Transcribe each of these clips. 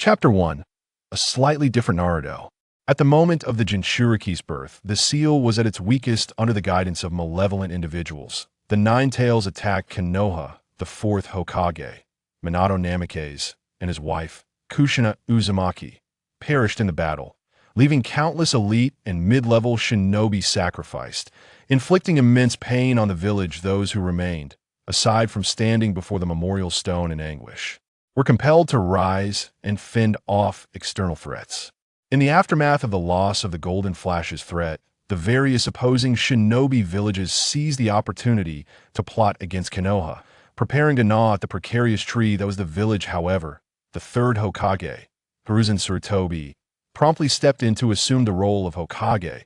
Chapter 1. A slightly different Naruto. At the moment of the Jinchuriki's birth, the seal was at its weakest under the guidance of malevolent individuals. The Nine Tails attacked Konoha, the fourth Hokage. Minato Namikaze and his wife, Kushina Uzumaki, perished in the battle, leaving countless elite and mid-level shinobi sacrificed, inflicting immense pain on the village those who remained, aside from standing before the memorial stone in anguish, were compelled to rise and fend off external threats. In the aftermath of the loss of the Golden Flash's threat, the various opposing shinobi villages seized the opportunity to plot against Konoha, preparing to gnaw at the precarious tree that was the village. However, the third Hokage, Hiruzen Sarutobi, promptly stepped in to assume the role of Hokage,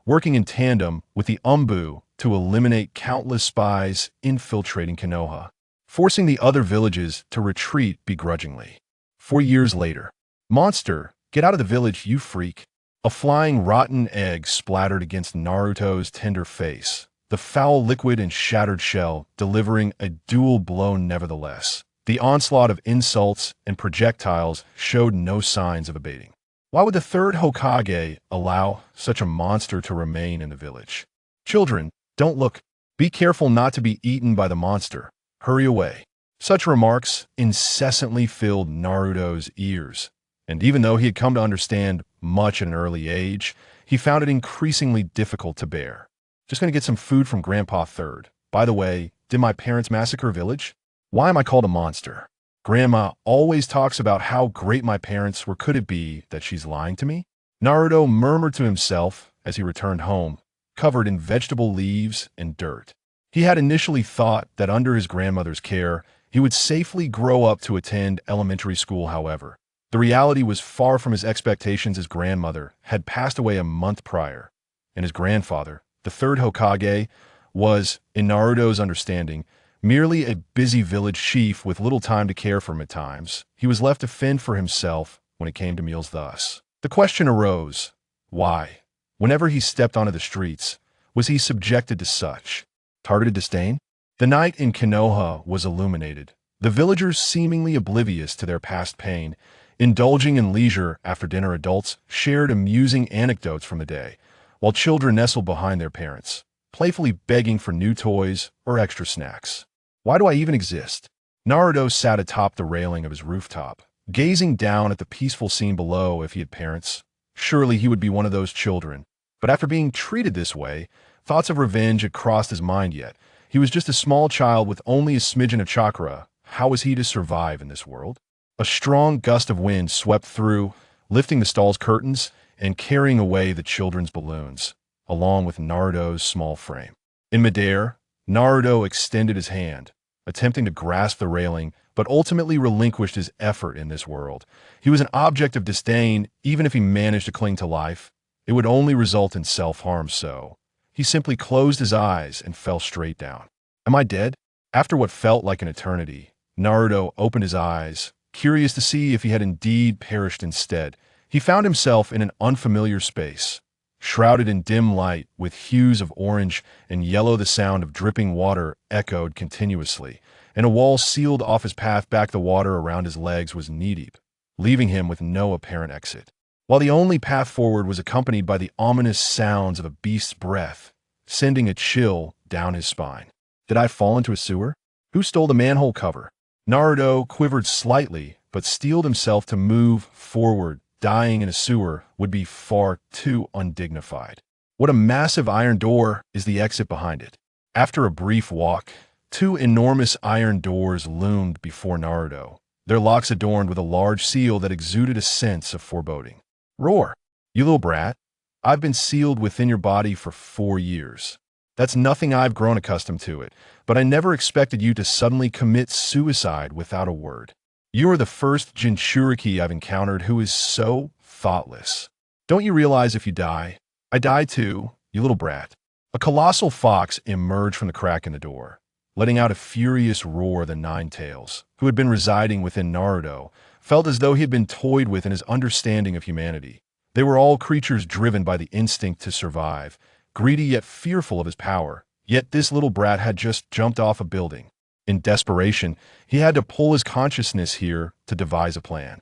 working in tandem with the Umbu to eliminate countless spies infiltrating Konoha, forcing the other villages to retreat begrudgingly. 4 years later, Monster, get out of the village, you freak! A flying rotten egg splattered against Naruto's tender face, the foul liquid and shattered shell delivering a dual blow nevertheless. The onslaught of insults and projectiles showed no signs of abating. Why would the third Hokage allow such a monster to remain in the village? Children, don't look. Be careful not to be eaten by the monster. Hurry away. Such remarks incessantly filled Naruto's ears, and even though he had come to understand much at an early age, he found it increasingly difficult to bear. Just gonna get some food from Grandpa Third. By the way, did my parents massacre a village? Why am I called a monster? Grandma always talks about how great my parents were. Could it be that she's lying to me? Naruto murmured to himself as he returned home, covered in vegetable leaves and dirt. He had initially thought that under his grandmother's care, he would safely grow up to attend elementary school. However, the reality was far from his expectations. His grandmother had passed away a month prior, and his grandfather, the third Hokage, was, in Naruto's understanding, merely a busy village chief with little time to care for him at times. He was left to fend for himself when it came to meals. Thus, the question arose, why, whenever he stepped onto the streets, was he subjected to such targeted disdain? The night in Konoha was illuminated, the villagers seemingly oblivious to their past pain, indulging in leisure after dinner. Adults shared amusing anecdotes from the day, while children nestled behind their parents, playfully begging for new toys or extra snacks. Why do I even exist? Naruto sat atop the railing of his rooftop, gazing down at the peaceful scene below. If he had parents, surely he would be one of those children. But after being treated this way, thoughts of revenge had crossed his mind. Yet he was just a small child with only a smidgen of chakra. How was he to survive in this world? A strong gust of wind swept through, lifting the stall's curtains and carrying away the children's balloons, along with Naruto's small frame. In midair, Naruto extended his hand, attempting to grasp the railing, but ultimately relinquished his effort in this world. He was an object of disdain. Even if he managed to cling to life, it would only result in self-harm. So he simply closed his eyes and fell straight down. Am I dead? After what felt like an eternity, Naruto opened his eyes, curious to see if he had indeed perished. Instead, he found himself in an unfamiliar space, shrouded in dim light with hues of orange and yellow. The sound of dripping water echoed continuously, and a wall sealed off his path back. The water around his legs was knee-deep, leaving him with no apparent exit, while the only path forward was accompanied by the ominous sounds of a beast's breath, sending a chill down his spine. Did I fall into a sewer? Who stole the manhole cover? Naruto quivered slightly, but steeled himself to move forward. Dying in a sewer would be far too undignified. What a massive iron door is the exit behind it. After a brief walk, 2 enormous iron doors loomed before Naruto, their locks adorned with a large seal that exuded a sense of foreboding. Roar! You little brat. I've been sealed within your body for 4 years. That's nothing. I've grown accustomed to it, but I never expected you to suddenly commit suicide without a word. You are the first Jinchuriki I've encountered who is so thoughtless. Don't you realize if you die, I die too, you little brat? A colossal fox emerged from the crack in the door, letting out a furious roar. The Nine Tails, who had been residing within Naruto, felt as though he had been toyed with in his understanding of humanity. They were all creatures driven by the instinct to survive, greedy yet fearful of his power. Yet this little brat had just jumped off a building. In desperation, he had to pull his consciousness here to devise a plan.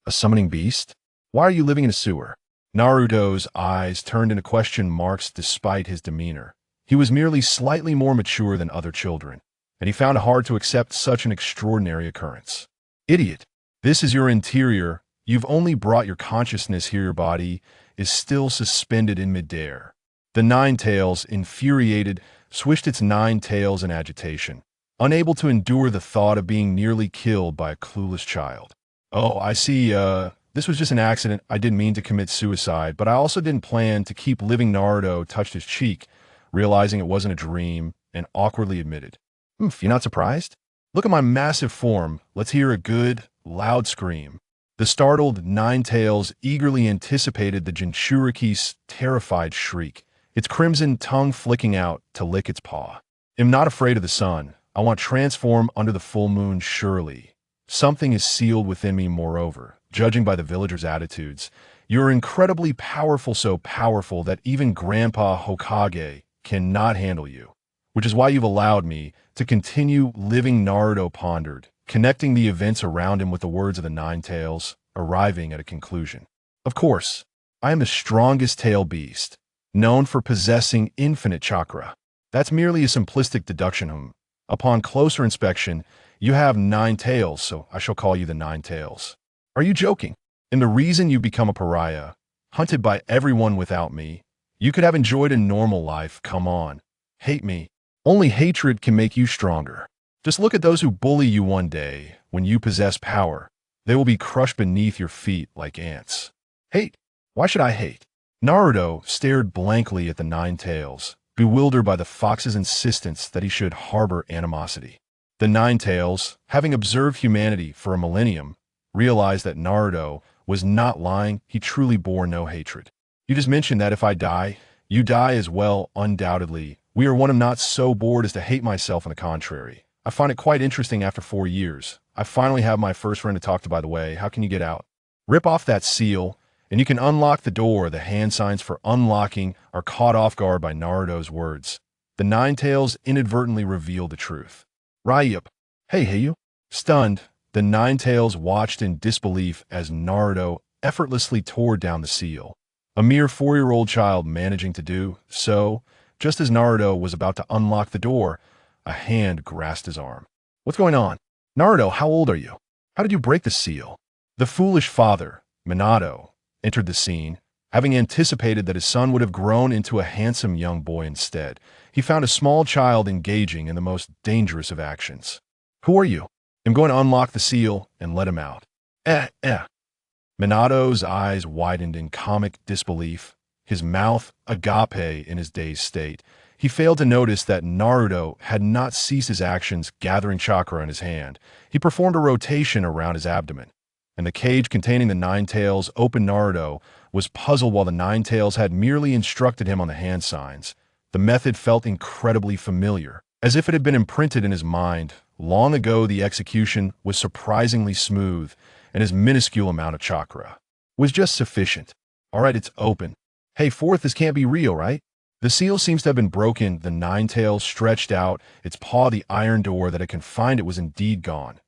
A summoning beast? Why are you living in a sewer? Naruto's eyes turned into question marks despite his demeanor. He was merely slightly more mature than other children, and he found it hard to accept such an extraordinary occurrence. Idiot! This is your interior. You've only brought your consciousness here. Your body is still suspended in midair. The Nine Tails, infuriated, swished its nine tails in agitation, unable to endure the thought of being nearly killed by a clueless child. Oh, I see, this was just an accident. I didn't mean to commit suicide, but I also didn't plan to keep living. Naruto touched his cheek, realizing it wasn't a dream, and awkwardly admitted, you're not surprised? Look at my massive form. Let's hear a good, loud scream. The startled Nine Tails eagerly anticipated the Jinchuriki's terrified shriek, its crimson tongue flicking out to lick its paw. I'm not afraid of the sun. I want transform under the full moon surely. Something is sealed within me. Moreover, judging by the villagers' attitudes, you're incredibly powerful, so powerful that even Grandpa Hokage cannot handle you, which is why you've allowed me to continue living. Naruto pondered, connecting the events around him with the words of the Nine Tails, arriving at a conclusion. Of course, I am the strongest tail beast, known for possessing infinite chakra. That's merely a simplistic deduction. Upon closer inspection, you have nine tails, so I shall call you the Nine Tails. Are you joking? And the reason you become a pariah, hunted by everyone without me, you could have enjoyed a normal life. Come on, hate me. Only hatred can make you stronger. Just look at those who bully you. One day, when you possess power, they will be crushed beneath your feet like ants. Hate? Why should I hate? Naruto stared blankly at the Nine Tails, bewildered by the fox's insistence that he should harbor animosity. The Nine Tails, having observed humanity for a millennium, realized that Naruto was not lying. He truly bore no hatred. You just mentioned that if I die, you die as well. Undoubtedly, we are one. I'm not so bored as to hate myself. On the contrary, I find it quite interesting. After 4 years, I finally have my first friend to talk to. By the way, how can you get out? Rip off that seal, and you can unlock the door. The hand signs for unlocking are caught off guard by Naruto's words. The Nine Tails inadvertently revealed the truth. Ryup. Hey, Hyuga. Stunned, the Nine Tails watched in disbelief as Naruto effortlessly tore down the seal. A mere 4-year-old child managing to do so. Just as Naruto was about to unlock the door, a hand grasped his arm. What's going on? Naruto, how old are you? How did you break the seal? The foolish father, Minato, entered the scene, having anticipated that his son would have grown into a handsome young boy. Instead, he found a small child engaging in the most dangerous of actions. Who are you? I'm going to unlock the seal and let him out. Minato's eyes widened in comic disbelief, his mouth agape in his dazed state. He failed to notice that Naruto had not ceased his actions gathering chakra in his hand. He performed a rotation around his abdomen, and the cage containing the Nine Tails opened. Naruto was puzzled while the Nine Tails had merely instructed him on the hand signs. The method felt incredibly familiar, as if it had been imprinted in his mind. Long ago, the execution was surprisingly smooth, and his minuscule amount of chakra was just sufficient. All right, it's open. Hey, fourth, this can't be real, right? The seal seems to have been broken. The Nine Tails stretched out its paw. The iron door that had confined it was indeed gone,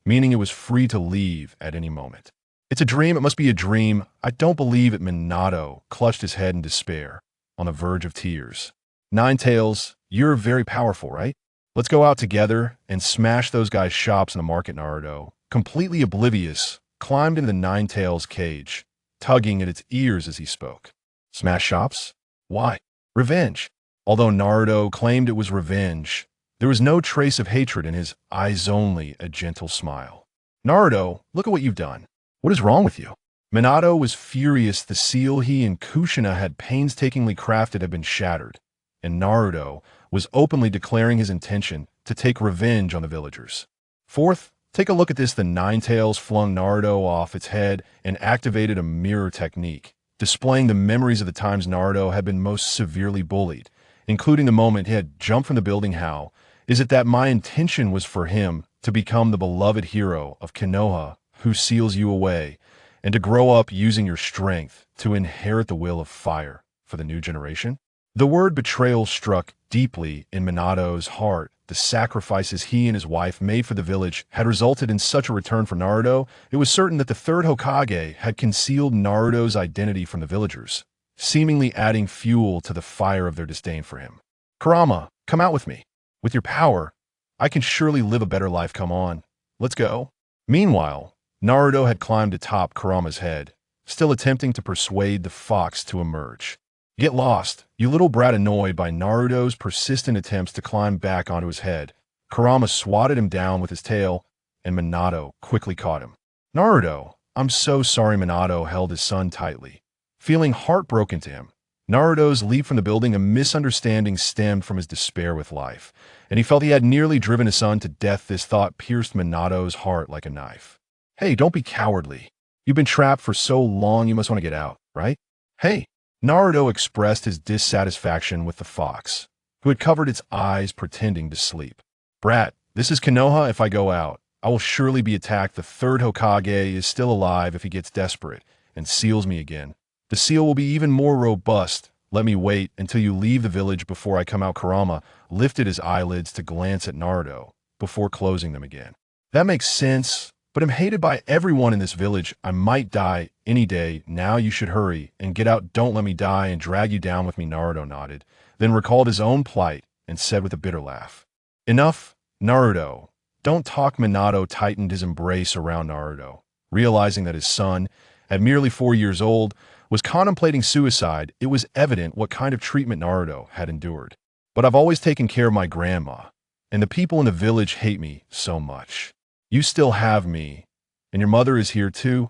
meaning it was free to leave at any moment. It's a dream. It must be a dream. I don't believe it. Minato clutched his head in despair, on the verge of tears. Nine Tails, you're very powerful, right? Let's go out together and smash those guys' shops in the market. Naruto, completely oblivious, climbed into the Nine Tails' cage, tugging at its ears as he spoke. Smash shops? Why? Revenge. Although Naruto claimed it was revenge, there was no trace of hatred in his eyes, only a gentle smile. Naruto, look at what you've done. What is wrong with you? Minato was furious. The seal he and Kushina had painstakingly crafted had been shattered, and Naruto was openly declaring his intention to take revenge on the villagers. Fourth, take a look at this. The Nine Tails flung Naruto off its head and activated a mirror technique, displaying the memories of the times Naruto had been most severely bullied, including the moment he had jumped from the building. How is it that my intention was for him to become the beloved hero of Konoha who seals you away, and to grow up using your strength to inherit the will of fire for the new generation? The word betrayal struck deeply in Minato's heart. The sacrifices he and his wife made for the village had resulted in such a return for Naruto. It was certain that the third Hokage had concealed Naruto's identity from the villagers, seemingly adding fuel to the fire of their disdain for him. Kurama, come out with me. With your power, I can surely live a better life. Come on, let's go. Meanwhile, Naruto had climbed atop Kurama's head, still attempting to persuade the fox to emerge. Get lost, you little brat. Annoyed by Naruto's persistent attempts to climb back onto his head, Kurama swatted him down with his tail, and Minato quickly caught him. Naruto, I'm so sorry. Minato held his son tightly, feeling heartbroken to him. Naruto's leap from the building, a misunderstanding, stemmed from his despair with life, and he felt he had nearly driven his son to death. This thought pierced Minato's heart like a knife. Hey, don't be cowardly. You've been trapped for so long, you must want to get out, right? Hey. Naruto expressed his dissatisfaction with the fox, who had covered its eyes pretending to sleep. Brat, this is Konoha. If I go out, I will surely be attacked. The third Hokage is still alive. If he gets desperate and seals me again, the seal will be even more robust. Let me wait until you leave the village before I come out. Kurama lifted his eyelids to glance at Naruto before closing them again. That makes sense, but I'm hated by everyone in this village. I might die any day. Now you should hurry and get out. Don't let me die and drag you down with me. Naruto nodded, then recalled his own plight and said with a bitter laugh, Enough, Naruto. Don't talk. Minato tightened his embrace around Naruto, realizing that his son, at merely 4 years old, was contemplating suicide. It was evident what kind of treatment Naruto had endured. But I've always taken care of my grandma, and the people in the village hate me so much. You still have me, and your mother is here too,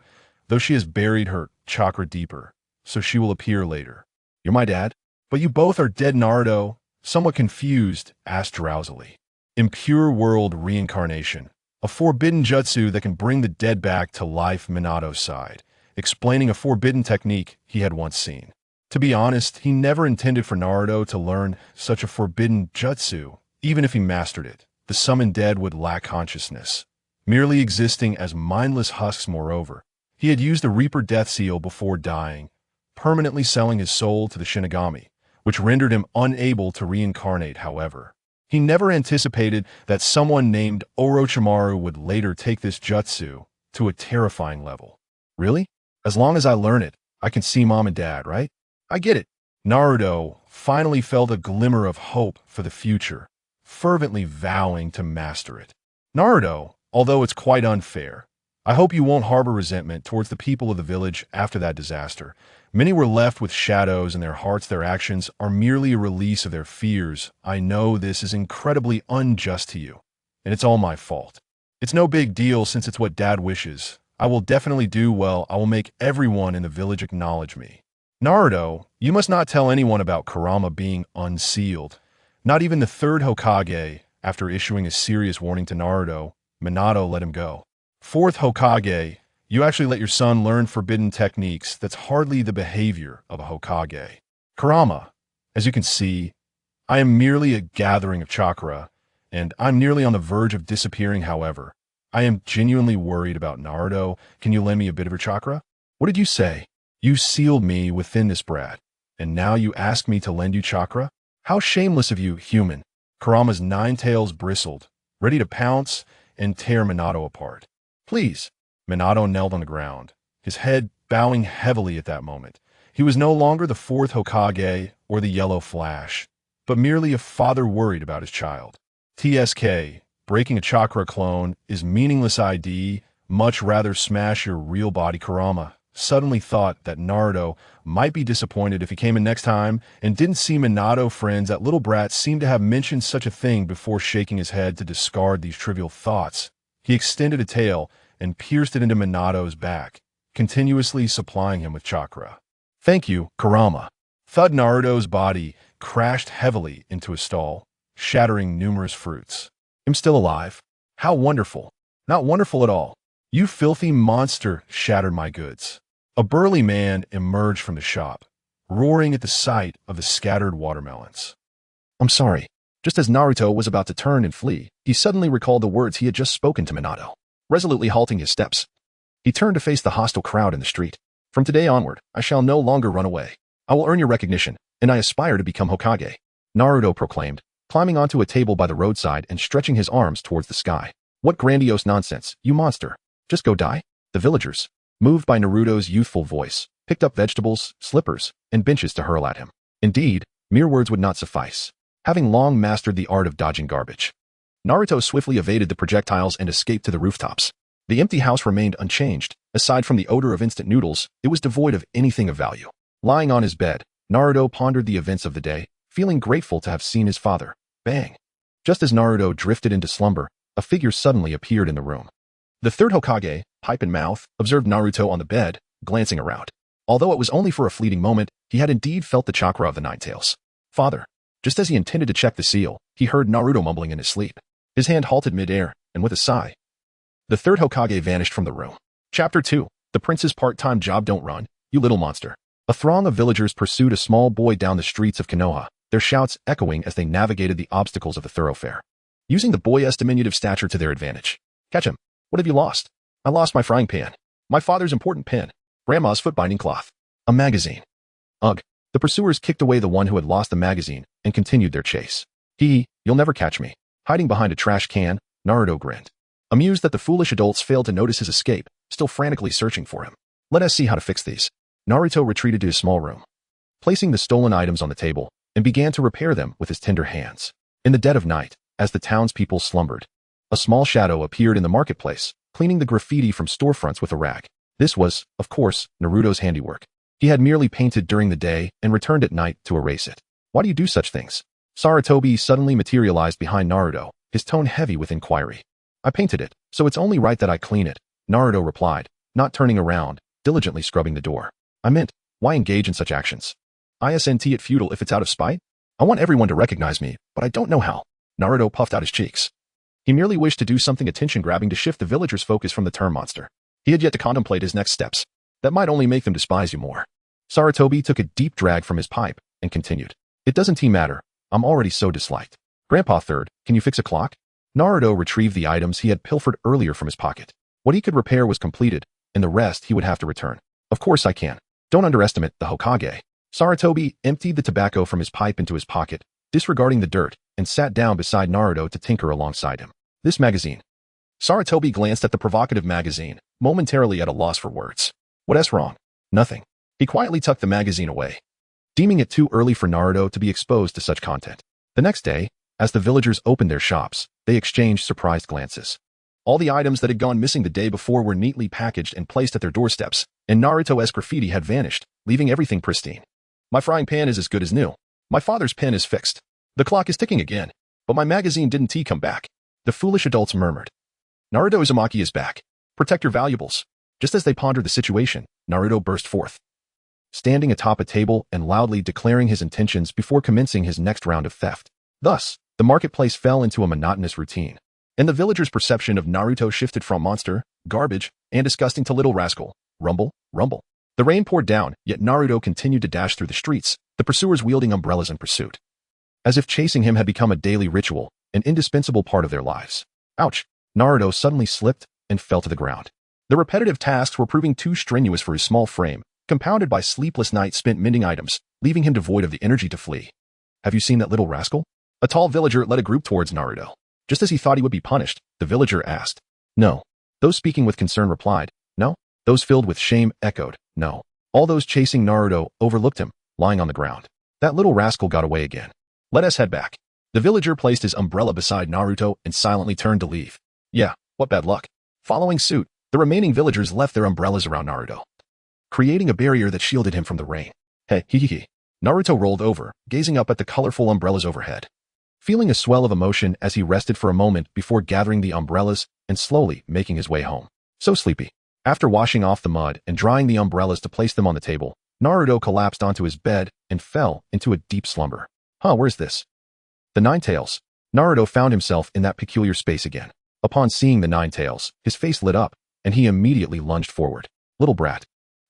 though she has buried her chakra deeper, so she will appear later. You're my dad, but you both are dead. Naruto, somewhat confused, asked drowsily. Impure world reincarnation, a forbidden jutsu that can bring the dead back to life. Minato sighed, explaining a forbidden technique he had once seen. To be honest, he never intended for Naruto to learn such a forbidden jutsu. Even if he mastered it, the summoned dead would lack consciousness, merely existing as mindless husks. Moreover, he had used the Reaper Death Seal before dying, permanently selling his soul to the Shinigami, which rendered him unable to reincarnate. However, he never anticipated that someone named Orochimaru would later take this jutsu to a terrifying level. Really? As long as I learn it, I can see Mom and Dad, right? I get it. Naruto finally felt a glimmer of hope for the future, fervently vowing to master it. Naruto, although it's quite unfair, I hope you won't harbor resentment towards the people of the village after that disaster. Many were left with shadows in their hearts. Their actions are merely a release of their fears. I know this is incredibly unjust to you, and it's all my fault. It's no big deal since it's what Dad wishes. I will definitely do well. I will make everyone in the village acknowledge me. Naruto, you must not tell anyone about Kurama being unsealed. Not even the third Hokage. After issuing a serious warning to Naruto, Minato let him go. Fourth Hokage, you actually let your son learn forbidden techniques. That's hardly the behavior of a Hokage. Kurama, as you can see, I am merely a gathering of chakra, and I'm nearly on the verge of disappearing. However, I am genuinely worried about Naruto. Can you lend me a bit of your chakra? What did you say? You sealed me within this brat, and now you ask me to lend you chakra? How shameless of you, human. Kurama's 9 tails bristled, ready to pounce and tear Minato apart. Please. Minato knelt on the ground, his head bowing heavily at that moment. He was no longer the fourth Hokage or the Yellow Flash, but merely a father worried about his child. TSK, breaking a chakra clone is meaningless. ID, much rather smash your real body. Kurama suddenly thought that Naruto might be disappointed if he came in next time and didn't see Minato. Friends, that little brat seemed to have mentioned such a thing before shaking his head to discard these trivial thoughts. He extended a tail and pierced it into Minato's back, continuously supplying him with chakra. Thank you, Kurama. Thud. Naruto's body crashed heavily into a stall, shattering numerous fruits. I'm still alive. How wonderful. Not wonderful at all. You filthy monster, shattered my goods. A burly man emerged from the shop, roaring at the sight of the scattered watermelons. I'm sorry. Just as Naruto was about to turn and flee, he suddenly recalled the words he had just spoken to Minato. Resolutely halting his steps, he turned to face the hostile crowd in the street. From today onward, I shall no longer run away. I will earn your recognition, and I aspire to become Hokage," Naruto proclaimed, climbing onto a table by the roadside and stretching his arms towards the sky. "What grandiose nonsense, you monster. Just go die?" The villagers, moved by Naruto's youthful voice, picked up vegetables, slippers, and benches to hurl at him. Indeed, mere words would not suffice. Having long mastered the art of dodging garbage, Naruto swiftly evaded the projectiles and escaped to the rooftops. The empty house remained unchanged. Aside from the odor of instant noodles, it was devoid of anything of value. Lying on his bed, Naruto pondered the events of the day, feeling grateful to have seen his father. Bang! Just as Naruto drifted into slumber, a figure suddenly appeared in the room. The third Hokage, pipe in mouth, observed Naruto on the bed, glancing around. Although it was only for a fleeting moment, he had indeed felt the chakra of the Nine Tails. "Father." Just as he intended to check the seal, he heard Naruto mumbling in his sleep. His hand halted mid-air, and with a sigh, the third Hokage vanished from the room. Chapter 2. The Prince's Part-Time Job. "Don't run, you little monster." A throng of villagers pursued a small boy down the streets of Konoha, their shouts echoing as they navigated the obstacles of the thoroughfare, using the boy's diminutive stature to their advantage. "Catch him. What have you lost?" "I lost my frying pan. My father's important pen. Grandma's foot-binding cloth. A magazine." "Ugh." The pursuers kicked away the one who had lost the magazine and continued their chase. You'll never catch me." Hiding behind a trash can, Naruto grinned, amused that the foolish adults failed to notice his escape, still frantically searching for him. "Let us see how to fix these." Naruto retreated to his small room, placing the stolen items on the table, and began to repair them with his tender hands. In the dead of night, as the townspeople slumbered, a small shadow appeared in the marketplace, cleaning the graffiti from storefronts with a rag. This was, of course, Naruto's handiwork. He had merely painted during the day and returned at night to erase it. "Why do you do such things?" Saratobi suddenly materialized behind Naruto, his tone heavy with inquiry. "I painted it, so it's only right that I clean it," Naruto replied, not turning around, diligently scrubbing the door. "I meant, why engage in such actions? Isn't it futile if it's out of spite? I want everyone to recognize me, but I don't know how." Naruto puffed out his cheeks. He merely wished to do something attention-grabbing to shift the villagers' focus from the term monster. He had yet to contemplate his next steps. That might only make them despise you more. Saratobi took a deep drag from his pipe and continued. "It doesn't matter. I'm already so disliked. Grandpa Third, can you fix a clock?" Naruto retrieved the items he had pilfered earlier from his pocket. What he could repair was completed, and the rest he would have to return. "Of course I can. Don't underestimate the Hokage." Saratobi emptied the tobacco from his pipe into his pocket, disregarding the dirt, and sat down beside Naruto to tinker alongside him. "This magazine." Saratobi glanced at the provocative magazine, momentarily at a loss for words. "What's wrong?" "Nothing." He quietly tucked the magazine away, deeming it too early for Naruto to be exposed to such content. The next day, as the villagers opened their shops, they exchanged surprised glances. All the items that had gone missing the day before were neatly packaged and placed at their doorsteps, and Naruto's graffiti had vanished, leaving everything pristine. "My frying pan is as good as new. My father's pen is fixed. The clock is ticking again, but my magazine didn't come back," the foolish adults murmured. "Naruto Uzumaki is back. Protect your valuables." Just as they pondered the situation, Naruto burst forth, standing atop a table and loudly declaring his intentions before commencing his next round of theft. Thus, the marketplace fell into a monotonous routine, and the villagers' perception of Naruto shifted from monster, garbage, and disgusting to little rascal, rumble, rumble. The rain poured down, yet Naruto continued to dash through the streets, the pursuers wielding umbrellas in pursuit. As if chasing him had become a daily ritual, an indispensable part of their lives. Ouch! Naruto suddenly slipped and fell to the ground. The repetitive tasks were proving too strenuous for his small frame, compounded by sleepless nights spent mending items, leaving him devoid of the energy to flee. "Have you seen that little rascal?" A tall villager led a group towards Naruto. Just as he thought he would be punished, the villager asked. "No." Those speaking with concern replied, "No." Those filled with shame echoed, "No." All those chasing Naruto overlooked him, lying on the ground. "That little rascal got away again. Let us head back." The villager placed his umbrella beside Naruto and silently turned to leave. Yeah, what bad luck. Following suit, the remaining villagers left their umbrellas around Naruto, creating a barrier that shielded him from the rain. Hey, hee. Naruto rolled over, gazing up at the colorful umbrellas overhead, feeling a swell of emotion as he rested for a moment before gathering the umbrellas and slowly making his way home. So sleepy. After washing off the mud and drying the umbrellas to place them on the table, Naruto collapsed onto his bed and fell into a deep slumber. Where's this? The Nine Tails. Naruto found himself in that peculiar space again. Upon seeing the Nine Tails, his face lit up, and he immediately lunged forward. "Little brat.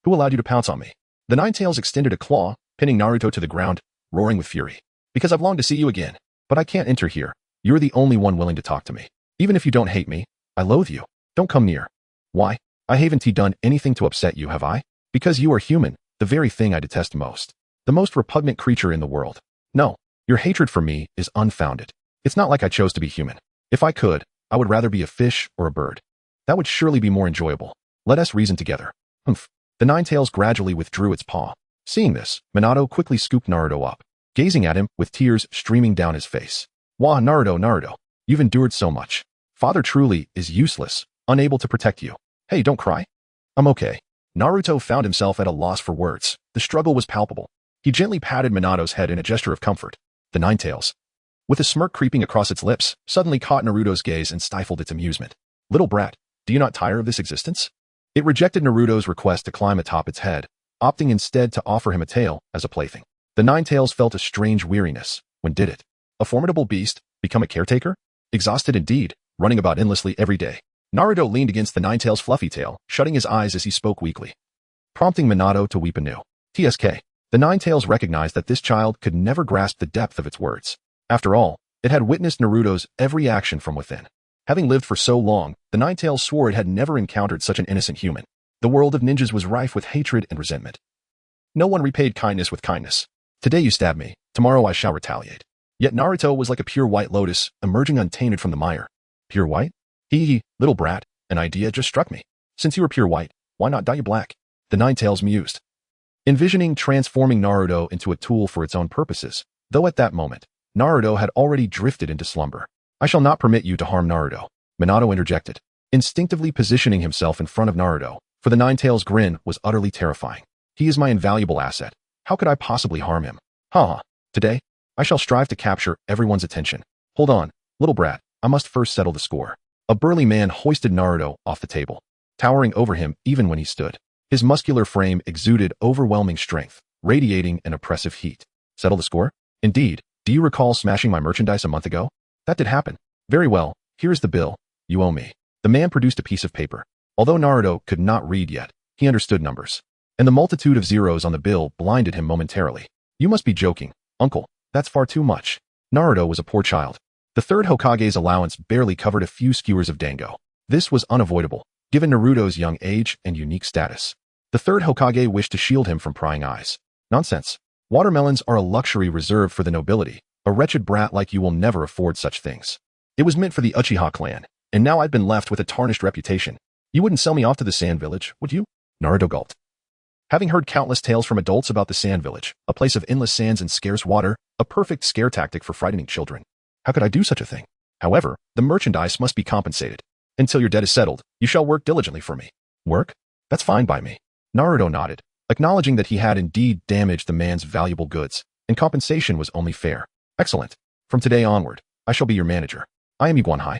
Who allowed you to pounce on me?" The Nine Tails extended a claw, pinning Naruto to the ground, roaring with fury. "Because I've longed to see you again. But I can't enter here. You're the only one willing to talk to me. Even if you don't hate me, I loathe you. Don't come near." "Why? I haven't done anything to upset you, have I?" "Because you are human, the very thing I detest most." the most repugnant creature in the world. No, your hatred for me is unfounded. It's not like I chose to be human. If I could, I would rather be a fish or a bird. That would surely be more enjoyable. Let us reason together. Humph. The Ninetales gradually withdrew its paw. Seeing this, Minato quickly scooped Naruto up, gazing at him with tears streaming down his face. Wah, Naruto, you've endured so much. Father truly is useless, unable to protect you. Hey, don't cry. I'm okay. Naruto found himself at a loss for words. The struggle was palpable. He gently patted Minato's head in a gesture of comfort. The Ninetales, with a smirk creeping across its lips, suddenly caught Naruto's gaze and stifled its amusement. Little brat, do you not tire of this existence? It rejected Naruto's request to climb atop its head, opting instead to offer him a tail as a plaything. The Ninetales felt a strange weariness. When did it? A formidable beast become a caretaker? Exhausted indeed, running about endlessly every day. Naruto leaned against the Ninetales' fluffy tail, shutting his eyes as he spoke weakly, prompting Minato to weep anew. TSK. The Ninetales recognized that this child could never grasp the depth of its words. After all, it had witnessed Naruto's every action from within. Having lived for so long, the Ninetales swore it had never encountered such an innocent human. The world of ninjas was rife with hatred and resentment. No one repaid kindness with kindness. Today you stab me, tomorrow I shall retaliate. Yet Naruto was like a pure white lotus, emerging untainted from the mire. Pure white? Little brat, an idea just struck me. Since you are pure white, why not dye you black? The Ninetales mused, envisioning transforming Naruto into a tool for its own purposes, though at that moment, Naruto had already drifted into slumber. I shall not permit you to harm Naruto, Minato interjected, instinctively positioning himself in front of Naruto, for the Ninetales' grin was utterly terrifying. He is my invaluable asset. How could I possibly harm him? Today, I shall strive to capture everyone's attention. Hold on, little brat, I must first settle the score. A burly man hoisted Naruto off the table, towering over him even when he stood. His muscular frame exuded overwhelming strength, radiating an oppressive heat. Settle the score? Indeed. Do you recall smashing my merchandise a month ago? That did happen. Very well, here's the bill. You owe me. The man produced a piece of paper. Although Naruto could not read yet, he understood numbers. And the multitude of zeros on the bill blinded him momentarily. You must be joking, uncle. That's far too much. Naruto was a poor child. The third Hokage's allowance barely covered a few skewers of dango. This was unavoidable, given Naruto's young age and unique status. The third Hokage wished to shield him from prying eyes. Nonsense. Watermelons are a luxury reserved for the nobility. A wretched brat like you will never afford such things. It was meant for the Uchiha clan, and now I've been left with a tarnished reputation. You wouldn't sell me off to the Sand Village, would you? Naruto gulped. Having heard countless tales from adults about the Sand Village, a place of endless sands and scarce water, a perfect scare tactic for frightening children. How could I do such a thing? However, the merchandise must be compensated. Until your debt is settled, you shall work diligently for me. Work? That's fine by me. Naruto nodded, acknowledging that he had indeed damaged the man's valuable goods, and compensation was only fair. Excellent. From today onward, I shall be your manager. I am Iguanhai,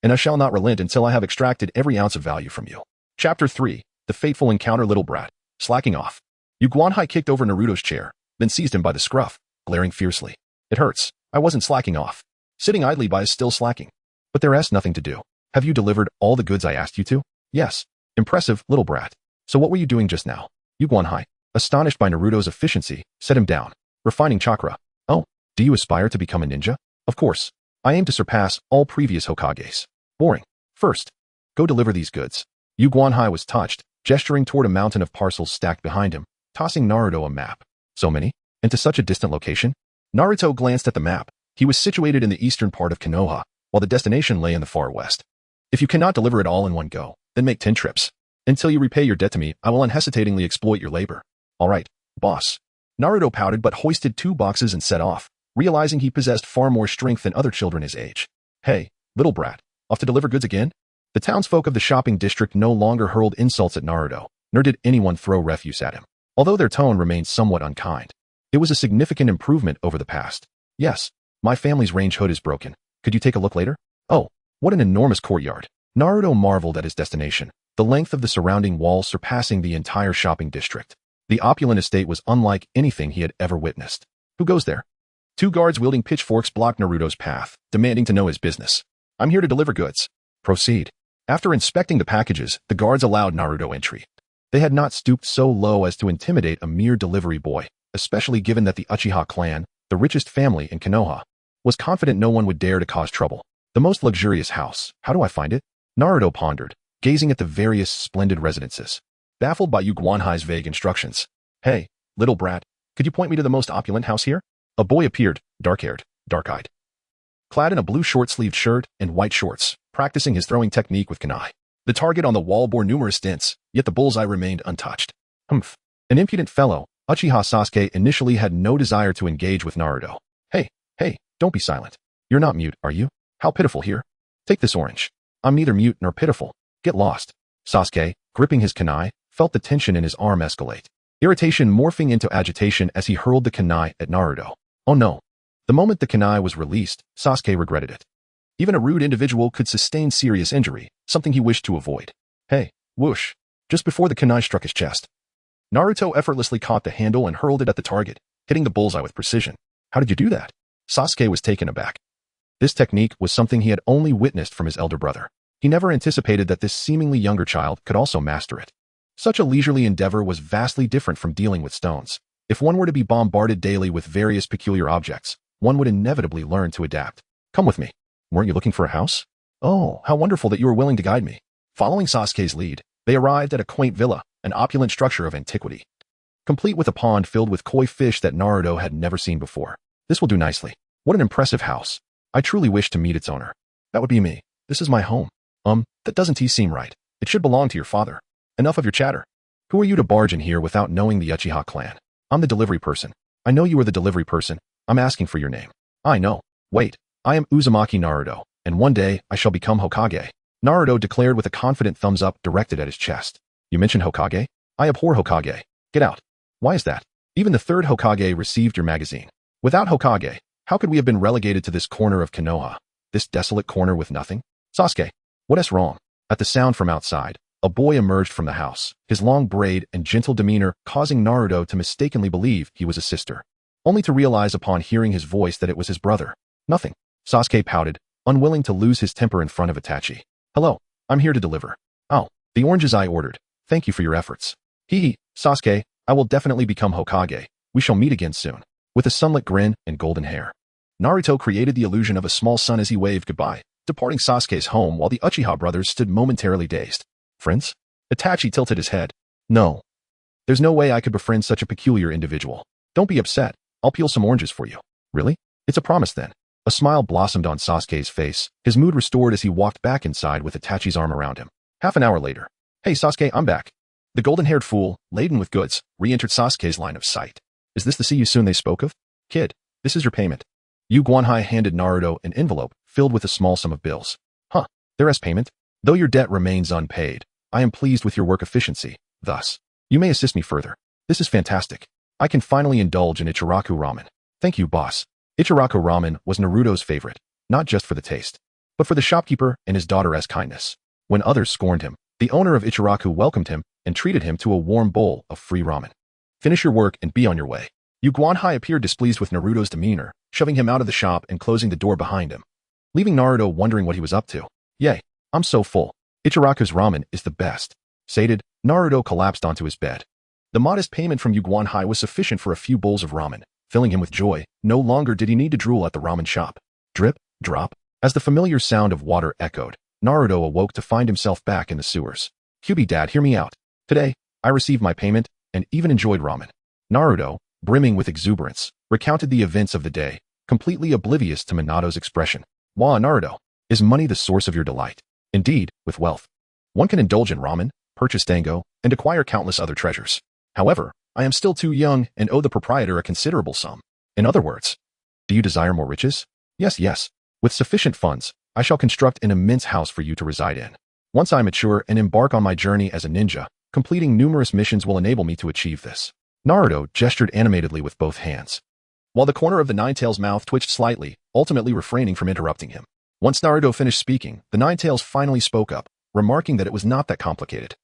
and I shall not relent until I have extracted every ounce of value from you. Chapter 3. The Fateful Encounter. Little brat. Slacking off. Iguanhai kicked over Naruto's chair, then seized him by the scruff, glaring fiercely. It hurts. I wasn't slacking off. Sitting idly by is still slacking. But there's nothing to do. Have you delivered all the goods I asked you to? Yes. Impressive, little brat. So what were you doing just now? Iguanhai, astonished by Naruto's efficiency, set him down. Refining chakra. Oh, do you aspire to become a ninja? Of course. I aim to surpass all previous Hokages. Boring. First, go deliver these goods. Iguanhai was touched, gesturing toward a mountain of parcels stacked behind him, tossing Naruto a map. So many? And to such a distant location? Naruto glanced at the map. He was situated in the eastern part of Konoha, while the destination lay in the far west. If you cannot deliver it all in one go, then make 10 trips. Until you repay your debt to me, I will unhesitatingly exploit your labor. All right, boss. Naruto pouted but hoisted 2 boxes and set off, realizing he possessed far more strength than other children his age. Hey, little brat, off to deliver goods again? The townsfolk of the shopping district no longer hurled insults at Naruto, nor did anyone throw refuse at him. Although their tone remained somewhat unkind, it was a significant improvement over the past. Yes, my family's range hood is broken. Could you take a look later? Oh, what an enormous courtyard. Naruto marveled at his destination, the length of the surrounding walls surpassing the entire shopping district. The opulent estate was unlike anything he had ever witnessed. Who goes there? 2 guards wielding pitchforks blocked Naruto's path, demanding to know his business. I'm here to deliver goods. Proceed. After inspecting the packages, the guards allowed Naruto entry. They had not stooped so low as to intimidate a mere delivery boy, especially given that the Uchiha clan, the richest family in Konoha, was confident no one would dare to cause trouble. The most luxurious house. How do I find it? Naruto pondered, gazing at the various splendid residences, baffled by Iguanhai's vague instructions. Hey, little brat, Could you point me to the most opulent house here? A boy appeared, dark-haired, dark-eyed, clad in a blue short-sleeved shirt and white shorts, practicing his throwing technique with kunai. The target on the wall bore numerous dints, yet the bullseye remained untouched. Humph. An impudent fellow, Uchiha Sasuke initially had no desire to engage with Naruto. Hey, don't be silent. You're not mute, are you? How pitiful here. Take this orange. I'm neither mute nor pitiful. Get lost. Sasuke, gripping his kunai, felt the tension in his arm escalate. Irritation morphing into agitation as he hurled the kunai at Naruto. Oh no. The moment the kunai was released, Sasuke regretted it. Even a rude individual could sustain serious injury, something he wished to avoid. Hey, whoosh. Just before the kunai struck his chest, Naruto effortlessly caught the handle and hurled it at the target, hitting the bullseye with precision. How did you do that? Sasuke was taken aback. This technique was something he had only witnessed from his elder brother. He never anticipated that this seemingly younger child could also master it. Such a leisurely endeavor was vastly different from dealing with stones. If one were to be bombarded daily with various peculiar objects, one would inevitably learn to adapt. Come with me. Weren't you looking for a house? Oh, how wonderful that you were willing to guide me. Following Sasuke's lead, they arrived at a quaint villa, an opulent structure of antiquity, complete with a pond filled with koi fish that Naruto had never seen before. This will do nicely. What an impressive house. I truly wish to meet its owner. That would be me. This is my home. That doesn't seem right. It should belong to your father. Enough of your chatter. Who are you to barge in here without knowing the Uchiha clan? I'm the delivery person. I know you are the delivery person. I'm asking for your name. I know. Wait. I am Uzumaki Naruto, and one day I shall become Hokage. Naruto declared with a confident thumbs up directed at his chest. You mentioned Hokage? I abhor Hokage. Get out. Why is that? Even the third Hokage received your magazine. Without Hokage, how could we have been relegated to this corner of Konoha? This desolate corner with nothing? Sasuke, what is wrong? At the sound from outside, a boy emerged from the house, his long braid and gentle demeanor causing Naruto to mistakenly believe he was a sister, only to realize upon hearing his voice that it was his brother. Nothing. Sasuke pouted, unwilling to lose his temper in front of Itachi. Hello, I'm here to deliver. Oh, the oranges I ordered. Thank you for your efforts. Hee, Sasuke, I will definitely become Hokage. We shall meet again soon. With a sunlit grin and golden hair, Naruto created the illusion of a small sun as he waved goodbye, departing Sasuke's home while the Uchiha brothers stood momentarily dazed. Friends? Itachi tilted his head. No. There's no way I could befriend such a peculiar individual. Don't be upset. I'll peel some oranges for you. Really? It's a promise then. A smile blossomed on Sasuke's face, his mood restored as he walked back inside with Itachi's arm around him. Half an hour later. Hey Sasuke, I'm back. The golden-haired fool, laden with goods, re-entered Sasuke's line of sight. Is this the see you soon they spoke of? Kid, this is your payment. Yu Guanhai handed Naruto an envelope filled with a small sum of bills. Huh, there as payment? Though your debt remains unpaid, I am pleased with your work efficiency. Thus, you may assist me further. This is fantastic. I can finally indulge in Ichiraku ramen. Thank you, boss. Ichiraku ramen was Naruto's favorite, not just for the taste, but for the shopkeeper and his daughter's kindness. When others scorned him, the owner of Ichiraku welcomed him and treated him to a warm bowl of free ramen. Finish your work and be on your way. Yu Guanhai appeared displeased with Naruto's demeanor, shoving him out of the shop and closing the door behind him, leaving Naruto wondering what he was up to. Yay, I'm so full. Ichiraku's ramen is the best. Sated, Naruto collapsed onto his bed. The modest payment from Yu Guanhai was sufficient for a few bowls of ramen, filling him with joy. No longer did he need to drool at the ramen shop. Drip, drop. As the familiar sound of water echoed, Naruto awoke to find himself back in the sewers. Kyubi dad, hear me out. Today, I received my payment and even enjoyed ramen. Naruto, brimming with exuberance, recounted the events of the day, completely oblivious to Minato's expression. Wah, Naruto, is money the source of your delight? Indeed, with wealth, one can indulge in ramen, purchase dango, and acquire countless other treasures. However, I am still too young and owe the proprietor a considerable sum. In other words, do you desire more riches? Yes. With sufficient funds, I shall construct an immense house for you to reside in. Once I mature and embark on my journey as a ninja, completing numerous missions will enable me to achieve this. Naruto gestured animatedly with both hands, while the corner of the Ninetales' mouth twitched slightly, ultimately refraining from interrupting him. Once Naruto finished speaking, the Ninetales finally spoke up, remarking that it was not that complicated.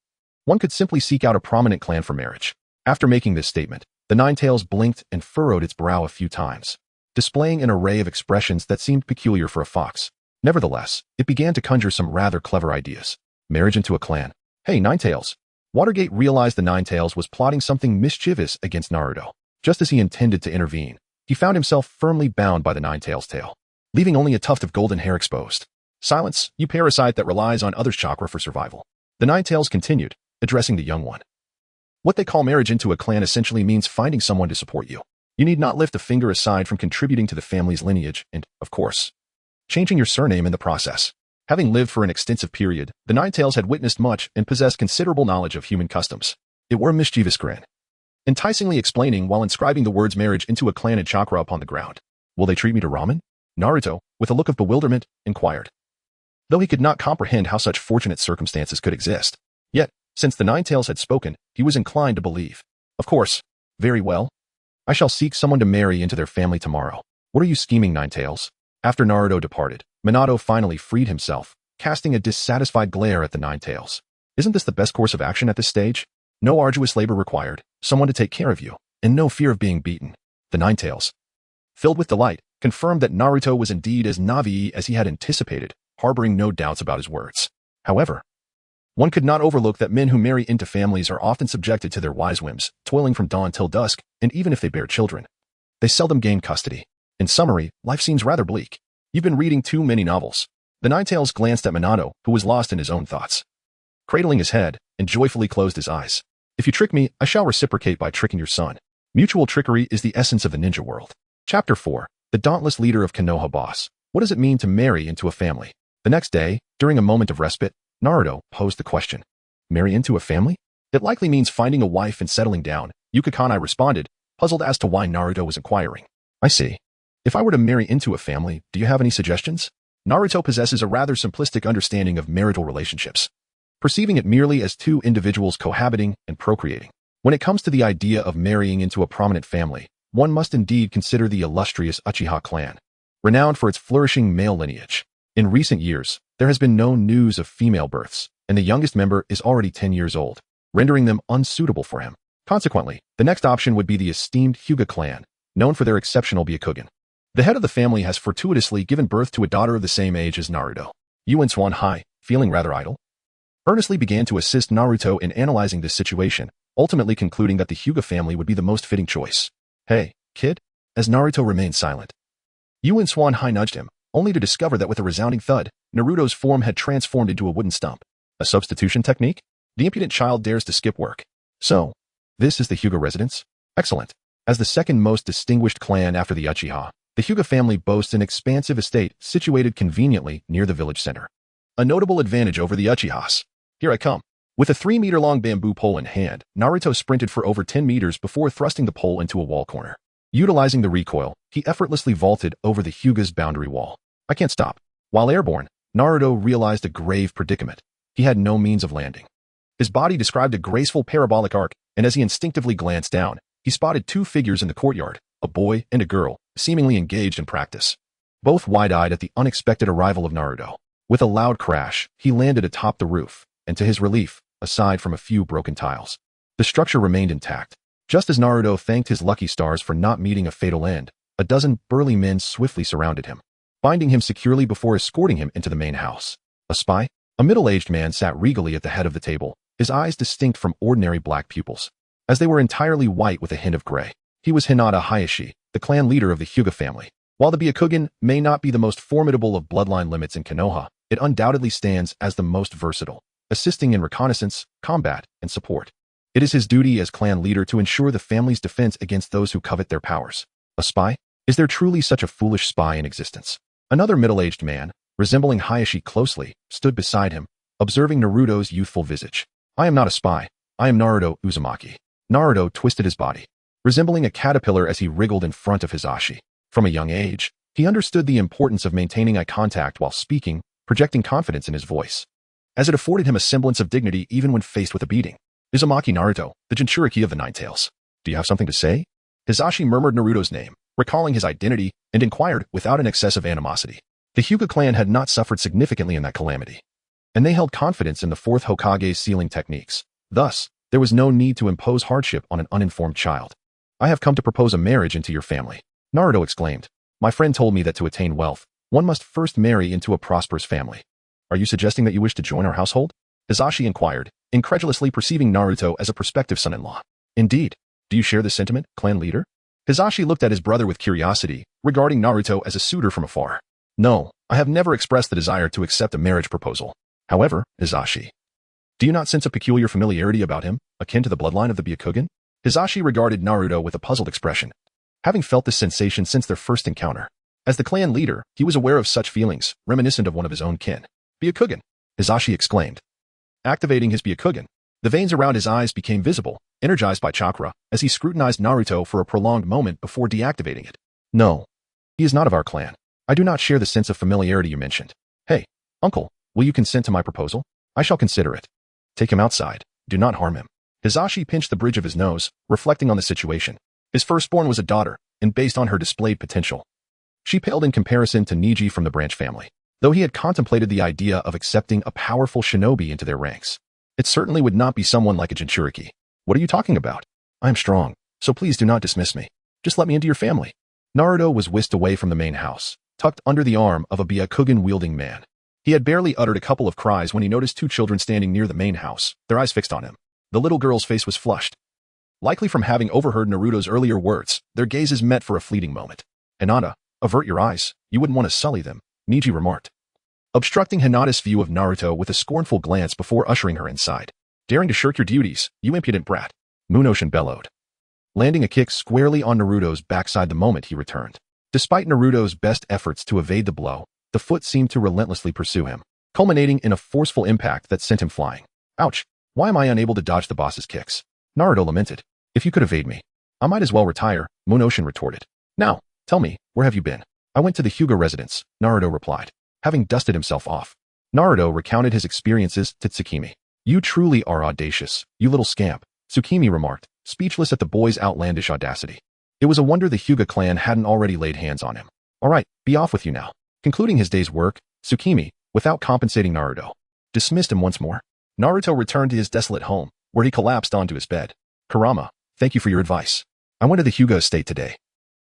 One could simply seek out a prominent clan for marriage. After making this statement, the Ninetales blinked and furrowed its brow a few times, displaying an array of expressions that seemed peculiar for a fox. Nevertheless, it began to conjure some rather clever ideas. Marriage into a clan. Hey, Ninetales. Watergate realized the Ninetales was plotting something mischievous against Naruto. Just as he intended to intervene, he found himself firmly bound by the Ninetales' tail, leaving only a tuft of golden hair exposed. Silence, you parasite that relies on others' chakra for survival. The Ninetales continued, addressing the young one. What they call marriage into a clan essentially means finding someone to support you. You need not lift a finger aside from contributing to the family's lineage and, of course, changing your surname in the process. Having lived for an extensive period, the Ninetales had witnessed much and possessed considerable knowledge of human customs. It wore a mischievous grin, enticingly explaining while inscribing the words marriage into a clan and chakra upon the ground. Will they treat me to ramen? Naruto, with a look of bewilderment, inquired. Though he could not comprehend how such fortunate circumstances could exist, yet, since the Ninetales had spoken, he was inclined to believe. Of course. Very well. I shall seek someone to marry into their family tomorrow. What are you scheming, Ninetales? After Naruto departed, Minato finally freed himself, casting a dissatisfied glare at the Ninetales. Isn't this the best course of action at this stage? No arduous labor required, someone to take care of you, and no fear of being beaten. The Ninetales, filled with delight, confirmed that Naruto was indeed as naive as he had anticipated, harboring no doubts about his words. However, one could not overlook that men who marry into families are often subjected to their wise whims, toiling from dawn till dusk, and even if they bear children, they seldom gain custody. In summary, life seems rather bleak. You've been reading too many novels. The Ninetales glanced at Minato, who was lost in his own thoughts, cradling his head, and joyfully closed his eyes. If you trick me, I shall reciprocate by tricking your son. Mutual trickery is the essence of the ninja world. Chapter 4. The Dauntless Leader of Konoha Boss. What does it mean to marry into a family? The next day, during a moment of respite, Naruto posed the question. Marry into a family? It likely means finding a wife and settling down, Yuka-Kanai responded, puzzled as to why Naruto was inquiring. I see. If I were to marry into a family, do you have any suggestions? Naruto possesses a rather simplistic understanding of marital relationships, perceiving it merely as two individuals cohabiting and procreating. When it comes to the idea of marrying into a prominent family, one must indeed consider the illustrious Uchiha clan, renowned for its flourishing male lineage. In recent years, there has been no news of female births, and the youngest member is already 10 years old, rendering them unsuitable for him. Consequently, the next option would be the esteemed Hyuga clan, known for their exceptional Byakugan. The head of the family has fortuitously given birth to a daughter of the same age as Naruto. Yuan Swanhai, feeling rather idle, earnestly began to assist Naruto in analyzing this situation, ultimately concluding that the Hyuga family would be the most fitting choice. Hey, kid? As Naruto remained silent, Yuan Swanhai nudged him, only to discover that with a resounding thud, Naruto's form had transformed into a wooden stump. A substitution technique? The impudent child dares to skip work. So, this is the Hyuga residence? Excellent. As the second most distinguished clan after the Uchiha, the Hyuga family boasts an expansive estate situated conveniently near the village center. A notable advantage over the Uchihas. Here I come. With a 3-meter-long bamboo pole in hand, Naruto sprinted for over 10 meters before thrusting the pole into a wall corner. Utilizing the recoil, he effortlessly vaulted over the Hyuga's boundary wall. I can't stop. While airborne, Naruto realized a grave predicament. He had no means of landing. His body described a graceful parabolic arc, and as he instinctively glanced down, he spotted two figures in the courtyard, a boy and a girl, seemingly engaged in practice. Both wide-eyed at the unexpected arrival of Naruto. With a loud crash, he landed atop the roof, and to his relief, aside from a few broken tiles, the structure remained intact. Just as Naruto thanked his lucky stars for not meeting a fatal end, a dozen burly men swiftly surrounded him, binding him securely before escorting him into the main house. A spy? A middle-aged man sat regally at the head of the table, his eyes distinct from ordinary black pupils, as they were entirely white with a hint of gray. He was Hinata Hayashi, the clan leader of the Hyuga family. While the Byakugan may not be the most formidable of bloodline limits in Konoha, it undoubtedly stands as the most versatile, assisting in reconnaissance, combat, and support. It is his duty as clan leader to ensure the family's defense against those who covet their powers. A spy? Is there truly such a foolish spy in existence? Another middle-aged man, resembling Hayashi closely, stood beside him, observing Naruto's youthful visage. I am not a spy. I am Naruto Uzumaki. Naruto twisted his body, resembling a caterpillar as he wriggled in front of Hisashi. From a young age, he understood the importance of maintaining eye contact while speaking, projecting confidence in his voice, as it afforded him a semblance of dignity even when faced with a beating. Uzumaki Naruto, the Jinchuriki of the Ninetales. Do you have something to say? Hisashi murmured Naruto's name, recalling his identity, and inquired without an excess of animosity. The Hyuga clan had not suffered significantly in that calamity, and they held confidence in the fourth Hokage's sealing techniques. Thus, there was no need to impose hardship on an uninformed child. I have come to propose a marriage into your family, Naruto exclaimed. My friend told me that to attain wealth, one must first marry into a prosperous family. Are you suggesting that you wish to join our household? Hisashi inquired, incredulously perceiving Naruto as a prospective son-in-law. Indeed. Do you share this sentiment, clan leader? Hisashi looked at his brother with curiosity, regarding Naruto as a suitor from afar. No, I have never expressed the desire to accept a marriage proposal. However, Hisashi, Do you not sense a peculiar familiarity about him, akin to the bloodline of the Byakugan? Hisashi regarded Naruto with a puzzled expression, having felt this sensation since their first encounter. As the clan leader, he was aware of such feelings, reminiscent of one of his own kin. Byakugan! Hisashi exclaimed. Activating his Byakugan, the veins around his eyes became visible, energized by chakra, as he scrutinized Naruto for a prolonged moment before deactivating it. No. He is not of our clan. I do not share the sense of familiarity you mentioned. Hey, uncle, will you consent to my proposal? I shall consider it. Take him outside. Do not harm him. Hisashi pinched the bridge of his nose, reflecting on the situation. His firstborn was a daughter, and based on her displayed potential, she paled in comparison to Neji from the branch family. Though he had contemplated the idea of accepting a powerful shinobi into their ranks, it certainly would not be someone like a Jinchuriki. What are you talking about? I am strong, so please do not dismiss me. Just let me into your family. Naruto was whisked away from the main house, tucked under the arm of a Byakugan-wielding man. He had barely uttered a couple of cries when he noticed two children standing near the main house, their eyes fixed on him. The little girl's face was flushed. Likely from having overheard Naruto's earlier words, their gazes met for a fleeting moment. Hinata, avert your eyes. You wouldn't want to sully them, Neji remarked, obstructing Hinata's view of Naruto with a scornful glance before ushering her inside. Daring to shirk your duties, you impudent brat, Munoshin bellowed, landing a kick squarely on Naruto's backside the moment he returned. Despite Naruto's best efforts to evade the blow, the foot seemed to relentlessly pursue him, culminating in a forceful impact that sent him flying. Ouch! Why am I unable to dodge the boss's kicks? Naruto lamented. If you could evade me, I might as well retire, Munoshin retorted. Now, tell me, where have you been? I went to the Hyuga residence, Naruto replied, having dusted himself off. Naruto recounted his experiences to Tsukimi. You truly are audacious, you little scamp, Tsukimi remarked, speechless at the boy's outlandish audacity. It was a wonder the Hyuga clan hadn't already laid hands on him. All right, be off with you now. Concluding his day's work, Tsukimi, without compensating Naruto, dismissed him once more. Naruto returned to his desolate home, where he collapsed onto his bed. Kurama, thank you for your advice. I went to the Hyuga estate today,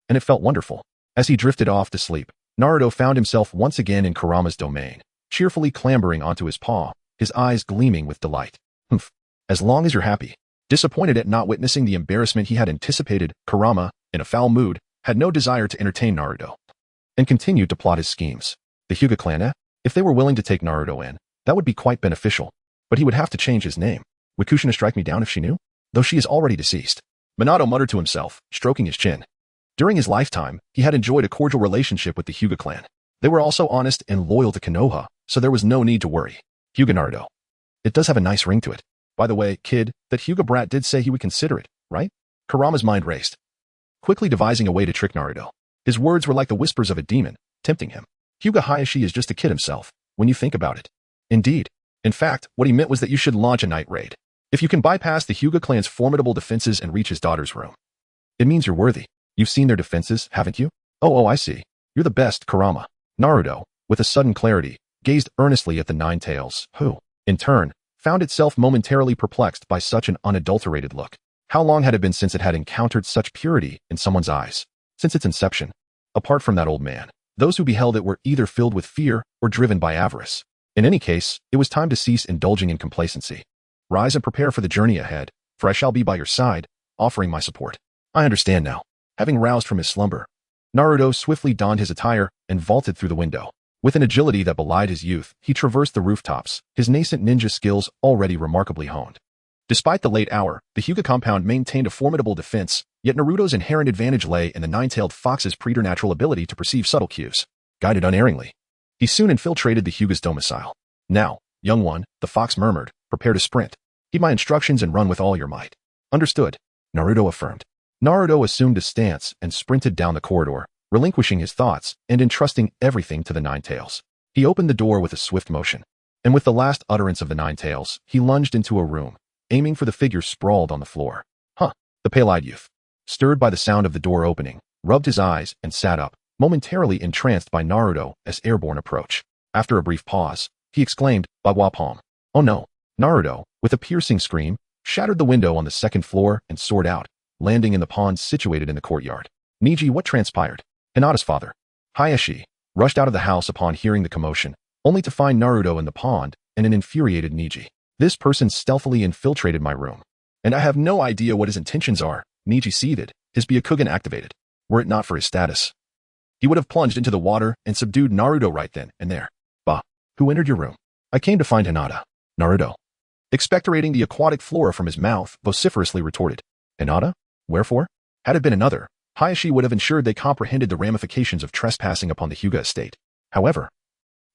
and it felt wonderful. As he drifted off to sleep, Naruto found himself once again in Kurama's domain, cheerfully clambering onto his paw, his eyes gleaming with delight. Humph. As long as you're happy. Disappointed at not witnessing the embarrassment he had anticipated, Kurama, in a foul mood, had no desire to entertain Naruto, and continued to plot his schemes. The Hyuga clan, if they were willing to take Naruto in, that would be quite beneficial, but he would have to change his name. Would Kushina strike me down if she knew? Though she is already deceased. Minato muttered to himself, stroking his chin. During his lifetime, he had enjoyed a cordial relationship with the Hyuga clan. They were also honest and loyal to Konoha, so there was no need to worry. Hyuga Naruto. It does have a nice ring to it. By the way, kid, that Hyuga brat did say he would consider it, right? Kurama's mind raced, quickly devising a way to trick Naruto. His words were like the whispers of a demon, tempting him. Hyuga Hayashi is just a kid himself, when you think about it. Indeed. In fact, what he meant was that you should launch a night raid. If you can bypass the Hyuga clan's formidable defenses and reach his daughter's room, it means you're worthy. You've seen their defenses, haven't you? Oh, I see. You're the best, Kurama. Naruto, with a sudden clarity, gazed earnestly at the Nine Tails, who, in turn, found itself momentarily perplexed by such an unadulterated look. How long had it been since it had encountered such purity in someone's eyes? Since its inception. Apart from that old man, those who beheld it were either filled with fear or driven by avarice. In any case, it was time to cease indulging in complacency. Rise and prepare for the journey ahead, for I shall be by your side, offering my support. I understand now. Having roused from his slumber, Naruto swiftly donned his attire and vaulted through the window. With an agility that belied his youth, he traversed the rooftops, his nascent ninja skills already remarkably honed. Despite the late hour, the Hyuga compound maintained a formidable defense, yet Naruto's inherent advantage lay in the nine-tailed fox's preternatural ability to perceive subtle cues. Guided unerringly, he soon infiltrated the Hyuga's domicile. Now, young one, the fox murmured, prepare to sprint. Heed my instructions and run with all your might. Understood, Naruto affirmed. Naruto assumed a stance and sprinted down the corridor, relinquishing his thoughts and entrusting everything to the Nine Tails. He opened the door with a swift motion, and with the last utterance of the Nine Tails, he lunged into a room, aiming for the figure sprawled on the floor. The pale-eyed youth, stirred by the sound of the door opening, rubbed his eyes and sat up, momentarily entranced by Naruto's airborne approach. After a brief pause, he exclaimed, Bagua Palm. Oh no! Naruto, with a piercing scream, shattered the window on the second floor and soared out, landing in the pond situated in the courtyard. Neji, what transpired? Hinata's father, Hayashi, rushed out of the house upon hearing the commotion, only to find Naruto in the pond and an infuriated Neji. This person stealthily infiltrated my room, and I have no idea what his intentions are. Neji seethed, his Byakugan activated. Were it not for his status, he would have plunged into the water and subdued Naruto right then and there. Bah, who entered your room? I came to find Hinata. Naruto expectorating the aquatic flora from his mouth, vociferously retorted, "Hinata? Wherefore? Had it been another, Hayashi would have ensured they comprehended the ramifications of trespassing upon the Hyuga estate. However,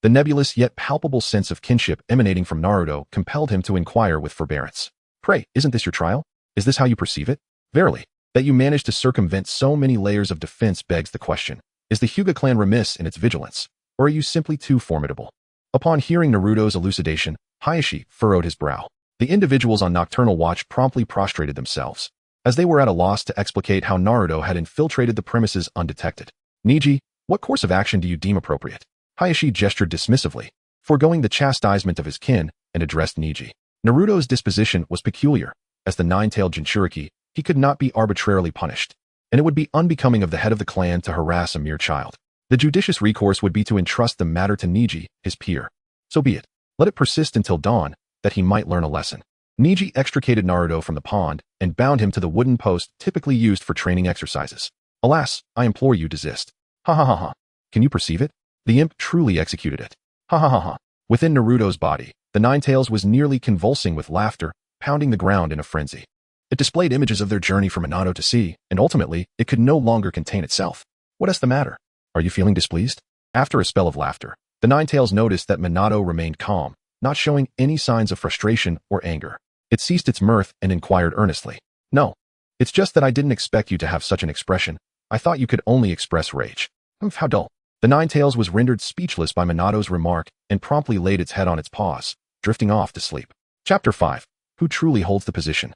the nebulous yet palpable sense of kinship emanating from Naruto compelled him to inquire with forbearance. Pray, isn't this your trial? Is this how you perceive it? Verily, that you managed to circumvent so many layers of defense begs the question. Is the Hyuga clan remiss in its vigilance, or are you simply too formidable?" Upon hearing Naruto's elucidation, Hayashi furrowed his brow. The individuals on nocturnal watch promptly prostrated themselves, as they were at a loss to explicate how Naruto had infiltrated the premises undetected. "Niji, what course of action do you deem appropriate?" Hayashi gestured dismissively, foregoing the chastisement of his kin, and addressed Niji. Naruto's disposition was peculiar. As the nine-tailed Jinchuriki, he could not be arbitrarily punished, and it would be unbecoming of the head of the clan to harass a mere child. The judicious recourse would be to entrust the matter to Niji, his peer. So be it. Let it persist until dawn, that he might learn a lesson. Niji extricated Naruto from the pond and bound him to the wooden post typically used for training exercises. "Alas, I implore you desist." "Ha ha ha ha. Can you perceive it? The imp truly executed it. Ha ha ha ha." Within Naruto's body, the Nine-Tails was nearly convulsing with laughter, pounding the ground in a frenzy. It displayed images of their journey from Minato to sea, and ultimately, it could no longer contain itself. "What is the matter? Are you feeling displeased?" After a spell of laughter, the Nine-Tails noticed that Minato remained calm, not showing any signs of frustration or anger. It ceased its mirth and inquired earnestly, "No, it's just that I didn't expect you to have such an expression. I thought you could only express rage." How dull." The Nine-Tails was rendered speechless by Minato's remark and promptly laid its head on its paws, drifting off to sleep. Chapter 5. Who truly holds the position?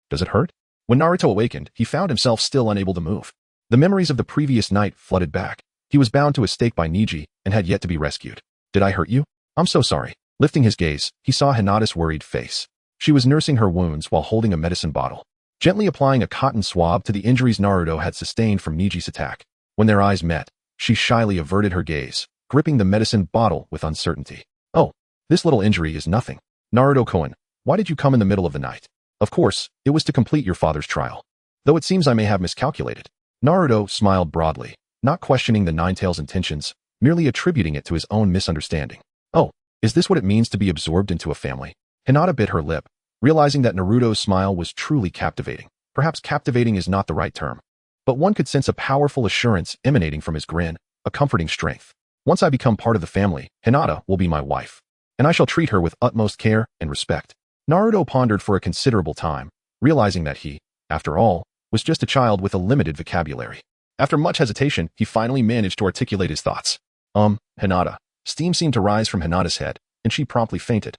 Does it hurt? When Naruto awakened, he found himself still unable to move. The memories of the previous night flooded back. He was bound to a stake by Niji and had yet to be rescued. "Did I hurt you? I'm so sorry." Lifting his gaze, he saw Hinata's worried face. She was nursing her wounds while holding a medicine bottle, gently applying a cotton swab to the injuries Naruto had sustained from Niji's attack. When their eyes met, she shyly averted her gaze, gripping the medicine bottle with uncertainty. "Oh, this little injury is nothing. Naruto-kun, why did you come in the middle of the night?" "Of course, it was to complete your father's trial. Though it seems I may have miscalculated." Naruto smiled broadly, not questioning the Nine-Tails' intentions, merely attributing it to his own misunderstanding. "Oh, is this what it means to be absorbed into a family?" Hinata bit her lip, realizing that Naruto's smile was truly captivating. Perhaps captivating is not the right term, but one could sense a powerful assurance emanating from his grin, a comforting strength. "Once I become part of the family, Hinata will be my wife, and I shall treat her with utmost care and respect." Naruto pondered for a considerable time, realizing that he, after all, was just a child with a limited vocabulary. After much hesitation, he finally managed to articulate his thoughts. Hinata." Steam seemed to rise from Hinata's head, and she promptly fainted,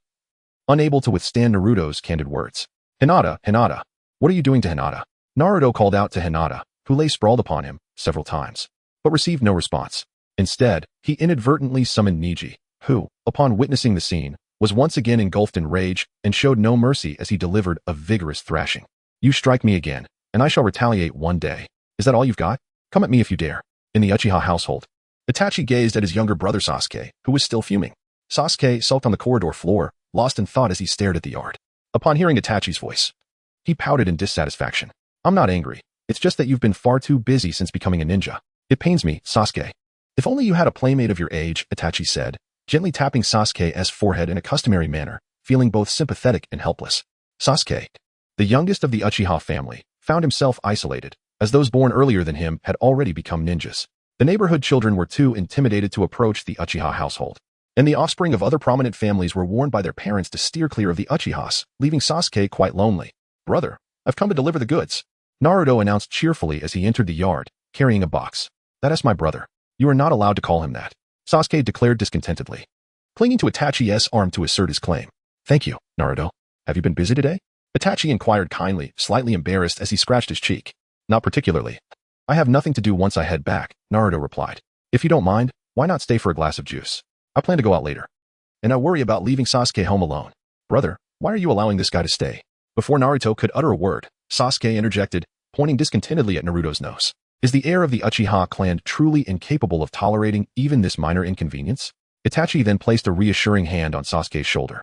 unable to withstand Naruto's candid words. "Hinata, Hinata, what are you doing to Hinata?" Naruto called out to Hinata, who lay sprawled upon him, several times, but received no response. Instead, he inadvertently summoned Niji, who, upon witnessing the scene, was once again engulfed in rage and showed no mercy as he delivered a vigorous thrashing. "You strike me again, and I shall retaliate one day. Is that all you've got? Come at me if you dare." In the Uchiha household, Itachi gazed at his younger brother Sasuke, who was still fuming. Sasuke sulked on the corridor floor, lost in thought as he stared at the yard. Upon hearing Itachi's voice, he pouted in dissatisfaction. "I'm not angry. It's just that you've been far too busy since becoming a ninja. It pains me, Sasuke." "If only you had a playmate of your age," Itachi said, gently tapping Sasuke's forehead in a customary manner, feeling both sympathetic and helpless. Sasuke, the youngest of the Uchiha family, found himself isolated, as those born earlier than him had already become ninjas. The neighborhood children were too intimidated to approach the Uchiha household, and the offspring of other prominent families were warned by their parents to steer clear of the Uchihas, leaving Sasuke quite lonely. "Brother, I've come to deliver the goods," Naruto announced cheerfully as he entered the yard, carrying a box. "That is my brother. You are not allowed to call him that," Sasuke declared discontentedly, clinging to Itachi's arm to assert his claim. "Thank you, Naruto. Have you been busy today?" Itachi inquired kindly, slightly embarrassed as he scratched his cheek. "Not particularly. I have nothing to do once I head back," Naruto replied. "If you don't mind, why not stay for a glass of juice? I plan to go out later, and I worry about leaving Sasuke home alone." "Brother, why are you allowing this guy to stay?" Before Naruto could utter a word, Sasuke interjected, pointing discontentedly at Naruto's nose. "Is the heir of the Uchiha clan truly incapable of tolerating even this minor inconvenience?" Itachi then placed a reassuring hand on Sasuke's shoulder,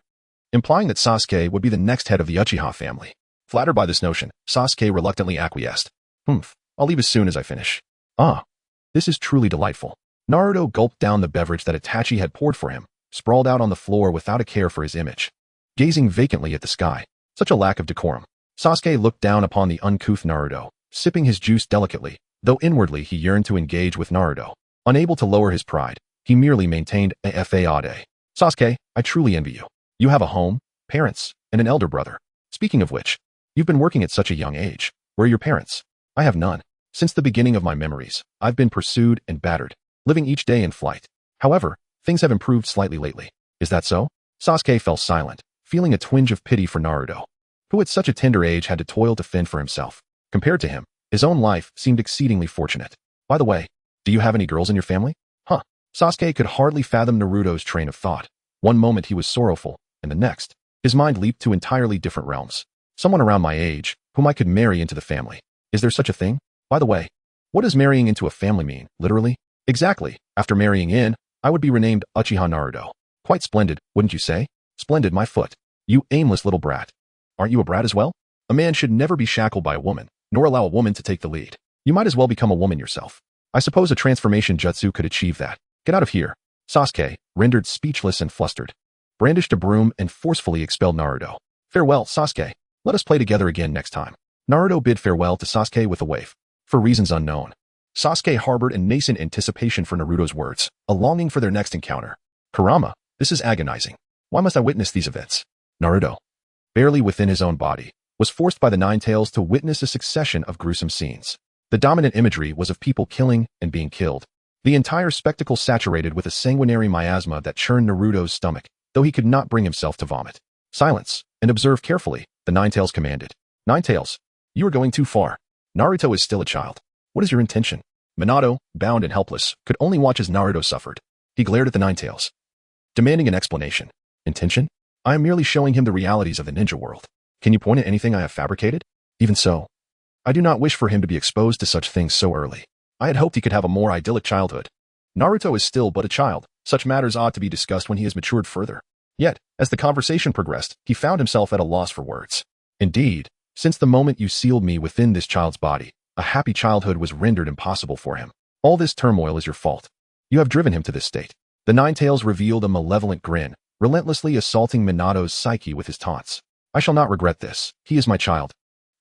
implying that Sasuke would be the next head of the Uchiha family. Flattered by this notion, Sasuke reluctantly acquiesced. I'll leave as soon as I finish." "Ah, this is truly delightful." Naruto gulped down the beverage that Itachi had poured for him, sprawled out on the floor without a care for his image. gazing vacantly at the sky. Such a lack of decorum. Sasuke looked down upon the uncouth Naruto, sipping his juice delicately, though inwardly he yearned to engage with Naruto. Unable to lower his pride, he merely maintained a fade. Sasuke, I truly envy you. You have a home, parents, and an elder brother. Speaking of which, you've been working at such a young age. Where are your parents? I have none. Since the beginning of my memories, I've been pursued and battered, living each day in flight. However, things have improved slightly lately. Is that so? Sasuke fell silent, feeling a twinge of pity for Naruto, who at such a tender age had to toil to fend for himself. Compared to him, his own life seemed exceedingly fortunate. By the way, do you have any girls in your family? Huh. Sasuke could hardly fathom Naruto's train of thought. One moment he was sorrowful, and the next, his mind leaped to entirely different realms. Someone around my age, whom I could marry into the family. Is there such a thing? By the way, what does marrying into a family mean, literally? Exactly. After marrying in, I would be renamed Uchiha Naruto. Quite splendid, wouldn't you say? Splendid, my foot. You aimless little brat. Aren't you a brat as well? A man should never be shackled by a woman, nor allow a woman to take the lead. You might as well become a woman yourself. I suppose a transformation jutsu could achieve that. Get out of here. Sasuke, rendered speechless and flustered, brandished a broom and forcefully expelled Naruto. Farewell, Sasuke. Let us play together again next time. Naruto bid farewell to Sasuke with a wave. For reasons unknown, Sasuke harbored a nascent anticipation for Naruto's words, a longing for their next encounter. Kurama, this is agonizing. Why must I witness these events? Naruto, barely within his own body, was forced by the Nine Tails to witness a succession of gruesome scenes. The dominant imagery was of people killing and being killed. The entire spectacle saturated with a sanguinary miasma that churned Naruto's stomach, though he could not bring himself to vomit. Silence, and observe carefully, the Nine Tails commanded. Nine Tails, you are going too far. Naruto is still a child. What is your intention? Minato, bound and helpless, could only watch as Naruto suffered. He glared at the Nine Tails, demanding an explanation. Intention? I am merely showing him the realities of the ninja world. Can you point at anything I have fabricated? Even so, I do not wish for him to be exposed to such things so early. I had hoped he could have a more idyllic childhood. Naruto is still but a child. Such matters ought to be discussed when he has matured further. Yet, as the conversation progressed, he found himself at a loss for words. Indeed, since the moment you sealed me within this child's body, a happy childhood was rendered impossible for him. All this turmoil is your fault. You have driven him to this state. The Nine Tails revealed a malevolent grin, relentlessly assaulting Minato's psyche with his taunts. I shall not regret this. He is my child.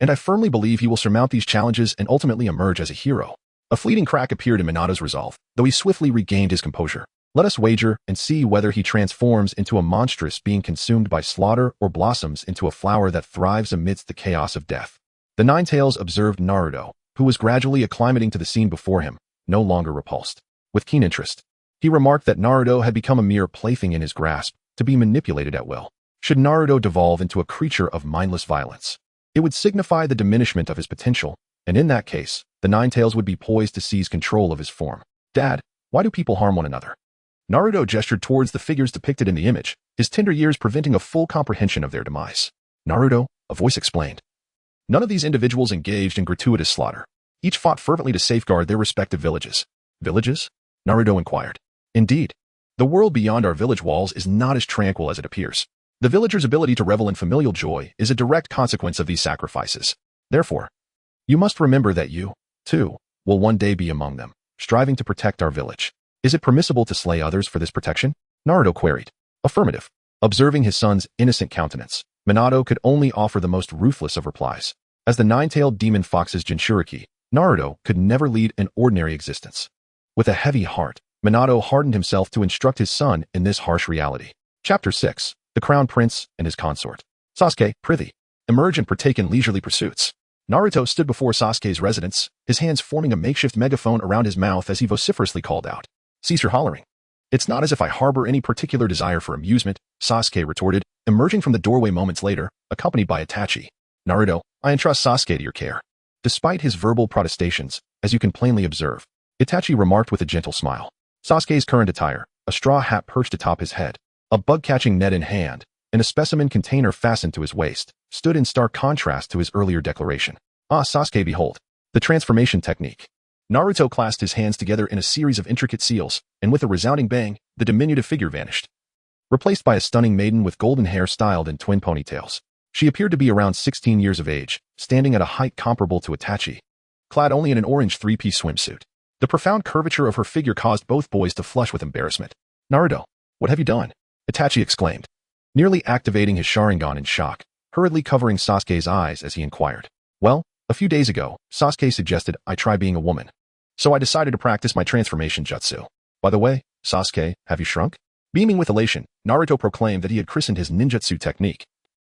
And I firmly believe he will surmount these challenges and ultimately emerge as a hero. A fleeting crack appeared in Minato's resolve, though he swiftly regained his composure. Let us wager and see whether he transforms into a monstrous being consumed by slaughter or blossoms into a flower that thrives amidst the chaos of death. The Nine Tails observed Naruto, who was gradually acclimating to the scene before him, no longer repulsed. With keen interest, he remarked that Naruto had become a mere plaything in his grasp, to be manipulated at will. Should Naruto devolve into a creature of mindless violence, it would signify the diminishment of his potential, and in that case, the Nine Tails would be poised to seize control of his form. Dad, why do people harm one another? Naruto gestured towards the figures depicted in the image, his tender years preventing a full comprehension of their demise. Naruto, a voice explained. None of these individuals engaged in gratuitous slaughter. Each fought fervently to safeguard their respective villages. Villages? Naruto inquired. Indeed. The world beyond our village walls is not as tranquil as it appears. The villagers' ability to revel in familial joy is a direct consequence of these sacrifices. Therefore, you must remember that you, too, will one day be among them, striving to protect our village. Is it permissible to slay others for this protection? Naruto queried. Affirmative. Observing his son's innocent countenance, Minato could only offer the most ruthless of replies. As the nine-tailed demon fox's Jinchuriki, Naruto could never lead an ordinary existence. With a heavy heart, Minato hardened himself to instruct his son in this harsh reality. Chapter 6. The Crown Prince and His Consort. Sasuke, prithee, emerge and partake in leisurely pursuits. Naruto stood before Sasuke's residence, his hands forming a makeshift megaphone around his mouth as he vociferously called out. Cease your hollering. It's not as if I harbor any particular desire for amusement, Sasuke retorted, emerging from the doorway moments later, accompanied by Itachi. Naruto, I entrust Sasuke to your care. Despite his verbal protestations, as you can plainly observe, Itachi remarked with a gentle smile. Sasuke's current attire, a straw hat perched atop his head, a bug-catching net in hand, and a specimen container fastened to his waist, stood in stark contrast to his earlier declaration. Ah, Sasuke, behold, the transformation technique. Naruto clasped his hands together in a series of intricate seals, and with a resounding bang, the diminutive figure vanished, replaced by a stunning maiden with golden hair styled in twin ponytails. She appeared to be around 16 years of age, standing at a height comparable to Itachi, clad only in an orange three-piece swimsuit. The profound curvature of her figure caused both boys to flush with embarrassment. Naruto, what have you done? Itachi exclaimed. nearly activating his Sharingan in shock, hurriedly covering Sasuke's eyes as he inquired. Well, a few days ago, Sasuke suggested I try being a woman. So I decided to practice my transformation jutsu. By the way, Sasuke, have you shrunk? Beaming with elation, Naruto proclaimed that he had christened his ninjutsu technique,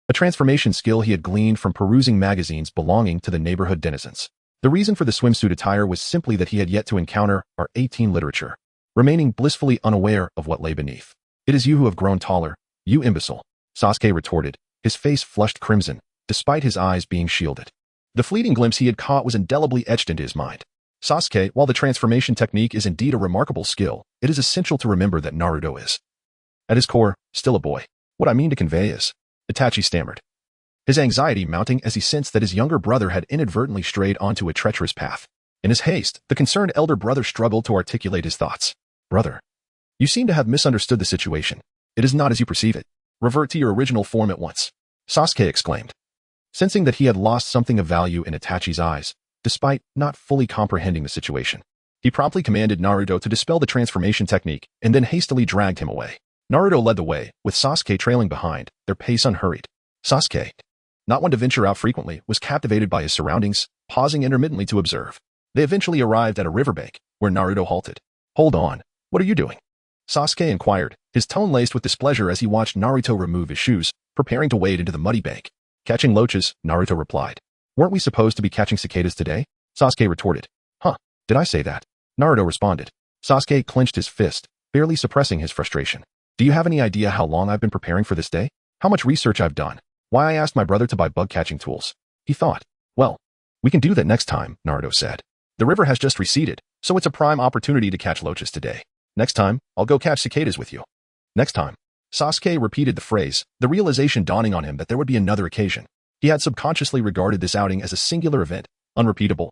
a transformation skill he had gleaned from perusing magazines belonging to the neighborhood denizens. The reason for the swimsuit attire was simply that he had yet to encounter our 18 literature, remaining blissfully unaware of what lay beneath. It is you who have grown taller, you imbecile, Sasuke retorted, his face flushed crimson, despite his eyes being shielded. The fleeting glimpse he had caught was indelibly etched into his mind. Sasuke, while the transformation technique is indeed a remarkable skill, it is essential to remember that Naruto is, at his core, still a boy. What I mean to convey is, Itachi stammered, his anxiety mounting as he sensed that his younger brother had inadvertently strayed onto a treacherous path. In his haste, the concerned elder brother struggled to articulate his thoughts. Brother, you seem to have misunderstood the situation. It is not as you perceive it. Revert to your original form at once, Sasuke exclaimed, sensing that he had lost something of value in Itachi's eyes, despite not fully comprehending the situation. He promptly commanded Naruto to dispel the transformation technique and then hastily dragged him away. Naruto led the way, with Sasuke trailing behind, their pace unhurried. Sasuke, not one to venture out frequently, was captivated by his surroundings, pausing intermittently to observe. They eventually arrived at a riverbank, where Naruto halted. Hold on, what are you doing? Sasuke inquired, his tone laced with displeasure as he watched Naruto remove his shoes, preparing to wade into the muddy bank. Catching loaches, Naruto replied. Weren't we supposed to be catching cicadas today? Sasuke retorted. Huh, did I say that? Naruto responded. Sasuke clenched his fist, barely suppressing his frustration. Do you have any idea how long I've been preparing for this day? How much research I've done? Why I asked my brother to buy bug-catching tools? He thought. Well, we can do that next time, Naruto said. The river has just receded, so it's a prime opportunity to catch loaches today. Next time, I'll go catch cicadas with you. Next time. Sasuke repeated the phrase, the realization dawning on him that there would be another occasion. He had subconsciously regarded this outing as a singular event, unrepeatable,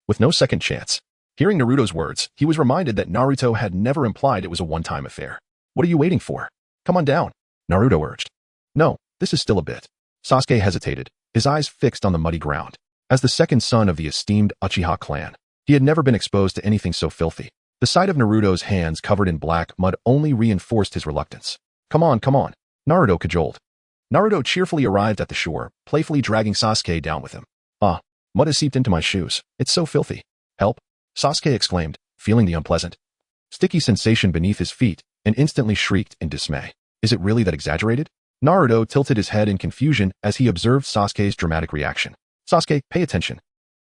with no second chance. Hearing Naruto's words, he was reminded that Naruto had never implied it was a one-time affair. What are you waiting for? Come on down, Naruto urged. No, this is still a bit. Sasuke hesitated, his eyes fixed on the muddy ground. As the second son of the esteemed Uchiha clan, he had never been exposed to anything so filthy. The sight of Naruto's hands covered in black mud only reinforced his reluctance. Come on, Naruto cajoled. Naruto cheerfully arrived at the shore, playfully dragging Sasuke down with him. Ah, mud has seeped into my shoes. It's so filthy. Help, Sasuke exclaimed, feeling the unpleasant, sticky sensation beneath his feet, and instantly shrieked in dismay. Is it really that exaggerated? Naruto tilted his head in confusion as he observed Sasuke's dramatic reaction. Sasuke, pay attention.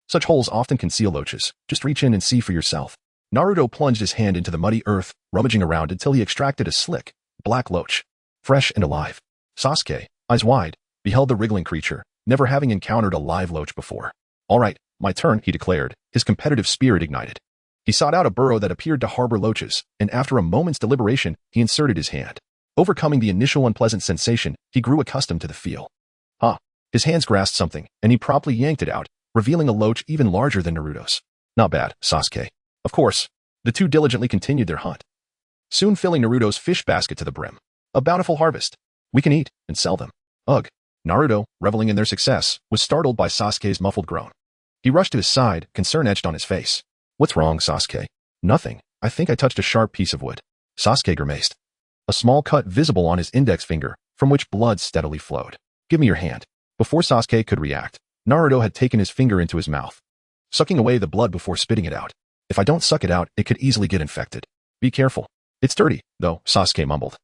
Such holes often conceal loaches. Just reach in and see for yourself. Naruto plunged his hand into the muddy earth, rummaging around until he extracted a slick, black loach, fresh and alive. Sasuke, eyes wide, beheld the wriggling creature, never having encountered a live loach before. All right, my turn, he declared, his competitive spirit ignited. He sought out a burrow that appeared to harbor loaches, and after a moment's deliberation, he inserted his hand. Overcoming the initial unpleasant sensation, he grew accustomed to the feel. His hands grasped something, and he promptly yanked it out, revealing a loach even larger than Naruto's. Not bad, Sasuke. Of course, the two diligently continued their hunt, soon filling Naruto's fish basket to the brim. A bountiful harvest. We can eat and sell them. Ugh. Naruto, reveling in their success, was startled by Sasuke's muffled groan. He rushed to his side, concern etched on his face. What's wrong, Sasuke? Nothing. I think I touched a sharp piece of wood. Sasuke grimaced. A small cut visible on his index finger, from which blood steadily flowed. Give me your hand. Before Sasuke could react, Naruto had taken his finger into his mouth, sucking away the blood before spitting it out. If I don't suck it out, it could easily get infected. Be careful. It's dirty, though, Sasuke mumbled,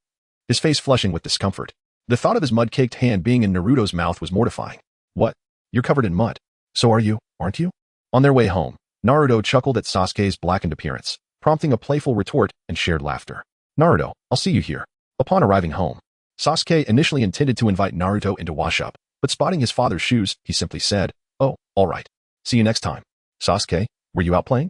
his face flushing with discomfort. The thought of his mud-caked hand being in Naruto's mouth was mortifying. What? You're covered in mud. So are you, aren't you? On their way home, Naruto chuckled at Sasuke's blackened appearance, prompting a playful retort and shared laughter. Naruto, I'll see you here. Upon arriving home, Sasuke initially intended to invite Naruto into wash-up, but spotting his father's shoes, he simply said, Oh, all right. See you next time. Sasuke, were you out playing?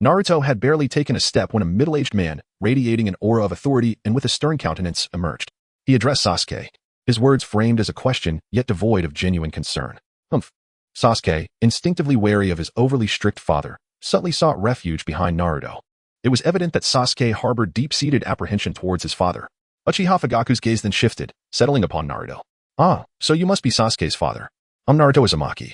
Naruto had barely taken a step when a middle-aged man, radiating an aura of authority and with a stern countenance, emerged. He addressed Sasuke, his words framed as a question, yet devoid of genuine concern. Humph. Sasuke, instinctively wary of his overly strict father, subtly sought refuge behind Naruto. It was evident that Sasuke harbored deep-seated apprehension towards his father. Uchiha Fugaku's gaze then shifted, settling upon Naruto. Ah, so you must be Sasuke's father. I'm Naruto Uzumaki.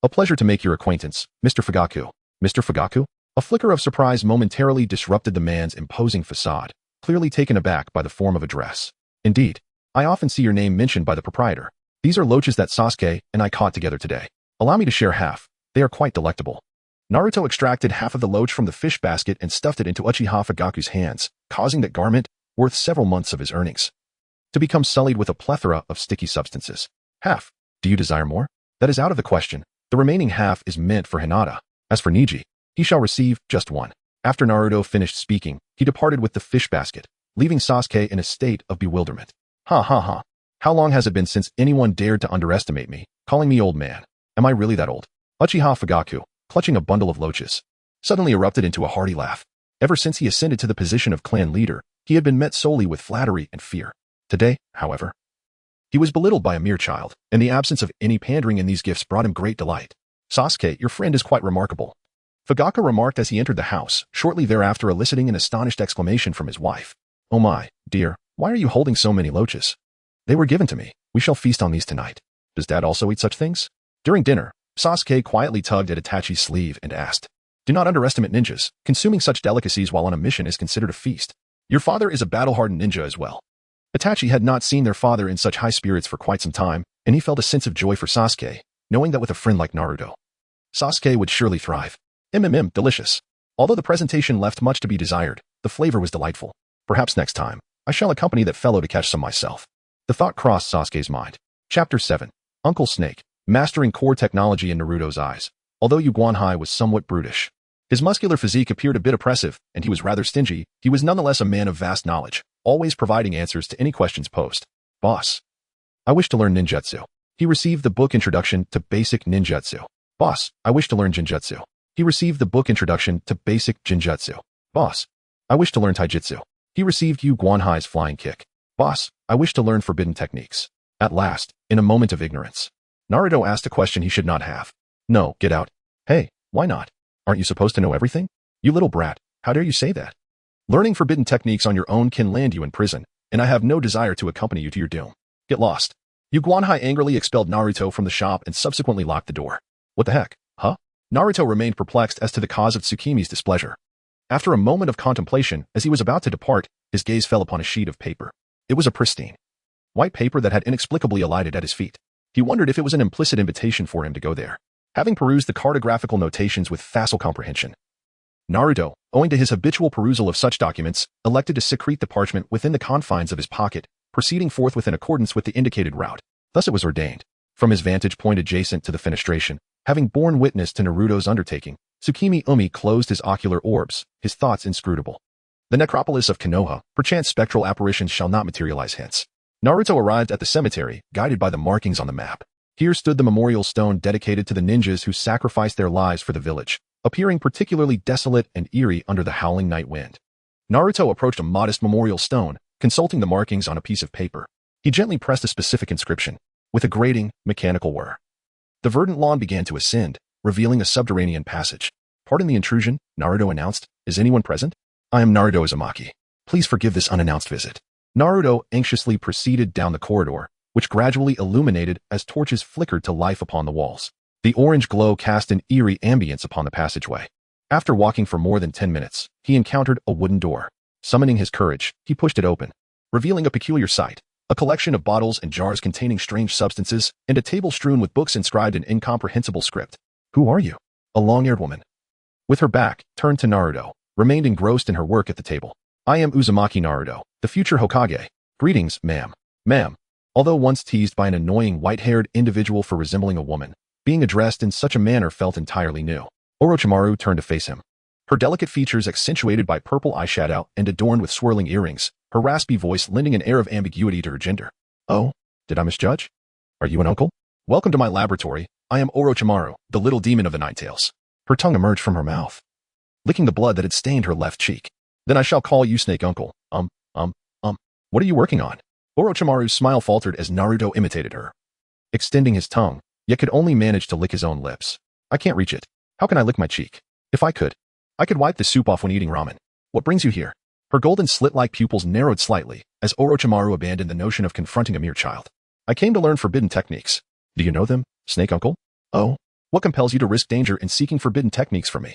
A pleasure to make your acquaintance, Mr. Fugaku. Mr. Fugaku? A flicker of surprise momentarily disrupted the man's imposing facade, clearly taken aback by the form of address. Indeed, I often see your name mentioned by the proprietor. These are loaches that Sasuke and I caught together today. Allow me to share half. They are quite delectable. Naruto extracted half of the loach from the fish basket and stuffed it into Uchiha Fugaku's hands, causing that garment, worth several months of his earnings, to become sullied with a plethora of sticky substances. Half. Do you desire more? That is out of the question. The remaining half is meant for Hinata. As for Niji, he shall receive just one. After Naruto finished speaking, he departed with the fish basket, leaving Sasuke in a state of bewilderment. Ha ha ha. How long has it been since anyone dared to underestimate me, calling me old man? Am I really that old? Uchiha Fugaku, clutching a bundle of loaches, suddenly erupted into a hearty laugh. Ever since he ascended to the position of clan leader, he had been met solely with flattery and fear. Today, however, he was belittled by a mere child, and the absence of any pandering in these gifts brought him great delight. Sasuke, your friend is quite remarkable, Fugaku remarked as he entered the house, shortly thereafter eliciting an astonished exclamation from his wife. Oh my, dear, why are you holding so many loaches? They were given to me. We shall feast on these tonight. Does Dad also eat such things? During dinner, Sasuke quietly tugged at Itachi's sleeve and asked, Do not underestimate ninjas. Consuming such delicacies while on a mission is considered a feast. Your father is a battle-hardened ninja as well. Itachi had not seen their father in such high spirits for quite some time, and he felt a sense of joy for Sasuke, knowing that with a friend like Naruto, Sasuke would surely thrive. Delicious. Although the presentation left much to be desired, the flavor was delightful. Perhaps next time, I shall accompany that fellow to catch some myself. The thought crossed Sasuke's mind. Chapter 7. Uncle Snake, mastering core technology in Naruto's eyes. Although Yuguanhai was somewhat brutish, his muscular physique appeared a bit oppressive, and he was rather stingy, he was nonetheless a man of vast knowledge, always providing answers to any questions posed. Boss, I wish to learn ninjutsu. He received the book Introduction to Basic Ninjutsu. Boss, I wish to learn Jinjutsu. He received the book Introduction to Basic Jinjutsu. Boss, I wish to learn Taijutsu. He received Yu Guanhai's flying kick. Boss, I wish to learn forbidden techniques. At last, in a moment of ignorance, Naruto asked a question he should not have. No, get out. Hey, why not? Aren't you supposed to know everything? You little brat, how dare you say that? Learning forbidden techniques on your own can land you in prison, and I have no desire to accompany you to your doom. Get lost. Yu Guanhai angrily expelled Naruto from the shop and subsequently locked the door. What the heck, huh? Naruto remained perplexed as to the cause of Tsukimi's displeasure. After a moment of contemplation, as he was about to depart, his gaze fell upon a sheet of paper. It was a pristine white paper that had inexplicably alighted at his feet. He wondered if it was an implicit invitation for him to go there. Having perused the cartographical notations with facile comprehension, Naruto, owing to his habitual perusal of such documents, elected to secrete the parchment within the confines of his pocket, proceeding forthwith in accordance with the indicated route. Thus it was ordained. From his vantage point adjacent to the fenestration, having borne witness to Naruto's undertaking, Tsukimi Umi closed his ocular orbs, his thoughts inscrutable. The necropolis of Konoha, perchance spectral apparitions shall not materialize hence. Naruto arrived at the cemetery, guided by the markings on the map. Here stood the memorial stone dedicated to the ninjas who sacrificed their lives for the village, appearing particularly desolate and eerie under the howling night wind. Naruto approached a modest memorial stone, consulting the markings on a piece of paper. He gently pressed a specific inscription. With a grating, mechanical whir, the verdant lawn began to ascend, revealing a subterranean passage. Pardon the intrusion, Naruto announced. Is anyone present? I am Naruto Uzumaki. Please forgive this unannounced visit. Naruto anxiously proceeded down the corridor, which gradually illuminated as torches flickered to life upon the walls. The orange glow cast an eerie ambience upon the passageway. After walking for more than 10 minutes, he encountered a wooden door. Summoning his courage, he pushed it open, revealing a peculiar sight. A collection of bottles and jars containing strange substances, and a table strewn with books inscribed in incomprehensible script. Who are you? A long-haired woman, with her back turned to Naruto, remained engrossed in her work at the table. I am Uzumaki Naruto, the future Hokage. Greetings, ma'am. Ma'am. Although once teased by an annoying white-haired individual for resembling a woman, being addressed in such a manner felt entirely new. Orochimaru turned to face him. Her delicate features accentuated by purple eyeshadow and adorned with swirling earrings, her raspy voice lending an air of ambiguity to her gender. Oh, did I misjudge? Are you an uncle? Welcome to my laboratory. I am Orochimaru, the little demon of the Nine Tails. Her tongue emerged from her mouth, licking the blood that had stained her left cheek. Then I shall call you Snake Uncle. What are you working on? Orochimaru's smile faltered as Naruto imitated her, extending his tongue, yet could only manage to lick his own lips. I can't reach it. How can I lick my cheek? If I could wipe the soup off when eating ramen. What brings you here? Her golden slit-like pupils narrowed slightly as Orochimaru abandoned the notion of confronting a mere child. I came to learn forbidden techniques. Do you know them, Snake Uncle? Oh, what compels you to risk danger in seeking forbidden techniques from me?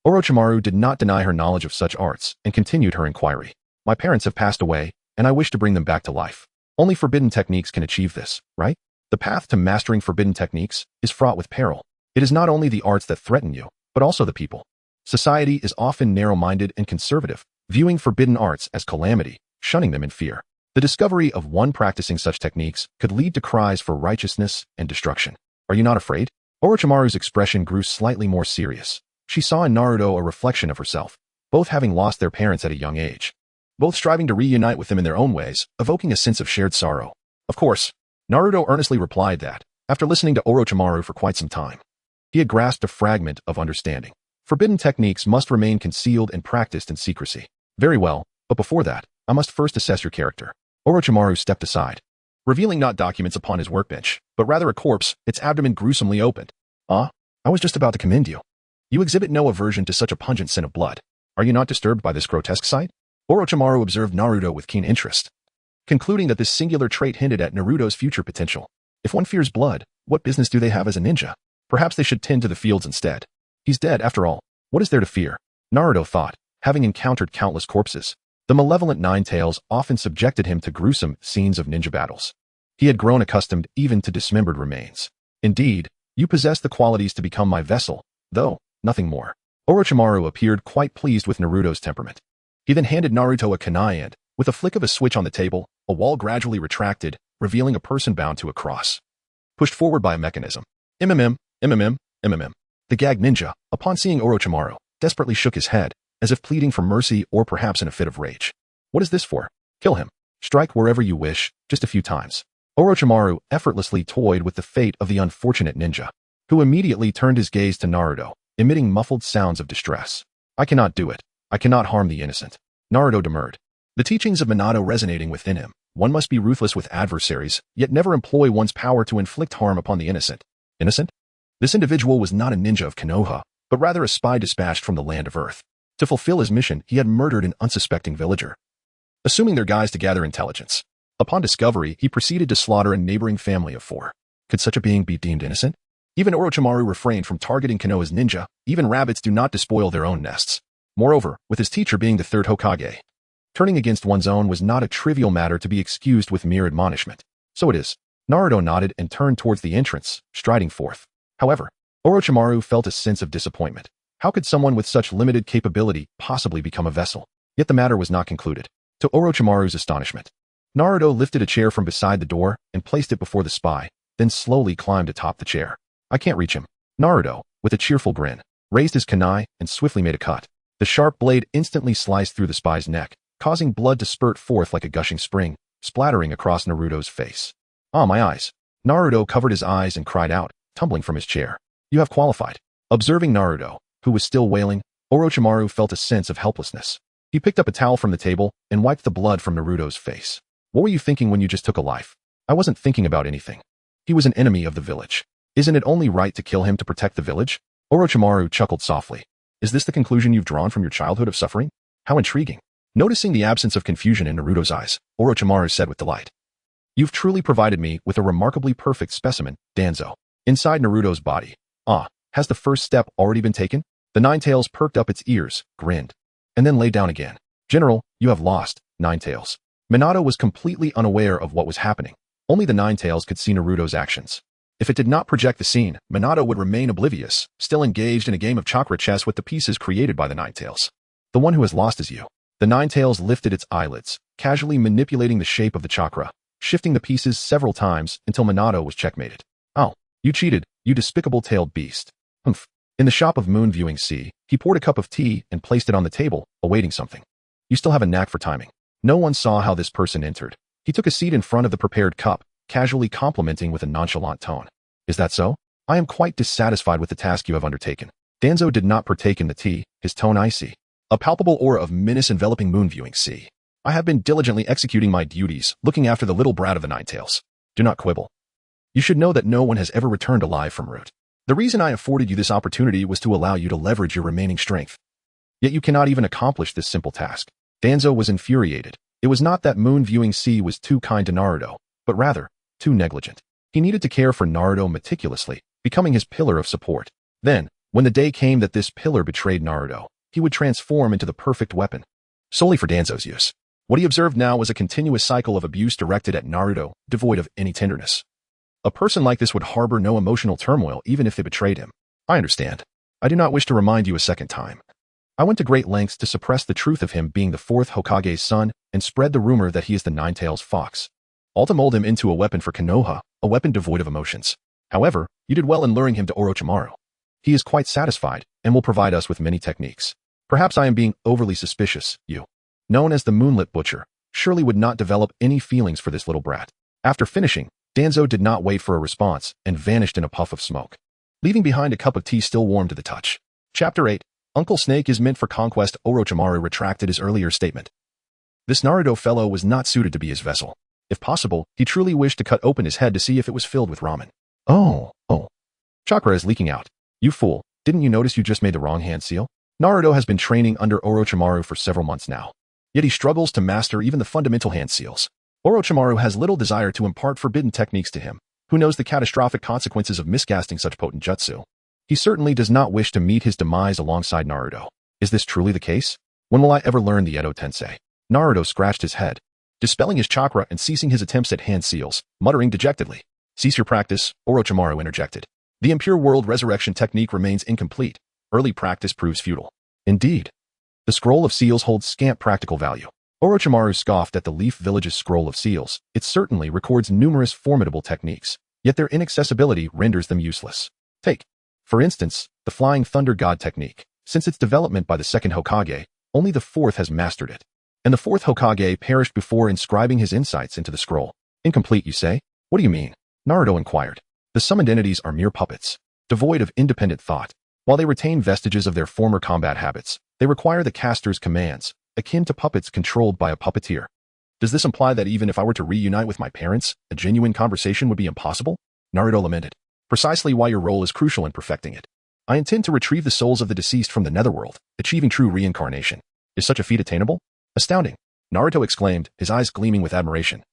Orochimaru did not deny her knowledge of such arts and continued her inquiry. My parents have passed away, and I wish to bring them back to life. Only forbidden techniques can achieve this, right? The path to mastering forbidden techniques is fraught with peril. It is not only the arts that threaten you, but also the people. Society is often narrow-minded and conservative, viewing forbidden arts as calamity, shunning them in fear. The discovery of one practicing such techniques could lead to cries for righteousness and destruction. Are you not afraid? Orochimaru's expression grew slightly more serious. She saw in Naruto a reflection of herself, both having lost their parents at a young age, both striving to reunite with them in their own ways, evoking a sense of shared sorrow. Of course, Naruto earnestly replied that, after listening to Orochimaru for quite some time, he had grasped a fragment of understanding. Forbidden techniques must remain concealed and practiced in secrecy. Very well, but before that, I must first assess your character. Orochimaru stepped aside, revealing not documents upon his workbench, but rather a corpse, its abdomen gruesomely opened. I was just about to commend you. You exhibit no aversion to such a pungent scent of blood. Are you not disturbed by this grotesque sight? Orochimaru observed Naruto with keen interest, concluding that this singular trait hinted at Naruto's future potential. If one fears blood, what business do they have as a ninja? Perhaps they should tend to the fields instead. He's dead, after all. What is there to fear? Naruto thought, having encountered countless corpses. The malevolent Nine Tails often subjected him to gruesome scenes of ninja battles. He had grown accustomed even to dismembered remains. Indeed, you possess the qualities to become my vessel, though, nothing more. Orochimaru appeared quite pleased with Naruto's temperament. He then handed Naruto a kunai and, with a flick of a switch on the table, a wall gradually retracted, revealing a person bound to a cross, pushed forward by a mechanism. MMM. The gagged ninja, upon seeing Orochimaru, desperately shook his head, as if pleading for mercy or perhaps in a fit of rage. What is this for? Kill him. Strike wherever you wish, just a few times. Orochimaru effortlessly toyed with the fate of the unfortunate ninja, who immediately turned his gaze to Naruto, emitting muffled sounds of distress. I cannot do it. I cannot harm the innocent. Naruto demurred. The teachings of Minato resonating within him. One must be ruthless with adversaries, yet never employ one's power to inflict harm upon the innocent. Innocent? This individual was not a ninja of Konoha, but rather a spy dispatched from the land of Earth. To fulfill his mission, he had murdered an unsuspecting villager, assuming their guise to gather intelligence. Upon discovery, he proceeded to slaughter a neighboring family of 4. Could such a being be deemed innocent? Even Orochimaru refrained from targeting Konoha's ninja. Even rabbits do not despoil their own nests. Moreover, with his teacher being the 3rd Hokage, turning against one's own was not a trivial matter to be excused with mere admonishment. So it is. Naruto nodded and turned towards the entrance, striding forth. However, Orochimaru felt a sense of disappointment. How could someone with such limited capability possibly become a vessel? Yet the matter was not concluded. To Orochimaru's astonishment, Naruto lifted a chair from beside the door and placed it before the spy, then slowly climbed atop the chair. I can't reach him. Naruto, with a cheerful grin, raised his kunai and swiftly made a cut. The sharp blade instantly sliced through the spy's neck, causing blood to spurt forth like a gushing spring, splattering across Naruto's face. Ah, my eyes. Naruto covered his eyes and cried out, tumbling from his chair. You have qualified. Observing Naruto, who was still wailing, Orochimaru felt a sense of helplessness. He picked up a towel from the table and wiped the blood from Naruto's face. What were you thinking when you just took a life? I wasn't thinking about anything. He was an enemy of the village. Isn't it only right to kill him to protect the village? Orochimaru chuckled softly. Is this the conclusion you've drawn from your childhood of suffering? How intriguing. Noticing the absence of confusion in Naruto's eyes, Orochimaru said with delight. You've truly provided me with a remarkably perfect specimen, Danzo. Inside Naruto's body. Has the first step already been taken? The Nine Tails perked up its ears, grinned, and then lay down again. General, you have lost, Nine Tails. Minato was completely unaware of what was happening. Only the Nine Tails could see Naruto's actions. If it did not project the scene, Minato would remain oblivious, still engaged in a game of chakra chess with the pieces created by the Nine Tails. The one who has lost is you. The Nine Tails lifted its eyelids, casually manipulating the shape of the chakra, shifting the pieces several times until Minato was checkmated. Oh, you cheated, you despicable tailed beast. Humph. In the shop of Moon Viewing Sea, he poured a cup of tea and placed it on the table, awaiting something. You still have a knack for timing. No one saw how this person entered. He took a seat in front of the prepared cup, casually complimenting with a nonchalant tone. Is that so? I am quite dissatisfied with the task you have undertaken. Danzo did not partake in the tea, his tone icy. A palpable aura of menace enveloping Moon Viewing Sea. I have been diligently executing my duties, looking after the little brat of the Nine Tails. Do not quibble. You should know that no one has ever returned alive from Root. The reason I afforded you this opportunity was to allow you to leverage your remaining strength. Yet you cannot even accomplish this simple task. Danzo was infuriated. It was not that Moon Viewing Sea was too kind to Naruto, but rather, too negligent. He needed to care for Naruto meticulously, becoming his pillar of support. Then, when the day came that this pillar betrayed Naruto, he would transform into the perfect weapon, solely for Danzo's use. What he observed now was a continuous cycle of abuse directed at Naruto, devoid of any tenderness. A person like this would harbor no emotional turmoil even if they betrayed him. I understand. I do not wish to remind you a second time. I went to great lengths to suppress the truth of him being the fourth Hokage's son and spread the rumor that he is the Nine-Tails Fox. All to mold him into a weapon for Konoha, a weapon devoid of emotions. However, you did well in luring him to Orochimaru. He is quite satisfied and will provide us with many techniques. Perhaps I am being overly suspicious, you, known as the Moonlit Butcher, surely would not develop any feelings for this little brat. After finishing, Danzo did not wait for a response and vanished in a puff of smoke, leaving behind a cup of tea still warm to the touch. Chapter 8. Uncle Snake is meant for conquest. Orochimaru retracted his earlier statement. This Naruto fellow was not suited to be his vessel. If possible, he truly wished to cut open his head to see if it was filled with ramen. Oh. Chakra is leaking out. You fool, didn't you notice you just made the wrong hand seal? Naruto has been training under Orochimaru for several months now. Yet he struggles to master even the fundamental hand seals. Orochimaru has little desire to impart forbidden techniques to him. Who knows the catastrophic consequences of miscasting such potent jutsu? He certainly does not wish to meet his demise alongside Naruto. Is this truly the case? When will I ever learn the Edo Tensei? Naruto scratched his head, dispelling his chakra and ceasing his attempts at hand seals, muttering dejectedly. Cease your practice, Orochimaru interjected. The impure world resurrection technique remains incomplete. Early practice proves futile. Indeed. The scroll of seals holds scant practical value. Orochimaru scoffed at the Leaf Village's scroll of seals. It certainly records numerous formidable techniques, yet their inaccessibility renders them useless. Take, for instance, the Flying Thunder God technique. Since its development by the second Hokage, only the fourth has mastered it. And the fourth Hokage perished before inscribing his insights into the scroll. Incomplete, you say? What do you mean? Naruto inquired. The summoned entities are mere puppets, devoid of independent thought. While they retain vestiges of their former combat habits, they require the caster's commands, akin to puppets controlled by a puppeteer. Does this imply that even if I were to reunite with my parents, a genuine conversation would be impossible? Naruto lamented. Precisely why your role is crucial in perfecting it. I intend to retrieve the souls of the deceased from the netherworld, achieving true reincarnation. Is such a feat attainable? Astounding! Naruto exclaimed, his eyes gleaming with admiration,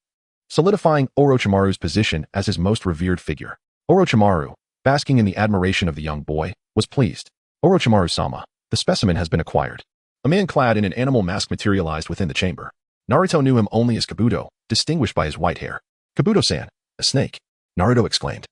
solidifying Orochimaru's position as his most revered figure. Orochimaru, basking in the admiration of the young boy, was pleased. Orochimaru-sama, the specimen has been acquired. A man clad in an animal mask materialized within the chamber. Naruto knew him only as Kabuto, distinguished by his white hair. Kabuto-san, a snake, Naruto exclaimed.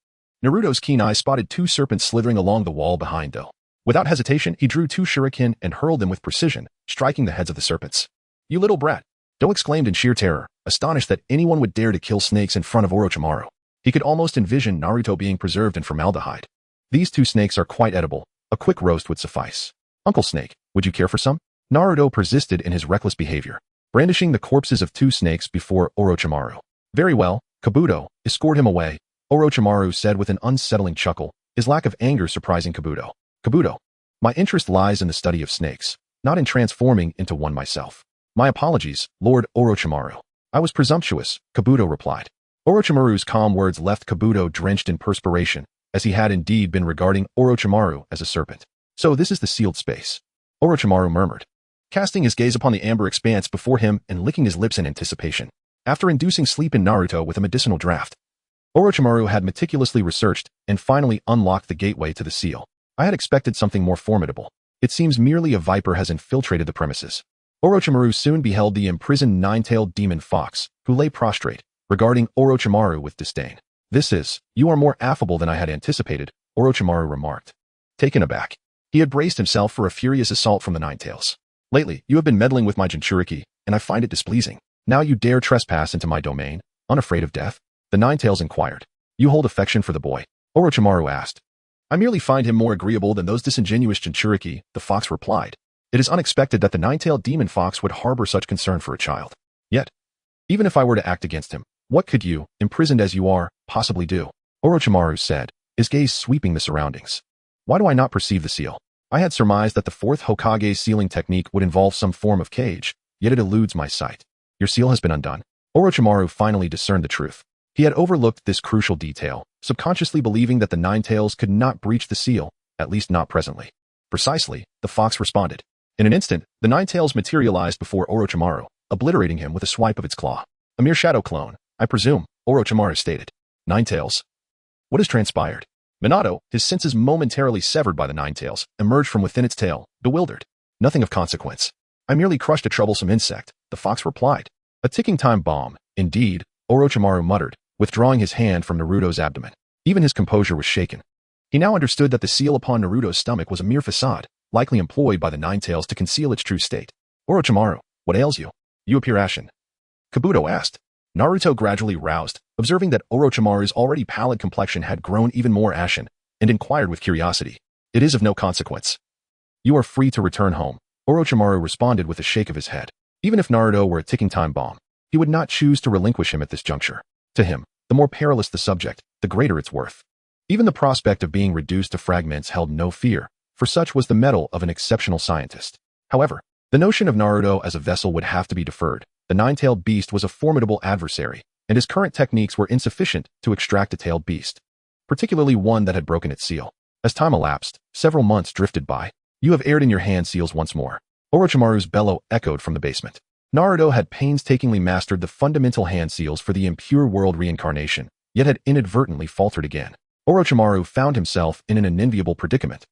Naruto's keen eye spotted two serpents slithering along the wall behind Do. Without hesitation, he drew two shuriken and hurled them with precision, striking the heads of the serpents. You little brat, Do exclaimed in sheer terror, astonished that anyone would dare to kill snakes in front of Orochimaru. He could almost envision Naruto being preserved in formaldehyde. These two snakes are quite edible. A quick roast would suffice. Uncle Snake, would you care for some? Naruto persisted in his reckless behavior, brandishing the corpses of two snakes before Orochimaru. Very well, Kabuto, escort him away, Orochimaru said with an unsettling chuckle, his lack of anger surprising Kabuto. Kabuto, my interest lies in the study of snakes, not in transforming into one myself. My apologies, Lord Orochimaru. I was presumptuous, Kabuto replied. Orochimaru's calm words left Kabuto drenched in perspiration, as he had indeed been regarding Orochimaru as a serpent. So this is the sealed space, Orochimaru murmured, casting his gaze upon the amber expanse before him and licking his lips in anticipation. After inducing sleep in Naruto with a medicinal draft, Orochimaru had meticulously researched and finally unlocked the gateway to the seal. I had expected something more formidable. It seems merely a viper has infiltrated the premises. Orochimaru soon beheld the imprisoned nine-tailed demon fox, who lay prostrate, regarding Orochimaru with disdain. You are more affable than I had anticipated, Orochimaru remarked. Taken aback, he had braced himself for a furious assault from the Nine-Tails. Lately, you have been meddling with my Jinchuriki, and I find it displeasing. Now you dare trespass into my domain, unafraid of death? The Nine-Tails inquired. You hold affection for the boy? Orochimaru asked. I merely find him more agreeable than those disingenuous Jinchuriki, the fox replied. It is unexpected that the nine-tailed demon fox would harbor such concern for a child. Yet, even if I were to act against him, what could you, imprisoned as you are, possibly do? Orochimaru said, his gaze sweeping the surroundings. Why do I not perceive the seal? I had surmised that the fourth Hokage's sealing technique would involve some form of cage, yet it eludes my sight. Your seal has been undone. Orochimaru finally discerned the truth. He had overlooked this crucial detail, subconsciously believing that the Nine-Tails could not breach the seal, at least not presently. Precisely, the fox responded. In an instant, the Nine-Tails materialized before Orochimaru, obliterating him with a swipe of its claw. A mere shadow clone, I presume, Orochimaru stated. Nine-Tails. What has transpired? Minato, his senses momentarily severed by the Nine-Tails, emerged from within its tail, bewildered. Nothing of consequence. I merely crushed a troublesome insect, the fox replied. A ticking time bomb, indeed, Orochimaru muttered, withdrawing his hand from Naruto's abdomen. Even his composure was shaken. He now understood that the seal upon Naruto's stomach was a mere facade, likely employed by the Nine Tails to conceal its true state. Orochimaru, what ails you? You appear ashen. Kabuto asked. Naruto gradually roused, observing that Orochimaru's already pallid complexion had grown even more ashen, and inquired with curiosity. It is of no consequence. You are free to return home, Orochimaru responded with a shake of his head. Even if Naruto were a ticking time bomb, he would not choose to relinquish him at this juncture. To him, the more perilous the subject, the greater its worth. Even the prospect of being reduced to fragments held no fear, for such was the mettle of an exceptional scientist. However, the notion of Naruto as a vessel would have to be deferred. The nine-tailed beast was a formidable adversary, and his current techniques were insufficient to extract a tailed beast, particularly one that had broken its seal. As time elapsed, several months drifted by. You have aired in your hand seals once more. Orochimaru's bellow echoed from the basement. Naruto had painstakingly mastered the fundamental hand seals for the impure world reincarnation, yet had inadvertently faltered again. Orochimaru found himself in an unenviable predicament,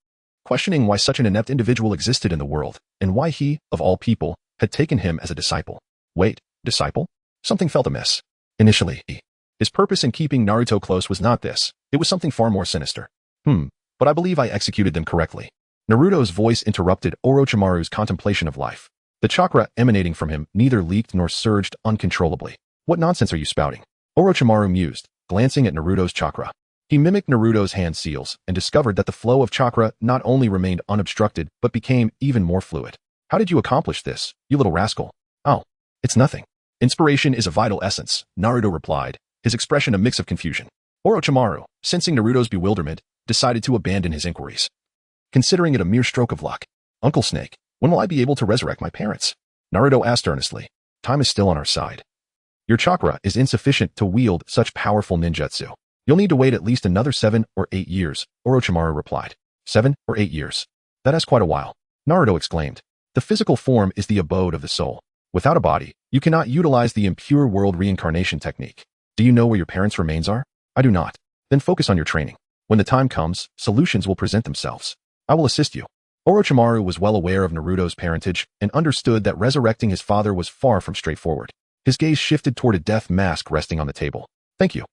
questioning why such an inept individual existed in the world, and why he, of all people, had taken him as a disciple. Wait, disciple? Something felt amiss. Initially, his purpose in keeping Naruto close was not this. It was something far more sinister. But I believe I executed them correctly. Naruto's voice interrupted Orochimaru's contemplation of life. The chakra emanating from him neither leaked nor surged uncontrollably. What nonsense are you spouting? Orochimaru mused, glancing at Naruto's chakra. He mimicked Naruto's hand seals and discovered that the flow of chakra not only remained unobstructed but became even more fluid. How did you accomplish this, you little rascal? Oh. It's nothing. Inspiration is a vital essence, Naruto replied, his expression a mix of confusion. Orochimaru, sensing Naruto's bewilderment, decided to abandon his inquiries, considering it a mere stroke of luck. Uncle Snake, when will I be able to resurrect my parents? Naruto asked earnestly. Time is still on our side. Your chakra is insufficient to wield such powerful ninjutsu. You'll need to wait at least another 7 or 8 years, Orochimaru replied. 7 or 8 years. That is quite a while. Naruto exclaimed. The physical form is the abode of the soul. Without a body, you cannot utilize the impure world reincarnation technique. Do you know where your parents' remains are? I do not. Then focus on your training. When the time comes, solutions will present themselves. I will assist you. Orochimaru was well aware of Naruto's parentage and understood that resurrecting his father was far from straightforward. His gaze shifted toward a death mask resting on the table. Thank you,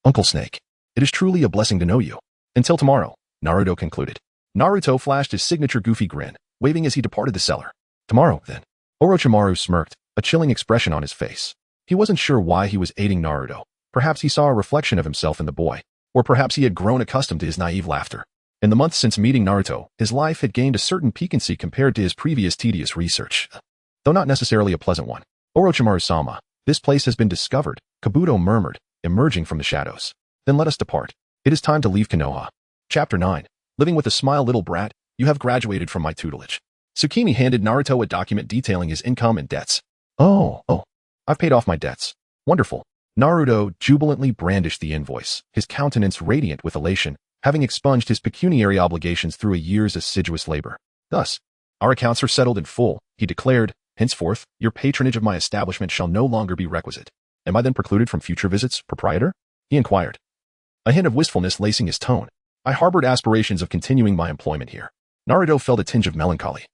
Uncle Snake. It is truly a blessing to know you. Until tomorrow, Naruto concluded. Naruto flashed his signature goofy grin, waving as he departed the cellar. Tomorrow, then. Orochimaru smirked, a chilling expression on his face. He wasn't sure why he was aiding Naruto. Perhaps he saw a reflection of himself in the boy, or perhaps he had grown accustomed to his naive laughter. In the months since meeting Naruto, his life had gained a certain piquancy compared to his previous tedious research, though not necessarily a pleasant one. Orochimaru-sama, this place has been discovered, Kabuto murmured, emerging from the shadows. Then let us depart. It is time to leave Konoha. Chapter 9. Living with a smile, little brat, you have graduated from my tutelage. Tsukimi handed Naruto a document detailing his income and debts. Oh, I've paid off my debts. Wonderful. Naruto jubilantly brandished the invoice, his countenance radiant with elation, having expunged his pecuniary obligations through a year's assiduous labor. Thus, our accounts are settled in full, he declared. Henceforth, your patronage of my establishment shall no longer be requisite. Am I then precluded from future visits, proprietor? He inquired, a hint of wistfulness lacing his tone. I harbored aspirations of continuing my employment here. Naruto felt a tinge of melancholy.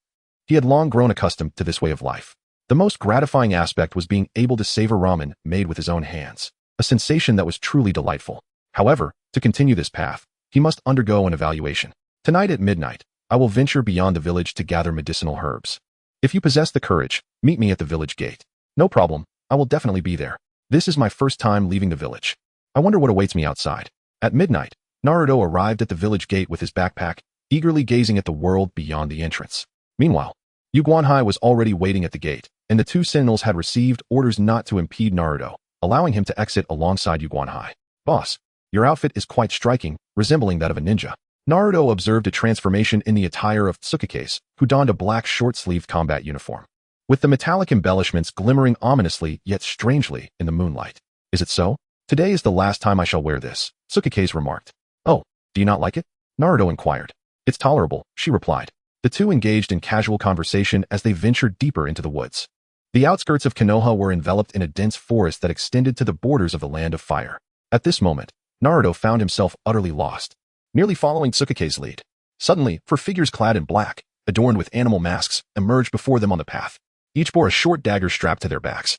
He had long grown accustomed to this way of life. The most gratifying aspect was being able to savor ramen made with his own hands, a sensation that was truly delightful. However, to continue this path, he must undergo an evaluation. Tonight at midnight, I will venture beyond the village to gather medicinal herbs. If you possess the courage, meet me at the village gate. No problem, I will definitely be there. This is my first time leaving the village. I wonder what awaits me outside. At midnight, Naruto arrived at the village gate with his backpack, eagerly gazing at the world beyond the entrance. Meanwhile, Yu Guanhai was already waiting at the gate, and the two sentinels had received orders not to impede Naruto, allowing him to exit alongside Yu Guanhai. Boss, your outfit is quite striking, resembling that of a ninja. Naruto observed a transformation in the attire of Tsukake's, who donned a black short-sleeved combat uniform, with the metallic embellishments glimmering ominously yet strangely in the moonlight. Is it so? Today is the last time I shall wear this, Tsukake's remarked. Oh, do you not like it? Naruto inquired. It's tolerable, she replied. The two engaged in casual conversation as they ventured deeper into the woods. The outskirts of Konoha were enveloped in a dense forest that extended to the borders of the Land of Fire. At this moment, Naruto found himself utterly lost, nearly following Tsukake's lead. Suddenly, 4 figures clad in black, adorned with animal masks, emerged before them on the path. Each bore a short dagger strapped to their backs.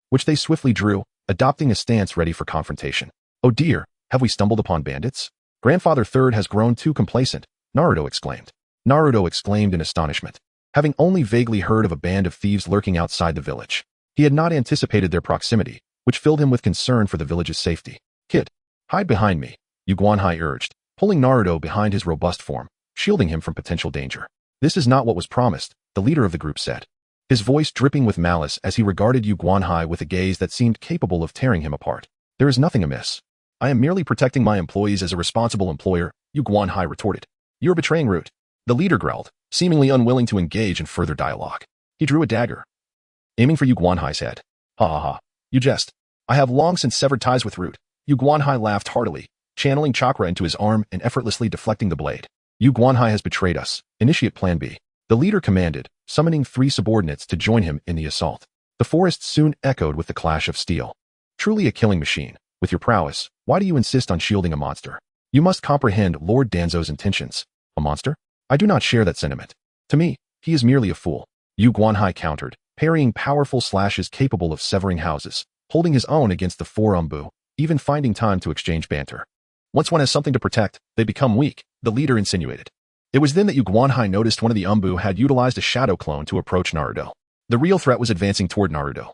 which they swiftly drew, adopting a stance ready for confrontation. "Oh dear, have we stumbled upon bandits? Grandfather Third has grown too complacent," Naruto exclaimed. Naruto exclaimed in astonishment, having only vaguely heard of a band of thieves lurking outside the village. He had not anticipated their proximity, which filled him with concern for the village's safety. "Kid, hide behind me," Yuguanhai urged, pulling Naruto behind his robust form, shielding him from potential danger. "This is not what was promised," the leader of the group said, his voice dripping with malice as he regarded Yuguanhai with a gaze that seemed capable of tearing him apart. "There is nothing amiss. I am merely protecting my employees as a responsible employer," Yuguanhai retorted. "You're betraying Root," the leader growled, seemingly unwilling to engage in further dialogue. He drew a dagger, aiming for Yuguanhai's head. "Ha ha ha. You jest. I have long since severed ties with Root." Yuguanhai laughed heartily, channeling chakra into his arm and effortlessly deflecting the blade. "Yuguanhai has betrayed us. Initiate Plan B," the leader commanded, summoning 3 subordinates to join him in the assault. The forest soon echoed with the clash of steel. "Truly a killing machine. With your prowess, why do you insist on shielding a monster? You must comprehend Lord Danzo's intentions." "A monster? I do not share that sentiment. To me, he is merely a fool," Yuguanhai countered, parrying powerful slashes capable of severing houses, holding his own against the 4 Umbu, even finding time to exchange banter. "Once one has something to protect, they become weak," the leader insinuated. It was then that Yuguanhai noticed one of the Umbu had utilized a shadow clone to approach Naruto. The real threat was advancing toward Naruto,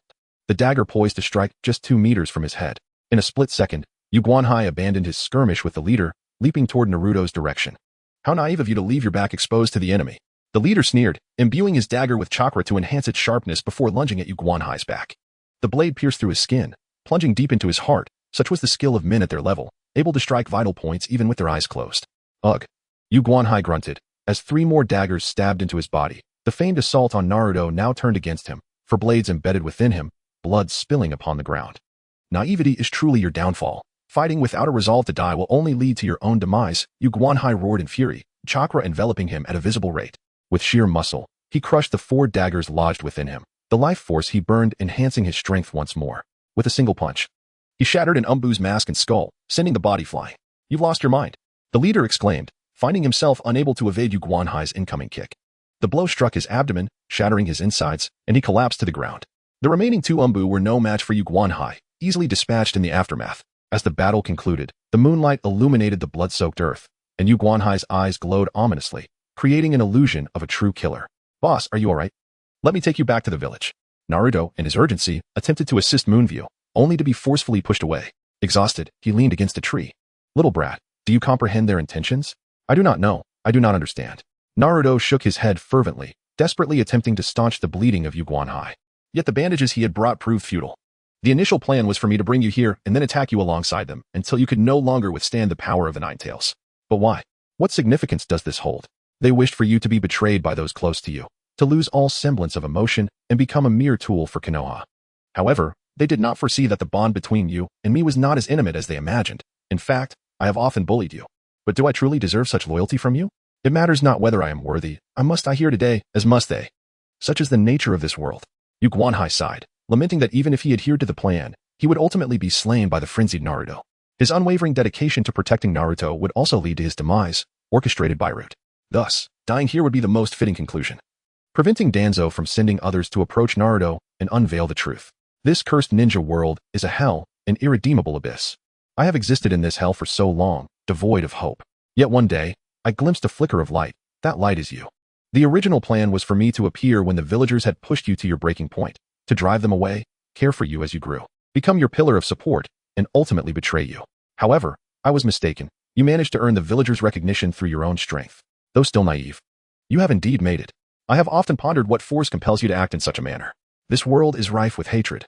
the dagger poised to strike just 2 meters from his head. In a split second, Yuguanhai abandoned his skirmish with the leader, leaping toward Naruto's direction. "How naive of you to leave your back exposed to the enemy," the leader sneered, imbuing his dagger with chakra to enhance its sharpness before lunging at Yuguanhai's back. The blade pierced through his skin, plunging deep into his heart. Such was the skill of men at their level, able to strike vital points even with their eyes closed. "Ugh," Yuguanhai grunted, as 3 more daggers stabbed into his body. The feigned assault on Naruto now turned against him, for blades embedded within him, blood spilling upon the ground. "Naivety is truly your downfall. Fighting without a resolve to die will only lead to your own demise," Yuguanhai roared in fury, chakra enveloping him at a visible rate. With sheer muscle, he crushed the 4 daggers lodged within him. The life force he burned enhancing his strength once more. With a single punch, he shattered an Umbu's mask and skull, sending the body flying. "You've lost your mind," the leader exclaimed, finding himself unable to evade Yuguanhai's incoming kick. The blow struck his abdomen, shattering his insides, and he collapsed to the ground. The remaining 2 Umbu were no match for Yuguanhai, easily dispatched in the aftermath. As the battle concluded, the moonlight illuminated the blood-soaked earth, and Yuguanhai's eyes glowed ominously, creating an illusion of a true killer. "Boss, are you alright? Let me take you back to the village." Naruto, in his urgency, attempted to assist Moonview, only to be forcefully pushed away. Exhausted, he leaned against a tree. "Little brat, do you comprehend their intentions?" "I do not know. I do not understand." Naruto shook his head fervently, desperately attempting to staunch the bleeding of Yuguanhai. Yet the bandages he had brought proved futile. "The initial plan was for me to bring you here and then attack you alongside them until you could no longer withstand the power of the Nine Tails. But why? What significance does this hold? They wished for you to be betrayed by those close to you, to lose all semblance of emotion and become a mere tool for Konoha. However, they did not foresee that the bond between you and me was not as intimate as they imagined. In fact, I have often bullied you. But do I truly deserve such loyalty from you? It matters not whether I am worthy, I hear today, as must they. Such is the nature of this world." Yuguanhai sighed, lamenting that even if he adhered to the plan, he would ultimately be slain by the frenzied Naruto. His unwavering dedication to protecting Naruto would also lead to his demise, orchestrated by Root. Thus, dying here would be the most fitting conclusion, preventing Danzo from sending others to approach Naruto and unveil the truth. This cursed ninja world is a hell, an irredeemable abyss. I have existed in this hell for so long, devoid of hope. Yet one day, I glimpsed a flicker of light. That light is you. The original plan was for me to appear when the villagers had pushed you to your breaking point, to drive them away, care for you as you grew, become your pillar of support, and ultimately betray you. However, I was mistaken. You managed to earn the villagers' recognition through your own strength. Though still naive, you have indeed made it. I have often pondered what force compels you to act in such a manner. This world is rife with hatred,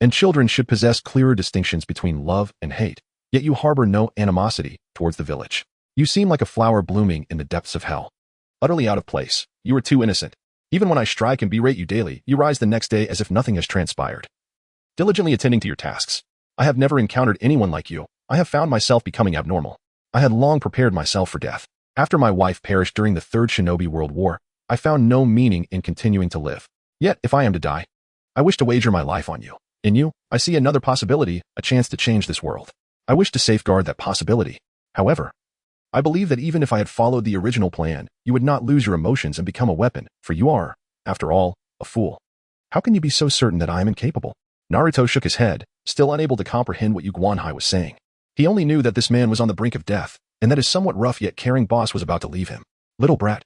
and children should possess clearer distinctions between love and hate, yet you harbor no animosity towards the village. You seem like a flower blooming in the depths of hell. Utterly out of place, you are too innocent. Even when I strike and berate you daily, you rise the next day as if nothing has transpired, diligently attending to your tasks. I have never encountered anyone like you. I have found myself becoming abnormal. I had long prepared myself for death. After my wife perished during the Third Shinobi World War, I found no meaning in continuing to live. Yet, if I am to die, I wish to wager my life on you. In you, I see another possibility, a chance to change this world. I wish to safeguard that possibility. However, I believe that even if I had followed the original plan, you would not lose your emotions and become a weapon, for you are, after all, a fool. How can you be so certain that I am incapable? Naruto shook his head, still unable to comprehend what Yu Guanhai was saying. He only knew that this man was on the brink of death, and that his somewhat rough yet caring boss was about to leave him. Little brat.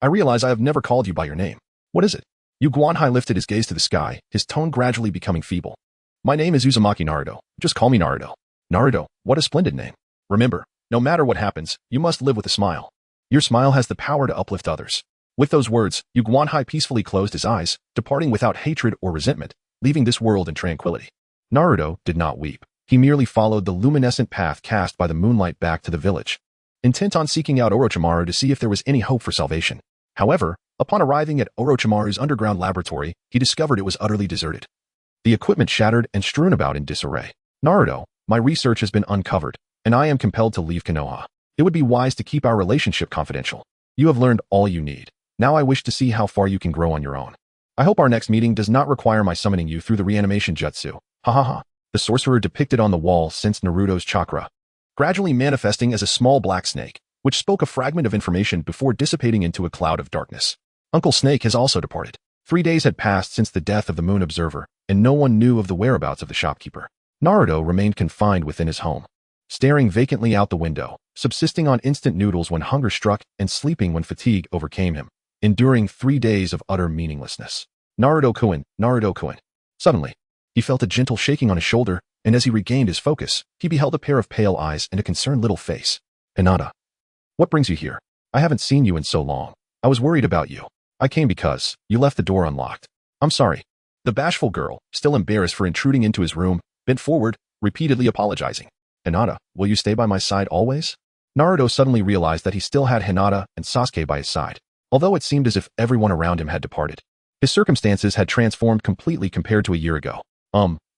I realize I have never called you by your name. What is it? Yu Guanhai lifted his gaze to the sky, his tone gradually becoming feeble. My name is Uzumaki Naruto. Just call me Naruto. Naruto, what a splendid name. Remember, no matter what happens, you must live with a smile. Your smile has the power to uplift others. With those words, Yu Guanhai peacefully closed his eyes, departing without hatred or resentment, leaving this world in tranquility. Naruto did not weep. He merely followed the luminescent path cast by the moonlight back to the village, intent on seeking out Orochimaru to see if there was any hope for salvation. However, upon arriving at Orochimaru's underground laboratory, he discovered it was utterly deserted. The equipment shattered and strewn about in disarray. Naruto, my research has been uncovered, and I am compelled to leave Konoha. It would be wise to keep our relationship confidential. You have learned all you need. Now I wish to see how far you can grow on your own. I hope our next meeting does not require my summoning you through the reanimation jutsu. Ha ha ha. The sorcerer depicted on the wall sensed Naruto's chakra, gradually manifesting as a small black snake, which spoke a fragment of information before dissipating into a cloud of darkness. Uncle Snake has also departed. 3 days had passed since the death of the Moon Observer, and no one knew of the whereabouts of the shopkeeper. Naruto remained confined within his home, staring vacantly out the window, subsisting on instant noodles when hunger struck and sleeping when fatigue overcame him, enduring 3 days of utter meaninglessness. Naruto-kun, Naruto-kun. Suddenly, he felt a gentle shaking on his shoulder, and as he regained his focus, he beheld a pair of pale eyes and a concerned little face. Hinata. What brings you here? I haven't seen you in so long. I was worried about you. I came because you left the door unlocked. I'm sorry. The bashful girl, still embarrassed for intruding into his room, bent forward, repeatedly apologizing. Hinata, will you stay by my side always? Naruto suddenly realized that he still had Hinata and Sasuke by his side, although it seemed as if everyone around him had departed. His circumstances had transformed completely compared to a year ago.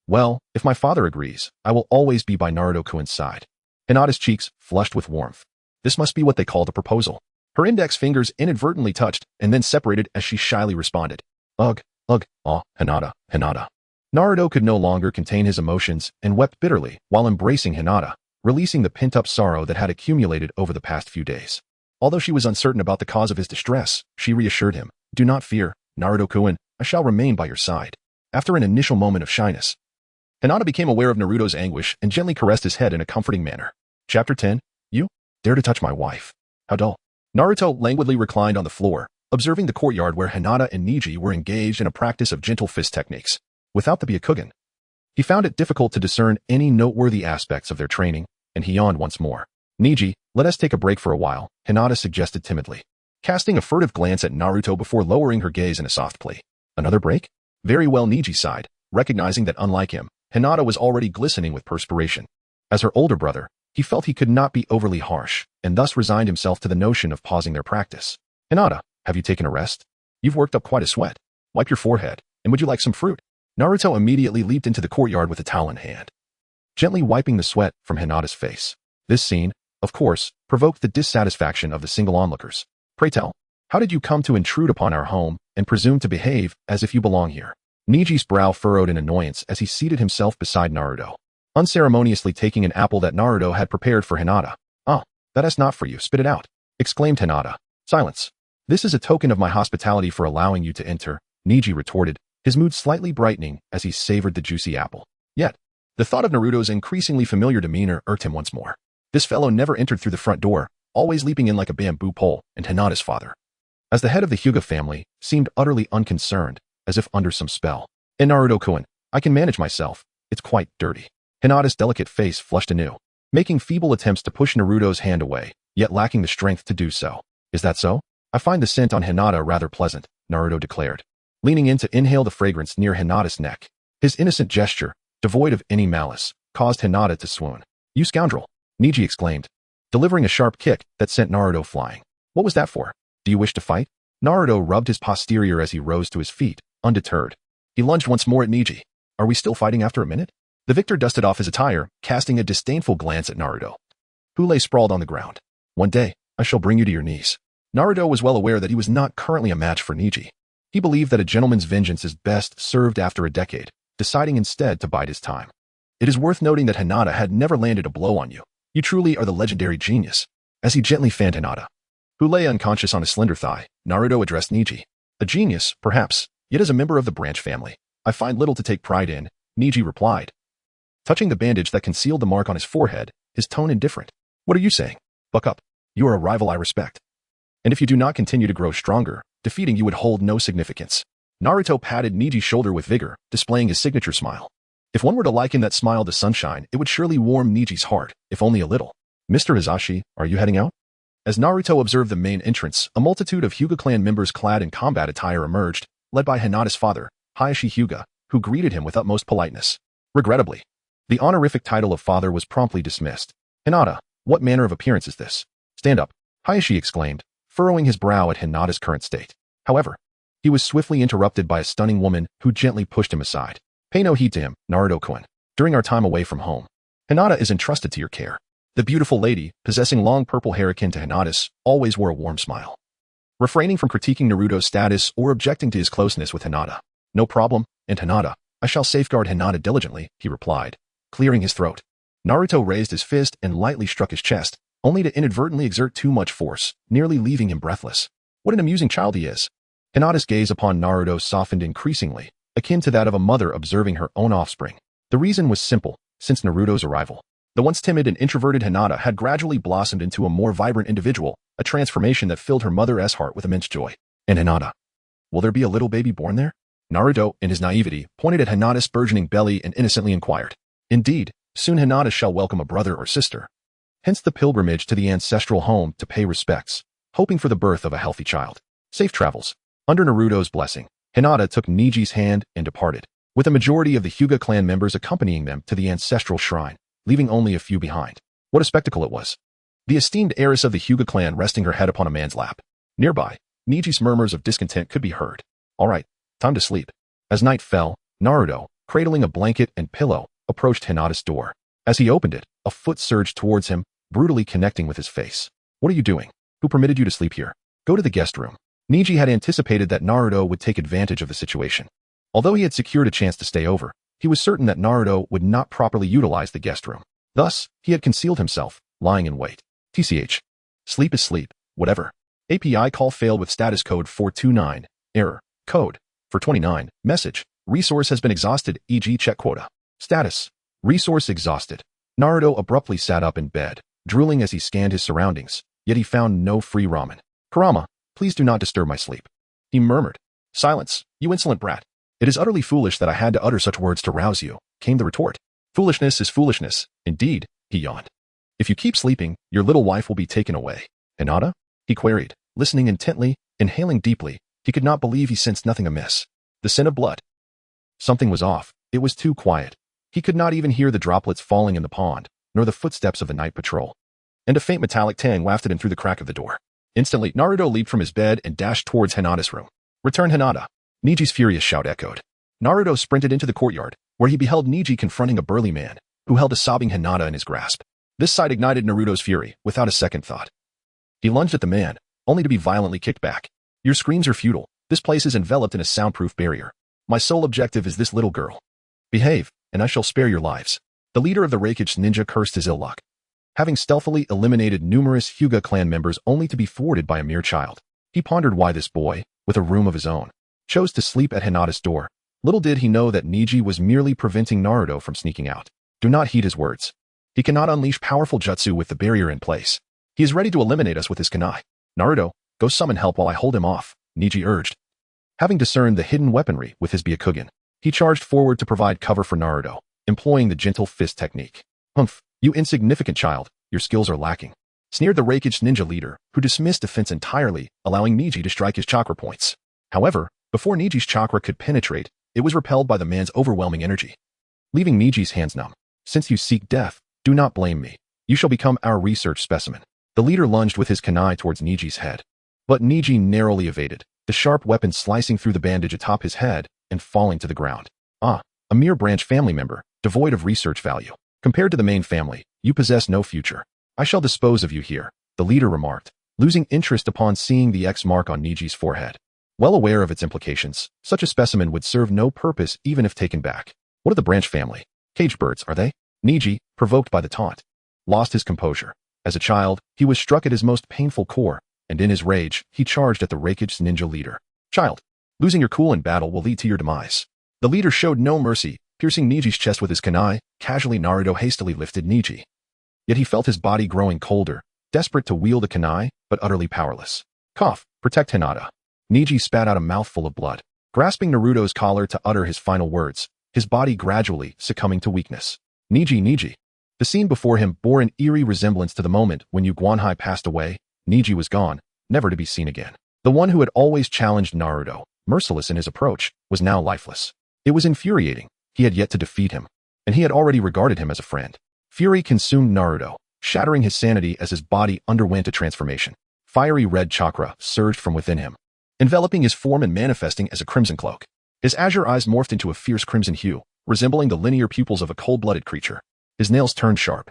Well, if my father agrees, I will always be by Naruto-kun's side. Hinata's cheeks flushed with warmth. This must be what they called a proposal. Her index fingers inadvertently touched and then separated as she shyly responded. Ugh, Hinata, Hinata. Naruto could no longer contain his emotions and wept bitterly while embracing Hinata, releasing the pent-up sorrow that had accumulated over the past few days. Although she was uncertain about the cause of his distress, she reassured him, Do not fear, Naruto-kun, I shall remain by your side. After an initial moment of shyness, Hinata became aware of Naruto's anguish and gently caressed his head in a comforting manner. Chapter 10. You dare to touch my wife. How dull. Naruto languidly reclined on the floor, observing the courtyard where Hinata and Neji were engaged in a practice of gentle fist techniques. Without the Byakugan, he found it difficult to discern any noteworthy aspects of their training, and he yawned once more. Neji, let us take a break for a while, Hinata suggested timidly, casting a furtive glance at Naruto before lowering her gaze in a soft plea. Another break? Very well, Neji sighed, recognizing that unlike him, Hinata was already glistening with perspiration. As her older brother, he felt he could not be overly harsh, and thus resigned himself to the notion of pausing their practice. Hinata, have you taken a rest? You've worked up quite a sweat. Wipe your forehead, and would you like some fruit? Naruto immediately leaped into the courtyard with a towel in hand, gently wiping the sweat from Hinata's face. This scene, of course, provoked the dissatisfaction of the single onlookers. Pray tell, how did you come to intrude upon our home and presume to behave as if you belong here? Niji's brow furrowed in annoyance as he seated himself beside Naruto, unceremoniously taking an apple that Naruto had prepared for Hinata. Ah, that is not for you, spit it out, exclaimed Hinata. Silence. This is a token of my hospitality for allowing you to enter, Neji retorted, his mood slightly brightening as he savored the juicy apple. Yet, the thought of Naruto's increasingly familiar demeanor irked him once more. This fellow never entered through the front door, always leaping in like a bamboo pole, and Hinata's father, as the head of the Hyuga family, seemed utterly unconcerned, as if under some spell. And Naruto-kun, I can manage myself. It's quite dirty. Hinata's delicate face flushed anew, making feeble attempts to push Naruto's hand away, yet lacking the strength to do so. Is that so? I find the scent on Hinata rather pleasant, Naruto declared, leaning in to inhale the fragrance near Hinata's neck. His innocent gesture, devoid of any malice, caused Hinata to swoon. You scoundrel, Neji exclaimed, delivering a sharp kick that sent Naruto flying. What was that for? Do you wish to fight? Naruto rubbed his posterior as he rose to his feet, undeterred. He lunged once more at Neji. Are we still fighting after a minute? The victor dusted off his attire, casting a disdainful glance at Naruto, who lay sprawled on the ground. One day, I shall bring you to your knees. Naruto was well aware that he was not currently a match for Neji. He believed that a gentleman's vengeance is best served after a decade, deciding instead to bide his time. It is worth noting that Hinata had never landed a blow on you. You truly are the legendary genius. As he gently fanned Hinata, who lay unconscious on a slender thigh, Naruto addressed Neji. A genius, perhaps, yet as a member of the branch family, I find little to take pride in, Niji replied, touching the bandage that concealed the mark on his forehead, his tone indifferent. What are you saying? Buck up. You are a rival I respect. And if you do not continue to grow stronger, defeating you would hold no significance. Naruto patted Niji's shoulder with vigor, displaying his signature smile. If one were to liken that smile to sunshine, it would surely warm Niji's heart, if only a little. Mr. Hizashi, are you heading out? As Naruto observed the main entrance, a multitude of Hyuga clan members clad in combat attire emerged, led by Hinata's father, Hiyashi Hyuga, who greeted him with utmost politeness. Regrettably, the honorific title of father was promptly dismissed. Hinata, what manner of appearance is this? Stand up, Hiyashi exclaimed, furrowing his brow at Hinata's current state. However, he was swiftly interrupted by a stunning woman who gently pushed him aside. Pay no heed to him, Naruto-kun. During our time away from home, Hinata is entrusted to your care. The beautiful lady, possessing long purple hair akin to Hinata's, always wore a warm smile. Refraining from critiquing Naruto's status or objecting to his closeness with Hinata. No problem, and Hinata, I shall safeguard Hinata diligently, he replied, clearing his throat. Naruto raised his fist and lightly struck his chest, only to inadvertently exert too much force, nearly leaving him breathless. What an amusing child he is. Hinata's gaze upon Naruto softened increasingly, akin to that of a mother observing her own offspring. The reason was simple, since Naruto's arrival. The once timid and introverted Hinata had gradually blossomed into a more vibrant individual, a transformation that filled her mother's heart with immense joy. And Hinata, will there be a little baby born there? Naruto, in his naivety, pointed at Hinata's burgeoning belly and innocently inquired. Indeed, soon Hinata shall welcome a brother or sister. Hence the pilgrimage to the ancestral home to pay respects, hoping for the birth of a healthy child. Safe travels. Under Naruto's blessing, Hinata took Niji's hand and departed, with a majority of the Hyuga clan members accompanying them to the ancestral shrine, leaving only a few behind. What a spectacle it was. The esteemed heiress of the Hyuga clan resting her head upon a man's lap. Nearby, Niji's murmurs of discontent could be heard. All right, time to sleep. As night fell, Naruto, cradling a blanket and pillow, approached Hinata's door. As he opened it, a foot surged towards him, brutally connecting with his face. What are you doing? Who permitted you to sleep here? Go to the guest room. Niji had anticipated that Naruto would take advantage of the situation. Although he had secured a chance to stay over, he was certain that Naruto would not properly utilize the guest room. Thus, he had concealed himself, lying in wait. TCH. Sleep is sleep, whatever. API call failed with status code 429. Error. Code. 429. Message. Resource has been exhausted, e.g. check quota. Status. Resource exhausted. Naruto abruptly sat up in bed, drooling as he scanned his surroundings, yet he found no free ramen. Kurama, please do not disturb my sleep. He murmured. Silence, you insolent brat. It is utterly foolish that I had to utter such words to rouse you, came the retort. Foolishness is foolishness, indeed, he yawned. If you keep sleeping, your little wife will be taken away. Hinata? He queried, listening intently, inhaling deeply. He could not believe he sensed nothing amiss. The scent of blood. Something was off. It was too quiet. He could not even hear the droplets falling in the pond, nor the footsteps of the night patrol. And a faint metallic tang wafted in through the crack of the door. Instantly, Naruto leaped from his bed and dashed towards Hinata's room. Return, Hinata. Niji's furious shout echoed. Naruto sprinted into the courtyard, where he beheld Niji confronting a burly man, who held a sobbing Hinata in his grasp. This sight ignited Naruto's fury, without a second thought. He lunged at the man, only to be violently kicked back. Your screams are futile. This place is enveloped in a soundproof barrier. My sole objective is this little girl. Behave, and I shall spare your lives. The leader of the Hokage ninja cursed his ill luck, having stealthily eliminated numerous Hyuga clan members only to be thwarted by a mere child. He pondered why this boy, with a room of his own, chose to sleep at Hinata's door. Little did he know that Niji was merely preventing Naruto from sneaking out. Do not heed his words. He cannot unleash powerful jutsu with the barrier in place. He is ready to eliminate us with his kunai. Naruto, go summon help while I hold him off, Niji urged. Having discerned the hidden weaponry with his Byakugan, he charged forward to provide cover for Naruto, employing the gentle fist technique. Humph, you insignificant child, your skills are lacking, sneered the Hokage ninja leader, who dismissed defense entirely, allowing Niji to strike his chakra points. However, before Niji's chakra could penetrate, it was repelled by the man's overwhelming energy, leaving Niji's hands numb. Since you seek death, do not blame me. You shall become our research specimen. The leader lunged with his kunai towards Niji's head. But Niji narrowly evaded, the sharp weapon slicing through the bandage atop his head and falling to the ground. Ah, a mere branch family member, devoid of research value. Compared to the main family, you possess no future. I shall dispose of you here, the leader remarked, losing interest upon seeing the X mark on Niji's forehead. Well aware of its implications, such a specimen would serve no purpose even if taken back. What are the branch family? Cage birds, are they? Niji, provoked by the taunt, lost his composure. As a child, he was struck at his most painful core, and in his rage, he charged at the Hokage ninja leader. Child, losing your cool in battle will lead to your demise. The leader showed no mercy, piercing Niji's chest with his kunai. Casually, Naruto hastily lifted Niji. Yet he felt his body growing colder, desperate to wield a kunai, but utterly powerless. Cough, protect Hinata. Niji spat out a mouthful of blood, grasping Naruto's collar to utter his final words, his body gradually succumbing to weakness. Niji. The scene before him bore an eerie resemblance to the moment when Yu Guanhai passed away. Niji was gone, never to be seen again. The one who had always challenged Naruto, merciless in his approach, was now lifeless. It was infuriating. He had yet to defeat him, and he had already regarded him as a friend. Fury consumed Naruto, shattering his sanity as his body underwent a transformation. Fiery red chakra surged from within him, enveloping his form and manifesting as a crimson cloak. His azure eyes morphed into a fierce crimson hue, resembling the linear pupils of a cold-blooded creature. His nails turned sharp,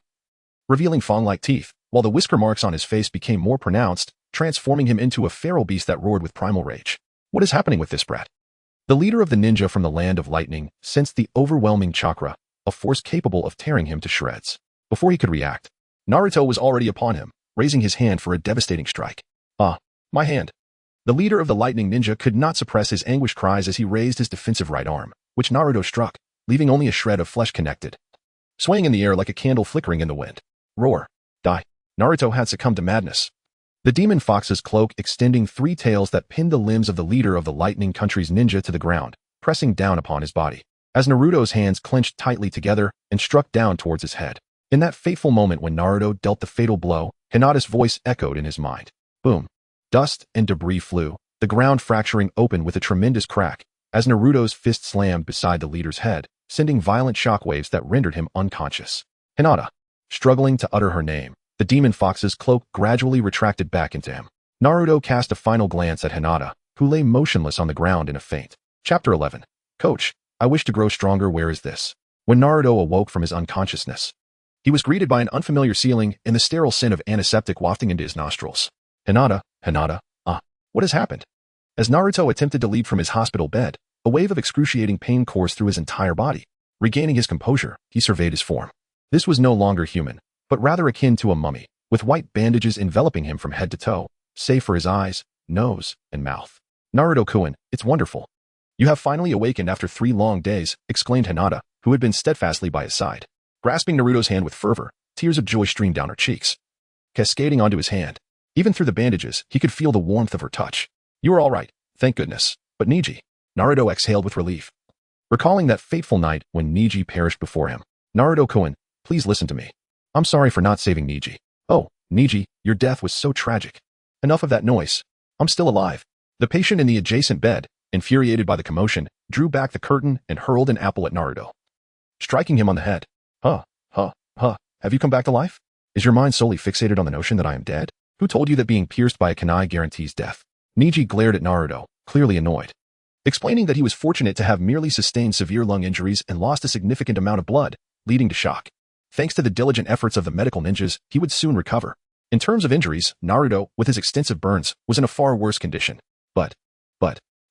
revealing fang-like teeth, while the whisker marks on his face became more pronounced, transforming him into a feral beast that roared with primal rage. What is happening with this brat? The leader of the ninja from the land of lightning sensed the overwhelming chakra, a force capable of tearing him to shreds. Before he could react, Naruto was already upon him, raising his hand for a devastating strike. Ah, my hand. The leader of the lightning ninja could not suppress his anguished cries as he raised his defensive right arm, which Naruto struck, leaving only a shred of flesh connected, swaying in the air like a candle flickering in the wind. Roar. Die. Naruto had succumbed to madness. The demon fox's cloak extending 3 tails that pinned the limbs of the leader of the lightning country's ninja to the ground, pressing down upon his body, as Naruto's hands clenched tightly together and struck down towards his head. In that fateful moment when Naruto dealt the fatal blow, Hinata's voice echoed in his mind. Boom. Dust and debris flew, the ground fracturing open with a tremendous crack, as Naruto's fist slammed beside the leader's head, sending violent shockwaves that rendered him unconscious. Hinata. Struggling to utter her name, the demon fox's cloak gradually retracted back into him. Naruto cast a final glance at Hinata, who lay motionless on the ground in a faint. Chapter 11. Coach, I wish to grow stronger. Where is this? When Naruto awoke from his unconsciousness, he was greeted by an unfamiliar ceiling and the sterile scent of antiseptic wafting into his nostrils. Hinata, what has happened? As Naruto attempted to leap from his hospital bed, a wave of excruciating pain coursed through his entire body. Regaining his composure, he surveyed his form. This was no longer human, but rather akin to a mummy, with white bandages enveloping him from head to toe, save for his eyes, nose, and mouth. Naruto-kun, it's wonderful. You have finally awakened after 3 long days, exclaimed Hinata, who had been steadfastly by his side. Grasping Naruto's hand with fervor, tears of joy streamed down her cheeks, cascading onto his hand. Even through the bandages, he could feel the warmth of her touch. You are all right, thank goodness. But Niji? Naruto exhaled with relief, recalling that fateful night when Niji perished before him. Naruto-kun, please listen to me. I'm sorry for not saving Niji. Oh, Niji, your death was so tragic. Enough of that noise. I'm still alive. The patient in the adjacent bed, infuriated by the commotion, drew back the curtain and hurled an apple at Naruto, striking him on the head. Have you come back to life? Is your mind solely fixated on the notion that I am dead? Who told you that being pierced by a kunai guarantees death? Niji glared at Naruto, clearly annoyed, explaining that he was fortunate to have merely sustained severe lung injuries and lost a significant amount of blood, leading to shock. Thanks to the diligent efforts of the medical ninjas, he would soon recover. In terms of injuries, Naruto, with his extensive burns, was in a far worse condition. But,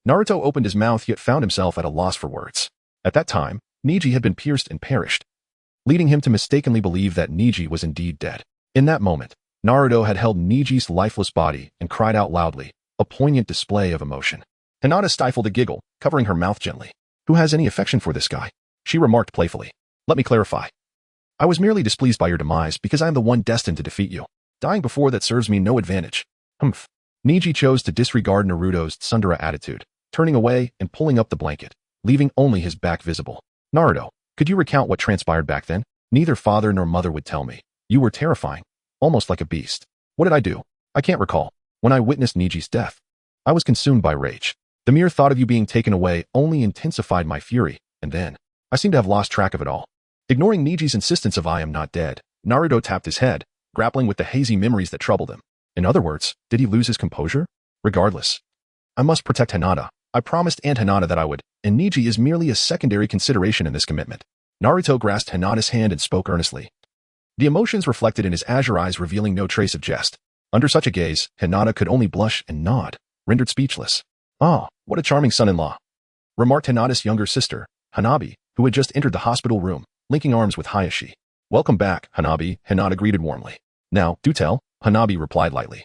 Naruto opened his mouth yet found himself at a loss for words. At that time, Niji had been pierced and perished, leading him to mistakenly believe that Niji was indeed dead. In that moment, Naruto had held Niji's lifeless body and cried out loudly, a poignant display of emotion. Hinata stifled a giggle, covering her mouth gently. Who has any affection for this guy? She remarked playfully. Let me clarify. I was merely displeased by your demise because I am the one destined to defeat you. Dying before that serves me no advantage. Humph. Niji chose to disregard Naruto's tsundere attitude, turning away and pulling up the blanket, leaving only his back visible. Naruto, could you recount what transpired back then? Neither father nor mother would tell me. You were terrifying, almost like a beast. What did I do? I can't recall. When I witnessed Niji's death, I was consumed by rage. The mere thought of you being taken away only intensified my fury, and then, I seem to have lost track of it all. Ignoring Niji's insistence of I am not dead, Naruto tapped his head, grappling with the hazy memories that troubled him. In other words, did he lose his composure? Regardless, I must protect Hinata. I promised Aunt Hinata that I would, and Niji is merely a secondary consideration in this commitment. Naruto grasped Hinata's hand and spoke earnestly, the emotions reflected in his azure eyes revealing no trace of jest. Under such a gaze, Hinata could only blush and nod, rendered speechless. Ah, what a charming son-in-law, remarked Hinata's younger sister, Hanabi, who had just entered the hospital room, linking arms with Hayashi. Welcome back, Hanabi, Hinata greeted warmly. Now, do tell, Hanabi replied lightly,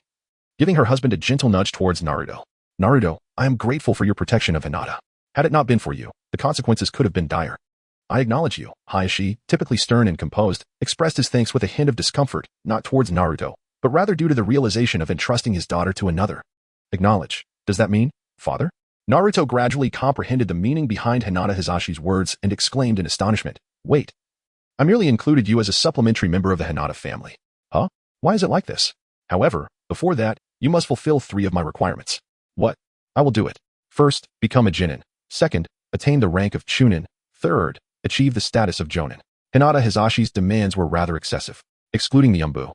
giving her husband a gentle nudge towards Naruto. Naruto, I am grateful for your protection of Hinata. Had it not been for you, the consequences could have been dire. I acknowledge you. Hayashi, typically stern and composed, expressed his thanks with a hint of discomfort, not towards Naruto, but rather due to the realization of entrusting his daughter to another. Acknowledge. Does that mean, father? Naruto gradually comprehended the meaning behind Hinata Hisashi's words and exclaimed in astonishment, wait. I merely included you as a supplementary member of the Hinata family. Huh? Why is it like this? However, before that, you must fulfill 3 of my requirements. What? I will do it. First, become a Chunin. Second, attain the rank of Chunin. Third, achieve the status of Jonin. Hinata Hisashi's demands were rather excessive, excluding the Umbu.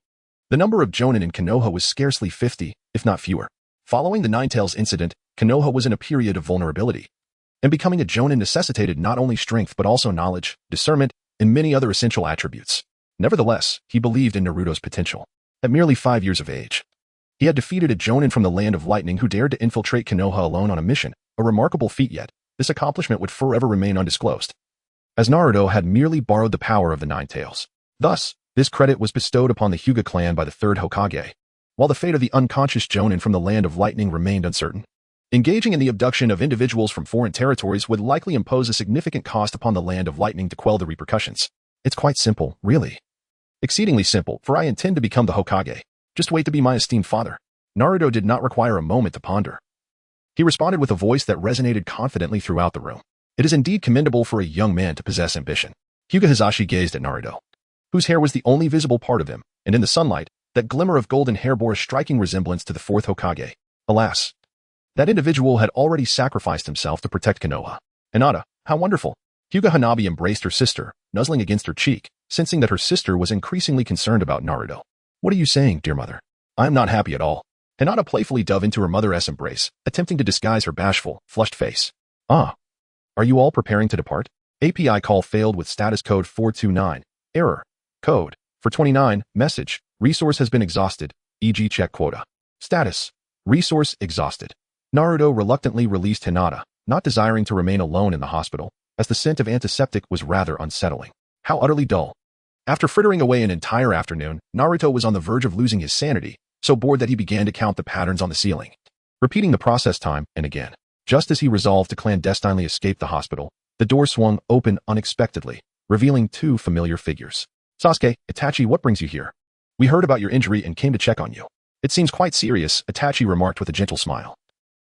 The number of Jonin in Konoha was scarcely 50, if not fewer. Following the Ninetales incident, Konoha was in a period of vulnerability, and becoming a Jonin necessitated not only strength but also knowledge, discernment, and many other essential attributes. Nevertheless, he believed in Naruto's potential. At merely 5 years of age, he had defeated a Jonin from the Land of Lightning who dared to infiltrate Konoha alone on a mission, a remarkable feat yet. This accomplishment would forever remain undisclosed, as Naruto had merely borrowed the power of the Ninetales. Thus, this credit was bestowed upon the Hyuga clan by the 3rd Hokage, while the fate of the unconscious Jonin from the Land of Lightning remained uncertain. Engaging in the abduction of individuals from foreign territories would likely impose a significant cost upon the Land of Lightning to quell the repercussions. It's quite simple, really. Exceedingly simple, for I intend to become the Hokage. Just wait to be my esteemed father. Naruto did not require a moment to ponder. He responded with a voice that resonated confidently throughout the room. It is indeed commendable for a young man to possess ambition. Hyuga Hisashi gazed at Naruto, whose hair was the only visible part of him, and in the sunlight, that glimmer of golden hair bore a striking resemblance to the 4th Hokage. Alas, that individual had already sacrificed himself to protect Konoha. Hinata, how wonderful! Hyuga Hanabi embraced her sister, nuzzling against her cheek, sensing that her sister was increasingly concerned about Naruto. What are you saying, dear mother? I am not happy at all. Hinata playfully dove into her mother's embrace, attempting to disguise her bashful, flushed face. Ah. Are you all preparing to depart? API call failed with status code 429. Error. Code. For 29. Message. Resource has been exhausted. E.g. check quota. Status. Resource exhausted. Naruto reluctantly released Hinata, not desiring to remain alone in the hospital, as the scent of antiseptic was rather unsettling. How utterly dull. After frittering away an entire afternoon, Naruto was on the verge of losing his sanity, so bored that he began to count the patterns on the ceiling, repeating the process time and again. Just as he resolved to clandestinely escape the hospital, the door swung open unexpectedly, revealing 2 familiar figures. Sasuke, Itachi, what brings you here? We heard about your injury and came to check on you. It seems quite serious, Itachi remarked with a gentle smile,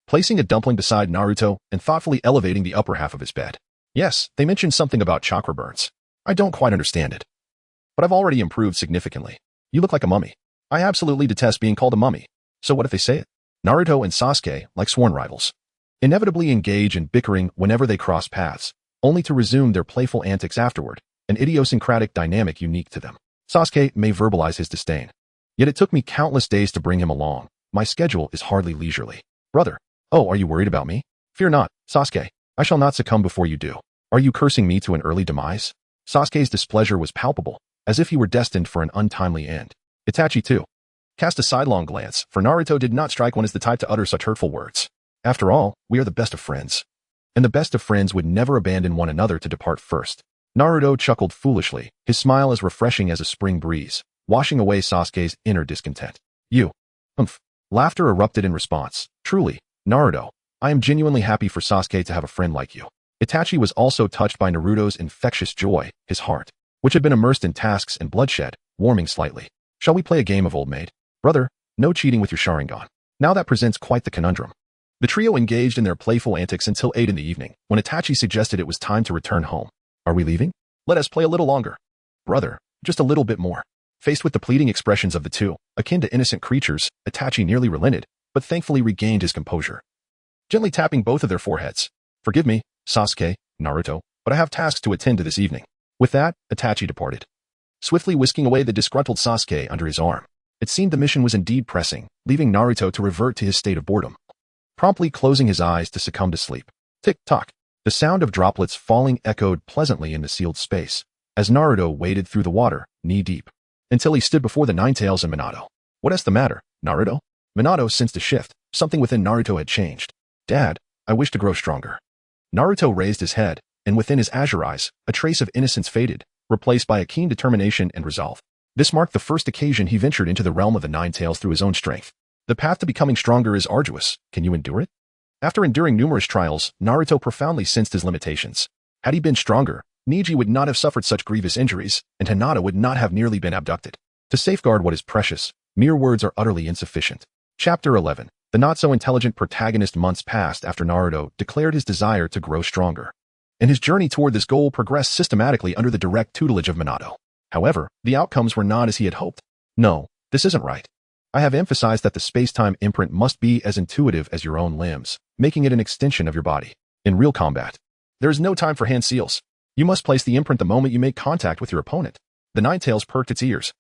placing a dumpling beside Naruto and thoughtfully elevating the upper half of his bed. Yes, they mentioned something about chakra burns. I don't quite understand it, but I've already improved significantly. You look like a mummy. I absolutely detest being called a mummy. So what if they say it? Naruto and Sasuke, like sworn rivals, inevitably engage in bickering whenever they cross paths, only to resume their playful antics afterward, an idiosyncratic dynamic unique to them. Sasuke may verbalize his disdain, yet it took me countless days to bring him along. My schedule is hardly leisurely. Brother, oh, are you worried about me? Fear not, Sasuke. I shall not succumb before you do. Are you cursing me to an early demise? Sasuke's displeasure was palpable, as if he were destined for an untimely end. Itachi, too, cast a sidelong glance, for Naruto did not strike one as the type to utter such hurtful words. After all, we are the best of friends, and the best of friends would never abandon one another to depart first. Naruto chuckled foolishly, his smile as refreshing as a spring breeze, washing away Sasuke's inner discontent. You. Humph. Laughter erupted in response. Truly, Naruto, I am genuinely happy for Sasuke to have a friend like you. Itachi was also touched by Naruto's infectious joy, his heart, which had been immersed in tasks and bloodshed, warming slightly. Shall we play a game of old maid? Brother, no cheating with your Sharingan. Now that presents quite the conundrum. The trio engaged in their playful antics until 8 in the evening, when Itachi suggested it was time to return home. Are we leaving? Let us play a little longer. Brother, just a little bit more. Faced with the pleading expressions of the two, akin to innocent creatures, Itachi nearly relented, but thankfully regained his composure, gently tapping both of their foreheads. Forgive me, Sasuke, Naruto, but I have tasks to attend to this evening. With that, Itachi departed, swiftly whisking away the disgruntled Sasuke under his arm. It seemed the mission was indeed pressing, leaving Naruto to revert to his state of boredom, promptly closing his eyes to succumb to sleep. Tick-tock. The sound of droplets falling echoed pleasantly in the sealed space, as Naruto waded through the water, knee-deep, until he stood before the Ninetales and Minato. What is the matter, Naruto? Minato sensed a shift. Something within Naruto had changed. Dad, I wish to grow stronger. Naruto raised his head, and within his azure eyes, a trace of innocence faded, replaced by a keen determination and resolve. This marked the first occasion he ventured into the realm of the Ninetales through his own strength. The path to becoming stronger is arduous. Can you endure it? After enduring numerous trials, Naruto profoundly sensed his limitations. Had he been stronger, Niji would not have suffered such grievous injuries, and Hinata would not have nearly been abducted. To safeguard what is precious, mere words are utterly insufficient. Chapter 11. The not-so-intelligent protagonist. Months passed after Naruto declared his desire to grow stronger, and his journey toward this goal progressed systematically under the direct tutelage of Minato. However, the outcomes were not as he had hoped. No, this isn't right. I have emphasized that the space-time imprint must be as intuitive as your own limbs, making it an extension of your body. In real combat, there is no time for hand seals. You must place the imprint the moment you make contact with your opponent. The Nine-Tails perked its ears,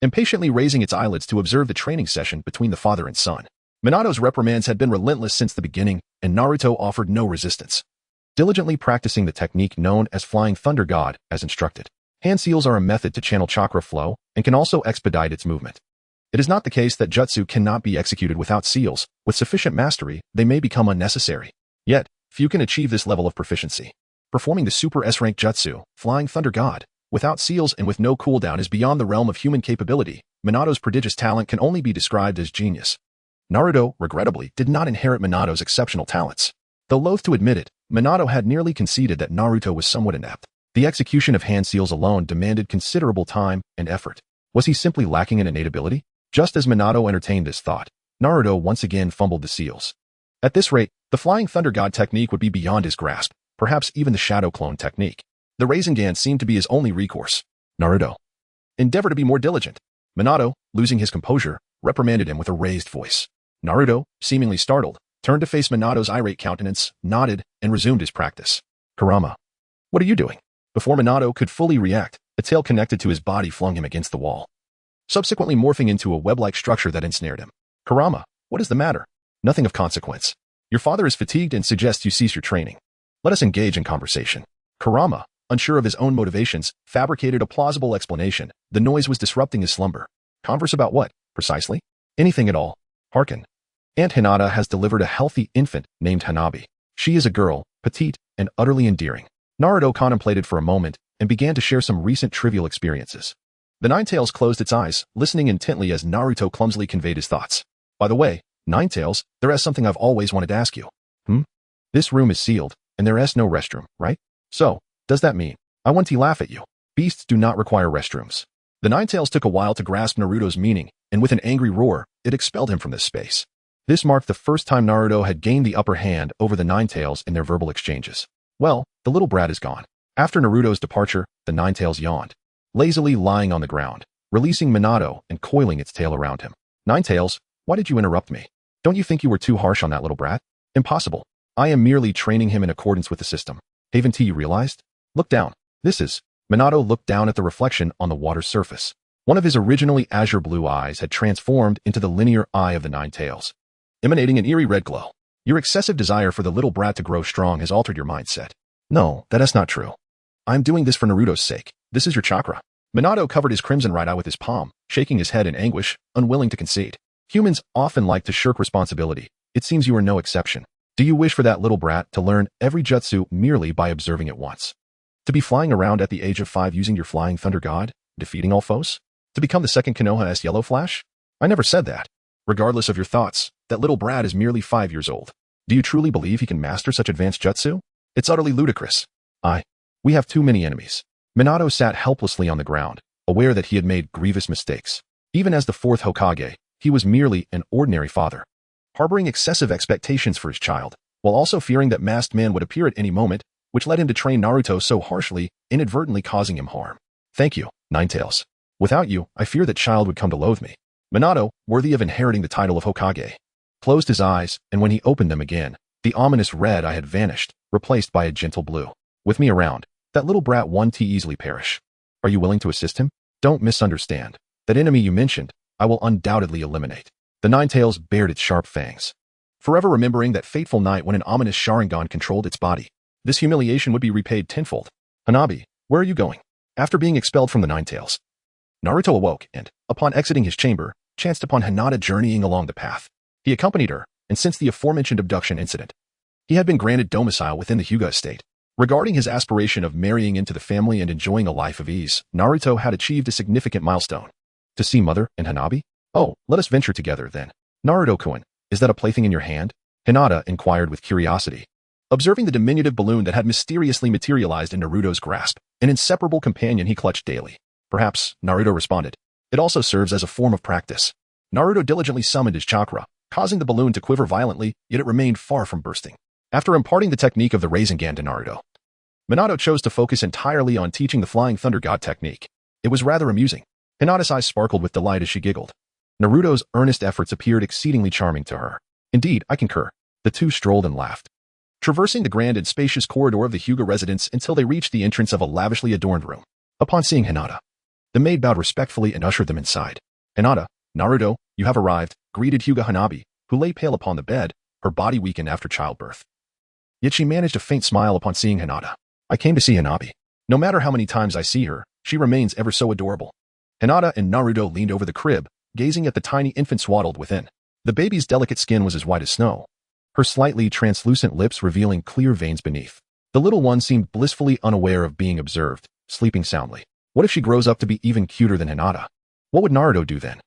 impatiently raising its eyelids to observe the training session between the father and son. Minato's reprimands had been relentless since the beginning, and Naruto offered no resistance, diligently practicing the technique known as Flying Thunder God as instructed. Hand seals are a method to channel chakra flow and can also expedite its movement. It is not the case that jutsu cannot be executed without seals. With sufficient mastery, they may become unnecessary. Yet, few can achieve this level of proficiency. Performing the Super S-rank jutsu, Flying Thunder God, without seals and with no cooldown is beyond the realm of human capability. Minato's prodigious talent can only be described as genius. Naruto, regrettably, did not inherit Minato's exceptional talents. Though loath to admit it, Minato had nearly conceded that Naruto was somewhat inept. The execution of hand seals alone demanded considerable time and effort. Was he simply lacking in innate ability? Just as Minato entertained this thought, Naruto once again fumbled the seals. At this rate, the Flying Thunder God technique would be beyond his grasp, perhaps even the Shadow Clone technique. The Rasengan seemed to be his only recourse. Naruto, endeavor to be more diligent. Minato, losing his composure, reprimanded him with a raised voice. Naruto, seemingly startled, turned to face Minato's irate countenance, nodded, and resumed his practice. Kurama, what are you doing? Before Minato could fully react, a tail connected to his body flung him against the wall, subsequently morphing into a web-like structure that ensnared him. Kurama, what is the matter? Nothing of consequence. Your father is fatigued and suggests you cease your training. Let us engage in conversation. Kurama, unsure of his own motivations, fabricated a plausible explanation. The noise was disrupting his slumber. Converse about what, precisely? Anything at all. Hearken. Aunt Hinata has delivered a healthy infant named Hanabi. She is a girl, petite, and utterly endearing. Naruto contemplated for a moment and began to share some recent trivial experiences. The Nine-Tails closed its eyes, listening intently as Naruto clumsily conveyed his thoughts. By the way, Nine-Tails, there is something I've always wanted to ask you. This room is sealed, and there is no restroom, right? So, does that mean I want to laugh at you? Beasts do not require restrooms. The Nine-Tails took a while to grasp Naruto's meaning, and with an angry roar, it expelled him from this space. This marked the first time Naruto had gained the upper hand over the Nine-Tails in their verbal exchanges. Well, the little brat is gone. After Naruto's departure, the Nine-Tails yawned, lazily lying on the ground, releasing Minato and coiling its tail around him. Nine-Tails, why did you interrupt me? Don't you think you were too harsh on that little brat? Impossible. I am merely training him in accordance with the system. Haven't you realized? Look down. This is... Minato looked down at the reflection on the water's surface. One of his originally azure blue eyes had transformed into the linear eye of the Nine-Tails, emanating an eerie red glow. Your excessive desire for the little brat to grow strong has altered your mindset. No, that is not true. I'm doing this for Naruto's sake. This is your chakra. Minato covered his crimson right eye with his palm, shaking his head in anguish, unwilling to concede. Humans often like to shirk responsibility. It seems you are no exception. Do you wish for that little brat to learn every jutsu merely by observing it once? To be flying around at the age of 5 using your Flying Thunder God, defeating all foes? To become the second Konoha Yellow Flash? I never said that. Regardless of your thoughts, that little brat is merely 5 years old. Do you truly believe he can master such advanced jutsu? It's utterly ludicrous. We have too many enemies. Minato sat helplessly on the ground, aware that he had made grievous mistakes. Even as the 4th Hokage, he was merely an ordinary father, harboring excessive expectations for his child, while also fearing that masked men would appear at any moment, which led him to train Naruto so harshly, inadvertently causing him harm. Thank you, Nine-Tails. Without you, I fear that child would come to loathe me. Minato, worthy of inheriting the title of Hokage, closed his eyes, and when he opened them again, the ominous red eye had vanished, replaced by a gentle blue. With me around, that little brat won't easily perish. Are you willing to assist him? Don't misunderstand. That enemy you mentioned, I will undoubtedly eliminate. The Nine-Tails bared its sharp fangs, forever remembering that fateful night when an ominous Sharingan controlled its body. This humiliation would be repaid tenfold. Hanabi, where are you going? After being expelled from the Nine-Tails, Naruto awoke and, upon exiting his chamber, chanced upon Hinata journeying along the path. He accompanied her, and since the aforementioned abduction incident, he had been granted domicile within the Hyuga estate. Regarding his aspiration of marrying into the family and enjoying a life of ease, Naruto had achieved a significant milestone. To see Mother and Hanabi? Oh, let us venture together then. Naruto-kun, is that a plaything in your hand? Hinata inquired with curiosity. Observing the diminutive balloon that had mysteriously materialized in Naruto's grasp, an inseparable companion he clutched daily. Perhaps, Naruto responded. It also serves as a form of practice. Naruto diligently summoned his chakra, causing the balloon to quiver violently, yet it remained far from bursting. After imparting the technique of the Rasengan to Naruto, Minato chose to focus entirely on teaching the Flying Thunder God technique. It was rather amusing. Hinata's eyes sparkled with delight as she giggled. Naruto's earnest efforts appeared exceedingly charming to her. Indeed, I concur. The two strolled and laughed, traversing the grand and spacious corridor of the Hyuga residence until they reached the entrance of a lavishly adorned room. Upon seeing Hinata, the maid bowed respectfully and ushered them inside. Hinata, Naruto, you have arrived, greeted Hyuga Hanabi, who lay pale upon the bed, her body weakened after childbirth. Yet she managed a faint smile upon seeing Hinata. I came to see Hanabi. No matter how many times I see her, she remains ever so adorable. Hinata and Naruto leaned over the crib, gazing at the tiny infant swaddled within. The baby's delicate skin was as white as snow, her slightly translucent lips revealing clear veins beneath. The little one seemed blissfully unaware of being observed, sleeping soundly. What if she grows up to be even cuter than Hinata? What would Naruto do then?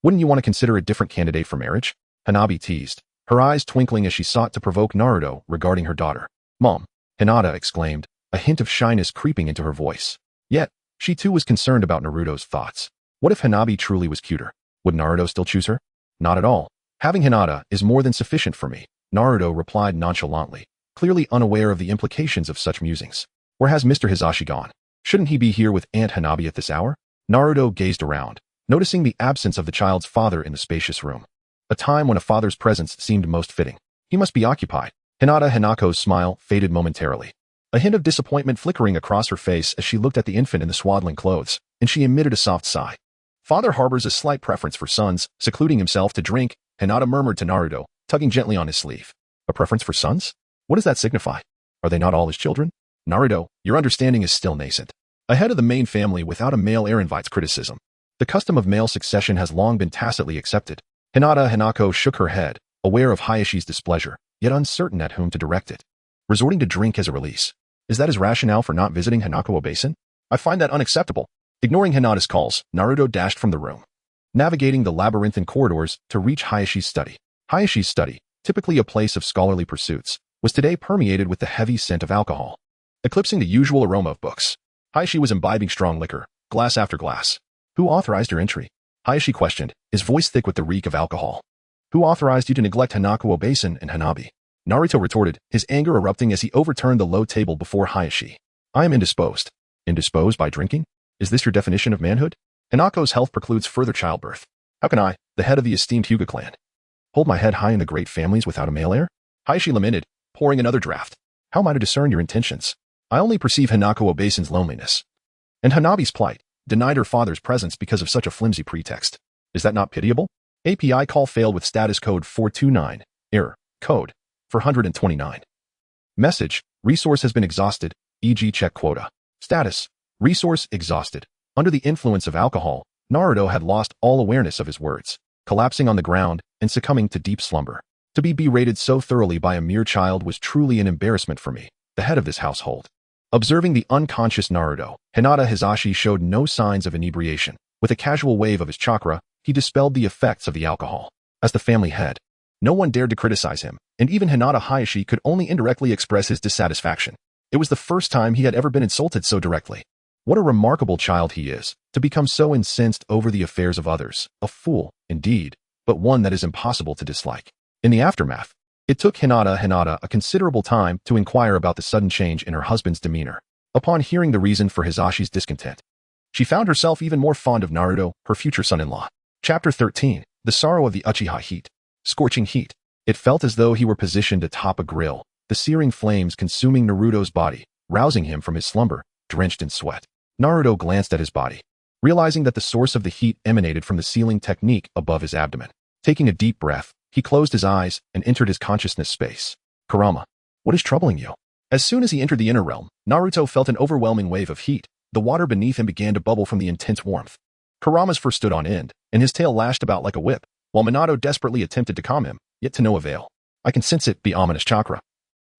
Wouldn't you want to consider a different candidate for marriage? Hanabi teased, her eyes twinkling as she sought to provoke Naruto regarding her daughter. Mom, Hinata exclaimed, a hint of shyness creeping into her voice. Yet, she too was concerned about Naruto's thoughts. What if Hanabi truly was cuter? Would Naruto still choose her? Not at all. Having Hinata is more than sufficient for me, Naruto replied nonchalantly, clearly unaware of the implications of such musings. Where has Mr. Hisashi gone? Shouldn't he be here with Aunt Hanabi at this hour? Naruto gazed around, noticing the absence of the child's father in the spacious room. A time when a father's presence seemed most fitting. He must be occupied. Hinata Hanako's smile faded momentarily, a hint of disappointment flickering across her face as she looked at the infant in the swaddling clothes, and she emitted a soft sigh. Father harbors a slight preference for sons, secluding himself to drink, Hinata murmured to Naruto, tugging gently on his sleeve. A preference for sons? What does that signify? Are they not all his children? Naruto, your understanding is still nascent. A head of the main family without a male heir invites criticism. The custom of male succession has long been tacitly accepted. Hinata Hanako shook her head, aware of Hayashi's displeasure, yet uncertain at whom to direct it. Resorting to drink as a release. Is that his rationale for not visiting Hanakowa Basin? I find that unacceptable. Ignoring Hinata's calls, Naruto dashed from the room, navigating the labyrinthine corridors to reach Hayashi's study. Hayashi's study, typically a place of scholarly pursuits, was today permeated with the heavy scent of alcohol, eclipsing the usual aroma of books. Hayashi was imbibing strong liquor, glass after glass. Who authorized your entry? Hayashi questioned, his voice thick with the reek of alcohol. Who authorized you to neglect Hanakowa Basin and Hanabi? Naruto retorted, his anger erupting as he overturned the low table before Hayashi. I am indisposed. Indisposed by drinking? Is this your definition of manhood? Hanako's health precludes further childbirth. How can I, the head of the esteemed Hyuga clan, hold my head high in the great families without a male heir? Hayashi lamented, pouring another draught. How am I to discern your intentions? I only perceive Hanakowa Basin's loneliness. And Hanabi's plight, denied her father's presence because of such a flimsy pretext. Is that not pitiable? API call failed with status code 429. Error. Code 429. Message. Resource has been exhausted, e.g. check quota. Status. Resource exhausted. Under the influence of alcohol, Naruto had lost all awareness of his words, collapsing on the ground and succumbing to deep slumber. To be berated so thoroughly by a mere child was truly an embarrassment for me, the head of this household. Observing the unconscious Naruto, Hinata Hisashi showed no signs of inebriation. With a casual wave of his chakra, he dispelled the effects of the alcohol. As the family head, no one dared to criticize him, and even Hinata Hayashi could only indirectly express his dissatisfaction. It was the first time he had ever been insulted so directly. What a remarkable child he is, to become so incensed over the affairs of others. A fool, indeed, but one that is impossible to dislike. In the aftermath, it took Hinata a considerable time to inquire about the sudden change in her husband's demeanor. Upon hearing the reason for Hisashi's discontent, she found herself even more fond of Naruto, her future son-in-law. Chapter 13. The Sorrow of the Uchiha Heat. Scorching heat. It felt as though he were positioned atop a grill, the searing flames consuming Naruto's body, rousing him from his slumber, drenched in sweat. Naruto glanced at his body, realizing that the source of the heat emanated from the sealing technique above his abdomen. Taking a deep breath, he closed his eyes and entered his consciousness space. Kurama, what is troubling you? As soon as he entered the inner realm, Naruto felt an overwhelming wave of heat. The water beneath him began to bubble from the intense warmth. Kurama's fur stood on end, and his tail lashed about like a whip, while Minato desperately attempted to calm him, yet to no avail. I can sense it, the ominous chakra.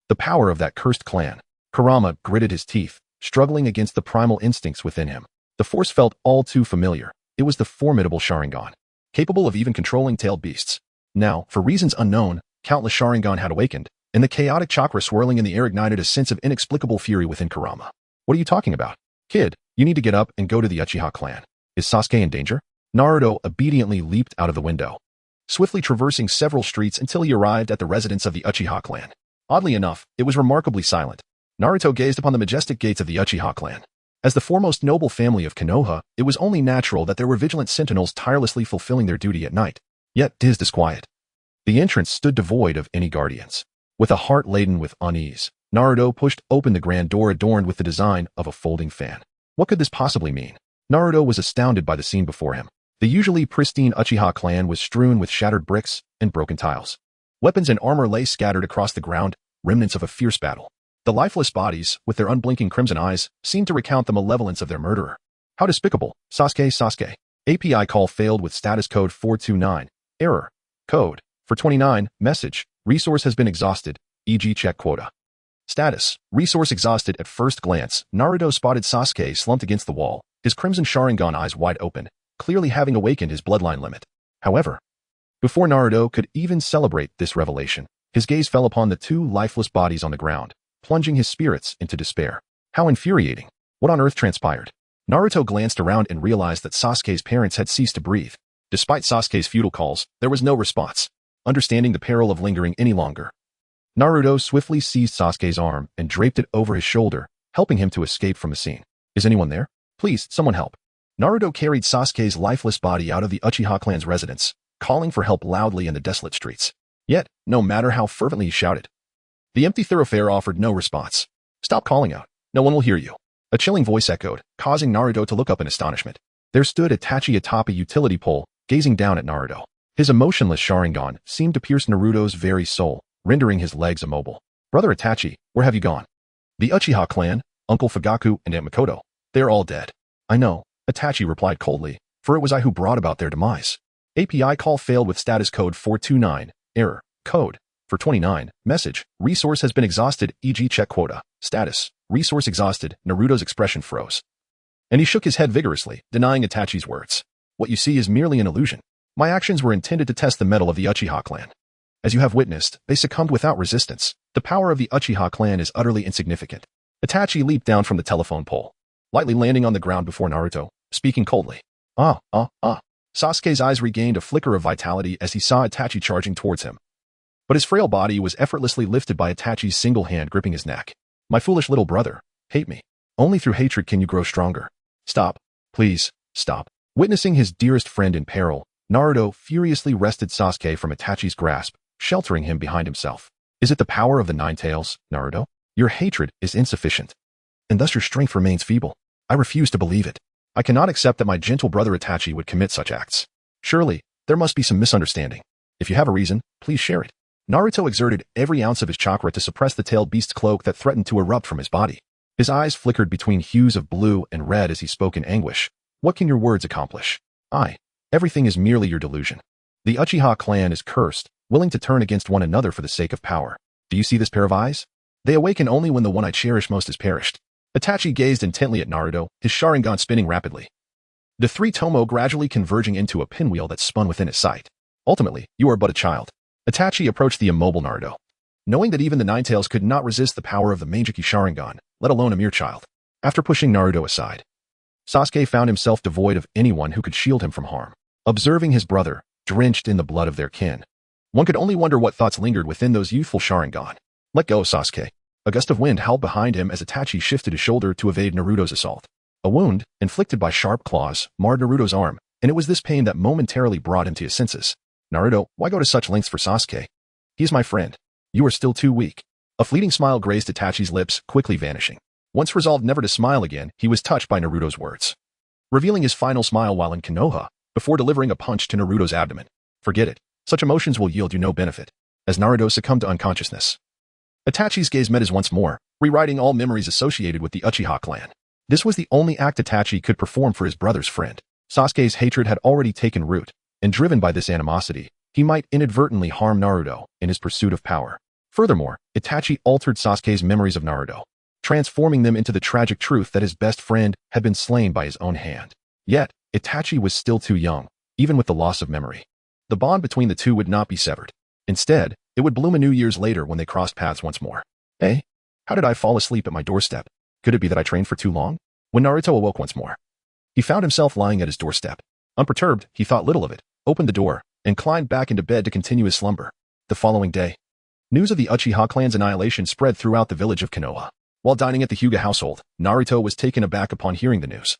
The power of that cursed clan. Kurama gritted his teeth, struggling against the primal instincts within him. The force felt all too familiar. It was the formidable Sharingan, capable of even controlling tailed beasts. Now, for reasons unknown, countless Sharingan had awakened, and the chaotic chakra swirling in the air ignited a sense of inexplicable fury within Kurama. What are you talking about? Kid, you need to get up and go to the Uchiha clan. Is Sasuke in danger? Naruto obediently leaped out of the window, swiftly traversing several streets until he arrived at the residence of the Uchiha clan. Oddly enough, it was remarkably silent. Naruto gazed upon the majestic gates of the Uchiha clan. As the foremost noble family of Konoha, it was only natural that there were vigilant sentinels tirelessly fulfilling their duty at night. Yet, tis disquiet. The entrance stood devoid of any guardians. With a heart laden with unease, Naruto pushed open the grand door adorned with the design of a folding fan. What could this possibly mean? Naruto was astounded by the scene before him. The usually pristine Uchiha clan was strewn with shattered bricks and broken tiles. Weapons and armor lay scattered across the ground, remnants of a fierce battle. The lifeless bodies, with their unblinking crimson eyes, seemed to recount the malevolence of their murderer. How despicable. Sasuke. API call failed with status code 429. Error. Code. For 29. Message. Resource has been exhausted. E.g. check quota. Status. Resource exhausted. At first glance, Naruto spotted Sasuke slumped against the wall, his crimson Sharingan eyes wide open, clearly having awakened his bloodline limit. However, before Naruto could even celebrate this revelation, his gaze fell upon the two lifeless bodies on the ground, plunging his spirits into despair. How infuriating. What on earth transpired? Naruto glanced around and realized that Sasuke's parents had ceased to breathe. Despite Sasuke's futile calls, there was no response. Understanding the peril of lingering any longer, Naruto swiftly seized Sasuke's arm and draped it over his shoulder, helping him to escape from the scene. Is anyone there? Please, someone help. Naruto carried Sasuke's lifeless body out of the Uchiha clan's residence, calling for help loudly in the desolate streets. Yet, no matter how fervently he shouted, the empty thoroughfare offered no response. Stop calling out. No one will hear you. A chilling voice echoed, causing Naruto to look up in astonishment. There stood Itachi atop a utility pole, gazing down at Naruto. His emotionless Sharingan seemed to pierce Naruto's very soul, rendering his legs immobile. Brother Itachi, where have you gone? The Uchiha clan, Uncle Fugaku, and Aunt Makoto. They are all dead. I know, Itachi replied coldly, for it was I who brought about their demise. API call failed with status code 429. Error. Code. For 29. Message. Resource has been exhausted. E.g. check quota. Status. Resource exhausted. Naruto's expression froze, and he shook his head vigorously, denying Itachi's words. What you see is merely an illusion. My actions were intended to test the mettle of the Uchiha clan. As you have witnessed, they succumbed without resistance. The power of the Uchiha clan is utterly insignificant. Itachi leaped down from the telephone pole, lightly landing on the ground before Naruto, speaking coldly. Sasuke's eyes regained a flicker of vitality as he saw Itachi charging towards him. But his frail body was effortlessly lifted by Itachi's single hand gripping his neck. My foolish little brother, hate me. Only through hatred can you grow stronger. Stop. Please, stop. Witnessing his dearest friend in peril, Naruto furiously wrested Sasuke from Itachi's grasp, sheltering him behind himself. Is it the power of the Nine Tails, Naruto? Your hatred is insufficient, and thus your strength remains feeble. I refuse to believe it. I cannot accept that my gentle brother Itachi would commit such acts. Surely, there must be some misunderstanding. If you have a reason, please share it. Naruto exerted every ounce of his chakra to suppress the tailed beast's cloak that threatened to erupt from his body. His eyes flickered between hues of blue and red as he spoke in anguish. What can your words accomplish? Everything is merely your delusion. The Uchiha clan is cursed, willing to turn against one another for the sake of power. Do you see this pair of eyes? They awaken only when the one I cherish most has perished. Itachi gazed intently at Naruto, his Sharingan spinning rapidly, the three tomo gradually converging into a pinwheel that spun within his sight. Ultimately, you are but a child. Itachi approached the immobile Naruto, knowing that even the Nine Tails could not resist the power of the Manjiki Sharingan, let alone a mere child. After pushing Naruto aside, Sasuke found himself devoid of anyone who could shield him from harm. Observing his brother, drenched in the blood of their kin, one could only wonder what thoughts lingered within those youthful Sharingan. Let go, Sasuke. A gust of wind howled behind him as Itachi shifted his shoulder to evade Naruto's assault. A wound, inflicted by sharp claws, marred Naruto's arm, and it was this pain that momentarily brought him to his senses. Naruto, why go to such lengths for Sasuke? He is my friend. You are still too weak. A fleeting smile graced Itachi's lips, quickly vanishing. Once resolved never to smile again, he was touched by Naruto's words, revealing his final smile while in Konoha, before delivering a punch to Naruto's abdomen. Forget it. Such emotions will yield you no benefit. As Naruto succumbed to unconsciousness, Itachi's gaze met his once more, rewriting all memories associated with the Uchiha clan. This was the only act Itachi could perform for his brother's friend. Sasuke's hatred had already taken root, and driven by this animosity, he might inadvertently harm Naruto in his pursuit of power. Furthermore, Itachi altered Sasuke's memories of Naruto, transforming them into the tragic truth that his best friend had been slain by his own hand. Yet, Itachi was still too young, even with the loss of memory. The bond between the two would not be severed. Instead, It would bloom a new years later when they crossed paths once more. Eh? How did I fall asleep at my doorstep? Could it be that I trained for too long? When Naruto awoke once more, he found himself lying at his doorstep. Unperturbed, he thought little of it, opened the door, and climbed back into bed to continue his slumber. The following day, news of the Uchiha clan's annihilation spread throughout the village of Konoha. While dining at the Hyuga household, Naruto was taken aback upon hearing the news.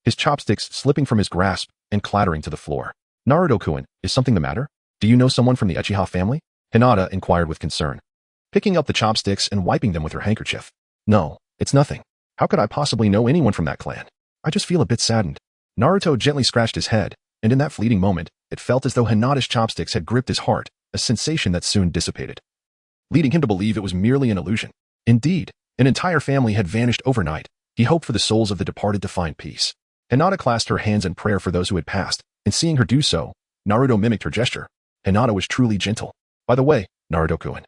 His chopsticks slipping from his grasp and clattering to the floor. Naruto-kun, is something the matter? Do you know someone from the Uchiha family? Hinata inquired with concern, picking up the chopsticks and wiping them with her handkerchief. No, it's nothing. How could I possibly know anyone from that clan? I just feel a bit saddened. Naruto gently scratched his head, and in that fleeting moment, it felt as though Hinata's chopsticks had gripped his heart, a sensation that soon dissipated, leading him to believe it was merely an illusion. Indeed, an entire family had vanished overnight. He hoped for the souls of the departed to find peace. Hinata clasped her hands in prayer for those who had passed, and seeing her do so, Naruto mimicked her gesture. Hinata was truly gentle. By the way, Naruto-kun,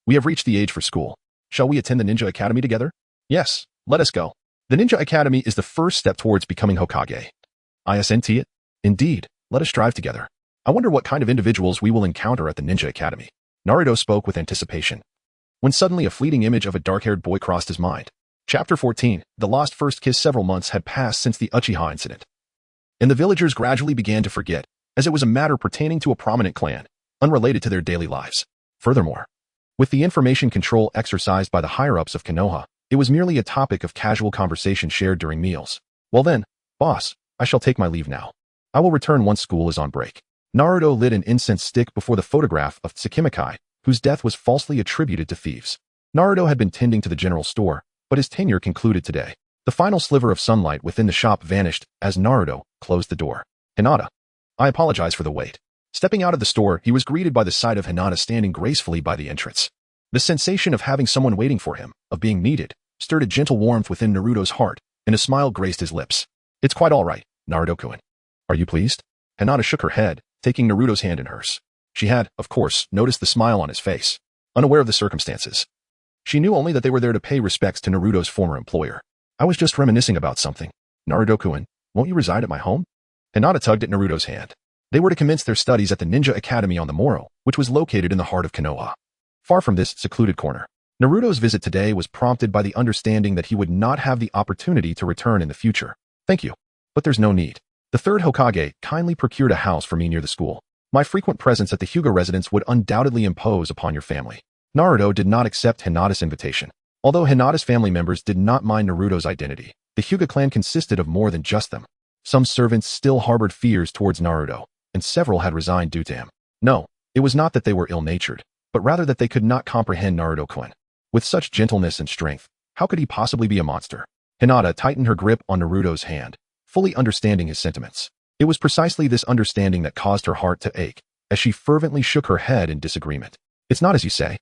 we have reached the age for school. Shall we attend the Ninja Academy together? Yes, let us go. The Ninja Academy is the first step towards becoming Hokage. I assent it. Indeed, let us strive together. I wonder what kind of individuals we will encounter at the Ninja Academy. Naruto spoke with anticipation, when suddenly a fleeting image of a dark-haired boy crossed his mind. Chapter 14, The Lost First Kiss. Several months had passed since the Uchiha incident, and the villagers gradually began to forget, as it was a matter pertaining to a prominent clan, unrelated to their daily lives. Furthermore, with the information control exercised by the higher-ups of Konoha, it was merely a topic of casual conversation shared during meals. Well then, boss, I shall take my leave now. I will return once school is on break. Naruto lit an incense stick before the photograph of Tsukimikai, whose death was falsely attributed to thieves. Naruto had been tending to the general store, but his tenure concluded today. The final sliver of sunlight within the shop vanished as Naruto closed the door. Hinata, I apologize for the wait. Stepping out of the store, he was greeted by the sight of Hinata standing gracefully by the entrance. The sensation of having someone waiting for him, of being needed, stirred a gentle warmth within Naruto's heart, and a smile graced his lips. It's quite all right, Naruto-kun. Are you pleased? Hinata shook her head, taking Naruto's hand in hers. She had, of course, noticed the smile on his face, unaware of the circumstances. She knew only that they were there to pay respects to Naruto's former employer. I was just reminiscing about something. Naruto-kun, won't you reside at my home? Hinata tugged at Naruto's hand. They were to commence their studies at the Ninja Academy on the morrow, which was located in the heart of Konoha. Far from this secluded corner, Naruto's visit today was prompted by the understanding that he would not have the opportunity to return in the future. Thank you, but there's no need. The third Hokage kindly procured a house for me near the school. My frequent presence at the Hyuga residence would undoubtedly impose upon your family. Naruto did not accept Hinata's invitation. Although Hinata's family members did not mind Naruto's identity, the Hyuga clan consisted of more than just them. Some servants still harbored fears towards Naruto, and several had resigned due to him. No, it was not that they were ill-natured, but rather that they could not comprehend Naruto-kun. With such gentleness and strength, how could he possibly be a monster? Hinata tightened her grip on Naruto's hand, fully understanding his sentiments. It was precisely this understanding that caused her heart to ache, as she fervently shook her head in disagreement. It's not as you say.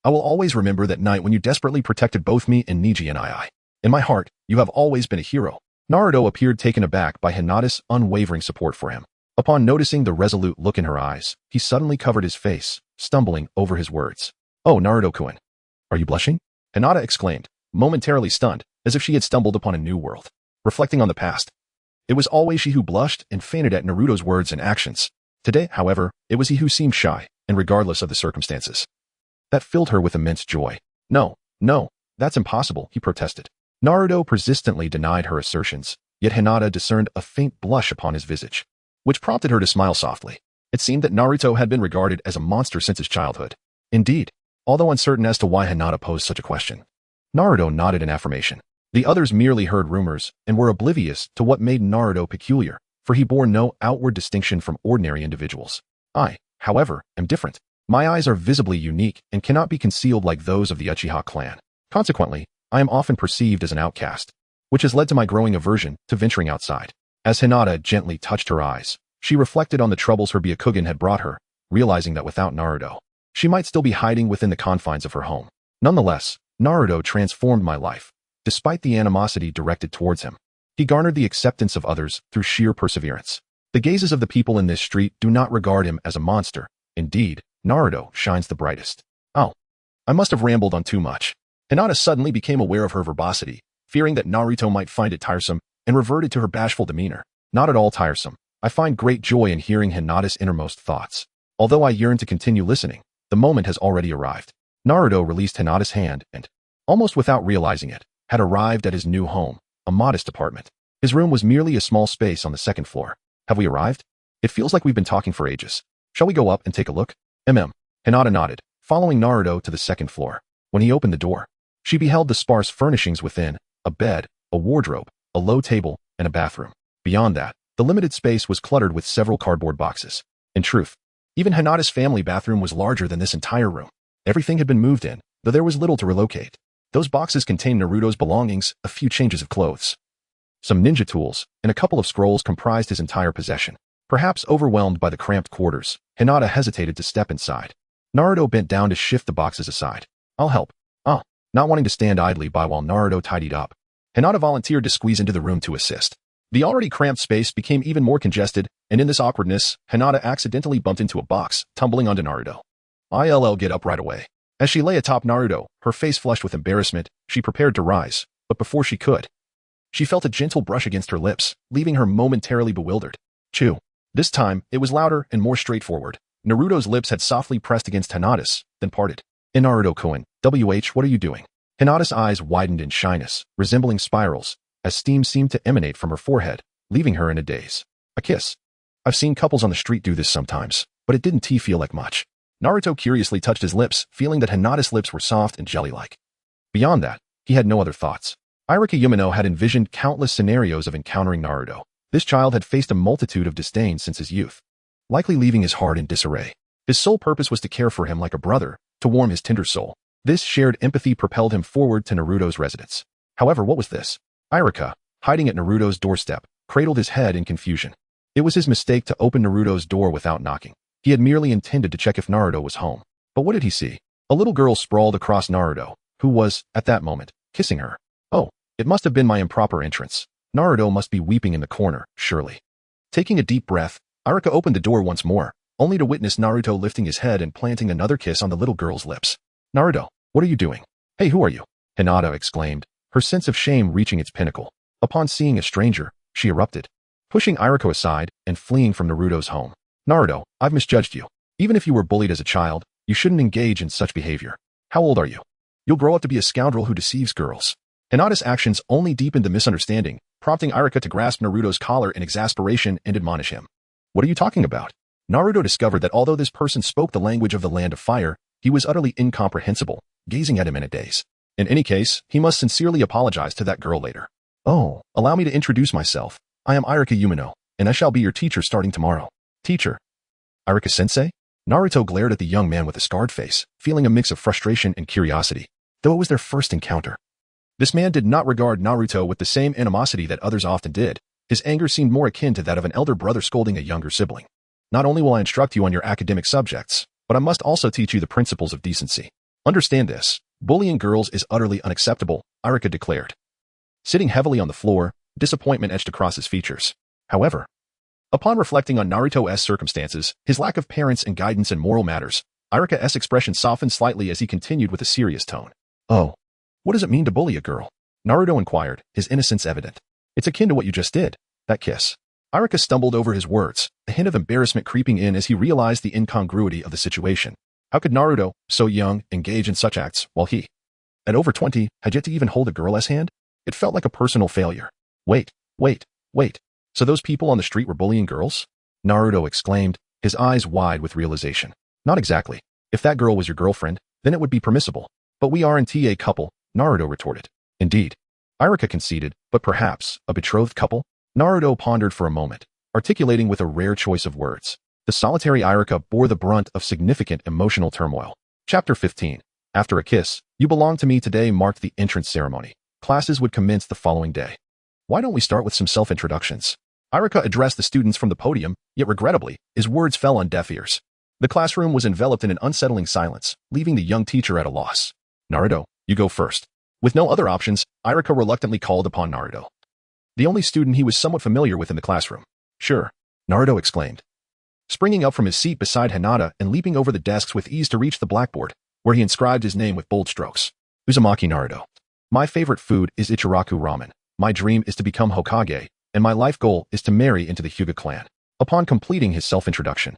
I will always remember that night when you desperately protected both me and Niji and I. In my heart, you have always been a hero. Naruto appeared taken aback by Hinata's unwavering support for him. Upon noticing the resolute look in her eyes, he suddenly covered his face, stumbling over his words. Oh, Naruto-kun, are you blushing? Hinata exclaimed, momentarily stunned, as if she had stumbled upon a new world. Reflecting on the past, it was always she who blushed and fainted at Naruto's words and actions. Today, however, it was he who seemed shy, and regardless of the circumstances. That filled her with immense joy. No, that's impossible, he protested. Naruto persistently denied her assertions, yet Hinata discerned a faint blush upon his visage, which prompted her to smile softly. It seemed that Naruto had been regarded as a monster since his childhood. Indeed, although uncertain as to why Hinata posed such a question, Naruto nodded in affirmation. The others merely heard rumors and were oblivious to what made Naruto peculiar, for he bore no outward distinction from ordinary individuals. I, however, am different. My eyes are visibly unique and cannot be concealed like those of the Uchiha clan. Consequently, I am often perceived as an outcast, which has led to my growing aversion to venturing outside. As Hinata gently touched her eyes, she reflected on the troubles her Byakugan had brought her, realizing that without Naruto, she might still be hiding within the confines of her home. Nonetheless, Naruto transformed my life. Despite the animosity directed towards him, he garnered the acceptance of others through sheer perseverance. The gazes of the people in this street do not regard him as a monster. Indeed, Naruto shines the brightest. Oh, I must have rambled on too much. Hinata suddenly became aware of her verbosity, fearing that Naruto might find it tiresome, and reverted to her bashful demeanor. Not at all tiresome. I find great joy in hearing Hinata's innermost thoughts. Although I yearn to continue listening, The moment has already arrived. Naruto released Hinata's hand and, almost without realizing it, had arrived at his new home, a modest apartment. His room was merely a small space on the second floor. Have we arrived? It feels like we've been talking for ages. Shall we go up and take a look? Hinata nodded, following Naruto to the second floor. When he opened the door, she beheld the sparse furnishings within, a bed, a wardrobe, a low table, and a bathroom. Beyond that, the limited space was cluttered with several cardboard boxes. In truth, even Hinata's family bathroom was larger than this entire room. Everything had been moved in, though there was little to relocate. Those boxes contained Naruto's belongings, a few changes of clothes, some ninja tools, and a couple of scrolls comprised his entire possession. Perhaps overwhelmed by the cramped quarters, Hinata hesitated to step inside. Naruto bent down to shift the boxes aside. I'll help. Not wanting to stand idly by while Naruto tidied up, Hinata volunteered to squeeze into the room to assist. The already cramped space became even more congested, and in this awkwardness, Hinata accidentally bumped into a box, tumbling onto Naruto. Get up right away. As she lay atop Naruto, her face flushed with embarrassment, she prepared to rise, but before she could, she felt a gentle brush against her lips, leaving her momentarily bewildered. Chew. This time, it was louder and more straightforward. Naruto's lips had softly pressed against Hinata's, then parted. Naruto-kun, what are you doing? Hinata's eyes widened in shyness, resembling spirals, as steam seemed to emanate from her forehead, leaving her in a daze. A kiss. I've seen couples on the street do this sometimes, but it didn't feel like much. Naruto curiously touched his lips, feeling that Hinata's lips were soft and jelly-like. Beyond that, he had no other thoughts. Yumino had envisioned countless scenarios of encountering Naruto. This child had faced a multitude of disdain since his youth, likely leaving his heart in disarray. His sole purpose was to care for him like a brother, to warm his tender soul. This shared empathy propelled him forward to Naruto's residence. However, what was this? Iruka, hiding at Naruto's doorstep, cradled his head in confusion. It was his mistake to open Naruto's door without knocking. He had merely intended to check if Naruto was home. But what did he see? A little girl sprawled across Naruto, who was, at that moment, kissing her. Oh, it must have been my improper entrance. Naruto must be weeping in the corner, surely. Taking a deep breath, Iruka opened the door once more, only to witness Naruto lifting his head and planting another kiss on the little girl's lips. Naruto, what are you doing? Hey, who are you? Hinata exclaimed, her sense of shame reaching its pinnacle. Upon seeing a stranger, she erupted, pushing Iruka aside and fleeing from Naruto's home. Naruto, I've misjudged you. Even if you were bullied as a child, you shouldn't engage in such behavior. How old are you? You'll grow up to be a scoundrel who deceives girls. Hinata's actions only deepened the misunderstanding, prompting Iruka to grasp Naruto's collar in exasperation and admonish him. What are you talking about? Naruto discovered that although this person spoke the language of the land of fire, he was utterly incomprehensible, gazing at him in a daze. In any case, he must sincerely apologize to that girl later. Oh, allow me to introduce myself. I am Iruka Yumino, and I shall be your teacher starting tomorrow. Teacher. Iruka-sensei? Naruto glared at the young man with a scarred face, feeling a mix of frustration and curiosity, though it was their first encounter. This man did not regard Naruto with the same animosity that others often did. His anger seemed more akin to that of an elder brother scolding a younger sibling. Not only will I instruct you on your academic subjects, but I must also teach you the principles of decency. Understand this. Bullying girls is utterly unacceptable, Iruka declared. Sitting heavily on the floor, disappointment etched across his features. However, upon reflecting on Naruto's circumstances, his lack of parents and guidance in moral matters, Iruka's expression softened slightly as he continued with a serious tone. Oh, what does it mean to bully a girl? Naruto inquired, his innocence evident. It's akin to what you just did, that kiss. Iruka stumbled over his words, a hint of embarrassment creeping in as he realized the incongruity of the situation. How could Naruto, so young, engage in such acts, while he, at over 20, had yet to even hold a girl's hand? It felt like a personal failure. Wait. So those people on the street were bullying girls? Naruto exclaimed, his eyes wide with realization. Not exactly. If that girl was your girlfriend, then it would be permissible. But we aren't a couple, Naruto retorted. Indeed. Iruka conceded, but perhaps, a betrothed couple? Naruto pondered for a moment, articulating with a rare choice of words. The solitary Iruka bore the brunt of significant emotional turmoil. Chapter 15. After a kiss, you belong to me today marked the entrance ceremony. Classes would commence the following day. Why don't we start with some self-introductions? Iruka addressed the students from the podium, yet regrettably, his words fell on deaf ears. The classroom was enveloped in an unsettling silence, leaving the young teacher at a loss. Naruto, you go first. With no other options, Iruka reluctantly called upon Naruto, the only student he was somewhat familiar with in the classroom. Sure, Naruto exclaimed, springing up from his seat beside Hinata and leaping over the desks with ease to reach the blackboard, where he inscribed his name with bold strokes. Uzumaki Naruto. My favorite food is Ichiraku ramen. My dream is to become Hokage, and my life goal is to marry into the Hyuga clan. Upon completing his self-introduction,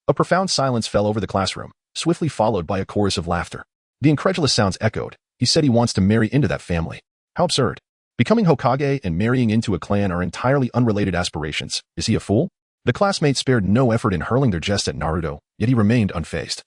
a profound silence fell over the classroom, swiftly followed by a chorus of laughter. The incredulous sounds echoed. He said he wants to marry into that family. How absurd. Becoming Hokage and marrying into a clan are entirely unrelated aspirations. Is he a fool? The classmates spared no effort in hurling their jest at Naruto, yet he remained unfazed.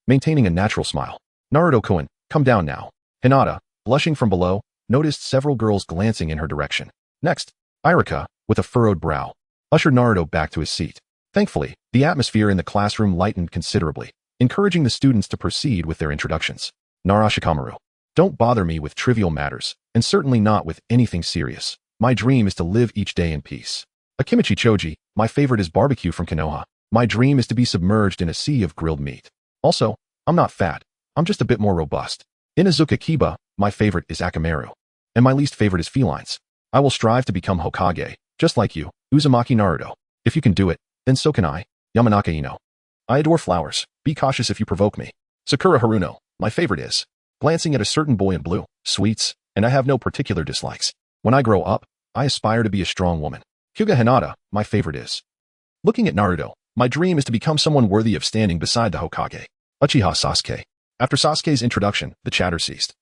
Maintaining a natural smile. Naruto-kun, come down now. Hinata, blushing from below, noticed several girls glancing in her direction. Next, Irika, with a furrowed brow, ushered Naruto back to his seat. Thankfully, the atmosphere in the classroom lightened considerably, encouraging the students to proceed with their introductions. Shikamaru, don't bother me with trivial matters, and certainly not with anything serious. My dream is to live each day in peace. Akimichi Choji, my favorite is barbecue from Konoha. My dream is to be submerged in a sea of grilled meat. Also, I'm not fat. I'm just a bit more robust. Inazuka Kiba, my favorite is Akamaru. And my least favorite is felines. I will strive to become Hokage, just like you, Uzumaki Naruto. If you can do it, then so can I, Yamanaka Ino. I adore flowers. Be cautious if you provoke me. Sakura Haruno, my favorite is. Glancing at a certain boy in blue, sweets, and I have no particular dislikes. When I grow up, I aspire to be a strong woman. Hyuga Hinata, my favorite is. Looking at Naruto, my dream is to become someone worthy of standing beside the Hokage. Uchiha Sasuke. After Sasuke's introduction, the chatter ceased,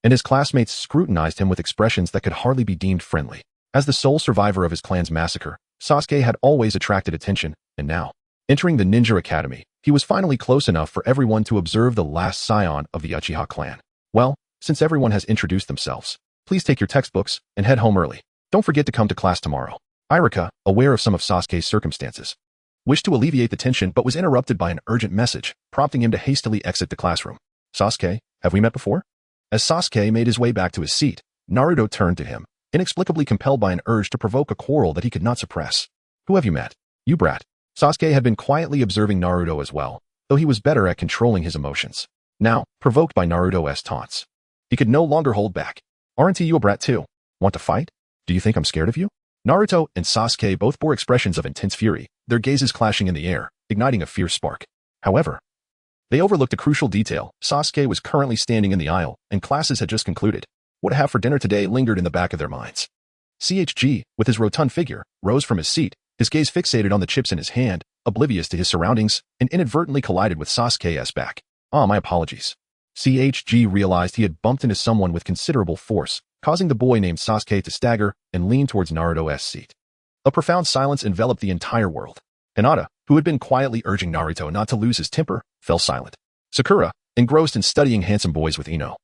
and his classmates scrutinized him with expressions that could hardly be deemed friendly. As the sole survivor of his clan's massacre, Sasuke had always attracted attention, and now, entering the ninja academy, he was finally close enough for everyone to observe the last scion of the Uchiha clan. Well, since everyone has introduced themselves, please take your textbooks and head home early. Don't forget to come to class tomorrow. Irika, aware of some of Sasuke's circumstances, wished to alleviate the tension but was interrupted by an urgent message, prompting him to hastily exit the classroom. Sasuke, have we met before? As Sasuke made his way back to his seat, Naruto turned to him, inexplicably compelled by an urge to provoke a quarrel that he could not suppress. Who have you met? You brat. Sasuke had been quietly observing Naruto as well, though he was better at controlling his emotions. Now, provoked by Naruto's taunts, he could no longer hold back. Aren't you a brat too? Want to fight? Do you think I'm scared of you? Naruto and Sasuke both bore expressions of intense fury, their gazes clashing in the air, igniting a fierce spark. However, they overlooked a crucial detail. Sasuke was currently standing in the aisle, and classes had just concluded. What to have for dinner today lingered in the back of their minds. CHG, with his rotund figure, rose from his seat, his gaze fixated on the chips in his hand, oblivious to his surroundings, and inadvertently collided with Sasuke's back. My apologies. CHG realized he had bumped into someone with considerable force, causing the boy named Sasuke to stagger and lean towards Naruto's seat. A profound silence enveloped the entire world. Hinata, who had been quietly urging Naruto not to lose his temper, fell silent. Sakura, engrossed in studying handsome boys with Ino,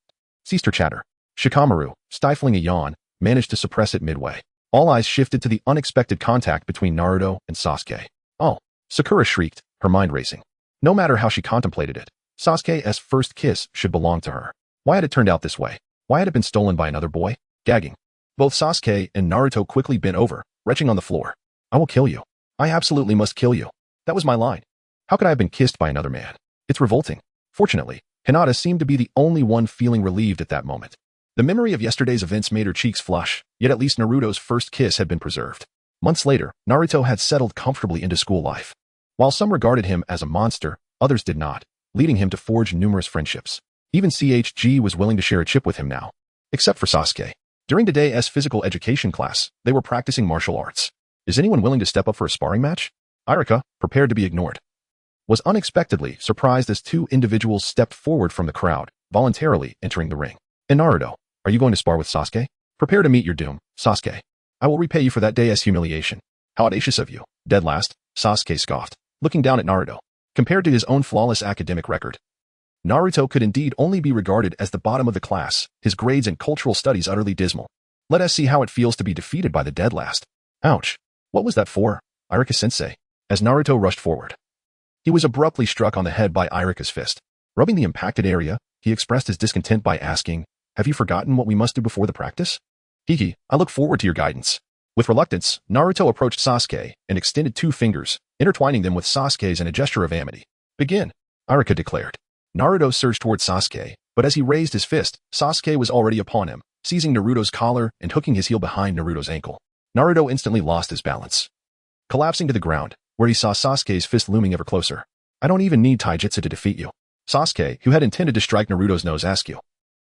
ceased her chatter. Shikamaru, stifling a yawn, managed to suppress it midway. All eyes shifted to the unexpected contact between Naruto and Sasuke. Oh, Sakura shrieked, her mind racing. No matter how she contemplated it, Sasuke's first kiss should belong to her. Why had it turned out this way? Why had it been stolen by another boy? Gagging. Both Sasuke and Naruto quickly bent over, retching on the floor. I will kill you. I absolutely must kill you. That was my line. How could I have been kissed by another man? It's revolting. Fortunately, Hinata seemed to be the only one feeling relieved at that moment. The memory of yesterday's events made her cheeks flush, yet at least Naruto's first kiss had been preserved. Months later, Naruto had settled comfortably into school life. While some regarded him as a monster, others did not, leading him to forge numerous friendships. Even CHG was willing to share a chip with him now. Except for Sasuke. During today's physical education class, they were practicing martial arts. Is anyone willing to step up for a sparring match? Irika, prepared to be ignored, was unexpectedly surprised as two individuals stepped forward from the crowd, voluntarily entering the ring. And Naruto, are you going to spar with Sasuke? Prepare to meet your doom, Sasuke. I will repay you for that day's humiliation. How audacious of you. Dead last, Sasuke scoffed, looking down at Naruto. Compared to his own flawless academic record, Naruto could indeed only be regarded as the bottom of the class, his grades and cultural studies utterly dismal. Let us see how it feels to be defeated by the dead last. Ouch. What was that for, Irika-sensei? As Naruto rushed forward, he was abruptly struck on the head by Irika's fist. Rubbing the impacted area, he expressed his discontent by asking, have you forgotten what we must do before the practice? Hiki, I look forward to your guidance. With reluctance, Naruto approached Sasuke and extended two fingers, intertwining them with Sasuke's in a gesture of amity. Begin, Irika declared. Naruto surged towards Sasuke, but as he raised his fist, Sasuke was already upon him, seizing Naruto's collar and hooking his heel behind Naruto's ankle. Naruto instantly lost his balance, collapsing to the ground, where he saw Sasuke's fist looming ever closer. I don't even need taijutsu to defeat you. Sasuke, who had intended to strike Naruto's nose askew,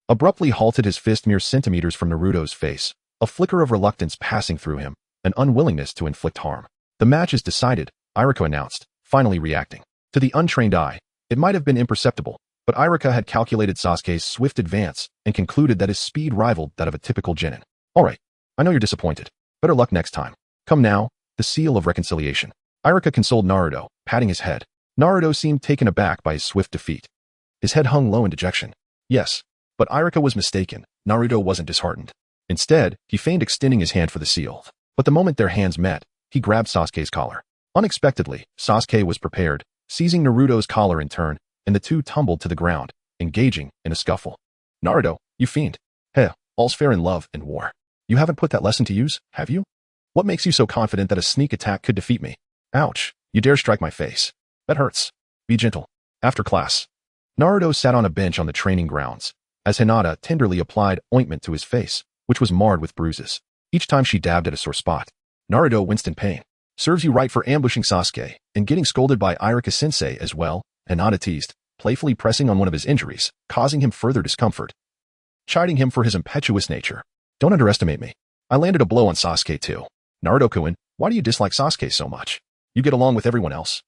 abruptly halted, his fist mere centimeters from Naruto's face, a flicker of reluctance passing through him, an unwillingness to inflict harm. The match is decided, Irika announced, finally reacting. To the untrained eye, It might have been imperceptible, but Iruka had calculated Sasuke's swift advance and concluded that his speed rivaled that of a typical genin. Alright, I know you're disappointed. Better luck next time. Come now, the seal of reconciliation. Iruka consoled Naruto, patting his head. Naruto seemed taken aback by his swift defeat. His head hung low in dejection. Yes, but Iruka was mistaken. Naruto wasn't disheartened. Instead, he feigned extending his hand for the seal. But the moment their hands met, he grabbed Sasuke's collar. Unexpectedly, Sasuke was prepared, seizing Naruto's collar in turn, and the two tumbled to the ground, engaging in a scuffle. Naruto, you fiend. Heh, all's fair in love and war. You haven't put that lesson to use, have you? What makes you so confident that a sneak attack could defeat me? Ouch, you dare strike my face. That hurts. Be gentle. After class. Naruto sat on a bench on the training grounds, as Hinata tenderly applied ointment to his face, which was marred with bruises. Each time she dabbed at a sore spot, Naruto winced in pain. Serves you right for ambushing Sasuke, and getting scolded by Iruka-sensei as well, Hinata teased, playfully pressing on one of his injuries, causing him further discomfort. Chiding him for his impetuous nature. Don't underestimate me. I landed a blow on Sasuke too. Naruto-kun, why do you dislike Sasuke so much? You get along with everyone else.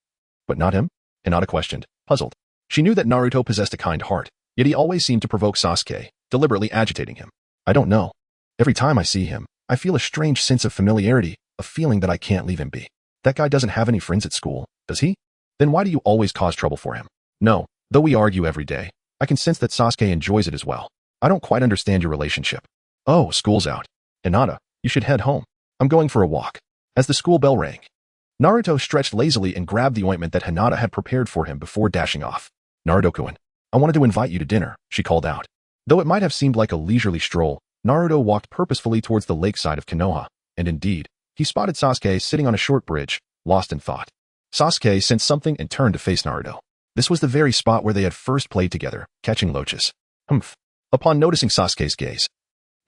But not him? Hinata questioned, puzzled. She knew that Naruto possessed a kind heart, yet he always seemed to provoke Sasuke, deliberately agitating him. I don't know. Every time I see him, I feel a strange sense of familiarity, a feeling that I can't leave him be. That guy doesn't have any friends at school, does he? Then why do you always cause trouble for him? No, though we argue every day, I can sense that Sasuke enjoys it as well. I don't quite understand your relationship. Oh, school's out. Hinata, you should head home. I'm going for a walk. As the school bell rang, Naruto stretched lazily and grabbed the ointment that Hinata had prepared for him before dashing off. Naruto-kun, I wanted to invite you to dinner, she called out. Though it might have seemed like a leisurely stroll, Naruto walked purposefully towards the lakeside of Konoha, and indeed, he spotted Sasuke sitting on a short bridge, lost in thought. Sasuke sensed something and turned to face Naruto. This was the very spot where they had first played together, catching loaches. Humph. Upon noticing Sasuke's gaze,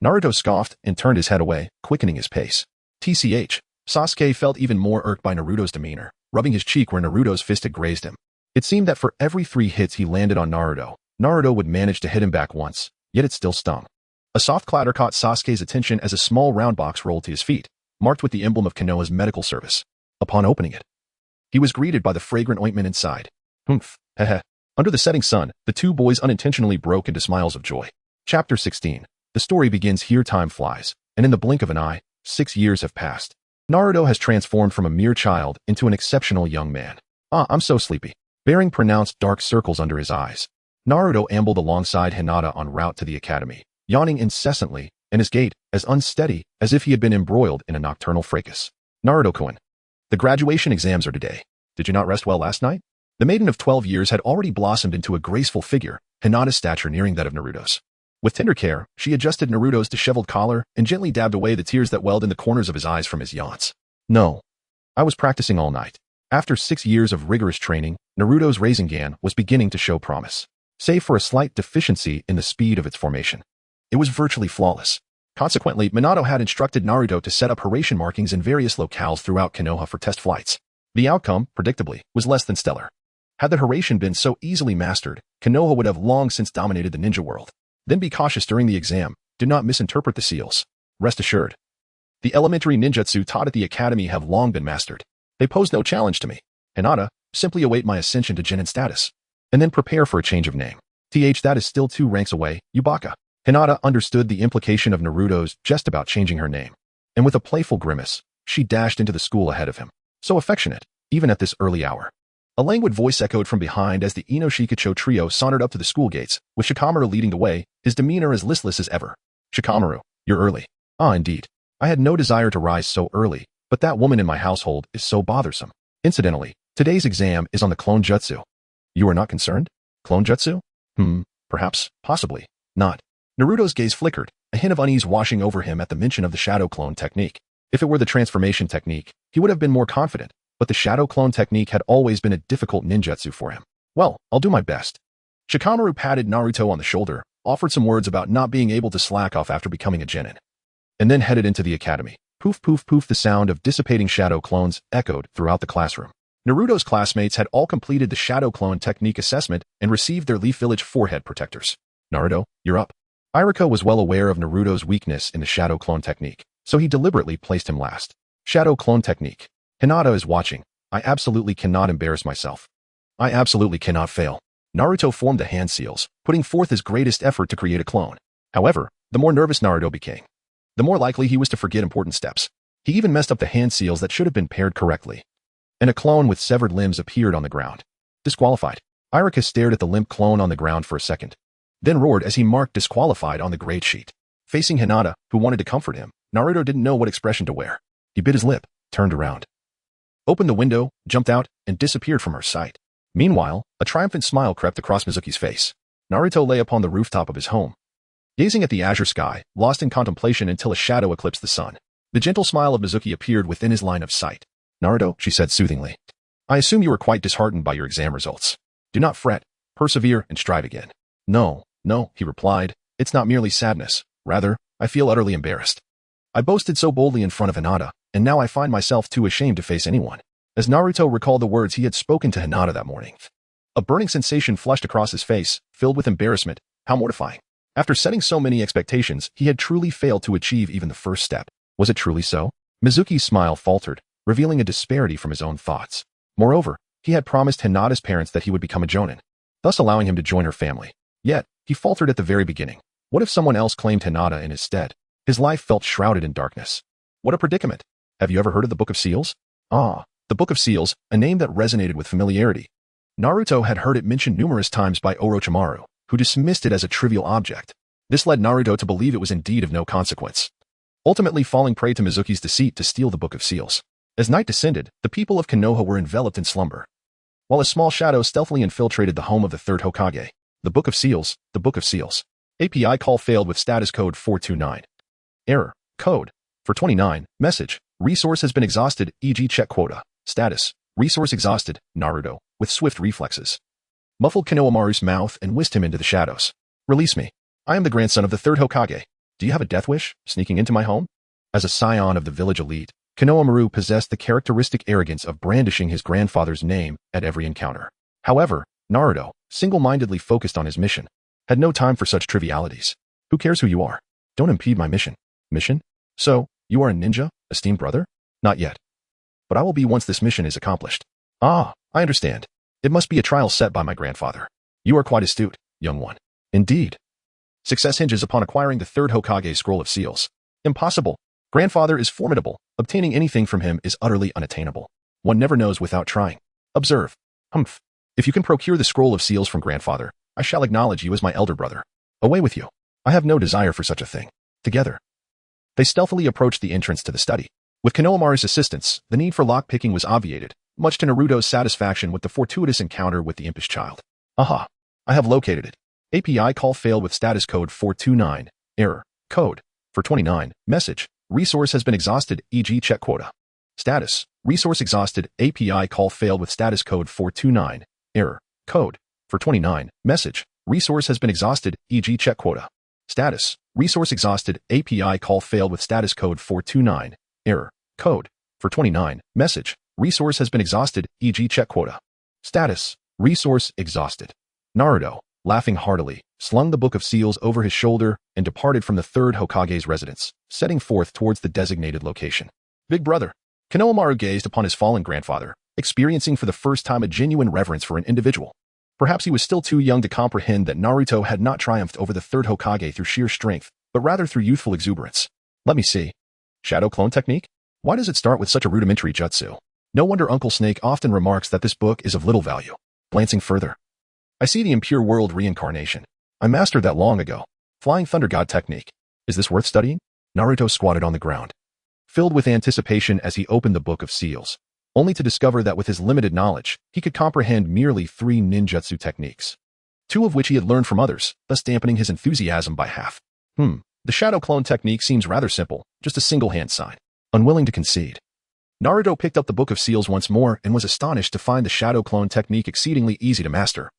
Naruto scoffed and turned his head away, quickening his pace. TCH, Sasuke felt even more irked by Naruto's demeanor, rubbing his cheek where Naruto's fist had grazed him. It seemed that for every 3 hits he landed on Naruto, Naruto would manage to hit him back once, yet it still stung. A soft clatter caught Sasuke's attention as a small round box rolled to his feet, marked with the emblem of Konoha's medical service. Upon opening it, he was greeted by the fragrant ointment inside. Humph, heh. Under the setting sun, the two boys unintentionally broke into smiles of joy. Chapter 16. The story begins here. Time flies, and in the blink of an eye, 6 years have passed. Naruto has transformed from a mere child into an exceptional young man. I'm so sleepy. Bearing pronounced dark circles under his eyes, Naruto ambled alongside Hinata en route to the academy, yawning incessantly, and his gait as unsteady as if he had been embroiled in a nocturnal fracas. Naruto-kun, the graduation exams are today. Did you not rest well last night? The maiden of 12 years had already blossomed into a graceful figure, Hinata's stature nearing that of Naruto's. With tender care, she adjusted Naruto's disheveled collar and gently dabbed away the tears that welled in the corners of his eyes from his yawns. No. I was practicing all night. After 6 years of rigorous training, Naruto's Rasengan was beginning to show promise, save for a slight deficiency in the speed of its formation. It was virtually flawless. Consequently, Minato had instructed Naruto to set up Hiraishin markings in various locales throughout Konoha for test flights. The outcome, predictably, was less than stellar. Had the Hiraishin been so easily mastered, Konoha would have long since dominated the ninja world. Then be cautious during the exam. Do not misinterpret the seals. Rest assured. The elementary ninjutsu taught at the academy have long been mastered. They pose no challenge to me. Hinata, simply await my ascension to genin status. And then prepare for a change of name. That is still 2 ranks away, you baka. Hinata understood the implication of Naruto's jest about changing her name. And with a playful grimace, she dashed into the school ahead of him. So affectionate, even at this early hour. A languid voice echoed from behind as the Inoshikacho trio sauntered up to the school gates, with Shikamaru leading the way, his demeanor as listless as ever. Shikamaru, you're early. Ah, indeed. I had no desire to rise so early, but that woman in my household is so bothersome. Incidentally, today's exam is on the clone jutsu. You are not concerned? Clone jutsu? Perhaps, possibly, not. Naruto's gaze flickered, a hint of unease washing over him at the mention of the shadow clone technique. If it were the transformation technique, he would have been more confident, but the shadow clone technique had always been a difficult ninjutsu for him. Well, I'll do my best. Shikamaru patted Naruto on the shoulder, offered some words about not being able to slack off after becoming a genin, and then headed into the academy. Poof, poof, poof, the sound of dissipating shadow clones echoed throughout the classroom. Naruto's classmates had all completed the shadow clone technique assessment and received their Leaf Village forehead protectors. Naruto, you're up. Iruka was well aware of Naruto's weakness in the shadow clone technique, so he deliberately placed him last. Shadow clone technique. Hinata is watching. I absolutely cannot embarrass myself. I absolutely cannot fail. Naruto formed the hand seals, putting forth his greatest effort to create a clone. However, the more nervous Naruto became, the more likely he was to forget important steps. He even messed up the hand seals that should have been paired correctly. And a clone with severed limbs appeared on the ground. Disqualified. Iruka stared at the limp clone on the ground for a second, then roared as he marked disqualified on the grade sheet. Facing Hinata, who wanted to comfort him, Naruto didn't know what expression to wear. He bit his lip, turned around, opened the window, jumped out, and disappeared from her sight. Meanwhile, a triumphant smile crept across Mizuki's face. Naruto lay upon the rooftop of his home, gazing at the azure sky, lost in contemplation until a shadow eclipsed the sun. The gentle smile of Mizuki appeared within his line of sight. Naruto, she said soothingly, I assume you were quite disheartened by your exam results. Do not fret, persevere, and strive again. No, he replied, it's not merely sadness. Rather, I feel utterly embarrassed. I boasted so boldly in front of Hinata, and now I find myself too ashamed to face anyone. As Naruto recalled the words he had spoken to Hinata that morning, a burning sensation flushed across his face, filled with embarrassment. How mortifying. After setting so many expectations, he had truly failed to achieve even the first step. Was it truly so? Mizuki's smile faltered, revealing a disparity from his own thoughts. Moreover, he had promised Hinata's parents that he would become a Jonin, thus allowing him to join her family. Yet, he faltered at the very beginning. What if someone else claimed Hinata in his stead? His life felt shrouded in darkness. What a predicament. Have you ever heard of the Book of Seals? Ah, the Book of Seals, a name that resonated with familiarity. Naruto had heard it mentioned numerous times by Orochimaru, who dismissed it as a trivial object. This led Naruto to believe it was indeed of no consequence, ultimately falling prey to Mizuki's deceit to steal the Book of Seals. As night descended, the people of Konoha were enveloped in slumber, while a small shadow stealthily infiltrated the home of the third Hokage. The Book of Seals, the Book of Seals. API call failed with status code 429. Error. Code. 429. Message. Resource has been exhausted, e.g. check quota. Status. Resource exhausted. Naruto, with swift reflexes, muffled Konohamaru's mouth and whisked him into the shadows. Release me. I am the grandson of the third Hokage. Do you have a death wish, sneaking into my home? As a scion of the village elite, Konohamaru possessed the characteristic arrogance of brandishing his grandfather's name at every encounter. However, Naruto, single-mindedly focused on his mission, had no time for such trivialities. Who cares who you are? Don't impede my mission. Mission? So, you are a ninja, esteemed brother? Not yet. But I will be once this mission is accomplished. Ah, I understand. It must be a trial set by my grandfather. You are quite astute, young one. Indeed. Success hinges upon acquiring the third Hokage scroll of seals. Impossible. Grandfather is formidable. Obtaining anything from him is utterly unattainable. One never knows without trying. Observe. Humph. If you can procure the scroll of seals from grandfather, I shall acknowledge you as my elder brother. Away with you. I have no desire for such a thing. Together. They stealthily approached the entrance to the study. With Konohamaru's assistance, the need for lock-picking was obviated, much to Naruto's satisfaction with the fortuitous encounter with the impish child. Aha! I have located it. API call failed with status code 429. Error. Code. 429. Message. Resource has been exhausted, e.g. check quota. Status. Resource exhausted. API call failed with status code 429. Error. Code. 429. Message. Resource has been exhausted, e.g. check quota. Status. Resource exhausted. API call failed with status code 429. Error. Code. 429. Message. Resource has been exhausted, e.g. check quota. Status. Resource exhausted. Naruto, laughing heartily, slung the Book of Seals over his shoulder and departed from the third Hokage's residence, setting forth towards the designated location. Big brother. Konohamaru gazed upon his fallen grandfather, experiencing for the first time a genuine reverence for an individual. Perhaps he was still too young to comprehend that Naruto had not triumphed over the third Hokage through sheer strength, but rather through youthful exuberance. Let me see. Shadow clone technique? Why does it start with such a rudimentary jutsu? No wonder Uncle Snake often remarks that this book is of little value. Glancing further, I see the impure world reincarnation. I mastered that long ago. Flying Thunder God technique. Is this worth studying? Naruto squatted on the ground, filled with anticipation as he opened the Book of Seals, only to discover that with his limited knowledge, he could comprehend merely 3 ninjutsu techniques, 2 of which he had learned from others, thus dampening his enthusiasm by half. The shadow clone technique seems rather simple, just a single hand sign. Unwilling to concede, Naruto picked up the Book of Seals once more and was astonished to find the shadow clone technique exceedingly easy to master,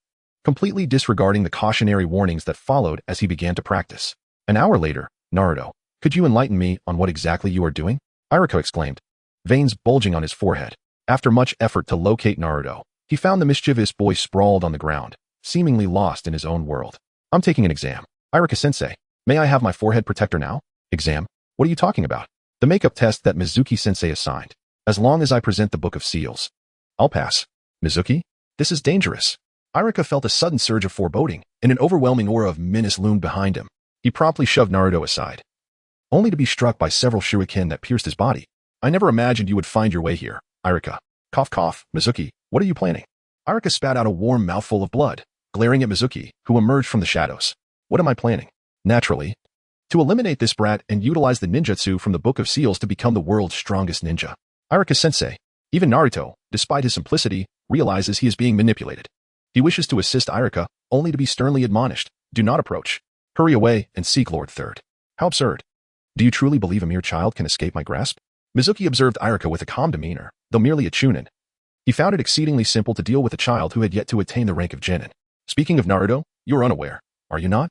completely disregarding the cautionary warnings that followed as he began to practice. An hour later, Naruto, could you enlighten me on what exactly you are doing? Iruka exclaimed, veins bulging on his forehead. After much effort to locate Naruto, he found the mischievous boy sprawled on the ground, seemingly lost in his own world. I'm taking an exam. Iruka-sensei, may I have my forehead protector now? Exam? What are you talking about? The makeup test that Mizuki-sensei assigned. As long as I present the Book of Seals, I'll pass. Mizuki? This is dangerous. Iruka felt a sudden surge of foreboding, and an overwhelming aura of menace loomed behind him. He promptly shoved Naruto aside, only to be struck by several shuriken that pierced his body. I never imagined you would find your way here, Iruka. Cough cough, Mizuki, what are you planning? Iruka spat out a warm mouthful of blood, glaring at Mizuki, who emerged from the shadows. What am I planning? Naturally, to eliminate this brat and utilize the ninjutsu from the Book of Seals to become the world's strongest ninja. Iruka-sensei, even Naruto, despite his simplicity, realizes he is being manipulated. He wishes to assist Iruka, only to be sternly admonished. Do not approach. Hurry away and seek Lord Third. How absurd. Do you truly believe a mere child can escape my grasp? Mizuki observed Iruka with a calm demeanor, though merely a Chunin. He found it exceedingly simple to deal with a child who had yet to attain the rank of genin. Speaking of Naruto, you are unaware, are you not?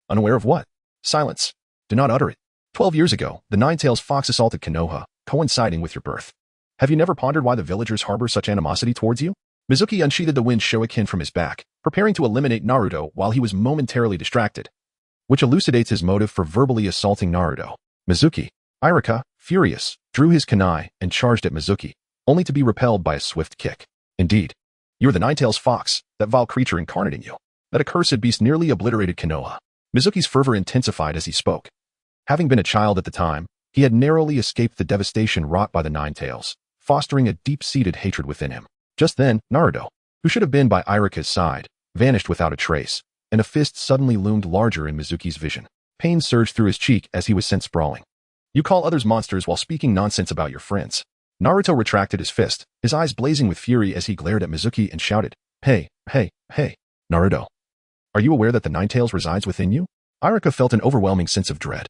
Unaware of what? Silence. Do not utter it. 12 years ago, the Nine-Tails Fox assaulted Konoha, coinciding with your birth. Have you never pondered why the villagers harbor such animosity towards you? Mizuki unsheathed the wind shuriken from his back, preparing to eliminate Naruto while he was momentarily distracted, which elucidates his motive for verbally assaulting Naruto. Mizuki. Iruka, furious, drew his kunai and charged at Mizuki, only to be repelled by a swift kick. Indeed, you are the Nine-Tails Fox, that vile creature incarnate in you. That accursed beast nearly obliterated Konoha. Mizuki's fervor intensified as he spoke. Having been a child at the time, he had narrowly escaped the devastation wrought by the Nine-Tails, fostering a deep-seated hatred within him. Just then, Naruto, who should have been by Iruka's side, vanished without a trace, and a fist suddenly loomed larger in Mizuki's vision. Pain surged through his cheek as he was sent sprawling. You call others monsters while speaking nonsense about your friends. Naruto retracted his fist, his eyes blazing with fury as he glared at Mizuki and shouted, Hey, Naruto. Are you aware that the Nine-Tails resides within you? Iruka felt an overwhelming sense of dread.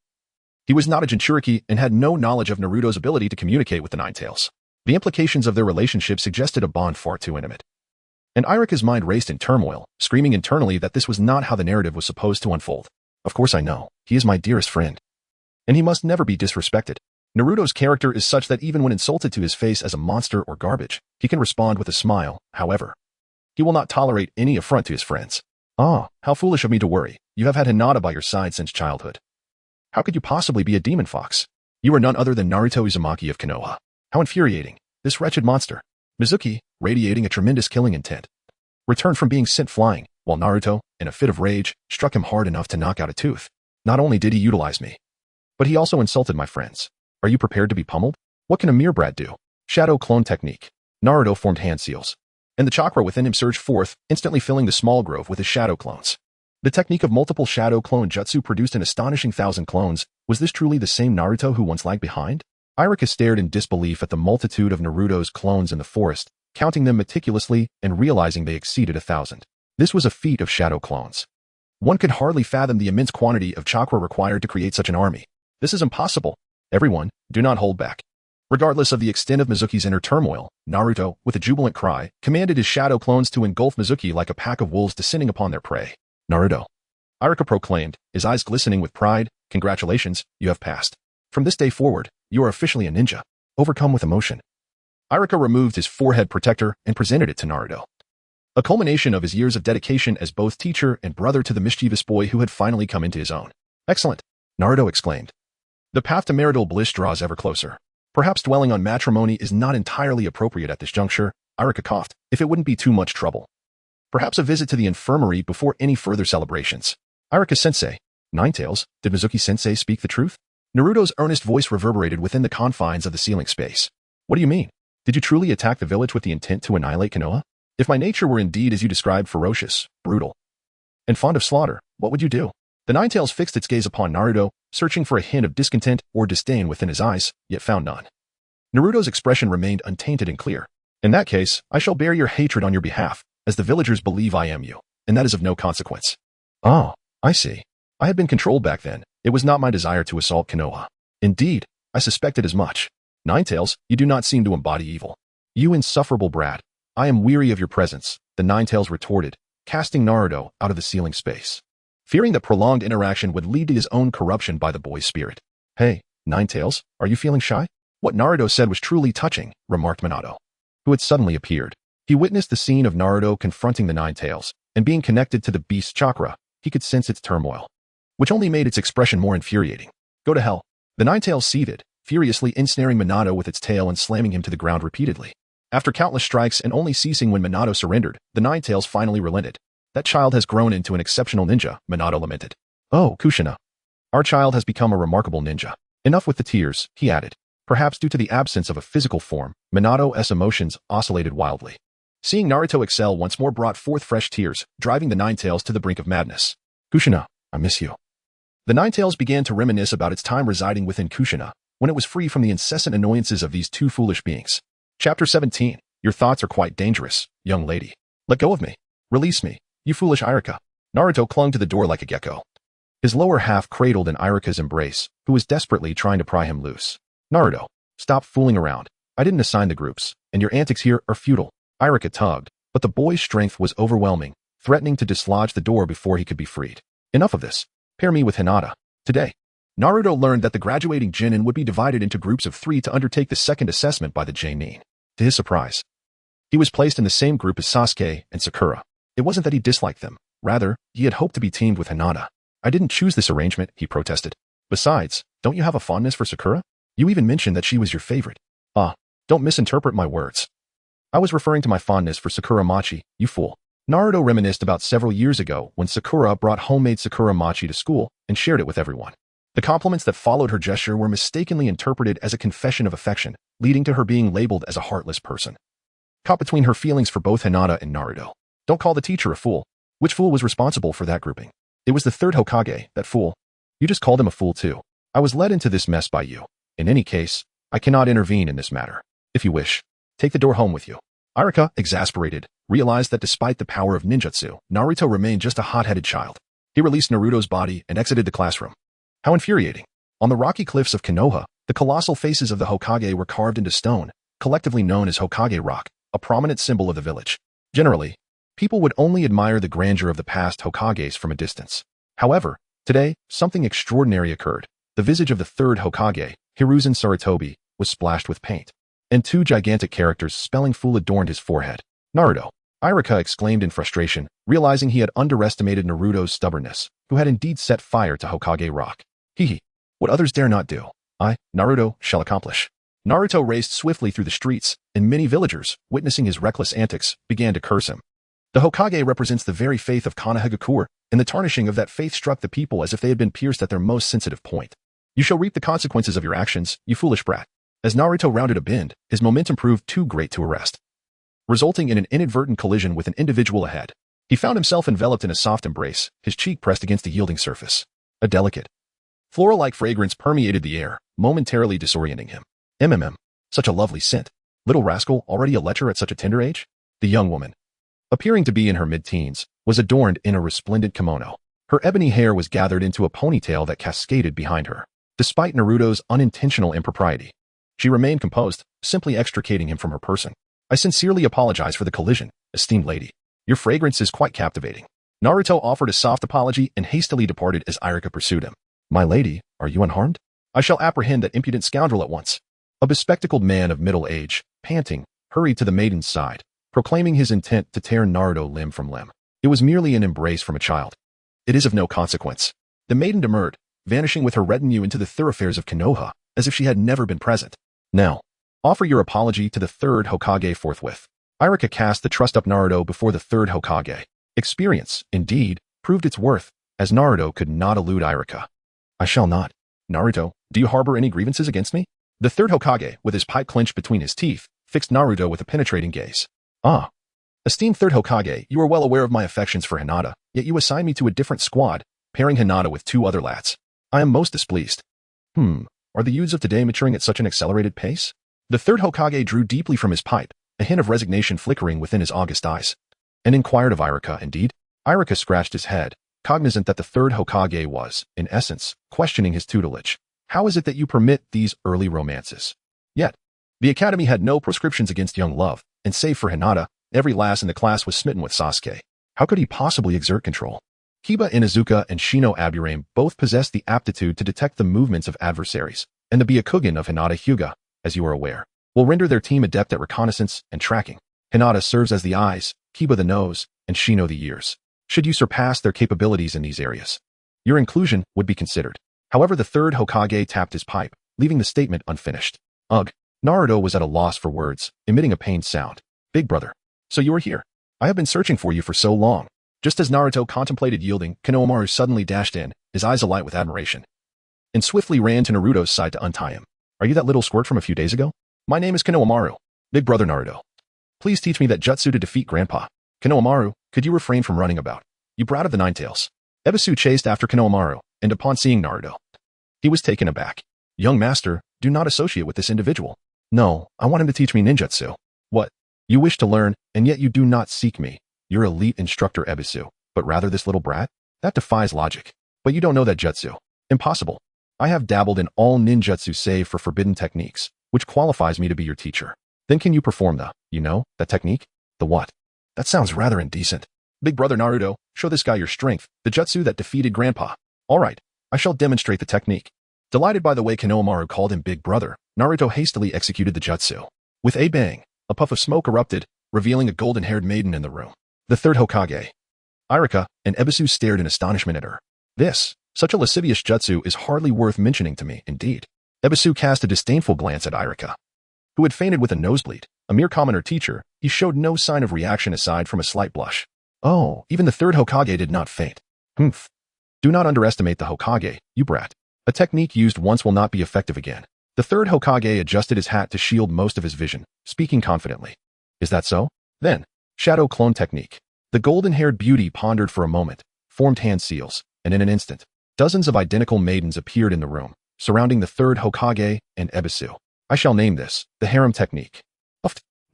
He was not a Jinchuriki and had no knowledge of Naruto's ability to communicate with the Nine-Tails. The implications of their relationship suggested a bond far too intimate. And Iruka's mind raced in turmoil, screaming internally that this was not how the narrative was supposed to unfold. Of course I know, he is my dearest friend. And he must never be disrespected. Naruto's character is such that even when insulted to his face as a monster or garbage, he can respond with a smile. However, he will not tolerate any affront to his friends. Ah, how foolish of me to worry. You have had Hinata by your side since childhood. How could you possibly be a demon fox? You are none other than Naruto Uzumaki of Konoha. How infuriating, this wretched monster. Mizuki, radiating a tremendous killing intent, returned from being sent flying, while Naruto, in a fit of rage, struck him hard enough to knock out a tooth. Not only did he utilize me, but he also insulted my friends. Are you prepared to be pummeled? What can a mere brat do? Shadow clone technique. Naruto formed hand seals, and the chakra within him surged forth, instantly filling the small grove with his shadow clones. The technique of multiple shadow clone jutsu produced an astonishing 1,000 clones. Was this truly the same Naruto who once lagged behind? Iruka stared in disbelief at the multitude of Naruto's clones in the forest, counting them meticulously and realizing they exceeded 1,000. This was a feat of shadow clones. One could hardly fathom the immense quantity of chakra required to create such an army. This is impossible. Everyone, do not hold back. Regardless of the extent of Mizuki's inner turmoil, Naruto, with a jubilant cry, commanded his shadow clones to engulf Mizuki like a pack of wolves descending upon their prey. Naruto. Iruka proclaimed, his eyes glistening with pride, congratulations, you have passed. From this day forward, you are officially a ninja, overcome with emotion. Iruka removed his forehead protector and presented it to Naruto. A culmination of his years of dedication as both teacher and brother to the mischievous boy who had finally come into his own. Excellent, Naruto exclaimed. The path to marital bliss draws ever closer. Perhaps dwelling on matrimony is not entirely appropriate at this juncture, Iruka coughed, if it wouldn't be too much trouble. Perhaps a visit to the infirmary before any further celebrations. Iruka-sensei. Nine-Tails, did Mizuki-sensei speak the truth? Naruto's earnest voice reverberated within the confines of the ceiling space. What do you mean? Did you truly attack the village with the intent to annihilate Konoha? If my nature were indeed as you described ferocious, brutal, and fond of slaughter, what would you do? The Nine-Tails fixed its gaze upon Naruto, searching for a hint of discontent or disdain within his eyes, yet found none. Naruto's expression remained untainted and clear. In that case, I shall bear your hatred on your behalf, as the villagers believe I am you, and that is of no consequence. Oh, I see. I had been controlled back then. It was not my desire to assault Konoha. Indeed, I suspected as much. Nine-Tails, you do not seem to embody evil. You insufferable brat. I am weary of your presence, the Nine-Tails retorted, casting Naruto out of the ceiling space, fearing that prolonged interaction would lead to his own corruption by the boy's spirit. Hey, Nine-Tails, are you feeling shy? What Naruto said was truly touching, remarked Minato, who had suddenly appeared. He witnessed the scene of Naruto confronting the Nine-Tails, and being connected to the beast's chakra, he could sense its turmoil, which only made its expression more infuriating. Go to hell. The Nine-Tails seethed, furiously ensnaring Minato with its tail and slamming him to the ground repeatedly. After countless strikes and only ceasing when Minato surrendered, the Nine Tails finally relented. That child has grown into an exceptional ninja, Minato lamented. Oh, Kushina. Our child has become a remarkable ninja. Enough with the tears, he added. Perhaps due to the absence of a physical form, Minato's emotions oscillated wildly. Seeing Naruto excel once more brought forth fresh tears, driving the Nine Tails to the brink of madness. Kushina, I miss you. The Nine Tails began to reminisce about its time residing within Kushina, when it was free from the incessant annoyances of these two foolish beings. Chapter 17. Your thoughts are quite dangerous, young lady. Let go of me. Release me, you foolish Iruka. Naruto clung to the door like a gecko. His lower half cradled in Iruka's embrace, who was desperately trying to pry him loose. Naruto, stop fooling around. I didn't assign the groups, and your antics here are futile. Iruka tugged, but the boy's strength was overwhelming, threatening to dislodge the door before he could be freed. Enough of this. Pair me with Hinata. Today, Naruto learned that the graduating Chunin would be divided into groups of 3 to undertake the second assessment by the Chunin. To his surprise, he was placed in the same group as Sasuke and Sakura. It wasn't that he disliked them. Rather, he had hoped to be teamed with Hinata. I didn't choose this arrangement, he protested. Besides, don't you have a fondness for Sakura? You even mentioned that she was your favorite. Don't misinterpret my words. I was referring to my fondness for Sakura Machi, you fool. Naruto reminisced about several years ago when Sakura brought homemade Sakura Machi to school and shared it with everyone. The compliments that followed her gesture were mistakenly interpreted as a confession of affection, leading to her being labeled as a heartless person. Caught between her feelings for both Hinata and Naruto. Don't call the teacher a fool. Which fool was responsible for that grouping? It was the third Hokage, that fool. You just called him a fool too. I was led into this mess by you. In any case, I cannot intervene in this matter. If you wish, take the door home with you. Iruka, exasperated, realized that despite the power of ninjutsu, Naruto remained just a hot-headed child. He released Naruto's body and exited the classroom. How infuriating. On the rocky cliffs of Konoha, the colossal faces of the Hokage were carved into stone, collectively known as Hokage Rock, a prominent symbol of the village. Generally, people would only admire the grandeur of the past Hokages from a distance. However, today, something extraordinary occurred. The visage of the third Hokage, Hiruzen Sarutobi, was splashed with paint, and 2 gigantic characters spelling fool adorned his forehead. Naruto. Iruka exclaimed in frustration, realizing he had underestimated Naruto's stubbornness, who had indeed set fire to Hokage Rock. Hee. What others dare not do, I, Naruto, shall accomplish. Naruto raced swiftly through the streets, and many villagers, witnessing his reckless antics, began to curse him. The Hokage represents the very faith of Konohagakure, and the tarnishing of that faith struck the people as if they had been pierced at their most sensitive point. You shall reap the consequences of your actions, you foolish brat. As Naruto rounded a bend, his momentum proved too great to arrest, resulting in an inadvertent collision with an individual ahead. He found himself enveloped in a soft embrace, his cheek pressed against a yielding surface. A delicate, floral-like fragrance permeated the air, momentarily disorienting him. Such a lovely scent. Little rascal, already a lecher at such a tender age? The young woman, appearing to be in her mid-teens, was adorned in a resplendent kimono. Her ebony hair was gathered into a ponytail that cascaded behind her. Despite Naruto's unintentional impropriety, she remained composed, simply extricating him from her person. I sincerely apologize for the collision, esteemed lady. Your fragrance is quite captivating. Naruto offered a soft apology and hastily departed as Iruka pursued him. My lady, are you unharmed? I shall apprehend that impudent scoundrel at once. A bespectacled man of middle age, panting, hurried to the maiden's side, proclaiming his intent to tear Naruto limb from limb. It was merely an embrace from a child. It is of no consequence. The maiden demurred, vanishing with her retinue into the thoroughfares of Konoha, as if she had never been present. Now, offer your apology to the third Hokage forthwith. Iruka cast the trust up Naruto before the third Hokage. Experience, indeed, proved its worth, as Naruto could not elude Iruka. I shall not. Naruto, do you harbor any grievances against me? The third Hokage, with his pipe clenched between his teeth, fixed Naruto with a penetrating gaze. Ah. Esteemed third Hokage, you are well aware of my affections for Hinata, yet you assign me to a different squad, pairing Hinata with 2 other lads. I am most displeased. Are the youths of today maturing at such an accelerated pace? The third Hokage drew deeply from his pipe, a hint of resignation flickering within his august eyes, and inquired of Iruka, indeed. Iruka scratched his head, cognizant that the third Hokage was, in essence, questioning his tutelage. How is it that you permit these early romances? Yet, the academy had no proscriptions against young love, and save for Hinata, every lass in the class was smitten with Sasuke. How could he possibly exert control? Kiba Inuzuka and Shino Aburame both possessed the aptitude to detect the movements of adversaries, and the Byakugan of Hinata Hyuga, as you are aware, will render their team adept at reconnaissance and tracking. Hinata serves as the eyes, Kiba the nose, and Shino the ears. Should you surpass their capabilities in these areas, your inclusion would be considered. However, the third Hokage tapped his pipe, leaving the statement unfinished. Ugh, Naruto was at a loss for words, emitting a pained sound. Big brother. So you are here. I have been searching for you for so long. Just as Naruto contemplated yielding, Konohamaru suddenly dashed in, his eyes alight with admiration, and swiftly ran to Naruto's side to untie him. Are you that little squirt from a few days ago? My name is Konohamaru. Big brother Naruto. Please teach me that jutsu to defeat Grandpa. Konohamaru, could you refrain from running about? You brat of the Nine Tails. Ebisu chased after Konohamaru, and upon seeing Naruto, he was taken aback. Young master, do not associate with this individual. No, I want him to teach me ninjutsu. What? You wish to learn, and yet you do not seek me. Your elite instructor Ebisu, but rather this little brat? That defies logic. But you don't know that jutsu. Impossible. I have dabbled in all ninjutsu save for forbidden techniques, which qualifies me to be your teacher. Then can you perform that technique? The what? That sounds rather indecent. Big brother Naruto, show this guy your strength, the jutsu that defeated Grandpa. All right, I shall demonstrate the technique. Delighted by the way Konohamaru called him big brother, Naruto hastily executed the jutsu. With a bang, a puff of smoke erupted, revealing a golden-haired maiden in the room. The third Hokage. Irika and Ebisu stared in astonishment at her. Such a lascivious jutsu is hardly worth mentioning to me, indeed. Ebisu cast a disdainful glance at Irika, who had fainted with a nosebleed. A mere commoner teacher, he showed no sign of reaction aside from a slight blush. Oh, even the third Hokage did not faint. Humph. Do not underestimate the Hokage, you brat. A technique used once will not be effective again. The third Hokage adjusted his hat to shield most of his vision, speaking confidently. Is that so? Then, shadow clone technique. The golden-haired beauty pondered for a moment, formed hand seals, and in an instant, dozens of identical maidens appeared in the room, surrounding the third Hokage and Ebisu. I shall name this the harem technique.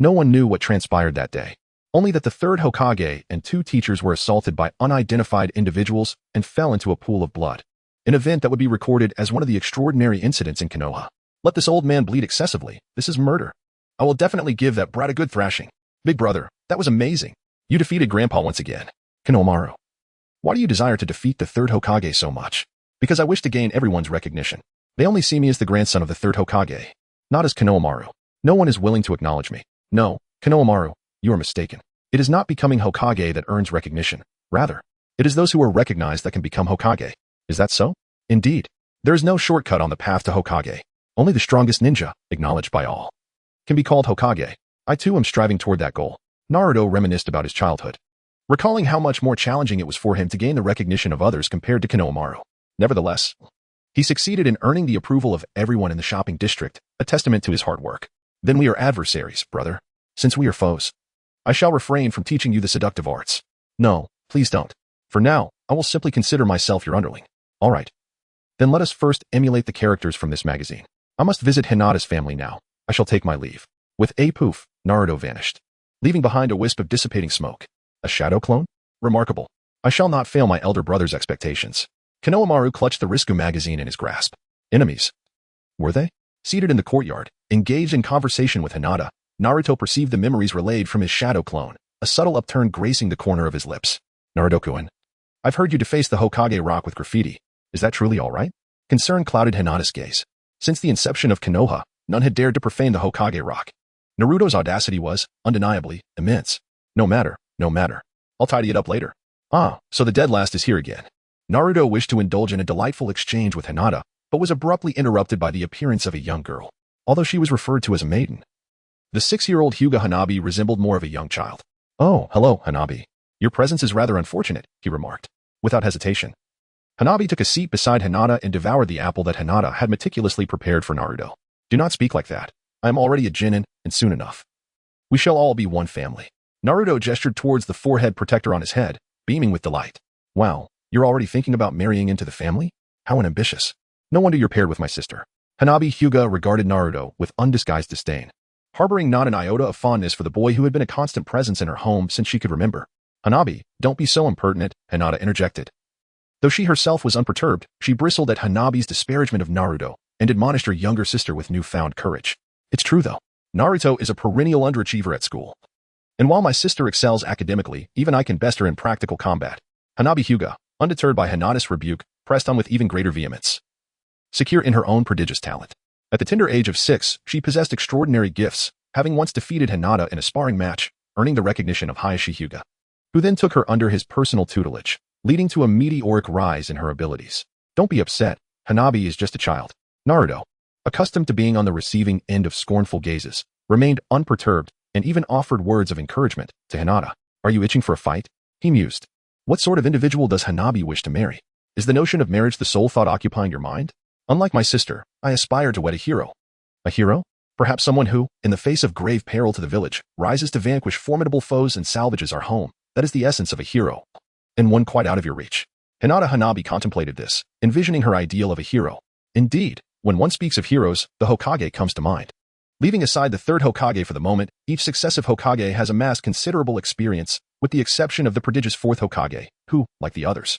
No one knew what transpired that day. Only that the third Hokage and two teachers were assaulted by unidentified individuals and fell into a pool of blood. An event that would be recorded as one of the extraordinary incidents in Konoha. Let this old man bleed excessively. This is murder. I will definitely give that brat a good thrashing. Big brother, that was amazing. You defeated Grandpa once again. Konohamaru. Why do you desire to defeat the third Hokage so much? Because I wish to gain everyone's recognition. They only see me as the grandson of the third Hokage, not as Konohamaru. No one is willing to acknowledge me. No, Konohamaru, you are mistaken. It is not becoming Hokage that earns recognition. Rather, it is those who are recognized that can become Hokage. Is that so? Indeed. There is no shortcut on the path to Hokage. Only the strongest ninja, acknowledged by all, can be called Hokage. I too am striving toward that goal. Naruto reminisced about his childhood, recalling how much more challenging it was for him to gain the recognition of others compared to Konohamaru. Nevertheless, he succeeded in earning the approval of everyone in the shopping district, a testament to his hard work. Then we are adversaries, brother. Since we are foes, I shall refrain from teaching you the seductive arts. No, please don't. For now, I will simply consider myself your underling. All right. Then let us first emulate the characters from this magazine. I must visit Hinata's family now. I shall take my leave. With a poof, Naruto vanished, leaving behind a wisp of dissipating smoke. A shadow clone? Remarkable. I shall not fail my elder brother's expectations. Konohamaru clutched the Risku magazine in his grasp. Enemies. Were they? Seated in the courtyard, engaged in conversation with Hinata, Naruto perceived the memories relayed from his shadow clone, a subtle upturn gracing the corner of his lips. Naruto-kun. I've heard you deface the Hokage rock with graffiti. Is that truly all right? Concern clouded Hinata's gaze. Since the inception of Konoha, none had dared to profane the Hokage rock. Naruto's audacity was, undeniably, immense. No matter. I'll tidy it up later. Ah, so the dead last is here again. Naruto wished to indulge in a delightful exchange with Hinata, but was abruptly interrupted by the appearance of a young girl, although she was referred to as a maiden. The 6-year-old Hyuga Hanabi resembled more of a young child. Oh, hello, Hanabi. Your presence is rather unfortunate, he remarked, without hesitation. Hanabi took a seat beside Hinata and devoured the apple that Hinata had meticulously prepared for Naruto. Do not speak like that. I am already a Chunin, and soon enough, we shall all be one family. Naruto gestured towards the forehead protector on his head, beaming with delight. Wow, you're already thinking about marrying into the family? How unambitious. No wonder you're paired with my sister. Hanabi Hyuga regarded Naruto with undisguised disdain, harboring not an iota of fondness for the boy who had been a constant presence in her home since she could remember. Hanabi, don't be so impertinent, Hinata interjected. Though she herself was unperturbed, she bristled at Hanabi's disparagement of Naruto and admonished her younger sister with newfound courage. It's true though. Naruto is a perennial underachiever at school. And while my sister excels academically, even I can best her in practical combat. Hanabi Hyuga, undeterred by Hinata's rebuke, pressed on with even greater vehemence, secure in her own prodigious talent. At the tender age of 6, she possessed extraordinary gifts, having once defeated Hinata in a sparring match, earning the recognition of Hiashi Hyuga, who then took her under his personal tutelage, leading to a meteoric rise in her abilities. Don't be upset. Hanabi is just a child. Naruto. accustomed to being on the receiving end of scornful gazes, remained unperturbed and even offered words of encouragement to Hinata. Are you itching for a fight? He mused. What sort of individual does Hanabi wish to marry? Is the notion of marriage the sole thought occupying your mind? Unlike my sister, I aspire to wed a hero. A hero? Perhaps someone who, in the face of grave peril to the village, rises to vanquish formidable foes and salvages our home. That is the essence of a hero. And one quite out of your reach. Hinata Hanabi contemplated this, envisioning her ideal of a hero. Indeed, when one speaks of heroes, the Hokage comes to mind. Leaving aside the third Hokage for the moment, each successive Hokage has amassed considerable experience, with the exception of the prodigious fourth Hokage, who, like the others,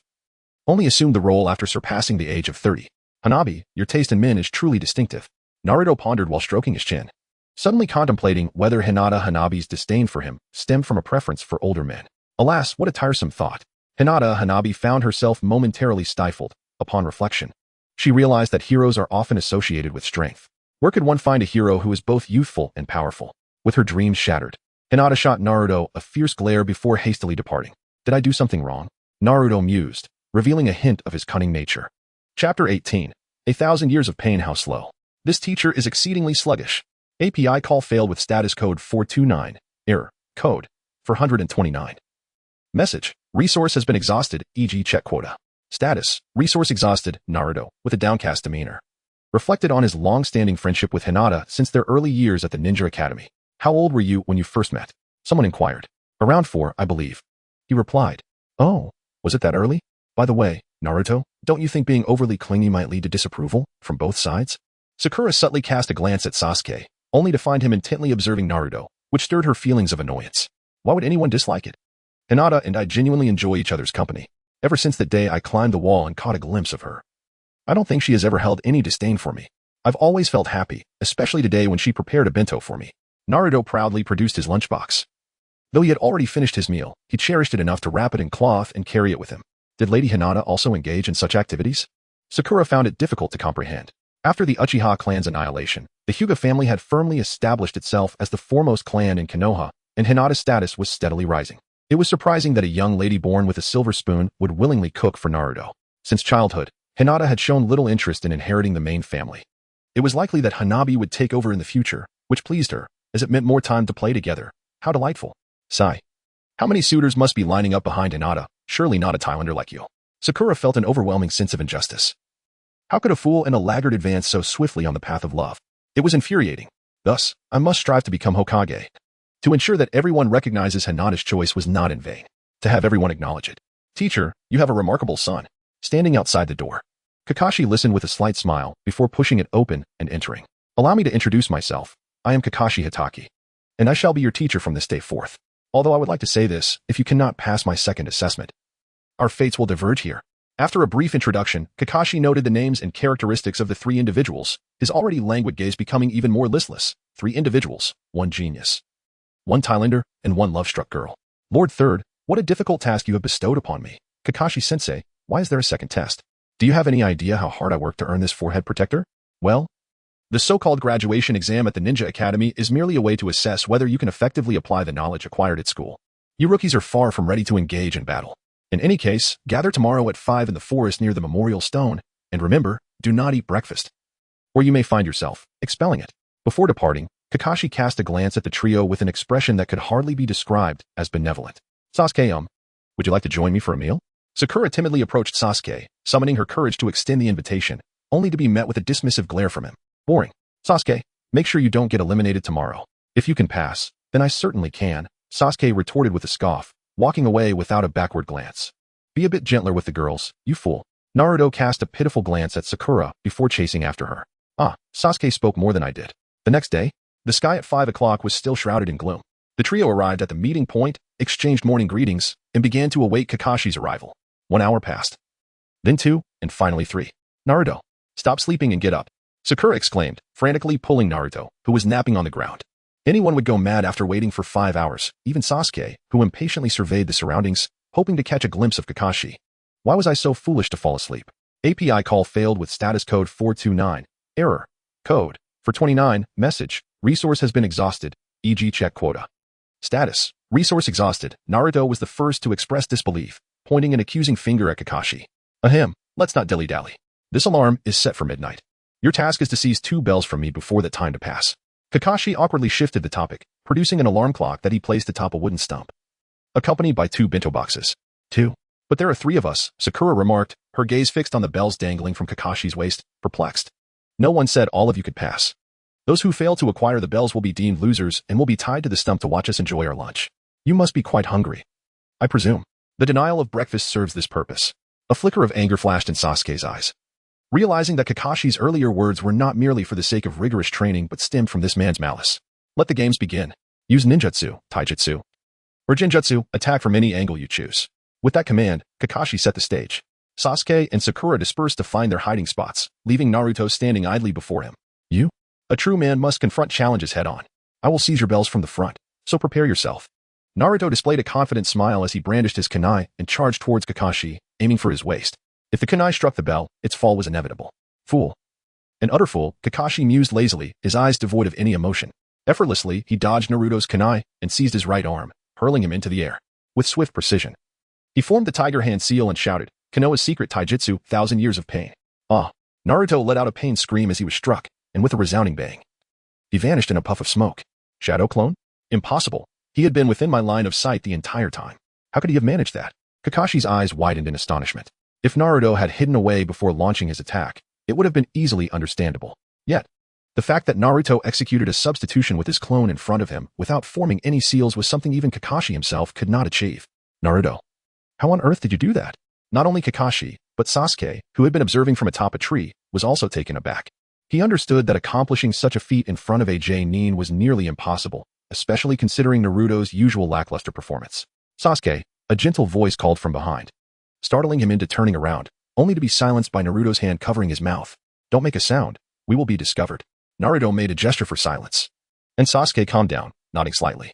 only assumed the role after surpassing the age of 30. Hanabi, your taste in men is truly distinctive. Naruto pondered while stroking his chin, suddenly contemplating whether Hinata Hanabi's disdain for him stemmed from a preference for older men. Alas, what a tiresome thought. Hinata Hanabi found herself momentarily stifled. Upon reflection, she realized that heroes are often associated with strength. Where could one find a hero who is both youthful and powerful? With her dreams shattered, Hinata shot Naruto a fierce glare before hastily departing. Did I do something wrong? Naruto mused, revealing a hint of his cunning nature. Chapter 18. 1,000 Years of Pain. How slow. This teacher is exceedingly sluggish. API call failed with status code 429. Error. Code 429. Message. Resource has been exhausted, e.g. check quota. Status. Resource exhausted, Naruto, with a downcast demeanor. Reflected on his long-standing friendship with Hinata since their early years at the Ninja Academy. How old were you when you first met? Someone inquired. Around 4, I believe. He replied. Oh, was it that early? By the way, Naruto, don't you think being overly clingy might lead to disapproval from both sides? Sakura subtly cast a glance at Sasuke, only to find him intently observing Naruto, which stirred her feelings of annoyance. Why would anyone dislike it? Hinata and I genuinely enjoy each other's company, ever since the day I climbed the wall and caught a glimpse of her. I don't think she has ever held any disdain for me. I've always felt happy, especially today when she prepared a bento for me. Naruto proudly produced his lunchbox. Though he had already finished his meal, he cherished it enough to wrap it in cloth and carry it with him. Did Lady Hinata also engage in such activities? Sakura found it difficult to comprehend. After the Uchiha clan's annihilation, the Hyuga family had firmly established itself as the foremost clan in Konoha, and Hinata's status was steadily rising. It was surprising that a young lady born with a silver spoon would willingly cook for Naruto. Since childhood, Hinata had shown little interest in inheriting the main family. It was likely that Hanabi would take over in the future, which pleased her, as it meant more time to play together. How delightful. Sigh. How many suitors must be lining up behind Hinata? Surely not a Thailander like you. Sakura felt an overwhelming sense of injustice. How could a fool and a laggard advance so swiftly on the path of love? It was infuriating. Thus, I must strive to become Hokage. To ensure that everyone recognizes Hinata's choice was not in vain. To have everyone acknowledge it. Teacher, you have a remarkable son. Standing outside the door, Kakashi listened with a slight smile before pushing it open and entering. Allow me to introduce myself. I am Kakashi Hitaki, and I shall be your teacher from this day forth. Although I would like to say this, if you cannot pass my second assessment, our fates will diverge here. After a brief introduction, Kakashi noted the names and characteristics of the 3 individuals, his already languid gaze becoming even more listless. 3 individuals, 1 genius, 1 Thailander, and 1 love-struck girl. Lord Third, what a difficult task you have bestowed upon me. Kakashi-sensei, why is there a second test? Do you have any idea how hard I worked to earn this forehead protector? Well, the so-called graduation exam at the Ninja Academy is merely a way to assess whether you can effectively apply the knowledge acquired at school. You rookies are far from ready to engage in battle. In any case, gather tomorrow at 5 in the forest near the memorial stone, and remember, do not eat breakfast, or you may find yourself expelling it. Before departing, Kakashi cast a glance at the trio with an expression that could hardly be described as benevolent. Sasuke, would you like to join me for a meal? Sakura timidly approached Sasuke, summoning her courage to extend the invitation, only to be met with a dismissive glare from him. Boring. Sasuke, make sure you don't get eliminated tomorrow. If you can pass, then I certainly can, Sasuke retorted with a scoff, walking away without a backward glance. Be a bit gentler with the girls, you fool. Naruto cast a pitiful glance at Sakura before chasing after her. Sasuke spoke more than I did. The next day, the sky at 5 o'clock was still shrouded in gloom. The trio arrived at the meeting point, exchanged morning greetings, and began to await Kakashi's arrival. 1 hour passed. Then 2, and finally 3. Naruto, stop sleeping and get up, Sakura exclaimed, frantically pulling Naruto, who was napping on the ground. Anyone would go mad after waiting for 5 hours, even Sasuke, who impatiently surveyed the surroundings, hoping to catch a glimpse of Kakashi. Why was I so foolish to fall asleep? API call failed with status code 429. Error. Code 429. Message. Resource has been exhausted, e.g. check quota. Status. Resource exhausted. Naruto was the first to express disbelief, pointing an accusing finger at Kakashi. Ahem, let's not dilly-dally. This alarm is set for midnight. Your task is to seize 2 bells from me before that time to pass. Kakashi awkwardly shifted the topic, producing an alarm clock that he placed atop a wooden stump, accompanied by 2 bento boxes. 2. But there are 3 of us, Sakura remarked, her gaze fixed on the bells dangling from Kakashi's waist, perplexed. No one said all of you could pass. Those who fail to acquire the bells will be deemed losers and will be tied to the stump to watch us enjoy our lunch. You must be quite hungry, I presume. The denial of breakfast serves this purpose. A flicker of anger flashed in Sasuke's eyes. Realizing that Kakashi's earlier words were not merely for the sake of rigorous training but stemmed from this man's malice. Let the games begin. Use ninjutsu, taijutsu, or genjutsu, attack from any angle you choose. With that command, Kakashi set the stage. Sasuke and Sakura dispersed to find their hiding spots, leaving Naruto standing idly before him. You? A true man must confront challenges head-on. I will seize your bells from the front, so prepare yourself. Naruto displayed a confident smile as he brandished his kunai and charged towards Kakashi, aiming for his waist. If the kunai struck the bell, its fall was inevitable. Fool. An utter fool, Kakashi mused lazily, his eyes devoid of any emotion. Effortlessly, he dodged Naruto's kunai and seized his right arm, hurling him into the air. With swift precision, he formed the tiger hand seal and shouted, Konoha's secret taijutsu, 1,000 years of pain. Ah! Naruto let out a pained scream as he was struck, and with a resounding bang, he vanished in a puff of smoke. Shadow clone? Impossible. He had been within my line of sight the entire time. How could he have managed that? Kakashi's eyes widened in astonishment. If Naruto had hidden away before launching his attack, it would have been easily understandable. Yet, the fact that Naruto executed a substitution with his clone in front of him without forming any seals was something even Kakashi himself could not achieve. Naruto, how on earth did you do that? Not only Kakashi, but Sasuke, who had been observing from atop a tree, was also taken aback. He understood that accomplishing such a feat in front of a Chunin was nearly impossible, especially considering Naruto's usual lackluster performance. Sasuke, a gentle voice called from behind, startling him into turning around, only to be silenced by Naruto's hand covering his mouth. Don't make a sound. We will be discovered. Naruto made a gesture for silence. And Sasuke calmed down, nodding slightly.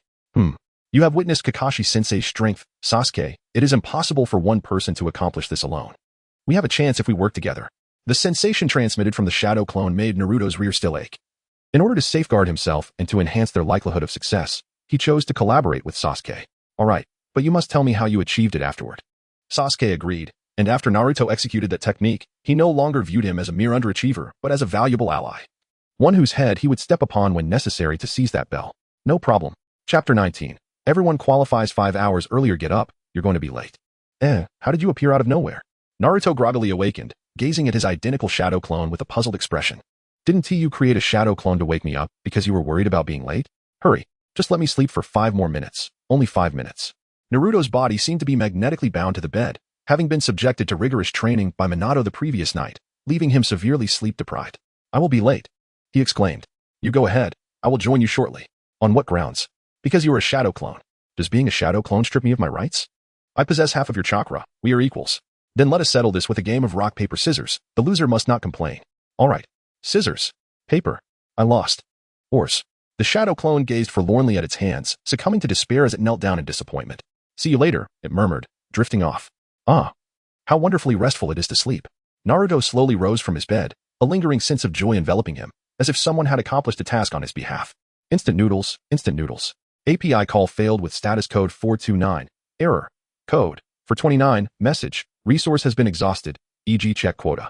You have witnessed Kakashi-sensei's strength, Sasuke. It is impossible for one person to accomplish this alone. We have a chance if we work together. The sensation transmitted from the shadow clone made Naruto's rear still ache. In order to safeguard himself and to enhance their likelihood of success, he chose to collaborate with Sasuke. Alright, but you must tell me how you achieved it afterward. Sasuke agreed, and after Naruto executed that technique, he no longer viewed him as a mere underachiever, but as a valuable ally. One whose head he would step upon when necessary to seize that bell. No problem. Chapter 19. Everyone qualifies 5 hours earlier. Get up, you're going to be late. How did you appear out of nowhere? Naruto groggily awakened, gazing at his identical shadow clone with a puzzled expression. Didn't you create a shadow clone to wake me up because you were worried about being late? Hurry, just let me sleep for 5 more minutes. Only 5 minutes. Naruto's body seemed to be magnetically bound to the bed, having been subjected to rigorous training by Minato the previous night, leaving him severely sleep-deprived. I will be late, he exclaimed. You go ahead, I will join you shortly. On what grounds? Because you are a shadow clone. Does being a shadow clone strip me of my rights? I possess half of your chakra. We are equals. Then let us settle this with a game of rock, paper, scissors. The loser must not complain. All right. Scissors. Paper. I lost. Horse. The shadow clone gazed forlornly at its hands, succumbing to despair as it knelt down in disappointment. See you later, it murmured, drifting off. Ah. How wonderfully restful it is to sleep. Naruto slowly rose from his bed, a lingering sense of joy enveloping him, as if someone had accomplished a task on his behalf. Instant noodles, instant noodles. API call failed with status code 429. Error. Code. For 29. Message. Resource has been exhausted. E.g. check quota.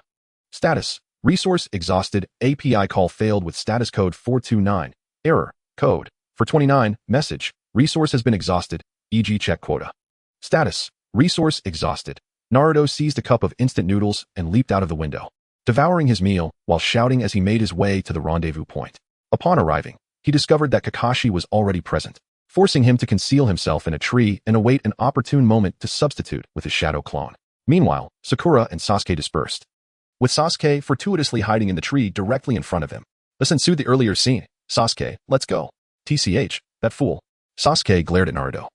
Status. Resource exhausted. API call failed with status code 429. Error. Code. For 29. Message. Resource has been exhausted. E.g. check quota. Status. Resource exhausted. Naruto seized a cup of instant noodles and leaped out of the window, devouring his meal while shouting as he made his way to the rendezvous point. Upon arriving, he discovered that Kakashi was already present, forcing him to conceal himself in a tree and await an opportune moment to substitute with his shadow clone. Meanwhile, Sakura and Sasuke dispersed, with Sasuke fortuitously hiding in the tree directly in front of him. This ensued the earlier scene. Sasuke, let's go. TCH, that fool. Sasuke glared at Naruto,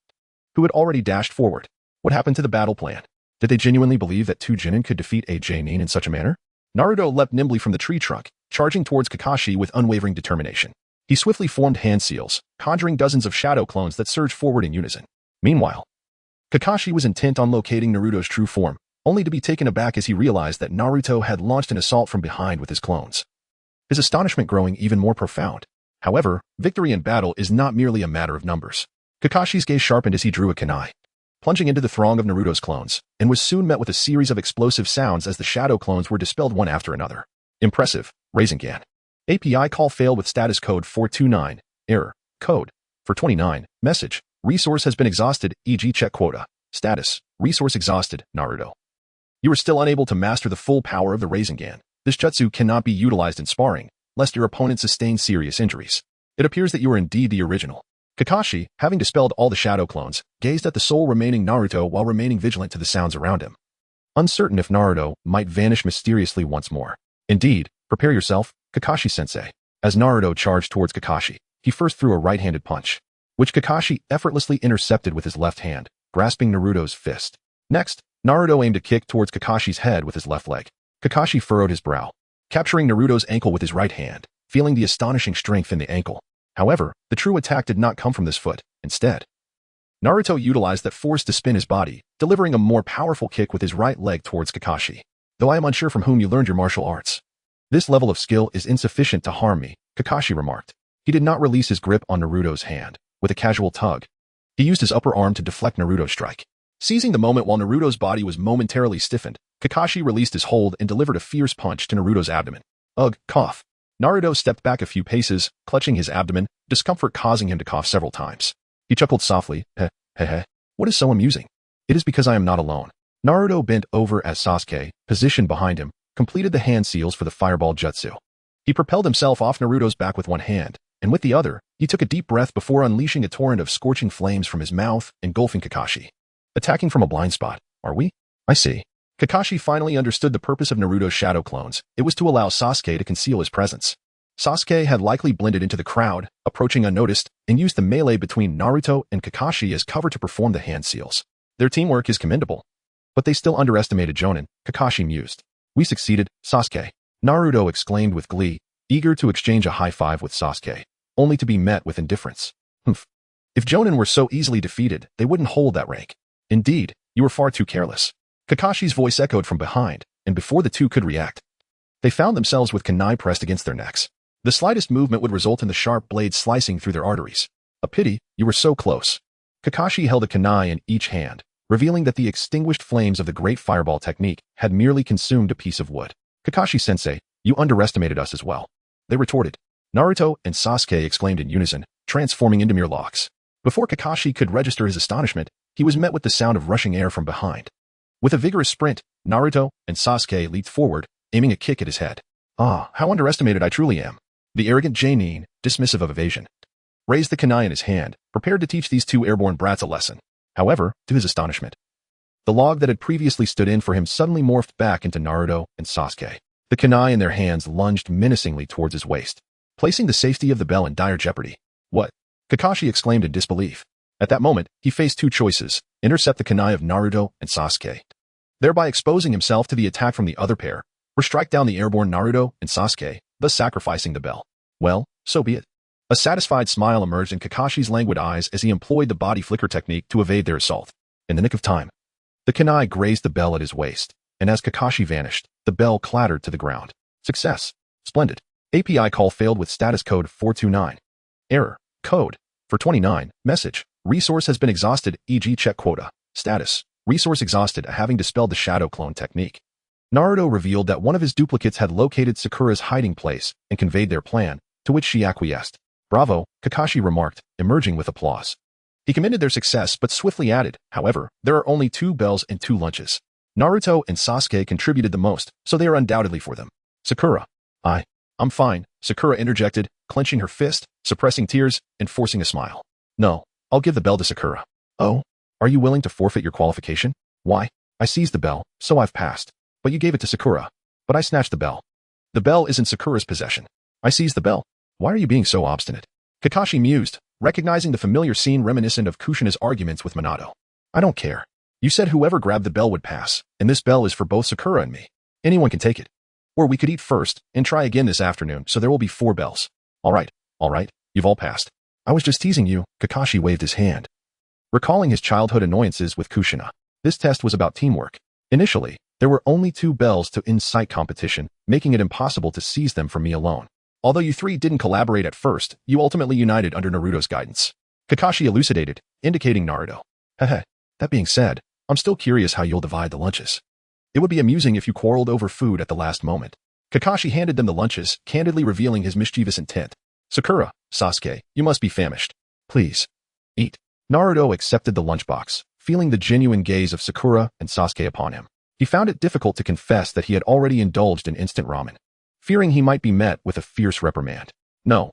who had already dashed forward. What happened to the battle plan? Did they genuinely believe that 2 Chunin could defeat a Chunin in such a manner? Naruto leapt nimbly from the tree trunk, charging towards Kakashi with unwavering determination. He swiftly formed hand seals, conjuring dozens of shadow clones that surged forward in unison. Meanwhile, Kakashi was intent on locating Naruto's true form, only to be taken aback as he realized that Naruto had launched an assault from behind with his clones, his astonishment growing even more profound. However, victory in battle is not merely a matter of numbers. Kakashi's gaze sharpened as he drew a kunai, plunging into the throng of Naruto's clones, and was soon met with a series of explosive sounds as the shadow clones were dispelled one after another. Impressive. Rasengan. API call failed with status code 429. Error. Code. For 29. Message. Resource has been exhausted, e.g. check quota. Status. Resource exhausted, Naruto. You are still unable to master the full power of the Rasengan. This jutsu cannot be utilized in sparring, lest your opponent sustain serious injuries. It appears that you are indeed the original. Kakashi, having dispelled all the shadow clones, gazed at the sole remaining Naruto while remaining vigilant to the sounds around him. Uncertain if Naruto might vanish mysteriously once more. Indeed, prepare yourself, Kakashi-sensei. As Naruto charged towards Kakashi, he first threw a right-handed punch, which Kakashi effortlessly intercepted with his left hand, grasping Naruto's fist. Next, Naruto aimed a kick towards Kakashi's head with his left leg. Kakashi furrowed his brow, capturing Naruto's ankle with his right hand, feeling the astonishing strength in the ankle. However, the true attack did not come from this foot. Instead, Naruto utilized that force to spin his body, delivering a more powerful kick with his right leg towards Kakashi. Though I am unsure from whom you learned your martial arts. This level of skill is insufficient to harm me, Kakashi remarked. He did not release his grip on Naruto's hand. With a casual tug, he used his upper arm to deflect Naruto's strike. Seizing the moment while Naruto's body was momentarily stiffened, Kakashi released his hold and delivered a fierce punch to Naruto's abdomen. Ugh, cough. Naruto stepped back a few paces, clutching his abdomen, discomfort causing him to cough several times. He chuckled softly. What is so amusing? It is because I am not alone. Naruto bent over as Sasuke, positioned behind him, completed the hand seals for the fireball jutsu. He propelled himself off Naruto's back with one hand, and with the other, he took a deep breath before unleashing a torrent of scorching flames from his mouth, engulfing Kakashi. Attacking from a blind spot, are we? I see. Kakashi finally understood the purpose of Naruto's shadow clones. It was to allow Sasuke to conceal his presence. Sasuke had likely blended into the crowd, approaching unnoticed, and used the melee between Naruto and Kakashi as cover to perform the hand seals. Their teamwork is commendable. But they still underestimated Jonin, Kakashi mused. We succeeded, Sasuke. Naruto exclaimed with glee, eager to exchange a high five with Sasuke, only to be met with indifference. Humph. If Jonin were so easily defeated, they wouldn't hold that rank. Indeed, you were far too careless. Kakashi's voice echoed from behind, and before the two could react, they found themselves with kunai pressed against their necks. The slightest movement would result in the sharp blade slicing through their arteries. A pity, you were so close. Kakashi held a kunai in each hand, revealing that the extinguished flames of the great fireball technique had merely consumed a piece of wood. Kakashi-sensei, you underestimated us as well. They retorted. Naruto and Sasuke exclaimed in unison, transforming into mere locks. Before Kakashi could register his astonishment, he was met with the sound of rushing air from behind. With a vigorous sprint, Naruto and Sasuke leaped forward, aiming a kick at his head. Ah, how underestimated I truly am. The arrogant Jonin, dismissive of evasion, raised the kunai in his hand, prepared to teach these two airborne brats a lesson. However, to his astonishment, the log that had previously stood in for him suddenly morphed back into Naruto and Sasuke. The kunai in their hands lunged menacingly towards his waist, placing the safety of the bell in dire jeopardy. What? Kakashi exclaimed in disbelief. At that moment, he faced two choices: intercept the kunai of Naruto and Sasuke, thereby exposing himself to the attack from the other pair, or strike down the airborne Naruto and Sasuke, thus sacrificing the bell. Well, so be it. A satisfied smile emerged in Kakashi's languid eyes as he employed the body flicker technique to evade their assault. In the nick of time, the kunai grazed the bell at his waist, and as Kakashi vanished, the bell clattered to the ground. Success. Splendid. API call failed with status code 429. Error. Code. For 29. Message. Resource has been exhausted, e.g. check quota. Status. Resource exhausted, having dispelled the shadow clone technique. Naruto revealed that one of his duplicates had located Sakura's hiding place and conveyed their plan, to which she acquiesced. Bravo, Kakashi remarked, emerging with applause. He commended their success but swiftly added, however, there are only 2 bells and 2 lunches. Naruto and Sasuke contributed the most, so they are undoubtedly for them. Sakura. I'm fine, Sakura interjected, clenching her fist, suppressing tears, and forcing a smile. No, I'll give the bell to Sakura. Oh? Are you willing to forfeit your qualification? Why? I seized the bell, so I've passed. But you gave it to Sakura. But I snatched the bell. The bell is in Sakura's possession. I seized the bell. Why are you being so obstinate? Kakashi mused, recognizing the familiar scene reminiscent of Kushina's arguments with Minato. I don't care. You said whoever grabbed the bell would pass, and this bell is for both Sakura and me. Anyone can take it. Or we could eat first, and try again this afternoon, so there will be 4 bells. All right, you've all passed. I was just teasing you, Kakashi waved his hand. Recalling his childhood annoyances with Kushina, this test was about teamwork. Initially, there were only 2 bells to incite competition, making it impossible to seize them from me alone. Although you 3 didn't collaborate at first, you ultimately united under Naruto's guidance. Kakashi elucidated, indicating Naruto. That being said, I'm still curious how you'll divide the lunches. It would be amusing if you quarreled over food at the last moment. Kakashi handed them the lunches, candidly revealing his mischievous intent. Sakura, Sasuke, you must be famished. Please, eat. Naruto accepted the lunchbox, feeling the genuine gaze of Sakura and Sasuke upon him. He found it difficult to confess that he had already indulged in instant ramen, fearing he might be met with a fierce reprimand. No,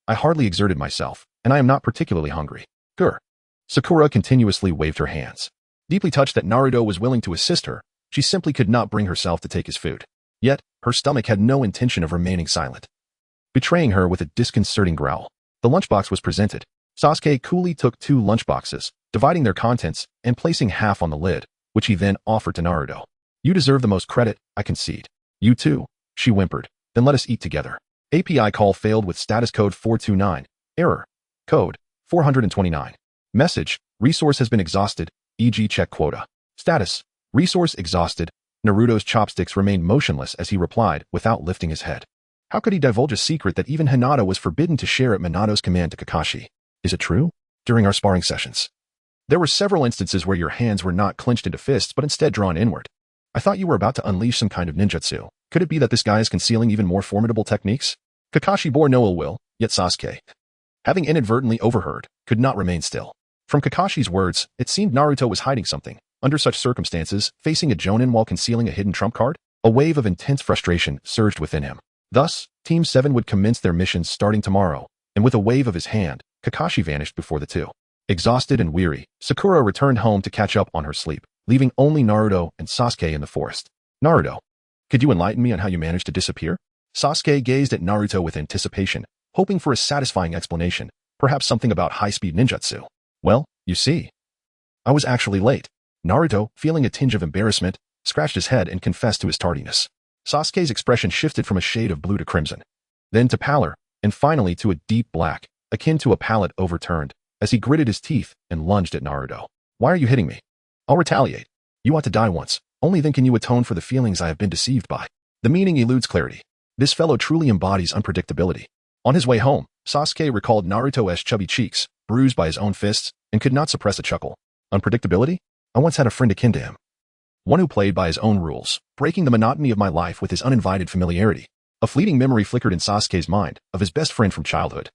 I hardly exerted myself, and I am not particularly hungry. Grr. Sakura continuously waved her hands. Deeply touched that Naruto was willing to assist her, she simply could not bring herself to take his food. Yet, her stomach had no intention of remaining silent, betraying her with a disconcerting growl. The lunchbox was presented. Sasuke coolly took 2 lunchboxes, dividing their contents and placing half on the lid, which he then offered to Naruto. You deserve the most credit, I concede. You too, she whimpered. Then let us eat together. API call failed with status code 429. Error. Code 429. Message, resource has been exhausted, e.g. check quota. Status, resource exhausted. Naruto's chopsticks remained motionless as he replied without lifting his head. How could he divulge a secret that even Hinata was forbidden to share at Minato's command to Kakashi? Is it true? During our sparring sessions, there were several instances where your hands were not clenched into fists but instead drawn inward. I thought you were about to unleash some kind of ninjutsu. Could it be that this guy is concealing even more formidable techniques? Kakashi bore no ill will, yet Sasuke, having inadvertently overheard, could not remain still. From Kakashi's words, it seemed Naruto was hiding something. Under such circumstances, facing a Jonin while concealing a hidden trump card, a wave of intense frustration surged within him. Thus, Team 7 would commence their missions starting tomorrow, and with a wave of his hand, Kakashi vanished before the two. Exhausted and weary, Sakura returned home to catch up on her sleep, leaving only Naruto and Sasuke in the forest. Naruto, could you enlighten me on how you managed to disappear? Sasuke gazed at Naruto with anticipation, hoping for a satisfying explanation, perhaps something about high-speed ninjutsu. Well, you see, I was actually late. Naruto, feeling a tinge of embarrassment, scratched his head and confessed to his tardiness. Sasuke's expression shifted from a shade of blue to crimson, then to pallor, and finally to a deep black, akin to a palate overturned, as he gritted his teeth and lunged at Naruto. Why are you hitting me? I'll retaliate. You ought to die once. Only then can you atone for the feelings I have been deceived by. The meaning eludes clarity. This fellow truly embodies unpredictability. On his way home, Sasuke recalled Naruto's chubby cheeks, bruised by his own fists, and could not suppress a chuckle. Unpredictability? I once had a friend akin to him. One who played by his own rules, breaking the monotony of my life with his uninvited familiarity. A fleeting memory flickered in Sasuke's mind of his best friend from childhood,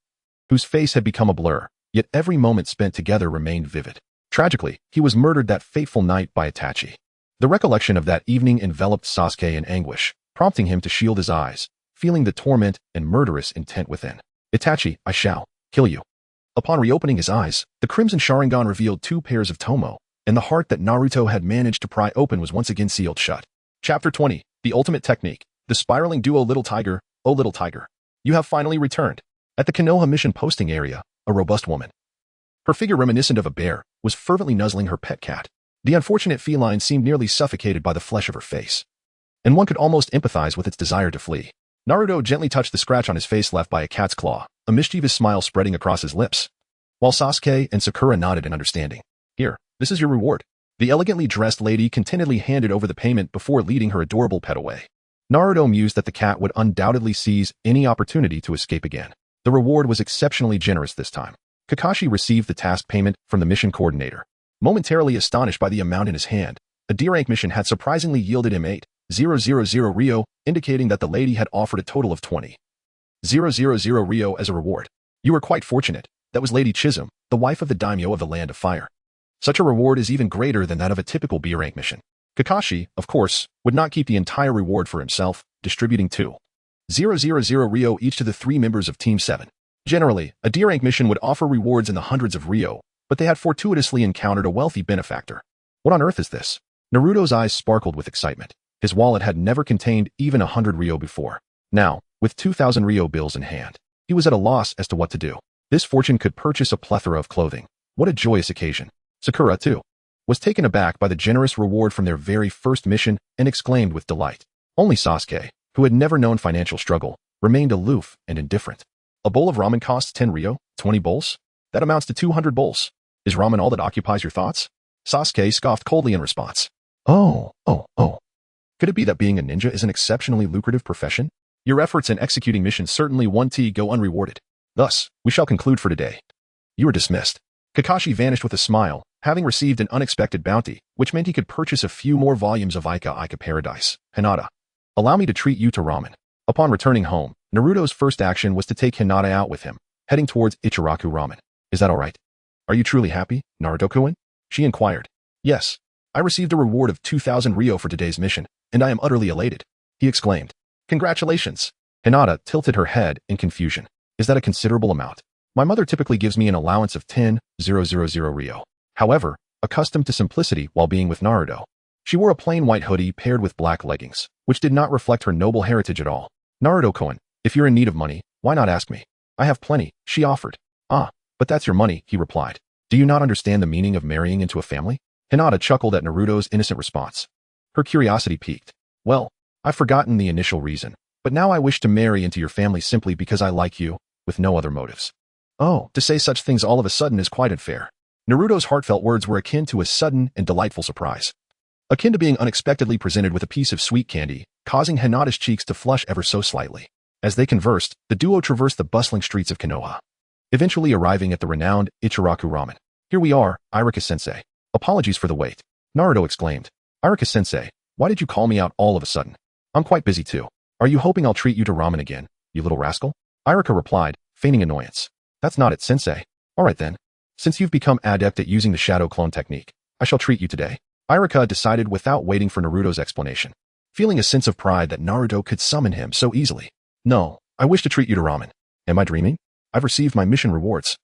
whose face had become a blur, yet every moment spent together remained vivid. Tragically, he was murdered that fateful night by Itachi. The recollection of that evening enveloped Sasuke in anguish, prompting him to shield his eyes, feeling the torment and murderous intent within. Itachi, I shall kill you. Upon reopening his eyes, the Crimson Sharingan revealed 2 pairs of tomo, and the heart that Naruto had managed to pry open was once again sealed shut. Chapter 20, The Ultimate Technique. The spiraling duo Little Tiger, oh little tiger. You have finally returned. At the Konoha mission posting area, a robust woman, her figure reminiscent of a bear, was fervently nuzzling her pet cat. The unfortunate feline seemed nearly suffocated by the flesh of her face, and one could almost empathize with its desire to flee. Naruto gently touched the scratch on his face left by a cat's claw, a mischievous smile spreading across his lips, while Sasuke and Sakura nodded in understanding. Here, this is your reward. The elegantly dressed lady contentedly handed over the payment before leading her adorable pet away. Naruto mused that the cat would undoubtedly seize any opportunity to escape again. The reward was exceptionally generous this time. Kakashi received the task payment from the mission coordinator. Momentarily astonished by the amount in his hand, a D-rank mission had surprisingly yielded him 8,000 Ryo, indicating that the lady had offered a total of 20,000 Ryo as a reward. You were quite fortunate. That was Lady Chisholm, the wife of the daimyo of the Land of Fire. Such a reward is even greater than that of a typical B-rank mission. Kakashi, of course, would not keep the entire reward for himself, distributing 2,000 Ryo each to the 3 members of Team 7. Generally, a D-rank mission would offer rewards in the hundreds of Ryo, but they had fortuitously encountered a wealthy benefactor. What on earth is this? Naruto's eyes sparkled with excitement. His wallet had never contained even 100 Ryo before. Now, with 2,000 Ryo bills in hand, he was at a loss as to what to do. This fortune could purchase a plethora of clothing. What a joyous occasion. Sakura, too, was taken aback by the generous reward from their very first mission and exclaimed with delight. Only Sasuke, who had never known financial struggle, remained aloof and indifferent. A bowl of ramen costs 10 Ryo, 20 bowls? That amounts to 200 bowls. Is ramen all that occupies your thoughts? Sasuke scoffed coldly in response. Oh. Could it be that being a ninja is an exceptionally lucrative profession? Your efforts in executing missions certainly won't go unrewarded. Thus, we shall conclude for today. You are dismissed. Kakashi vanished with a smile, having received an unexpected bounty, which meant he could purchase a few more volumes of Ica Paradise. Hinata, Allow me to treat you to ramen. Upon returning home, Naruto's first action was to take Hinata out with him, heading towards Ichiraku Ramen. Is that alright? Are you truly happy, Naruto-kun? She inquired. Yes. I received a reward of 2,000 Ryo for today's mission, and I am utterly elated. He exclaimed. Congratulations. Hinata tilted her head in confusion. Is that a considerable amount? My mother typically gives me an allowance of 10,000 Ryo. However, accustomed to simplicity while being with Naruto, she wore a plain white hoodie paired with black leggings, which did not reflect her noble heritage at all. Naruto-kun, if you're in need of money, why not ask me? I have plenty, she offered. Ah, but that's your money, he replied. Do you not understand the meaning of marrying into a family? Hinata chuckled at Naruto's innocent response. Her curiosity piqued. Well, I've forgotten the initial reason, but now I wish to marry into your family simply because I like you, with no other motives. Oh, to say such things all of a sudden is quite unfair. Naruto's heartfelt words were akin to a sudden and delightful surprise. Akin to being unexpectedly presented with a piece of sweet candy, causing Hinata's cheeks to flush ever so slightly. As they conversed, the duo traversed the bustling streets of Konoha, eventually arriving at the renowned Ichiraku Ramen. Here we are, Irika-sensei. Apologies for the wait. Naruto exclaimed. Irika-sensei, why did you call me out all of a sudden? I'm quite busy too. Are you hoping I'll treat you to ramen again, you little rascal? Irika replied, feigning annoyance. That's not it, sensei. Alright then. Since you've become adept at using the shadow clone technique, I shall treat you today. Irika decided without waiting for Naruto's explanation, feeling a sense of pride that Naruto could summon him so easily. No, I wish to treat you to ramen. Am I dreaming? I've received my mission rewards.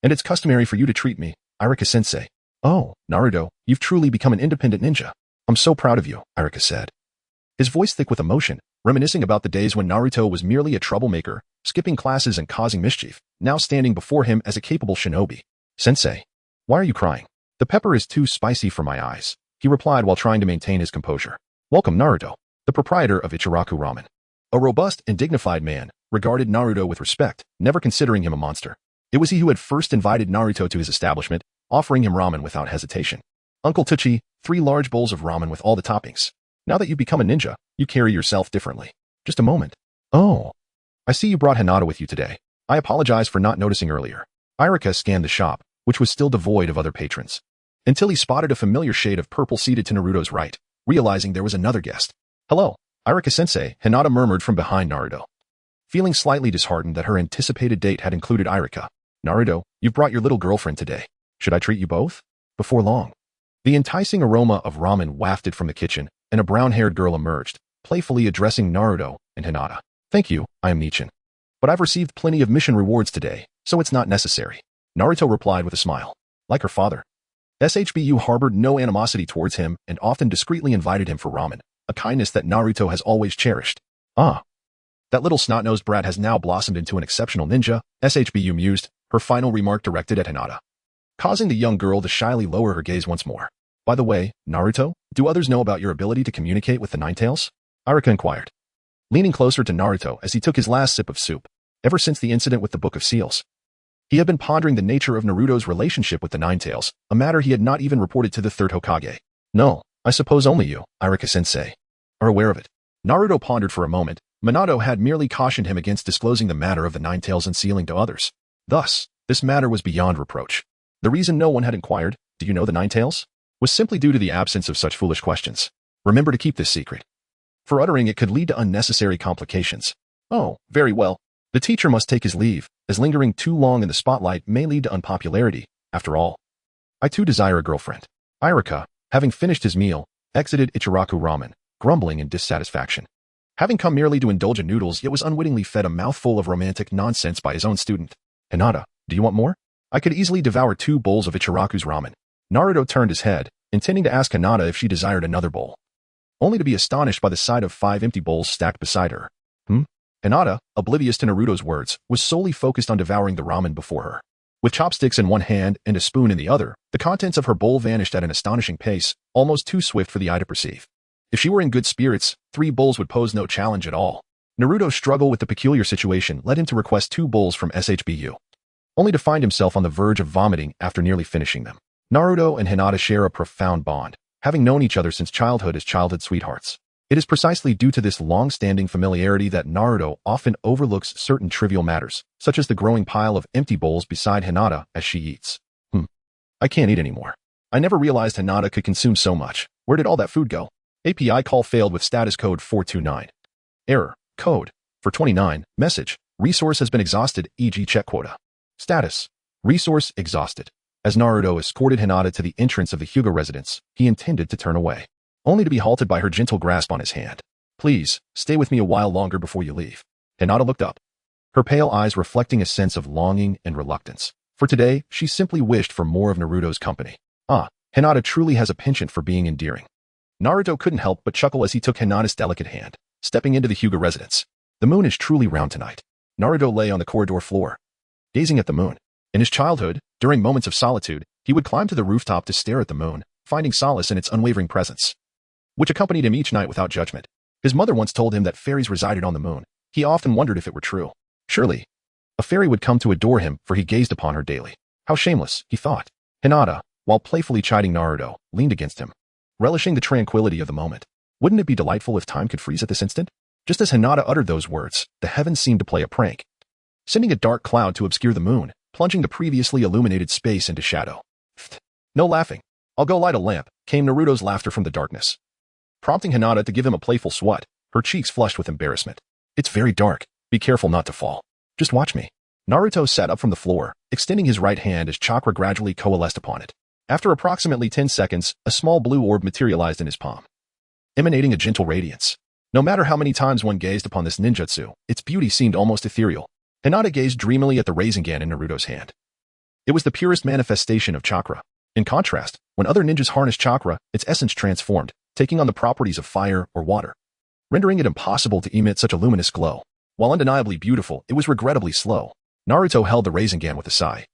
And it's customary for you to treat me, Irika-sensei. Oh, Naruto, you've truly become an independent ninja. I'm so proud of you, Irika said. His voice thick with emotion, reminiscing about the days when Naruto was merely a troublemaker, skipping classes and causing mischief, now standing before him as a capable shinobi. Sensei, why are you crying? The pepper is too spicy for my eyes, he replied while trying to maintain his composure. Welcome Naruto, the proprietor of Ichiraku Ramen. A robust and dignified man, regarded Naruto with respect, never considering him a monster. It was he who had first invited Naruto to his establishment, offering him ramen without hesitation. Uncle Tucci, 3 large bowls of ramen with all the toppings. Now that you've become a ninja, you carry yourself differently. Just a moment. Oh. I see you brought Hinata with you today. I apologize for not noticing earlier. Irika scanned the shop, which was still devoid of other patrons, until he spotted a familiar shade of purple seated to Naruto's right, realizing there was another guest. Hello, Irika-sensei, Hinata murmured from behind Naruto. Feeling slightly disheartened that her anticipated date had included Irika. Naruto, you've brought your little girlfriend today. Should I treat you both? Before long. The enticing aroma of ramen wafted from the kitchen, and a brown-haired girl emerged, playfully addressing Naruto and Hinata. Thank you, I am Nichin. But I've received plenty of mission rewards today, so it's not necessary. Naruto replied with a smile. Like her father, SHBU harbored no animosity towards him and often discreetly invited him for ramen, a kindness that Naruto has always cherished. Ah. That little snot-nosed brat has now blossomed into an exceptional ninja, SHBU mused, her final remark directed at Hinata, causing the young girl to shyly lower her gaze once more. By the way, Naruto, do others know about your ability to communicate with the Ninetales? Irika inquired, leaning closer to Naruto as he took his last sip of soup. Ever since the incident with the Book of Seals, he had been pondering the nature of Naruto's relationship with the Ninetales, a matter he had not even reported to the third Hokage. No, I suppose only you, Irika-sensei, are aware of it. Naruto pondered for a moment. Minato had merely cautioned him against disclosing the matter of the Ninetales unsealing to others. Thus, this matter was beyond reproach. The reason no one had inquired, do you know the Ninetales? Was simply due to the absence of such foolish questions. Remember to keep this secret. For uttering it could lead to unnecessary complications. Oh, very well. The teacher must take his leave, as lingering too long in the spotlight may lead to unpopularity. After all, I too desire a girlfriend. Irika, having finished his meal, exited Ichiraku Ramen, grumbling in dissatisfaction. Having come merely to indulge in noodles, yet was unwittingly fed a mouthful of romantic nonsense by his own student. Hinata, do you want more? I could easily devour 2 bowls of Ichiraku's ramen. Naruto turned his head, intending to ask Hinata if she desired another bowl, only to be astonished by the sight of 5 empty bowls stacked beside her. Hinata, oblivious to Naruto's words, was solely focused on devouring the ramen before her. With chopsticks in one hand and a spoon in the other, the contents of her bowl vanished at an astonishing pace, almost too swift for the eye to perceive. If she were in good spirits, 3 bowls would pose no challenge at all. Naruto's struggle with the peculiar situation led him to request 2 bowls from SHBU, only to find himself on the verge of vomiting after nearly finishing them. Naruto and Hinata share a profound bond, having known each other since childhood as childhood sweethearts. It is precisely due to this long-standing familiarity that Naruto often overlooks certain trivial matters, such as the growing pile of empty bowls beside Hinata as she eats. I can't eat anymore. I never realized Hinata could consume so much. Where did all that food go? API call failed with status code 429. Error. Code. For 29. Message. Resource has been exhausted, e.g. check quota. Status. Resource exhausted. As Naruto escorted Hinata to the entrance of the Hyuga residence, he intended to turn away, only to be halted by her gentle grasp on his hand. Please, stay with me a while longer before you leave. Hinata looked up, her pale eyes reflecting a sense of longing and reluctance. For today, she simply wished for more of Naruto's company. Hinata truly has a penchant for being endearing. Naruto couldn't help but chuckle as he took Hinata's delicate hand, stepping into the Hyuga residence. The moon is truly round tonight. Naruto lay on the corridor floor, gazing at the moon. In his childhood, during moments of solitude, he would climb to the rooftop to stare at the moon, finding solace in its unwavering presence, which accompanied him each night without judgment. His mother once told him that fairies resided on the moon. He often wondered if it were true. Surely, a fairy would come to adore him, for he gazed upon her daily. How shameless, he thought. Hinata, while playfully chiding Naruto, leaned against him, relishing the tranquility of the moment. Wouldn't it be delightful if time could freeze at this instant? Just as Hinata uttered those words, the heavens seemed to play a prank, sending a dark cloud to obscure the moon, plunging the previously illuminated space into shadow. No laughing. I'll go light a lamp, came Naruto's laughter from the darkness, prompting Hinata to give him a playful swat, her cheeks flushed with embarrassment. It's very dark. Be careful not to fall. Just watch me. Naruto sat up from the floor, extending his right hand as chakra gradually coalesced upon it. After approximately 10 seconds, a small blue orb materialized in his palm, emanating a gentle radiance. No matter how many times one gazed upon this ninjutsu, its beauty seemed almost ethereal. Hinata gazed dreamily at the Rasengan in Naruto's hand. It was the purest manifestation of chakra. In contrast, when other ninjas harnessed chakra, its essence transformed, taking on the properties of fire or water, rendering it impossible to emit such a luminous glow. While undeniably beautiful, it was regrettably slow. Naruto held the Rasengan with a sigh,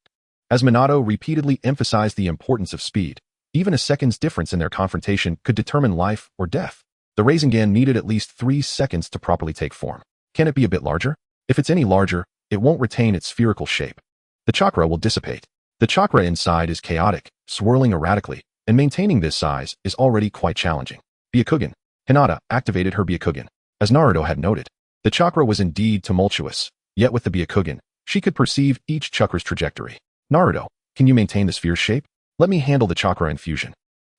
as Minato repeatedly emphasized the importance of speed. Even a second's difference in their confrontation could determine life or death. The Rasengan needed at least 3 seconds to properly take form. Can it be a bit larger? If it's any larger, it won't retain its spherical shape. The chakra will dissipate. The chakra inside is chaotic, swirling erratically, and maintaining this size is already quite challenging. Byakugan. Hinata activated her Byakugan. As Naruto had noted, the chakra was indeed tumultuous, yet with the Byakugan, she could perceive each chakra's trajectory. Naruto, can you maintain the sphere's shape? Let me handle the chakra infusion.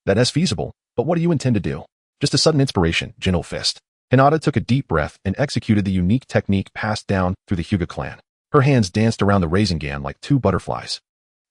That is feasible, but what do you intend to do? Just a sudden inspiration, gentle fist. Hinata took a deep breath and executed the unique technique passed down through the Hyuga clan. Her hands danced around the Rasengan like 2 butterflies,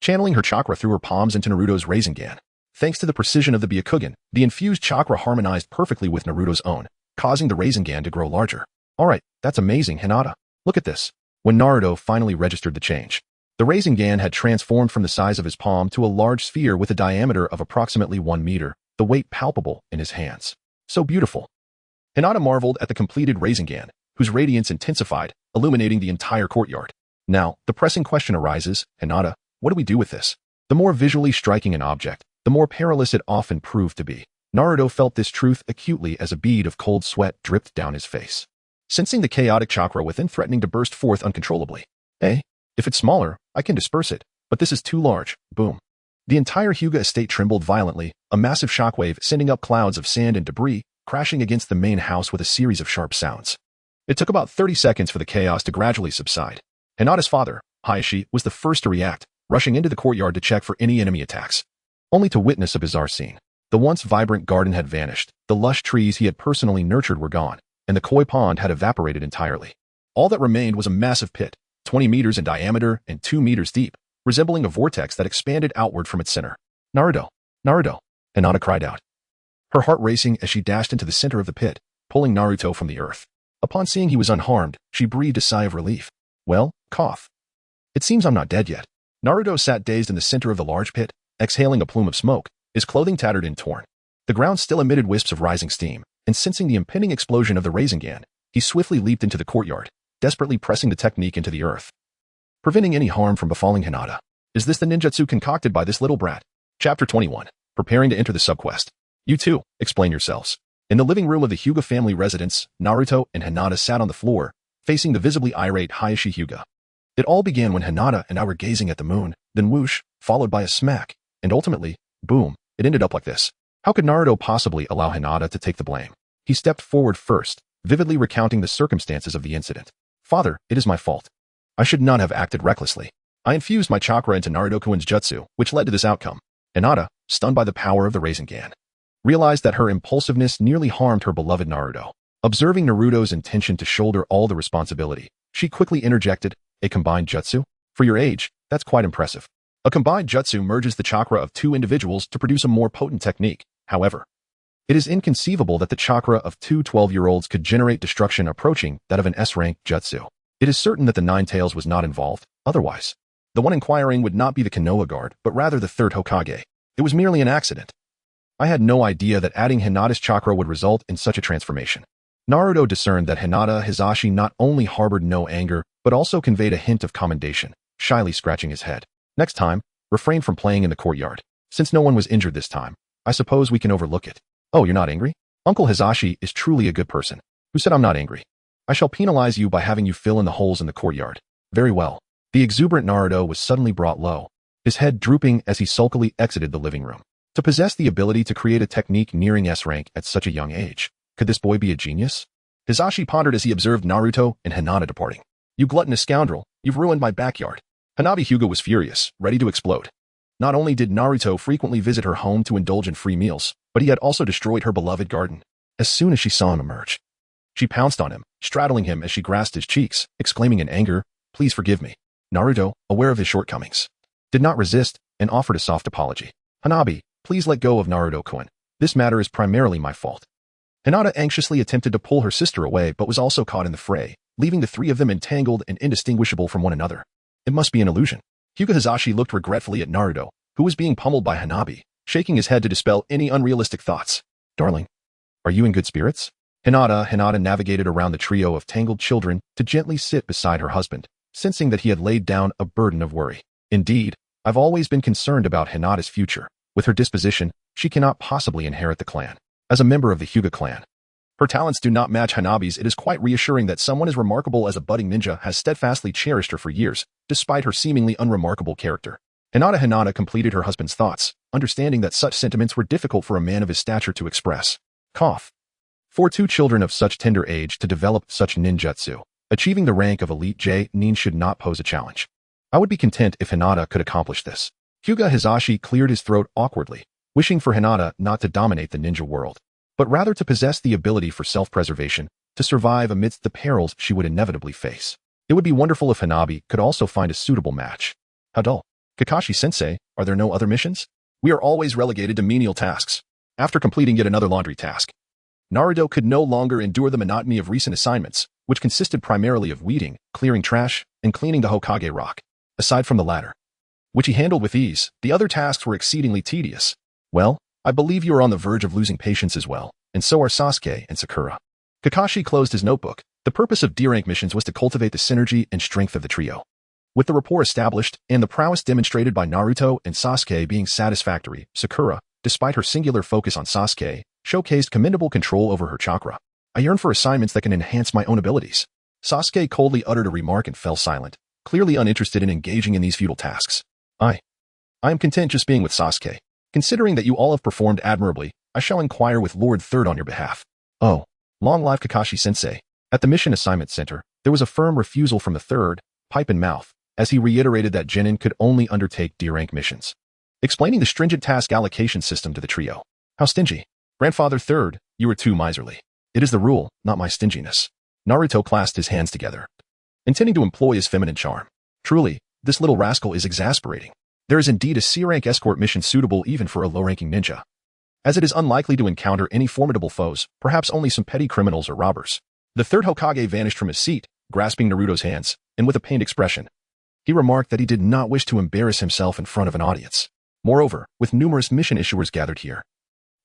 channeling her chakra through her palms into Naruto's Rasengan. Thanks to the precision of the Byakugan, the infused chakra harmonized perfectly with Naruto's own, causing the Rasengan to grow larger. Alright, that's amazing, Hinata. Look at this. When Naruto finally registered the change, the Rasengan had transformed from the size of his palm to a large sphere with a diameter of approximately 1 meter, the weight palpable in his hands. So beautiful. Hinata marveled at the completed Rasengan, whose radiance intensified, illuminating the entire courtyard. Now, the pressing question arises, Hinata, what do we do with this? The more visually striking an object, the more perilous it often proved to be. Naruto felt this truth acutely as a bead of cold sweat dripped down his face, sensing the chaotic chakra within threatening to burst forth uncontrollably. If it's smaller, I can disperse it, but this is too large. Boom. The entire Hyuga estate trembled violently, a massive shockwave sending up clouds of sand and debris, crashing against the main house with a series of sharp sounds. It took about 30 seconds for the chaos to gradually subside. Hinata's father, Hayashi, was the first to react, rushing into the courtyard to check for any enemy attacks, only to witness a bizarre scene. The once vibrant garden had vanished, the lush trees he had personally nurtured were gone, and the koi pond had evaporated entirely. All that remained was a massive pit, 20 meters in diameter and 2 meters deep, resembling a vortex that expanded outward from its center. Naruto! Naruto! Hinata cried out, her heart racing as she dashed into the center of the pit, pulling Naruto from the earth. Upon seeing he was unharmed, she breathed a sigh of relief. Well, cough. It seems I'm not dead yet. Naruto sat dazed in the center of the large pit, exhaling a plume of smoke, his clothing tattered and torn. The ground still emitted wisps of rising steam, and sensing the impending explosion of the Rasengan, he swiftly leaped into the courtyard, desperately pressing the technique into the earth, preventing any harm from befalling Hinata. Is this the ninjutsu concocted by this little brat? Chapter 21. Preparing to enter the subquest. You two, explain yourselves. In the living room of the Hyuga family residence, Naruto and Hinata sat on the floor, facing the visibly irate Hayashi Hyuga. It all began when Hinata and I were gazing at the moon, then whoosh, followed by a smack, and ultimately, boom, it ended up like this. How could Naruto possibly allow Hinata to take the blame? He stepped forward first, vividly recounting the circumstances of the incident. Father, it is my fault. I should not have acted recklessly. I infused my chakra into Naruto-kun's jutsu, which led to this outcome. Hinata, stunned by the power of the Rasengan, realized that her impulsiveness nearly harmed her beloved Naruto. Observing Naruto's intention to shoulder all the responsibility, she quickly interjected, "A combined jutsu? For your age, that's quite impressive." A combined jutsu merges the chakra of two individuals to produce a more potent technique. However, it is inconceivable that the chakra of two 12-year-olds could generate destruction approaching that of an S-rank jutsu. It is certain that the Nine Tails was not involved, otherwise, the one inquiring would not be the Konoha guard, but rather the third Hokage. It was merely an accident. I had no idea that adding Hinata's chakra would result in such a transformation. Naruto discerned that Hinata Hizashi not only harbored no anger, but also conveyed a hint of commendation, shyly scratching his head. "Next time, refrain from playing in the courtyard. Since no one was injured this time, I suppose we can overlook it." "Oh, you're not angry? Uncle Hizashi is truly a good person." "Who said I'm not angry? I shall penalize you by having you fill in the holes in the courtyard." "Very well." The exuberant Naruto was suddenly brought low, his head drooping as he sulkily exited the living room. To possess the ability to create a technique nearing S-rank at such a young age, could this boy be a genius? Hizashi pondered as he observed Naruto and Hinata departing. "You gluttonous scoundrel, you've ruined my backyard." Hanabi Hyuga was furious, ready to explode. Not only did Naruto frequently visit her home to indulge in free meals, but he had also destroyed her beloved garden. As soon as she saw him emerge, she pounced on him, straddling him as she grasped his cheeks, exclaiming in anger, "Please forgive me." Naruto, aware of his shortcomings, did not resist and offered a soft apology. "Hanabi, please let go of Naruto-kun. This matter is primarily my fault." Hinata anxiously attempted to pull her sister away but was also caught in the fray, leaving the three of them entangled and indistinguishable from one another. It must be an illusion. Hyuga Hizashi looked regretfully at Naruto, who was being pummeled by Hanabi, shaking his head to dispel any unrealistic thoughts. "Darling, are you in good spirits?" Hinata navigated around the trio of tangled children to gently sit beside her husband, sensing that he had laid down a burden of worry. "Indeed, I've always been concerned about Hinata's future. With her disposition, she cannot possibly inherit the clan. As a member of the Hyuga clan, her talents do not match Hanabi's. It is quite reassuring that someone as remarkable as a budding ninja has steadfastly cherished her for years, despite her seemingly unremarkable character." Hinata completed her husband's thoughts, understanding that such sentiments were difficult for a man of his stature to express. Cough. For two children of such tender age to develop such ninjutsu, achieving the rank of Elite J-nin should not pose a challenge. I would be content if Hinata could accomplish this. Hyuga Hizashi cleared his throat awkwardly, wishing for Hinata not to dominate the ninja world, but rather to possess the ability for self-preservation, to survive amidst the perils she would inevitably face. It would be wonderful if Hanabi could also find a suitable match. How dull. "Kakashi-sensei, are there no other missions? We are always relegated to menial tasks." After completing yet another laundry task, Naruto could no longer endure the monotony of recent assignments, which consisted primarily of weeding, clearing trash, and cleaning the Hokage rock. Aside from the latter, which he handled with ease, the other tasks were exceedingly tedious. "Well, I believe you are on the verge of losing patience as well, and so are Sasuke and Sakura." Kakashi closed his notebook. The purpose of D-rank missions was to cultivate the synergy and strength of the trio. With the rapport established and the prowess demonstrated by Naruto and Sasuke being satisfactory, Sakura, despite her singular focus on Sasuke, showcased commendable control over her chakra. "I yearn for assignments that can enhance my own abilities." Sasuke coldly uttered a remark and fell silent, clearly uninterested in engaging in these futile tasks. I am content just being with Sasuke. Considering that you all have performed admirably, I shall inquire with Lord Third on your behalf." "Oh, long live Kakashi-sensei." At the Mission Assignment Center, there was a firm refusal from the Third, pipe in mouth, as he reiterated that Genin could only undertake D-rank missions, explaining the stringent task allocation system to the trio. "How stingy. Grandfather Third, you are too miserly." "It is the rule, not my stinginess." Naruto clasped his hands together, intending to employ his feminine charm. "Truly, this little rascal is exasperating. There is indeed a C-rank escort mission suitable even for a low-ranking ninja, as it is unlikely to encounter any formidable foes, perhaps only some petty criminals or robbers." The third Hokage vanished from his seat, grasping Naruto's hands, and with a pained expression, he remarked that he did not wish to embarrass himself in front of an audience. Moreover, with numerous mission issuers gathered here,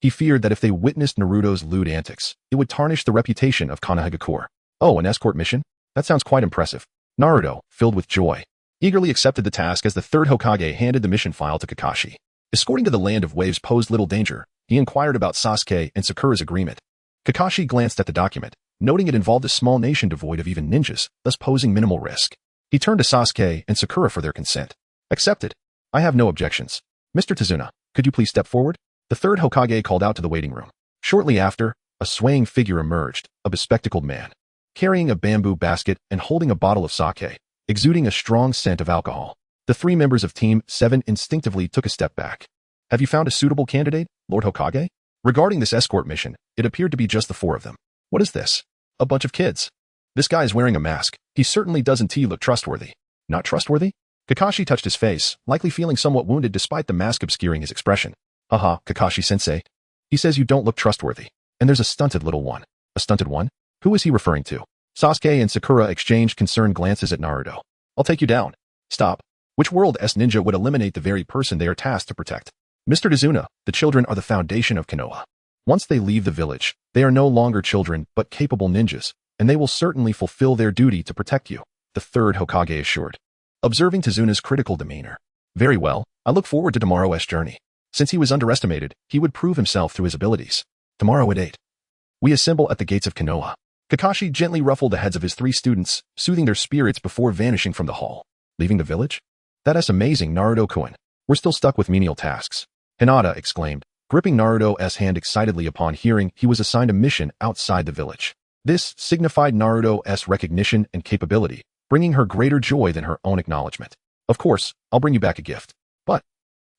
he feared that if they witnessed Naruto's lewd antics, it would tarnish the reputation of Konohagakure. "Oh, an escort mission? That sounds quite impressive." Naruto, filled with joy, eagerly accepted the task as the third Hokage handed the mission file to Kakashi. Escorting to the Land of Waves posed little danger. He inquired about Sasuke and Sakura's agreement. Kakashi glanced at the document, noting it involved a small nation devoid of even ninjas, thus posing minimal risk. He turned to Sasuke and Sakura for their consent. "Accepted. I have no objections. Mr. Tazuna, could you please step forward?" The third Hokage called out to the waiting room. Shortly after, a swaying figure emerged, a bespectacled man, carrying a bamboo basket and holding a bottle of sake, exuding a strong scent of alcohol. The three members of Team 7 instinctively took a step back. "Have you found a suitable candidate, Lord Hokage?" Regarding this escort mission, it appeared to be just the four of them. What is this? A bunch of kids. This guy is wearing a mask. He certainly doesn't look trustworthy. Not trustworthy? Kakashi touched his face, likely feeling somewhat wounded despite the mask obscuring his expression. Haha, Kakashi-sensei. He says you don't look trustworthy. And there's a stunted little one. A stunted one? Who is he referring to? Sasuke and Sakura exchanged concerned glances at Naruto. I'll take you down. Stop. Which world-s ninja would eliminate the very person they are tasked to protect? Mr. Dazuna, the children are the foundation of Konoha. Once they leave the village, they are no longer children but capable ninjas, and they will certainly fulfill their duty to protect you, the third Hokage assured. Observing Tazuna's critical demeanor. Very well, I look forward to tomorrow's journey. Since he was underestimated, he would prove himself through his abilities. Tomorrow at 8. We assemble at the gates of Konoha. Kakashi gently ruffled the heads of his three students, soothing their spirits before vanishing from the hall. Leaving the village? That's amazing, Naruto-kun. We're still stuck with menial tasks. Hinata exclaimed, gripping Naruto's hand excitedly upon hearing he was assigned a mission outside the village. This signified Naruto's recognition and capability, bringing her greater joy than her own acknowledgement. Of course, I'll bring you back a gift. But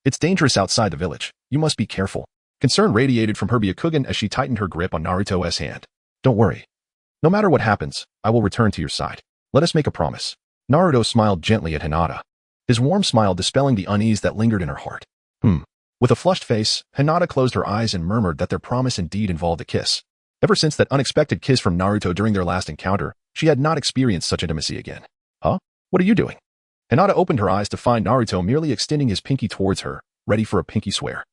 it's dangerous outside the village. You must be careful. Concern radiated from her Byakugan as she tightened her grip on Naruto's hand. Don't worry. No matter what happens, I will return to your side. Let us make a promise. Naruto smiled gently at Hinata, his warm smile dispelling the unease that lingered in her heart. With a flushed face, Hinata closed her eyes and murmured that their promise indeed involved a kiss. Ever since that unexpected kiss from Naruto during their last encounter, she had not experienced such intimacy again. Huh? What are you doing? Hinata opened her eyes to find Naruto merely extending his pinky towards her, ready for a pinky swear.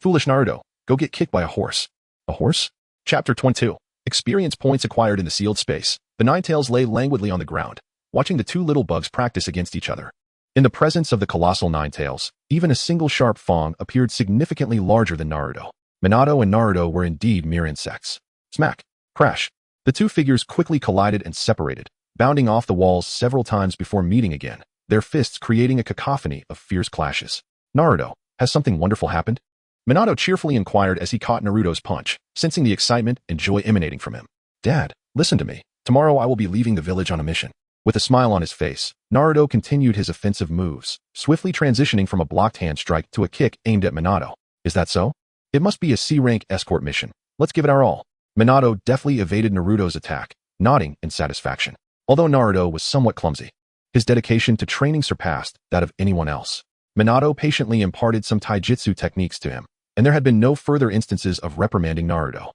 Foolish Naruto, go get kicked by a horse. A horse? Chapter 22. Experience points acquired in the sealed space. The Ninetales lay languidly on the ground, watching the two little bugs practice against each other. In the presence of the colossal Ninetales, even a single sharp fang appeared significantly larger than Naruto. Minato and Naruto were indeed mere insects. Smack. Crash. The two figures quickly collided and separated, bounding off the walls several times before meeting again, their fists creating a cacophony of fierce clashes. Naruto, has something wonderful happened? Minato cheerfully inquired as he caught Naruto's punch, sensing the excitement and joy emanating from him. Dad, listen to me. Tomorrow I will be leaving the village on a mission. With a smile on his face, Naruto continued his offensive moves, swiftly transitioning from a blocked hand strike to a kick aimed at Minato. Is that so? It must be a C-rank escort mission. Let's give it our all. Minato deftly evaded Naruto's attack, nodding in satisfaction. Although Naruto was somewhat clumsy, his dedication to training surpassed that of anyone else. Minato patiently imparted some taijutsu techniques to him, and there had been no further instances of reprimanding Naruto.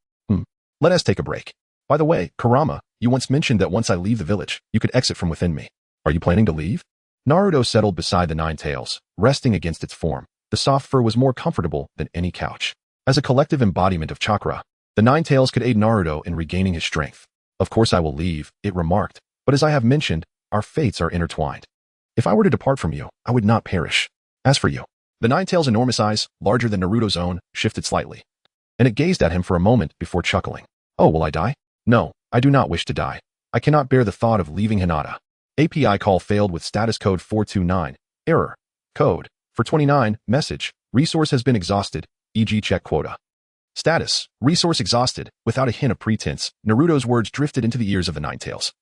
Let us take a break. By the way, Kurama, you once mentioned that once I leave the village, you could exit from within me. Are you planning to leave? Naruto settled beside the Ninetales, resting against its form. The soft fur was more comfortable than any couch. As a collective embodiment of chakra, the Ninetales could aid Naruto in regaining his strength. Of course I will leave, it remarked, but as I have mentioned, our fates are intertwined. If I were to depart from you, I would not perish. As for you, the Ninetales' enormous eyes, larger than Naruto's own, shifted slightly, and it gazed at him for a moment before chuckling. Oh, will I die? No, I do not wish to die. I cannot bear the thought of leaving Hinata. API call failed with status code 429. Error. Code. For 29, message. Resource has been exhausted, e.g. check quota. Status. Resource exhausted. Without a hint of pretense, Naruto's words drifted into the ears of the Ninetales,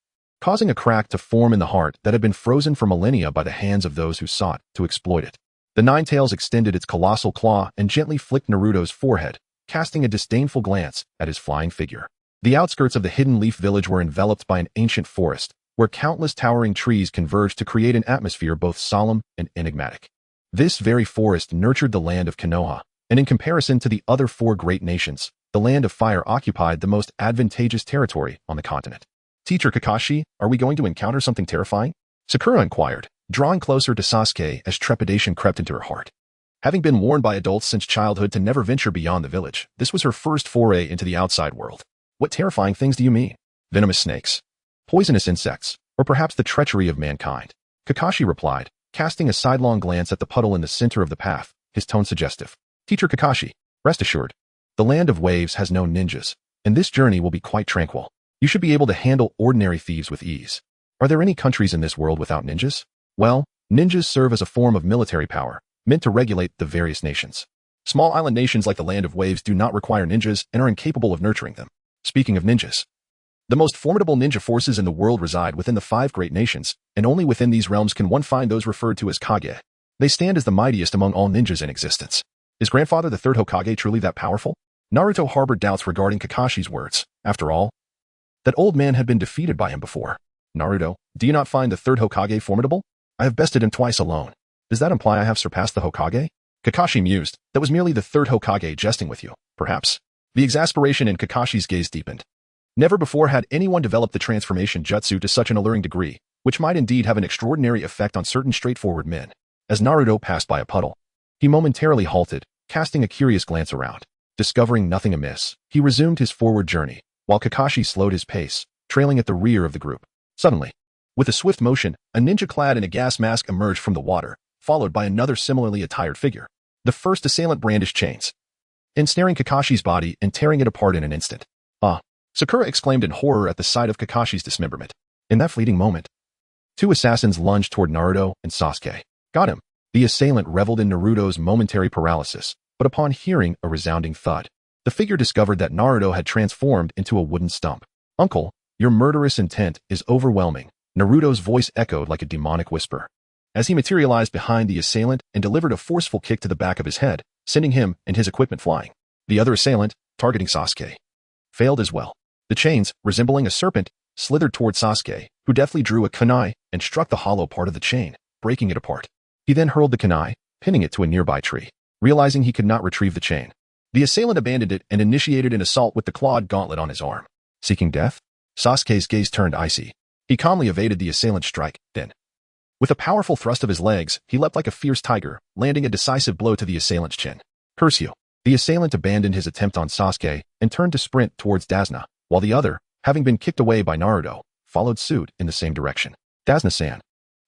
causing a crack to form in the heart that had been frozen for millennia by the hands of those who sought to exploit it. The Ninetales extended its colossal claw and gently flicked Naruto's forehead, casting a disdainful glance at his flying figure. The outskirts of the Hidden Leaf village were enveloped by an ancient forest, where countless towering trees converged to create an atmosphere both solemn and enigmatic. This very forest nurtured the land of Konoha, and in comparison to the other four great nations, the Land of Fire occupied the most advantageous territory on the continent. Teacher Kakashi, are we going to encounter something terrifying? Sakura inquired, drawing closer to Sasuke as trepidation crept into her heart. Having been warned by adults since childhood to never venture beyond the village, this was her first foray into the outside world. What terrifying things do you mean? Venomous snakes, poisonous insects, or perhaps the treachery of mankind? Kakashi replied, casting a sidelong glance at the puddle in the center of the path, his tone suggestive. Teacher Kakashi, rest assured, the Land of Waves has no ninjas, and this journey will be quite tranquil. You should be able to handle ordinary thieves with ease. Are there any countries in this world without ninjas? Well, ninjas serve as a form of military power, meant to regulate the various nations. Small island nations like the Land of Waves do not require ninjas and are incapable of nurturing them. Speaking of ninjas, the most formidable ninja forces in the world reside within the 5 great nations, and only within these realms can one find those referred to as Kage. They stand as the mightiest among all ninjas in existence. Is grandfather the third Hokage truly that powerful? Naruto harbored doubts regarding Kakashi's words. After all, that old man had been defeated by him before. Naruto, do you not find the third Hokage formidable? I have bested him twice alone. Does that imply I have surpassed the Hokage? Kakashi mused. That was merely the third Hokage jesting with you, perhaps. The exasperation in Kakashi's gaze deepened. Never before had anyone developed the transformation jutsu to such an alluring degree, which might indeed have an extraordinary effect on certain straightforward men. As Naruto passed by a puddle, he momentarily halted, casting a curious glance around. Discovering nothing amiss, he resumed his forward journey, while Kakashi slowed his pace, trailing at the rear of the group. Suddenly, with a swift motion, a ninja clad in a gas mask emerged from the water, followed by another similarly attired figure. The first assailant brandished chains, ensnaring Kakashi's body and tearing it apart in an instant. Ah! Sakura exclaimed in horror at the sight of Kakashi's dismemberment. In that fleeting moment, two assassins lunged toward Naruto and Sasuke. Got him! The assailant reveled in Naruto's momentary paralysis, but upon hearing a resounding thud, the figure discovered that Naruto had transformed into a wooden stump. Uncle, your murderous intent is overwhelming, Naruto's voice echoed like a demonic whisper, as he materialized behind the assailant and delivered a forceful kick to the back of his head, sending him and his equipment flying. The other assailant, targeting Sasuke, failed as well. The chains, resembling a serpent, slithered toward Sasuke, who deftly drew a kunai and struck the hollow part of the chain, breaking it apart. He then hurled the kunai, pinning it to a nearby tree. Realizing he could not retrieve the chain, the assailant abandoned it and initiated an assault with the clawed gauntlet on his arm. Seeking death? Sasuke's gaze turned icy. He calmly evaded the assailant's strike, then, with a powerful thrust of his legs, he leapt like a fierce tiger, landing a decisive blow to the assailant's chin. Curse you! The assailant abandoned his attempt on Sasuke and turned to sprint towards Dazna, while the other, having been kicked away by Naruto, followed suit in the same direction. Dazna-san,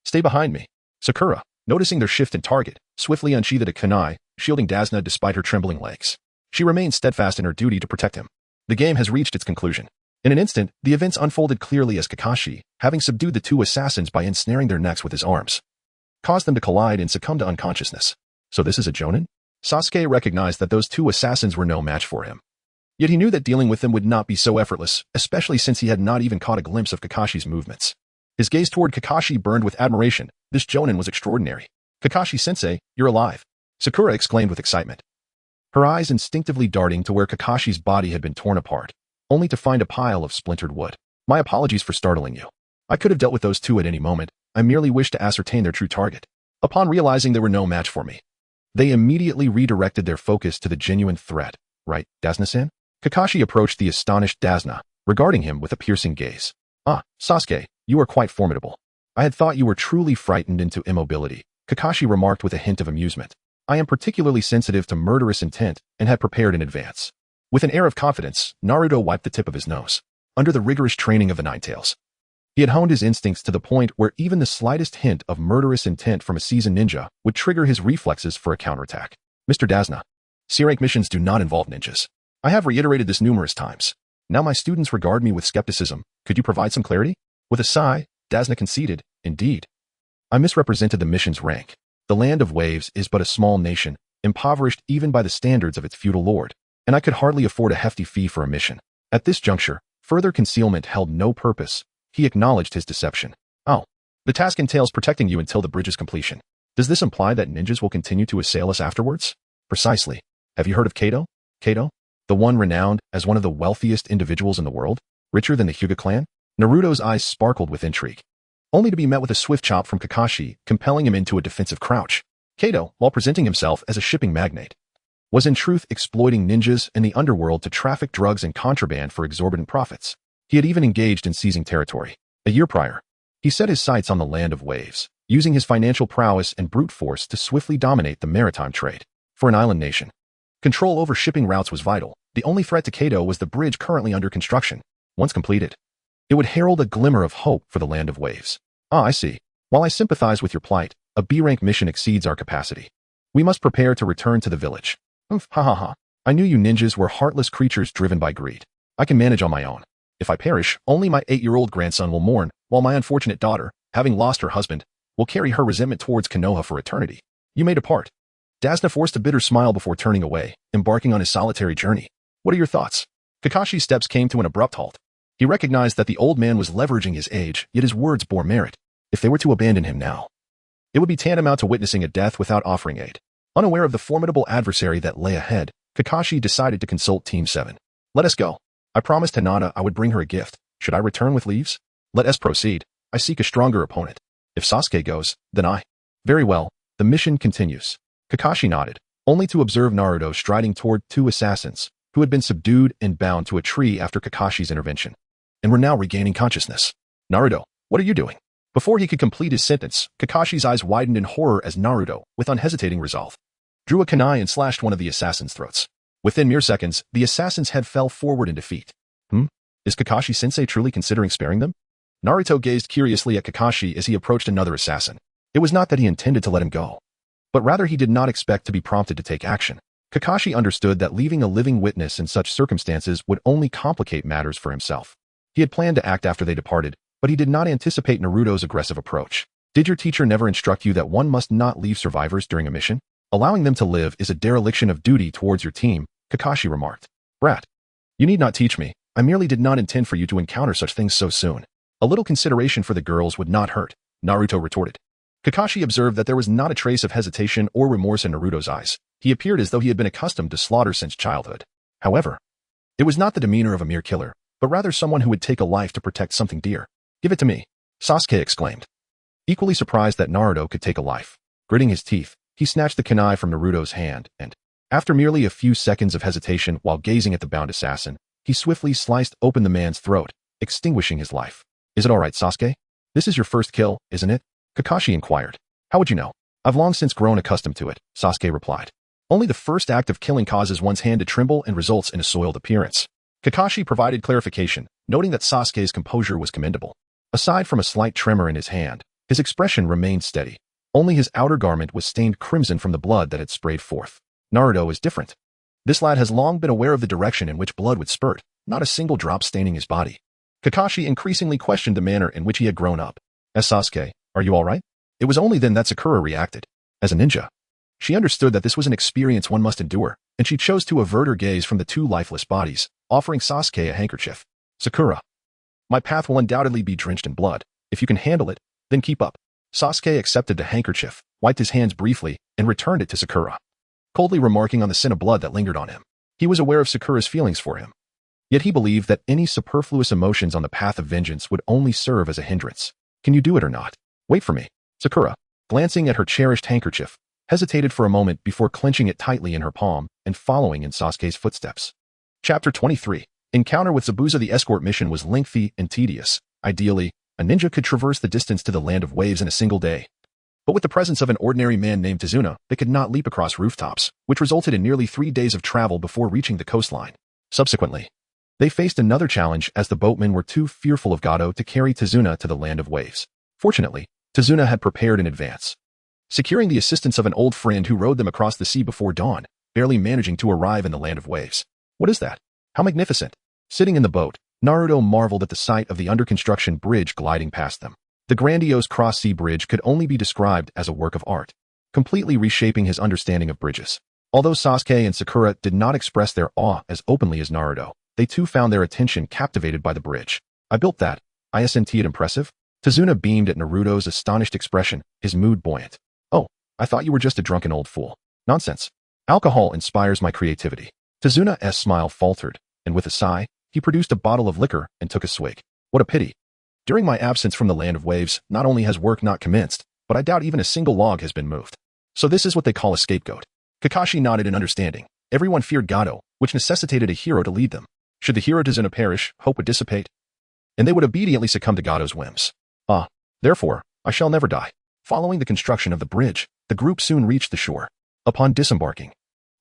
stay behind me. Sakura, noticing their shift in target, swiftly unsheathed a kunai, shielding Dazna despite her trembling legs. She remained steadfast in her duty to protect him. The game has reached its conclusion. In an instant, the events unfolded clearly as Kakashi, having subdued the two assassins by ensnaring their necks with his arms, caused them to collide and succumb to unconsciousness. So this is a Jonin? Sasuke recognized that those two assassins were no match for him. Yet he knew that dealing with them would not be so effortless, especially since he had not even caught a glimpse of Kakashi's movements. His gaze toward Kakashi burned with admiration. This Jonin was extraordinary. Kakashi-sensei, you're alive! Sakura exclaimed with excitement, her eyes instinctively darting to where Kakashi's body had been torn apart, only to find a pile of splintered wood. My apologies for startling you. I could have dealt with those two at any moment. I merely wished to ascertain their true target. Upon realizing they were no match for me, they immediately redirected their focus to the genuine threat. Right, Dazna-san? Kakashi approached the astonished Dazna, regarding him with a piercing gaze. Ah, Sasuke, you are quite formidable. I had thought you were truly frightened into immobility, Kakashi remarked with a hint of amusement. I am particularly sensitive to murderous intent and had prepared in advance. With an air of confidence, Naruto wiped the tip of his nose. Under the rigorous training of the Nine Tails, he had honed his instincts to the point where even the slightest hint of murderous intent from a seasoned ninja would trigger his reflexes for a counterattack. Mr. Dazna, C-rank missions do not involve ninjas. I have reiterated this numerous times. Now my students regard me with skepticism. Could you provide some clarity? With a sigh, Dazna conceded, indeed. I misrepresented the mission's rank. The land of waves is but a small nation, impoverished even by the standards of its feudal lord, and I could hardly afford a hefty fee for a mission. At this juncture, further concealment held no purpose. He acknowledged his deception. Oh, the task entails protecting you until the bridge's completion. Does this imply that ninjas will continue to assail us afterwards? Precisely. Have you heard of Kato? Kato? The one renowned as one of the wealthiest individuals in the world? Richer than the Hyuga clan? Naruto's eyes sparkled with intrigue, only to be met with a swift chop from Kakashi, compelling him into a defensive crouch. Kato, while presenting himself as a shipping magnate, was in truth exploiting ninjas in the underworld to traffic drugs and contraband for exorbitant profits. He had even engaged in seizing territory. A year prior, he set his sights on the land of waves, using his financial prowess and brute force to swiftly dominate the maritime trade. For an island nation, control over shipping routes was vital. The only threat to Kato was the bridge currently under construction. Once completed, it would herald a glimmer of hope for the land of waves. Ah, I see. While I sympathize with your plight, a B-rank mission exceeds our capacity. We must prepare to return to the village. Ha ha ha. I knew you ninjas were heartless creatures driven by greed. I can manage on my own. If I perish, only my 8-year-old grandson will mourn, while my unfortunate daughter, having lost her husband, will carry her resentment towards Konoha for eternity. You may depart. Dazna forced a bitter smile before turning away, embarking on his solitary journey. What are your thoughts? Kakashi's steps came to an abrupt halt. He recognized that the old man was leveraging his age, yet his words bore merit. If they were to abandon him now, it would be tantamount to witnessing a death without offering aid. Unaware of the formidable adversary that lay ahead, Kakashi decided to consult Team 7. Let us go. I promised Hinata I would bring her a gift. Should I return with leaves? Let us proceed. I seek a stronger opponent. If Sasuke goes, then I. Very well. The mission continues. Kakashi nodded, only to observe Naruto striding toward two assassins, who had been subdued and bound to a tree after Kakashi's intervention, and were now regaining consciousness. Naruto, what are you doing? Before he could complete his sentence, Kakashi's eyes widened in horror as Naruto, with unhesitating resolve, drew a kunai and slashed one of the assassins' throats. Within mere seconds, the assassin's head fell forward in defeat. Is Kakashi-sensei truly considering sparing them? Naruto gazed curiously at Kakashi as he approached another assassin. It was not that he intended to let him go, but rather he did not expect to be prompted to take action. Kakashi understood that leaving a living witness in such circumstances would only complicate matters for himself. He had planned to act after they departed, but he did not anticipate Naruto's aggressive approach. Did your teacher never instruct you that one must not leave survivors during a mission? Allowing them to live is a dereliction of duty towards your team, Kakashi remarked. Brat, you need not teach me. I merely did not intend for you to encounter such things so soon. A little consideration for the girls would not hurt, Naruto retorted. Kakashi observed that there was not a trace of hesitation or remorse in Naruto's eyes. He appeared as though he had been accustomed to slaughter since childhood. However, it was not the demeanor of a mere killer, but rather someone who would take a life to protect something dear. Give it to me, Sasuke exclaimed, equally surprised that Naruto could take a life. Gritting his teeth, he snatched the kunai from Naruto's hand and, after merely a few seconds of hesitation while gazing at the bound assassin, he swiftly sliced open the man's throat, extinguishing his life. Is it all right, Sasuke? This is your first kill, isn't it? Kakashi inquired. How would you know? I've long since grown accustomed to it, Sasuke replied. Only the first act of killing causes one's hand to tremble and results in a soiled appearance. Kakashi provided clarification, noting that Sasuke's composure was commendable. Aside from a slight tremor in his hand, his expression remained steady. Only his outer garment was stained crimson from the blood that had sprayed forth. Naruto is different. This lad has long been aware of the direction in which blood would spurt, not a single drop staining his body. Kakashi increasingly questioned the manner in which he had grown up. As Sasuke, are you all right? It was only then that Sakura reacted. As a ninja, she understood that this was an experience one must endure, and she chose to avert her gaze from the two lifeless bodies, offering Sasuke a handkerchief. Sakura, my path will undoubtedly be drenched in blood. If you can handle it, then keep up. Sasuke accepted the handkerchief, wiped his hands briefly, and returned it to Sakura, coldly remarking on the sin of blood that lingered on him. He was aware of Sakura's feelings for him, yet he believed that any superfluous emotions on the path of vengeance would only serve as a hindrance. Can you do it or not? Wait for me. Sakura, glancing at her cherished handkerchief, hesitated for a moment before clenching it tightly in her palm and following in Sasuke's footsteps. Chapter 23. Encounter with Zabuza. The escort mission was lengthy and tedious. Ideally, a ninja could traverse the distance to the land of waves in a single day. But with the presence of an ordinary man named Tazuna, they could not leap across rooftops, which resulted in nearly 3 days of travel before reaching the coastline. Subsequently, they faced another challenge as the boatmen were too fearful of Gato to carry Tazuna to the land of waves. Fortunately, Tazuna had prepared in advance, securing the assistance of an old friend who rowed them across the sea before dawn, barely managing to arrive in the land of waves. What is that? How magnificent! Sitting in the boat, Naruto marveled at the sight of the under-construction bridge gliding past them. The grandiose cross-sea bridge could only be described as a work of art, completely reshaping his understanding of bridges. Although Sasuke and Sakura did not express their awe as openly as Naruto, they too found their attention captivated by the bridge. I built that. Isn't it impressive? Tazuna beamed at Naruto's astonished expression, his mood buoyant. Oh, I thought you were just a drunken old fool. Nonsense. Alcohol inspires my creativity. Tazuna's smile faltered, and with a sigh, he produced a bottle of liquor and took a swig. What a pity. During my absence from the land of waves, not only has work not commenced, but I doubt even a single log has been moved. So this is what they call a scapegoat. Kakashi nodded in understanding. Everyone feared Gato, which necessitated a hero to lead them. Should the hero Tazuna perish, hope would dissipate, and they would obediently succumb to Gato's whims. Therefore, I shall never die. Following the construction of the bridge, the group soon reached the shore. Upon disembarking,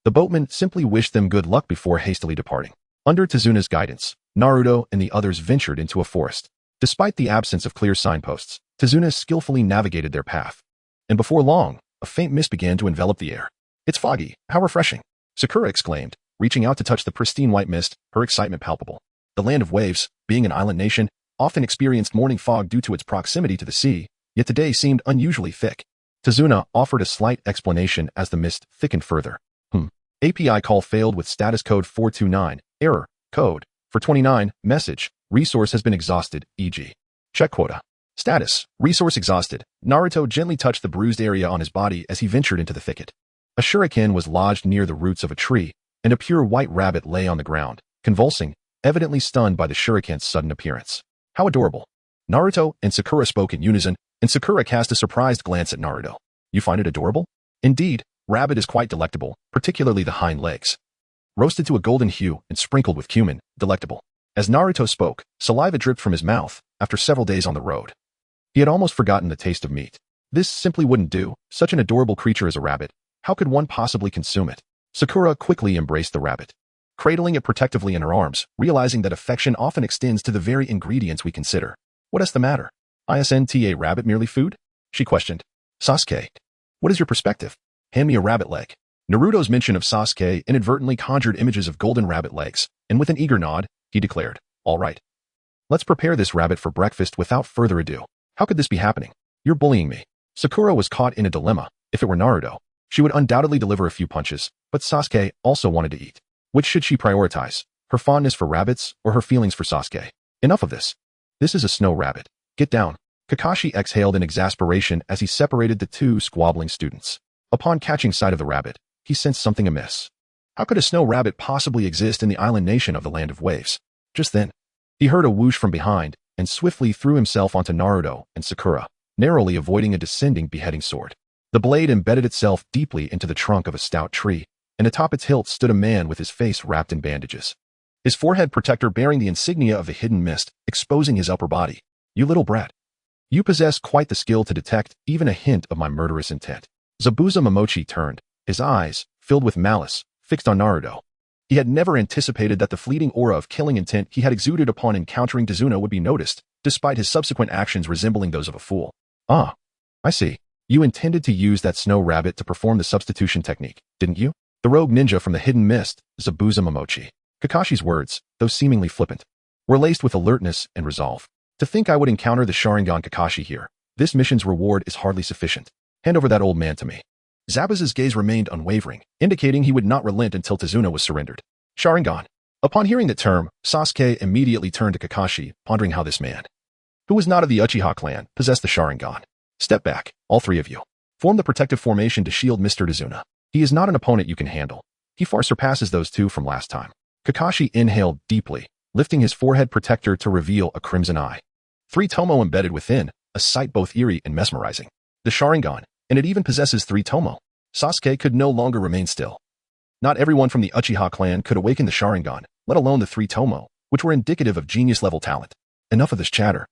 the boatmen simply wished them good luck before hastily departing. Under Tazuna's guidance, Naruto and the others ventured into a forest. Despite the absence of clear signposts, Tazuna skillfully navigated their path. And before long, a faint mist began to envelop the air. It's foggy, how refreshing! Sakura exclaimed, reaching out to touch the pristine white mist, her excitement palpable. The land of waves, being an island nation, often experienced morning fog due to its proximity to the sea, yet today seemed unusually thick. Tazuna offered a slight explanation as the mist thickened further. API call failed with status code 429, error, code, for 29, message, resource has been exhausted, e.g. check quota. Status, resource exhausted. Naruto gently touched the bruised area on his body as he ventured into the thicket. A shuriken was lodged near the roots of a tree, and a pure white rabbit lay on the ground, convulsing, evidently stunned by the shuriken's sudden appearance. How adorable. Naruto and Sakura spoke in unison, and Sakura cast a surprised glance at Naruto. You find it adorable? Indeed, rabbit is quite delectable, particularly the hind legs. Roasted to a golden hue and sprinkled with cumin, delectable. As Naruto spoke, saliva dripped from his mouth after several days on the road. He had almost forgotten the taste of meat. This simply wouldn't do. Such an adorable creature as a rabbit. How could one possibly consume it? Sakura quickly embraced the rabbit, cradling it protectively in her arms, realizing that affection often extends to the very ingredients we consider. What is the matter? Isn't a rabbit merely food? She questioned. Sasuke, what is your perspective? Hand me a rabbit leg. Naruto's mention of Sasuke inadvertently conjured images of golden rabbit legs, and with an eager nod, he declared, all right. Let's prepare this rabbit for breakfast without further ado. How could this be happening? You're bullying me. Sakura was caught in a dilemma. If it were Naruto, she would undoubtedly deliver a few punches, but Sasuke also wanted to eat. Which should she prioritize? Her fondness for rabbits or her feelings for Sasuke? Enough of this. This is a snow rabbit. Get down. Kakashi exhaled in exasperation as he separated the two squabbling students. Upon catching sight of the rabbit, he sensed something amiss. How could a snow rabbit possibly exist in the island nation of the Land of Waves? Just then, he heard a whoosh from behind and swiftly threw himself onto Naruto and Sakura, narrowly avoiding a descending beheading sword. The blade embedded itself deeply into the trunk of a stout tree, and atop its hilt stood a man with his face wrapped in bandages. His forehead protector bearing the insignia of the hidden mist, exposing his upper body. You little brat. You possess quite the skill to detect even a hint of my murderous intent. Zabuza Momochi turned, his eyes, filled with malice, fixed on Naruto. He had never anticipated that the fleeting aura of killing intent he had exuded upon encountering Tazuna would be noticed, despite his subsequent actions resembling those of a fool. Ah, I see. You intended to use that snow rabbit to perform the substitution technique, didn't you? The rogue ninja from the hidden mist, Zabuza Momochi. Kakashi's words, though seemingly flippant, were laced with alertness and resolve. To think I would encounter the Sharingan Kakashi here, this mission's reward is hardly sufficient. Hand over that old man to me. Zabuza's gaze remained unwavering, indicating he would not relent until Tazuna was surrendered. Sharingan. Upon hearing the term, Sasuke immediately turned to Kakashi, pondering how this man, who was not of the Uchiha clan, possessed the Sharingan. Step back, all three of you. Form the protective formation to shield Mr. Tazuna. He is not an opponent you can handle. He far surpasses those two from last time. Kakashi inhaled deeply, lifting his forehead protector to reveal a crimson eye. 3 Tomo embedded within, a sight both eerie and mesmerizing. The Sharingan, and it even possesses 3 Tomo. Sasuke could no longer remain still. Not everyone from the Uchiha clan could awaken the Sharingan, let alone the 3 Tomo, which were indicative of genius-level talent. Enough of this chatter.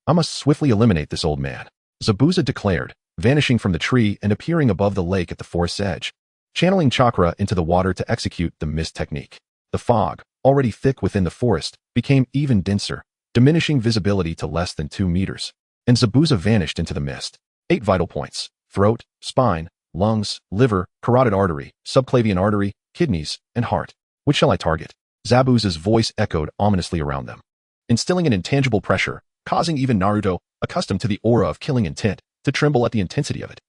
I must swiftly eliminate this old man, Zabuza declared, vanishing from the tree and appearing above the lake at the forest's edge, channeling chakra into the water to execute the mist technique. The fog, already thick within the forest, became even denser, diminishing visibility to less than 2 meters, and Zabuza vanished into the mist. 8 vital points: throat, spine, lungs, liver, carotid artery, subclavian artery, kidneys, and heart. Which shall I target? Zabuza's voice echoed ominously around them, instilling an intangible pressure, causing even Naruto, accustomed to the aura of killing intent, to tremble at the intensity of it.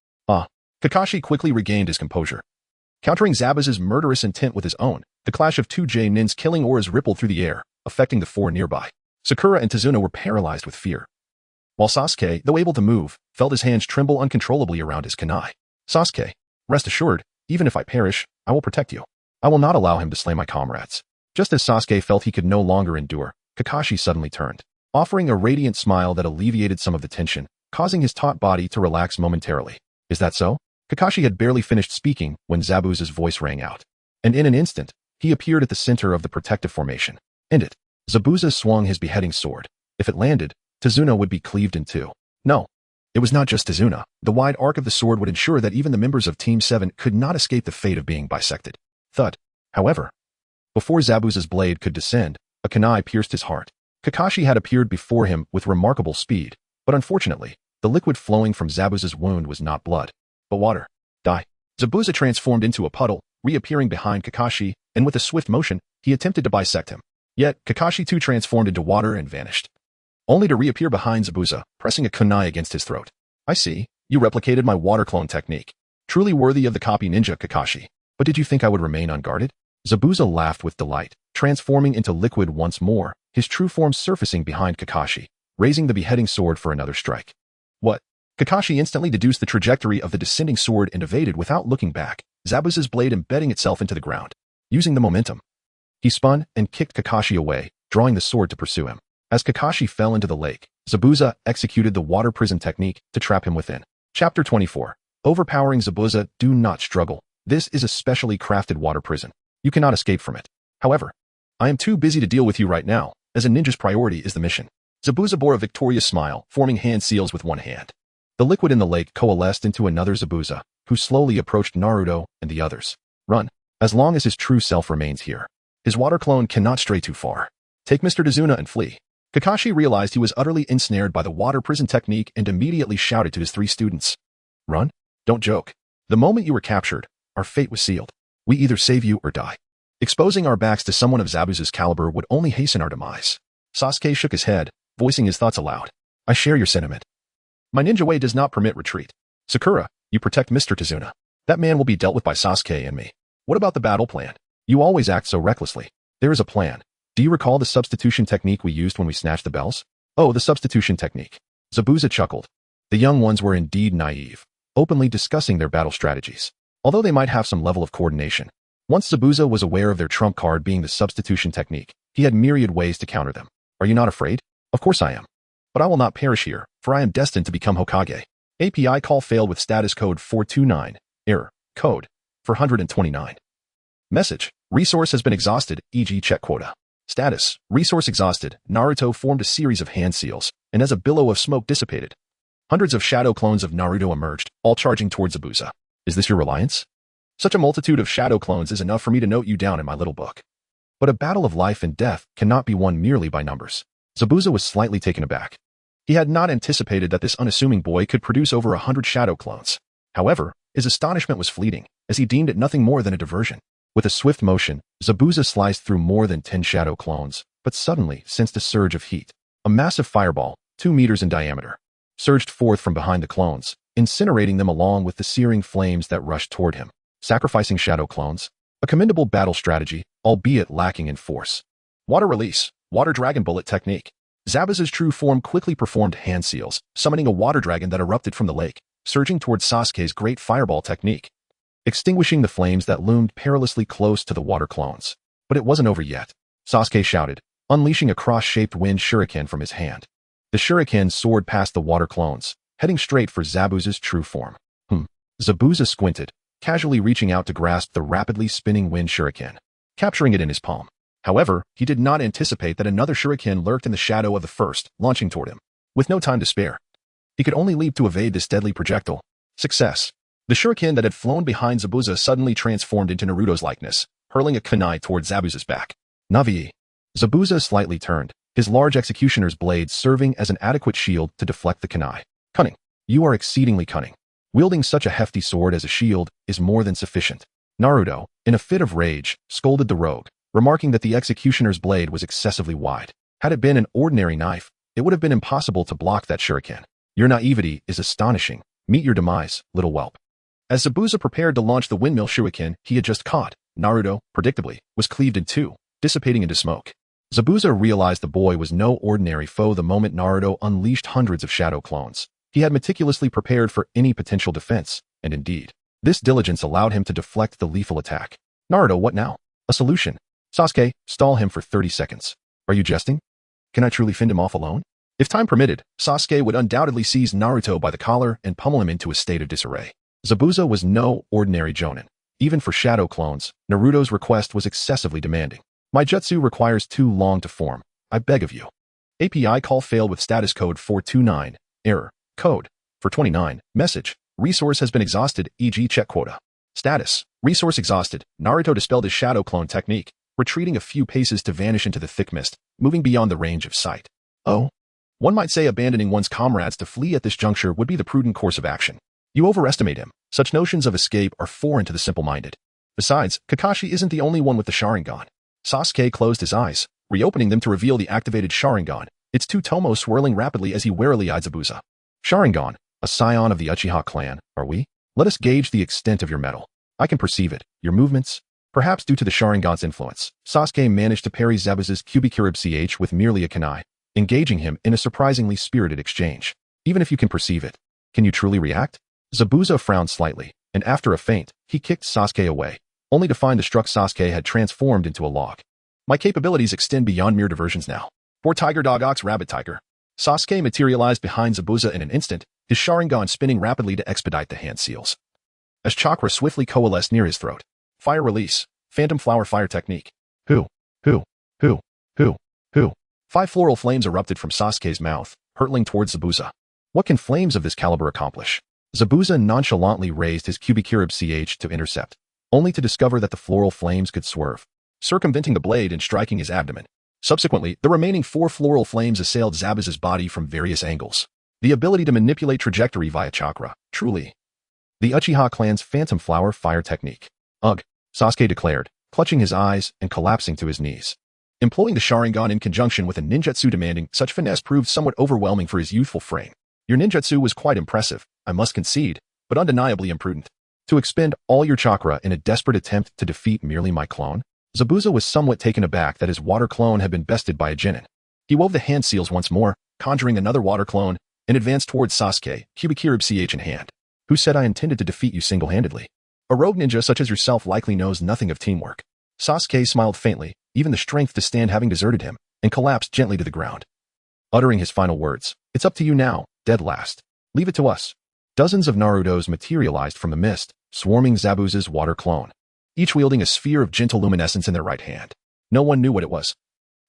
Kakashi quickly regained his composure. Countering Zabuza's murderous intent with his own, the clash of 2 Nin's killing auras rippled through the air, affecting the 4 nearby. Sakura and Tazuna were paralyzed with fear, while Sasuke, though able to move, felt his hands tremble uncontrollably around his kunai. Sasuke, rest assured, even if I perish, I will protect you. I will not allow him to slay my comrades. Just as Sasuke felt he could no longer endure, Kakashi suddenly turned, offering a radiant smile that alleviated some of the tension, causing his taut body to relax momentarily. Is that so? Kakashi had barely finished speaking when Zabuza's voice rang out, and in an instant, he appeared at the center of the protective formation. End it. Zabuza swung his beheading sword. If it landed, Tazuna would be cleaved in 2. No. It was not just Tazuna. The wide arc of the sword would ensure that even the members of Team 7 could not escape the fate of being bisected. Thud. However, before Zabuza's blade could descend, a kunai pierced his heart. Kakashi had appeared before him with remarkable speed, but unfortunately, the liquid flowing from Zabuza's wound was not blood, but water. Die. Zabuza transformed into a puddle, reappearing behind Kakashi, and with a swift motion, he attempted to bisect him. Yet, Kakashi too transformed into water and vanished, only to reappear behind Zabuza, pressing a kunai against his throat. I see, you replicated my water clone technique. Truly worthy of the copy ninja, Kakashi. But did you think I would remain unguarded? Zabuza laughed with delight, transforming into liquid once more, his true form surfacing behind Kakashi, raising the beheading sword for another strike. What? Kakashi instantly deduced the trajectory of the descending sword and evaded without looking back, Zabuza's blade embedding itself into the ground. using the momentum. He spun and kicked Kakashi away, drawing the sword to pursue him. As Kakashi fell into the lake, Zabuza executed the water prison technique to trap him within. Chapter 24. Overpowering Zabuza. Do not struggle. This is a specially crafted water prison. You cannot escape from it. However, I am too busy to deal with you right now, as a ninja's priority is the mission. Zabuza bore a victorious smile, forming hand seals with one hand. The liquid in the lake coalesced into another Zabuza, who slowly approached Naruto and the others. Run. As long as his true self remains here, his water clone cannot stray too far. Take Mr. Dazuna and flee. Kakashi realized he was utterly ensnared by the water prison technique and immediately shouted to his 3 students. Run? Don't joke. The moment you were captured, our fate was sealed. We either save you or die. Exposing our backs to someone of Zabuza's caliber would only hasten our demise. Sasuke shook his head, voicing his thoughts aloud. I share your sentiment. My ninja way does not permit retreat. Sakura, you protect Mr. Tazuna. That man will be dealt with by Sasuke and me. What about the battle plan? You always act so recklessly. There is a plan. Do you recall the substitution technique we used when we snatched the bells? Oh, the substitution technique. Zabuza chuckled. The young ones were indeed naive, openly discussing their battle strategies, although they might have some level of coordination. Once Zabuza was aware of their trump card being the substitution technique, he had myriad ways to counter them. Are you not afraid? Of course I am. But I will not perish here, for I am destined to become Hokage. API call failed with status code 429. Error. Code 429. Message. Resource has been exhausted, e.g. check quota. Status. Resource exhausted. Naruto formed a series of hand seals, and as a billow of smoke dissipated, hundreds of shadow clones of Naruto emerged, all charging towards Zabuza. Is this your reliance? Such a multitude of shadow clones is enough for me to note you down in my little book. But a battle of life and death cannot be won merely by numbers. Zabuza was slightly taken aback. He had not anticipated that this unassuming boy could produce over 100 shadow clones. However, his astonishment was fleeting, as he deemed it nothing more than a diversion. With a swift motion, Zabuza sliced through more than 10 shadow clones, but suddenly sensed a surge of heat. A massive fireball, 2 meters in diameter, surged forth from behind the clones, incinerating them along with the searing flames that rushed toward him. Sacrificing shadow clones? A commendable battle strategy, albeit lacking in force. Water release, water dragon bullet technique. Zabuza's true form quickly performed hand seals, summoning a water dragon that erupted from the lake, surging towards Sasuke's great fireball technique, extinguishing the flames that loomed perilously close to the water clones. But it wasn't over yet. Sasuke shouted, unleashing a cross-shaped wind shuriken from his hand. The shuriken soared past the water clones, heading straight for Zabuza's true form. Zabuza squinted, casually reaching out to grasp the rapidly spinning wind shuriken, capturing it in his palm. However, he did not anticipate that another shuriken lurked in the shadow of the first, launching toward him. With no time to spare, he could only leap to evade this deadly projectile. Success. The shuriken that had flown behind Zabuza suddenly transformed into Naruto's likeness, hurling a kunai toward Zabuza's back. Navi. Zabuza slightly turned, his large executioner's blade serving as an adequate shield to deflect the kunai. Cunning. You are exceedingly cunning. Wielding such a hefty sword as a shield is more than sufficient. Naruto, in a fit of rage, scolded the rogue, remarking that the executioner's blade was excessively wide. Had it been an ordinary knife, it would have been impossible to block that shuriken. Your naivety is astonishing. Meet your demise, little whelp. As Zabuza prepared to launch the windmill shuriken he had just caught, Naruto, predictably, was cleaved in two, dissipating into smoke. Zabuza realized the boy was no ordinary foe the moment Naruto unleashed hundreds of shadow clones. He had meticulously prepared for any potential defense, and indeed, this diligence allowed him to deflect the lethal attack. Naruto, what now? A solution. Sasuke, stall him for 30 seconds. Are you jesting? Can I truly fend him off alone? If time permitted, Sasuke would undoubtedly seize Naruto by the collar and pummel him into a state of disarray. Zabuza was no ordinary jonin. Even for shadow clones, Naruto's request was excessively demanding. My jutsu requires too long to form. I beg of you. API call failed with status code 429. Error. Code 429. Message. Resource has been exhausted, e.g. check quota. Status. Resource exhausted. Naruto dispelled his shadow clone technique, retreating a few paces to vanish into the thick mist, moving beyond the range of sight. Oh. One might say abandoning one's comrades to flee at this juncture would be the prudent course of action. You overestimate him. Such notions of escape are foreign to the simple-minded. Besides, Kakashi isn't the only one with the Sharingan. Sasuke closed his eyes, reopening them to reveal the activated Sharingan, its two tomos swirling rapidly as he warily eyed Zabuza. Sharingan, a scion of the Uchiha clan, are we? Let us gauge the extent of your mettle. I can perceive it, your movements. Perhaps due to the Sharingan's influence, Sasuke managed to parry Zabuza's Kubikirib CH with merely a kunai, engaging him in a surprisingly spirited exchange. Even if you can perceive it, can you truly react? Zabuza frowned slightly, and after a feint, he kicked Sasuke away, only to find the struck Sasuke had transformed into a log. My capabilities extend beyond mere diversions now. For tiger dog ox rabbit tiger. Sasuke materialized behind Zabuza in an instant, his Sharingan spinning rapidly to expedite the hand seals. As chakra swiftly coalesced near his throat. Fire release. Phantom flower fire technique. Who? 5 floral flames erupted from Sasuke's mouth, hurtling towards Zabuza. What can flames of this caliber accomplish? Zabuza nonchalantly raised his Kubikirib CH to intercept, only to discover that the floral flames could swerve, circumventing the blade and striking his abdomen. Subsequently, the remaining 4 floral flames assailed Zabuza's body from various angles. The ability to manipulate trajectory via chakra, truly. The Uchiha clan's phantom flower fire technique. Ugh, Sasuke declared, clutching his eyes and collapsing to his knees. Employing the Sharingan in conjunction with a ninjutsu demanding such finesse proved somewhat overwhelming for his youthful frame. Your ninjutsu was quite impressive, I must concede, but undeniably imprudent. To expend all your chakra in a desperate attempt to defeat merely my clone? Zabuza was somewhat taken aback that his water clone had been bested by a Chunin. He wove the hand seals once more, conjuring another water clone, and advanced towards Sasuke, Kubikirib CH in hand. Who said I intended to defeat you single-handedly? A rogue ninja such as yourself likely knows nothing of teamwork. Sasuke smiled faintly, even the strength to stand having deserted him, and collapsed gently to the ground. Uttering his final words, "It's up to you now, dead last. Leave it to us." Dozens of Narutos materialized from the mist, swarming Zabuza's water clone, each wielding a sphere of gentle luminescence in their right hand. No one knew what it was.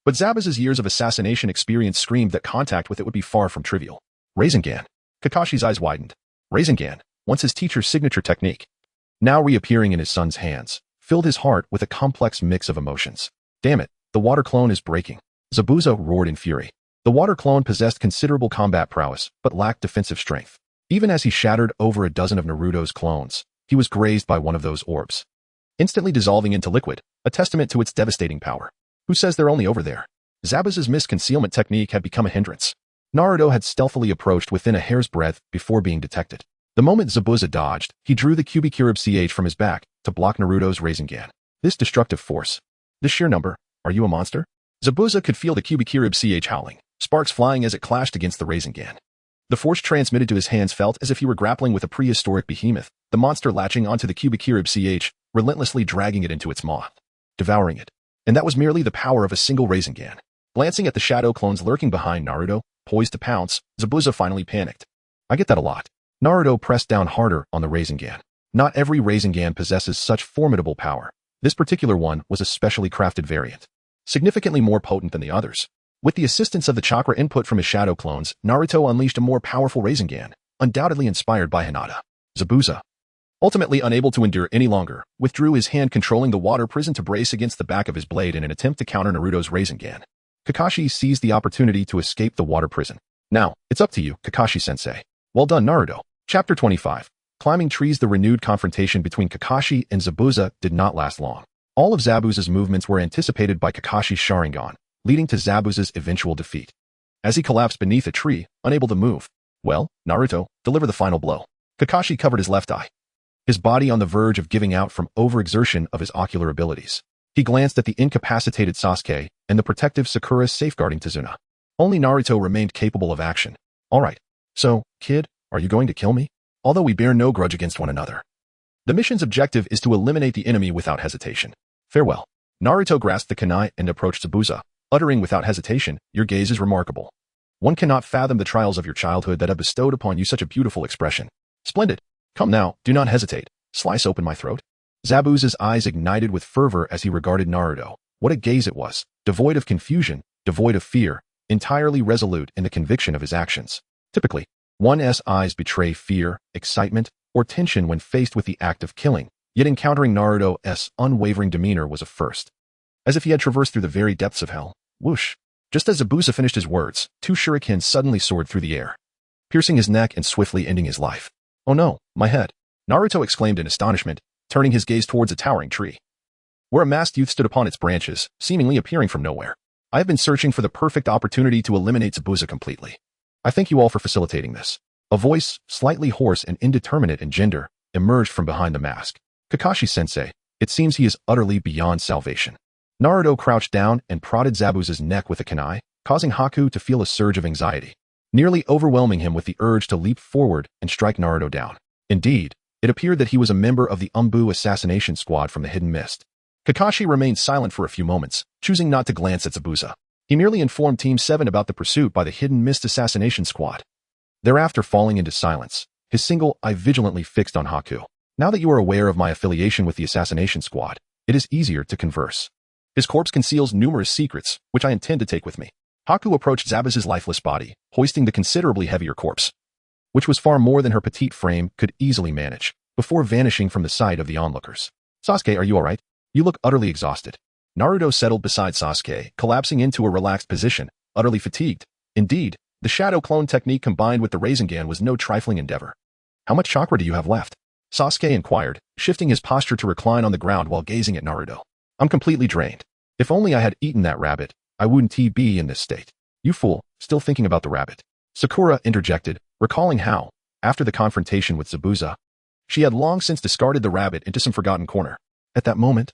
But Zabuza's years of assassination experience screamed that contact with it would be far from trivial. Rasengan. Kakashi's eyes widened. Rasengan, once his teacher's signature technique, now reappearing in his son's hands, filled his heart with a complex mix of emotions. Damn it, the water clone is breaking. Zabuza roared in fury. The water clone possessed considerable combat prowess, but lacked defensive strength. Even as he shattered over a dozen of Naruto's clones, he was grazed by one of those orbs, instantly dissolving into liquid, a testament to its devastating power. Who says they're only over there? Zabuza's misconcealment technique had become a hindrance. Naruto had stealthily approached within a hair's breadth before being detected. The moment Zabuza dodged, he drew the Kubikirib CH from his back to block Naruto's Rasengan. This destructive force. This sheer number. Are you a monster? Zabuza could feel the Kubikirib CH howling, sparks flying as it clashed against the Rasengan. The force transmitted to his hands felt as if he were grappling with a prehistoric behemoth, the monster latching onto the Kubikirib CH, relentlessly dragging it into its maw, devouring it. And that was merely the power of a single Rasengan. Glancing at the shadow clones lurking behind Naruto, poised to pounce, Zabuza finally panicked. I get that a lot. Naruto pressed down harder on the Rasengan. Not every Rasengan possesses such formidable power. This particular one was a specially crafted variant, significantly more potent than the others. With the assistance of the chakra input from his shadow clones, Naruto unleashed a more powerful Rasengan, undoubtedly inspired by Hinata. Zabuza, ultimately unable to endure any longer, withdrew his hand controlling the water prison to brace against the back of his blade in an attempt to counter Naruto's Rasengan. Kakashi seized the opportunity to escape the water prison. Now, it's up to you, Kakashi-sensei. Well done, Naruto. Chapter 25. Climbing trees. The renewed confrontation between Kakashi and Zabuza did not last long. All of Zabuza's movements were anticipated by Kakashi's Sharingan, leading to Zabuza's eventual defeat. As he collapsed beneath a tree, unable to move, well, Naruto, deliver the final blow. Kakashi covered his left eye, his body on the verge of giving out from overexertion of his ocular abilities. He glanced at the incapacitated Sasuke and the protective Sakura safeguarding Tazuna. Only Naruto remained capable of action. All right. So, kid, are you going to kill me? Although we bear no grudge against one another. The mission's objective is to eliminate the enemy without hesitation. Farewell. Naruto grasped the kunai and approached Zabuza, uttering without hesitation, your gaze is remarkable. One cannot fathom the trials of your childhood that have bestowed upon you such a beautiful expression. Splendid. Come now, do not hesitate. Slice open my throat. Zabuza's eyes ignited with fervor as he regarded Naruto. What a gaze it was, devoid of confusion, devoid of fear, entirely resolute in the conviction of his actions. Typically, one's eyes betray fear, excitement, or tension when faced with the act of killing, yet encountering Naruto's unwavering demeanor was a first. As if he had traversed through the very depths of hell. Whoosh. Just as Zabuza finished his words, 2 shurikens suddenly soared through the air, piercing his neck and swiftly ending his life. Oh no, my head. Naruto exclaimed in astonishment, turning his gaze towards a towering tree, where a masked youth stood upon its branches, seemingly appearing from nowhere. I have been searching for the perfect opportunity to eliminate Zabuza completely. I thank you all for facilitating this. A voice, slightly hoarse and indeterminate in gender, emerged from behind the mask. Kakashi-sensei, it seems he is utterly beyond salvation. Naruto crouched down and prodded Zabuza's neck with a kunai, causing Haku to feel a surge of anxiety, nearly overwhelming him with the urge to leap forward and strike Naruto down. Indeed, It appeared that he was a member of the assassination squad from the Hidden Mist. Kakashi remained silent for a few moments, choosing not to glance at Zabuza. He merely informed Team 7 about the pursuit by the Hidden Mist assassination squad. Thereafter falling into silence, his single eye vigilantly fixed on Haku. Now that you are aware of my affiliation with the assassination squad, it is easier to converse. His corpse conceals numerous secrets, which I intend to take with me. Haku approached Zabuza's lifeless body, hoisting the considerably heavier corpse, which was far more than her petite frame could easily manage, before vanishing from the sight of the onlookers. Sasuke, are you alright? You look utterly exhausted. Naruto settled beside Sasuke, collapsing into a relaxed position, utterly fatigued. Indeed, the shadow clone technique combined with the Rasengan was no trifling endeavor. How much chakra do you have left? Sasuke inquired, shifting his posture to recline on the ground while gazing at Naruto. I'm completely drained. If only I had eaten that rabbit, I wouldn't be in this state. You fool, still thinking about the rabbit. Sakura interjected, recalling how, after the confrontation with Zabuza, she had long since discarded the rabbit into some forgotten corner. At that moment,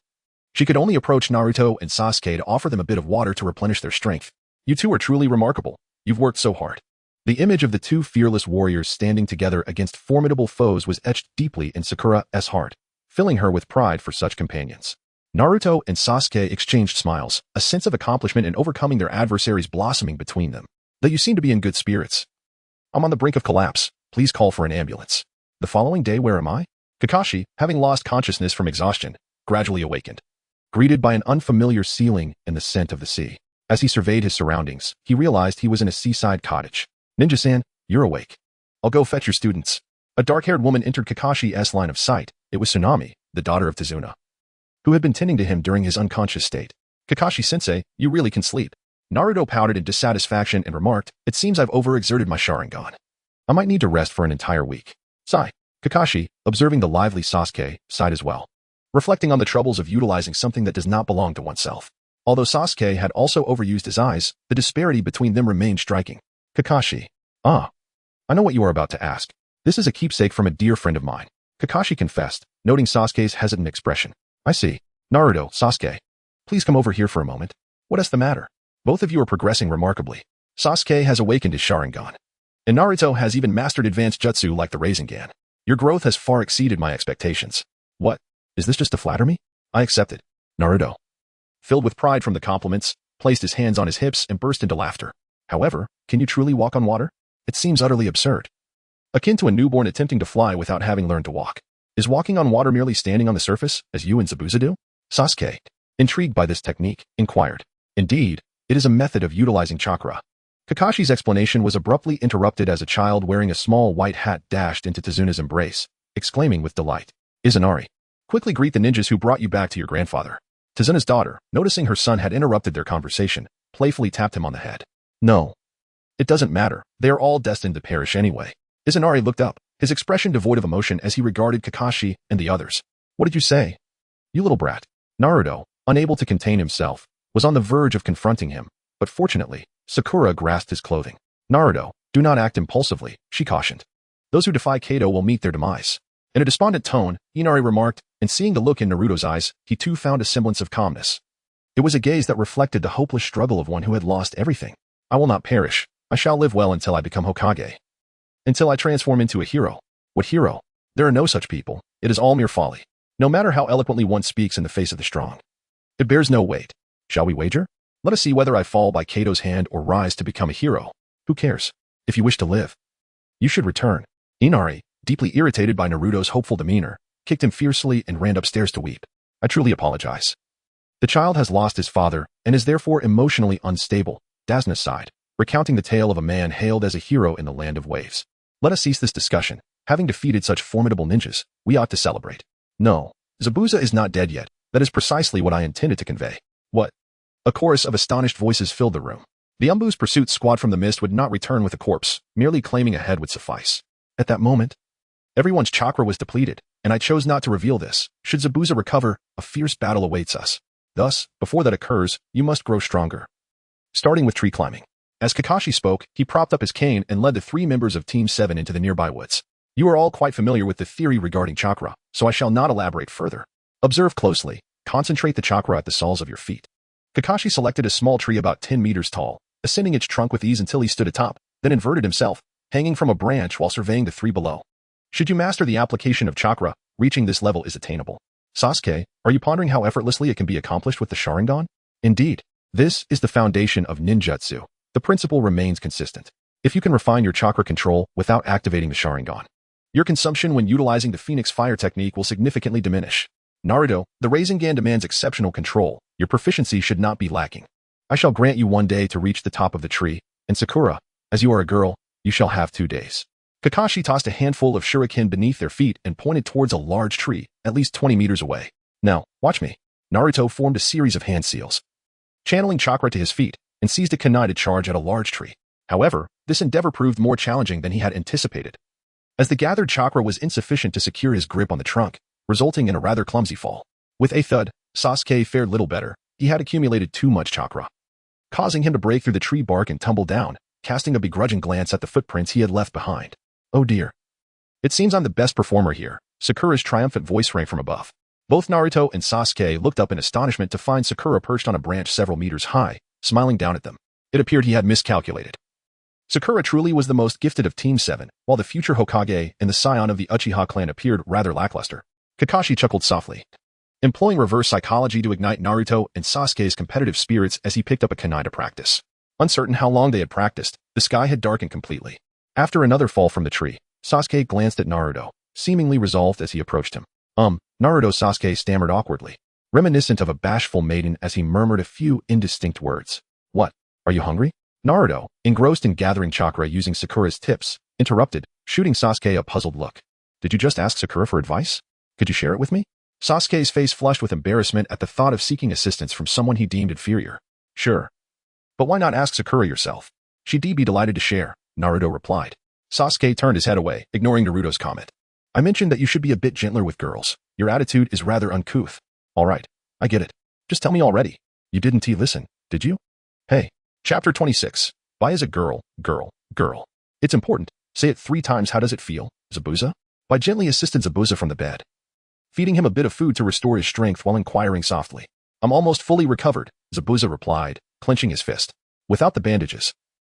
she could only approach Naruto and Sasuke to offer them a bit of water to replenish their strength. You two are truly remarkable. You've worked so hard. The image of the two fearless warriors standing together against formidable foes was etched deeply in Sakura's heart, filling her with pride for such companions. Naruto and Sasuke exchanged smiles, a sense of accomplishment in overcoming their adversaries blossoming between them. Though you seem to be in good spirits. I'm on the brink of collapse. Please call for an ambulance. The following day, where am I? Kakashi, having lost consciousness from exhaustion, gradually awakened. Greeted by an unfamiliar ceiling and the scent of the sea. As he surveyed his surroundings, he realized he was in a seaside cottage. Ninja-san, you're awake. I'll go fetch your students. A dark-haired woman entered Kakashi's line of sight. It was Tsunami, the daughter of Tazuna, who had been tending to him during his unconscious state. Kakashi-sensei, you really can sleep. Naruto pouted in dissatisfaction and remarked, it seems I've overexerted my Sharingan. I might need to rest for an entire week. Sigh. Kakashi, observing the lively Sasuke, sighed as well, reflecting on the troubles of utilizing something that does not belong to oneself. Although Sasuke had also overused his eyes, the disparity between them remained striking. Kakashi. I know what you are about to ask. This is a keepsake from a dear friend of mine. Kakashi confessed, noting Sasuke's hesitant expression. I see. Naruto, Sasuke. Please come over here for a moment. What is the matter? Both of you are progressing remarkably. Sasuke has awakened his Sharingan. And Naruto has even mastered advanced jutsu like the Rasengan. Your growth has far exceeded my expectations. What? Is this just to flatter me? I accept it. Naruto, filled with pride from the compliments, placed his hands on his hips and burst into laughter. However, can you truly walk on water? It seems utterly absurd. Akin to a newborn attempting to fly without having learned to walk. Is walking on water merely standing on the surface, as you and Zabuza do? Sasuke, intrigued by this technique, inquired. Indeed, it is a method of utilizing chakra. Kakashi's explanation was abruptly interrupted as a child wearing a small white hat dashed into Tazuna's embrace, exclaiming with delight. Izanari, quickly greet the ninjas who brought you back to your grandfather. Tazuna's daughter, noticing her son had interrupted their conversation, playfully tapped him on the head. No. It doesn't matter. They are all destined to perish anyway. Izanari looked up, his expression devoid of emotion as he regarded Kakashi and the others. What did you say? You little brat. Naruto, unable to contain himself, was on the verge of confronting him, but fortunately, Sakura grasped his clothing. Naruto, do not act impulsively, she cautioned. Those who defy Kado will meet their demise. In a despondent tone, Inari remarked, and seeing the look in Naruto's eyes, he too found a semblance of calmness. It was a gaze that reflected the hopeless struggle of one who had lost everything. I will not perish. I shall live well until I become Hokage. Until I transform into a hero. What hero? There are no such people. It is all mere folly. No matter how eloquently one speaks in the face of the strong. It bears no weight. Shall we wager? Let us see whether I fall by Kado's hand or rise to become a hero. Who cares? If you wish to live, you should return. Inari, deeply irritated by Naruto's hopeful demeanor, kicked him fiercely and ran upstairs to weep. I truly apologize. The child has lost his father and is therefore emotionally unstable, Dasna sighed, recounting the tale of a man hailed as a hero in the land of waves. Let us cease this discussion. Having defeated such formidable ninjas, we ought to celebrate. No, Zabuza is not dead yet. That is precisely what I intended to convey. What? A chorus of astonished voices filled the room. The Umbu's pursuit squad from the mist would not return with a corpse, merely claiming a head would suffice. At that moment, everyone's chakra was depleted, and I chose not to reveal this. Should Zabuza recover, a fierce battle awaits us. Thus, before that occurs, you must grow stronger. Starting with tree climbing. As Kakashi spoke, he propped up his cane and led the 3 members of Team 7 into the nearby woods. You are all quite familiar with the theory regarding chakra, so I shall not elaborate further. Observe closely. Concentrate the chakra at the soles of your feet. Kakashi selected a small tree about 10 meters tall, ascending its trunk with ease until he stood atop, then inverted himself, hanging from a branch while surveying the 3 below. Should you master the application of chakra, reaching this level is attainable. Sasuke, are you pondering how effortlessly it can be accomplished with the Sharingan? Indeed, this is the foundation of ninjutsu. The principle remains consistent. If you can refine your chakra control without activating the Sharingan, your consumption when utilizing the Phoenix Fire technique will significantly diminish. Naruto, the Rasengan demands exceptional control. Your proficiency should not be lacking. I shall grant you 1 day to reach the top of the tree, and Sakura, as you are a girl, you shall have 2 days. Kakashi tossed a handful of shuriken beneath their feet and pointed towards a large tree, at least 20 meters away. Now, watch me. Naruto formed a series of hand seals, channeling chakra to his feet, and seized a kunai to charge at a large tree. However, this endeavor proved more challenging than he had anticipated, as the gathered chakra was insufficient to secure his grip on the trunk, resulting in a rather clumsy fall. With a thud, Sasuke fared little better. He had accumulated too much chakra, causing him to break through the tree bark and tumble down, casting a begrudging glance at the footprints he had left behind. Oh dear. It seems I'm the best performer here. Sakura's triumphant voice rang from above. Both Naruto and Sasuke looked up in astonishment to find Sakura perched on a branch several meters high, smiling down at them. It appeared he had miscalculated. Sakura truly was the most gifted of Team 7, while the future Hokage and the scion of the Uchiha clan appeared rather lackluster. Kakashi chuckled softly, employing reverse psychology to ignite Naruto and Sasuke's competitive spirits as he picked up a kunai to practice. Uncertain how long they had practiced, the sky had darkened completely. After another fall from the tree, Sasuke glanced at Naruto, seemingly resolved as he approached him. Naruto, Sasuke stammered awkwardly, reminiscent of a bashful maiden as he murmured a few indistinct words. What? Are you hungry? Naruto, engrossed in gathering chakra using Sakura's tips, interrupted, shooting Sasuke a puzzled look. Did you just ask Sakura for advice? Could you share it with me? Sasuke's face flushed with embarrassment at the thought of seeking assistance from someone he deemed inferior. Sure. But why not ask Sakura yourself? She'd be delighted to share, Naruto replied. Sasuke turned his head away, ignoring Naruto's comment. I mentioned that you should be a bit gentler with girls. Your attitude is rather uncouth. All right, I get it. Just tell me already. You didn't listen, did you? Hey. Chapter 26. Why is a girl, girl, girl? It's important. Say it 3 times. How does it feel, Zabuza? Bai gently assisted Zabuza from the bed, feeding him a bit of food to restore his strength while inquiring softly. I'm almost fully recovered, Zabuza replied, clenching his fist. Without the bandages.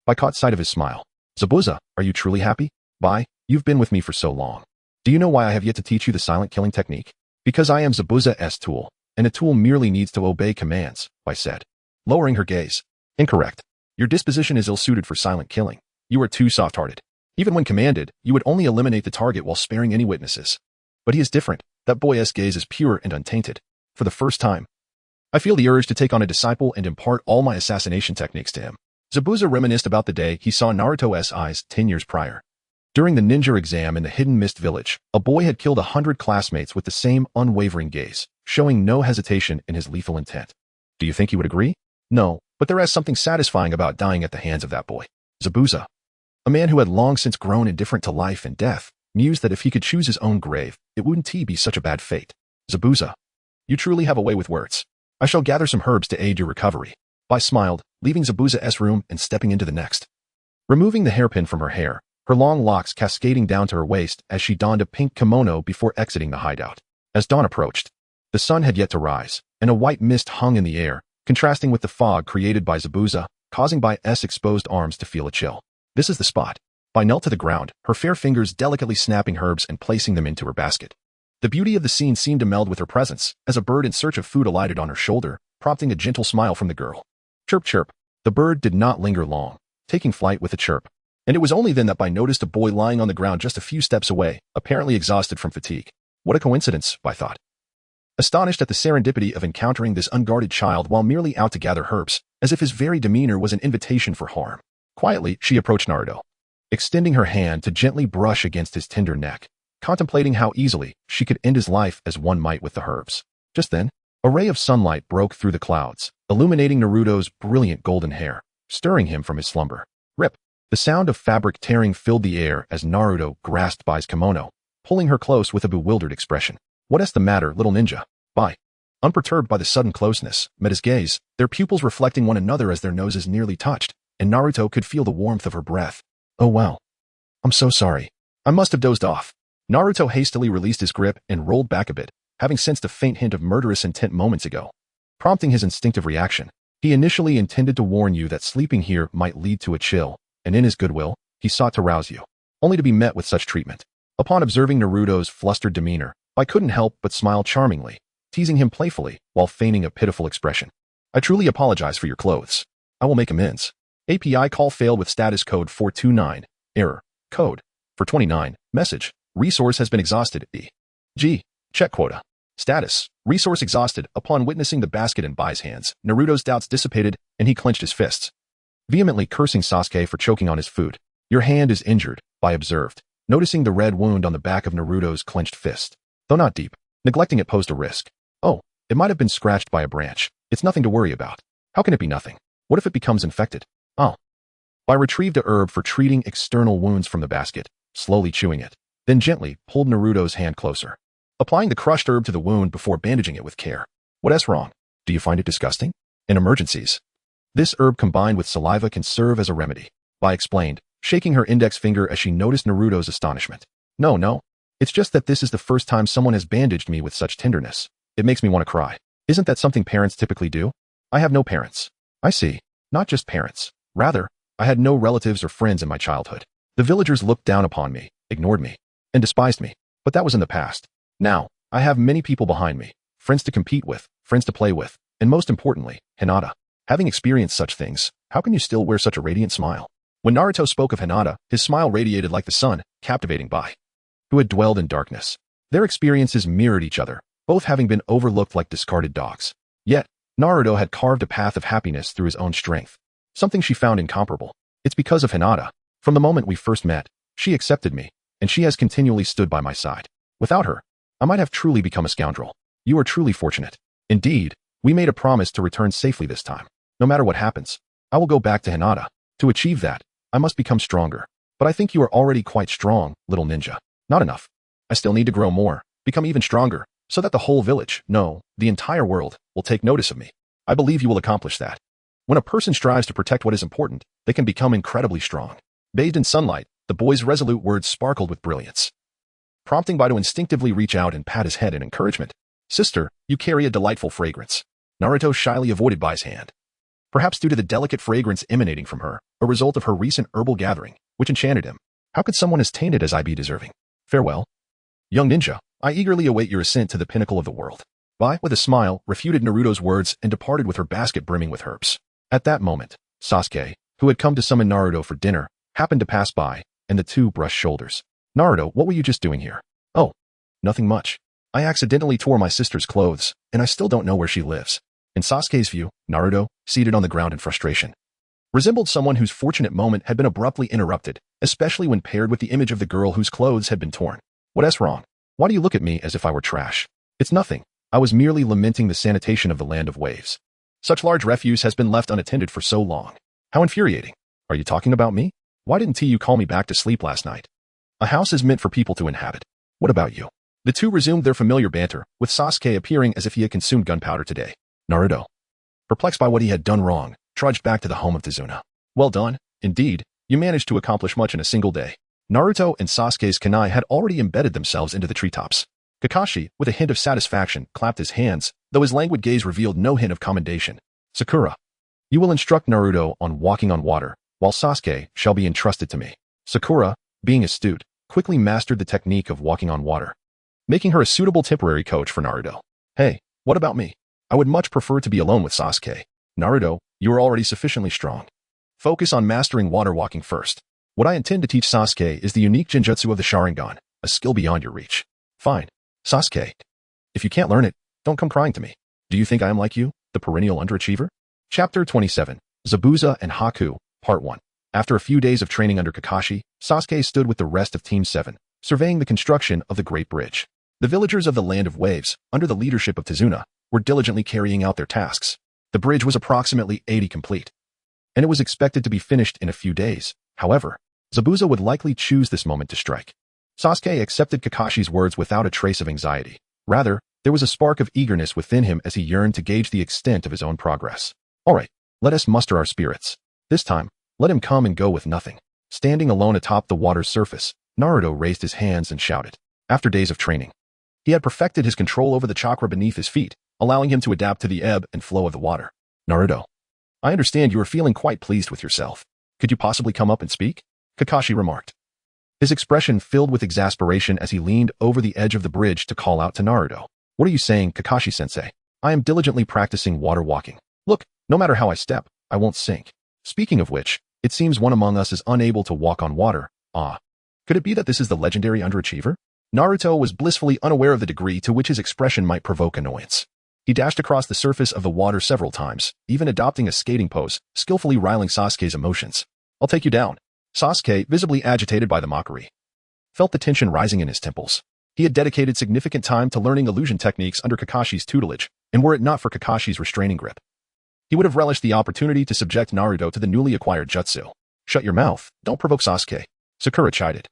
Bai caught sight of his smile. Zabuza, are you truly happy? Bai, you've been with me for so long. Do you know why I have yet to teach you the silent killing technique? Because I am Zabuza's tool, and a tool merely needs to obey commands, Bai said, lowering her gaze. Incorrect. Your disposition is ill-suited for silent killing. You are too soft-hearted. Even when commanded, you would only eliminate the target while sparing any witnesses. But he is different. That boy's gaze is pure and untainted. For the first time, I feel the urge to take on a disciple and impart all my assassination techniques to him. Zabuza reminisced about the day he saw Naruto's eyes 10 years prior. During the ninja exam in the Hidden Mist Village, a boy had killed 100 classmates with the same unwavering gaze, showing no hesitation in his lethal intent. Do you think he would agree? No, but there is something satisfying about dying at the hands of that boy. Zabuza, a man who had long since grown indifferent to life and death, mused that if he could choose his own grave, it wouldn't be such a bad fate. Zabuza, you truly have a way with words. I shall gather some herbs to aid your recovery. Bai smiled, leaving Zabuza's room and stepping into the next. Removing the hairpin from her hair, her long locks cascading down to her waist as she donned a pink kimono before exiting the hideout. As dawn approached, the sun had yet to rise, and a white mist hung in the air, contrasting with the fog created by Zabuza, causing Bai's exposed arms to feel a chill. This is the spot. Bai knelt to the ground, her fair fingers delicately snapping herbs and placing them into her basket. The beauty of the scene seemed to meld with her presence, as a bird in search of food alighted on her shoulder, prompting a gentle smile from the girl. Chirp chirp. The bird did not linger long, taking flight with a chirp. And it was only then that Bai noticed a boy lying on the ground just a few steps away, apparently exhausted from fatigue. What a coincidence, Bai thought. Astonished at the serendipity of encountering this unguarded child while merely out to gather herbs, as if his very demeanor was an invitation for harm. Quietly, she approached Naruto, extending her hand to gently brush against his tender neck, contemplating how easily she could end his life as one might with the herbs. Just then, a ray of sunlight broke through the clouds, illuminating Naruto's brilliant golden hair, stirring him from his slumber. Rip! The sound of fabric tearing filled the air as Naruto grasped Bai's kimono, pulling her close with a bewildered expression. What is the matter, little ninja? Bai, unperturbed by the sudden closeness, met his gaze, their pupils reflecting one another as their noses nearly touched, and Naruto could feel the warmth of her breath. Oh wow. I'm so sorry. I must have dozed off. Naruto hastily released his grip and rolled back a bit, having sensed a faint hint of murderous intent moments ago, prompting his instinctive reaction. He initially intended to warn you that sleeping here might lead to a chill, and in his goodwill, he sought to rouse you, only to be met with such treatment. Upon observing Naruto's flustered demeanor, I couldn't help but smile charmingly, teasing him playfully while feigning a pitiful expression. I truly apologize for your clothes. I will make amends. API call failed with status code 429. Error. Code. For 29. Message. Resource has been exhausted. G. Check quota. Status. Resource exhausted. Upon witnessing the basket in Bai's hands, Naruto's doubts dissipated and he clenched his fists, vehemently cursing Sasuke for choking on his food. Your hand is injured, Bai observed, noticing the red wound on the back of Naruto's clenched fist. Though not deep, neglecting it posed a risk. Oh, it might have been scratched by a branch. It's nothing to worry about. How can it be nothing? What if it becomes infected? Oh. Bai retrieved a herb for treating external wounds from the basket, slowly chewing it, then gently pulled Naruto's hand closer, applying the crushed herb to the wound before bandaging it with care. What's wrong? Do you find it disgusting? In emergencies, this herb combined with saliva can serve as a remedy, Bai explained, shaking her index finger as she noticed Naruto's astonishment. No. It's just that this is the first time someone has bandaged me with such tenderness. It makes me want to cry. Isn't that something parents typically do? I have no parents. I see. Not just parents. Rather, I had no relatives or friends in my childhood. The villagers looked down upon me, ignored me, and despised me. But that was in the past. Now, I have many people behind me, friends to compete with, friends to play with, and most importantly, Hinata. Having experienced such things, how can you still wear such a radiant smile? When Naruto spoke of Hinata, his smile radiated like the sun, captivating Bai, who had dwelled in darkness. Their experiences mirrored each other, both having been overlooked like discarded dogs. Yet, Naruto had carved a path of happiness through his own strength, something she found incomparable. It's because of Hinata. From the moment we first met, she accepted me, and she has continually stood by my side. Without her, I might have truly become a scoundrel. You are truly fortunate. Indeed, we made a promise to return safely this time. No matter what happens, I will go back to Hinata. To achieve that, I must become stronger. But I think you are already quite strong, little ninja. Not enough. I still need to grow more, become even stronger, so that the whole village, no, the entire world, will take notice of me. I believe you will accomplish that. When a person strives to protect what is important, they can become incredibly strong. Bathed in sunlight, the boy's resolute words sparkled with brilliance, prompting Bai to instinctively reach out and pat his head in encouragement. Sister, you carry a delightful fragrance. Naruto shyly avoided Bai's hand, perhaps due to the delicate fragrance emanating from her, a result of her recent herbal gathering, which enchanted him. How could someone as tainted as I be deserving? Farewell. Young ninja, I eagerly await your ascent to the pinnacle of the world. Bai, with a smile, refuted Naruto's words and departed with her basket brimming with herbs. At that moment, Sasuke, who had come to summon Naruto for dinner, happened to pass by, and the two brushed shoulders. Naruto, what were you just doing here? Oh, nothing much. I accidentally tore my sister's clothes, and I still don't know where she lives. In Sasuke's view, Naruto, seated on the ground in frustration, resembled someone whose fortunate moment had been abruptly interrupted, especially when paired with the image of the girl whose clothes had been torn. What's wrong? Why do you look at me as if I were trash? It's nothing. I was merely lamenting the sanitation of the land of waves. Such large refuse has been left unattended for so long. How infuriating. Are you talking about me? Why didn't you call me back to sleep last night? A house is meant for people to inhabit. What about you? The two resumed their familiar banter, with Sasuke appearing as if he had consumed gunpowder today. Naruto, perplexed by what he had done wrong, trudged back to the home of Tizuna. Well done. Indeed, you managed to accomplish much in a single day. Naruto and Sasuke's kunai had already embedded themselves into the treetops. Kakashi, with a hint of satisfaction, clapped his hands, though his languid gaze revealed no hint of commendation. Sakura, you will instruct Naruto on walking on water, while Sasuke shall be entrusted to me. Sakura, being astute, quickly mastered the technique of walking on water, making her a suitable temporary coach for Naruto. Hey, what about me? I would much prefer to be alone with Sasuke. Naruto, you are already sufficiently strong. Focus on mastering water walking first. What I intend to teach Sasuke is the unique genjutsu of the Sharingan, a skill beyond your reach. Fine. Sasuke, if you can't learn it, don't come crying to me. Do you think I am like you, the perennial underachiever? Chapter 27, Zabuza and Haku, Part 1. After a few days of training under Kakashi, Sasuke stood with the rest of Team 7, surveying the construction of the Great Bridge. The villagers of the Land of Waves, under the leadership of Tizuna, were diligently carrying out their tasks. The bridge was approximately 80 complete, and it was expected to be finished in a few days. However, Zabuza would likely choose this moment to strike. Sasuke accepted Kakashi's words without a trace of anxiety. Rather, there was a spark of eagerness within him as he yearned to gauge the extent of his own progress. All right, let us muster our spirits. This time, let him come and go with nothing. Standing alone atop the water's surface, Naruto raised his hands and shouted. After days of training, he had perfected his control over the chakra beneath his feet, allowing him to adapt to the ebb and flow of the water. Naruto, I understand you are feeling quite pleased with yourself. Could you possibly come up and speak? Kakashi remarked. his expression filled with exasperation as he leaned over the edge of the bridge to call out to Naruto. What are you saying, Kakashi-sensei? I am diligently practicing water walking. Look, no matter how I step, I won't sink. Speaking of which, it seems one among us is unable to walk on water. Ah. Could it be that this is the legendary underachiever? Naruto was blissfully unaware of the degree to which his expression might provoke annoyance. He dashed across the surface of the water several times, even adopting a skating pose, skillfully riling Sasuke's emotions. I'll take you down. Sasuke, visibly agitated by the mockery, felt the tension rising in his temples. He had dedicated significant time to learning illusion techniques under Kakashi's tutelage, and were it not for Kakashi's restraining grip, he would have relished the opportunity to subject Naruto to the newly acquired jutsu. Shut your mouth, don't provoke Sasuke, Sakura chided,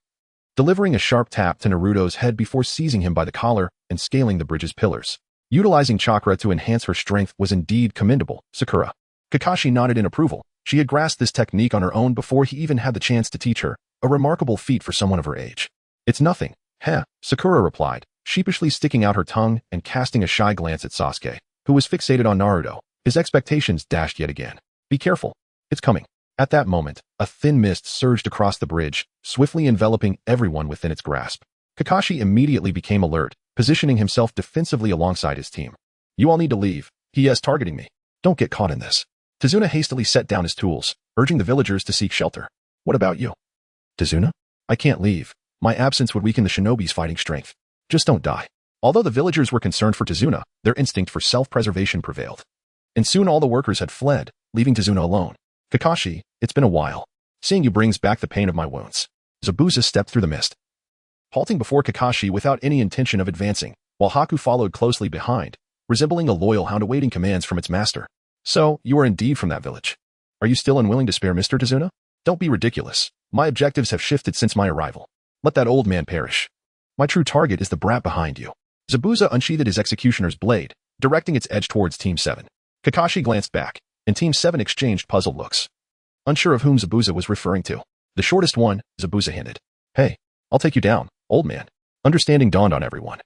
delivering a sharp tap to Naruto's head before seizing him by the collar and scaling the bridge's pillars. Utilizing chakra to enhance her strength was indeed commendable, Sakura. Kakashi nodded in approval. She had grasped this technique on her own before he even had the chance to teach her, a remarkable feat for someone of her age. It's nothing, heh, Sakura replied, sheepishly sticking out her tongue and casting a shy glance at Sasuke, who was fixated on Naruto, his expectations dashed yet again. Be careful, it's coming. At that moment, a thin mist surged across the bridge, swiftly enveloping everyone within its grasp. Kakashi immediately became alert, positioning himself defensively alongside his team. You all need to leave, he is targeting me. Don't get caught in this. Tazuna hastily set down his tools, urging the villagers to seek shelter. What about you? Tazuna? I can't leave. My absence would weaken the shinobi's fighting strength. Just don't die. Although the villagers were concerned for Tazuna, their instinct for self-preservation prevailed. And soon all the workers had fled, leaving Tazuna alone. Kakashi, it's been a while. Seeing you brings back the pain of my wounds. Zabuza stepped through the mist, halting before Kakashi without any intention of advancing, while Haku followed closely behind, resembling a loyal hound awaiting commands from its master. So, you are indeed from that village. Are you still unwilling to spare Mr. Tazuna? Don't be ridiculous. My objectives have shifted since my arrival. Let that old man perish. My true target is the brat behind you. Zabuza unsheathed his executioner's blade, directing its edge towards Team 7. Kakashi glanced back, and Team 7 exchanged puzzled looks. Unsure of whom Zabuza was referring to. The shortest one, Zabuza hinted. Hey, I'll take you down, old man. Understanding dawned on everyone.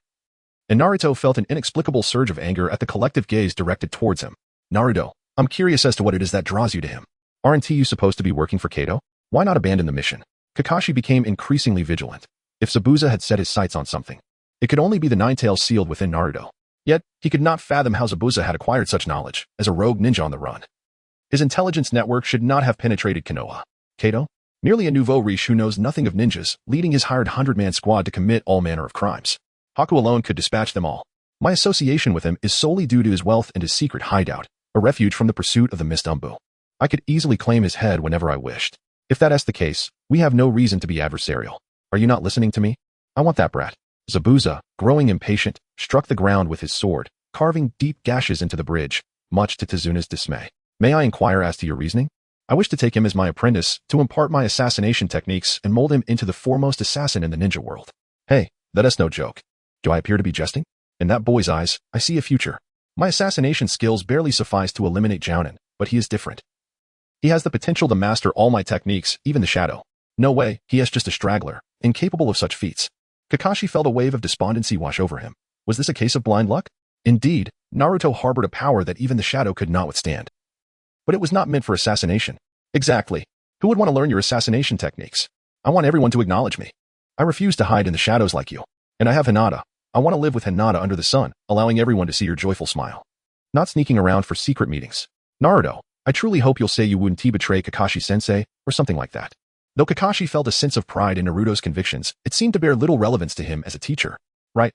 And Naruto felt an inexplicable surge of anger at the collective gaze directed towards him. Naruto, I'm curious as to what it is that draws you to him. Aren't you supposed to be working for Kato? Why not abandon the mission? Kakashi became increasingly vigilant. If Zabuza had set his sights on something, it could only be the nine tails sealed within Naruto. Yet, he could not fathom how Zabuza had acquired such knowledge, as a rogue ninja on the run. His intelligence network should not have penetrated Konoha. Kato? Merely a nouveau riche who knows nothing of ninjas, leading his hired 100-man squad to commit all manner of crimes. Haku alone could dispatch them all. My association with him is solely due to his wealth and his secret hideout, a refuge from the pursuit of the mist umbu. I could easily claim his head whenever I wished. If that is the case, we have no reason to be adversarial. Are you not listening to me? I want that brat. Zabuza, growing impatient, struck the ground with his sword, carving deep gashes into the bridge, much to Tazuna's dismay. May I inquire as to your reasoning? I wish to take him as my apprentice, to impart my assassination techniques and mold him into the foremost assassin in the ninja world. Hey, that is no joke. Do I appear to be jesting? In that boy's eyes, I see a future. My assassination skills barely suffice to eliminate Chunin, but he is different. He has the potential to master all my techniques, even the shadow. No way, he is just a straggler, incapable of such feats. Kakashi felt a wave of despondency wash over him. Was this a case of blind luck? Indeed, Naruto harbored a power that even the shadow could not withstand. But it was not meant for assassination. Exactly. Who would want to learn your assassination techniques? I want everyone to acknowledge me. I refuse to hide in the shadows like you. And I have Hinata. I want to live with Hinata under the sun, allowing everyone to see your joyful smile. Not sneaking around for secret meetings. Naruto, I truly hope you'll say you wouldn't betray Kakashi-sensei, or something like that. Though Kakashi felt a sense of pride in Naruto's convictions, it seemed to bear little relevance to him as a teacher. Right,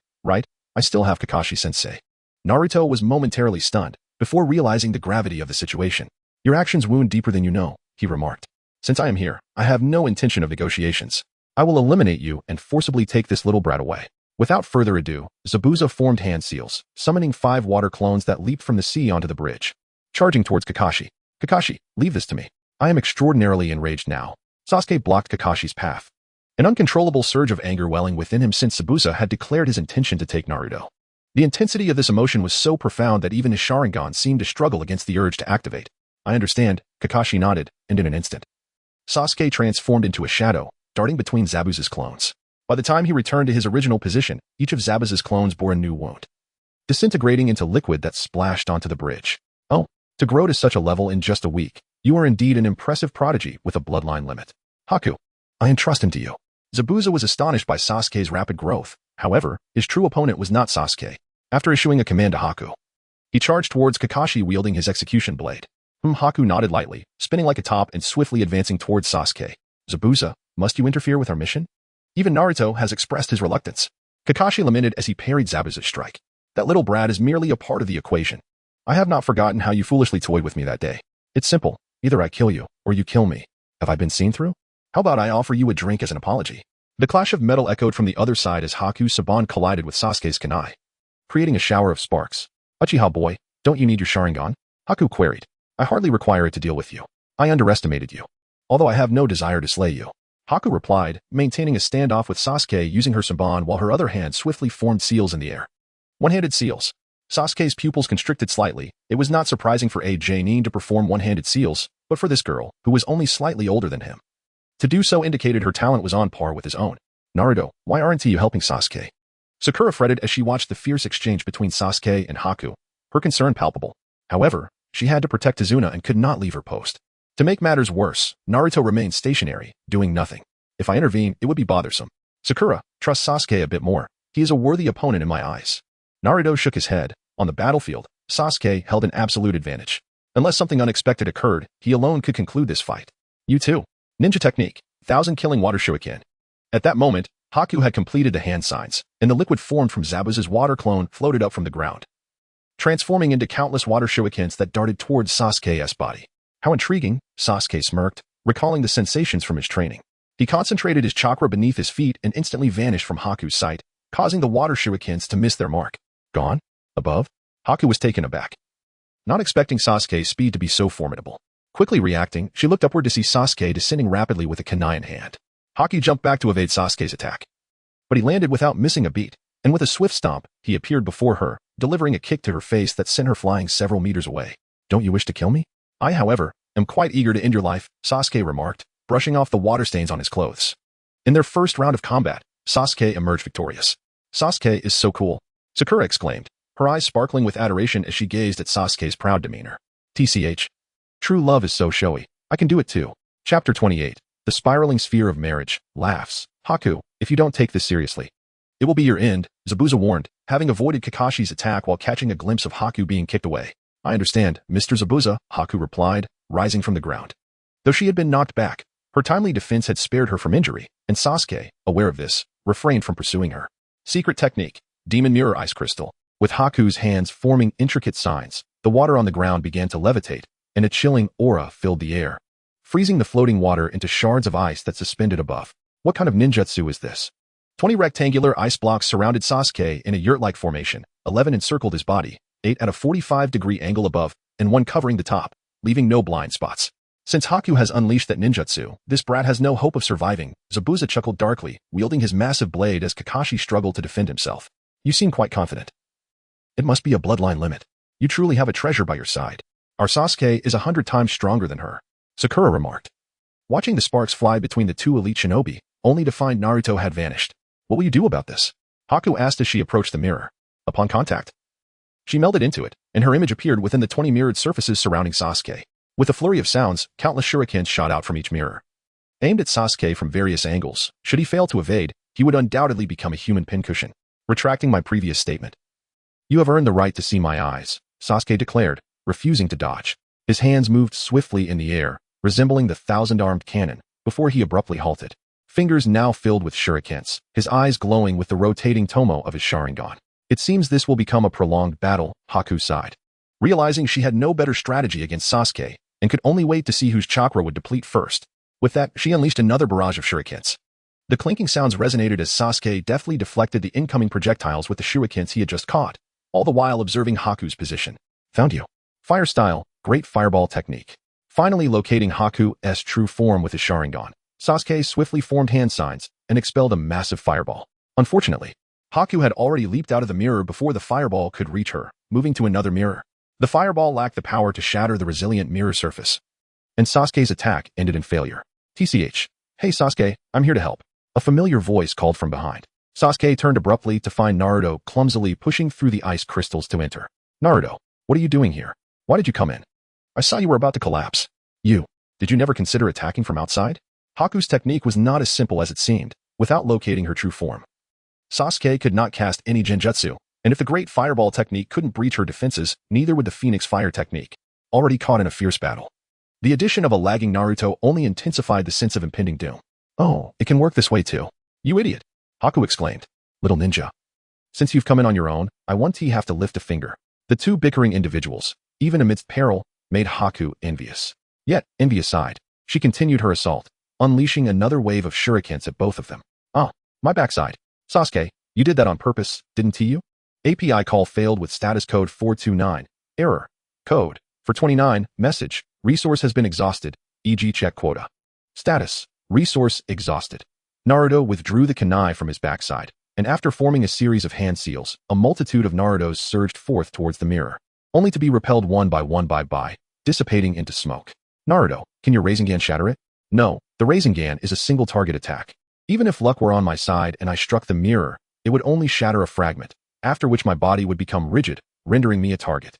I still have Kakashi-sensei. Naruto was momentarily stunned, before realizing the gravity of the situation. Your actions wound deeper than you know, he remarked. Since I am here, I have no intention of negotiations. I will eliminate you and forcibly take this little brat away. Without further ado, Zabuza formed hand seals, summoning 5 water clones that leaped from the sea onto the bridge. Charging towards Kakashi. Kakashi, leave this to me. I am extraordinarily enraged now. Sasuke blocked Kakashi's path. An uncontrollable surge of anger welling within him since Zabuza had declared his intention to take Naruto. The intensity of this emotion was so profound that even his Sharingan seemed to struggle against the urge to activate. I understand, Kakashi nodded, and in an instant, Sasuke transformed into a shadow, darting between Zabuza's clones. By the time he returned to his original position, each of Zabuza's clones bore a new wound, disintegrating into liquid that splashed onto the bridge. Oh, to grow to such a level in just a week, you are indeed an impressive prodigy with a bloodline limit. Haku, I entrust him to you. Zabuza was astonished by Sasuke's rapid growth. However, his true opponent was not Sasuke. After issuing a command to Haku, he charged towards Kakashi wielding his execution blade. Haku nodded lightly, spinning like a top and swiftly advancing towards Sasuke. Zabuza, must you interfere with our mission? Even Naruto has expressed his reluctance. Kakashi lamented as he parried Zabuza's strike. That little brat is merely a part of the equation. I have not forgotten how you foolishly toyed with me that day. It's simple. Either I kill you, or you kill me. Have I been seen through? How about I offer you a drink as an apology? The clash of metal echoed from the other side as Haku's Saban collided with Sasuke's kunai, creating a shower of sparks. Uchiha boy, don't you need your Sharingan? Haku queried. I hardly require it to deal with you. I underestimated you. Although I have no desire to slay you. Haku replied, maintaining a standoff with Sasuke using her Saban while her other hand swiftly formed seals in the air. One-handed seals. Sasuke's pupils constricted slightly. It was not surprising for a Jonin to perform one-handed seals, but for this girl, who was only slightly older than him, to do so indicated her talent was on par with his own. Naruto, why aren't you helping Sasuke? Sakura fretted as she watched the fierce exchange between Sasuke and Haku, her concern palpable. However, she had to protect Tazuna and could not leave her post. To make matters worse, Naruto remained stationary, doing nothing. If I intervene, it would be bothersome. Sakura, trust Sasuke a bit more. He is a worthy opponent in my eyes. Naruto shook his head. On the battlefield, Sasuke held an absolute advantage. Unless something unexpected occurred, he alone could conclude this fight. You too. Ninja technique. 1,000 killing water shuriken. At that moment, Haku had completed the hand signs, and the liquid formed from Zabuza's water clone floated up from the ground, transforming into countless water shurikens that darted towards Sasuke's body. How intriguing, Sasuke smirked, recalling the sensations from his training. He concentrated his chakra beneath his feet and instantly vanished from Haku's sight, causing the water shurikens to miss their mark. Gone? Above? Haku was taken aback, not expecting Sasuke's speed to be so formidable. Quickly reacting, she looked upward to see Sasuke descending rapidly with a kunai in hand. Haku jumped back to evade Sasuke's attack, but he landed without missing a beat, and with a swift stomp, he appeared before her, delivering a kick to her face that sent her flying several meters away. Don't you wish to kill me? I, however, am quite eager to end your life, Sasuke remarked, brushing off the water stains on his clothes. In their first round of combat, Sasuke emerged victorious. Sasuke is so cool, Sakura exclaimed, her eyes sparkling with adoration as she gazed at Sasuke's proud demeanor. TCH. True love is so showy. I can do it too. Chapter 28. The spiraling sphere of marriage. Laughs. Haku, if you don't take this seriously, it will be your end, Zabuza warned, having avoided Kakashi's attack while catching a glimpse of Haku being kicked away. I understand, Mr. Zabuza, Haku replied, rising from the ground. Though she had been knocked back, her timely defense had spared her from injury, and Sasuke, aware of this, refrained from pursuing her. Secret technique. Demon Mirror Ice Crystal. With Haku's hands forming intricate signs, the water on the ground began to levitate, and a chilling aura filled the air, freezing the floating water into shards of ice that suspended above. What kind of ninjutsu is this? 20 rectangular ice blocks surrounded Sasuke in a yurt-like formation, 11 encircled his body, 8 at a 45-degree angle above, and 1 covering the top, leaving no blind spots. Since Haku has unleashed that ninjutsu, this brat has no hope of surviving, Zabuza chuckled darkly, wielding his massive blade as Kakashi struggled to defend himself. You seem quite confident. It must be a bloodline limit. You truly have a treasure by your side. Our Sasuke is 100 times stronger than her, Sakura remarked, watching the sparks fly between the two elite shinobi, only to find Naruto had vanished. What will you do about this? Haku asked as she approached the mirror. Upon contact, she melded into it, and her image appeared within the 20 mirrored surfaces surrounding Sasuke. With a flurry of sounds, countless shurikens shot out from each mirror, aimed at Sasuke from various angles. Should he fail to evade, he would undoubtedly become a human pincushion. Retracting my previous statement. You have earned the right to see my eyes, Sasuke declared, refusing to dodge. His hands moved swiftly in the air, resembling the 1,000-armed cannon, before he abruptly halted. Fingers now filled with shurikens, his eyes glowing with the rotating tomo of his Sharingan. It seems this will become a prolonged battle, Haku sighed, realizing she had no better strategy against Sasuke, and could only wait to see whose chakra would deplete first. With that, she unleashed another barrage of shurikens. The clinking sounds resonated as Sasuke deftly deflected the incoming projectiles with the shurikens he had just caught, all the while observing Haku's position. Found you. Fire style, great fireball technique. Finally locating Haku's true form with his Sharingan, Sasuke swiftly formed hand signs and expelled a massive fireball. Unfortunately, Haku had already leaped out of the mirror before the fireball could reach her, moving to another mirror. The fireball lacked the power to shatter the resilient mirror surface, and Sasuke's attack ended in failure. TCH. Hey Sasuke, I'm here to help. A familiar voice called from behind. Sasuke turned abruptly to find Naruto clumsily pushing through the ice crystals to enter. Naruto, what are you doing here? Why did you come in? I saw you were about to collapse. Did you never consider attacking from outside? Haku's technique was not as simple as it seemed. without locating her true form. Sasuke could not cast any genjutsu, and if the Great Fireball technique couldn't breach her defenses, neither would the Phoenix Fire technique, already caught in a fierce battle. The addition of a lagging Naruto only intensified the sense of impending doom. "Oh, it can work this way too. You idiot!" Haku exclaimed. "Little ninja. Since you've come in on your own, I won't have to lift a finger." The two bickering individuals, even amidst peril, made Haku envious. Yet, envy aside, she continued her assault, unleashing another wave of shurikens at both of them. "Ah, my backside. Sasuke, you did that on purpose, didn't you?" API call failed with status code 429. Error. Code. For 29. Message. Resource has been exhausted, e.g. check quota. Status. Resource exhausted. Naruto withdrew the kunai from his backside, and after forming a series of hand seals, a multitude of Narutos surged forth towards the mirror, only to be repelled one by, dissipating into smoke. "Naruto, can your Rasengan shatter it?" "No, the Rasengan is a single target attack. Even if luck were on my side and I struck the mirror, it would only shatter a fragment, after which my body would become rigid, rendering me a target."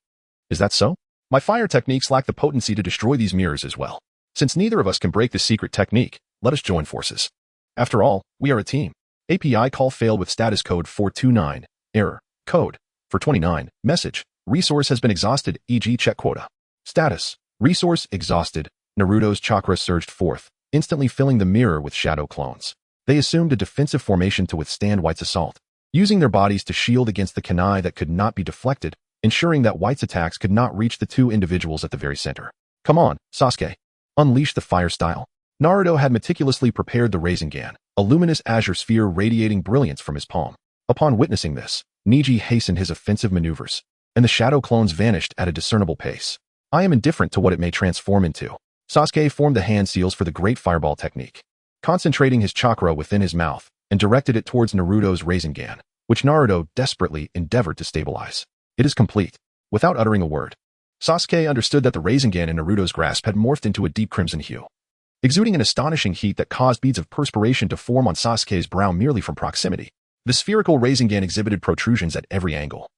"Is that so? My fire techniques lack the potency to destroy these mirrors as well. Since neither of us can break this secret technique, let us join forces. After all, we are a team." API call failed with status code 429. Error. Code. For 29. Message. Resource has been exhausted, e.g. check quota. Status. Resource exhausted. Naruto's chakra surged forth, instantly filling the mirror with shadow clones. They assumed a defensive formation to withstand White's assault, using their bodies to shield against the kunai that could not be deflected, ensuring that White's attacks could not reach the two individuals at the very center. "Come on, Sasuke. Unleash the fire style." Naruto had meticulously prepared the Rasengan, a luminous azure sphere radiating brilliance from his palm. Upon witnessing this, Neji hastened his offensive maneuvers, and the shadow clones vanished at a discernible pace. "I am indifferent to what it may transform into." Sasuke formed the hand seals for the Great Fireball technique, concentrating his chakra within his mouth, and directed it towards Naruto's Rasengan, which Naruto desperately endeavored to stabilize. "It is complete." Without uttering a word, Sasuke understood that the Rasengan in Naruto's grasp had morphed into a deep crimson hue, exuding an astonishing heat that caused beads of perspiration to form on Sasuke's brow merely from proximity. The spherical Rasengan exhibited protrusions at every angle,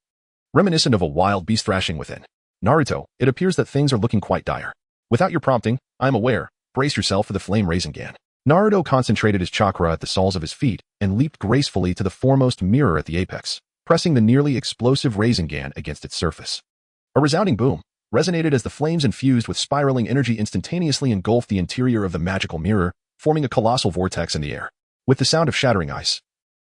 reminiscent of a wild beast thrashing within. "Naruto, it appears that things are looking quite dire. Without your prompting, I am aware. Brace yourself for the flame Rasengan." Naruto concentrated his chakra at the soles of his feet and leaped gracefully to the foremost mirror at the apex, pressing the nearly explosive Rasengan against its surface. A resounding boom resonated as the flames infused with spiraling energy instantaneously engulfed the interior of the magical mirror, forming a colossal vortex in the air. With the sound of shattering ice,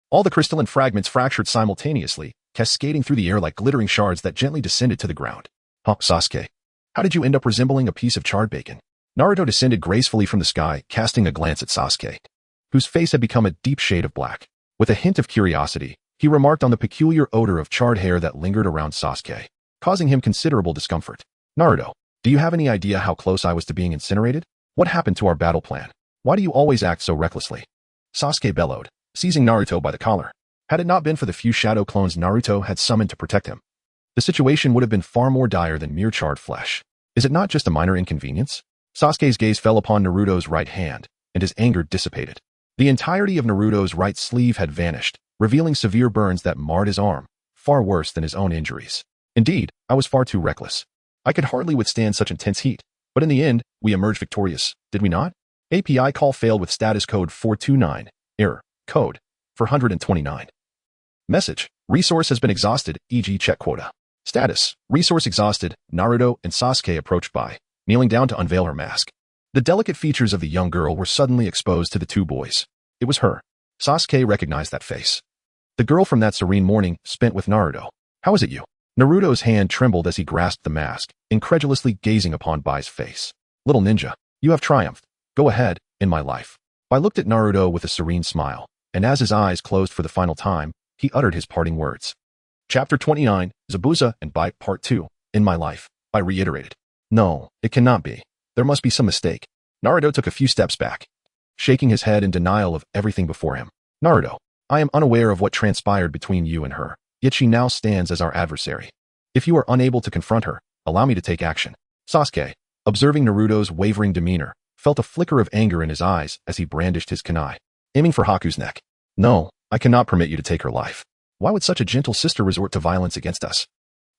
all the crystalline fragments fractured simultaneously, cascading through the air like glittering shards that gently descended to the ground. "Huh, Sasuke, how did you end up resembling a piece of charred bacon?" Naruto descended gracefully from the sky, casting a glance at Sasuke, whose face had become a deep shade of black. With a hint of curiosity, he remarked on the peculiar odor of charred hair that lingered around Sasuke, causing him considerable discomfort. "Naruto, do you have any idea how close I was to being incinerated? What happened to our battle plan? Why do you always act so recklessly?" Sasuke bellowed, seizing Naruto by the collar. Had it not been for the few shadow clones Naruto had summoned to protect him, the situation would have been far more dire than mere charred flesh. "Is it not just a minor inconvenience?" Sasuke's gaze fell upon Naruto's right hand, and his anger dissipated. The entirety of Naruto's right sleeve had vanished, revealing severe burns that marred his arm, far worse than his own injuries. "Indeed, I was far too reckless. I could hardly withstand such intense heat, but in the end, we emerged victorious, did we not?" API call failed with status code 429. Error. Code. For 129. Message. Resource has been exhausted, e.g. check quota. Status. Resource exhausted. Naruto and Sasuke approached by, kneeling down to unveil her mask. The delicate features of the young girl were suddenly exposed to the two boys. It was her. Sasuke recognized that face. The girl from that serene morning spent with Naruto. "How is it you?" Naruto's hand trembled as he grasped the mask, incredulously gazing upon Bai's face. "Little ninja, you have triumphed. Go ahead, in my life." Bai looked at Naruto with a serene smile, and as his eyes closed for the final time, he uttered his parting words. Chapter 29, Zabuza and Bai Part 2, In My Life, Bai reiterated. "No, it cannot be. There must be some mistake." Naruto took a few steps back, shaking his head in denial of everything before him. "Naruto, I am unaware of what transpired between you and her. Yet she now stands as our adversary. If you are unable to confront her, allow me to take action." Sasuke, observing Naruto's wavering demeanor, felt a flicker of anger in his eyes as he brandished his kunai, aiming for Haku's neck. "No, I cannot permit you to take her life. Why would such a gentle sister resort to violence against us?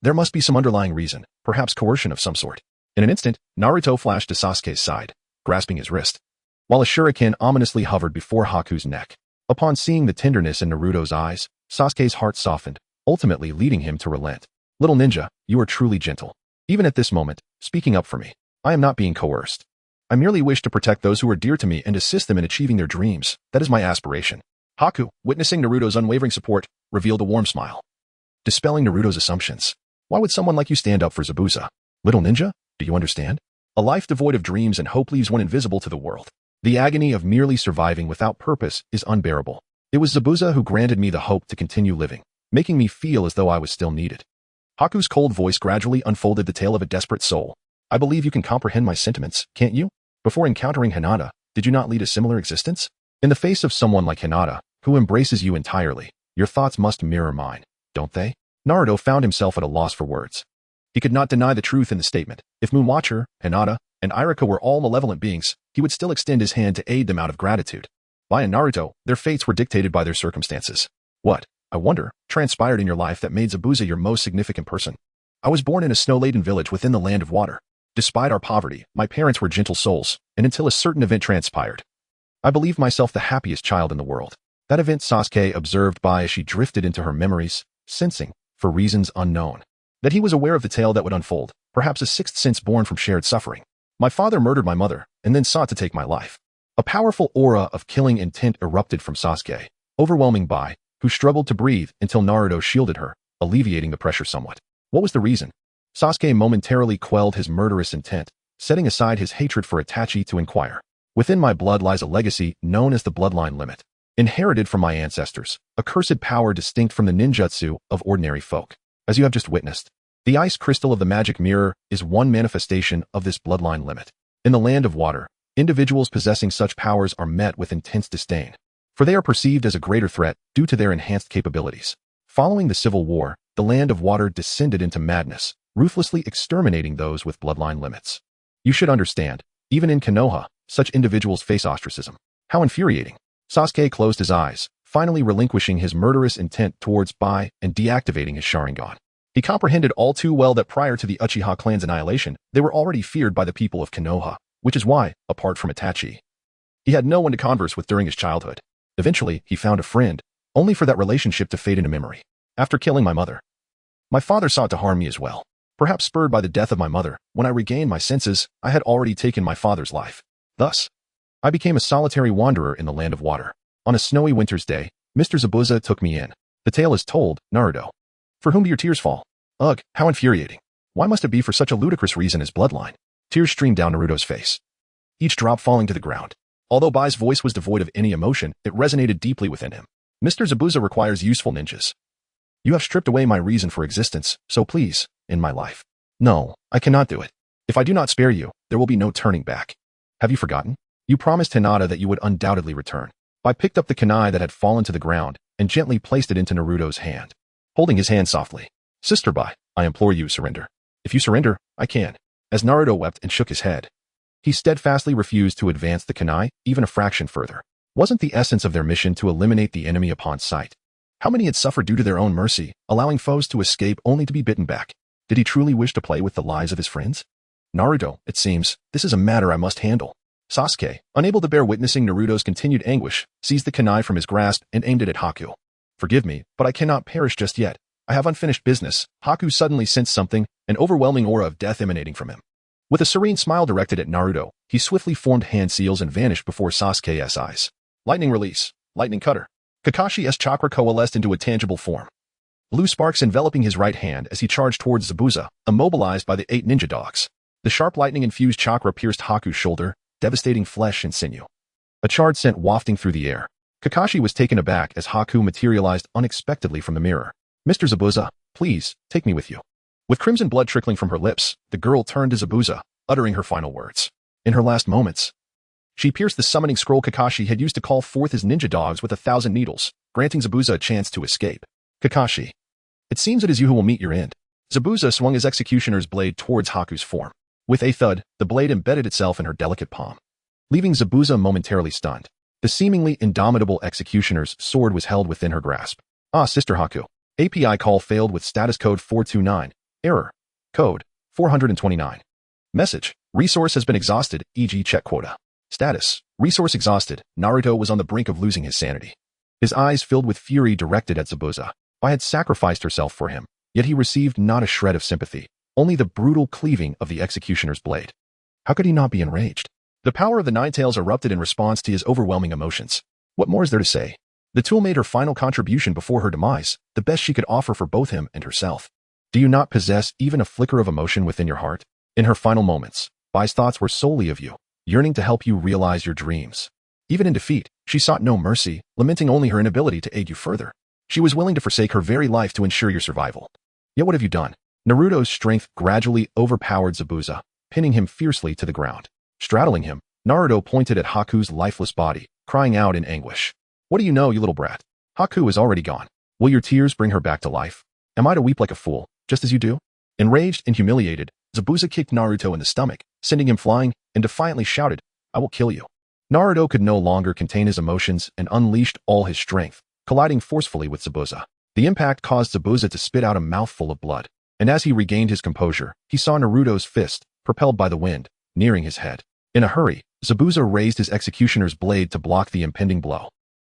There must be some underlying reason, perhaps coercion of some sort." In an instant, Naruto flashed to Sasuke's side, grasping his wrist, while a shuriken ominously hovered before Haku's neck. Upon seeing the tenderness in Naruto's eyes, Sasuke's heart softened, ultimately leading him to relent. Little ninja, you are truly gentle. Even at this moment, speaking up for me. I am not being coerced. I merely wish to protect those who are dear to me and assist them in achieving their dreams. That is my aspiration. Haku, witnessing Naruto's unwavering support, revealed a warm smile. Dispelling Naruto's assumptions. Why would someone like you stand up for Zabuza? Little ninja, do you understand? A life devoid of dreams and hope leaves one invisible to the world. The agony of merely surviving without purpose is unbearable. It was Zabuza who granted me the hope to continue living, making me feel as though I was still needed. Haku's cold voice gradually unfolded the tale of a desperate soul. I believe you can comprehend my sentiments, can't you? Before encountering Hinata, did you not lead a similar existence? In the face of someone like Hinata, who embraces you entirely, your thoughts must mirror mine, don't they? Naruto found himself at a loss for words. He could not deny the truth in the statement. If Moonwatcher, Hinata, and Iruka were all malevolent beings, he would still extend his hand to aid them out of gratitude. Via Naruto, their fates were dictated by their circumstances. What, I wonder, transpired in your life that made Zabuza your most significant person? I was born in a snow-laden village within the land of water. Despite our poverty, my parents were gentle souls, and until a certain event transpired, I believed myself the happiest child in the world. That event Sasuke observed by as she drifted into her memories, sensing, for reasons unknown, that he was aware of the tale that would unfold, perhaps a sixth sense born from shared suffering. My father murdered my mother, and then sought to take my life. A powerful aura of killing intent erupted from Sasuke, overwhelming Bai, who struggled to breathe until Naruto shielded her, alleviating the pressure somewhat. What was the reason? Sasuke momentarily quelled his murderous intent, setting aside his hatred for Itachi to inquire. Within my blood lies a legacy known as the bloodline limit, inherited from my ancestors, a cursed power distinct from the ninjutsu of ordinary folk. As you have just witnessed, the ice crystal of the magic mirror is one manifestation of this bloodline limit. In the land of water, individuals possessing such powers are met with intense disdain, for they are perceived as a greater threat due to their enhanced capabilities. Following the Civil War, the land of water descended into madness, ruthlessly exterminating those with bloodline limits. You should understand, even in Konoha, such individuals face ostracism. How infuriating. Sasuke closed his eyes, finally relinquishing his murderous intent towards Bai and deactivating his Sharingan. He comprehended all too well that prior to the Uchiha clan's annihilation, they were already feared by the people of Konoha, which is why, apart from Itachi, he had no one to converse with during his childhood. Eventually, he found a friend, only for that relationship to fade into memory. After killing my mother, my father sought to harm me as well. Perhaps spurred by the death of my mother, when I regained my senses, I had already taken my father's life. Thus, I became a solitary wanderer in the land of water. On a snowy winter's day, Mr. Zabuza took me in. The tale is told, Naruto. For whom do your tears fall? Ugh, how infuriating. Why must it be for such a ludicrous reason as bloodline? Tears streamed down Naruto's face, each drop falling to the ground. Although Bai's voice was devoid of any emotion, it resonated deeply within him. Mr. Zabuza requires useful ninjas. You have stripped away my reason for existence, so please, in my life. No, I cannot do it. If I do not spare you, there will be no turning back. Have you forgotten? You promised Hinata that you would undoubtedly return. Bai picked up the kunai that had fallen to the ground and gently placed it into Naruto's hand, holding his hand softly. Sister Bai, I implore you, surrender. If you surrender, I can. As Naruto wept and shook his head, he steadfastly refused to advance the kunai even a fraction further. Wasn't the essence of their mission to eliminate the enemy upon sight? How many had suffered due to their own mercy, allowing foes to escape only to be bitten back? Did he truly wish to play with the lives of his friends? Naruto, it seems, this is a matter I must handle. Sasuke, unable to bear witnessing Naruto's continued anguish, seized the kunai from his grasp and aimed it at Haku. Forgive me, but I cannot perish just yet. I have unfinished business. Haku suddenly sensed something, an overwhelming aura of death emanating from him. With a serene smile directed at Naruto, he swiftly formed hand seals and vanished before Sasuke's eyes. Lightning release. Lightning cutter. Kakashi's chakra coalesced into a tangible form. Blue sparks enveloping his right hand as he charged towards Zabuza, immobilized by the 8 ninja dogs. The sharp lightning-infused chakra pierced Haku's shoulder, devastating flesh and sinew. A charred scent wafting through the air. Kakashi was taken aback as Haku materialized unexpectedly from the mirror. Mr. Zabuza, please, take me with you. With crimson blood trickling from her lips, the girl turned to Zabuza, uttering her final words. In her last moments, she pierced the summoning scroll Kakashi had used to call forth his ninja dogs with 1,000 needles, granting Zabuza a chance to escape. Kakashi, it seems it is you who will meet your end. Zabuza swung his executioner's blade towards Haku's form. With a thud, the blade embedded itself in her delicate palm, leaving Zabuza momentarily stunned. The seemingly indomitable executioner's sword was held within her grasp. Ah, Sister Haku. API call failed with status code 429. Error. Code 429. Message. Resource has been exhausted, e.g. check quota. Status. Resource exhausted. Naruto was on the brink of losing his sanity. His eyes filled with fury directed at Zabuza. Bai had sacrificed herself for him, yet he received not a shred of sympathy, only the brutal cleaving of the executioner's blade. How could he not be enraged? The power of the Nine Tails erupted in response to his overwhelming emotions. What more is there to say? The tool made her final contribution before her demise, the best she could offer for both him and herself. Do you not possess even a flicker of emotion within your heart? In her final moments, Bai's thoughts were solely of you, yearning to help you realize your dreams. Even in defeat, she sought no mercy, lamenting only her inability to aid you further. She was willing to forsake her very life to ensure your survival. Yet what have you done? Naruto's strength gradually overpowered Zabuza, pinning him fiercely to the ground. Straddling him, Naruto pointed at Haku's lifeless body, crying out in anguish. What do you know, you little brat? Haku is already gone. Will your tears bring her back to life? Am I to weep like a fool, just as you do? Enraged and humiliated, Zabuza kicked Naruto in the stomach, sending him flying, and defiantly shouted, I will kill you. Naruto could no longer contain his emotions and unleashed all his strength, colliding forcefully with Zabuza. The impact caused Zabuza to spit out a mouthful of blood, and as he regained his composure, he saw Naruto's fist, propelled by the wind, nearing his head. In a hurry, Zabuza raised his executioner's blade to block the impending blow.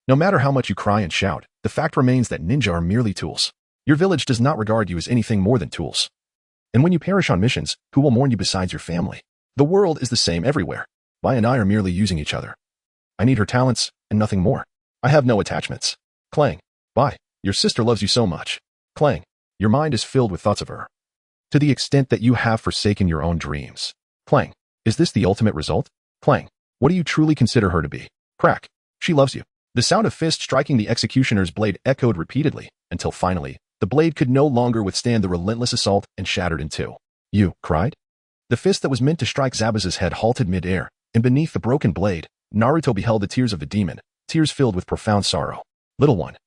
No matter how much you cry and shout, the fact remains that ninja are merely tools. Your village does not regard you as anything more than tools. And when you perish on missions, who will mourn you besides your family? The world is the same everywhere. Bai and I are merely using each other. I need her talents, and nothing more. I have no attachments. Clang. Bai, your sister loves you so much. Clang. Your mind is filled with thoughts of her. To the extent that you have forsaken your own dreams. Clang. Is this the ultimate result? Clang. What do you truly consider her to be? Crack. She loves you. The sound of fist striking the executioner's blade echoed repeatedly, until finally, the blade could no longer withstand the relentless assault and shattered in two. You cried? The fist that was meant to strike Zabuza's head halted mid-air, and beneath the broken blade, Naruto beheld the tears of the demon, tears filled with profound sorrow. Little one.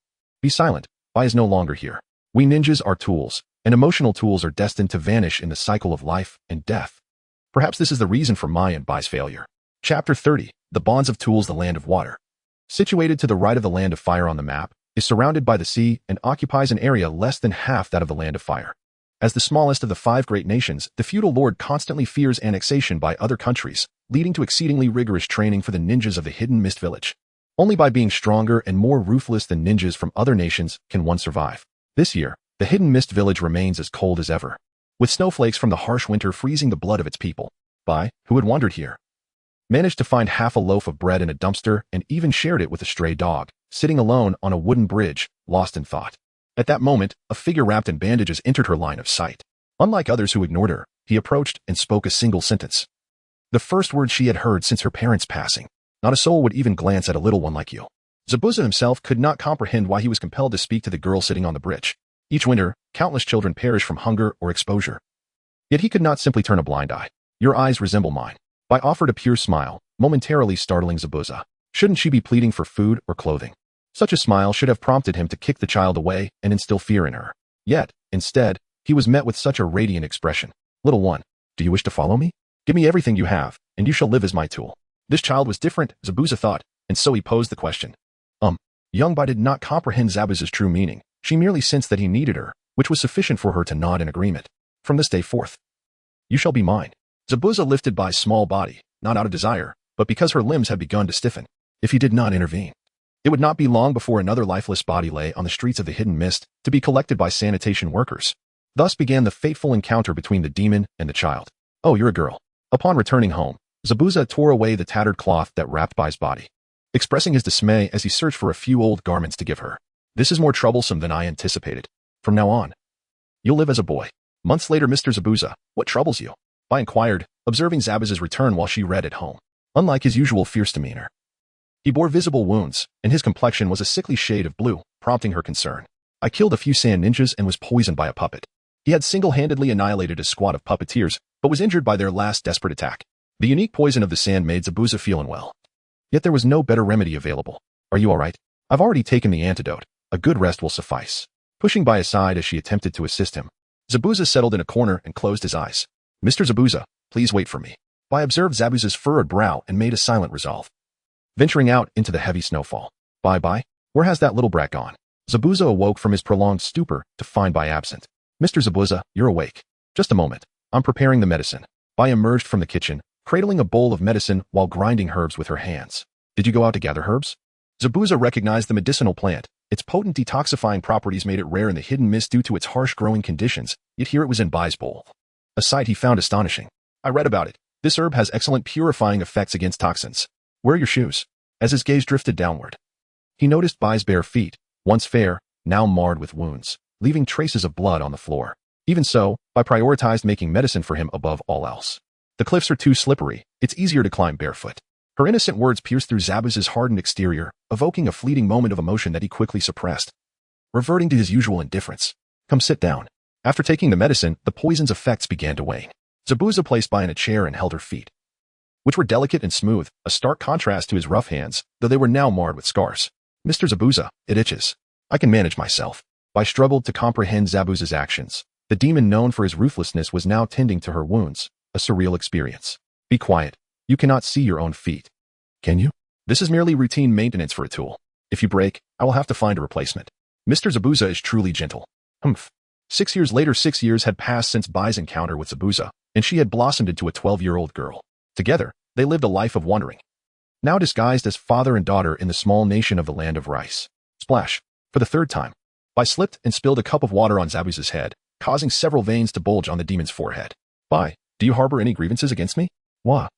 Be silent. Bai is no longer here. We ninjas are tools, and emotional tools are destined to vanish in the cycle of life and death. Perhaps this is the reason for Mai and Bai's failure. Chapter 30, The Bonds of Tools, the Land of Water. Situated to the right of the Land of Fire on the map, is surrounded by the sea and occupies an area less than half that of the Land of Fire. As the smallest of the 5 great nations, the feudal lord constantly fears annexation by other countries, leading to exceedingly rigorous training for the ninjas of the Hidden Mist Village. Only by being stronger and more ruthless than ninjas from other nations can one survive. This year, the Hidden Mist Village remains as cold as ever, with snowflakes from the harsh winter freezing the blood of its people. Bai, who had wandered here, managed to find half a loaf of bread in a dumpster and even shared it with a stray dog, sitting alone on a wooden bridge, lost in thought. At that moment, a figure wrapped in bandages entered her line of sight. Unlike others who ignored her, he approached and spoke a single sentence. The first words she had heard since her parents' passing. Not a soul would even glance at a little one like you. Zabuza himself could not comprehend why he was compelled to speak to the girl sitting on the bridge. Each winter, countless children perish from hunger or exposure. Yet he could not simply turn a blind eye. Your eyes resemble mine. Bai offered a pure smile, momentarily startling Zabuza. Shouldn't she be pleading for food or clothing? Such a smile should have prompted him to kick the child away and instill fear in her. Yet, instead, he was met with such a radiant expression. Little one, do you wish to follow me? Give me everything you have, and you shall live as my tool. This child was different, Zabuza thought, and so he posed the question. Young Bai did not comprehend Zabuza's true meaning. She merely sensed that he needed her, which was sufficient for her to nod in agreement. From this day forth, you shall be mine. Zabuza lifted Bai's small body, not out of desire, but because her limbs had begun to stiffen. If he did not intervene, it would not be long before another lifeless body lay on the streets of the Hidden Mist to be collected by sanitation workers. Thus began the fateful encounter between the demon and the child. Oh, you're a girl. Upon returning home, Zabuza tore away the tattered cloth that wrapped Bai's body, expressing his dismay as he searched for a few old garments to give her. This is more troublesome than I anticipated. From now on, you'll live as a boy. Months later, Mr. Zabuza, what troubles you? Bai inquired, observing Zabuza's return while she read at home. Unlike his usual fierce demeanor, he bore visible wounds, and his complexion was a sickly shade of blue, prompting her concern. I killed a few sand ninjas and was poisoned by a puppet. He had single-handedly annihilated a squad of puppeteers, but was injured by their last desperate attack. The unique poison of the sand made Zabuza feel unwell. Yet there was no better remedy available. Are you all right? I've already taken the antidote. A good rest will suffice. Pushing Bai aside as she attempted to assist him, Zabuza settled in a corner and closed his eyes. Mr. Zabuza, please wait for me. Bai observed Zabuza's furrowed brow and made a silent resolve. Venturing out into the heavy snowfall. Bai, where has that little brat gone? Zabuza awoke from his prolonged stupor to find Bai absent. Mr. Zabuza, you're awake. Just a moment. I'm preparing the medicine. Bai emerged from the kitchen, cradling a bowl of medicine while grinding herbs with her hands. Did you go out to gather herbs? Zabuza recognized the medicinal plant. Its potent detoxifying properties made it rare in the hidden mist due to its harsh growing conditions, yet here it was in Bai's bowl. A sight he found astonishing. I read about it. This herb has excellent purifying effects against toxins. Where are your shoes? As his gaze drifted downward, he noticed Bai's bare feet, once fair, now marred with wounds, leaving traces of blood on the floor. Even so, Bai prioritized making medicine for him above all else. The cliffs are too slippery. It's easier to climb barefoot. Her innocent words pierced through Zabuza's hardened exterior, evoking a fleeting moment of emotion that he quickly suppressed. Reverting to his usual indifference. Come sit down. After taking the medicine, the poison's effects began to wane. Zabuza placed Bai in a chair and held her feet, which were delicate and smooth, a stark contrast to his rough hands, though they were now marred with scars. Mr. Zabuza, it itches. I can manage myself. Bai struggled to comprehend Zabuza's actions. The demon known for his ruthlessness was now tending to her wounds, a surreal experience. Be quiet. You cannot see your own feet. Can you? This is merely routine maintenance for a tool. If you break, I will have to find a replacement. Mr. Zabuza is truly gentle. Humph. 6 years later, 6 years had passed since Bai's encounter with Zabuza, and she had blossomed into a 12-year-old girl. Together, they lived a life of wandering, now disguised as father and daughter in the small nation of the land of rice. Splash. For the third time, Bai slipped and spilled a cup of water on Zabuza's head, causing several veins to bulge on the demon's forehead. Bai, do you harbor any grievances against me? Wah.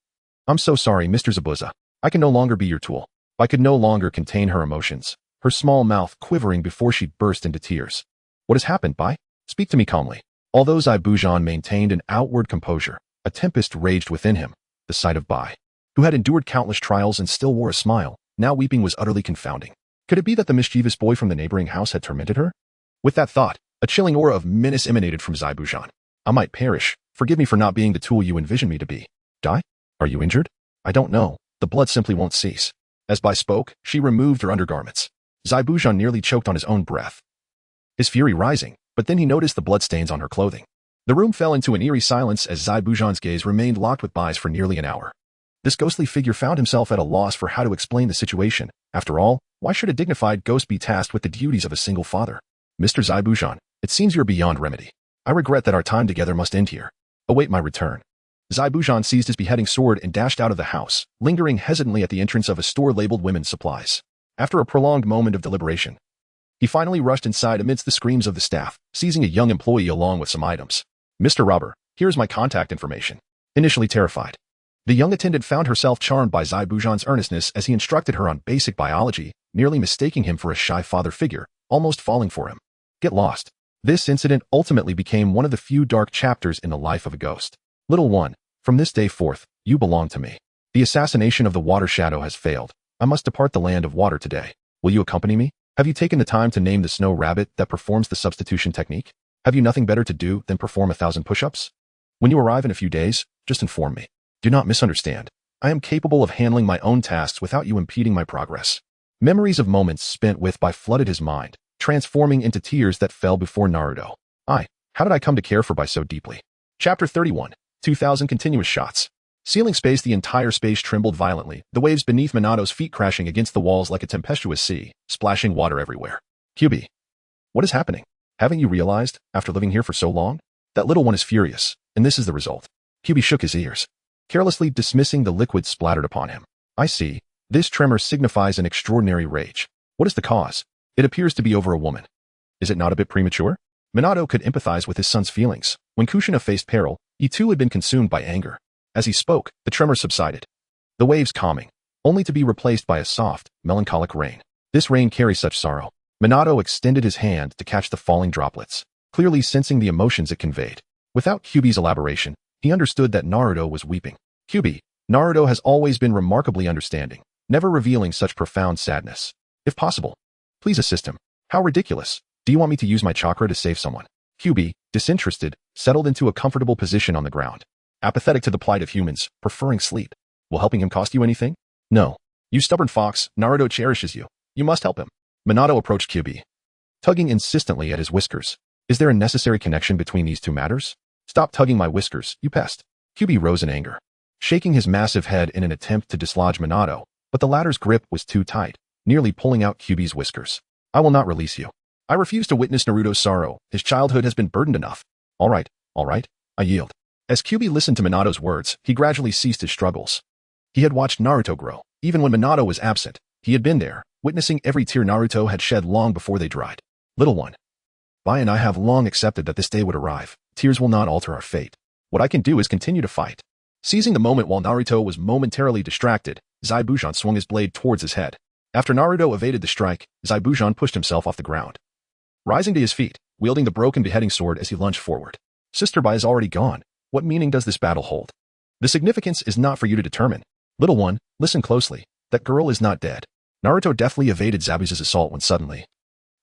I'm so sorry, Mr. Zabuza. I can no longer be your tool. Bai could no longer contain her emotions, her small mouth quivering before she burst into tears. What has happened, Bai? Speak to me calmly. Although Zabuza maintained an outward composure, a tempest raged within him. The sight of Bai, who had endured countless trials and still wore a smile, now weeping, was utterly confounding. Could it be that the mischievous boy from the neighboring house had tormented her? With that thought, a chilling aura of menace emanated from Zabuza. I might perish. Forgive me for not being the tool you envisioned me to be. Die? Are you injured? I don't know. The blood simply won't cease. As Bai spoke, she removed her undergarments. Zabuza nearly choked on his own breath, his fury rising, but then he noticed the bloodstains on her clothing. The room fell into an eerie silence as Zabuza's gaze remained locked with Bai's for nearly an hour. This ghostly figure found himself at a loss for how to explain the situation. After all, why should a dignified ghost be tasked with the duties of a single father? Mr. Zabuza, it seems you're beyond remedy. I regret that our time together must end here. Await my return. Zabuza seized his beheading sword and dashed out of the house, lingering hesitantly at the entrance of a store labeled women's supplies. After a prolonged moment of deliberation, he finally rushed inside amidst the screams of the staff, seizing a young employee along with some items. Mr. Robber, here's my contact information. Initially terrified, the young attendant found herself charmed by Zabuza's earnestness as he instructed her on basic biology, nearly mistaking him for a shy father figure, almost falling for him. Get lost. This incident ultimately became one of the few dark chapters in the life of a ghost. Little one, from this day forth, you belong to me. The assassination of the water shadow has failed. I must depart the land of water today. Will you accompany me? Have you taken the time to name the snow rabbit that performs the substitution technique? Have you nothing better to do than perform 1,000 push-ups? When you arrive in a few days, just inform me. Do not misunderstand. I am capable of handling my own tasks without you impeding my progress. Memories of moments spent with Bai flooded his mind, transforming into tears that fell before Naruto. How did I come to care for Bai so deeply? Chapter 31. 2,000 continuous shots. Sealing space, the entire space trembled violently, the waves beneath Minato's feet crashing against the walls like a tempestuous sea, splashing water everywhere. QB. What is happening? Haven't you realized, after living here for so long? That little one is furious, and this is the result. QB shook his ears, carelessly dismissing the liquid splattered upon him. I see. This tremor signifies an extraordinary rage. What is the cause? It appears to be over a woman. Is it not a bit premature? Minato could empathize with his son's feelings. When Kushina faced peril, he too had been consumed by anger. As he spoke, the tremor subsided, the waves calming, only to be replaced by a soft, melancholic rain. This rain carries such sorrow. Minato extended his hand to catch the falling droplets, clearly sensing the emotions it conveyed. Without Kyubi's elaboration, he understood that Naruto was weeping. Kyubi, Naruto has always been remarkably understanding, never revealing such profound sadness. If possible, please assist him. How ridiculous. Do you want me to use my chakra to save someone? Kyubi, disinterested, settled into a comfortable position on the ground, apathetic to the plight of humans, preferring sleep. Will helping him cost you anything? No. You stubborn fox, Naruto cherishes you. You must help him. Minato approached Kyubi, tugging insistently at his whiskers. Is there a necessary connection between these two matters? Stop tugging my whiskers, you pest. Kyubi rose in anger, shaking his massive head in an attempt to dislodge Minato, but the latter's grip was too tight, nearly pulling out Kyubi's whiskers. I will not release you. I refuse to witness Naruto's sorrow. His childhood has been burdened enough. All right, I yield. As Kyubi listened to Minato's words, he gradually ceased his struggles. He had watched Naruto grow. Even when Minato was absent, he had been there, witnessing every tear Naruto had shed long before they dried. Little one. Bai and I have long accepted that this day would arrive. Tears will not alter our fate. What I can do is continue to fight. Seizing the moment while Naruto was momentarily distracted, Zaibujan swung his blade towards his head. After Naruto evaded the strike, Zaibujan pushed himself off the ground. Rising to his feet, wielding the broken beheading sword as he lunged forward. Sister Bai is already gone. What meaning does this battle hold? The significance is not for you to determine. Little one, listen closely. That girl is not dead. Naruto deftly evaded Zabuza's assault when suddenly,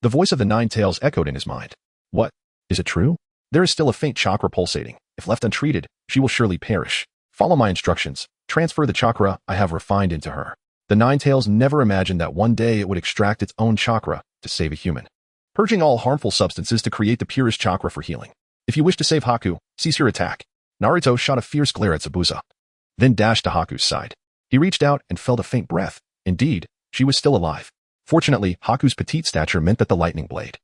the voice of the Nine Tails echoed in his mind. What? Is it true? There is still a faint chakra pulsating. If left untreated, she will surely perish. Follow my instructions. Transfer the chakra I have refined into her. The Nine Tails never imagined that one day it would extract its own chakra to save a human, purging all harmful substances to create the purest chakra for healing. If you wish to save Haku, cease your attack. Naruto shot a fierce glare at Zabuza, then dashed to Haku's side. He reached out and felt a faint breath. Indeed, she was still alive. Fortunately, Haku's petite stature meant that the lightning blade,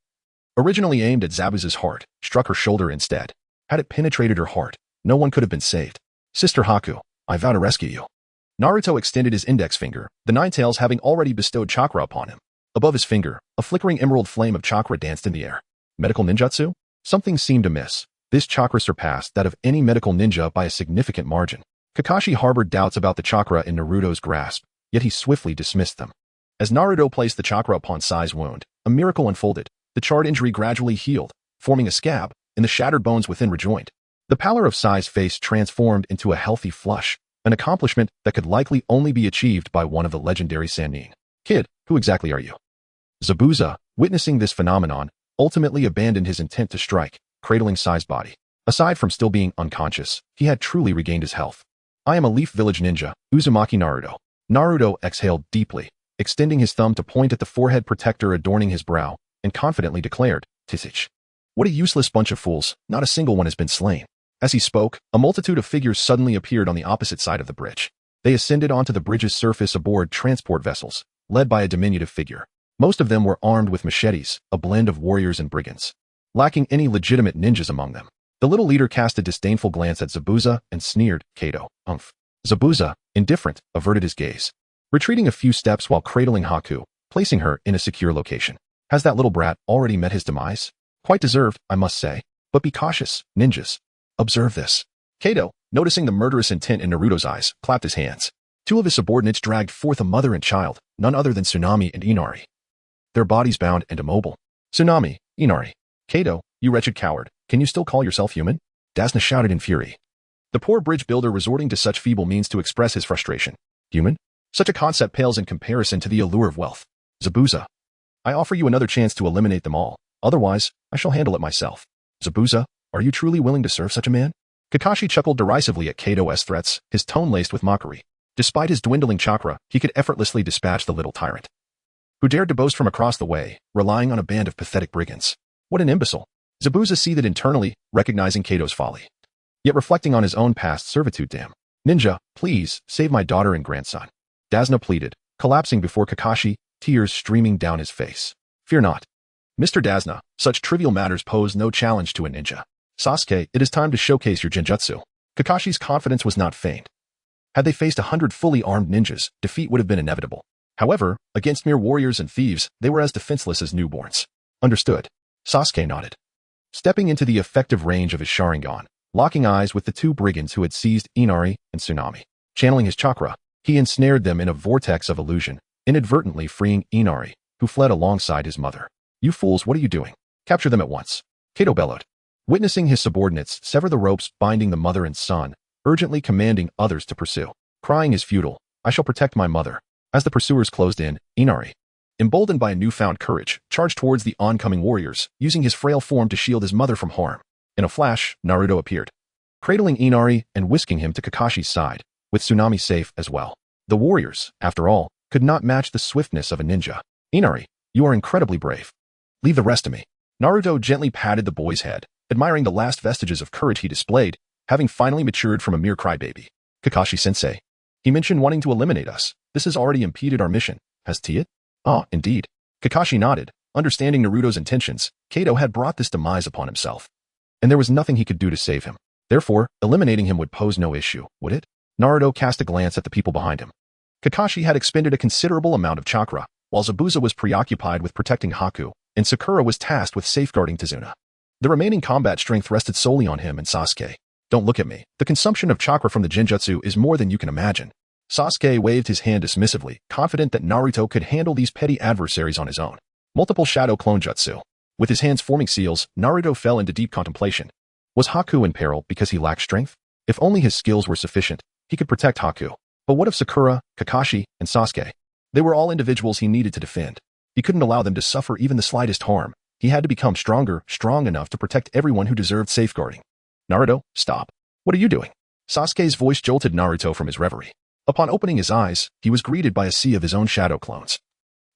originally aimed at Zabuza's heart, struck her shoulder instead. Had it penetrated her heart, no one could have been saved. Sister Haku, I vow to rescue you. Naruto extended his index finger, the Nine Tails having already bestowed chakra upon him. Above his finger, a flickering emerald flame of chakra danced in the air. Medical ninjutsu? Something seemed amiss. This chakra surpassed that of any medical ninja by a significant margin. Kakashi harbored doubts about the chakra in Naruto's grasp, yet he swiftly dismissed them. As Naruto placed the chakra upon Sai's wound, a miracle unfolded. The charred injury gradually healed, forming a scab, and the shattered bones within rejoined. The pallor of Sai's face transformed into a healthy flush, an accomplishment that could likely only be achieved by one of the legendary Sannin. Kid, who exactly are you? Zabuza, witnessing this phenomenon, ultimately abandoned his intent to strike, cradling Sai's body. Aside from still being unconscious, he had truly regained his health. I am a Leaf Village ninja, Uzumaki Naruto. Naruto exhaled deeply, extending his thumb to point at the forehead protector adorning his brow, and confidently declared, Tisich. What a useless bunch of fools, not a single one has been slain. As he spoke, a multitude of figures suddenly appeared on the opposite side of the bridge. They ascended onto the bridge's surface aboard transport vessels, led by a diminutive figure. Most of them were armed with machetes, a blend of warriors and brigands, lacking any legitimate ninjas among them. The little leader cast a disdainful glance at Zabuza and sneered, Kato, umph. Zabuza, indifferent, averted his gaze, retreating a few steps while cradling Haku, placing her in a secure location. Has that little brat already met his demise? Quite deserved, I must say. But be cautious, ninjas. Observe this. Kato, noticing the murderous intent in Naruto's eyes, clapped his hands. Two of his subordinates dragged forth a mother and child, none other than Tsunami and Inari. Their bodies bound and immobile. Tsunami, Inari. Kato, you wretched coward, can you still call yourself human? Dasna shouted in fury. The poor bridge builder resorting to such feeble means to express his frustration. Human? Such a concept pales in comparison to the allure of wealth. Zabuza. I offer you another chance to eliminate them all. Otherwise, I shall handle it myself. Zabuza, are you truly willing to serve such a man? Kakashi chuckled derisively at Kato's threats, his tone laced with mockery. Despite his dwindling chakra, he could effortlessly dispatch the little tyrant, who dared to boast from across the way, relying on a band of pathetic brigands. What an imbecile. Zabuza seethed internally, recognizing Kato's folly, yet reflecting on his own past servitude. Damn. Ninja, please, save my daughter and grandson. Dasna pleaded, collapsing before Kakashi, tears streaming down his face. Fear not. Mr. Dasna, such trivial matters pose no challenge to a ninja. Sasuke, it is time to showcase your genjutsu. Kakashi's confidence was not feigned. Had they faced 100 fully armed ninjas, defeat would have been inevitable. However, against mere warriors and thieves, they were as defenseless as newborns. Understood. Sasuke nodded, stepping into the effective range of his Sharingan, locking eyes with the two brigands who had seized Inari and Tsunami. Channeling his chakra, he ensnared them in a vortex of illusion, inadvertently freeing Inari, who fled alongside his mother. You fools, what are you doing? Capture them at once. Kato bellowed, witnessing his subordinates sever the ropes binding the mother and son, urgently commanding others to pursue. Crying is futile. I shall protect my mother. As the pursuers closed in, Inari, emboldened by a newfound courage, charged towards the oncoming warriors, using his frail form to shield his mother from harm. In a flash, Naruto appeared, cradling Inari and whisking him to Kakashi's side, with Tsunami safe as well. The warriors, after all, could not match the swiftness of a ninja. Inari, you are incredibly brave. Leave the rest to me. Naruto gently patted the boy's head, admiring the last vestiges of courage he displayed, having finally matured from a mere crybaby. Kakashi-sensei. He mentioned wanting to eliminate us. This has already impeded our mission. Has it? Ah, indeed. Kakashi nodded, understanding Naruto's intentions. Kato had brought this demise upon himself, and there was nothing he could do to save him. Therefore, eliminating him would pose no issue, would it? Naruto cast a glance at the people behind him. Kakashi had expended a considerable amount of chakra, while Zabuza was preoccupied with protecting Haku, and Sakura was tasked with safeguarding Tazuna. The remaining combat strength rested solely on him and Sasuke. Don't look at me. The consumption of chakra from the Genjutsu is more than you can imagine. Sasuke waved his hand dismissively, confident that Naruto could handle these petty adversaries on his own. Multiple shadow clone jutsu. With his hands forming seals, Naruto fell into deep contemplation. Was Haku in peril because he lacked strength? If only his skills were sufficient, he could protect Haku. But what of Sakura, Kakashi, and Sasuke? They were all individuals he needed to defend. He couldn't allow them to suffer even the slightest harm. He had to become stronger, strong enough to protect everyone who deserved safeguarding. Naruto, stop. What are you doing? Sasuke's voice jolted Naruto from his reverie. Upon opening his eyes, he was greeted by a sea of his own shadow clones.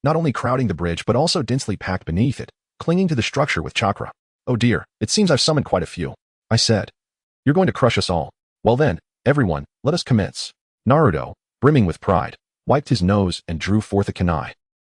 Not only crowding the bridge but also densely packed beneath it, clinging to the structure with chakra. Oh dear, it seems I've summoned quite a few. I said. You're going to crush us all. Well then, everyone, let us commence. Naruto, brimming with pride, wiped his nose and drew forth a kunai,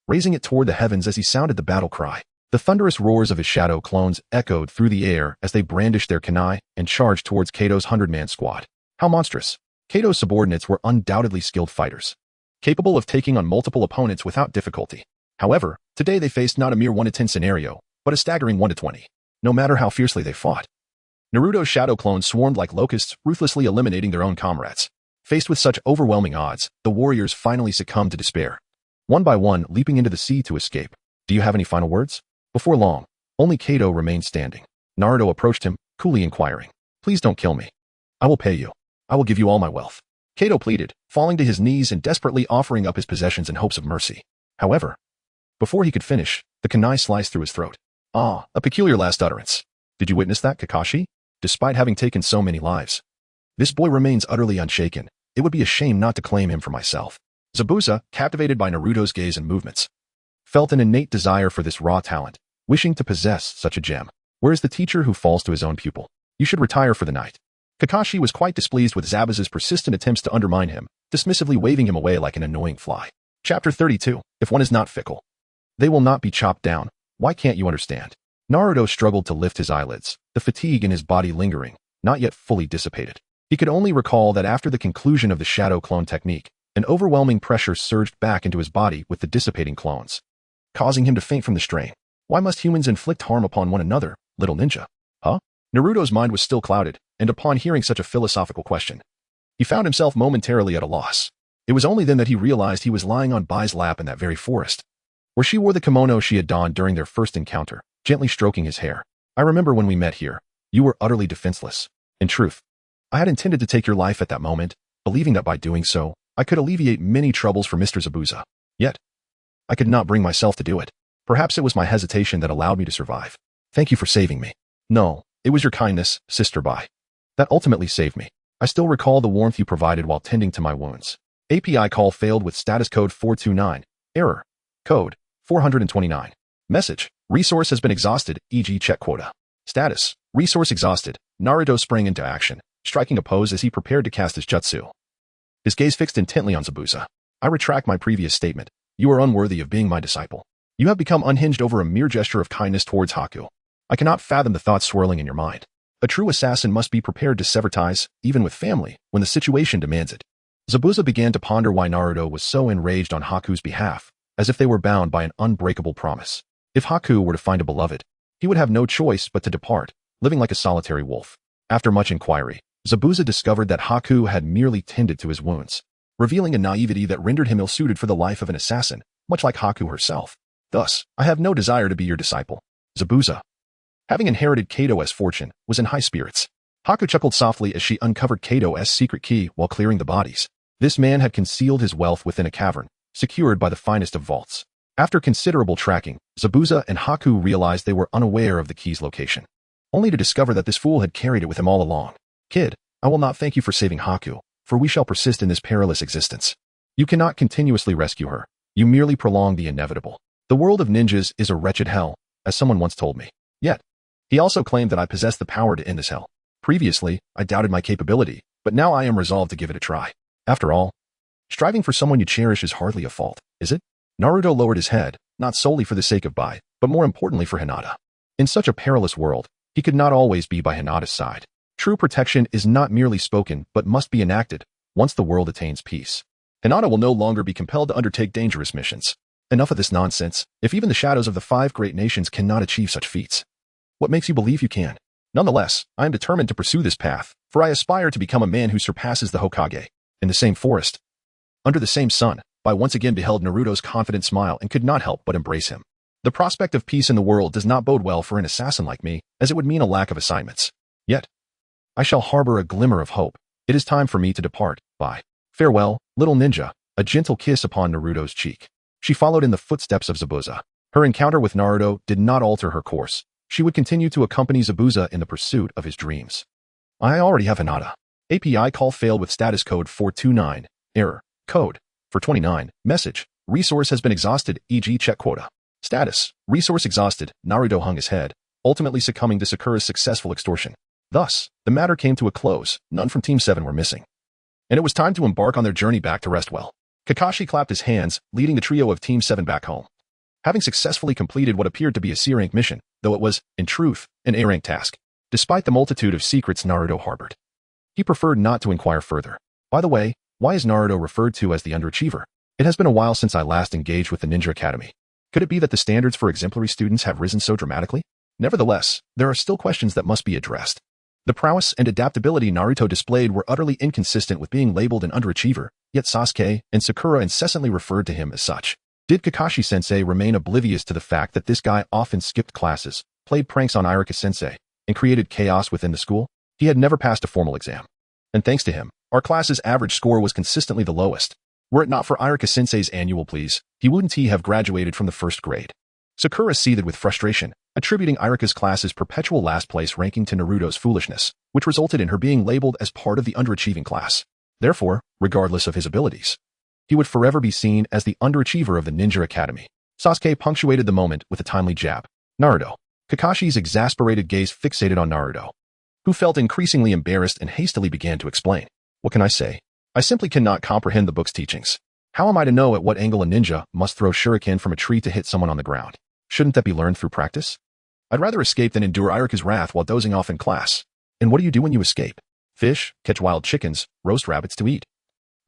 raising it toward the heavens as he sounded the battle cry. The thunderous roars of his shadow clones echoed through the air as they brandished their kunai and charged towards Kato's 100-man squad. How monstrous! Kato's subordinates were undoubtedly skilled fighters, capable of taking on multiple opponents without difficulty. However, today they faced not a mere 1-10 scenario, but a staggering 1-20, no matter how fiercely they fought. Naruto's shadow clones swarmed like locusts, ruthlessly eliminating their own comrades. Faced with such overwhelming odds, the warriors finally succumbed to despair, one by one leaping into the sea to escape. Do you have any final words? Before long, only Kato remained standing. Naruto approached him, coolly inquiring, Please don't kill me. I will pay you. I will give you all my wealth. Kato pleaded, falling to his knees and desperately offering up his possessions in hopes of mercy. However, before he could finish, the kunai sliced through his throat. Ah, a peculiar last utterance. Did you witness that, Kakashi? Despite having taken so many lives, this boy remains utterly unshaken. It would be a shame not to claim him for myself. Zabuza, captivated by Naruto's gaze and movements, felt an innate desire for this raw talent, wishing to possess such a gem. Where is the teacher who falls to his own pupil? You should retire for the night. Kakashi was quite displeased with Zabuza's persistent attempts to undermine him, dismissively waving him away like an annoying fly. Chapter 32. If one is not fickle, they will not be chopped down. Why can't you understand? Naruto struggled to lift his eyelids, the fatigue in his body lingering, not yet fully dissipated. He could only recall that after the conclusion of the shadow clone technique, an overwhelming pressure surged back into his body with the dissipating clones, causing him to faint from the strain. Why must humans inflict harm upon one another, little ninja? Huh? Naruto's mind was still clouded, and upon hearing such a philosophical question, he found himself momentarily at a loss. It was only then that he realized he was lying on Bai's lap in that very forest, where she wore the kimono she had donned during their first encounter, gently stroking his hair. I remember when we met here. You were utterly defenseless. In truth, I had intended to take your life at that moment, believing that by doing so, I could alleviate many troubles for Mr. Zabuza. Yet, I could not bring myself to do it. Perhaps it was my hesitation that allowed me to survive. Thank you for saving me. No, it was your kindness, Sister Bai, that ultimately saved me. I still recall the warmth you provided while tending to my wounds. API call failed with status code 429. Error. Code 429. Message. Resource has been exhausted, e.g. check quota. Status. Resource exhausted. Naruto sprang into action, striking a pose as he prepared to cast his jutsu. His gaze fixed intently on Zabuza. I retract my previous statement. You are unworthy of being my disciple. You have become unhinged over a mere gesture of kindness towards Haku. I cannot fathom the thoughts swirling in your mind. A true assassin must be prepared to sever ties, even with family, when the situation demands it. Zabuza began to ponder why Naruto was so enraged on Haku's behalf, as if they were bound by an unbreakable promise. If Haku were to find a beloved, he would have no choice but to depart, living like a solitary wolf. After much inquiry, Zabuza discovered that Haku had merely tended to his wounds, revealing a naivety that rendered him ill-suited for the life of an assassin, much like Haku herself. Thus, I have no desire to be your disciple. Zabuza, having inherited Kato's fortune, was in high spirits. Haku chuckled softly as she uncovered Kato's secret key while clearing the bodies. This man had concealed his wealth within a cavern, secured by the finest of vaults. After considerable tracking, Zabuza and Haku realized they were unaware of the key's location, only to discover that this fool had carried it with him all along. Kid, I will not thank you for saving Haku, for we shall persist in this perilous existence. You cannot continuously rescue her. You merely prolong the inevitable. The world of ninjas is a wretched hell, as someone once told me. Yet, he also claimed that I possessed the power to end this hell. Previously, I doubted my capability, but now I am resolved to give it a try. After all, striving for someone you cherish is hardly a fault, is it? Naruto lowered his head, not solely for the sake of Bai, but more importantly for Hinata. In such a perilous world, he could not always be by Hinata's side. True protection is not merely spoken, but must be enacted, once the world attains peace. Hinata will no longer be compelled to undertake dangerous missions. Enough of this nonsense. If even the shadows of the 5 great nations cannot achieve such feats, what makes you believe you can? Nonetheless, I am determined to pursue this path, for I aspire to become a man who surpasses the Hokage. In the same forest, under the same sun, I once again beheld Naruto's confident smile and could not help but embrace him. The prospect of peace in the world does not bode well for an assassin like me, as it would mean a lack of assignments. Yet, I shall harbor a glimmer of hope. It is time for me to depart. Bye. Farewell, little ninja. A gentle kiss upon Naruto's cheek. She followed in the footsteps of Zabuza. Her encounter with Naruto did not alter her course. She would continue to accompany Zabuza in the pursuit of his dreams. I already have Hinata. API call failed with status code 429. Error. Code. 429. Message. Resource has been exhausted, e.g. check quota. Status. Resource exhausted. Naruto hung his head, ultimately succumbing to Sakura's successful extortion. Thus, the matter came to a close. None from Team 7 were missing. And it was time to embark on their journey back to Restwell. Kakashi clapped his hands, leading the trio of Team 7 back home. Having successfully completed what appeared to be a C-rank mission, though it was, in truth, an A-rank task, despite the multitude of secrets Naruto harbored. He preferred not to inquire further. By the way, why is Naruto referred to as the underachiever? It has been a while since I last engaged with the Ninja Academy. Could it be that the standards for exemplary students have risen so dramatically? Nevertheless, there are still questions that must be addressed. The prowess and adaptability Naruto displayed were utterly inconsistent with being labeled an underachiever, yet Sasuke and Sakura incessantly referred to him as such. Did Kakashi-sensei remain oblivious to the fact that this guy often skipped classes, played pranks on Iruka-sensei, and created chaos within the school? He had never passed a formal exam. And thanks to him, our class's average score was consistently the lowest. Were it not for Iruka-sensei's annual pleas, he wouldn't have graduated from the 1st grade. Sakura seethed with frustration, attributing Iruka's class's perpetual last place ranking to Naruto's foolishness, which resulted in her being labeled as part of the underachieving class. Therefore, regardless of his abilities, he would forever be seen as the underachiever of the Ninja Academy. Sasuke punctuated the moment with a timely jab. Naruto. Kakashi's exasperated gaze fixated on Naruto, who felt increasingly embarrassed and hastily began to explain. What can I say? I simply cannot comprehend the book's teachings. How am I to know at what angle a ninja must throw shuriken from a tree to hit someone on the ground? Shouldn't that be learned through practice? I'd rather escape than endure Iruka's wrath while dozing off in class. And what do you do when you escape? Fish, catch wild chickens, roast rabbits to eat.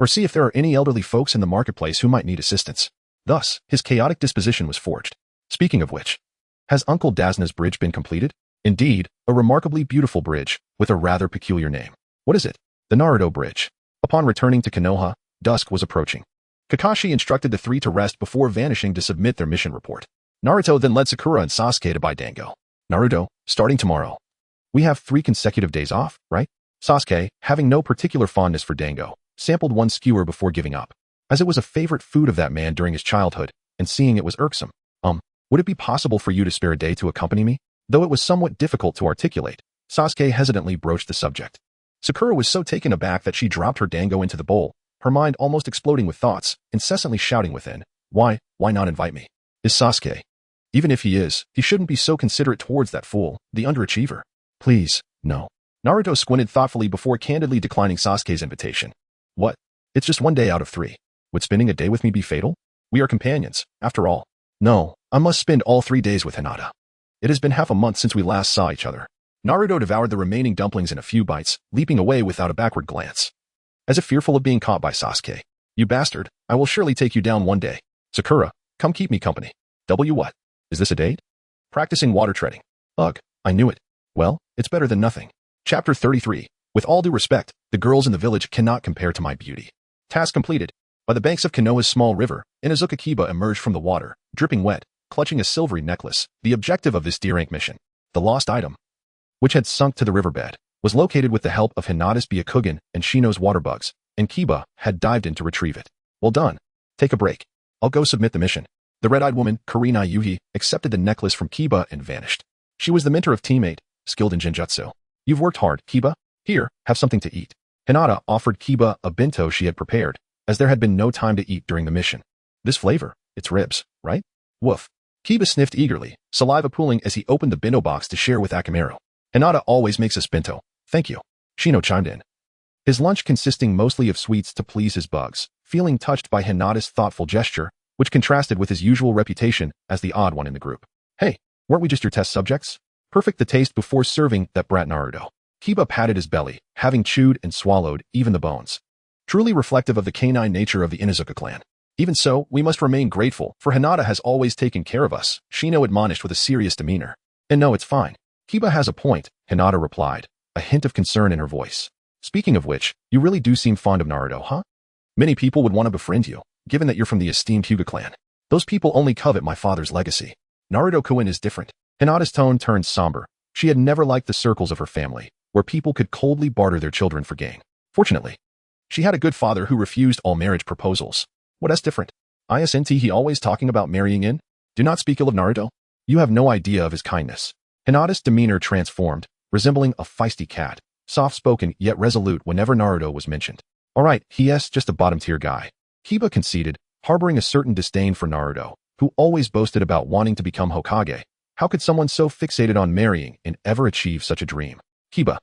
Or see if there are any elderly folks in the marketplace who might need assistance. Thus, his chaotic disposition was forged. Speaking of which, has Uncle Dazna's bridge been completed? Indeed, a remarkably beautiful bridge, with a rather peculiar name. What is it? The Naruto Bridge. Upon returning to Konoha, dusk was approaching. Kakashi instructed the 3 to rest before vanishing to submit their mission report. Naruto then led Sakura and Sasuke to buy dango. Naruto, starting tomorrow. We have 3 consecutive days off, right? Sasuke, having no particular fondness for dango, sampled one skewer before giving up, as it was a favorite food of that man during his childhood, and seeing it was irksome. Would it be possible for you to spare a day to accompany me? Though it was somewhat difficult to articulate, Sasuke hesitantly broached the subject. Sakura was so taken aback that she dropped her dango into the bowl, her mind almost exploding with thoughts, incessantly shouting within, why not invite me? Is Sasuke? Even if he is, he shouldn't be so considerate towards that fool, the underachiever. Please, no. Naruto squinted thoughtfully before candidly declining Sasuke's invitation. What? It's just 1 day out of 3. Would spending a day with me be fatal? We are companions, after all. No, I must spend all 3 days with Hinata. It has been half a month since we last saw each other. Naruto devoured the remaining dumplings in a few bites, leaping away without a backward glance. As if fearful of being caught by Sasuke. You bastard, I will surely take you down one day. Sakura, come keep me company. What? Is this a date? Practicing water treading. Ugh, I knew it. Well, it's better than nothing. Chapter 33. With all due respect, the girls in the village cannot compare to my beauty. Task completed. By the banks of Konoha's small river, Inazuka Kiba emerged from the water, dripping wet, clutching a silvery necklace. The objective of this D-rank mission, the lost item, which had sunk to the riverbed, was located with the help of Hinata's Byakugan and Shino's water bugs, and Kiba had dived in to retrieve it. Well done. Take a break. I'll go submit the mission. The red-eyed woman, Karina Yuhi, accepted the necklace from Kiba and vanished. She was the mentor of teammate, skilled in Genjutsu. You've worked hard, Kiba. Here, have something to eat. Hinata offered Kiba a bento she had prepared, as there had been no time to eat during the mission. This flavor, it's ribs, right? Woof. Kiba sniffed eagerly, saliva pooling as he opened the bento box to share with Akamaru. Hinata always makes us bento. Thank you. Shino chimed in. His lunch consisting mostly of sweets to please his bugs, feeling touched by Hinata's thoughtful gesture, which contrasted with his usual reputation as the odd one in the group. Hey, weren't we just your test subjects? Perfect the taste before serving that brat Naruto. Kiba patted his belly, having chewed and swallowed even the bones. Truly reflective of the canine nature of the Inazuka clan. Even so, we must remain grateful, for Hinata has always taken care of us, Shino admonished with a serious demeanor. And no, it's fine. Kiba has a point, Hinata replied, a hint of concern in her voice. Speaking of which, you really do seem fond of Naruto, huh? Many people would want to befriend you, given that you're from the esteemed Hyuga clan. Those people only covet my father's legacy. Naruto-kun is different. Hinata's tone turned somber. She had never liked the circles of her family, where people could coldly barter their children for gain. Fortunately, she had a good father who refused all marriage proposals. What else different? Isn't he always talking about marrying in? Do not speak ill of Naruto. You have no idea of his kindness. Hinata's demeanor transformed, resembling a feisty cat, soft-spoken yet resolute whenever Naruto was mentioned. Alright, he's just a bottom-tier guy. Kiba conceded, harboring a certain disdain for Naruto, who always boasted about wanting to become Hokage. How could someone so fixated on marrying and ever achieve such a dream? Kiba,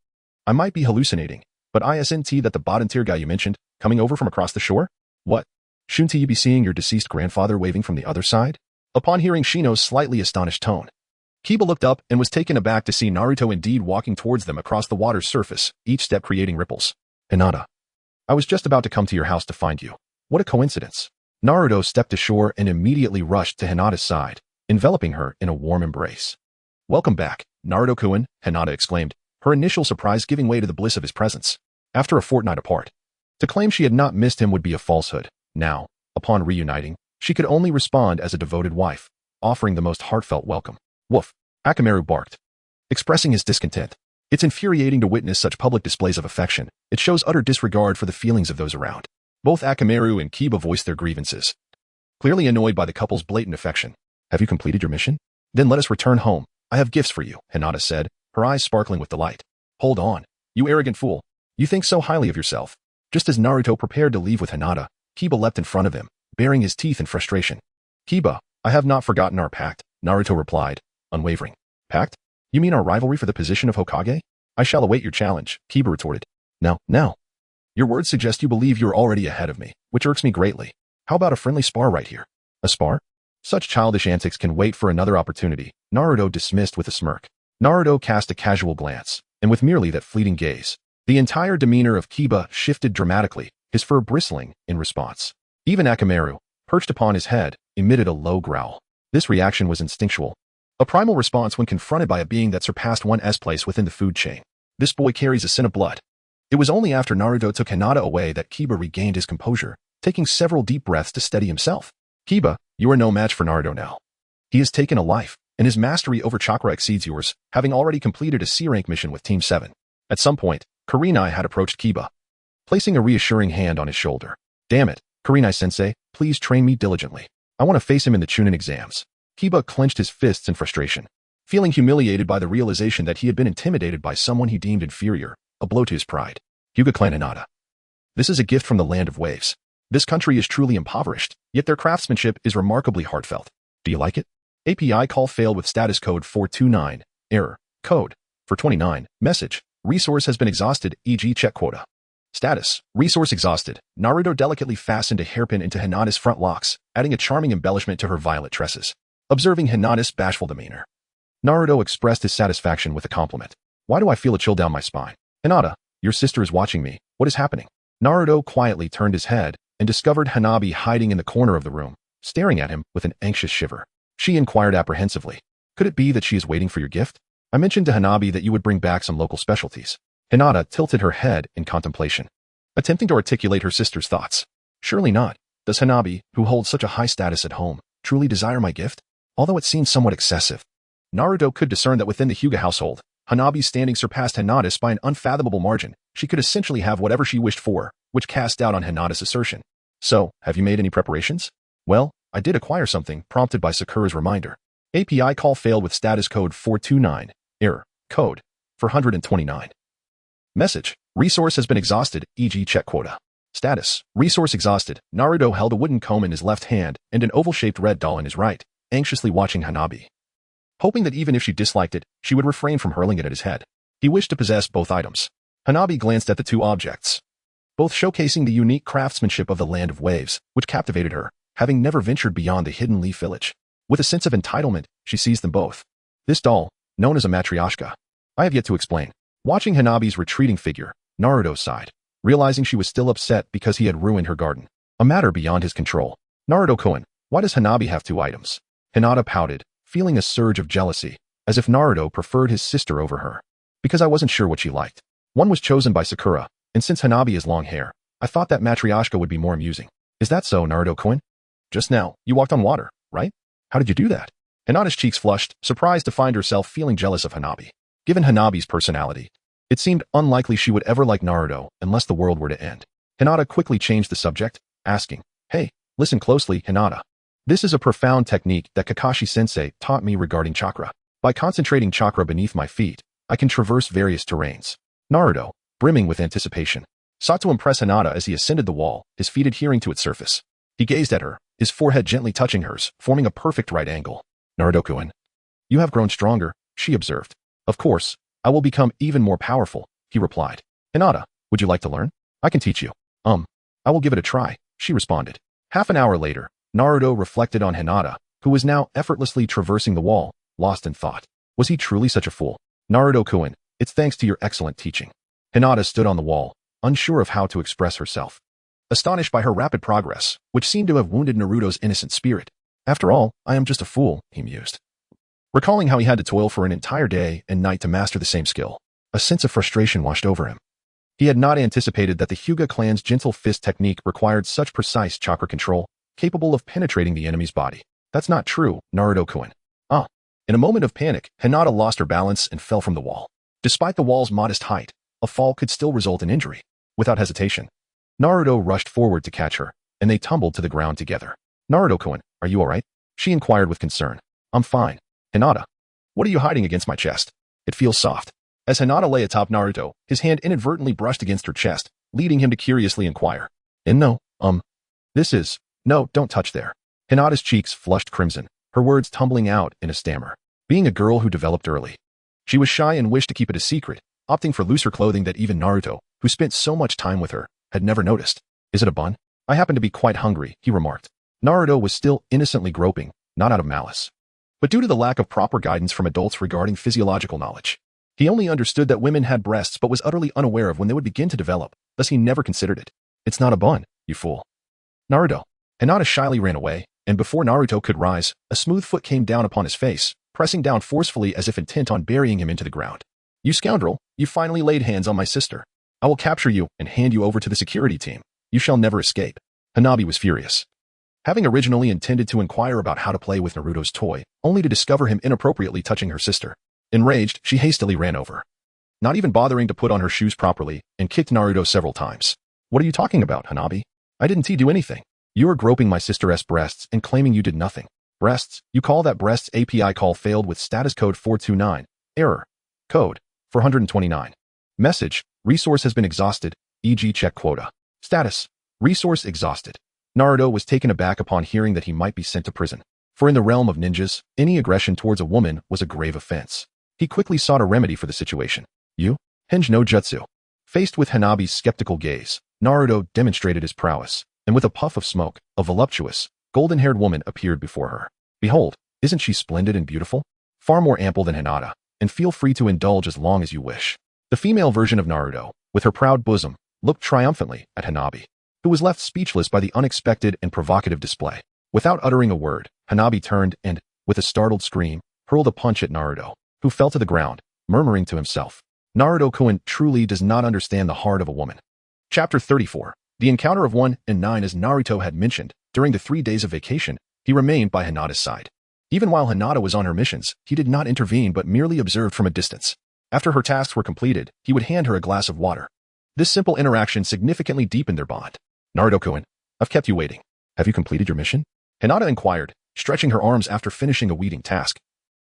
I might be hallucinating, but isn't that the bottom-tier guy you mentioned, coming over from across the shore? What? Shouldn't you be seeing your deceased grandfather waving from the other side? Upon hearing Shino's slightly astonished tone, Kiba looked up and was taken aback to see Naruto indeed walking towards them across the water's surface, each step creating ripples. Hinata, I was just about to come to your house to find you. What a coincidence. Naruto stepped ashore and immediately rushed to Hinata's side, enveloping her in a warm embrace. Welcome back, Naruto-kun, Hinata exclaimed, her initial surprise giving way to the bliss of his presence. After a fortnight apart, to claim she had not missed him would be a falsehood. Now, upon reuniting, she could only respond as a devoted wife, offering the most heartfelt welcome. Woof, Akamaru barked, expressing his discontent. It's infuriating to witness such public displays of affection. It shows utter disregard for the feelings of those around. Both Akamaru and Kiba voiced their grievances, clearly annoyed by the couple's blatant affection. Have you completed your mission? Then let us return home. I have gifts for you, Hinata said, her eyes sparkling with delight. Hold on, you arrogant fool. You think so highly of yourself. Just as Naruto prepared to leave with Hinata, Kiba leapt in front of him, baring his teeth in frustration. Kiba, I have not forgotten our pact, Naruto replied, unwavering. Pact? You mean our rivalry for the position of Hokage? I shall await your challenge, Kiba retorted. Now. Your words suggest you believe you're already ahead of me, which irks me greatly. How about a friendly spar right here? A spar? Such childish antics can wait for another opportunity, Naruto dismissed with a smirk. Naruto cast a casual glance, and with merely that fleeting gaze, the entire demeanor of Kiba shifted dramatically, his fur bristling in response. Even Akamaru, perched upon his head, emitted a low growl. This reaction was instinctual, a primal response when confronted by a being that surpassed one's place within the food chain. This boy carries a sin of blood. It was only after Naruto took Hinata away that Kiba regained his composure, taking several deep breaths to steady himself. Kiba, you are no match for Naruto now. He has taken a life, and his mastery over chakra exceeds yours, having already completed a C-rank mission with Team 7. At some point, Kurenai had approached Kiba, placing a reassuring hand on his shoulder. Damn it, Kurenai-sensei, please train me diligently. I want to face him in the Chunin exams. Kiba clenched his fists in frustration, feeling humiliated by the realization that he had been intimidated by someone he deemed inferior, a blow to his pride. Hyuga clan Hinata. This is a gift from the land of waves. This country is truly impoverished, yet their craftsmanship is remarkably heartfelt. Do you like it? API call failed with status code 429. Error. Code. For 29. Message. Resource has been exhausted, e.g. check quota. Status. Resource exhausted. Naruto delicately fastened a hairpin into Hinata's front locks, adding a charming embellishment to her violet tresses. Observing Hinata's bashful demeanor, Naruto expressed his satisfaction with a compliment. Why do I feel a chill down my spine? Hinata, your sister is watching me. What is happening? Naruto quietly turned his head and discovered Hanabi hiding in the corner of the room, staring at him with an anxious shiver. She inquired apprehensively. Could it be that she is waiting for your gift? I mentioned to Hanabi that you would bring back some local specialties. Hinata tilted her head in contemplation, attempting to articulate her sister's thoughts. Surely not. Does Hanabi, who holds such a high status at home, truly desire my gift? Although it seems somewhat excessive. Naruto could discern that within the Hyuga household, Hanabi's standing surpassed Hinata's by an unfathomable margin. She could essentially have whatever she wished for, which cast doubt on Hinata's assertion. So, have you made any preparations? Well, I did acquire something, prompted by Sakura's reminder. API call failed with status code 429. Error. Code. 429. Message. Resource has been exhausted, e.g. check quota. Status. Resource exhausted. Naruto held a wooden comb in his left hand and an oval-shaped red doll in his right, anxiously watching Hanabi. Hoping that even if she disliked it, she would refrain from hurling it at his head. He wished to possess both items. Hanabi glanced at the two objects, both showcasing the unique craftsmanship of the land of waves, which captivated her, having never ventured beyond the hidden leaf village. With a sense of entitlement, she seized them both. This doll, known as a matryoshka. I have yet to explain. Watching Hanabi's retreating figure, Naruto sighed, realizing she was still upset because he had ruined her garden. A matter beyond his control. Naruto-kun, why does Hanabi have 2 items? Hinata pouted, feeling a surge of jealousy, as if Naruto preferred his sister over her. Because I wasn't sure what she liked. One was chosen by Sakura, and since Hanabi has long hair, I thought that Matryoshka would be more amusing. Is that so, Naruto-kun? Just now, you walked on water, right? How did you do that? Hinata's cheeks flushed, surprised to find herself feeling jealous of Hanabi. Given Hanabi's personality, it seemed unlikely she would ever like Naruto unless the world were to end. Hinata quickly changed the subject, asking, "Hey, listen closely, Hinata. This is a profound technique that Kakashi-sensei taught me regarding chakra. By concentrating chakra beneath my feet, I can traverse various terrains." Naruto, brimming with anticipation, sought to impress Hinata as he ascended the wall, his feet adhering to its surface. He gazed at her, his forehead gently touching hers, forming a perfect right angle. "Naruto-kun, you have grown stronger," she observed. "Of course, I will become even more powerful," he replied. "Hinata, would you like to learn? I can teach you." I will give it a try," she responded. Half an hour later, Naruto reflected on Hinata, who was now effortlessly traversing the wall, lost in thought. Was he truly such a fool? "Naruto-kun, it's thanks to your excellent teaching." Hinata stood on the wall, unsure of how to express herself. Astonished by her rapid progress, which seemed to have wounded Naruto's innocent spirit. "After all, I am just a fool," he mused. Recalling how he had to toil for an entire day and night to master the same skill, a sense of frustration washed over him. He had not anticipated that the Hyuga clan's gentle fist technique required such precise chakra control, capable of penetrating the enemy's body. "That's not true, Naruto-kun." In a moment of panic, Hinata lost her balance and fell from the wall. Despite the wall's modest height, a fall could still result in injury. Without hesitation, Naruto rushed forward to catch her, and they tumbled to the ground together. "Naruto-kun, are you alright?" she inquired with concern. "I'm fine." "Hinata, what are you hiding against my chest? It feels soft." As Hinata lay atop Naruto, his hand inadvertently brushed against her chest, leading him to curiously inquire. This is... No, don't touch there." Hinata's cheeks flushed crimson, her words tumbling out in a stammer. Being a girl who developed early, she was shy and wished to keep it a secret, opting for looser clothing that even Naruto, who spent so much time with her, had never noticed. "Is it a bun? I happen to be quite hungry," he remarked. Naruto was still innocently groping, not out of malice, but due to the lack of proper guidance from adults regarding physiological knowledge. He only understood that women had breasts but was utterly unaware of when they would begin to develop, thus he never considered it. "It's not a bun, you fool." "Naruto." Hinata shyly ran away, and before Naruto could rise, a smooth foot came down upon his face, pressing down forcefully as if intent on burying him into the ground. "You scoundrel, you finally laid hands on my sister. I will capture you and hand you over to the security team. You shall never escape." Hanabi was furious. Having originally intended to inquire about how to play with Naruto's toy, only to discover him inappropriately touching her sister. Enraged, she hastily ran over, not even bothering to put on her shoes properly, and kicked Naruto several times. "What are you talking about, Hanabi? I didn't do anything. You are groping my sister's breasts and claiming you did nothing." "Breasts? You call that breasts?" API call failed with status code 429. Error. Code 429. Message: resource has been exhausted, e.g. check quota. Status: resource exhausted. Naruto was taken aback upon hearing that he might be sent to prison. For in the realm of ninjas, any aggression towards a woman was a grave offense. He quickly sought a remedy for the situation. Hinge no jutsu. Faced with Hanabi's skeptical gaze, Naruto demonstrated his prowess, and with a puff of smoke, a voluptuous, golden-haired woman appeared before her. "Behold, isn't she splendid and beautiful? Far more ample than Hinata, and feel free to indulge as long as you wish." The female version of Naruto, with her proud bosom, looked triumphantly at Hanabi, who was left speechless by the unexpected and provocative display. Without uttering a word, Hanabi turned and, with a startled scream, hurled a punch at Naruto, who fell to the ground, murmuring to himself, "Naruto-kun truly does not understand the heart of a woman." Chapter 34. The encounter of 1 and 9. As Naruto had mentioned, during the 3 days of vacation, he remained by Hinata's side. Even while Hinata was on her missions, he did not intervene but merely observed from a distance. After her tasks were completed, he would hand her a glass of water. This simple interaction significantly deepened their bond. "Naruto-kun, I've kept you waiting. Have you completed your mission?" Hinata inquired, stretching her arms after finishing a weeding task,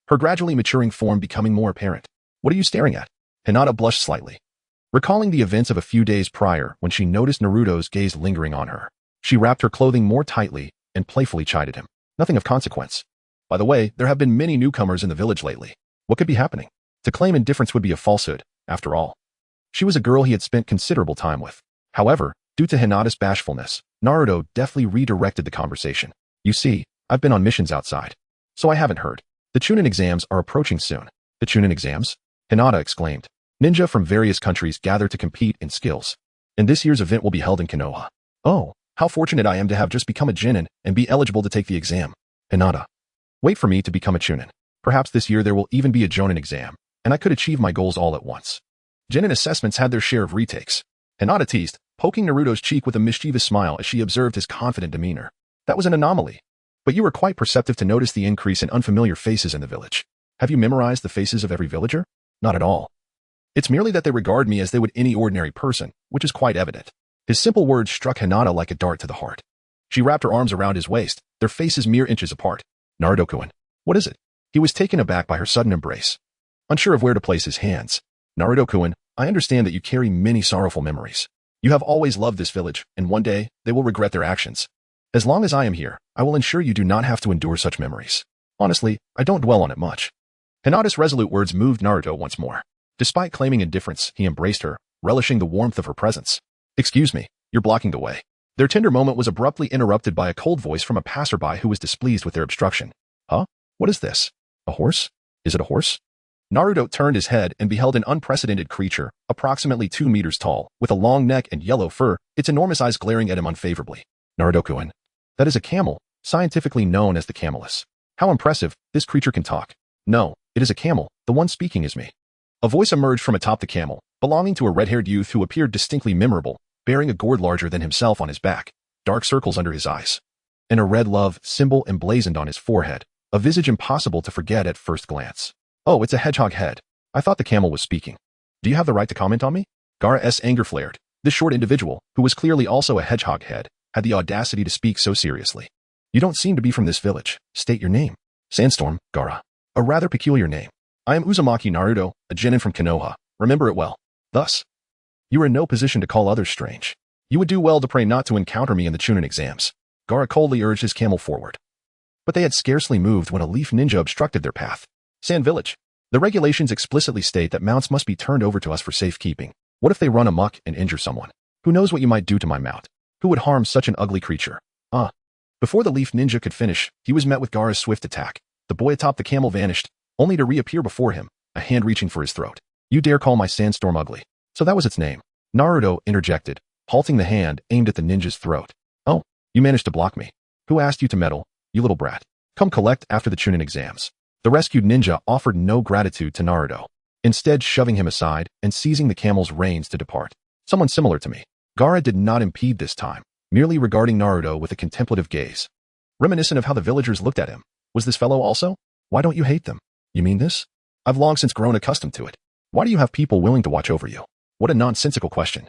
her gradually maturing form becoming more apparent. "What are you staring at?" Hinata blushed slightly, recalling the events of a few days prior when she noticed Naruto's gaze lingering on her. She wrapped her clothing more tightly and playfully chided him. "Nothing of consequence. By the way, there have been many newcomers in the village lately. What could be happening?" To claim indifference would be a falsehood, after all. She was a girl he had spent considerable time with. However, due to Hinata's bashfulness, Naruto deftly redirected the conversation. "You see, I've been on missions outside, so I haven't heard. The Chunin exams are approaching soon." "The Chunin exams?" Hinata exclaimed. "Ninja from various countries gather to compete in skills, and this year's event will be held in Konoha." "Oh, How fortunate I am to have just become a Chunin and be eligible to take the exam. Hinata. Wait for me to become a Chunin. Perhaps this year there will even be a Jonin exam, and I could achieve my goals all at once. Chunin assessments had their share of retakes. Hinata teased, poking Naruto's cheek with a mischievous smile as she observed his confident demeanor. That was an anomaly. But you were quite perceptive to notice the increase in unfamiliar faces in the village. Have you memorized the faces of every villager? Not at all. It's merely that they regard me as they would any ordinary person, which is quite evident. His simple words struck Hinata like a dart to the heart. She wrapped her arms around his waist, their faces mere inches apart. Naruto-kun. What is it? He was taken aback by her sudden embrace. Unsure of where to place his hands. Naruto-kun, I understand that you carry many sorrowful memories. You have always loved this village, and one day, they will regret their actions. As long as I am here, I will ensure you do not have to endure such memories. Honestly, I don't dwell on it much. Hinata's resolute words moved Naruto once more. Despite claiming indifference, he embraced her, relishing the warmth of her presence. Excuse me, you're blocking the way. Their tender moment was abruptly interrupted by a cold voice from a passerby who was displeased with their obstruction. Huh? What is this? A horse? Is it a horse? Naruto turned his head and beheld an unprecedented creature, approximately 2 meters tall, with a long neck and yellow fur, its enormous eyes glaring at him unfavorably. Naruto-kun. That is a camel, scientifically known as the camelus. How impressive, this creature can talk. No, it is a camel, the one speaking is me. A voice emerged from atop the camel, belonging to a red-haired youth who appeared distinctly memorable, bearing a gourd larger than himself on his back, dark circles under his eyes, and a red love symbol emblazoned on his forehead, a visage impossible to forget at first glance. Oh, it's a hedgehog head. I thought the camel was speaking. Do you have the right to comment on me? Gaara's anger flared. This short individual, who was clearly also a hedgehog head, had the audacity to speak so seriously. You don't seem to be from this village. State your name. Sandstorm, Gaara. A rather peculiar name. I am Uzumaki Naruto, a Chunin from Konoha. Remember it well. Thus, you are in no position to call others strange. You would do well to pray not to encounter me in the Chunin exams. Gaara coldly urged his camel forward. But they had scarcely moved when a leaf ninja obstructed their path. Sand Village. The regulations explicitly state that mounts must be turned over to us for safekeeping. What if they run amok and injure someone? Who knows what you might do to my mount? Who would harm such an ugly creature? Before the leaf ninja could finish, he was met with Gaara's swift attack. The boy atop the camel vanished, only to reappear before him, a hand reaching for his throat. You dare call my sandstorm ugly? So that was its name. Naruto interjected, halting the hand aimed at the ninja's throat. Oh, you managed to block me. Who asked you to meddle, you little brat? Come collect after the Chunin exams. The rescued ninja offered no gratitude to Naruto, instead shoving him aside and seizing the camel's reins to depart. Someone similar to me. Gaara did not impede this time, merely regarding Naruto with a contemplative gaze. Reminiscent of how the villagers looked at him. Was this fellow also? Why don't you hate them? You mean this? I've long since grown accustomed to it. Why do you have people willing to watch over you? What a nonsensical question.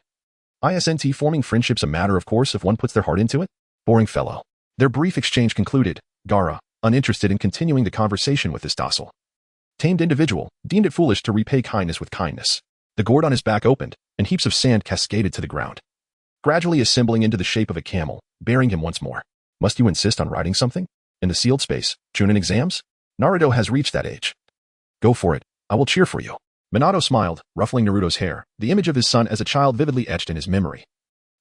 Isn't forming friendships a matter of course if one puts their heart into it? Boring fellow. Their brief exchange concluded. Gaara, uninterested in continuing the conversation with this docile, tamed individual, deemed it foolish to repay kindness with kindness. The gourd on his back opened, and heaps of sand cascaded to the ground, gradually assembling into the shape of a camel, bearing him once more. Must you insist on riding something? In the sealed space, Chunin exams? Naruto has reached that age. Go for it. I will cheer for you. Minato smiled, ruffling Naruto's hair, the image of his son as a child vividly etched in his memory.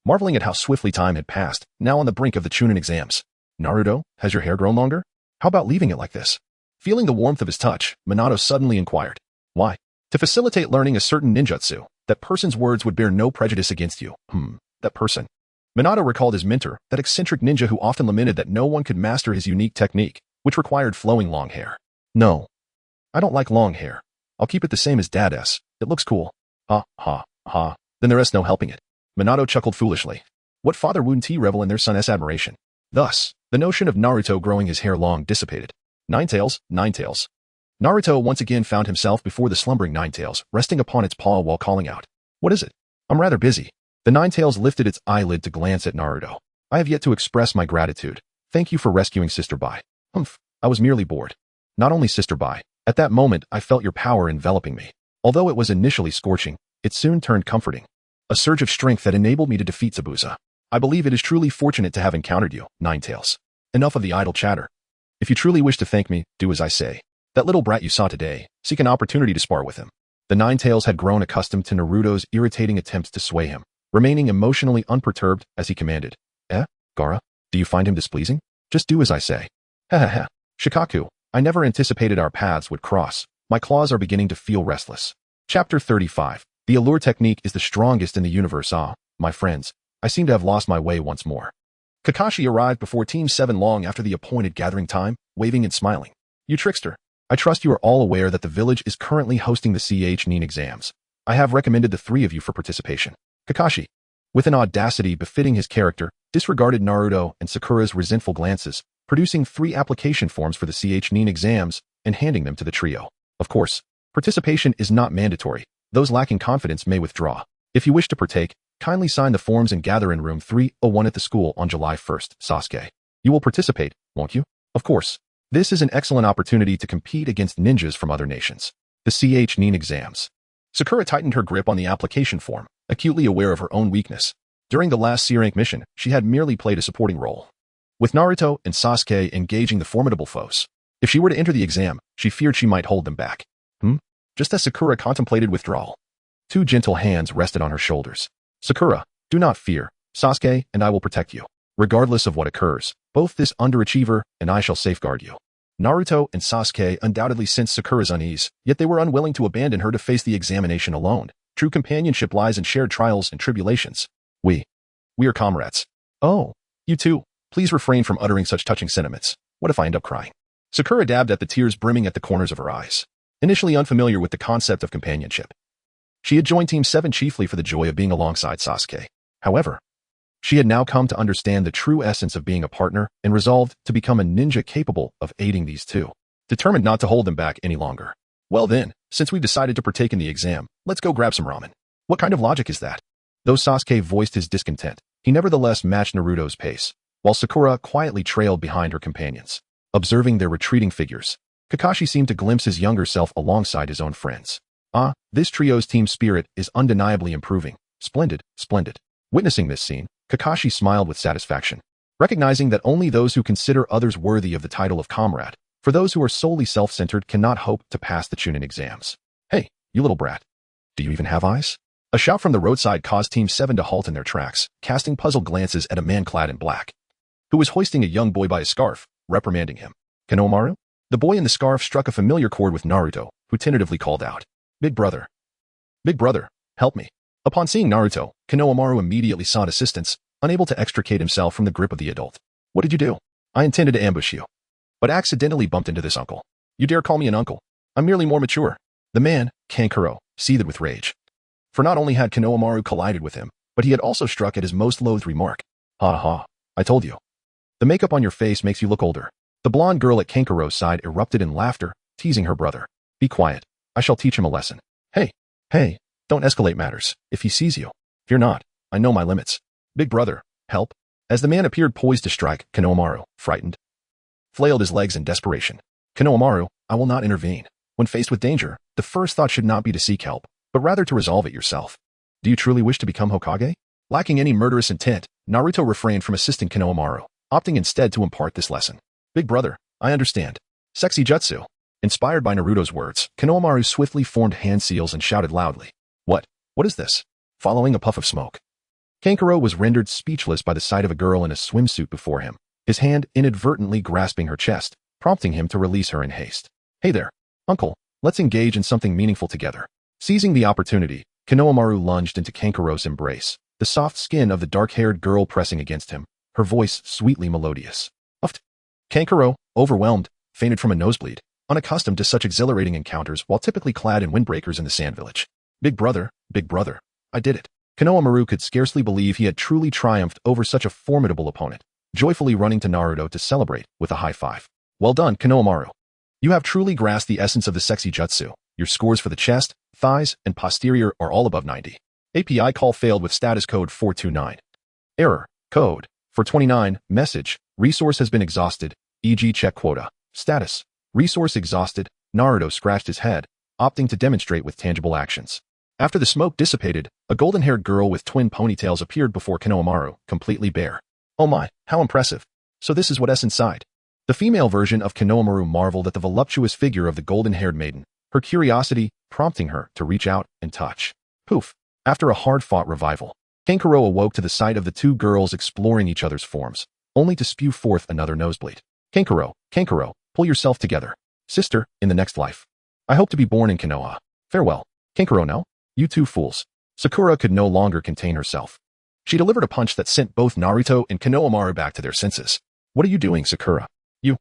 Marveling at how swiftly time had passed, now on the brink of the Chunin exams. Naruto, has your hair grown longer? How about leaving it like this? Feeling the warmth of his touch, Minato suddenly inquired. Why? To facilitate learning a certain ninjutsu, that person's words would bear no prejudice against you. That person. Minato recalled his mentor, that eccentric ninja who often lamented that no one could master his unique technique, which required flowing long hair. No. I don't like long hair. I'll keep it the same as Dad's. It looks cool. Ha, ha, ha. Then there is no helping it. Minato chuckled foolishly. What father wouldn't he revel in their son's admiration? Thus, the notion of Naruto growing his hair long dissipated. Ninetales, Ninetales. Naruto once again found himself before the slumbering Ninetales, resting upon its paw while calling out. What is it? I'm rather busy. The Ninetales lifted its eyelid to glance at Naruto. I have yet to express my gratitude. Thank you for rescuing Sister Bai. I was merely bored. Not only Sister Bai. At that moment, I felt your power enveloping me. Although it was initially scorching, it soon turned comforting. A surge of strength that enabled me to defeat Zabuza. I believe it is truly fortunate to have encountered you, Ninetales. Enough of the idle chatter. If you truly wish to thank me, do as I say. That little brat you saw today, seek an opportunity to spar with him. The Ninetales had grown accustomed to Naruto's irritating attempts to sway him, remaining emotionally unperturbed as he commanded. Gaara, do you find him displeasing? Just do as I say. Ha ha ha. Shikaku, I never anticipated our paths would cross. My claws are beginning to feel restless. Chapter 35. The allure technique is the strongest in the universe. My friends, I seem to have lost my way once more. Kakashi arrived before Team 7 long after the appointed gathering time, waving and smiling. You trickster. I trust you are all aware that the village is currently hosting the Chunin exams. I have recommended the three of you for participation. Kakashi, with an audacity befitting his character, disregarded Naruto and Sakura's resentful glances, producing 3 application forms for the Chunin exams and handing them to the trio. Of course, participation is not mandatory. Those lacking confidence may withdraw. If you wish to partake, kindly sign the forms and gather in room 301 at the school on July 1st, Sasuke. You will participate, won't you? Of course. This is an excellent opportunity to compete against ninjas from other nations. The Chunin exams. Sakura tightened her grip on the application form, acutely aware of her own weakness. During the last C-rank mission, she had merely played a supporting role, with Naruto and Sasuke engaging the formidable foes. If she were to enter the exam, she feared she might hold them back. Just as Sakura contemplated withdrawal, 2 gentle hands rested on her shoulders. Sakura, do not fear. Sasuke and I will protect you. Regardless of what occurs, both this underachiever and I shall safeguard you. Naruto and Sasuke undoubtedly sensed Sakura's unease, yet they were unwilling to abandon her to face the examination alone. True companionship lies in shared trials and tribulations. We are comrades. Oh, you too. Please refrain from uttering such touching sentiments. What if I end up crying? Sakura dabbed at the tears brimming at the corners of her eyes. Initially unfamiliar with the concept of companionship, she had joined Team 7 chiefly for the joy of being alongside Sasuke. However, she had now come to understand the true essence of being a partner and resolved to become a ninja capable of aiding these two, determined not to hold them back any longer. Well then, since we've decided to partake in the exam, let's go grab some ramen. What kind of logic is that? Though Sasuke voiced his discontent, he nevertheless matched Naruto's pace, while Sakura quietly trailed behind her companions. Observing their retreating figures, Kakashi seemed to glimpse his younger self alongside his own friends. This trio's team spirit is undeniably improving. Splendid, splendid. Witnessing this scene, Kakashi smiled with satisfaction, recognizing that only those who consider others worthy of the title of comrade, for those who are solely self-centered cannot hope to pass the Chunin exams. Hey, you little brat. Do you even have eyes? A shout from the roadside caused Team 7 to halt in their tracks, casting puzzled glances at a man clad in black, who was hoisting a young boy by his scarf, reprimanding him. Konohamaru? The boy in the scarf struck a familiar chord with Naruto, who tentatively called out, Big brother, help me. Upon seeing Naruto, Konohamaru immediately sought assistance, unable to extricate himself from the grip of the adult. What did you do? I intended to ambush you, but accidentally bumped into this uncle. You dare call me an uncle? I'm merely more mature. The man, Kankuro, seethed with rage. For not only had Konohamaru collided with him, but he had also struck at his most loathed remark. Ha ha, I told you. The makeup on your face makes you look older. The blonde girl at Kankuro's side erupted in laughter, teasing her brother. Be quiet. I shall teach him a lesson. Hey, don't escalate matters. If he sees you, fear not. I know my limits. Big brother, help. As the man appeared poised to strike, Konohamaru, frightened, flailed his legs in desperation. Konohamaru, I will not intervene. When faced with danger, the first thought should not be to seek help, but rather to resolve it yourself. Do you truly wish to become Hokage? Lacking any murderous intent, Naruto refrained from assisting Konohamaru, opting instead to impart this lesson. Big brother, I understand. Sexy jutsu. Inspired by Naruto's words, Konohamaru swiftly formed hand seals and shouted loudly. What is this? Following a puff of smoke, Kankuro was rendered speechless by the sight of a girl in a swimsuit before him, his hand inadvertently grasping her chest, prompting him to release her in haste. Hey there, uncle, let's engage in something meaningful together. Seizing the opportunity, Konohamaru lunged into Kankuro's embrace, the soft skin of the dark-haired girl pressing against him, her voice sweetly melodious. Uffed. Kankuro, overwhelmed, fainted from a nosebleed, unaccustomed to such exhilarating encounters while typically clad in windbreakers in the sand village. Big brother, I did it. Konohamaru could scarcely believe he had truly triumphed over such a formidable opponent, joyfully running to Naruto to celebrate with a high five. Well done, Konohamaru. You have truly grasped the essence of the sexy jutsu. Your scores for the chest, thighs, and posterior are all above 90. API call failed with status code 429. Error, code, 429, message, resource has been exhausted, e.g. check quota. Status, resource exhausted. Naruto scratched his head, opting to demonstrate with tangible actions. After the smoke dissipated, a golden-haired girl with twin ponytails appeared before Konohamaru, completely bare. Oh my, how impressive. So this is what's inside. The female version of Konohamaru marveled at the voluptuous figure of the golden-haired maiden, her curiosity prompting her to reach out and touch. Poof. After a hard-fought revival, Kankuro awoke to the sight of the two girls exploring each other's forms, only to spew forth another nosebleed. Kankuro, pull yourself together. Sister, in the next life. I hope to be born in Konoha. Farewell. Kankuro no? You two fools. Sakura could no longer contain herself. She delivered a punch that sent both Naruto and Konohamaru back to their senses. What are you doing, Sakura? You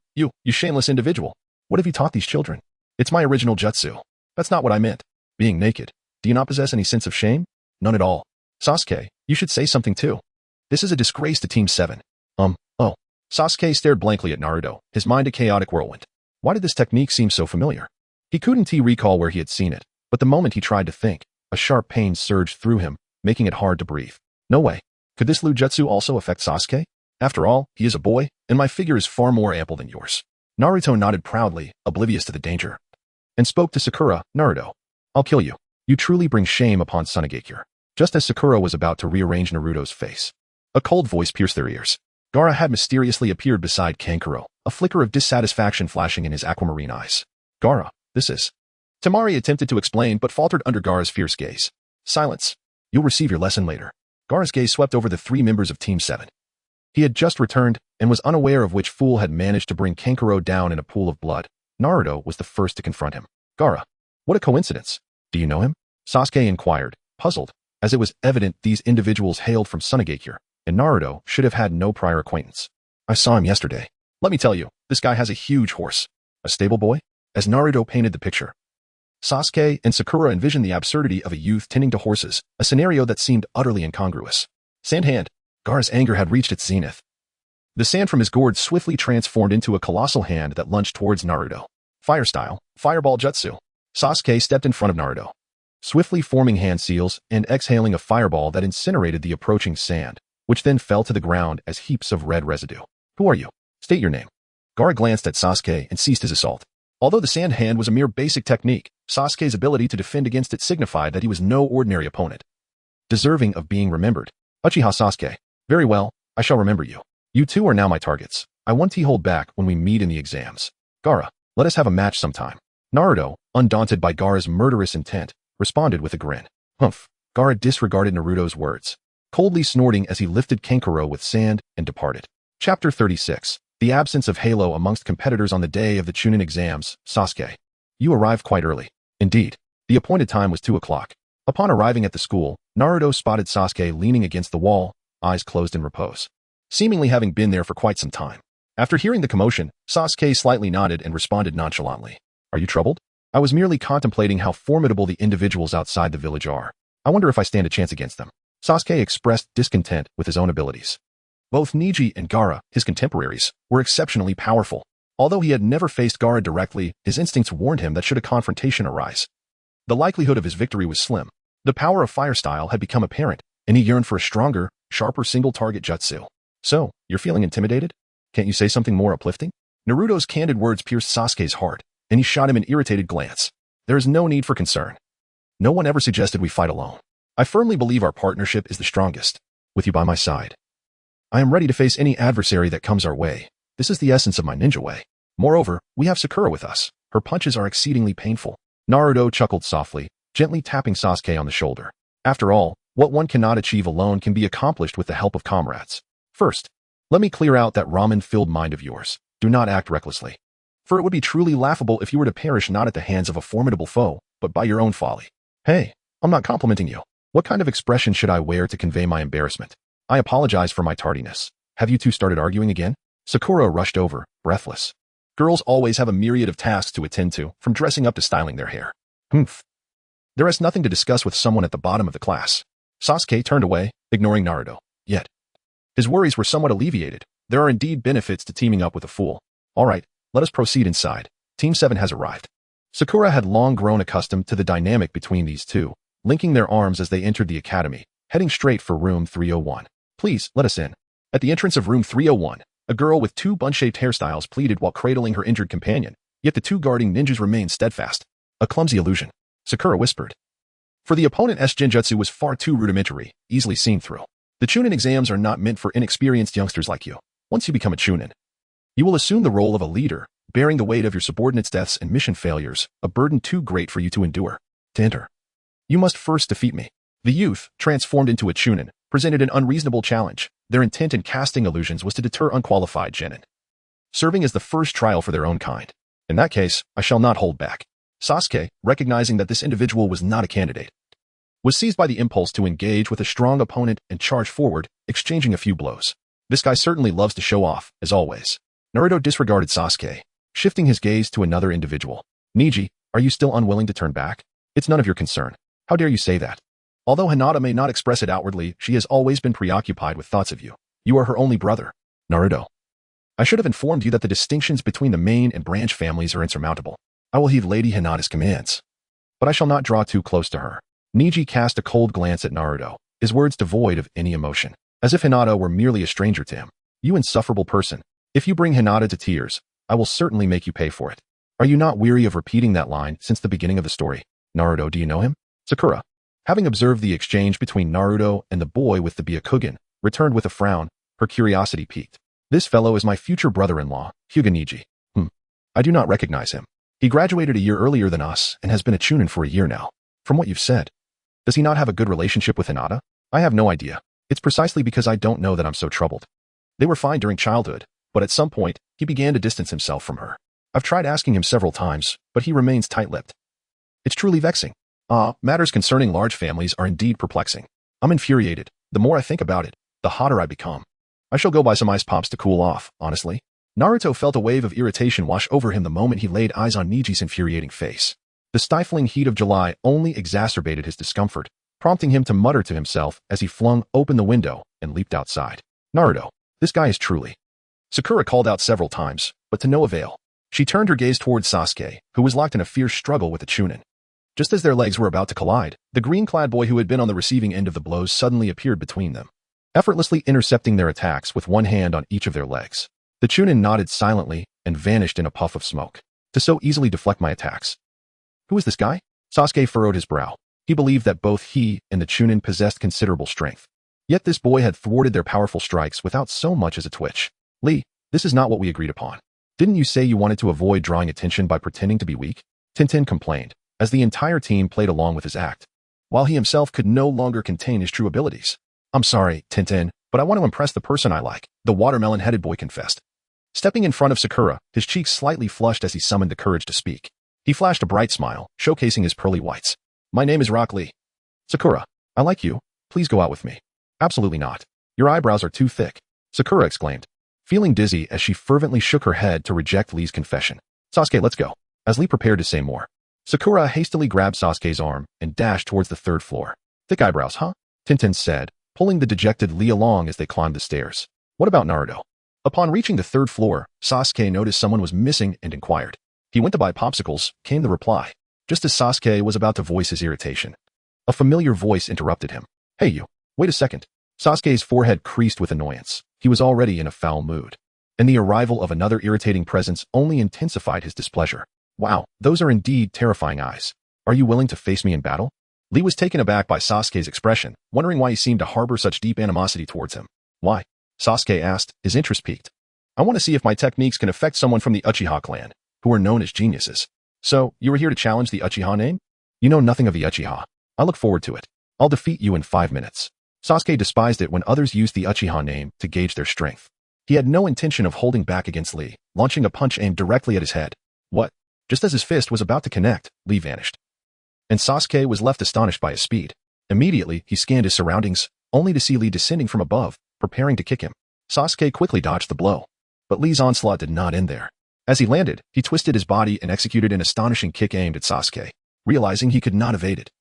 shameless individual. What have you taught these children? It's my original jutsu. That's not what I meant. Being naked. Do you not possess any sense of shame? None at all. Sasuke, you should say something too. This is a disgrace to Team 7. Oh. Sasuke stared blankly at Naruto, his mind a chaotic whirlwind. Why did this technique seem so familiar? He couldn't recall where he had seen it, but the moment he tried to think, a sharp pain surged through him, making it hard to breathe. No way. Could this jutsu also affect Sasuke? After all, he is a boy, and my figure is far more ample than yours. Naruto nodded proudly, oblivious to the danger, and spoke to Sakura. Naruto, I'll kill you. You truly bring shame upon Sunagakure. Just as Sakura was about to rearrange Naruto's face, a cold voice pierced their ears. Gaara had mysteriously appeared beside Kankuro, a flicker of dissatisfaction flashing in his aquamarine eyes. Gaara, this is... Temari attempted to explain but faltered under Gaara's fierce gaze. Silence. You'll receive your lesson later. Gaara's gaze swept over the 3 members of Team 7. He had just returned and was unaware of which fool had managed to bring Kankuro down in a pool of blood. Naruto was the first to confront him. Gaara, what a coincidence. Do you know him? Sasuke inquired, puzzled, as it was evident these individuals hailed from Sunagakure, and Naruto should have had no prior acquaintance. I saw him yesterday. Let me tell you, this guy has a huge horse. A stable boy? As Naruto painted the picture, Sasuke and Sakura envisioned the absurdity of a youth tending to horses, a scenario that seemed utterly incongruous. Sandhand. Gaara's anger had reached its zenith. The sand from his gourd swiftly transformed into a colossal hand that lunged towards Naruto. Fire style, fireball jutsu. Sasuke stepped in front of Naruto, swiftly forming hand seals and exhaling a fireball that incinerated the approaching sand, which then fell to the ground as heaps of red residue. Who are you? State your name. Gaara glanced at Sasuke and ceased his assault. Although the sand hand was a mere basic technique, Sasuke's ability to defend against it signified that he was no ordinary opponent, deserving of being remembered. Uchiha Sasuke. Very well, I shall remember you. You two are now my targets. I won't hold back when we meet in the exams. Gaara, let us have a match sometime. Naruto, undaunted by Gaara's murderous intent, responded with a grin. Humph. Gaara disregarded Naruto's words, coldly snorting as he lifted Kankuro with sand and departed. Chapter 36. The absence of halo amongst competitors on the day of the Chunin exams. Sasuke, you arrived quite early. Indeed. The appointed time was 2 o'clock. Upon arriving at the school, Naruto spotted Sasuke leaning against the wall, eyes closed in repose, seemingly having been there for quite some time. After hearing the commotion, Sasuke slightly nodded and responded nonchalantly. Are you troubled? I was merely contemplating how formidable the individuals outside the village are. I wonder if I stand a chance against them. Sasuke expressed discontent with his own abilities. Both Neji and Gaara, his contemporaries, were exceptionally powerful. Although he had never faced Gaara directly, his instincts warned him that should a confrontation arise, the likelihood of his victory was slim. The power of fire style had become apparent, and he yearned for a stronger, sharper single-target jutsu. So, you're feeling intimidated? Can't you say something more uplifting? Naruto's candid words pierced Sasuke's heart, and he shot him an irritated glance. There is no need for concern. No one ever suggested we fight alone. I firmly believe our partnership is the strongest, with you by my side. I am ready to face any adversary that comes our way. This is the essence of my ninja way. Moreover, we have Sakura with us. Her punches are exceedingly painful. Naruto chuckled softly, gently tapping Sasuke on the shoulder. After all, what one cannot achieve alone can be accomplished with the help of comrades. First, let me clear out that ramen-filled mind of yours. Do not act recklessly, for it would be truly laughable if you were to perish not at the hands of a formidable foe, but by your own folly. Hey, I'm not complimenting you. What kind of expression should I wear to convey my embarrassment? I apologize for my tardiness. Have you two started arguing again? Sakura rushed over, breathless. Girls always have a myriad of tasks to attend to, from dressing up to styling their hair. Humph. There is nothing to discuss with someone at the bottom of the class. Sasuke turned away, ignoring Naruto. Yet, his worries were somewhat alleviated. There are indeed benefits to teaming up with a fool. All right, let us proceed inside. Team 7 has arrived. Sakura had long grown accustomed to the dynamic between these two, linking their arms as they entered the academy, heading straight for room 301. Please, let us in. At the entrance of room 301, a girl with 2 bun-shaped hairstyles pleaded while cradling her injured companion, yet the 2 guarding ninjas remained steadfast. A clumsy illusion, Sakura whispered. For the opponent's genjutsu was far too rudimentary, easily seen through. The Chunin exams are not meant for inexperienced youngsters like you. Once you become a Chunin, you will assume the role of a leader, bearing the weight of your subordinates' deaths and mission failures, a burden too great for you to endure. To enter, you must first defeat me. The youth, transformed into a Chunin, presented an unreasonable challenge. Their intent in casting illusions was to deter unqualified genin, serving as the first trial for their own kind. In that case, I shall not hold back. Sasuke, recognizing that this individual was not a candidate, was seized by the impulse to engage with a strong opponent and charge forward, exchanging a few blows. This guy certainly loves to show off, as always. Naruto disregarded Sasuke, shifting his gaze to another individual. Neji, are you still unwilling to turn back? It's none of your concern. How dare you say that? Although Hinata may not express it outwardly, she has always been preoccupied with thoughts of you. You are her only brother. Naruto. I should have informed you that the distinctions between the main and branch families are insurmountable. I will heed Lady Hinata's commands. But I shall not draw too close to her. Neji cast a cold glance at Naruto, his words devoid of any emotion, as if Hinata were merely a stranger to him. You insufferable person. If you bring Hinata to tears, I will certainly make you pay for it. Are you not weary of repeating that line since the beginning of the story? Naruto, do you know him? Sakura, having observed the exchange between Naruto and the boy with the Byakugan, returned with a frown, her curiosity piqued. This fellow is my future brother-in-law, Hyuga Neji. I do not recognize him. He graduated a year earlier than us and has been a Chunin for a year now. From what you've said, does he not have a good relationship with Hinata? I have no idea. It's precisely because I don't know that I'm so troubled. They were fine during childhood, but at some point, he began to distance himself from her. I've tried asking him several times, but he remains tight-lipped. It's truly vexing. Matters concerning large families are indeed perplexing. I'm infuriated. The more I think about it, the hotter I become. I shall go buy some ice pops to cool off, honestly. Naruto felt a wave of irritation wash over him the moment he laid eyes on Neji's infuriating face. The stifling heat of July only exacerbated his discomfort, prompting him to mutter to himself as he flung open the window and leaped outside. Naruto, this guy is truly... Sakura called out several times, but to no avail. She turned her gaze towards Sasuke, who was locked in a fierce struggle with the Chunin. Just as their legs were about to collide, the green-clad boy who had been on the receiving end of the blows suddenly appeared between them, effortlessly intercepting their attacks with one hand on each of their legs. The Chunin nodded silently and vanished in a puff of smoke. To so easily deflect my attacks. Who is this guy? Sasuke furrowed his brow. He believed that both he and the Chunin possessed considerable strength. Yet this boy had thwarted their powerful strikes without so much as a twitch. Lee, this is not what we agreed upon. Didn't you say you wanted to avoid drawing attention by pretending to be weak? Tintin complained, as the entire team played along with his act, while he himself could no longer contain his true abilities. I'm sorry, Tintin, but I want to impress the person I like, the watermelon-headed boy confessed. Stepping in front of Sakura, his cheeks slightly flushed as he summoned the courage to speak. He flashed a bright smile, showcasing his pearly whites. My name is Rock Lee. Sakura, I like you. Please go out with me. Absolutely not. Your eyebrows are too thick, Sakura exclaimed, feeling dizzy as she fervently shook her head to reject Lee's confession. Sasuke, let's go. As Lee prepared to say more, Sakura hastily grabbed Sasuke's arm and dashed towards the third floor. Thick eyebrows, huh? Tintin said, pulling the dejected Lee along as they climbed the stairs. What about Naruto? Upon reaching the third floor, Sasuke noticed someone was missing and inquired. He went to buy popsicles, came the reply. Just as Sasuke was about to voice his irritation, a familiar voice interrupted him. Hey you, wait a second. Sasuke's forehead creased with annoyance. He was already in a foul mood, and the arrival of another irritating presence only intensified his displeasure. Wow, those are indeed terrifying eyes. Are you willing to face me in battle? Lee was taken aback by Sasuke's expression, wondering why he seemed to harbor such deep animosity towards him. Why? Sasuke asked, his interest piqued. I want to see if my techniques can affect someone from the Uchiha clan, who are known as geniuses. So, you were here to challenge the Uchiha name? You know nothing of the Uchiha. I look forward to it. I'll defeat you in 5 minutes. Sasuke despised it when others used the Uchiha name to gauge their strength. He had no intention of holding back against Lee, launching a punch aimed directly at his head. What? Just as his fist was about to connect, Lee vanished. And Sasuke was left astonished by his speed. Immediately, he scanned his surroundings, only to see Lee descending from above, preparing to kick him. Sasuke quickly dodged the blow. But Lee's onslaught did not end there. As he landed, he twisted his body and executed an astonishing kick aimed at Sasuke, realizing he could not evade it.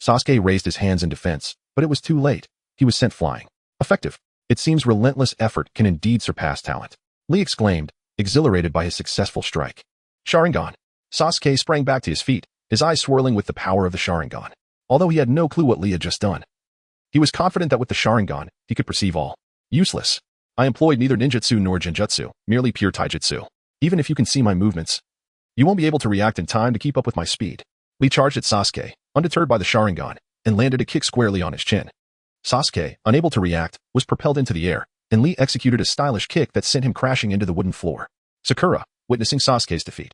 Sasuke raised his hands in defense, but it was too late. He was sent flying. Effective. It seems relentless effort can indeed surpass talent. Lee exclaimed, exhilarated by his successful strike. Sharingan. Sasuke sprang back to his feet, his eyes swirling with the power of the Sharingan, although he had no clue what Lee had just done. He was confident that with the Sharingan, he could perceive all. Useless. I employed neither ninjutsu nor genjutsu, merely pure taijutsu. Even if you can see my movements, you won't be able to react in time to keep up with my speed. Lee charged at Sasuke, undeterred by the Sharingan, and landed a kick squarely on his chin. Sasuke, unable to react, was propelled into the air, and Lee executed a stylish kick that sent him crashing into the wooden floor. Sakura, witnessing Sasuke's defeat,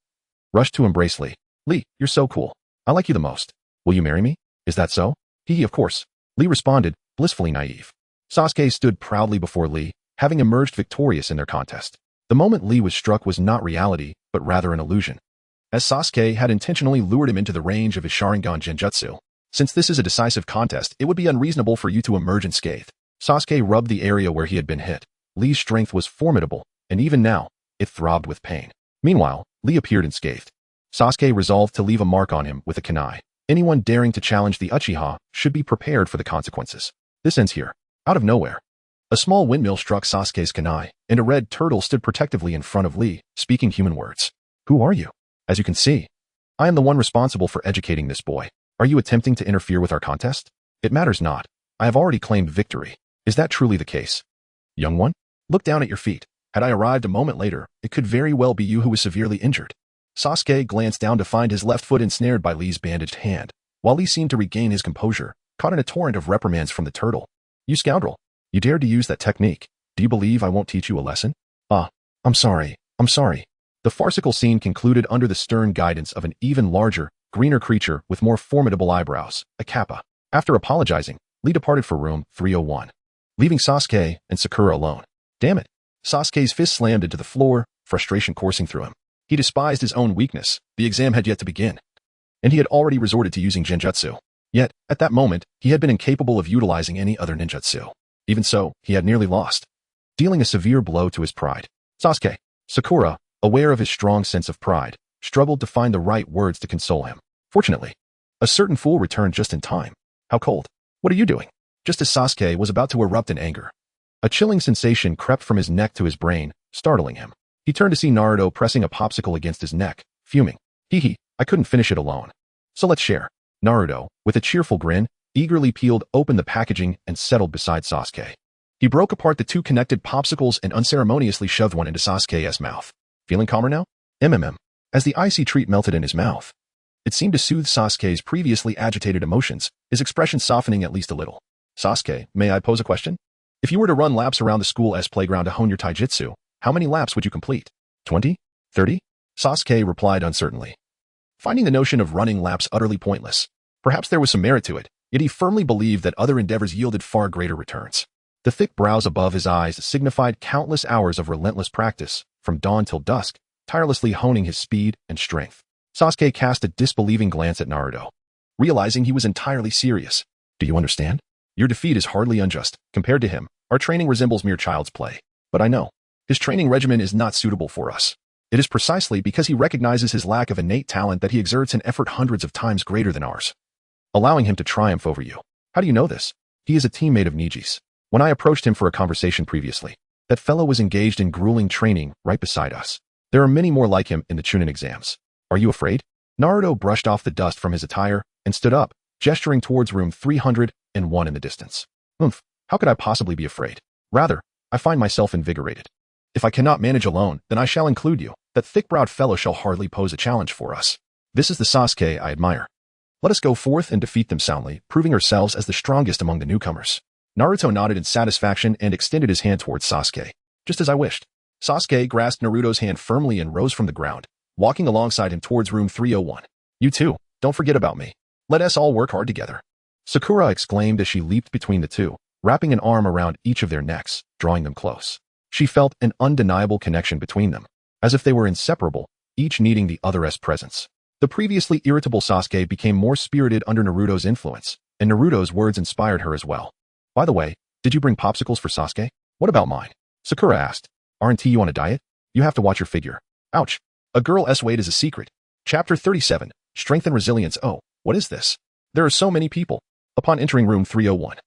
rushed to embrace Lee. Lee, you're so cool. I like you the most. Will you marry me? Is that so? Of course. Lee responded, blissfully naive. Sasuke stood proudly before Lee, having emerged victorious in their contest. The moment Lee was struck was not reality, but rather an illusion. As Sasuke had intentionally lured him into the range of his Sharingan genjutsu, Since this is a decisive contest, it would be unreasonable for you to emerge unscathed. Sasuke rubbed the area where he had been hit. Lee's strength was formidable, and even now, it throbbed with pain. Meanwhile, Lee appeared unscathed. Sasuke resolved to leave a mark on him with a kunai. Anyone daring to challenge the Uchiha should be prepared for the consequences. This ends here. Out of nowhere, a small windmill struck Sasuke's kunai, and a red turtle stood protectively in front of Lee, speaking human words. Who are you? As you can see, I am the one responsible for educating this boy. Are you attempting to interfere with our contest? It matters not. I have already claimed victory. Is that truly the case? Young one, look down at your feet. Had I arrived a moment later, it could very well be you who was severely injured. Sasuke glanced down to find his left foot ensnared by Lee's bandaged hand, while Lee seemed to regain his composure, caught in a torrent of reprimands from the turtle. You scoundrel! You dared to use that technique. Do you believe I won't teach you a lesson? I'm sorry. The farcical scene concluded under the stern guidance of an even larger, greener creature with more formidable eyebrows, a kappa. After apologizing, Lee departed for room 301, leaving Sasuke and Sakura alone. Damn it! Sasuke's fist slammed into the floor, frustration coursing through him. He despised his own weakness. The exam had yet to begin, and he had already resorted to using genjutsu. Yet, at that moment, he had been incapable of utilizing any other ninjutsu. Even so, he had nearly lost, dealing a severe blow to his pride. Sasuke. Sakura, aware of his strong sense of pride, struggled to find the right words to console him. Fortunately, a certain fool returned just in time. How cold. What are you doing? Just as Sasuke was about to erupt in anger, a chilling sensation crept from his neck to his brain, startling him. He turned to see Naruto pressing a popsicle against his neck, fuming. Hee, I couldn't finish it alone. So let's share. Naruto, with a cheerful grin, eagerly peeled open the packaging and settled beside Sasuke. He broke apart the two connected popsicles and unceremoniously shoved one into Sasuke's mouth. Feeling calmer now? As the icy treat melted in his mouth, it seemed to soothe Sasuke's previously agitated emotions, his expression softening at least a little. Sasuke, may I pose a question? If you were to run laps around the school's playground to hone your taijutsu, how many laps would you complete? 20? 30? Sasuke replied uncertainly, finding the notion of running laps utterly pointless. Perhaps there was some merit to it, yet he firmly believed that other endeavors yielded far greater returns. The thick brows above his eyes signified countless hours of relentless practice, from dawn till dusk, tirelessly honing his speed and strength. Sasuke cast a disbelieving glance at Naruto, realizing he was entirely serious. Do you understand? Your defeat is hardly unjust. Compared to him, our training resembles mere child's play. But I know, his training regimen is not suitable for us. It is precisely because he recognizes his lack of innate talent that he exerts an effort hundreds of times greater than ours, allowing him to triumph over you. How do you know this? He is a teammate of Niji's. When I approached him for a conversation previously, that fellow was engaged in grueling training right beside us. There are many more like him in the Chunin exams. Are you afraid? Naruto brushed off the dust from his attire and stood up, gesturing towards room 301 in the distance. How could I possibly be afraid? Rather, I find myself invigorated. If I cannot manage alone, then I shall include you. That thick-browed fellow shall hardly pose a challenge for us. This is the Sasuke I admire. Let us go forth and defeat them soundly, proving ourselves as the strongest among the newcomers. Naruto nodded in satisfaction and extended his hand towards Sasuke. Just as I wished. Sasuke grasped Naruto's hand firmly and rose from the ground, walking alongside him towards room 301. You too, don't forget about me. Let us all work hard together. Sakura exclaimed as she leaped between the two, wrapping an arm around each of their necks, drawing them close. She felt an undeniable connection between them, as if they were inseparable, each needing the other's presence. The previously irritable Sasuke became more spirited under Naruto's influence, and Naruto's words inspired her as well. By the way, did you bring popsicles for Sasuke? What about mine? Sakura asked. Aren't you on a diet? You have to watch your figure. Ouch. A girl's weight is a secret. Chapter 37, Strength and Resilience. Oh, what is this? There are so many people. Upon entering room 301,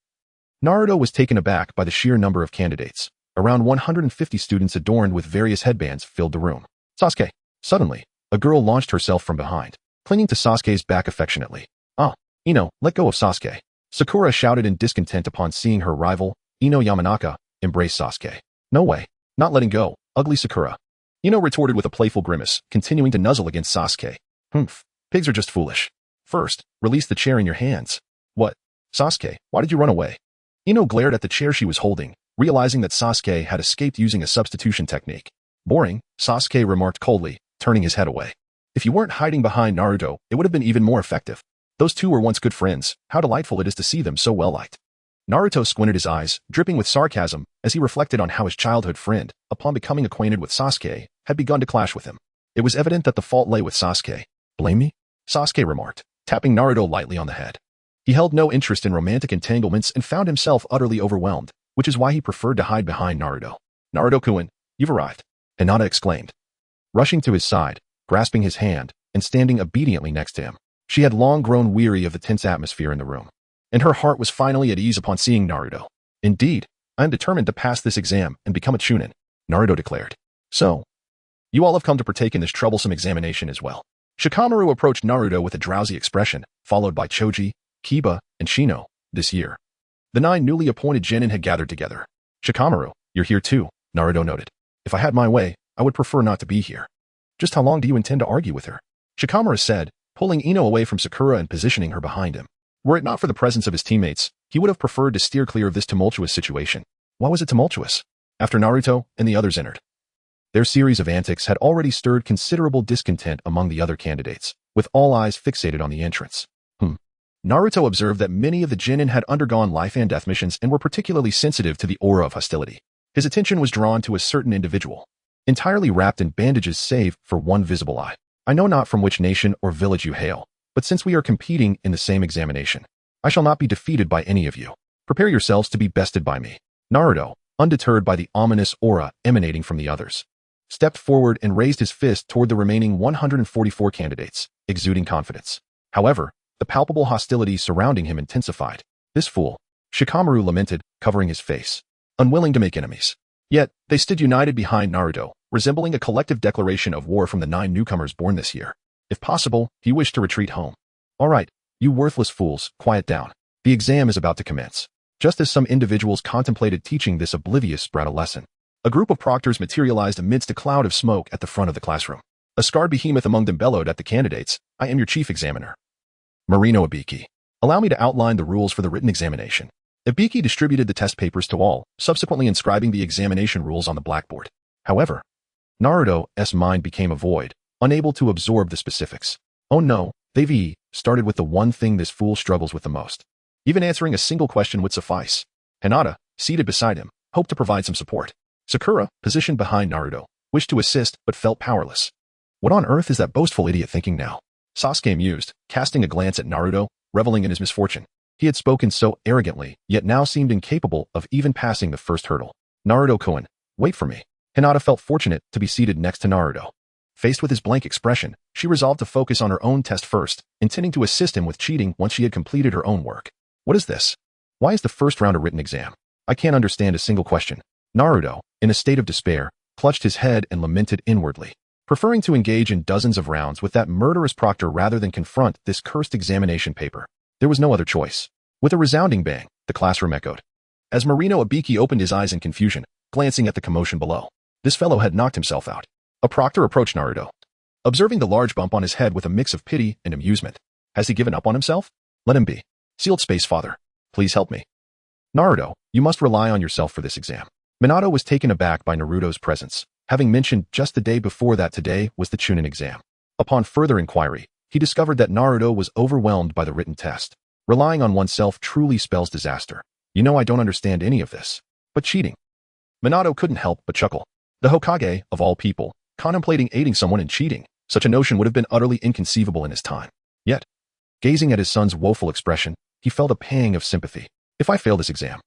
Naruto was taken aback by the sheer number of candidates. Around 150 students adorned with various headbands filled the room. Sasuke. Suddenly, a girl launched herself from behind, clinging to Sasuke's back affectionately. Ino, let go of Sasuke. Sakura shouted in discontent upon seeing her rival, Ino Yamanaka, embrace Sasuke. No way. Not letting go, ugly Sakura. Ino retorted with a playful grimace, continuing to nuzzle against Sasuke. Pigs are just foolish. First, release the chair in your hands. What? Sasuke, why did you run away? Ino glared at the chair she was holding, realizing that Sasuke had escaped using a substitution technique. Boring, Sasuke remarked coldly, turning his head away. If you weren't hiding behind Naruto, it would have been even more effective. Those two were once good friends. How delightful it is to see them so well liked. Naruto squinted his eyes, dripping with sarcasm, as he reflected on how his childhood friend, upon becoming acquainted with Sasuke, had begun to clash with him. It was evident that the fault lay with Sasuke. Blame me? Sasuke remarked, tapping Naruto lightly on the head. He held no interest in romantic entanglements and found himself utterly overwhelmed, which is why he preferred to hide behind Naruto. Naruto-kun, you've arrived, Hinata exclaimed, rushing to his side, grasping his hand, and standing obediently next to him. She had long grown weary of the tense atmosphere in the room, and her heart was finally at ease upon seeing Naruto. Indeed, I am determined to pass this exam and become a Chunin, Naruto declared. So, you all have come to partake in this troublesome examination as well. Shikamaru approached Naruto with a drowsy expression, followed by Choji, Kiba, and Shino. This year, the 9 newly appointed genin had gathered together. Shikamaru, you're here too, Naruto noted. If I had my way, I would prefer not to be here. Just how long do you intend to argue with her? Shikamaru said, pulling Ino away from Sakura and positioning her behind him. Were it not for the presence of his teammates, he would have preferred to steer clear of this tumultuous situation. Why was it tumultuous? After Naruto and the others entered, their series of antics had already stirred considerable discontent among the other candidates, with all eyes fixated on the entrance. Naruto observed that many of the genin had undergone life-and-death missions and were particularly sensitive to the aura of hostility. His attention was drawn to a certain individual, entirely wrapped in bandages save for one visible eye. I know not from which nation or village you hail, but since we are competing in the same examination, I shall not be defeated by any of you. Prepare yourselves to be bested by me. Naruto, undeterred by the ominous aura emanating from the others, stepped forward and raised his fist toward the remaining 144 candidates, exuding confidence. However, the palpable hostility surrounding him intensified. This fool, Shikamaru lamented, covering his face, unwilling to make enemies. Yet, they stood united behind Naruto, resembling a collective declaration of war from the 9 newcomers born this year. If possible, he wished to retreat home. All right, you worthless fools, quiet down. The exam is about to commence. Just as some individuals contemplated teaching this oblivious sprout a lesson, a group of proctors materialized amidst a cloud of smoke at the front of the classroom. A scarred behemoth among them bellowed at the candidates, I am your chief examiner, Marino Ibiki. Allow me to outline the rules for the written examination. Ibiki distributed the test papers to all, subsequently inscribing the examination rules on the blackboard. However, Naruto's mind became a void, unable to absorb the specifics. Oh no, they've started with the one thing this fool struggles with the most. Even answering a single question would suffice. Hinata, seated beside him, hoped to provide some support. Sakura, positioned behind Naruto, wished to assist but felt powerless. What on earth is that boastful idiot thinking now? Sasuke mused, casting a glance at Naruto, reveling in his misfortune. He had spoken so arrogantly, yet now seemed incapable of even passing the first hurdle. Naruto-kun, wait for me. Hinata felt fortunate to be seated next to Naruto. Faced with his blank expression, she resolved to focus on her own test first, intending to assist him with cheating once she had completed her own work. What is this? Why is the first round a written exam? I can't understand a single question. Naruto, in a state of despair, clutched his head and lamented inwardly, preferring to engage in dozens of rounds with that murderous proctor rather than confront this cursed examination paper. There was no other choice. With a resounding bang, the classroom echoed, as Marino Ibiki opened his eyes in confusion, glancing at the commotion below. This fellow had knocked himself out. A proctor approached Naruto, observing the large bump on his head with a mix of pity and amusement. Has he given up on himself? Let him be. Sealed space, father. Please help me. Naruto, you must rely on yourself for this exam. Minato was taken aback by Naruto's presence, having mentioned just the day before that today was the Chunin exam. Upon further inquiry, he discovered that Naruto was overwhelmed by the written test. Relying on oneself truly spells disaster. You know I don't understand any of this. But cheating. Minato couldn't help but chuckle. The Hokage, of all people, contemplating aiding someone in cheating, such a notion would have been utterly inconceivable in his time. Yet, gazing at his son's woeful expression, he felt a pang of sympathy. If I fail this exam,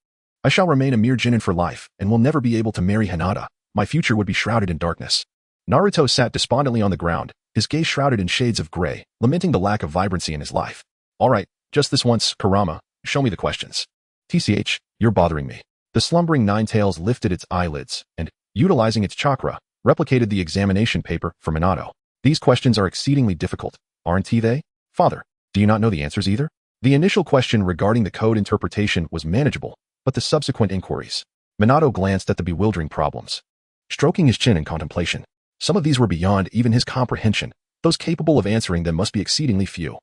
I shall remain a mere genin for life and will never be able to marry Hinata. My future would be shrouded in darkness. Naruto sat despondently on the ground, his gaze shrouded in shades of gray, lamenting the lack of vibrancy in his life. All right, just this once, Kurama, show me the questions. TCH, you're bothering me. The slumbering Ninetales lifted its eyelids and, utilizing its chakra, replicated the examination paper for Minato. These questions are exceedingly difficult, aren't they? Father, do you not know the answers either? The initial question regarding the code interpretation was manageable, but the subsequent inquiries. Minato glanced at the bewildering problems, stroking his chin in contemplation. Some of these were beyond even his comprehension. Those capable of answering them must be exceedingly few.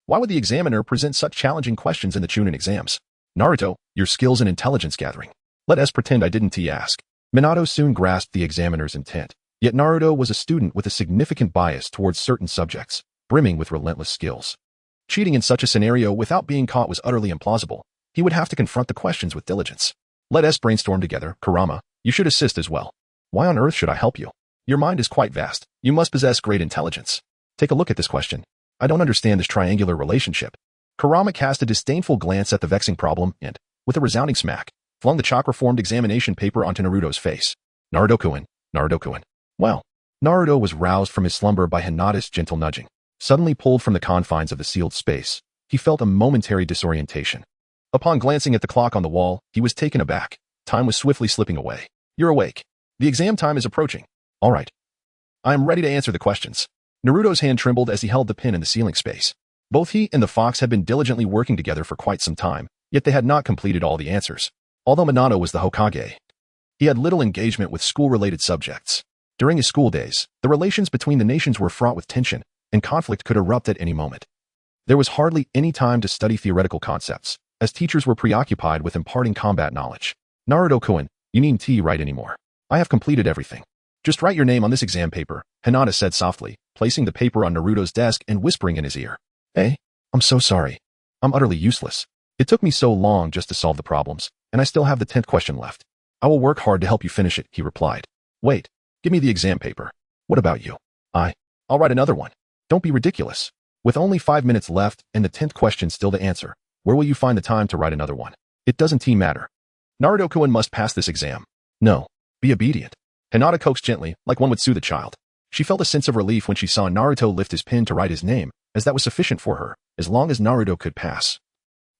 Why would the examiner present such challenging questions in the Chunin exams? Naruto, your skills in intelligence gathering. Let us pretend I didn't ask. Minato soon grasped the examiner's intent. Yet Naruto was a student with a significant bias towards certain subjects, brimming with relentless skills. Cheating in such a scenario without being caught was utterly implausible. He would have to confront the questions with diligence. Let us brainstorm together, Kurama. You should assist as well. Why on earth should I help you? Your mind is quite vast. You must possess great intelligence. Take a look at this question. I don't understand this triangular relationship. Kurama cast a disdainful glance at the vexing problem and, with a resounding smack, flung the chakra-formed examination paper onto Naruto's face. Naruto-kun, Naruto-kun. Well, Naruto was roused from his slumber by Hinata's gentle nudging. Suddenly pulled from the confines of the sealed space, he felt a momentary disorientation. Upon glancing at the clock on the wall, he was taken aback. Time was swiftly slipping away. You're awake. The exam time is approaching. All right. I am ready to answer the questions. Naruto's hand trembled as he held the pin in the ceiling space. Both he and the fox had been diligently working together for quite some time, yet they had not completed all the answers. Although Minato was the Hokage, he had little engagement with school-related subjects. During his school days, the relations between the nations were fraught with tension, and conflict could erupt at any moment. There was hardly any time to study theoretical concepts, as teachers were preoccupied with imparting combat knowledge. Naruto-kun, you needn't write anymore. I have completed everything. Just write your name on this exam paper, Hinata said softly, placing the paper on Naruto's desk and whispering in his ear. Hey, I'm so sorry. I'm utterly useless. It took me so long just to solve the problems, and I still have the 10th question left. I will work hard to help you finish it, he replied. Wait, give me the exam paper. What about you? I'll write another one. Don't be ridiculous. With only 5 minutes left and the 10th question still to answer, where will you find the time to write another one? It doesn't matter. Naruto-kun must pass this exam. No, be obedient. Hinata coaxed gently, like one would soothe a child. She felt a sense of relief when she saw Naruto lift his pen to write his name, as that was sufficient for her, as long as Naruto could pass.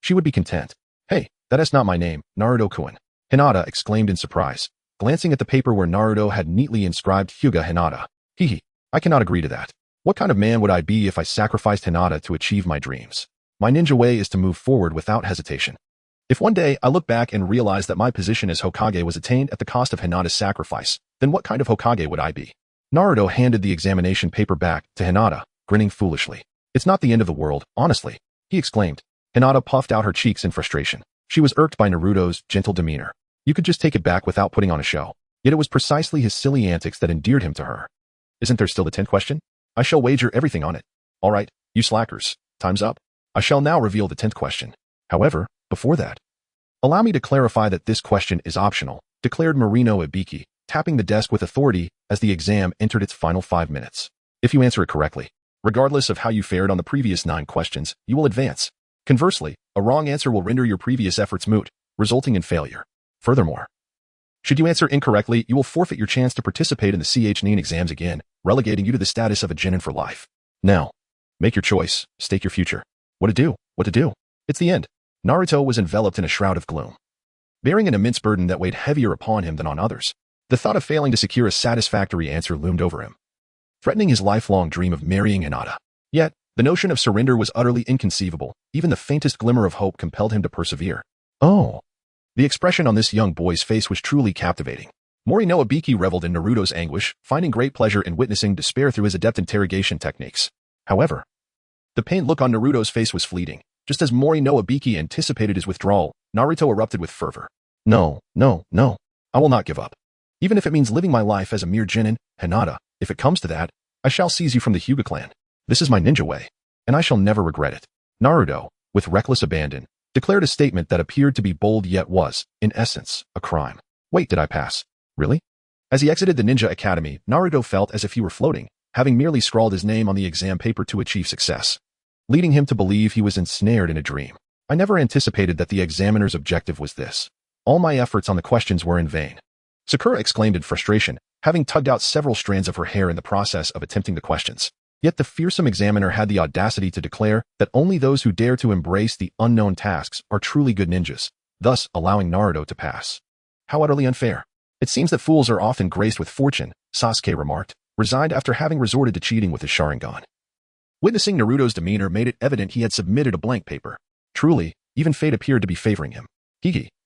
She would be content. Hey, that is not my name, Naruto-kun. Hinata exclaimed in surprise, glancing at the paper where Naruto had neatly inscribed Hyuga Hinata. I cannot agree to that. What kind of man would I be if I sacrificed Hinata to achieve my dreams? My ninja way is to move forward without hesitation. If one day I look back and realize that my position as Hokage was attained at the cost of Hinata's sacrifice, then what kind of Hokage would I be? Naruto handed the examination paper back to Hinata, grinning foolishly. It's not the end of the world, honestly, he exclaimed. Hinata puffed out her cheeks in frustration. She was irked by Naruto's gentle demeanor. You could just take it back without putting on a show. Yet it was precisely his silly antics that endeared him to her. Isn't there still the 10th question? I shall wager everything on it. All right, you slackers, time's up. I shall now reveal the 10th question. However, before that, allow me to clarify that this question is optional, declared Marino Ibiki, tapping the desk with authority as the exam entered its final 5 minutes. If you answer it correctly, regardless of how you fared on the previous 9 questions, you will advance. Conversely, a wrong answer will render your previous efforts moot, resulting in failure. Furthermore, should you answer incorrectly, you will forfeit your chance to participate in the Chunin exams again, relegating you to the status of a genin for life. Now, make your choice, stake your future. What to do? What to do? It's the end. Naruto was enveloped in a shroud of gloom. Bearing an immense burden that weighed heavier upon him than on others, the thought of failing to secure a satisfactory answer loomed over him, threatening his lifelong dream of marrying Hinata. Yet, the notion of surrender was utterly inconceivable. Even the faintest glimmer of hope compelled him to persevere. Oh. The expression on this young boy's face was truly captivating. Mori no Ibiki reveled in Naruto's anguish, finding great pleasure in witnessing despair through his adept interrogation techniques. However, the pained look on Naruto's face was fleeting. Just as Mori no Ibiki anticipated his withdrawal, Naruto erupted with fervor. No. I will not give up. Even if it means living my life as a mere genin, Hinata, if it comes to that, I shall seize you from the Hyuga clan. This is my ninja way, and I shall never regret it. Naruto, with reckless abandon, declared a statement that appeared to be bold yet was, in essence, a crime. Wait, did I pass? Really? As he exited the ninja academy, Naruto felt as if he were floating, having merely scrawled his name on the exam paper to achieve success, leading him to believe he was ensnared in a dream. I never anticipated that the examiner's objective was this. All my efforts on the questions were in vain. Sakura exclaimed in frustration, having tugged out several strands of her hair in the process of attempting the questions. Yet the fearsome examiner had the audacity to declare that only those who dare to embrace the unknown tasks are truly good ninjas, thus allowing Naruto to pass. How utterly unfair. It seems that fools are often graced with fortune, Sasuke remarked, resigned after having resorted to cheating with his Sharingan. Witnessing Naruto's demeanor made it evident he had submitted a blank paper. Truly, even fate appeared to be favoring him.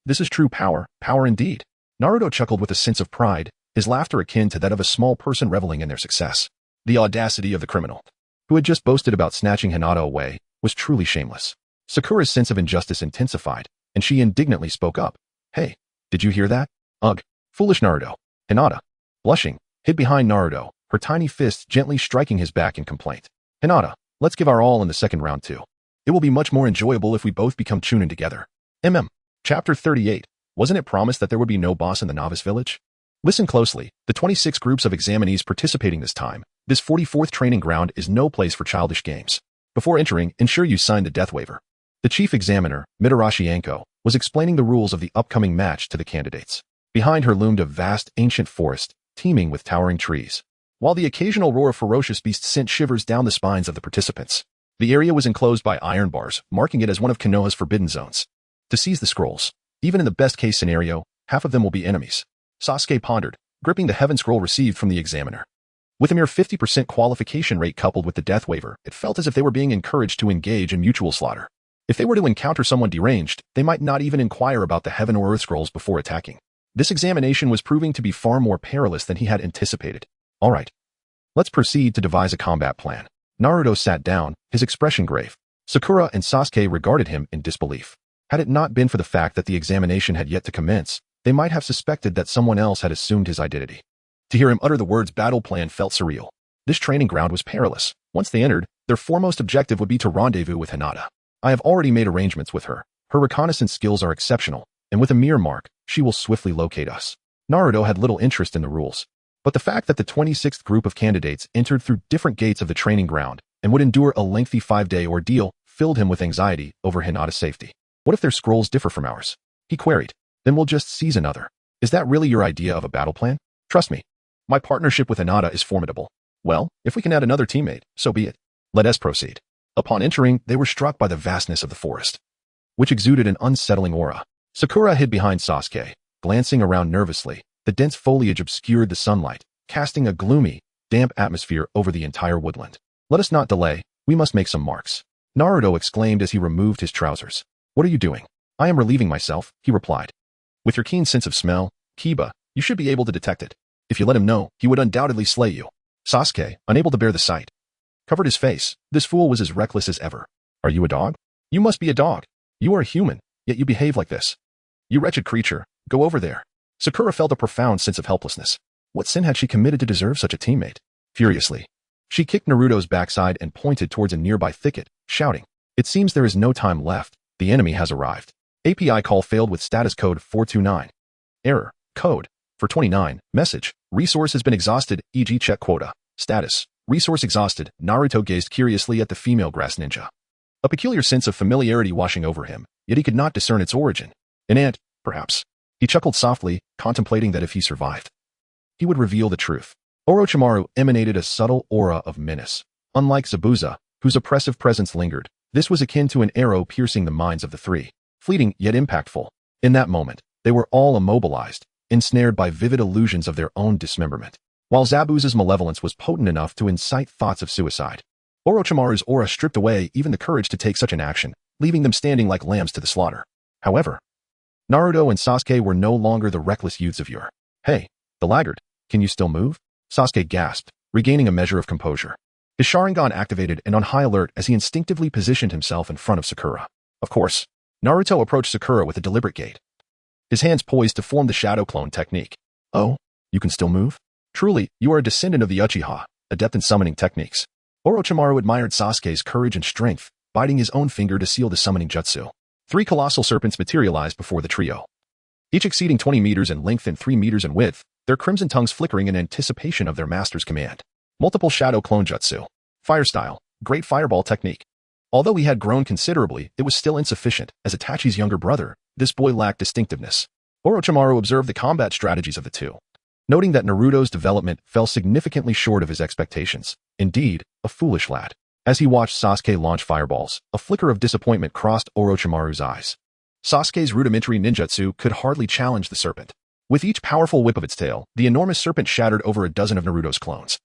This is true power, power indeed. Naruto chuckled with a sense of pride, his laughter akin to that of a small person reveling in their success. The audacity of the criminal, who had just boasted about snatching Hinata away, was truly shameless. Sakura's sense of injustice intensified, and she indignantly spoke up. Hey, did you hear that? Ugh, foolish Naruto. Hinata, blushing, hid behind Naruto, her tiny fist gently striking his back in complaint. Hinata, let's give our all in the second round too. It will be much more enjoyable if we both become Chunin together. Chapter 38. Wasn't it promised that there would be no boss in the novice village? Listen closely, the 26 groups of examinees participating this time. This 44th training ground is no place for childish games. Before entering, ensure you sign the death waiver. The chief examiner, Mitarashi, was explaining the rules of the upcoming match to the candidates. Behind her loomed a vast, ancient forest, teeming with towering trees, while the occasional roar of ferocious beasts sent shivers down the spines of the participants. The area was enclosed by iron bars, marking it as one of Konoha's forbidden zones. To seize the scrolls, even in the best-case scenario, half of them will be enemies. Sasuke pondered, gripping the heaven scroll received from the examiner. With a mere 50% qualification rate coupled with the death waiver, it felt as if they were being encouraged to engage in mutual slaughter. If they were to encounter someone deranged, they might not even inquire about the heaven or earth scrolls before attacking. This examination was proving to be far more perilous than he had anticipated. All right. Let's proceed to devise a combat plan. Naruto sat down, his expression grave. Sakura and Sasuke regarded him in disbelief. Had it not been for the fact that the examination had yet to commence, they might have suspected that someone else had assumed his identity. To hear him utter the words battle plan felt surreal. This training ground was perilous. Once they entered, their foremost objective would be to rendezvous with Hinata. I have already made arrangements with her. Her reconnaissance skills are exceptional, and with a mere mark, she will swiftly locate us. Naruto had little interest in the rules, but the fact that the 26th group of candidates entered through different gates of the training ground and would endure a lengthy 5-day ordeal filled him with anxiety over Hinata's safety. What if their scrolls differ from ours? He queried. Then we'll just seize another. Is that really your idea of a battle plan? Trust me. My partnership with Hinata is formidable. Well, if we can add another teammate, so be it. Let us proceed. Upon entering, they were struck by the vastness of the forest, which exuded an unsettling aura. Sakura hid behind Sasuke, glancing around nervously. The dense foliage obscured the sunlight, casting a gloomy, damp atmosphere over the entire woodland. Let us not delay, we must make some marks. Naruto exclaimed as he removed his trousers. What are you doing? I am relieving myself, he replied. With your keen sense of smell, Kiba, you should be able to detect it. If you let him know, he would undoubtedly slay you. Sasuke, unable to bear the sight, covered his face. This fool was as reckless as ever. Are you a dog? You must be a dog. You are a human, yet you behave like this. You wretched creature, go over there. Sakura felt a profound sense of helplessness. What sin had she committed to deserve such a teammate? Furiously, she kicked Naruto's backside and pointed towards a nearby thicket, shouting, It seems there is no time left. The enemy has arrived. API call failed with status code 429. Error. Code. For 29. Message. Resource has been exhausted, e.g. check quota. Status. Resource exhausted. Naruto gazed curiously at the female grass ninja. A peculiar sense of familiarity washing over him, yet he could not discern its origin. An ant, perhaps. He chuckled softly, contemplating that if he survived, he would reveal the truth. Orochimaru emanated a subtle aura of menace. Unlike Zabuza, whose oppressive presence lingered, this was akin to an arrow piercing the minds of the three. Fleeting yet impactful. In that moment, they were all immobilized, ensnared by vivid illusions of their own dismemberment. While Zabuza's malevolence was potent enough to incite thoughts of suicide, Orochimaru's aura stripped away even the courage to take such an action, leaving them standing like lambs to the slaughter. However, Naruto and Sasuke were no longer the reckless youths of yore. Hey, the laggard, can you still move? Sasuke gasped, regaining a measure of composure. His Sharingan activated and on high alert as he instinctively positioned himself in front of Sakura. Of course, Naruto approached Sakura with a deliberate gait, his hands poised to form the shadow clone technique. Oh, you can still move? Truly, you are a descendant of the Uchiha, adept in summoning techniques. Orochimaru admired Sasuke's courage and strength, biting his own finger to seal the summoning jutsu. 3 colossal serpents materialized before the trio, each exceeding 20 meters in length and 3 meters in width, their crimson tongues flickering in anticipation of their master's command. Multiple shadow clone jutsu. Fire style. Great fireball technique. Although he had grown considerably, it was still insufficient. As Itachi's younger brother, this boy lacked distinctiveness. Orochimaru observed the combat strategies of the two, noting that Naruto's development fell significantly short of his expectations. Indeed, a foolish lad. As he watched Sasuke launch fireballs, a flicker of disappointment crossed Orochimaru's eyes. Sasuke's rudimentary ninjutsu could hardly challenge the serpent. With each powerful whip of its tail, the enormous serpent shattered over a dozen of Naruto's clones,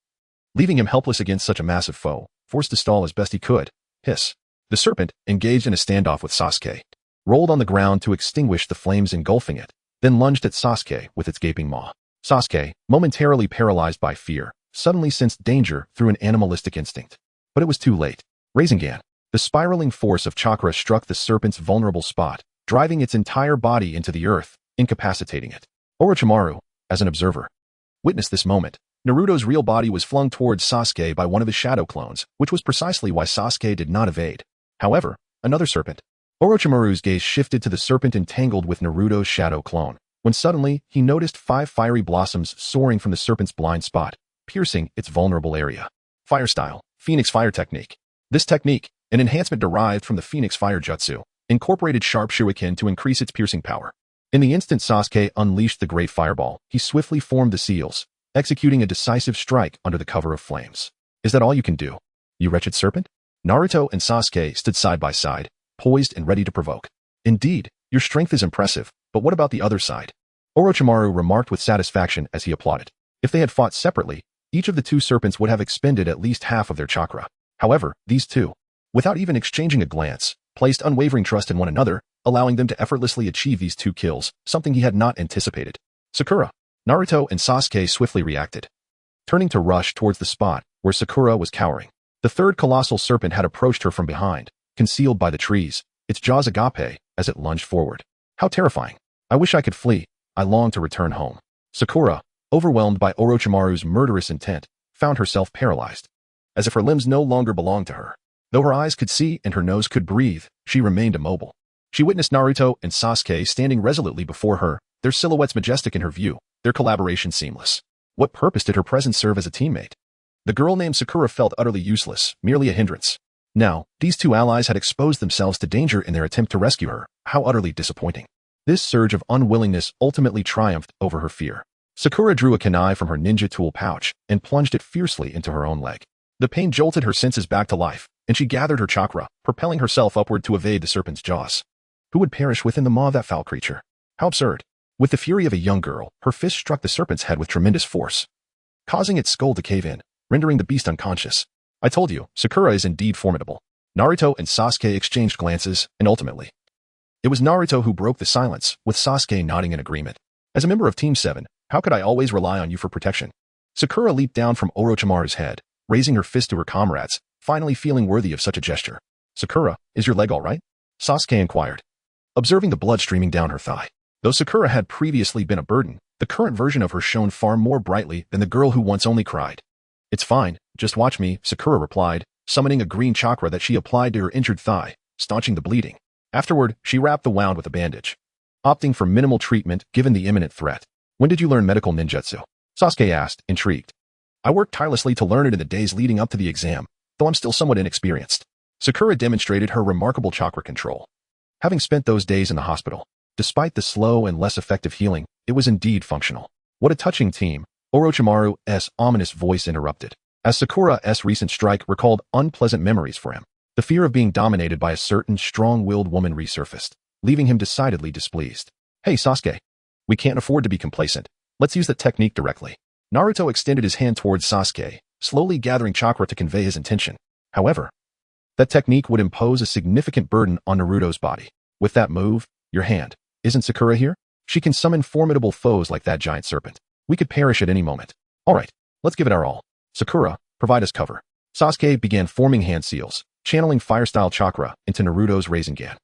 leaving him helpless against such a massive foe, forced to stall as best he could. Hiss. The serpent, engaged in a standoff with Sasuke, rolled on the ground to extinguish the flames engulfing it, then lunged at Sasuke with its gaping maw. Sasuke, momentarily paralyzed by fear, suddenly sensed danger through an animalistic instinct. But it was too late. Rasengan. The spiraling force of chakra struck the serpent's vulnerable spot, driving its entire body into the earth, incapacitating it. Orochimaru, as an observer, witnessed this moment. Naruto's real body was flung towards Sasuke by one of his shadow clones, which was precisely why Sasuke did not evade. However, another serpent. Orochimaru's gaze shifted to the serpent entangled with Naruto's shadow clone, when suddenly he noticed 5 fiery blossoms soaring from the serpent's blind spot, piercing its vulnerable area. Fire style. Phoenix fire technique. This technique, an enhancement derived from the Phoenix Fire Jutsu, incorporated Sharp Shuriken to increase its piercing power. In the instant Sasuke unleashed the Great Fireball, he swiftly formed the seals, executing a decisive strike under the cover of flames. Is that all you can do, you wretched serpent? Naruto and Sasuke stood side by side, poised and ready to provoke. Indeed, your strength is impressive, but what about the other side? Orochimaru remarked with satisfaction as he applauded. If they had fought separately, each of the two serpents would have expended at least half of their chakra. However, these two, without even exchanging a glance, placed unwavering trust in one another, allowing them to effortlessly achieve these 2 kills, something he had not anticipated. Sakura, Naruto, and Sasuke swiftly reacted, turning to rush towards the spot where Sakura was cowering. The third colossal serpent had approached her from behind, concealed by the trees, its jaws agape as it lunged forward. How terrifying. I wish I could flee. I long to return home. Sakura, overwhelmed by Orochimaru's murderous intent, found herself paralyzed, as if her limbs no longer belonged to her. Though her eyes could see and her nose could breathe, she remained immobile. She witnessed Naruto and Sasuke standing resolutely before her, their silhouettes majestic in her view, their collaboration seamless. What purpose did her presence serve as a teammate? The girl named Sakura felt utterly useless, merely a hindrance. Now, these 2 allies had exposed themselves to danger in their attempt to rescue her. How utterly disappointing. This surge of unwillingness ultimately triumphed over her fear. Sakura drew a kunai from her ninja tool pouch and plunged it fiercely into her own leg. The pain jolted her senses back to life, and she gathered her chakra, propelling herself upward to evade the serpent's jaws. Who would perish within the maw of that foul creature? How absurd. With the fury of a young girl, her fist struck the serpent's head with tremendous force, causing its skull to cave in, rendering the beast unconscious. I told you, Sakura is indeed formidable. Naruto and Sasuke exchanged glances, and ultimately, it was Naruto who broke the silence, with Sasuke nodding in agreement. As a member of Team 7, how could I always rely on you for protection? Sakura leaped down from Orochimaru's head, raising her fist to her comrades, finally feeling worthy of such a gesture. Sakura, is your leg all right? Sasuke inquired, observing the blood streaming down her thigh. Though Sakura had previously been a burden, the current version of her shone far more brightly than the girl who once only cried. It's fine, just watch me, Sakura replied, summoning a green chakra that she applied to her injured thigh, staunching the bleeding. Afterward, she wrapped the wound with a bandage, opting for minimal treatment given the imminent threat. When did you learn medical ninjutsu? Sasuke asked, intrigued. I worked tirelessly to learn it in the days leading up to the exam, though I'm still somewhat inexperienced. Sakura demonstrated her remarkable chakra control. Having spent those days in the hospital, despite the slow and less effective healing, it was indeed functional. What a touching team, Orochimaru's ominous voice interrupted, as Sakura's recent strike recalled unpleasant memories for him. The fear of being dominated by a certain strong-willed woman resurfaced, leaving him decidedly displeased. Hey Sasuke, we can't afford to be complacent. Let's use that technique directly. Naruto extended his hand towards Sasuke, slowly gathering chakra to convey his intention. However, that technique would impose a significant burden on Naruto's body. With that move, your hand, isn't Sakura here? She can summon formidable foes like that giant serpent. We could perish at any moment. All right, let's give it our all. Sakura, provide us cover. Sasuke began forming hand seals, channeling fire-style chakra into Naruto's Rasengan.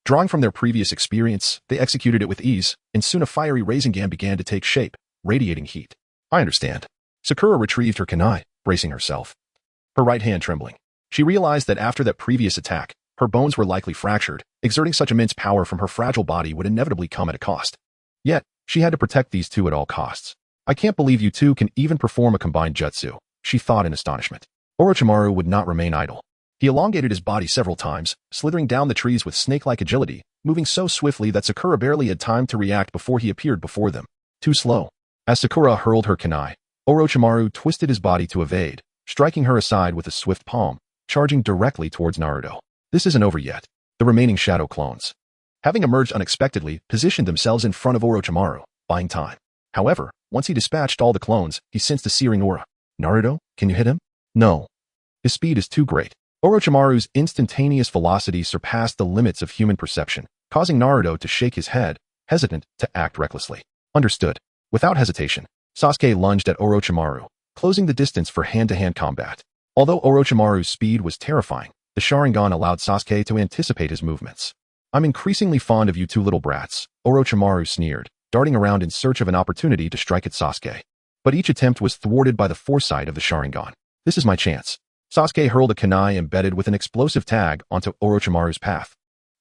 Drawing from their previous experience, they executed it with ease, and soon a fiery Rasengan began to take shape, radiating heat. I understand. Sakura retrieved her kunai, bracing herself, her right hand trembling. She realized that after that previous attack, her bones were likely fractured. Exerting such immense power from her fragile body would inevitably come at a cost. Yet, she had to protect these two at all costs. I can't believe you two can even perform a combined jutsu, she thought in astonishment. Orochimaru would not remain idle. He elongated his body several times, slithering down the trees with snake-like agility, moving so swiftly that Sakura barely had time to react before he appeared before them. Too slow. As Sakura hurled her kunai, Orochimaru twisted his body to evade, striking her aside with a swift palm, charging directly towards Naruto. This isn't over yet. The remaining shadow clones, having emerged unexpectedly, positioned themselves in front of Orochimaru, buying time. However, once he dispatched all the clones, he sensed a searing aura. Naruto, can you hit him? No. His speed is too great. Orochimaru's instantaneous velocity surpassed the limits of human perception, causing Naruto to shake his head, hesitant to act recklessly. Understood. Without hesitation, Sasuke lunged at Orochimaru, closing the distance for hand-to-hand combat. Although Orochimaru's speed was terrifying, the Sharingan allowed Sasuke to anticipate his movements. I'm increasingly fond of you two little brats, Orochimaru sneered, darting around in search of an opportunity to strike at Sasuke. But each attempt was thwarted by the foresight of the Sharingan. This is my chance. Sasuke hurled a kunai embedded with an explosive tag onto Orochimaru's path,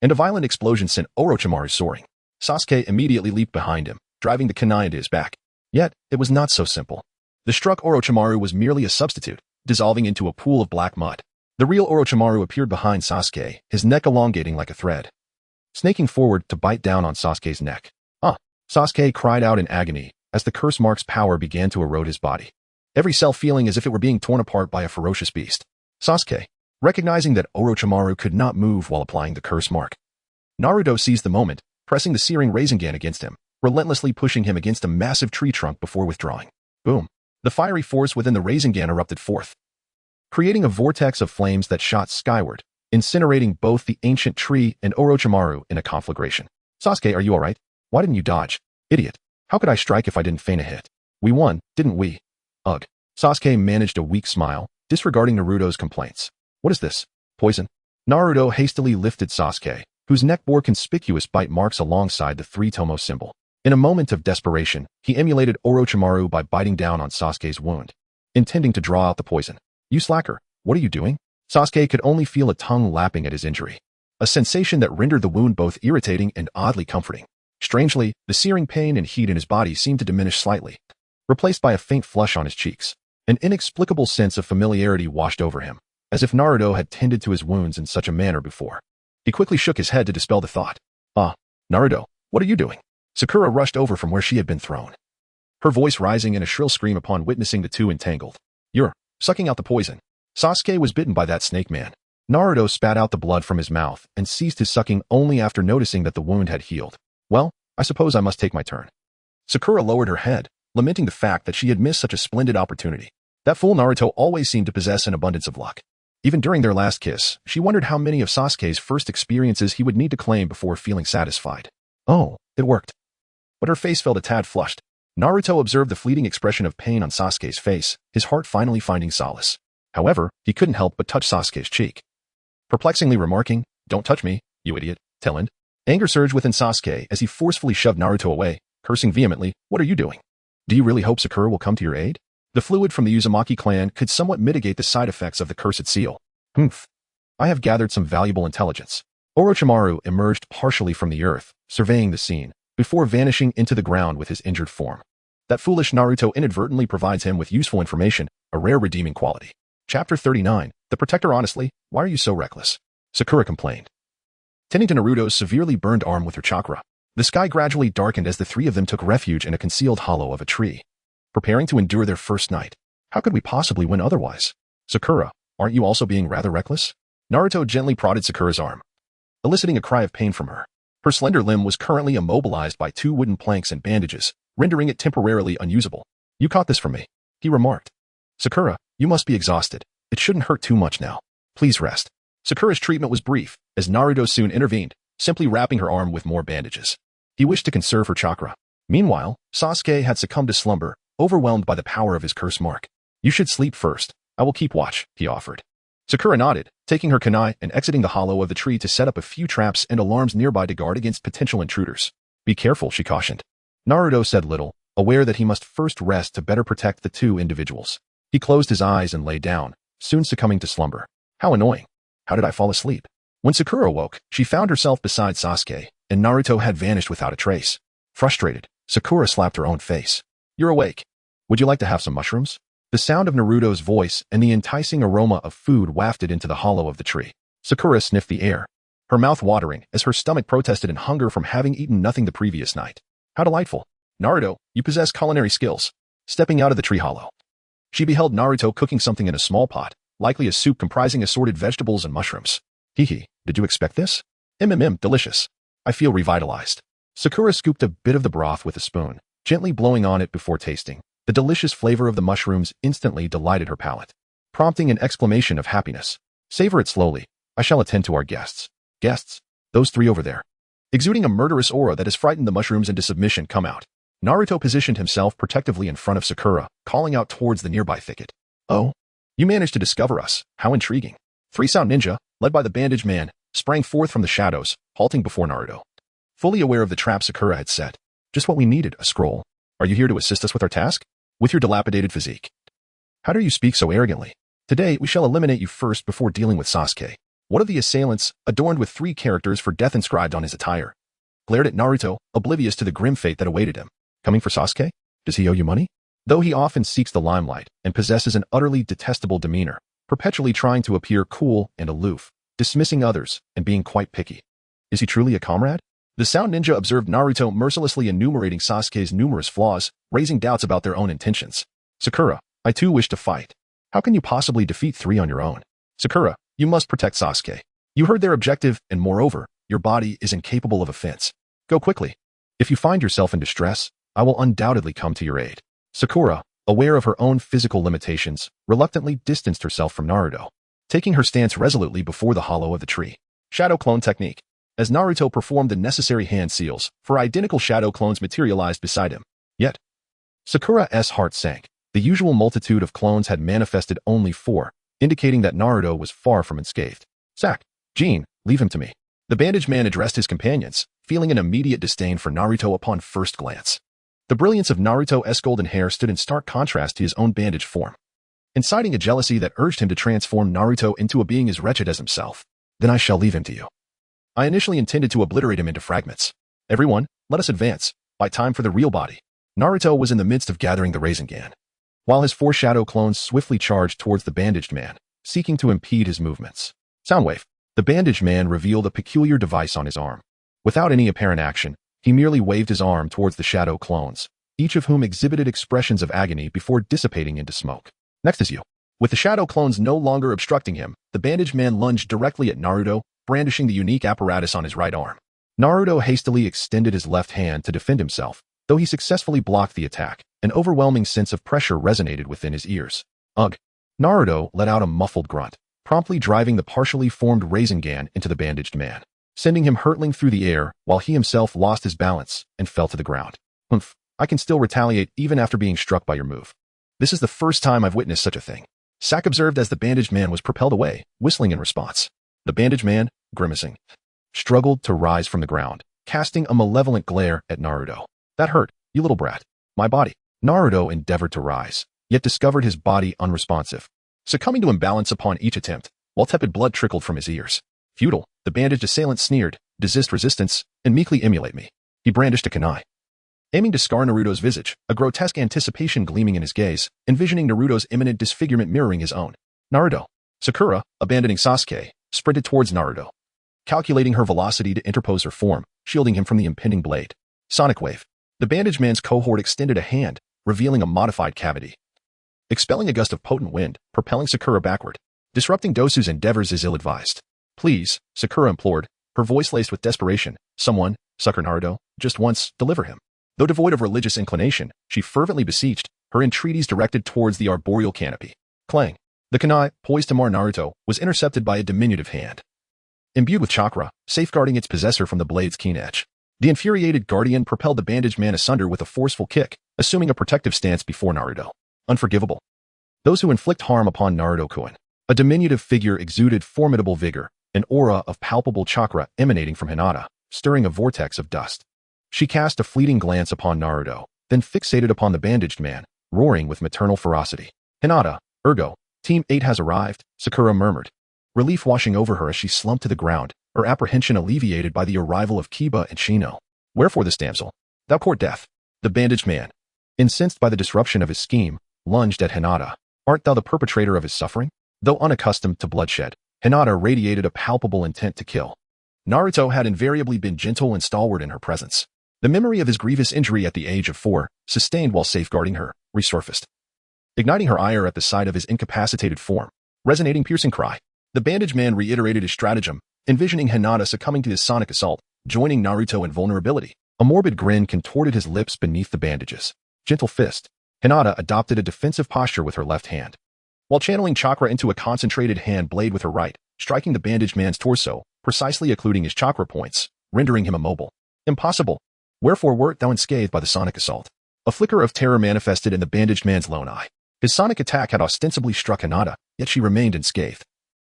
and a violent explosion sent Orochimaru soaring. Sasuke immediately leaped behind him, driving the kunai into his back. Yet, it was not so simple. The struck Orochimaru was merely a substitute, dissolving into a pool of black mud. The real Orochimaru appeared behind Sasuke, his neck elongating like a thread, snaking forward to bite down on Sasuke's neck. Ah! Sasuke cried out in agony as the curse mark's power began to erode his body, every cell feeling as if it were being torn apart by a ferocious beast. Sasuke, recognizing that Orochimaru could not move while applying the curse mark, Naruto seized the moment, pressing the searing Rasengan against him, relentlessly pushing him against a massive tree trunk before withdrawing. Boom! The fiery force within the Rasengan erupted forth, creating a vortex of flames that shot skyward, incinerating both the ancient tree and Orochimaru in a conflagration. Sasuke, are you alright? Why didn't you dodge? Idiot. How could I strike if I didn't feign a hit? We won, didn't we? Ugh. Sasuke managed a weak smile, disregarding Naruto's complaints. What is this? Poison? Naruto hastily lifted Sasuke, whose neck bore conspicuous bite marks alongside the three-tomo symbol. In a moment of desperation, he emulated Orochimaru by biting down on Sasuke's wound, intending to draw out the poison. You slacker, what are you doing? Sasuke could only feel a tongue lapping at his injury, a sensation that rendered the wound both irritating and oddly comforting. Strangely, the searing pain and heat in his body seemed to diminish slightly, replaced by a faint flush on his cheeks. An inexplicable sense of familiarity washed over him, as if Naruto had tended to his wounds in such a manner before. He quickly shook his head to dispel the thought. Ah, Naruto, what are you doing? Sakura rushed over from where she had been thrown, her voice rising in a shrill scream upon witnessing the two entangled. You're sucking out the poison. Sasuke was bitten by that snake man. Naruto spat out the blood from his mouth and ceased his sucking only after noticing that the wound had healed. Well, I suppose I must take my turn. Sakura lowered her head, lamenting the fact that she had missed such a splendid opportunity. That fool Naruto always seemed to possess an abundance of luck. Even during their last kiss, she wondered how many of Sasuke's first experiences he would need to claim before feeling satisfied. Oh, it worked. But her face felt a tad flushed. Naruto observed the fleeting expression of pain on Sasuke's face, his heart finally finding solace. However, he couldn't help but touch Sasuke's cheek, perplexingly remarking, "Don't touch me, you idiot, Telland." Anger surged within Sasuke as he forcefully shoved Naruto away, cursing vehemently, "What are you doing? Do you really hope Sakura will come to your aid?" The fluid from the Uzumaki clan could somewhat mitigate the side effects of the cursed seal. Humph. I have gathered some valuable intelligence. Orochimaru emerged partially from the earth, surveying the scene, before vanishing into the ground with his injured form. That foolish Naruto inadvertently provides him with useful information, a rare redeeming quality. Chapter 39, The Protector. Honestly, why are you so reckless? Sakura complained, tending to Naruto's severely burned arm with her chakra. The sky gradually darkened as the three of them took refuge in a concealed hollow of a tree, preparing to endure their first night. How could we possibly win otherwise? Sakura, aren't you also being rather reckless? Naruto gently prodded Sakura's arm, eliciting a cry of pain from her. Her slender limb was currently immobilized by 2 wooden planks and bandages, rendering it temporarily unusable. You caught this from me, he remarked. Sakura, you must be exhausted. It shouldn't hurt too much now. Please rest. Sakura's treatment was brief, as Naruto soon intervened, simply wrapping her arm with more bandages. He wished to conserve her chakra. Meanwhile, Sasuke had succumbed to slumber, overwhelmed by the power of his curse mark. You should sleep first. I will keep watch, he offered. Sakura nodded, taking her kunai and exiting the hollow of the tree to set up a few traps and alarms nearby to guard against potential intruders. Be careful, she cautioned. Naruto said little, aware that he must first rest to better protect the two individuals. He closed his eyes and lay down, soon succumbing to slumber. How annoying. How did I fall asleep? When Sakura woke, she found herself beside Sasuke, and Naruto had vanished without a trace. Frustrated, Sakura slapped her own face. You're awake. Would you like to have some mushrooms? The sound of Naruto's voice and the enticing aroma of food wafted into the hollow of the tree. Sakura sniffed the air, her mouth watering as her stomach protested in hunger from having eaten nothing the previous night. How delightful. Naruto, you possess culinary skills. Stepping out of the tree hollow, she beheld Naruto cooking something in a small pot, likely a soup comprising assorted vegetables and mushrooms. Hee, did you expect this? Delicious. I feel revitalized. Sakura scooped a bit of the broth with a spoon, gently blowing on it before tasting. The delicious flavor of the mushrooms instantly delighted her palate, prompting an exclamation of happiness. Savor it slowly. I shall attend to our guests. Guests? Those 3 over there. Exuding a murderous aura that has frightened the mushrooms into submission, come out. Naruto positioned himself protectively in front of Sakura, calling out towards the nearby thicket. Oh? You managed to discover us. How intriguing. 3 sound ninja, led by the bandaged man, sprang forth from the shadows, halting before Naruto. Fully aware of the trap Sakura had set. Just what we needed, a scroll. Are you here to assist us with our task? With your dilapidated physique. How do you speak so arrogantly? Today, we shall eliminate you first before dealing with Sasuke. One of the assailants, adorned with 3 characters for death inscribed on his attire, glared at Naruto, oblivious to the grim fate that awaited him. Coming for Sasuke? Does he owe you money? Though he often seeks the limelight and possesses an utterly detestable demeanor, perpetually trying to appear cool and aloof, dismissing others, and being quite picky. Is he truly a comrade? The Sound Ninja observed Naruto mercilessly enumerating Sasuke's numerous flaws, raising doubts about their own intentions. Sakura, I too wish to fight. How can you possibly defeat 3 on your own? Sakura, you must protect Sasuke. You heard their objective, and moreover, your body is incapable of offense. Go quickly. If you find yourself in distress, I will undoubtedly come to your aid. Sakura, aware of her own physical limitations, reluctantly distanced herself from Naruto, taking her stance resolutely before the hollow of the tree. Shadow Clone Technique. As Naruto performed the necessary hand seals, 4 identical shadow clones materialized beside him. Yet, Sakura's heart sank. The usual multitude of clones had manifested only 4, indicating that Naruto was far from unscathed. Jean, leave him to me. The bandaged man addressed his companions, feeling an immediate disdain for Naruto upon first glance. The brilliance of Naruto's golden hair stood in stark contrast to his own bandaged form, inciting a jealousy that urged him to transform Naruto into a being as wretched as himself. Then I shall leave him to you. I initially intended to obliterate him into fragments. Everyone, let us advance. By time for the real body. Naruto was in the midst of gathering the Rasengan, while his 4 shadow clones swiftly charged towards the bandaged man, seeking to impede his movements. Soundwave. The bandaged man revealed a peculiar device on his arm. Without any apparent action, he merely waved his arm towards the shadow clones, each of whom exhibited expressions of agony before dissipating into smoke. Next is you. With the shadow clones no longer obstructing him, the bandaged man lunged directly at Naruto, brandishing the unique apparatus on his right arm. Naruto hastily extended his left hand to defend himself, though he successfully blocked the attack. An overwhelming sense of pressure resonated within his ears. Ugh! Naruto let out a muffled grunt, promptly driving the partially formed Rasengan into the bandaged man, sending him hurtling through the air while he himself lost his balance and fell to the ground. Humph! I can still retaliate even after being struck by your move. This is the first time I've witnessed such a thing. Sak observed as the bandaged man was propelled away, whistling in response. The bandaged man, grimacing, struggled to rise from the ground, casting a malevolent glare at Naruto. That hurt, you little brat. My body. Naruto endeavored to rise, yet discovered his body unresponsive, succumbing to imbalance upon each attempt, while tepid blood trickled from his ears. Futile, the bandaged assailant sneered, desist resistance, and meekly emulate me. He brandished a kunai, aiming to scar Naruto's visage, a grotesque anticipation gleaming in his gaze, envisioning Naruto's imminent disfigurement mirroring his own. Naruto. Sakura, abandoning Sasuke, sprinted towards Naruto, calculating her velocity to interpose her form, shielding him from the impending blade. Sonic Wave. The bandaged man's cohort extended a hand, revealing a modified cavity, expelling a gust of potent wind, propelling Sakura backward. Disrupting Dosu's endeavors is ill-advised. Please, Sakura implored, her voice laced with desperation. Someone, succor Naruto, just once, deliver him. Though devoid of religious inclination, she fervently beseeched, her entreaties directed towards the arboreal canopy. Clang. The kunai, poised to mar Naruto, was intercepted by a diminutive hand, imbued with chakra, safeguarding its possessor from the blade's keen edge. The infuriated guardian propelled the bandaged man asunder with a forceful kick, assuming a protective stance before Naruto. Unforgivable. Those who inflict harm upon Naruto-kun. A diminutive figure exuded formidable vigor, an aura of palpable chakra emanating from Hinata, stirring a vortex of dust. She cast a fleeting glance upon Naruto, then fixated upon the bandaged man, roaring with maternal ferocity. Hinata, ergo, Team 8 has arrived, Sakura murmured, relief washing over her as she slumped to the ground, her apprehension alleviated by the arrival of Kiba and Shino. Wherefore this damsel? Thou court death. The bandaged man, incensed by the disruption of his scheme, lunged at Hinata. Art thou the perpetrator of his suffering? Though unaccustomed to bloodshed, Hinata radiated a palpable intent to kill. Naruto had invariably been gentle and stalwart in her presence. The memory of his grievous injury at the age of 4, sustained while safeguarding her, resurfaced, igniting her ire at the sight of his incapacitated form. Resonating piercing cry. The bandaged man reiterated his stratagem, envisioning Hinata succumbing to his sonic assault, joining Naruto in vulnerability. A morbid grin contorted his lips beneath the bandages. Gentle fist. Hinata adopted a defensive posture with her left hand, while channeling chakra into a concentrated hand blade with her right, striking the bandaged man's torso, precisely occluding his chakra points, rendering him immobile. Impossible. Wherefore wert thou unscathed by the sonic assault? A flicker of terror manifested in the bandaged man's lone eye. His sonic attack had ostensibly struck Hinata, yet she remained unscathed.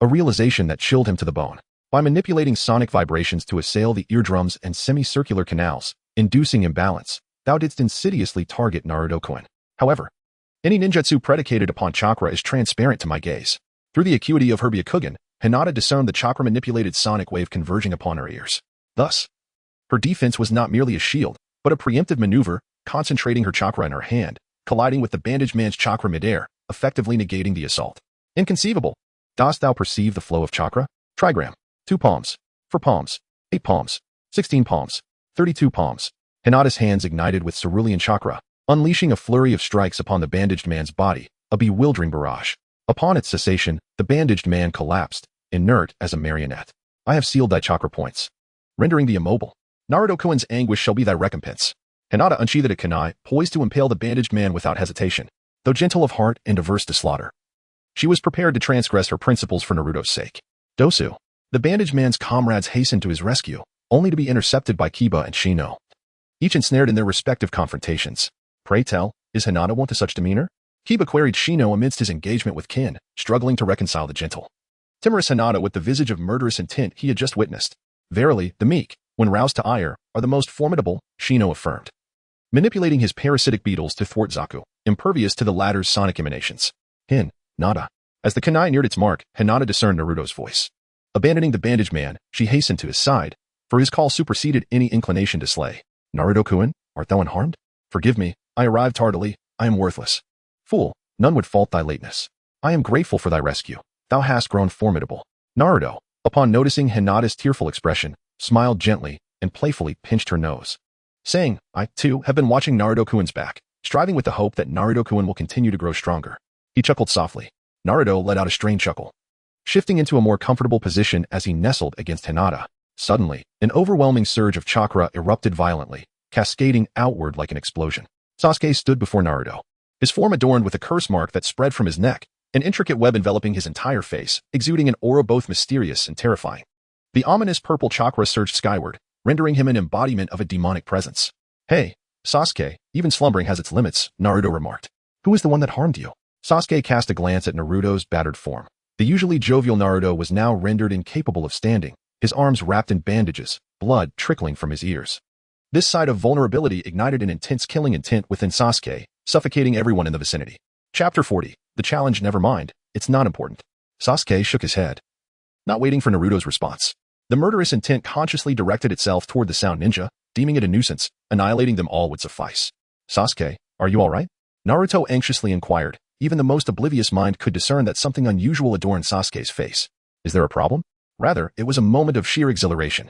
A realization that chilled him to the bone. By manipulating sonic vibrations to assail the eardrums and semicircular canals, inducing imbalance, thou didst insidiously target Naruto-kun. However, any ninjutsu predicated upon chakra is transparent to my gaze. Through the acuity of her Byakugan, Hinata discerned the chakra-manipulated sonic wave converging upon her ears. Thus, her defense was not merely a shield, but a preemptive maneuver, concentrating her chakra in her hand, colliding with the bandaged man's chakra midair, effectively negating the assault. Inconceivable. Dost thou perceive the flow of chakra? Trigram. 2 palms. 4 palms. 8 palms. 16 palms. 32 palms. Hinata's hands ignited with cerulean chakra, unleashing a flurry of strikes upon the bandaged man's body, a bewildering barrage. Upon its cessation, the bandaged man collapsed, inert as a marionette. I have sealed thy chakra points, rendering thee immobile. Naruto-kun's anguish shall be thy recompense. Hinata unsheathed a kunai, poised to impale the bandaged man without hesitation. Though gentle of heart and averse to slaughter, she was prepared to transgress her principles for Naruto's sake. Dosu. The bandaged man's comrades hastened to his rescue, only to be intercepted by Kiba and Shino, each ensnared in their respective confrontations. Pray tell, is Hinata wont to such demeanor? Kiba queried Shino amidst his engagement with Kin, struggling to reconcile the gentle, timorous Hinata with the visage of murderous intent he had just witnessed. Verily, the meek, when roused to ire, are the most formidable, Shino affirmed, manipulating his parasitic beetles to thwart Zaku, impervious to the latter's sonic emanations. Nada. As the kunai neared its mark, Hinata discerned Naruto's voice. Abandoning the bandaged man, she hastened to his side, for his call superseded any inclination to slay. Naruto-kun, art thou unharmed? Forgive me, I arrived tardily, I am worthless. Fool, none would fault thy lateness. I am grateful for thy rescue. Thou hast grown formidable. Naruto, upon noticing Hinata's tearful expression, smiled gently and playfully pinched her nose, saying, I, too, have been watching Naruto-kun's back, striving with the hope that Naruto-kun will continue to grow stronger. He chuckled softly. Naruto let out a strained chuckle, shifting into a more comfortable position as he nestled against Hinata. Suddenly, an overwhelming surge of chakra erupted violently, cascading outward like an explosion. Sasuke stood before Naruto, his form adorned with a curse mark that spread from his neck, an intricate web enveloping his entire face, exuding an aura both mysterious and terrifying. The ominous purple chakra surged skyward, rendering him an embodiment of a demonic presence. Hey, Sasuke, even slumbering has its limits, Naruto remarked. Who is the one that harmed you? Sasuke cast a glance at Naruto's battered form. The usually jovial Naruto was now rendered incapable of standing, his arms wrapped in bandages, blood trickling from his ears. This side of vulnerability ignited an intense killing intent within Sasuke, suffocating everyone in the vicinity. Chapter 40. The challenge, never mind, it's not important. Sasuke shook his head, not waiting for Naruto's response. The murderous intent consciously directed itself toward the sound ninja, deeming it a nuisance. Annihilating them all would suffice. Sasuke, are you all right? Naruto anxiously inquired. Even the most oblivious mind could discern that something unusual adorned Sasuke's face. Is there a problem? Rather, it was a moment of sheer exhilaration.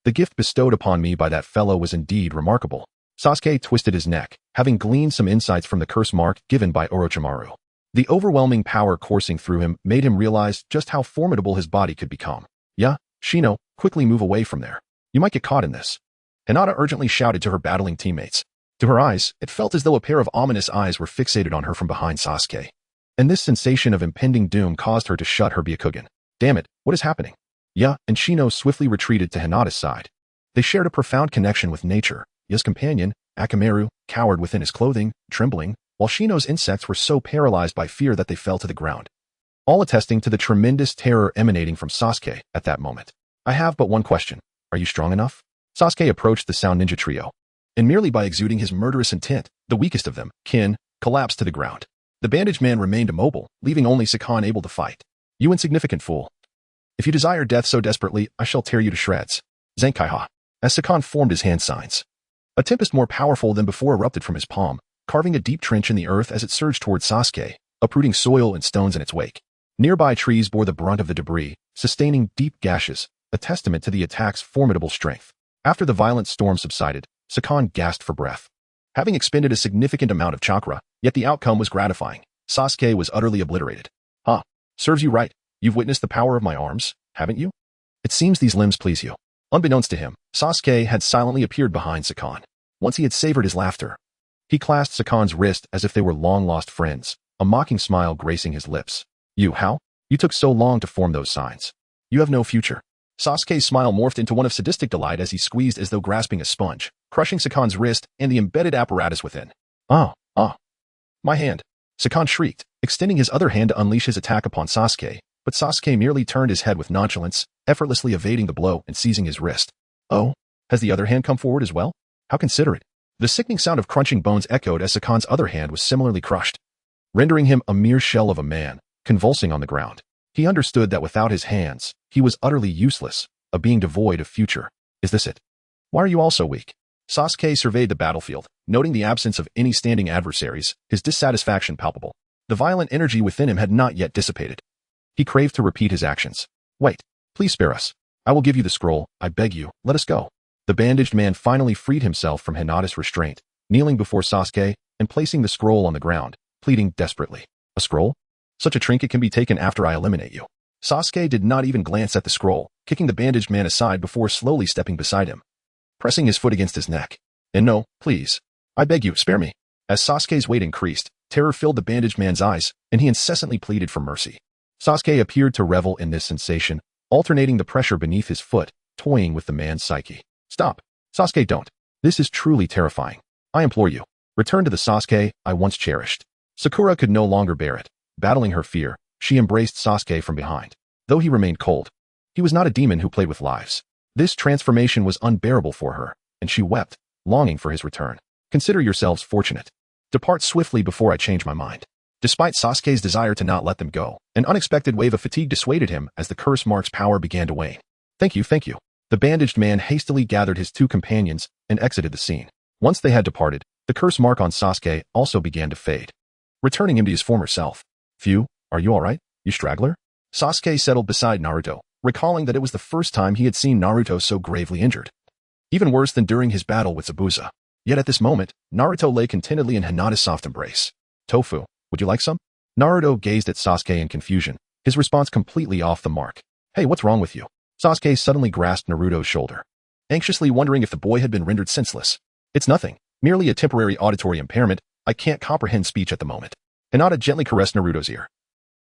The gift bestowed upon me by that fellow was indeed remarkable. Sasuke twisted his neck, having gleaned some insights from the curse mark given by Orochimaru. The overwhelming power coursing through him made him realize just how formidable his body could become. Yeah, Shino, quickly move away from there. You might get caught in this. Hinata urgently shouted to her battling teammates. To her eyes, it felt as though a pair of ominous eyes were fixated on her from behind Sasuke. And this sensation of impending doom caused her to shut her Byakugan. Damn it, what is happening? Yeah, and Shino swiftly retreated to Hinata's side. They shared a profound connection with nature. Ya's companion, Akamaru, cowered within his clothing, trembling, while Shino's insects were so paralyzed by fear that they fell to the ground. All attesting to the tremendous terror emanating from Sasuke at that moment. I have but one question. Are you strong enough? Sasuke approached the sound ninja trio, and merely by exuding his murderous intent, the weakest of them, Kin, collapsed to the ground. The bandaged man remained immobile, leaving only Sakan able to fight. You insignificant fool. If you desire death so desperately, I shall tear you to shreds. Zenkaiha. As Sakan formed his hand signs, a tempest more powerful than before erupted from his palm, carving a deep trench in the earth as it surged towards Sasuke, uprooting soil and stones in its wake. Nearby trees bore the brunt of the debris, sustaining deep gashes, a testament to the attack's formidable strength. After the violent storm subsided, Sakan gasped for breath. Having expended a significant amount of chakra, yet the outcome was gratifying. Sasuke was utterly obliterated. Huh. Serves you right. You've witnessed the power of my arms, haven't you? It seems these limbs please you. Unbeknownst to him, Sasuke had silently appeared behind Sakan. Once he had savored his laughter. He clasped Sakan's wrist as if they were long-lost friends, a mocking smile gracing his lips. You, how? You took so long to form those signs. You have no future. Sasuke's smile morphed into one of sadistic delight as he squeezed as though grasping a sponge, crushing Sakan's wrist and the embedded apparatus within. My hand. Sakan shrieked, extending his other hand to unleash his attack upon Sasuke, but Sasuke merely turned his head with nonchalance, effortlessly evading the blow and seizing his wrist. Oh, has the other hand come forward as well? How considerate. The sickening sound of crunching bones echoed as Sakan's other hand was similarly crushed, rendering him a mere shell of a man, convulsing on the ground. He understood that without his hands, he was utterly useless, a being devoid of future. Is this it? Why are you all so weak? Sasuke surveyed the battlefield, noting the absence of any standing adversaries, his dissatisfaction palpable. The violent energy within him had not yet dissipated. He craved to repeat his actions. Wait, please spare us. I will give you the scroll, I beg you, let us go. The bandaged man finally freed himself from Hinata's restraint, kneeling before Sasuke and placing the scroll on the ground, pleading desperately. A scroll? Such a trinket can be taken after I eliminate you. Sasuke did not even glance at the scroll, kicking the bandaged man aside before slowly stepping beside him, pressing his foot against his neck. And no, please. I beg you, spare me. As Sasuke's weight increased, terror filled the bandaged man's eyes, and he incessantly pleaded for mercy. Sasuke appeared to revel in this sensation, alternating the pressure beneath his foot, toying with the man's psyche. Stop. Sasuke, don't. This is truly terrifying. I implore you. Return to the Sasuke I once cherished. Sakura could no longer bear it. Battling her fear, she embraced Sasuke from behind. Though he remained cold, he was not a demon who played with lives. This transformation was unbearable for her, and she wept, longing for his return. Consider yourselves fortunate. Depart swiftly before I change my mind. Despite Sasuke's desire to not let them go, an unexpected wave of fatigue dissuaded him as the curse mark's power began to wane. Thank you, thank you. The bandaged man hastily gathered his two companions and exited the scene. Once they had departed, the curse mark on Sasuke also began to fade, returning him to his former self. Phew, are you alright, you straggler? Sasuke settled beside Naruto, recalling that it was the first time he had seen Naruto so gravely injured. Even worse than during his battle with Zabuza. Yet at this moment, Naruto lay contentedly in Hinata's soft embrace. Tofu, would you like some? Naruto gazed at Sasuke in confusion, his response completely off the mark. Hey, what's wrong with you? Sasuke suddenly grasped Naruto's shoulder, anxiously wondering if the boy had been rendered senseless. It's nothing, merely a temporary auditory impairment. I can't comprehend speech at the moment. Hinata gently caressed Naruto's ear,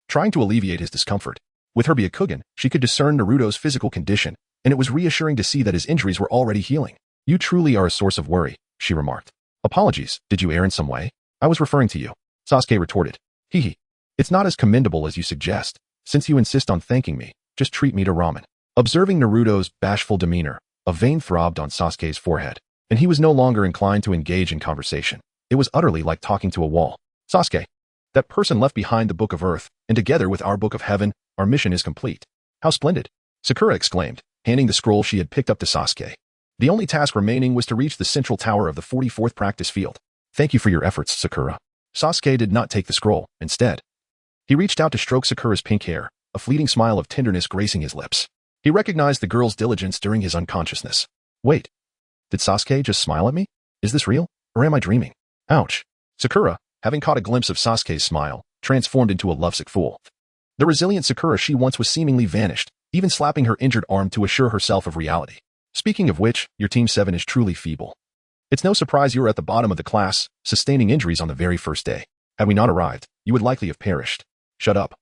trying to alleviate his discomfort. With her Byakugan, she could discern Naruto's physical condition, and it was reassuring to see that his injuries were already healing. You truly are a source of worry, she remarked. Apologies, did you err in some way? I was referring to you. Sasuke retorted. Hehe. It's not as commendable as you suggest. Since you insist on thanking me, just treat me to ramen. Observing Naruto's bashful demeanor, a vein throbbed on Sasuke's forehead, and he was no longer inclined to engage in conversation. It was utterly like talking to a wall. Sasuke, that person left behind the Book of Earth, and together with our Book of Heaven, our mission is complete. How splendid! Sakura exclaimed, handing the scroll she had picked up to Sasuke. The only task remaining was to reach the central tower of the 44th practice field. Thank you for your efforts, Sakura. Sasuke did not take the scroll. Instead, he reached out to stroke Sakura's pink hair, a fleeting smile of tenderness gracing his lips. He recognized the girl's diligence during his unconsciousness. Wait, did Sasuke just smile at me? Is this real, or am I dreaming? Ouch. Sakura, having caught a glimpse of Sasuke's smile, transformed into a lovesick fool. The resilient Sakura she once was seemingly vanished, even slapping her injured arm to assure herself of reality. Speaking of which, your Team 7 is truly feeble. It's no surprise you are at the bottom of the class, sustaining injuries on the very first day. Had we not arrived, you would likely have perished. Shut up.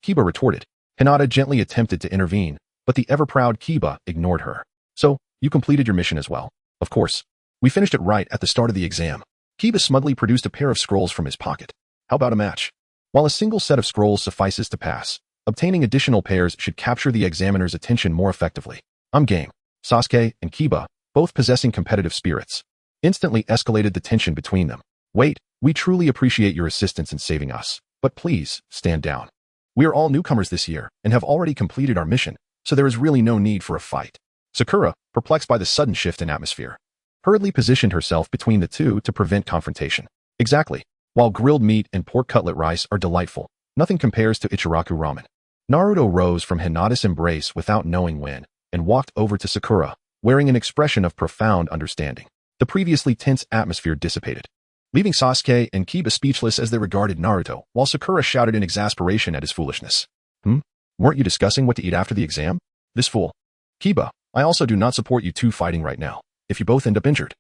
Kiba retorted. Hinata gently attempted to intervene, but the ever-proud Kiba ignored her. So, you completed your mission as well. Of course. We finished it right at the start of the exam. Kiba smugly produced a pair of scrolls from his pocket. How about a match? While a single set of scrolls suffices to pass, obtaining additional pairs should capture the examiner's attention more effectively. I'm game. Sasuke and Kiba, both possessing competitive spirits, instantly escalated the tension between them. Wait, we truly appreciate your assistance in saving us, but please, stand down. We are all newcomers this year and have already completed our mission, so there is really no need for a fight. Sakura, perplexed by the sudden shift in atmosphere, hurriedly positioned herself between the two to prevent confrontation. Exactly. While grilled meat and pork cutlet rice are delightful, nothing compares to Ichiraku ramen. Naruto rose from Hinata's embrace without knowing when, and walked over to Sakura, wearing an expression of profound understanding. The previously tense atmosphere dissipated, leaving Sasuke and Kiba speechless as they regarded Naruto, while Sakura shouted in exasperation at his foolishness. Weren't you discussing what to eat after the exam? This fool. Kiba, I also do not support you two fighting right now, if you both end up injured.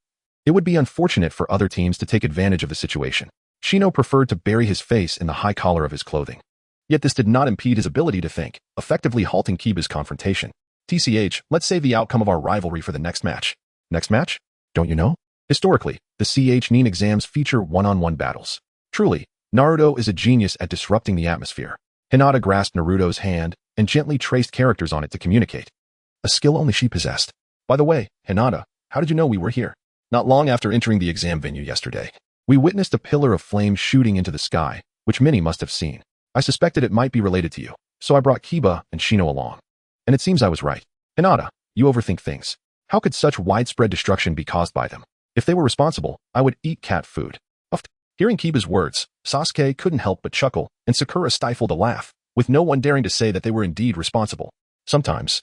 It would be unfortunate for other teams to take advantage of the situation. Shino preferred to bury his face in the high collar of his clothing. Yet this did not impede his ability to think, effectively halting Kiba's confrontation. TCH, let's save the outcome of our rivalry for the next match. Next match? Don't you know? Historically, the Nin exams feature one-on-one battles. Truly, Naruto is a genius at disrupting the atmosphere. Hinata grasped Naruto's hand and gently traced characters on it to communicate. A skill only she possessed. By the way, Hinata, how did you know we were here? Not long after entering the exam venue yesterday, we witnessed a pillar of flame shooting into the sky, which many must have seen. I suspected it might be related to you, so I brought Kiba and Shino along. And it seems I was right. Hinata, you overthink things. How could such widespread destruction be caused by them? If they were responsible, I would eat cat food. Hearing Kiba's words, Sasuke couldn't help but chuckle, and Sakura stifled a laugh. with no one daring to say that they were indeed responsible. Sometimes,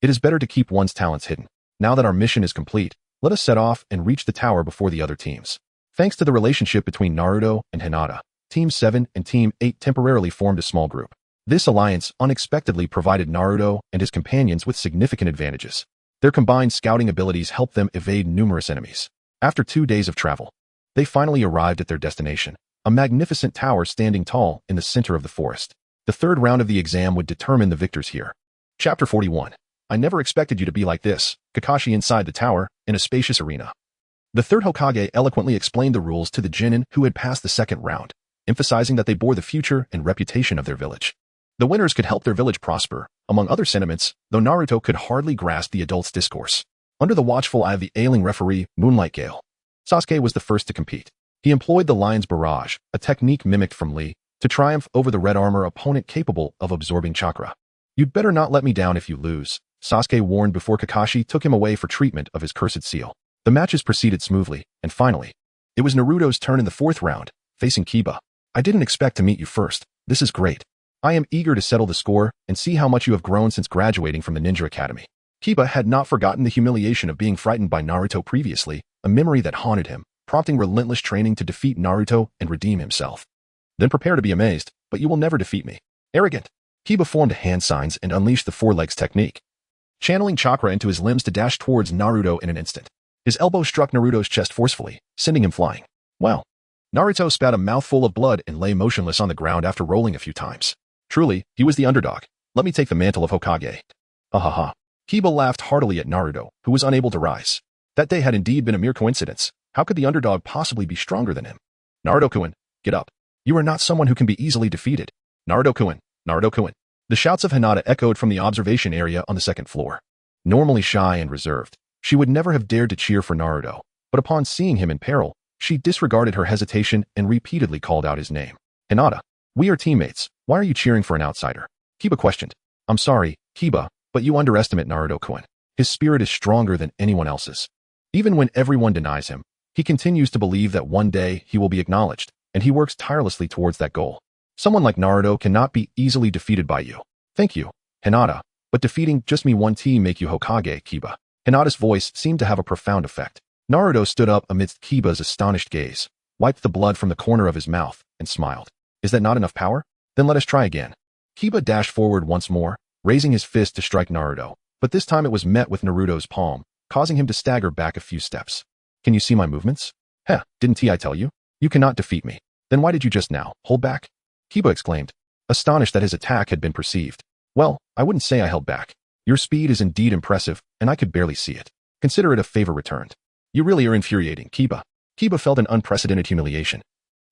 it is better to keep one's talents hidden. Now that our mission is complete, let us set off and reach the tower before the other teams. Thanks to the relationship between Naruto and Hinata, Team 7 and Team 8 temporarily formed a small group. This alliance unexpectedly provided Naruto and his companions with significant advantages. Their combined scouting abilities helped them evade numerous enemies. After 2 days of travel, they finally arrived at their destination, a magnificent tower standing tall in the center of the forest. The third round of the exam would determine the victors here. Chapter 41. I never expected you to be like this. Kakashi inside the tower, in a spacious arena. The third Hokage eloquently explained the rules to the Chunin who had passed the second round, emphasizing that they bore the future and reputation of their village. The winners could help their village prosper, among other sentiments, though Naruto could hardly grasp the adult's discourse. Under the watchful eye of the ailing referee, Moonlight Gale, Sasuke was the first to compete. He employed the Lion's Barrage, a technique mimicked from Lee, to triumph over the red armor opponent capable of absorbing chakra. You'd better not let me down if you lose, Sasuke warned before Kakashi took him away for treatment of his cursed seal. The matches proceeded smoothly, and finally, it was Naruto's turn in the fourth round, facing Kiba. I didn't expect to meet you first. This is great. I am eager to settle the score and see how much you have grown since graduating from the Ninja Academy. Kiba had not forgotten the humiliation of being frightened by Naruto previously, a memory that haunted him, prompting relentless training to defeat Naruto and redeem himself. Then prepare to be amazed, but you will never defeat me. Arrogant. Kiba formed hand signs and unleashed the four legs technique, channeling chakra into his limbs to dash towards Naruto in an instant. His elbow struck Naruto's chest forcefully, sending him flying. Well, Naruto spat a mouthful of blood and lay motionless on the ground after rolling a few times. Truly, he was the underdog. Let me take the mantle of Hokage. Ha ha ha. Kiba laughed heartily at Naruto, who was unable to rise. That day had indeed been a mere coincidence. How could the underdog possibly be stronger than him? Naruto-kun, get up. You are not someone who can be easily defeated. Naruto-kun, Naruto-kun. The shouts of Hinata echoed from the observation area on the second floor. Normally shy and reserved, she would never have dared to cheer for Naruto, but upon seeing him in peril, she disregarded her hesitation and repeatedly called out his name. Hinata, we are teammates. Why are you cheering for an outsider? Kiba questioned. I'm sorry, Kiba, but you underestimate Naruto-kun. His spirit is stronger than anyone else's. Even when everyone denies him, he continues to believe that one day he will be acknowledged, and he works tirelessly towards that goal. Someone like Naruto cannot be easily defeated by you. Thank you, Hinata, but defeating just me one team make you Hokage, Kiba. Hinata's voice seemed to have a profound effect. Naruto stood up amidst Kiba's astonished gaze, wiped the blood from the corner of his mouth, and smiled. Is that not enough power? Then let us try again. Kiba dashed forward once more, raising his fist to strike Naruto, but this time it was met with Naruto's palm, causing him to stagger back a few steps. Can you see my movements? Heh, didn't I tell you? You cannot defeat me. Then why did you just now hold back? Kiba exclaimed, astonished that his attack had been perceived. Well, I wouldn't say I held back. Your speed is indeed impressive, and I could barely see it. Consider it a favor returned. You really are infuriating, Kiba. Kiba felt an unprecedented humiliation.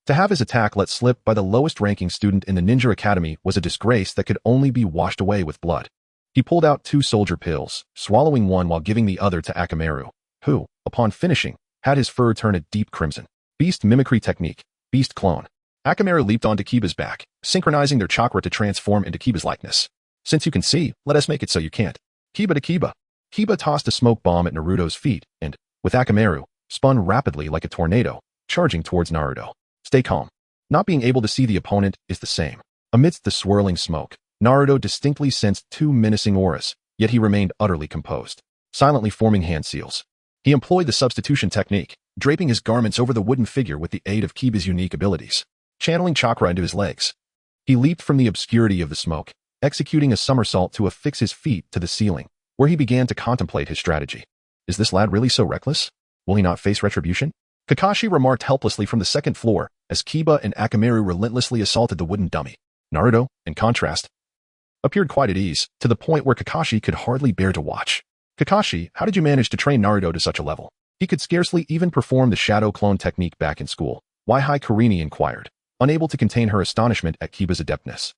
To have his attack let slip by the lowest-ranking student in the Ninja Academy was a disgrace that could only be washed away with blood. He pulled out 2 soldier pills, swallowing one while giving the other to Akamaru, who, upon finishing, had his fur turn a deep crimson. Beast mimicry technique. Beast clone. Akamaru leaped onto Kiba's back, synchronizing their chakra to transform into Kiba's likeness. Since you can see, let us make it so you can't. Kiba to Kiba. Kiba tossed a smoke bomb at Naruto's feet and, with Akamaru, spun rapidly like a tornado, charging towards Naruto. Stay calm. Not being able to see the opponent is the same. Amidst the swirling smoke, Naruto distinctly sensed 2 menacing auras, yet he remained utterly composed, silently forming hand seals. He employed the substitution technique, draping his garments over the wooden figure with the aid of Kiba's unique abilities, channeling chakra into his legs. He leaped from the obscurity of the smoke, executing a somersault to affix his feet to the ceiling, where he began to contemplate his strategy. Is this lad really so reckless? Will he not face retribution? Kakashi remarked helplessly from the second floor as Kiba and Akamaru relentlessly assaulted the wooden dummy. Naruto, in contrast, appeared quite at ease, to the point where Kakashi could hardly bear to watch. Kakashi, how did you manage to train Naruto to such a level? He could scarcely even perform the shadow clone technique back in school. Why Karini inquired, unable to contain her astonishment at Kiba's adeptness,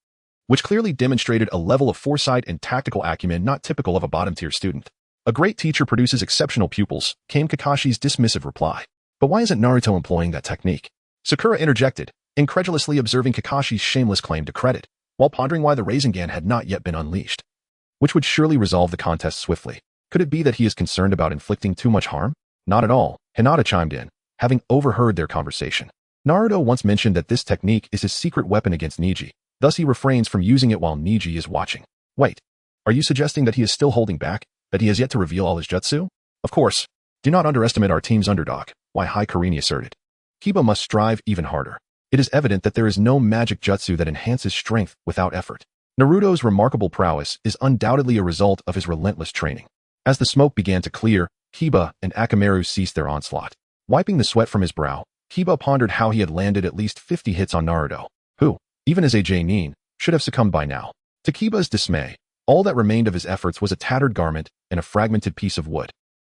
which clearly demonstrated a level of foresight and tactical acumen not typical of a bottom-tier student. A great teacher produces exceptional pupils, came Kakashi's dismissive reply. But why isn't Naruto employing that technique? Sakura interjected, incredulously observing Kakashi's shameless claim to credit, while pondering why the Rasengan had not yet been unleashed, which would surely resolve the contest swiftly. Could it be that he is concerned about inflicting too much harm? Not at all, Hinata chimed in, having overheard their conversation. Naruto once mentioned that this technique is his secret weapon against Neji. Thus he refrains from using it while Niji is watching. Wait, are you suggesting that he is still holding back? That he has yet to reveal all his jutsu? Of course. Do not underestimate our team's underdog, why Hyuga asserted. Kiba must strive even harder. It is evident that there is no magic jutsu that enhances strength without effort. Naruto's remarkable prowess is undoubtedly a result of his relentless training. As the smoke began to clear, Kiba and Akamaru ceased their onslaught. Wiping the sweat from his brow, Kiba pondered how he had landed at least 50 hits on Naruto, who, even as a Jonin, should have succumbed by now. To Kiba's dismay, all that remained of his efforts was a tattered garment and a fragmented piece of wood.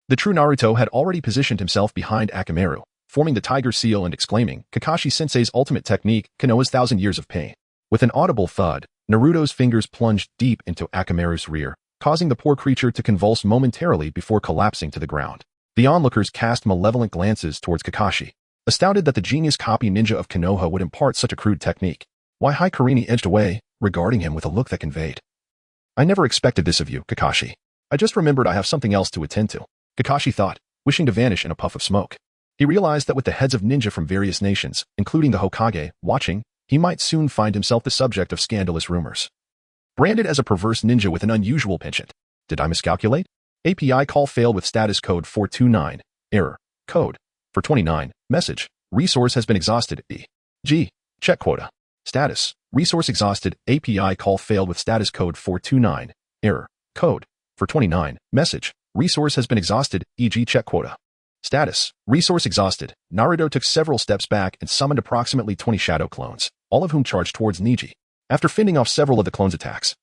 The true Naruto had already positioned himself behind Akamaru, forming the tiger seal and exclaiming, Kakashi-sensei's ultimate technique, Konoha's 1,000 years of pain. With an audible thud, Naruto's fingers plunged deep into Akamaru's rear, causing the poor creature to convulse momentarily before collapsing to the ground. The onlookers cast malevolent glances towards Kakashi, astounded that the genius copy ninja of Konoha would impart such a crude technique. Why Hyuga edged away, regarding him with a look that conveyed, I never expected this of you, Kakashi. I just remembered I have something else to attend to. Kakashi thought, wishing to vanish in a puff of smoke. He realized that with the heads of ninja from various nations, including the Hokage, watching, he might soon find himself the subject of scandalous rumors. Branded as a perverse ninja with an unusual penchant. Did I miscalculate? API call failed with status code 429. Error. Code. For 29. Message. Resource has been exhausted. E.g. Check quota. Status. Resource exhausted. API call failed with status code 429. Error. Code. For 29. Message. Resource has been exhausted. E.g. check quota. Status. Resource exhausted. Naruto took several steps back and summoned approximately 20 shadow clones, all of whom charged towards Niji. After fending off several of the clones' attacks,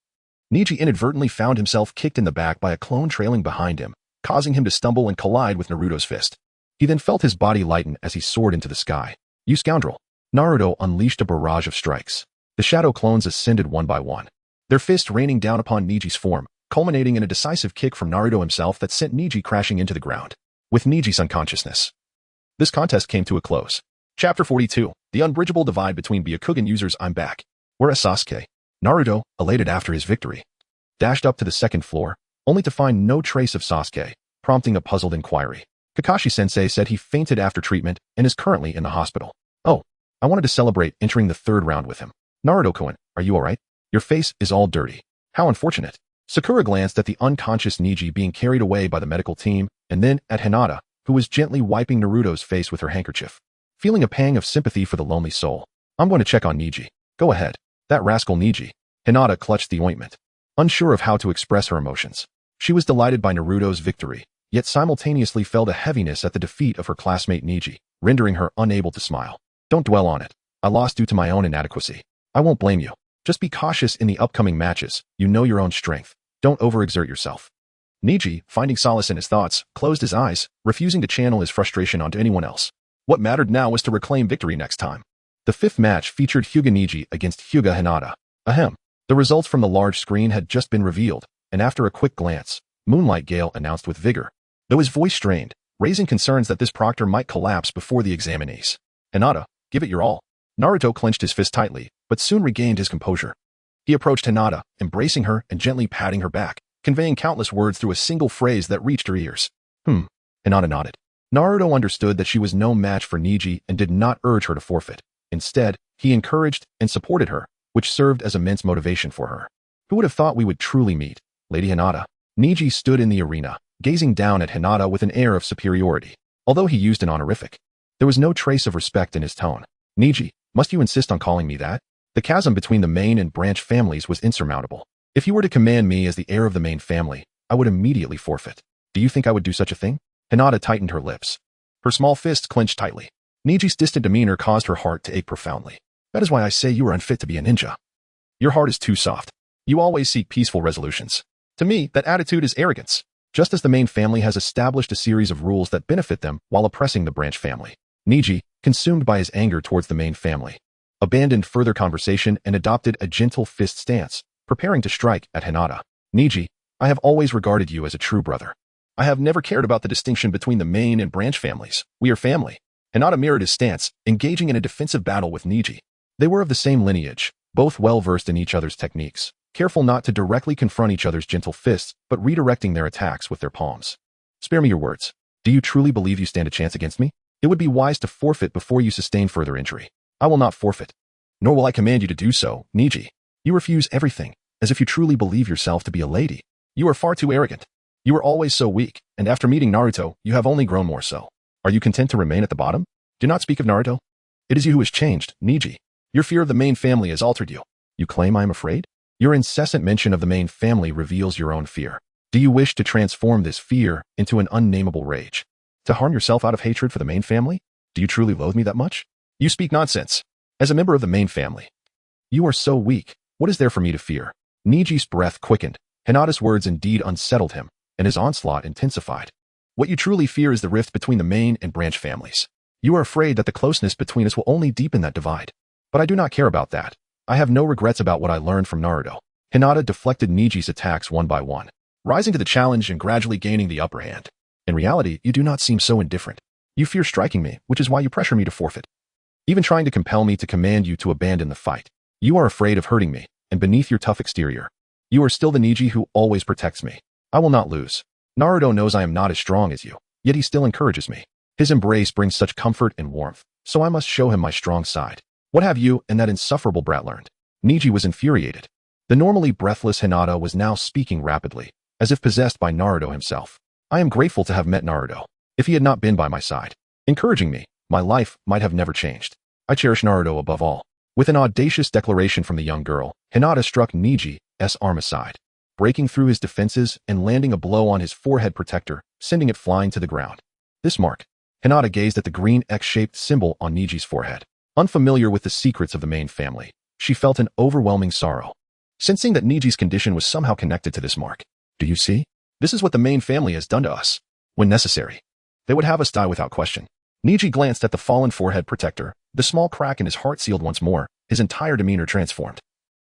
Niji inadvertently found himself kicked in the back by a clone trailing behind him, causing him to stumble and collide with Naruto's fist. He then felt his body lighten as he soared into the sky. You scoundrel! Naruto unleashed a barrage of strikes. The shadow clones ascended one by one, their fists raining down upon Niji's form, culminating in a decisive kick from Naruto himself that sent Niji crashing into the ground. With Niji's unconsciousness, this contest came to a close. Chapter 42. The Unbridgeable Divide Between Byakugan Users. I'm back. Whereas Sasuke, Naruto, elated after his victory, dashed up to the second floor, only to find no trace of Sasuke, prompting a puzzled inquiry. Kakashi-sensei said he fainted after treatment and is currently in the hospital. Oh, I wanted to celebrate entering the third round with him. Naruto-kun, are you alright? Your face is all dirty. How unfortunate. Sakura glanced at the unconscious Niji being carried away by the medical team, and then at Hinata, who was gently wiping Naruto's face with her handkerchief. Feeling a pang of sympathy for the lonely soul, I'm going to check on Niji. Go ahead. That rascal Niji. Hinata clutched the ointment, unsure of how to express her emotions. She was delighted by Naruto's victory, yet simultaneously felt a heaviness at the defeat of her classmate Niji, rendering her unable to smile. Don't dwell on it. I lost due to my own inadequacy. I won't blame you. Just be cautious in the upcoming matches. You know your own strength. Don't overexert yourself. Niji, finding solace in his thoughts, closed his eyes, refusing to channel his frustration onto anyone else. What mattered now was to reclaim victory next time. The fifth match featured Hyuga Niji against Hyuga Hinata. Ahem. The results from the large screen had just been revealed, and after a quick glance, Moonlight Gale announced with vigor, though his voice strained, raising concerns that this proctor might collapse before the examinees. Hinata, give it your all. Naruto clenched his fist tightly, but soon regained his composure. He approached Hinata, embracing her and gently patting her back, conveying countless words through a single phrase that reached her ears. Hinata nodded. Naruto understood that she was no match for Niji and did not urge her to forfeit. Instead, he encouraged and supported her, which served as immense motivation for her. Who would have thought we would truly meet, Lady Hinata? Niji stood in the arena, gazing down at Hinata with an air of superiority. Although he used an honorific, there was no trace of respect in his tone. Niji, must you insist on calling me that? The chasm between the main and branch families was insurmountable. If you were to command me as the heir of the main family, I would immediately forfeit. Do you think I would do such a thing? Hinata tightened her lips. Her small fists clenched tightly. Niji's distant demeanor caused her heart to ache profoundly. That is why I say you are unfit to be a ninja. Your heart is too soft. You always seek peaceful resolutions. To me, that attitude is arrogance. Just as the main family has established a series of rules that benefit them while oppressing the branch family. Niji, consumed by his anger towards the main family, abandoned further conversation and adopted a gentle fist stance, preparing to strike at Hinata. Niji, I have always regarded you as a true brother. I have never cared about the distinction between the main and branch families. We are family. Hinata mirrored his stance, engaging in a defensive battle with Niji. They were of the same lineage, both well-versed in each other's techniques, careful not to directly confront each other's gentle fists, but redirecting their attacks with their palms. Spare me your words. Do you truly believe you stand a chance against me? It would be wise to forfeit before you sustain further injury. I will not forfeit. Nor will I command you to do so, Niji. You refuse everything, as if you truly believe yourself to be a lady. You are far too arrogant. You were always so weak, and after meeting Naruto, you have only grown more so. Are you content to remain at the bottom? Do not speak of Naruto. It is you who has changed, Niji. Your fear of the main family has altered you. You claim I am afraid? Your incessant mention of the main family reveals your own fear. Do you wish to transform this fear into an unnameable rage? To harm yourself out of hatred for the main family? Do you truly loathe me that much? You speak nonsense. As a member of the main family, you are so weak. What is there for me to fear? Niji's breath quickened. Hinata's words indeed unsettled him, and his onslaught intensified. What you truly fear is the rift between the main and branch families. You are afraid that the closeness between us will only deepen that divide. But I do not care about that. I have no regrets about what I learned from Naruto. Hinata deflected Niji's attacks one by one, rising to the challenge and gradually gaining the upper hand. In reality, you do not seem so indifferent. You fear striking me, which is why you pressure me to forfeit. Even trying to compel me to command you to abandon the fight. You are afraid of hurting me, and beneath your tough exterior, you are still the Niji who always protects me. I will not lose. Naruto knows I am not as strong as you, yet he still encourages me. His embrace brings such comfort and warmth, so I must show him my strong side. What have you and that insufferable brat learned? Niji was infuriated. The normally breathless Hinata was now speaking rapidly, as if possessed by Naruto himself. I am grateful to have met Naruto. If he had not been by my side, encouraging me, my life might have never changed. I cherish Naruto above all. With an audacious declaration from the young girl, Hinata struck Niji's arm aside, breaking through his defenses and landing a blow on his forehead protector, sending it flying to the ground. This mark, Hinata gazed at the green X-shaped symbol on Niji's forehead. Unfamiliar with the secrets of the main family, she felt an overwhelming sorrow, sensing that Niji's condition was somehow connected to this mark. Do you see? This is what the main family has done to us. When necessary, they would have us die without question. Niji glanced at the fallen forehead protector, the small crack in his heart sealed once more, his entire demeanor transformed,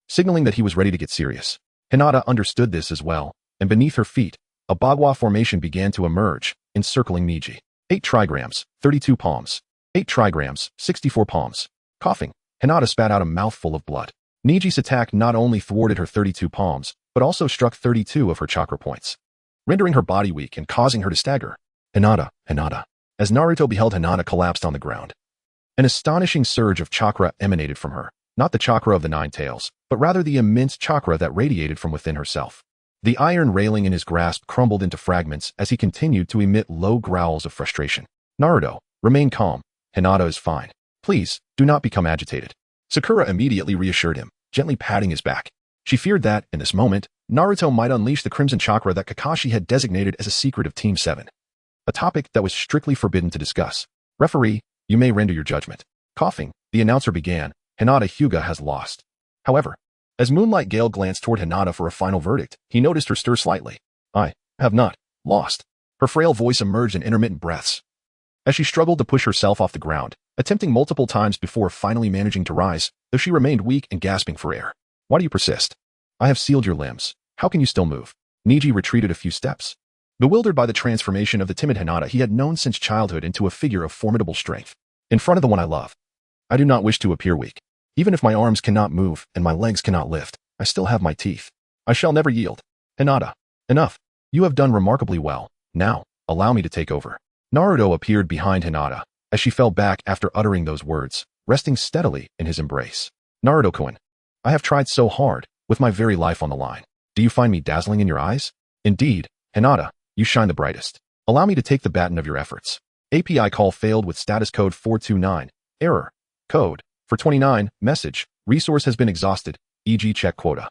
signaling that he was ready to get serious. Hinata understood this as well, and beneath her feet, a bagua formation began to emerge, encircling Niji. 8 trigrams, 32 palms. 8 trigrams, 64 palms. Coughing, Hinata spat out a mouthful of blood. Niji's attack not only thwarted her 32 palms, but also struck 32 of her chakra points, rendering her body weak and causing her to stagger. Hinata. As Naruto beheld Hinata collapsed on the ground, an astonishing surge of chakra emanated from her, not the chakra of the 9 tails, but rather the immense chakra that radiated from within herself. The iron railing in his grasp crumbled into fragments as he continued to emit low growls of frustration. Naruto, remain calm. Hinata is fine. Please, do not become agitated. Sakura immediately reassured him, gently patting his back. She feared that, in this moment, Naruto might unleash the crimson chakra that Kakashi had designated as a secret of Team 7. A topic that was strictly forbidden to discuss. Referee, you may render your judgment. Coughing, the announcer began. Hinata Hyuga has lost. However, as Moonlight Gale glanced toward Hinata for a final verdict, he noticed her stir slightly. I have not lost. Her frail voice emerged in intermittent breaths, as she struggled to push herself off the ground, attempting multiple times before finally managing to rise, though she remained weak and gasping for air. Why do you persist? I have sealed your limbs. How can you still move? Niji retreated a few steps, bewildered by the transformation of the timid Hinata he had known since childhood into a figure of formidable strength. In front of the one I love, I do not wish to appear weak. Even if my arms cannot move and my legs cannot lift, I still have my teeth. I shall never yield. Hinata, enough. You have done remarkably well. Now, allow me to take over. Naruto appeared behind Hinata, as she fell back after uttering those words, resting steadily in his embrace. Naruto-kun, I have tried so hard, with my very life on the line. Do you find me dazzling in your eyes? Indeed, Hinata, you shine the brightest. Allow me to take the baton of your efforts. API call failed with status code 429. Error. Code. For 29, message. Resource has been exhausted, e.g. check quota.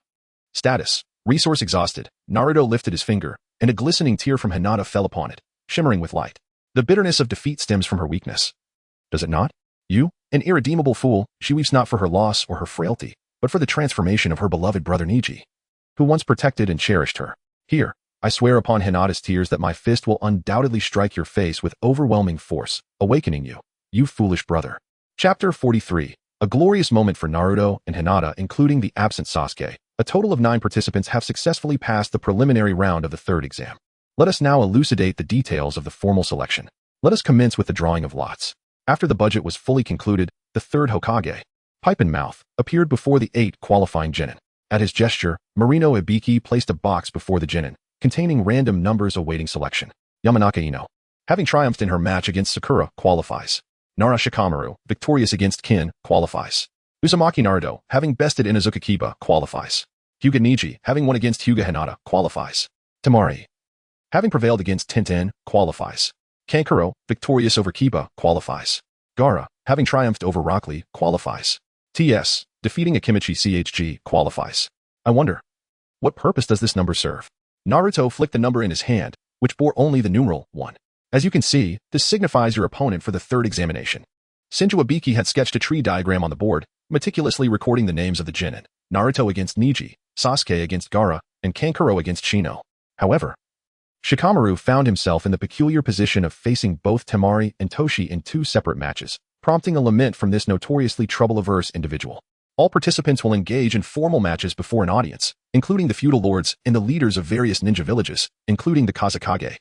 Status. Resource exhausted. Naruto lifted his finger, and a glistening tear from Hinata fell upon it, shimmering with light. The bitterness of defeat stems from her weakness. Does it not? You, an irredeemable fool, she weeps not for her loss or her frailty, but for the transformation of her beloved brother Niji, who once protected and cherished her. Here, I swear upon Hinata's tears that my fist will undoubtedly strike your face with overwhelming force, awakening you, you foolish brother. Chapter 43. A glorious moment for Naruto and Hinata, including the absent Sasuke. A total of 9 participants have successfully passed the preliminary round of the 3rd exam. Let us now elucidate the details of the formal selection. Let us commence with the drawing of lots. After the budget was fully concluded, the 3rd Hokage, Pipe and Mouth, appeared before the 8 qualifying genin. At his gesture, Marino Ibiki placed a box before the genin, containing random numbers awaiting selection. Yamanaka Ino, having triumphed in her match against Sakura, qualifies. Nara Shikamaru, victorious against Kin, qualifies. Uzumaki Naruto, having bested Inuzuka Kiba, qualifies. Hyuga Neji, having won against Hyuga Hinata, qualifies. Temari, having prevailed against Tintin, qualifies. Kankuro, victorious over Kiba, qualifies. Gaara, having triumphed over Rock Lee, qualifies. TS, defeating Akimichi CHG, qualifies. I wonder, what purpose does this number serve? Naruto flicked the number in his hand, which bore only the numeral 1. As you can see, this signifies your opponent for the third examination. Shinju Ibiki had sketched a tree diagram on the board, meticulously recording the names of the Chunin: Naruto against Neji, Sasuke against Gaara, and Kankuro against Shino. However, Shikamaru found himself in the peculiar position of facing both Temari and Toshi in 2 separate matches, prompting a lament from this notoriously trouble-averse individual. All participants will engage in formal matches before an audience, including the feudal lords and the leaders of various ninja villages, including the Kazekage.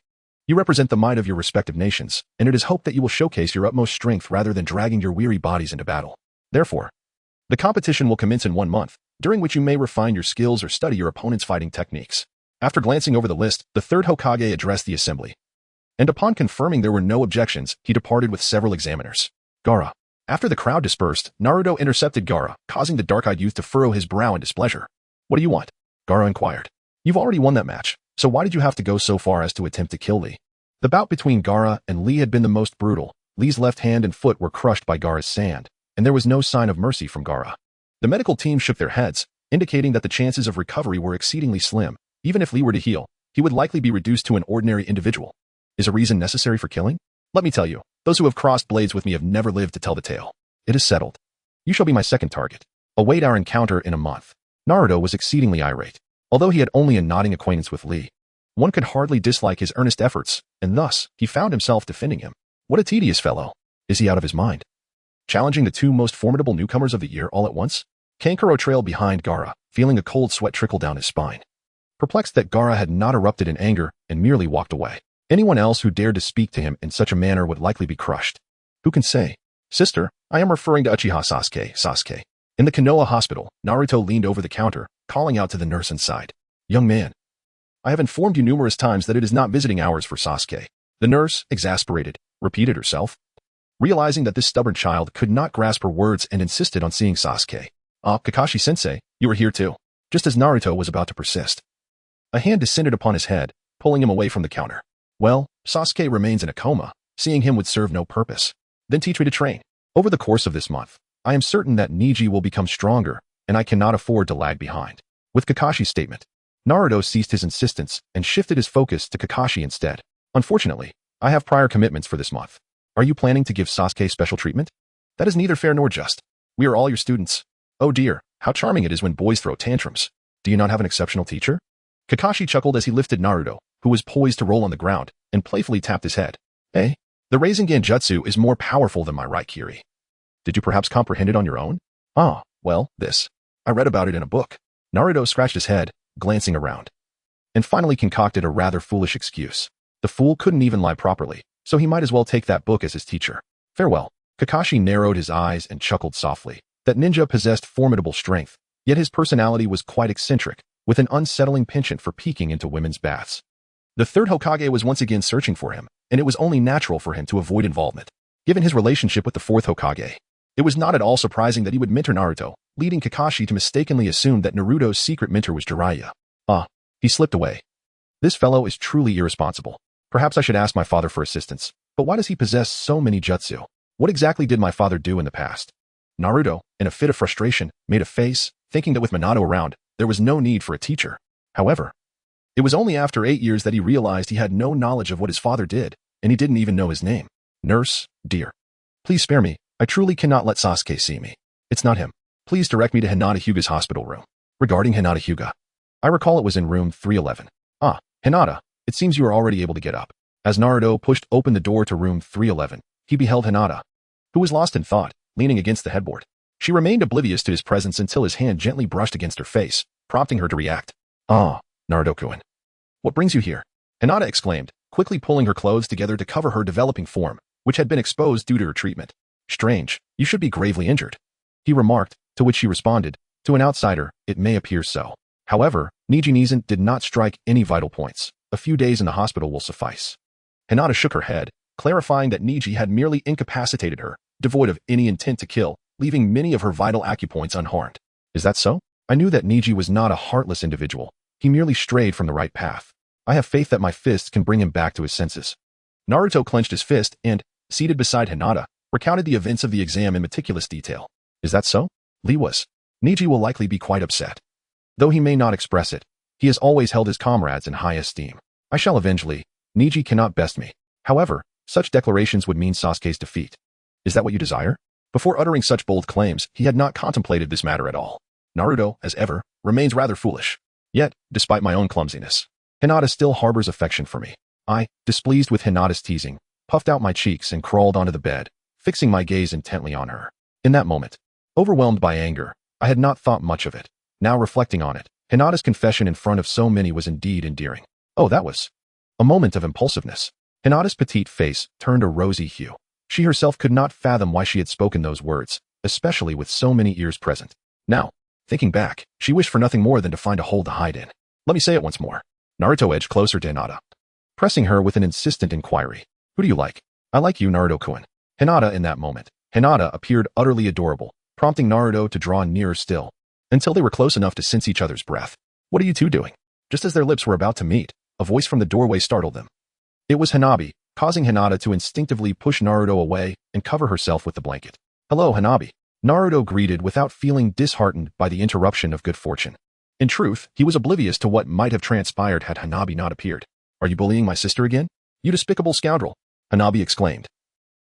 You represent the might of your respective nations, and it is hoped that you will showcase your utmost strength rather than dragging your weary bodies into battle. Therefore, the competition will commence in 1 month, during which you may refine your skills or study your opponent's fighting techniques. After glancing over the list, the third Hokage addressed the assembly. And upon confirming there were no objections, he departed with several examiners. Gaara. After the crowd dispersed, Naruto intercepted Gaara, causing the dark-eyed youth to furrow his brow in displeasure. What do you want? Gaara inquired. You've already won that match, so why did you have to go so far as to attempt to kill Lee? The bout between Gaara and Lee had been the most brutal. Lee's left hand and foot were crushed by Gaara's sand, and there was no sign of mercy from Gaara. The medical team shook their heads, indicating that the chances of recovery were exceedingly slim. Even if Lee were to heal, he would likely be reduced to an ordinary individual. Is a reason necessary for killing? Let me tell you, those who have crossed blades with me have never lived to tell the tale. It is settled. You shall be my second target. Await our encounter in a month. Naruto was exceedingly irate. Although he had only a nodding acquaintance with Lee, one could hardly dislike his earnest efforts, and thus, he found himself defending him. What a tedious fellow. Is he out of his mind? Challenging the 2 most formidable newcomers of the year all at once? Kankuro trailed behind Gaara, feeling a cold sweat trickle down his spine. Perplexed that Gaara had not erupted in anger and merely walked away. Anyone else who dared to speak to him in such a manner would likely be crushed. Who can say? Sister, I am referring to Uchiha Sasuke. In the Konoha hospital, Naruto leaned over the counter, calling out to the nurse inside. Young man, I have informed you numerous times that it is not visiting hours for Sasuke. The nurse, exasperated, repeated herself, realizing that this stubborn child could not grasp her words and insisted on seeing Sasuke. Ah, Kakashi-sensei, you are here too. Just as Naruto was about to persist, a hand descended upon his head, pulling him away from the counter. Well, Sasuke remains in a coma. Seeing him would serve no purpose. Then teach me to train. Over the course of this month, I am certain that Neji will become stronger, and I cannot afford to lag behind. With Kakashi's statement, Naruto ceased his insistence and shifted his focus to Kakashi instead. Unfortunately, I have prior commitments for this month. Are you planning to give Sasuke special treatment? That is neither fair nor just. We are all your students. Oh dear, how charming it is when boys throw tantrums. Do you not have an exceptional teacher? Kakashi chuckled as he lifted Naruto, who was poised to roll on the ground, and playfully tapped his head. Eh? The Rasengan Jutsu is more powerful than my Raikiri. Did you perhaps comprehend it on your own? Ah, well, this. I read about it in a book. Naruto scratched his head, glancing around, and finally concocted a rather foolish excuse. The fool couldn't even lie properly, so he might as well take that book as his teacher. Farewell. Kakashi narrowed his eyes and chuckled softly. That ninja possessed formidable strength, yet his personality was quite eccentric, with an unsettling penchant for peeking into women's baths. The third Hokage was once again searching for him, and it was only natural for him to avoid involvement. Given his relationship with the fourth Hokage, it was not at all surprising that he would mentor Naruto, leading Kakashi to mistakenly assume that Naruto's secret mentor was Jiraiya. Ah, he slipped away. This fellow is truly irresponsible. Perhaps I should ask my father for assistance, but why does he possess so many jutsu? What exactly did my father do in the past? Naruto, in a fit of frustration, made a face, thinking that with Minato around, there was no need for a teacher. However, it was only after 8 years that he realized he had no knowledge of what his father did, and he didn't even know his name. Nurse, dear. Please spare me. I truly cannot let Sasuke see me. It's not him. Please direct me to Hinata Hyuga's hospital room. Regarding Hinata Hyuga, I recall it was in room 311. Ah, Hinata, it seems you are already able to get up. As Naruto pushed open the door to room 311, he beheld Hinata, who was lost in thought, leaning against the headboard. She remained oblivious to his presence until his hand gently brushed against her face, prompting her to react. Ah, Naruto-kun. What brings you here? Hinata exclaimed, quickly pulling her clothes together to cover her developing form, which had been exposed due to her treatment. Strange, you should be gravely injured, he remarked, to which she responded, to an outsider, it may appear so. However, Neji did not strike any vital points. A few days in the hospital will suffice. Hinata shook her head, clarifying that Neji had merely incapacitated her, devoid of any intent to kill, leaving many of her vital acupoints unharmed. Is that so? I knew that Niji was not a heartless individual. He merely strayed from the right path. I have faith that my fists can bring him back to his senses. Naruto clenched his fist and, seated beside Hinata, recounted the events of the exam in meticulous detail. Is that so? Lee was. Niji will likely be quite upset. Though he may not express it, he has always held his comrades in high esteem. I shall avenge Lee. Niji cannot best me. However, such declarations would mean Sasuke's defeat. Is that what you desire? Before uttering such bold claims, he had not contemplated this matter at all. Naruto, as ever, remains rather foolish. Yet, despite my own clumsiness, Hinata still harbors affection for me. I, displeased with Hinata's teasing, puffed out my cheeks and crawled onto the bed, fixing my gaze intently on her. In that moment, overwhelmed by anger, I had not thought much of it. Now reflecting on it, Hinata's confession in front of so many was indeed endearing. Oh, that was a moment of impulsiveness. Hinata's petite face turned a rosy hue. She herself could not fathom why she had spoken those words, especially with so many ears present. Now, thinking back, she wished for nothing more than to find a hole to hide in. Let me say it once more. Naruto edged closer to Hinata, pressing her with an insistent inquiry. Who do you like? I like you, Naruto-kun. Hinata in that moment. Hinata appeared utterly adorable, prompting Naruto to draw nearer still, until they were close enough to sense each other's breath. What are you two doing? Just as their lips were about to meet, a voice from the doorway startled them. It was Hanabi, causing Hinata to instinctively push Naruto away and cover herself with the blanket. Hello, Hanabi. Naruto greeted without feeling disheartened by the interruption of good fortune. In truth, he was oblivious to what might have transpired had Hanabi not appeared. Are you bullying my sister again? You despicable scoundrel! Hanabi exclaimed,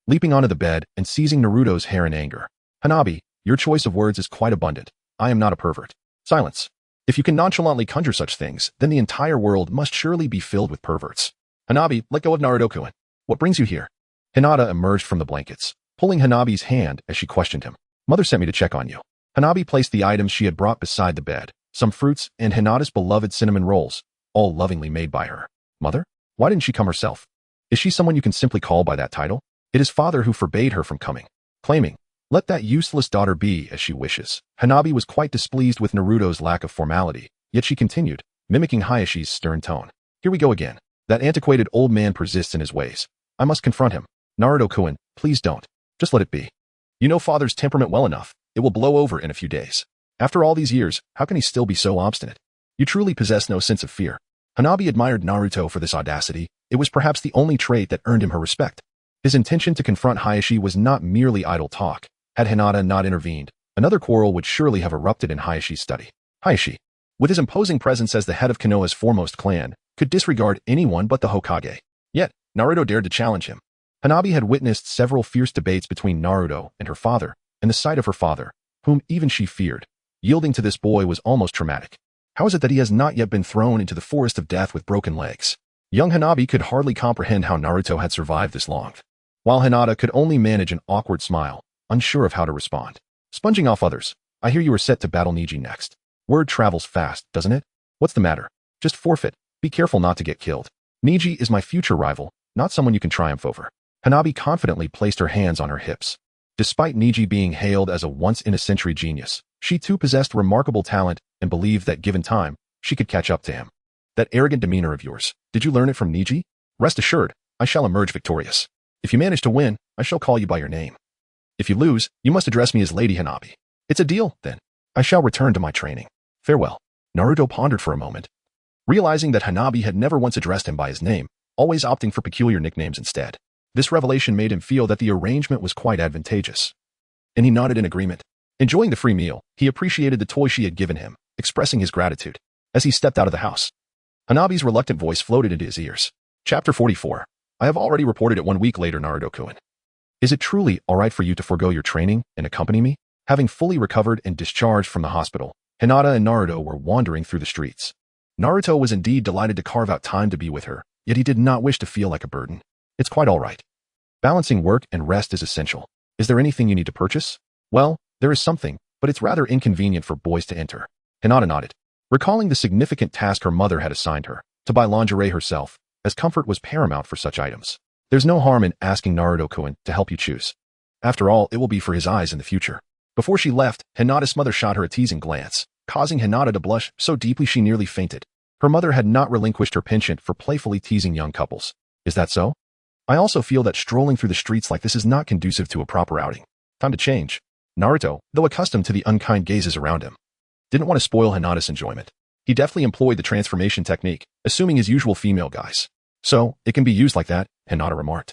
leaping onto the bed and seizing Naruto's hair in anger. Hanabi, your choice of words is quite abundant. I am not a pervert. Silence. If you can nonchalantly conjure such things, then the entire world must surely be filled with perverts. Hanabi, let go of Naruto-kun. What brings you here? Hinata emerged from the blankets, pulling Hanabi's hand as she questioned him. Mother sent me to check on you. Hanabi placed the items she had brought beside the bed, some fruits and Hinata's beloved cinnamon rolls, all lovingly made by her. Mother? Why didn't she come herself? Is she someone you can simply call by that title? It is father who forbade her from coming, claiming, let that useless daughter be as she wishes. Hanabi was quite displeased with Naruto's lack of formality, yet she continued, mimicking Hayashi's stern tone. Here we go again. That antiquated old man persists in his ways. I must confront him. Naruto-kun, please don't. Just let it be. You know father's temperament well enough. It will blow over in a few days. After all these years, how can he still be so obstinate? You truly possess no sense of fear. Hanabi admired Naruto for this audacity. It was perhaps the only trait that earned him her respect. His intention to confront Hayashi was not merely idle talk. Had Hinata not intervened, another quarrel would surely have erupted in Hayashi's study. Hayashi, with his imposing presence as the head of Konoha's foremost clan, could disregard anyone but the Hokage. Yet, Naruto dared to challenge him. Hanabi had witnessed several fierce debates between Naruto and her father, and the sight of her father, whom even she feared, yielding to this boy was almost traumatic. How is it that he has not yet been thrown into the forest of death with broken legs? Young Hanabi could hardly comprehend how Naruto had survived this long, while Hinata could only manage an awkward smile, unsure of how to respond. Sponging off others, I hear you are set to battle Niji next. Word travels fast, doesn't it? What's the matter? Just forfeit. Be careful not to get killed. Niji is my future rival, not someone you can triumph over. Hanabi confidently placed her hands on her hips. Despite Niji being hailed as a once-in-a-century genius, she too possessed remarkable talent and believed that given time, she could catch up to him. That arrogant demeanor of yours, did you learn it from Niji? Rest assured, I shall emerge victorious. If you manage to win, I shall call you by your name. If you lose, you must address me as Lady Hanabi. It's a deal, then. I shall return to my training. Farewell. Naruto pondered for a moment, realizing that Hanabi had never once addressed him by his name, always opting for peculiar nicknames instead. This revelation made him feel that the arrangement was quite advantageous, and he nodded in agreement. Enjoying the free meal, he appreciated the toy she had given him, expressing his gratitude. As he stepped out of the house, Hanabi's reluctant voice floated into his ears. Chapter 44. I have already reported it 1 week later, Naruto-kun. Is it truly all right for you to forego your training and accompany me? Having fully recovered and discharged from the hospital, Hinata and Naruto were wandering through the streets. Naruto was indeed delighted to carve out time to be with her, yet he did not wish to feel like a burden. It's quite all right. Balancing work and rest is essential. Is there anything you need to purchase? Well, there is something, but it's rather inconvenient for boys to enter. Hinata nodded, recalling the significant task her mother had assigned her, to buy lingerie herself, as comfort was paramount for such items. There's no harm in asking Naruto-kun to help you choose. After all, it will be for his eyes in the future. Before she left, Hinata's mother shot her a teasing glance, causing Hinata to blush so deeply she nearly fainted. Her mother had not relinquished her penchant for playfully teasing young couples. Is that so? I also feel that strolling through the streets like this is not conducive to a proper outing. Time to change. Naruto, though accustomed to the unkind gazes around him, didn't want to spoil Hinata's enjoyment. He deftly employed the transformation technique, assuming his usual female guise. So, it can be used like that, Hinata remarked,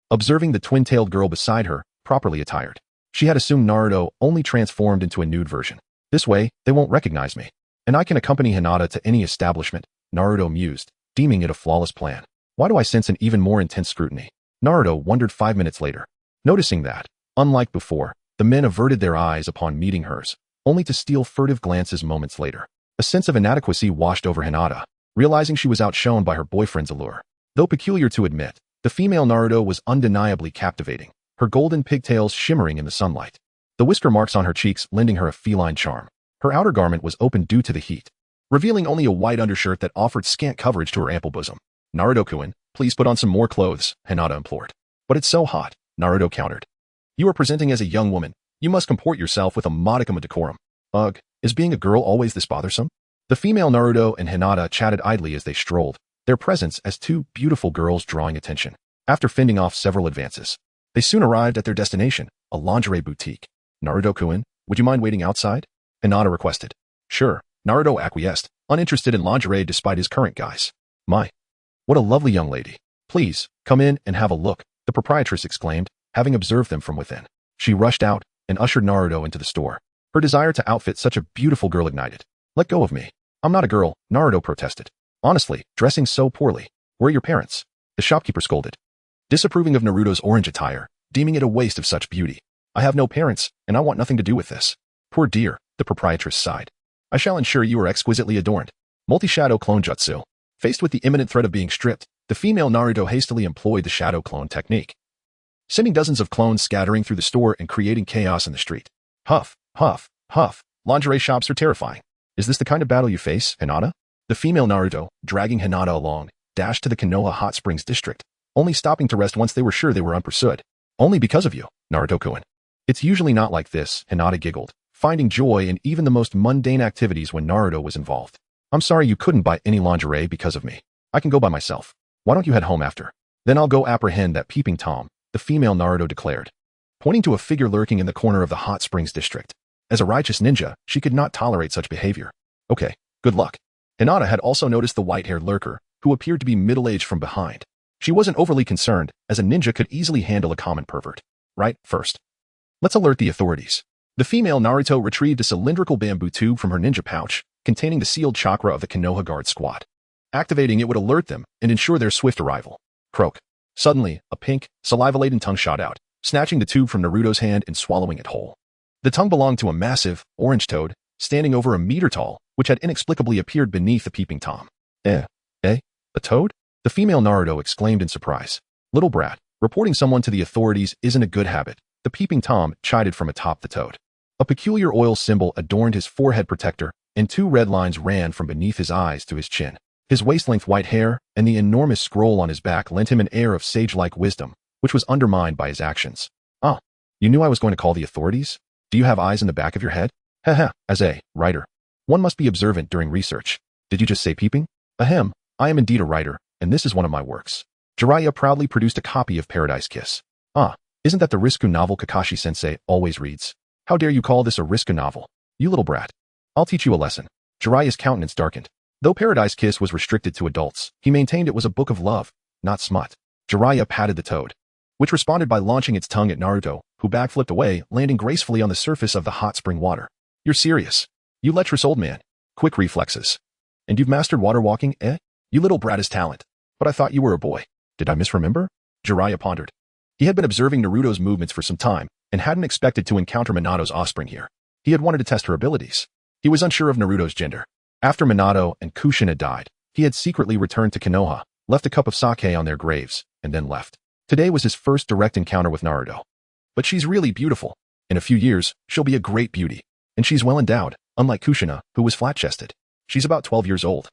observing the twin-tailed girl beside her, properly attired. She had assumed Naruto only transformed into a nude version. This way, they won't recognize me. And I can accompany Hinata to any establishment, Naruto mused, deeming it a flawless plan. Why do I sense an even more intense scrutiny? Naruto wondered 5 minutes later, noticing that, unlike before, the men averted their eyes upon meeting hers, only to steal furtive glances moments later. A sense of inadequacy washed over Hinata, realizing she was outshone by her boyfriend's allure. Though peculiar to admit, the female Naruto was undeniably captivating, her golden pigtails shimmering in the sunlight. The whisker marks on her cheeks lending her a feline charm. Her outer garment was open due to the heat, revealing only a white undershirt that offered scant coverage to her ample bosom. Naruto-kun, please put on some more clothes, Hinata implored. But it's so hot, Naruto countered. You are presenting as a young woman. You must comport yourself with a modicum of decorum. Ugh, is being a girl always this bothersome? The female Naruto and Hinata chatted idly as they strolled, their presence as two beautiful girls drawing attention. After fending off several advances, they soon arrived at their destination, a lingerie boutique. Naruto-kun, would you mind waiting outside? Hinata requested. Sure, Naruto acquiesced, uninterested in lingerie despite his current guise. My, what a lovely young lady. Please, come in and have a look, the proprietress exclaimed, having observed them from within. She rushed out and ushered Naruto into the store. Her desire to outfit such a beautiful girl ignited. Let go of me. I'm not a girl, Naruto protested. Honestly, dressing so poorly. Where are your parents? The shopkeeper scolded, disapproving of Naruto's orange attire, deeming it a waste of such beauty. I have no parents, and I want nothing to do with this. Poor dear, the proprietress sighed. I shall ensure you are exquisitely adorned. Multi-shadow clone jutsu. Faced with the imminent threat of being stripped, the female Naruto hastily employed the shadow clone technique, sending dozens of clones scattering through the store and creating chaos in the street. Huff, huff, huff. Lingerie shops are terrifying. Is this the kind of battle you face, Hinata? The female Naruto, dragging Hinata along, dashed to the Konoha Hot Springs district, only stopping to rest once they were sure they were unpursued. Only because of you, Naruto-kun. It's usually not like this, Hinata giggled, finding joy in even the most mundane activities when Naruto was involved. I'm sorry you couldn't buy any lingerie because of me. I can go by myself. Why don't you head home after? Then I'll go apprehend that peeping Tom, the female Naruto declared, pointing to a figure lurking in the corner of the Hot Springs district. As a righteous ninja, she could not tolerate such behavior. Okay, good luck. Hinata had also noticed the white-haired lurker, who appeared to be middle-aged from behind. She wasn't overly concerned, as a ninja could easily handle a common pervert. Right, first. Let's alert the authorities. The female Naruto retrieved a cylindrical bamboo tube from her ninja pouch, containing the sealed chakra of the Konoha Guard squad. Activating it would alert them and ensure their swift arrival. Croak. Suddenly, a pink, saliva-laden tongue shot out, snatching the tube from Naruto's hand and swallowing it whole. The tongue belonged to a massive, orange toad, standing over a meter tall, which had inexplicably appeared beneath the peeping Tom. A toad? The female Naruto exclaimed in surprise. Little brat, reporting someone to the authorities isn't a good habit, the peeping Tom chided from atop the toad. A peculiar oil symbol adorned his forehead protector, and two red lines ran from beneath his eyes to his chin. His waist-length white hair and the enormous scroll on his back lent him an air of sage-like wisdom, which was undermined by his actions. Ah, you knew I was going to call the authorities? Do you have eyes in the back of your head? Haha, as a writer, one must be observant during research. Did you just say peeping? Ahem, I am indeed a writer, and this is one of my works. Jiraiya proudly produced a copy of Paradise Kiss. Ah, isn't that the Risku novel Kakashi-sensei always reads? How dare you call this a Risku novel? You little brat. I'll teach you a lesson. Jiraiya's countenance darkened. Though Paradise Kiss was restricted to adults, he maintained it was a book of love, not smut. Jiraiya patted the toad, which responded by launching its tongue at Naruto, who backflipped away, landing gracefully on the surface of the hot spring water. You're serious. You lecherous old man. Quick reflexes. And you've mastered water walking, eh? You little brat is talent. But I thought you were a boy. Did I misremember? Jiraiya pondered. He had been observing Naruto's movements for some time, and hadn't expected to encounter Minato's offspring here. He had wanted to test her abilities. He was unsure of Naruto's gender. After Minato and Kushin had died, he had secretly returned to Konoha, left a cup of sake on their graves, and then left. Today was his first direct encounter with Naruto. But she's really beautiful. In a few years, she'll be a great beauty. And she's well endowed, unlike Kushina, who was flat-chested. She's about 12 years old,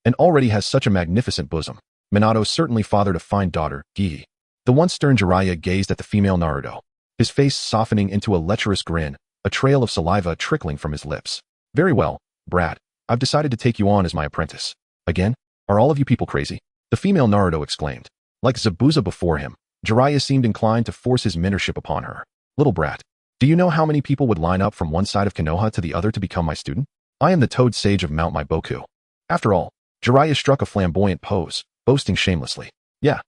and already has such a magnificent bosom. Minato certainly fathered a fine daughter, Gihi. The once stern Jiraiya gazed at the female Naruto, his face softening into a lecherous grin, a trail of saliva trickling from his lips. Very well, brat. I've decided to take you on as my apprentice. Again? Are all of you people crazy? The female Naruto exclaimed. Like Zabuza before him, Jiraiya seemed inclined to force his mentorship upon her. Little brat. Do you know how many people would line up from one side of Konoha to the other to become my student? I am the Toad Sage of Mount Maiboku. After all, Jiraiya struck a flamboyant pose, boasting shamelessly. Yeah,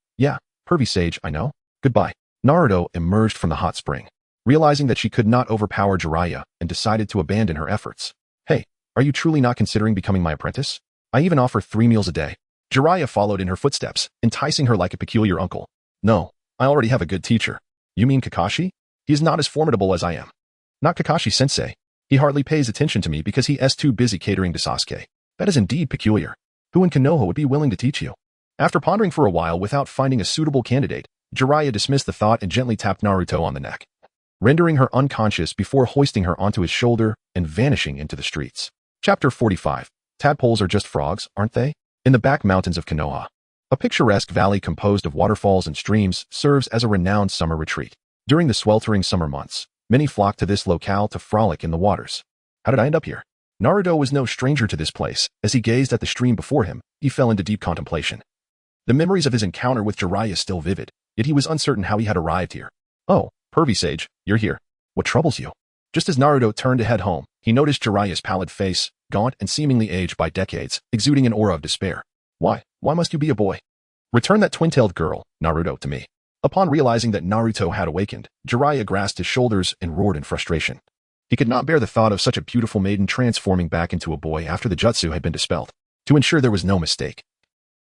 pervy sage, I know. Goodbye. Naruto emerged from the hot spring, realizing that she could not overpower Jiraiya and decided to abandon her efforts. Hey, are you truly not considering becoming my apprentice? I even offer 3 meals a day. Jiraiya followed in her footsteps, enticing her like a peculiar uncle. No, I already have a good teacher. You mean Kakashi? He is not as formidable as I am. Not Kakashi-sensei. He hardly pays attention to me because he is too busy catering to Sasuke. That is indeed peculiar. Who in Konoha would be willing to teach you? After pondering for a while without finding a suitable candidate, Jiraiya dismissed the thought and gently tapped Naruto on the neck, rendering her unconscious before hoisting her onto his shoulder and vanishing into the streets. Chapter 45. Tadpoles are just frogs, aren't they? In the back mountains of Konoha, a picturesque valley composed of waterfalls and streams serves as a renowned summer retreat. During the sweltering summer months, many flock to this locale to frolic in the waters. How did I end up here? Naruto was no stranger to this place. As he gazed at the stream before him, he fell into deep contemplation. The memories of his encounter with Jiraiya still vivid, yet he was uncertain how he had arrived here. Oh, pervy sage, you're here. What troubles you? Just as Naruto turned to head home, he noticed Jiraiya's pallid face, gaunt and seemingly aged by decades, exuding an aura of despair. Why must you be a boy? Return that twin-tailed girl, Naruto, to me. Upon realizing that Naruto had awakened, Jiraiya grasped his shoulders and roared in frustration. He could not bear the thought of such a beautiful maiden transforming back into a boy after the jutsu had been dispelled. To ensure there was no mistake,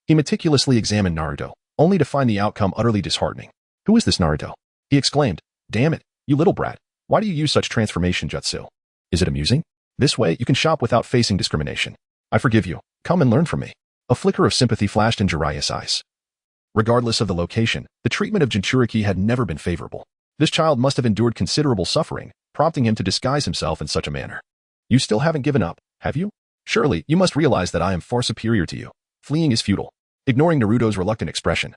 he meticulously examined Naruto, only to find the outcome utterly disheartening. Who is this Naruto? He exclaimed. Damn it, you little brat. Why do you use such transformation jutsu? Is it amusing? This way, you can shop without facing discrimination. I forgive you. Come and learn from me. A flicker of sympathy flashed in Jiraiya's eyes. Regardless of the location, the treatment of Jinchuriki had never been favorable. This child must have endured considerable suffering, prompting him to disguise himself in such a manner. You still haven't given up, have you? Surely, you must realize that I am far superior to you. Fleeing is futile. Ignoring Naruto's reluctant expression,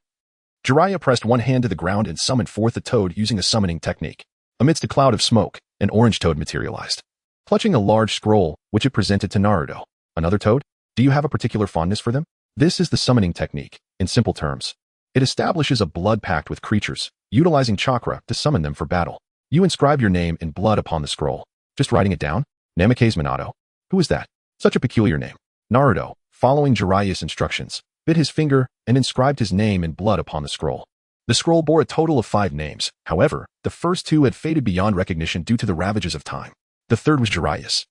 Jiraiya pressed one hand to the ground and summoned forth a toad using a summoning technique. Amidst a cloud of smoke, an orange toad materialized, clutching a large scroll, which it presented to Naruto. Another toad? Do you have a particular fondness for them? This is the summoning technique, in simple terms. It establishes a blood pact with creatures, utilizing chakra to summon them for battle. You inscribe your name in blood upon the scroll. Just writing it down? Namikaze Minato. Who is that? Such a peculiar name. Naruto, following Jiraiya's instructions, bit his finger and inscribed his name in blood upon the scroll. The scroll bore a total of 5 names. However, the first 2 had faded beyond recognition due to the ravages of time. The third was Jiraiya's.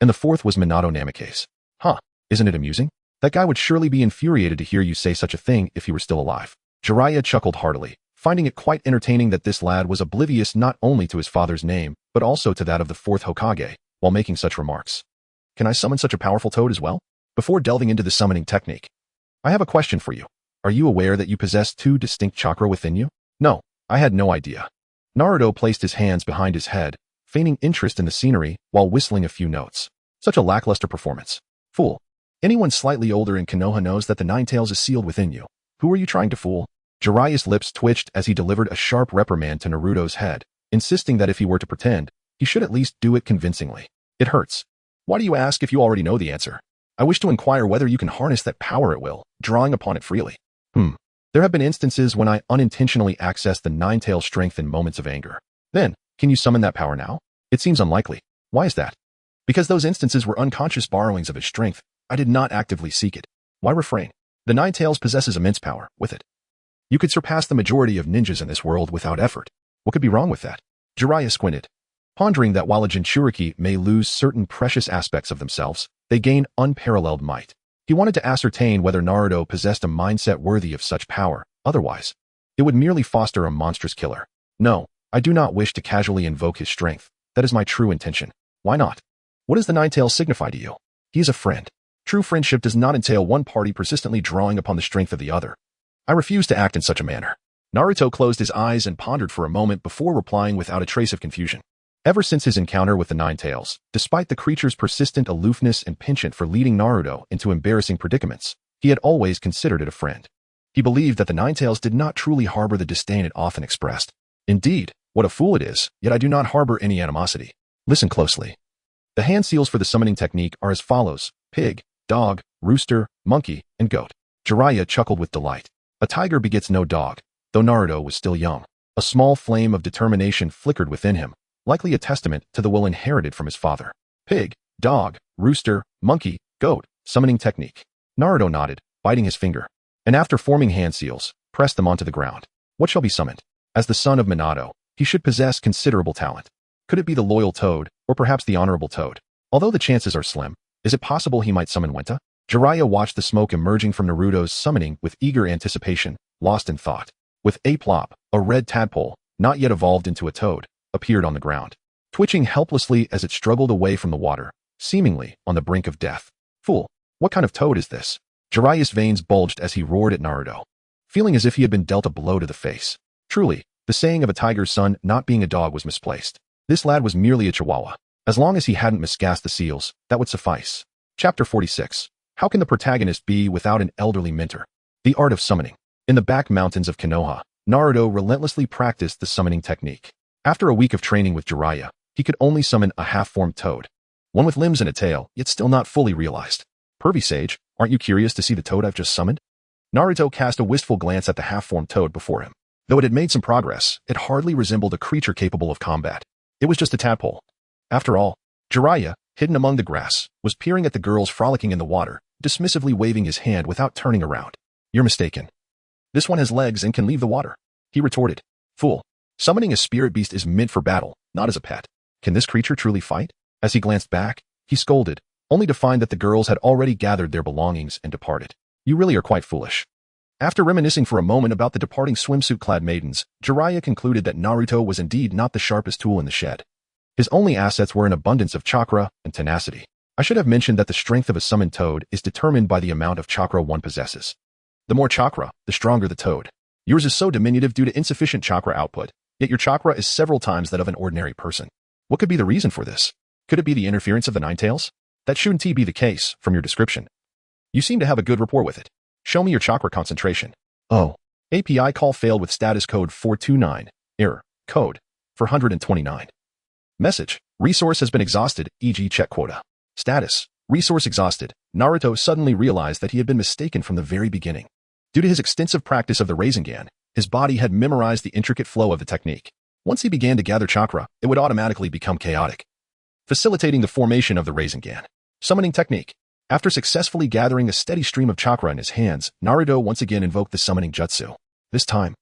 And the fourth was Minato Namikaze. Isn't it amusing? That guy would surely be infuriated to hear you say such a thing if he were still alive. Jiraiya chuckled heartily, finding it quite entertaining that this lad was oblivious not only to his father's name, but also to that of the 4th Hokage, while making such remarks. Can I summon such a powerful toad as well? Before delving into the summoning technique, I have a question for you. Are you aware that you possess 2 distinct chakra within you? No, I had no idea. Naruto placed his hands behind his head, feigning interest in the scenery while whistling a few notes. Such a lackluster performance. Fool. Anyone slightly older in Konoha knows that the 9 tails is sealed within you. Who are you trying to fool? Jiraiya's lips twitched as he delivered a sharp reprimand to Naruto's head, insisting that if he were to pretend, he should at least do it convincingly. It hurts. Why do you ask if you already know the answer? I wish to inquire whether you can harness that power at will, drawing upon it freely. There have been instances when I unintentionally accessed the 9-tail strength in moments of anger. Then, can you summon that power now? It seems unlikely. Why is that? Because those instances were unconscious borrowings of his strength. I did not actively seek it. Why refrain? The 9 tails possesses immense power. With it, you could surpass the majority of ninjas in this world without effort. What could be wrong with that? Jiraiya squinted, pondering that while a Jinchuriki may lose certain precious aspects of themselves, they gain unparalleled might. He wanted to ascertain whether Naruto possessed a mindset worthy of such power. Otherwise, it would merely foster a monstrous killer. No, I do not wish to casually invoke his strength. That is my true intention. Why not? What does the 9 tails signify to you? He is a friend. True friendship does not entail one party persistently drawing upon the strength of the other. I refuse to act in such a manner. Naruto closed his eyes and pondered for a moment before replying without a trace of confusion. Ever since his encounter with the 9 tails, despite the creature's persistent aloofness and penchant for leading Naruto into embarrassing predicaments, he had always considered it a friend. He believed that the 9 tails did not truly harbor the disdain it often expressed. Indeed, what a fool it is, yet I do not harbor any animosity. Listen closely. The hand seals for the summoning technique are as follows: pig, dog, rooster, monkey, and goat. Jiraiya chuckled with delight. A tiger begets no dog. Though Naruto was still young, a small flame of determination flickered within him, likely a testament to the will inherited from his father. Pig, dog, rooster, monkey, goat, summoning technique. Naruto nodded, biting his finger, and after forming hand seals, pressed them onto the ground. What shall be summoned? As the son of Minato, he should possess considerable talent. Could it be the loyal toad, or perhaps the honorable toad? Although the chances are slim, is it possible he might summon Wenta? Jiraiya watched the smoke emerging from Naruto's summoning with eager anticipation, lost in thought. With a plop, a red tadpole, not yet evolved into a toad, appeared on the ground, twitching helplessly as it struggled away from the water, seemingly on the brink of death. Fool! What kind of toad is this? Jiraiya's veins bulged as he roared at Naruto, feeling as if he had been dealt a blow to the face. Truly, the saying of a tiger's son not being a dog was misplaced. This lad was merely a chihuahua. As long as he hadn't miscast the seals, that would suffice. Chapter 46. How can the protagonist be without an elderly mentor? The art of summoning. In the back mountains of Konoha, Naruto relentlessly practiced the summoning technique. After a week of training with Jiraiya, he could only summon a half-formed toad, one with limbs and a tail, yet still not fully realized. Pervy Sage, aren't you curious to see the toad I've just summoned? Naruto cast a wistful glance at the half-formed toad before him. Though it had made some progress, it hardly resembled a creature capable of combat. It was just a tadpole. After all, Jiraiya, hidden among the grass, was peering at the girls frolicking in the water, dismissively waving his hand without turning around. You're mistaken. This one has legs and can leave the water, he retorted. Fool, summoning a spirit beast is meant for battle, not as a pet. Can this creature truly fight? As he glanced back, he scolded, only to find that the girls had already gathered their belongings and departed. You really are quite foolish. After reminiscing for a moment about the departing swimsuit-clad maidens, Jiraiya concluded that Naruto was indeed not the sharpest tool in the shed. His only assets were an abundance of chakra and tenacity. I should have mentioned that the strength of a summoned toad is determined by the amount of chakra one possesses. The more chakra, the stronger the toad. Yours is so diminutive due to insufficient chakra output, yet your chakra is several times that of an ordinary person. What could be the reason for this? Could it be the interference of the Nine Tails? That shouldn't be the case, from your description. You seem to have a good rapport with it. Show me your chakra concentration. Oh. API call failed with status code 429. Error. Code. 429. Message. Resource has been exhausted, e.g. check quota. Status. Resource exhausted. Naruto suddenly realized that he had been mistaken from the very beginning. Due to his extensive practice of the Rasengan, his body had memorized the intricate flow of the technique. Once he began to gather chakra, it would automatically become chaotic, facilitating the formation of the Rasengan. Summoning technique. After successfully gathering a steady stream of chakra in his hands, Naruto once again invoked the summoning jutsu. This time,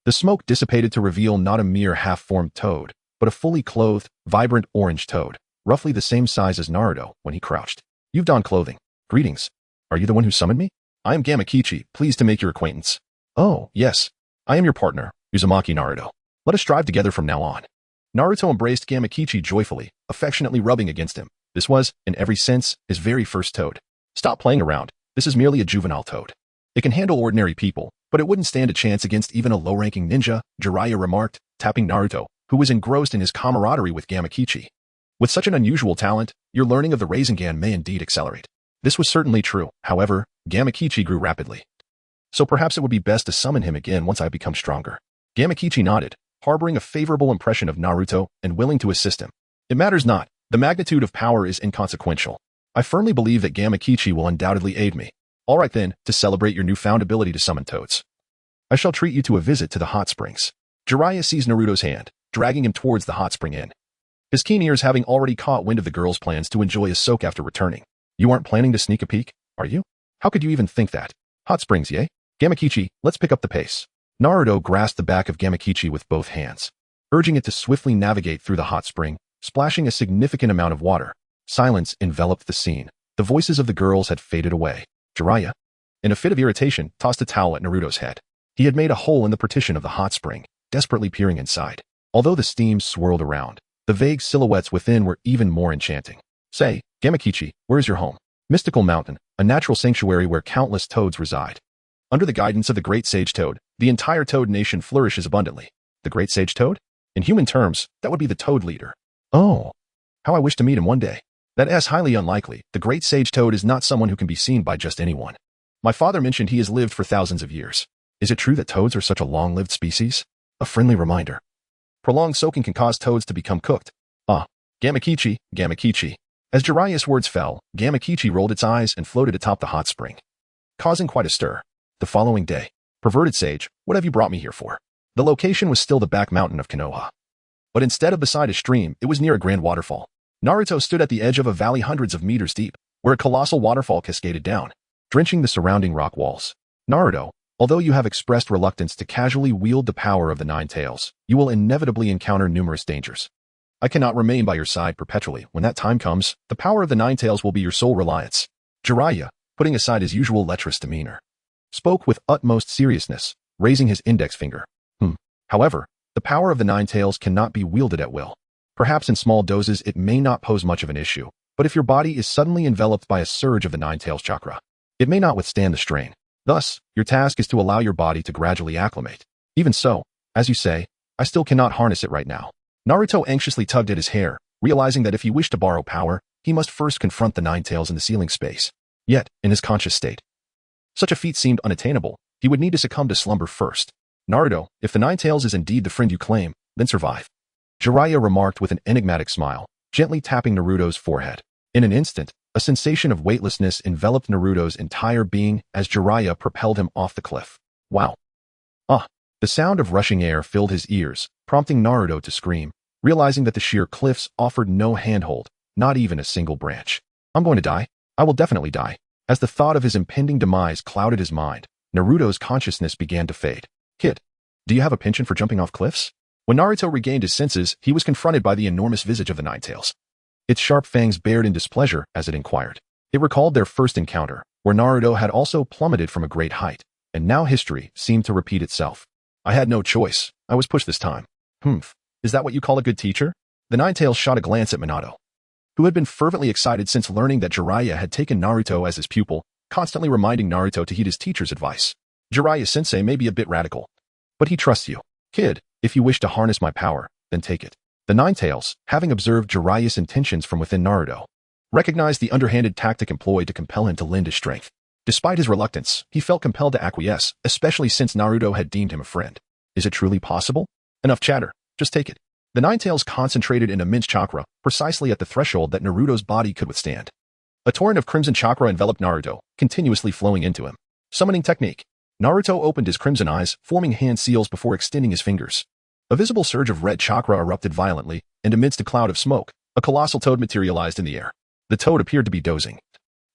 the smoke dissipated to reveal not a mere half-formed toad, but a fully clothed, vibrant orange toad, roughly the same size as Naruto when he crouched. You've donned clothing. Greetings. Are you the one who summoned me? I am Gamakichi, pleased to make your acquaintance. Oh, yes. I am your partner, Uzumaki Naruto. Let us strive together from now on. Naruto embraced Gamakichi joyfully, affectionately rubbing against him. This was, in every sense, his very first toad. Stop playing around. This is merely a juvenile toad. It can handle ordinary people, but it wouldn't stand a chance against even a low-ranking ninja, Jiraiya remarked, tapping Naruto, who was engrossed in his camaraderie with Gamakichi. With such an unusual talent, your learning of the Rasengan may indeed accelerate. This was certainly true. However, Gamakichi grew rapidly. So perhaps it would be best to summon him again once I become stronger. Gamakichi nodded, harboring a favorable impression of Naruto and willing to assist him. It matters not. The magnitude of power is inconsequential. I firmly believe that Gamakichi will undoubtedly aid me. All right then, to celebrate your newfound ability to summon toads, I shall treat you to a visit to the hot springs. Jiraiya seized Naruto's hand, dragging him towards the hot spring inn. His keen ears having already caught wind of the girl's plans to enjoy a soak after returning. You aren't planning to sneak a peek, are you? How could you even think that? Hot springs, yay? Gamakichi, let's pick up the pace. Naruto grasped the back of Gamakichi with both hands, urging it to swiftly navigate through the hot spring, splashing a significant amount of water. Silence enveloped the scene. The voices of the girls had faded away. Jiraiya, in a fit of irritation, tossed a towel at Naruto's head. He had made a hole in the partition of the hot spring, desperately peering inside. Although the steam swirled around, the vague silhouettes within were even more enchanting. Say, Gamakichi, where is your home? Mystical Mountain, a natural sanctuary where countless toads reside. Under the guidance of the Great Sage Toad, the entire toad nation flourishes abundantly. The Great Sage Toad? In human terms, that would be the toad leader. Oh, how I wish to meet him one day. That is highly unlikely. The Great Sage Toad is not someone who can be seen by just anyone. My father mentioned he has lived for thousands of years. Is it true that toads are such a long-lived species? A friendly reminder. Prolonged soaking can cause toads to become cooked. Ah, Gamakichi, Gamakichi. As Jiraiya's words fell, Gamakichi rolled its eyes and floated atop the hot spring, causing quite a stir. The following day, perverted sage, what have you brought me here for? The location was still the back mountain of Konoha. But instead of beside a stream, it was near a grand waterfall. Naruto stood at the edge of a valley hundreds of meters deep, where a colossal waterfall cascaded down, drenching the surrounding rock walls. Naruto, although you have expressed reluctance to casually wield the power of the Nine Tails, you will inevitably encounter numerous dangers. I cannot remain by your side perpetually. When that time comes, the power of the Nine Tails will be your sole reliance. Jiraiya, putting aside his usual lecherous demeanor, spoke with utmost seriousness, raising his index finger. However, the power of the Nine Tails cannot be wielded at will. Perhaps in small doses it may not pose much of an issue, but if your body is suddenly enveloped by a surge of the Nine Tails chakra, it may not withstand the strain. Thus, your task is to allow your body to gradually acclimate. Even so, as you say, I still cannot harness it right now. Naruto anxiously tugged at his hair, realizing that if he wished to borrow power, he must first confront the Nine Tails in the ceiling space. Yet, in his conscious state, such a feat seemed unattainable. He would need to succumb to slumber first. Naruto, if the Nine Tails is indeed the friend you claim, then survive. Jiraiya remarked with an enigmatic smile, gently tapping Naruto's forehead. In an instant, a sensation of weightlessness enveloped Naruto's entire being as Jiraiya propelled him off the cliff. Wow. The sound of rushing air filled his ears, prompting Naruto to scream, realizing that the sheer cliffs offered no handhold, not even a single branch. I'm going to die. I will definitely die. As the thought of his impending demise clouded his mind, Naruto's consciousness began to fade. Kid, do you have a penchant for jumping off cliffs? When Naruto regained his senses, he was confronted by the enormous visage of the Nine Tails. Its sharp fangs bared in displeasure as it inquired. It recalled their first encounter, where Naruto had also plummeted from a great height, and now history seemed to repeat itself. I had no choice. I was pushed this time. Is that what you call a good teacher? The Nine Tails shot a glance at Minato, who had been fervently excited since learning that Jiraiya had taken Naruto as his pupil, constantly reminding Naruto to heed his teacher's advice. Jiraiya-sensei may be a bit radical, but he trusts you. Kid, if you wish to harness my power, then take it. The Nine Tails, having observed Jiraiya's intentions from within Naruto, recognized the underhanded tactic employed to compel him to lend his strength. Despite his reluctance, he felt compelled to acquiesce, especially since Naruto had deemed him a friend. Is it truly possible? Enough chatter. Just take it. The Nine Tails concentrated an immense chakra, precisely at the threshold that Naruto's body could withstand. A torrent of crimson chakra enveloped Naruto, continuously flowing into him. Summoning technique. Naruto opened his crimson eyes, forming hand seals before extending his fingers. A visible surge of red chakra erupted violently, and amidst a cloud of smoke, a colossal toad materialized in the air. The toad appeared to be dozing,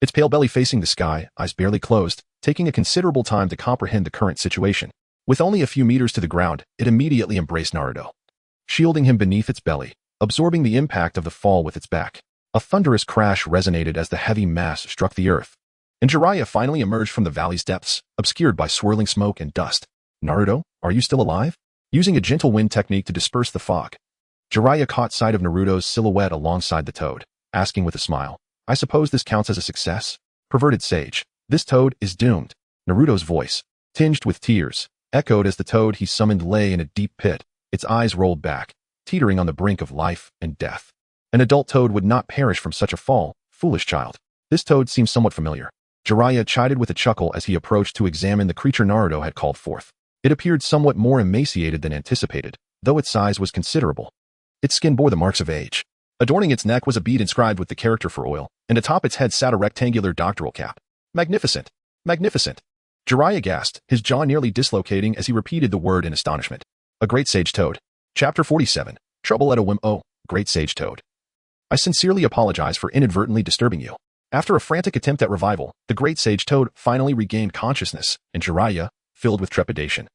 its pale belly facing the sky, eyes barely closed, taking a considerable time to comprehend the current situation. With only a few meters to the ground, it immediately embraced Naruto, shielding him beneath its belly, absorbing the impact of the fall with its back. A thunderous crash resonated as the heavy mass struck the earth, and Jiraiya finally emerged from the valley's depths, obscured by swirling smoke and dust. Naruto, are you still alive? Using a gentle wind technique to disperse the fog, Jiraiya caught sight of Naruto's silhouette alongside the toad, asking with a smile, I suppose this counts as a success? Perverted sage, this toad is doomed. Naruto's voice, tinged with tears, echoed as the toad he summoned lay in a deep pit, its eyes rolled back, teetering on the brink of life and death. An adult toad would not perish from such a fall, foolish child. This toad seems somewhat familiar. Jiraiya chided with a chuckle as he approached to examine the creature Naruto had called forth. It appeared somewhat more emaciated than anticipated, though its size was considerable. Its skin bore the marks of age. Adorning its neck was a bead inscribed with the character for oil, and atop its head sat a rectangular doctoral cap. Magnificent! Magnificent! Jiraiya gasped, his jaw nearly dislocating as he repeated the word in astonishment. A great sage toad. Chapter 47. Trouble at a whim. Oh, great sage toad. I sincerely apologize for inadvertently disturbing you. After a frantic attempt at revival, the great sage toad finally regained consciousness, and Jiraiya, filled with trepidation,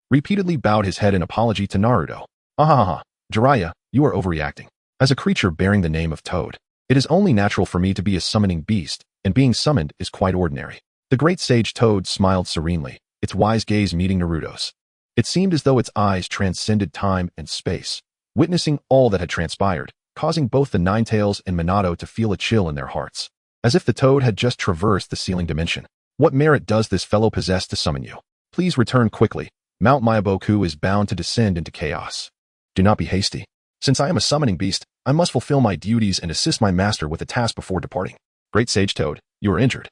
repeatedly bowed his head in apology to Naruto. Jiraiya, you are overreacting. As a creature bearing the name of Toad, it is only natural for me to be a summoning beast, and being summoned is quite ordinary. The great sage Toad smiled serenely, its wise gaze meeting Naruto's. It seemed as though its eyes transcended time and space, witnessing all that had transpired, causing both the Nine Tails and Minato to feel a chill in their hearts. As if the toad had just traversed the ceiling dimension. What merit does this fellow possess to summon you? Please return quickly. Mount Myaboku is bound to descend into chaos. Do not be hasty. Since I am a summoning beast, I must fulfill my duties and assist my master with a task before departing. Great Sage Toad, you are injured.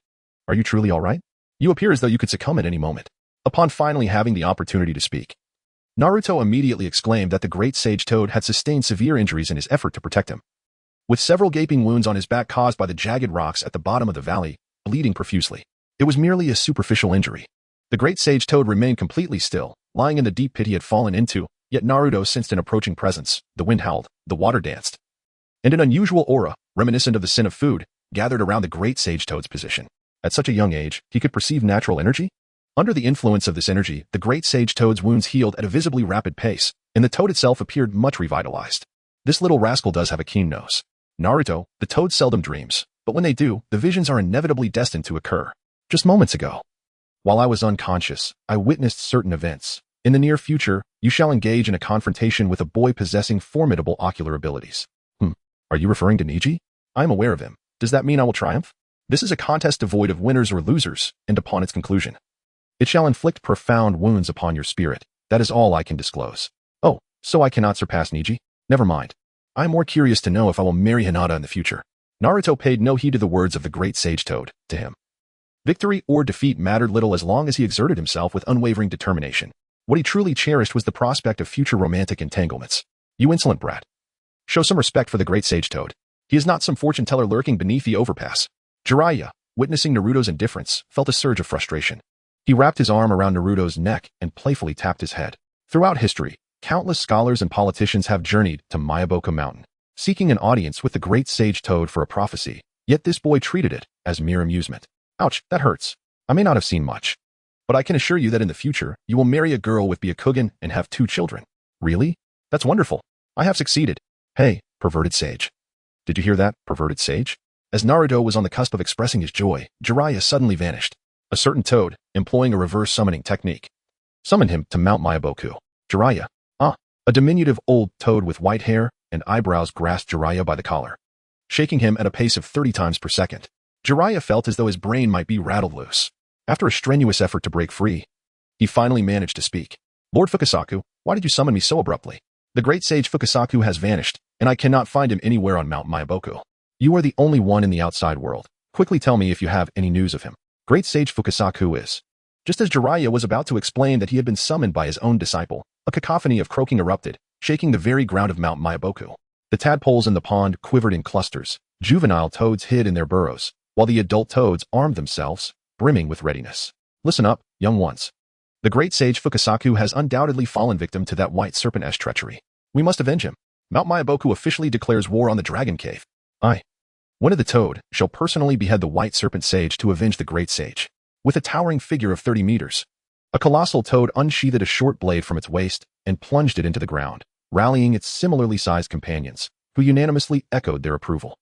Are you truly all right? You appear as though you could succumb at any moment. Upon finally having the opportunity to speak, Naruto immediately exclaimed that the Great Sage Toad had sustained severe injuries in his effort to protect him, with several gaping wounds on his back caused by the jagged rocks at the bottom of the valley, bleeding profusely. It was merely a superficial injury. The great sage toad remained completely still, lying in the deep pit he had fallen into, Yet Naruto sensed an approaching presence. The wind howled, the water danced, and an unusual aura, reminiscent of the sin of food, gathered around the great sage toad's position. At such a young age, he could perceive natural energy? Under the influence of this energy, the great sage toad's wounds healed at a visibly rapid pace, and the toad itself appeared much revitalized. This little rascal does have a keen nose. Naruto, the toad seldom dreams, but when they do, the visions are inevitably destined to occur. Just moments ago, while I was unconscious, I witnessed certain events. In the near future, you shall engage in a confrontation with a boy possessing formidable ocular abilities. Are you referring to Niji? I am aware of him. Does that mean I will triumph? This is a contest devoid of winners or losers, and upon its conclusion, it shall inflict profound wounds upon your spirit. That is all I can disclose. Oh, so I cannot surpass Niji? Never mind. I am more curious to know if I will marry Hinata in the future. Naruto paid no heed to the words of the great sage toad. To him, victory or defeat mattered little as long as he exerted himself with unwavering determination. What he truly cherished was the prospect of future romantic entanglements. You insolent brat. Show some respect for the great sage toad. He is not some fortune teller lurking beneath the overpass. Jiraiya, witnessing Naruto's indifference, felt a surge of frustration. He wrapped his arm around Naruto's neck and playfully tapped his head. Throughout history, countless scholars and politicians have journeyed to Myaboku Mountain, seeking an audience with the great sage toad for a prophecy, yet this boy treated it as mere amusement. Ouch, that hurts. I may not have seen much, but I can assure you that in the future, you will marry a girl with Byakugan and have 2 children. Really? That's wonderful. I have succeeded. Hey, perverted sage. Did you hear that, perverted sage? As Naruto was on the cusp of expressing his joy, Jiraiya suddenly vanished. A certain toad, employing a reverse summoning technique, summoned him to Mount Myaboku. Jiraiya. A diminutive old toad with white hair and eyebrows grasped Jiraiya by the collar, shaking him at a pace of 30 times per second. Jiraiya felt as though his brain might be rattled loose. After a strenuous effort to break free, he finally managed to speak. Lord Fukasaku, why did you summon me so abruptly? The great sage Fukasaku has vanished, and I cannot find him anywhere on Mount Myaboku. You are the only one in the outside world. Quickly tell me if you have any news of him. Great sage Fukasaku is. Just as Jiraiya was about to explain that he had been summoned by his own disciple, a cacophony of croaking erupted, shaking the very ground of Mount Myaboku. The tadpoles in the pond quivered in clusters. Juvenile toads hid in their burrows, while the adult toads armed themselves, brimming with readiness. Listen up, young ones. The great sage Fukasaku has undoubtedly fallen victim to that white serpent-esque treachery. We must avenge him. Mount Myaboku officially declares war on the Dragon Cave. One of the toad shall personally behead the white serpent sage to avenge the great sage. With a towering figure of 30 meters, a colossal toad unsheathed a short blade from its waist and plunged it into the ground, rallying its similarly sized companions, who unanimously echoed their approval.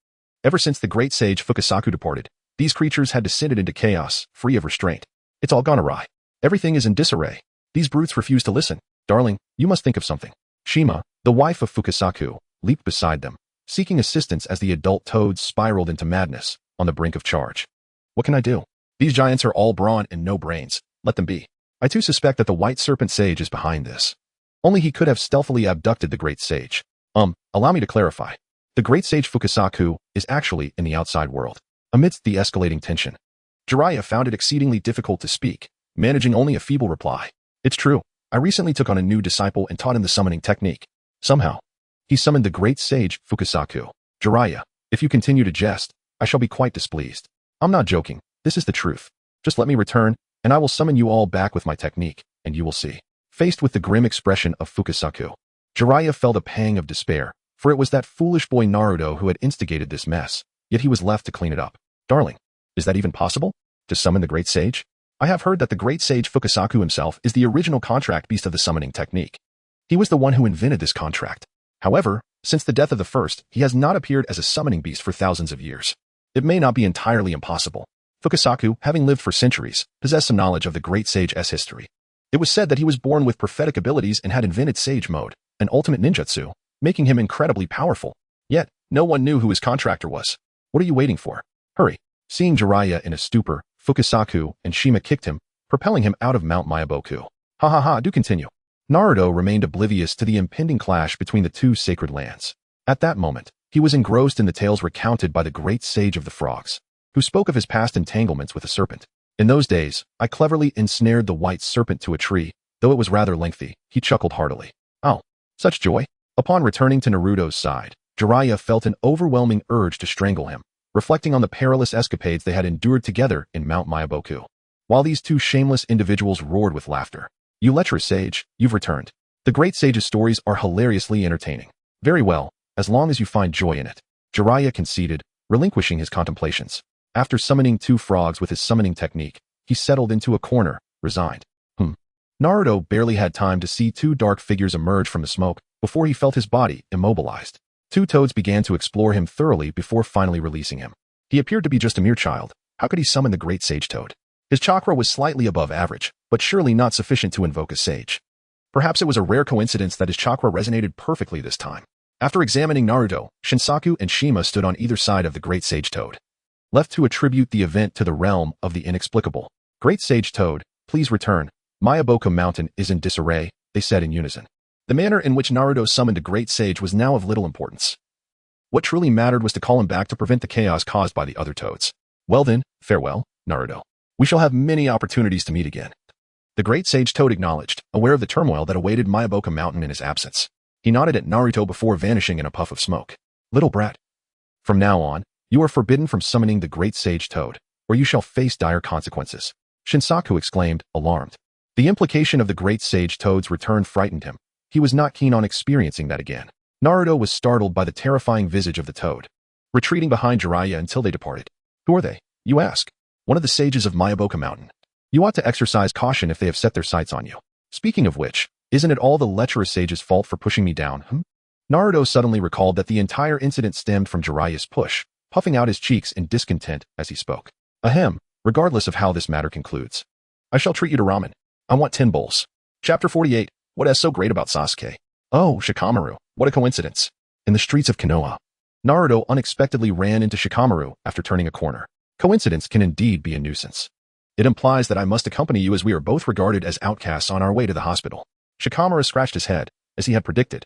Ever since the great sage Fukasaku departed, these creatures had descended into chaos, free of restraint. It's all gone awry. Everything is in disarray. These brutes refuse to listen. Darling, you must think of something. Shima, the wife of Fukasaku, leaped beside them, seeking assistance as the adult toads spiraled into madness, on the brink of charge. What can I do? These giants are all brawn and no brains. Let them be. I too suspect that the white serpent sage is behind this. Only he could have stealthily abducted the great sage. Allow me to clarify. The great sage Fukasaku is actually in the outside world. Amidst the escalating tension, Jiraiya found it exceedingly difficult to speak, managing only a feeble reply. It's true. I recently took on a new disciple and taught him the summoning technique. Somehow, he summoned the great sage Fukasaku. Jiraiya, if you continue to jest, I shall be quite displeased. I'm not joking. This is the truth. Just let me return, and I will summon you all back with my technique, and you will see. Faced with the grim expression of Fukasaku, Jiraiya felt a pang of despair, for it was that foolish boy Naruto who had instigated this mess, yet he was left to clean it up. Darling, is that even possible? To summon the great sage? I have heard that the great sage Fukasaku himself is the original contract beast of the summoning technique. He was the one who invented this contract. However, since the death of the first, he has not appeared as a summoning beast for thousands of years. It may not be entirely impossible. Fukasaku, having lived for centuries, possessed some knowledge of the great sage's history. It was said that he was born with prophetic abilities and had invented Sage Mode, an ultimate ninjutsu, making him incredibly powerful. Yet, no one knew who his contractor was. What are you waiting for? Hurry. Seeing Jiraiya in a stupor, Fukasaku and Shima kicked him, propelling him out of Mount Myaboku. Do continue. Naruto remained oblivious to the impending clash between the two sacred lands. At that moment, he was engrossed in the tales recounted by the great sage of the frogs, who spoke of his past entanglements with a serpent. In those days, I cleverly ensnared the white serpent to a tree, though it was rather lengthy. He chuckled heartily. Oh, such joy. Upon returning to Naruto's side, Jiraiya felt an overwhelming urge to strangle him, reflecting on the perilous escapades they had endured together in Mount Myaboku. While these two shameless individuals roared with laughter. You lecherous sage, you've returned. The great sage's stories are hilariously entertaining. Very well, as long as you find joy in it. Jiraiya conceded, relinquishing his contemplations. After summoning 2 frogs with his summoning technique, he settled into a corner, resigned. Naruto barely had time to see 2 dark figures emerge from the smoke before he felt his body immobilized. 2 toads began to explore him thoroughly before finally releasing him. He appeared to be just a mere child. How could he summon the great sage toad? His chakra was slightly above average, but surely not sufficient to invoke a sage. Perhaps it was a rare coincidence that his chakra resonated perfectly this time. After examining Naruto, Shinsaku and Shima stood on either side of the great sage toad, left to attribute the event to the realm of the inexplicable. Great sage toad, please return. Mayaboka Mountain is in disarray, they said in unison. The manner in which Naruto summoned a great sage was now of little importance. What truly mattered was to call him back to prevent the chaos caused by the other toads. Well then, farewell, Naruto. We shall have many opportunities to meet again. The great sage toad acknowledged, aware of the turmoil that awaited Mayaboka Mountain in his absence. He nodded at Naruto before vanishing in a puff of smoke. Little brat. From now on, you are forbidden from summoning the great sage toad, or you shall face dire consequences. Shinsaku exclaimed, alarmed. The implication of the great sage toad's return frightened him. He was not keen on experiencing that again. Naruto was startled by the terrifying visage of the toad, retreating behind Jiraiya until they departed. Who are they, you ask? One of the sages of Mayaboka Mountain. You ought to exercise caution if they have set their sights on you. Speaking of which, isn't it all the lecherous sage's fault for pushing me down, Naruto suddenly recalled that the entire incident stemmed from Jiraiya's push, puffing out his cheeks in discontent as he spoke. Ahem, regardless of how this matter concludes. I shall treat you to ramen. I want 10 bowls. Chapter 48. What is so great about Sasuke? Oh, Shikamaru, what a coincidence. In the streets of Konoha, Naruto unexpectedly ran into Shikamaru after turning a corner. Coincidence can indeed be a nuisance. It implies that I must accompany you as we are both regarded as outcasts on our way to the hospital. Shikamaru scratched his head, as he had predicted.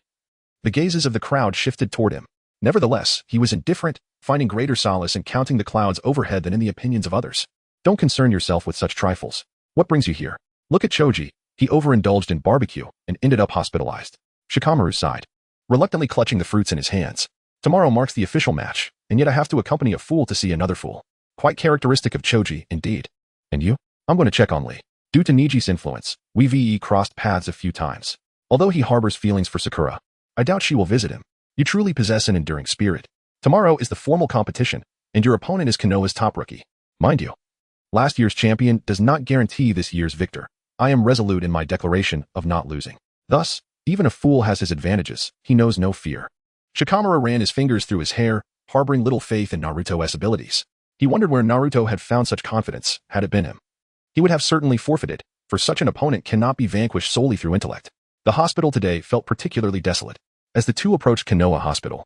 The gazes of the crowd shifted toward him. Nevertheless, he was indifferent, finding greater solace in counting the clouds overhead than in the opinions of others. Don't concern yourself with such trifles. What brings you here? Look at Choji. He overindulged in barbecue and ended up hospitalized. Shikamaru sighed, reluctantly clutching the fruits in his hands. Tomorrow marks the official match, and yet I have to accompany a fool to see another fool. Quite characteristic of Choji, indeed. And you? I'm going to check on Lee. Due to Niji's influence, we VE crossed paths a few times. Although he harbors feelings for Sakura, I doubt she will visit him. You truly possess an enduring spirit. Tomorrow is the formal competition, and your opponent is Konoha's top rookie. Mind you, last year's champion does not guarantee this year's victor. I am resolute in my declaration of not losing. Thus, even a fool has his advantages. He knows no fear. Shikamaru ran his fingers through his hair, harboring little faith in Naruto's abilities. He wondered where Naruto had found such confidence, had it been him. He would have certainly forfeited, for such an opponent cannot be vanquished solely through intellect. The hospital today felt particularly desolate. As the two approached Konoha Hospital,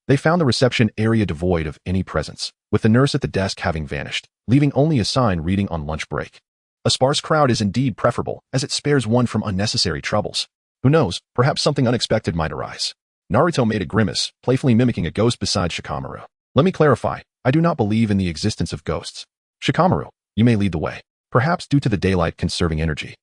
they found the reception area devoid of any presence, with the nurse at the desk having vanished, leaving only a sign reading on lunch break. A sparse crowd is indeed preferable, as it spares one from unnecessary troubles. Who knows, perhaps something unexpected might arise. Naruto made a grimace, playfully mimicking a ghost beside Shikamaru. Let me clarify, I do not believe in the existence of ghosts. Shikamaru, you may lead the way, perhaps due to the daylight conserving energy.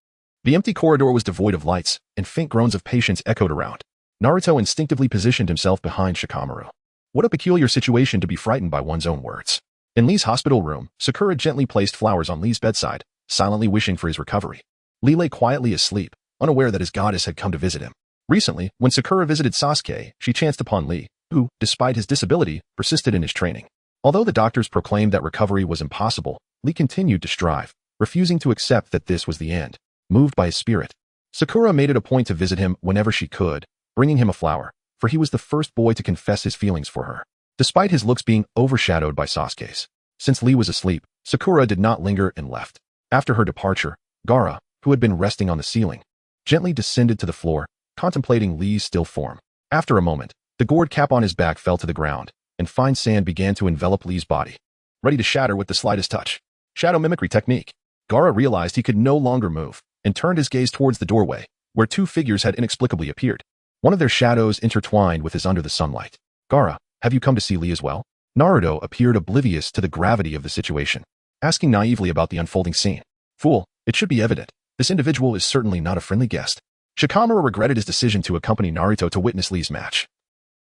The empty corridor was devoid of lights, and faint groans of patience echoed around. Naruto instinctively positioned himself behind Shikamaru. What a peculiar situation to be frightened by one's own words. In Lee's hospital room, Sakura gently placed flowers on Lee's bedside, silently wishing for his recovery. Lee lay quietly asleep, unaware that his goddess had come to visit him. Recently, when Sakura visited Sasuke, she chanced upon Lee, who, despite his disability, persisted in his training. Although the doctors proclaimed that recovery was impossible, Lee continued to strive, refusing to accept that this was the end. Moved by his spirit, Sakura made it a point to visit him whenever she could, bringing him a flower, for he was the first boy to confess his feelings for her, despite his looks being overshadowed by Sasuke's. Since Lee was asleep, Sakura did not linger and left. After her departure, Gaara, who had been resting on the ceiling, gently descended to the floor, contemplating Lee's still form. After a moment, the gourd cap on his back fell to the ground, and fine sand began to envelop Lee's body, ready to shatter with the slightest touch. Shadow mimicry technique. Gaara realized he could no longer move, and turned his gaze towards the doorway, where two figures had inexplicably appeared. One of their shadows intertwined with his under the sunlight. Gaara, have you come to see Lee as well? Naruto appeared oblivious to the gravity of the situation, asking naively about the unfolding scene. Fool, it should be evident. This individual is certainly not a friendly guest. Shikamaru regretted his decision to accompany Naruto to witness Lee's match,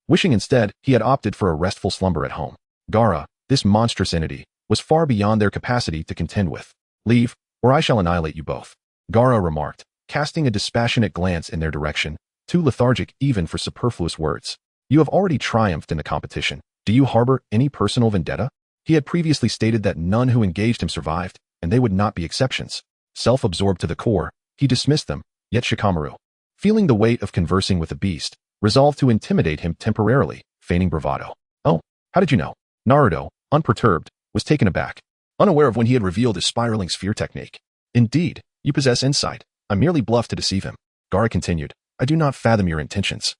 wishing instead he had opted for a restful slumber at home. Gaara, this monstrous entity, was far beyond their capacity to contend with. Leave, or I shall annihilate you both, Gaara remarked, casting a dispassionate glance in their direction, too lethargic even for superfluous words. You have already triumphed in the competition. Do you harbor any personal vendetta? He had previously stated that none who engaged him survived, and they would not be exceptions. Self-absorbed to the core, he dismissed them, yet Shikamaru, feeling the weight of conversing with the beast, resolved to intimidate him temporarily, feigning bravado. Oh, how did you know? Naruto, unperturbed, was taken aback, unaware of when he had revealed his spiraling sphere technique. Indeed, you possess insight. I merely bluffed to deceive him. Gaara continued, I do not fathom your intentions.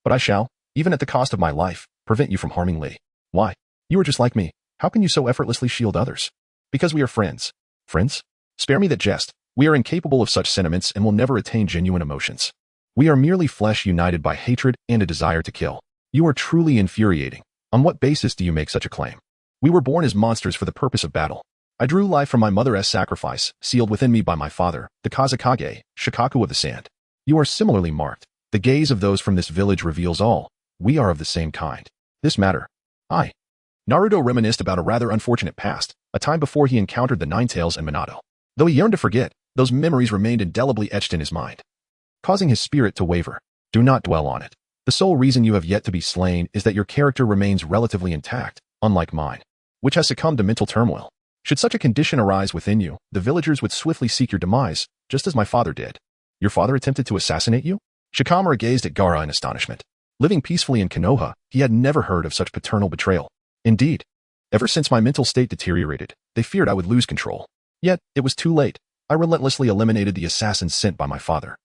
But I shall, even at the cost of my life, prevent you from harming Lee. Why? You are just like me. How can you so effortlessly shield others? Because we are friends. Friends? Spare me that jest. We are incapable of such sentiments and will never attain genuine emotions. We are merely flesh united by hatred and a desire to kill. You are truly infuriating. On what basis do you make such a claim? We were born as monsters for the purpose of battle. I drew life from my mother as sacrifice, sealed within me by my father, the Kazekage, Shikaku of the Sand. You are similarly marked. The gaze of those from this village reveals all. We are of the same kind. This matter. Naruto reminisced about a rather unfortunate past, a time before he encountered the Ninetales and Minato. Though he yearned to forget, those memories remained indelibly etched in his mind, causing his spirit to waver. Do not dwell on it. The sole reason you have yet to be slain is that your character remains relatively intact, unlike mine, which has succumbed to mental turmoil. Should such a condition arise within you, the villagers would swiftly seek your demise, just as my father did. Your father attempted to assassinate you? Shikamaru gazed at Gaara in astonishment. Living peacefully in Konoha, he had never heard of such paternal betrayal. Indeed, ever since my mental state deteriorated, they feared I would lose control. Yet, it was too late. I relentlessly eliminated the assassins sent by my father,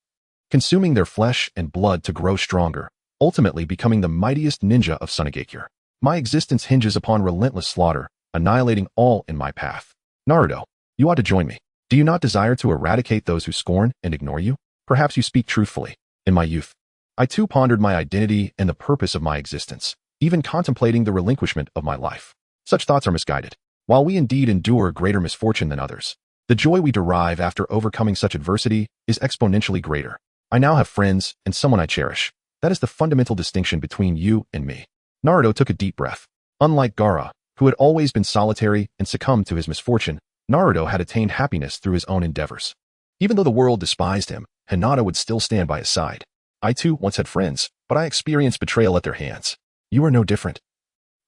consuming their flesh and blood to grow stronger, ultimately becoming the mightiest ninja of Sunigakure. My existence hinges upon relentless slaughter, annihilating all in my path. Naruto, you ought to join me. Do you not desire to eradicate those who scorn and ignore you? Perhaps you speak truthfully. In my youth, I too pondered my identity and the purpose of my existence, even contemplating the relinquishment of my life. Such thoughts are misguided. While we indeed endure greater misfortune than others, the joy we derive after overcoming such adversity is exponentially greater. I now have friends and someone I cherish. That is the fundamental distinction between you and me. Naruto took a deep breath. Unlike Gaara, who had always been solitary and succumbed to his misfortune, Naruto had attained happiness through his own endeavors. Even though the world despised him, Hinata would still stand by his side. I too once had friends, but I experienced betrayal at their hands. You are no different.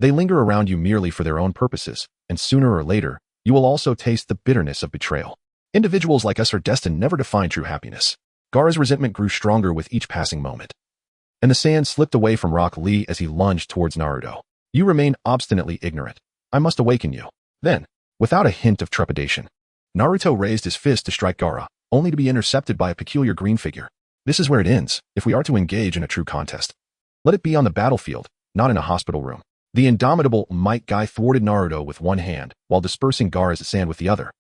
They linger around you merely for their own purposes, and sooner or later, you will also taste the bitterness of betrayal. Individuals like us are destined never to find true happiness. Gaara's resentment grew stronger with each passing moment, and the sand slipped away from Rock Lee as he lunged towards Naruto. You remain obstinately ignorant. I must awaken you. Then, without a hint of trepidation, Naruto raised his fist to strike Gaara, only to be intercepted by a peculiar green figure. This is where it ends, if we are to engage in a true contest. Let it be on the battlefield, not in a hospital room. The indomitable Might Guy thwarted Naruto with one hand, while dispersing Gaara's sand with the other,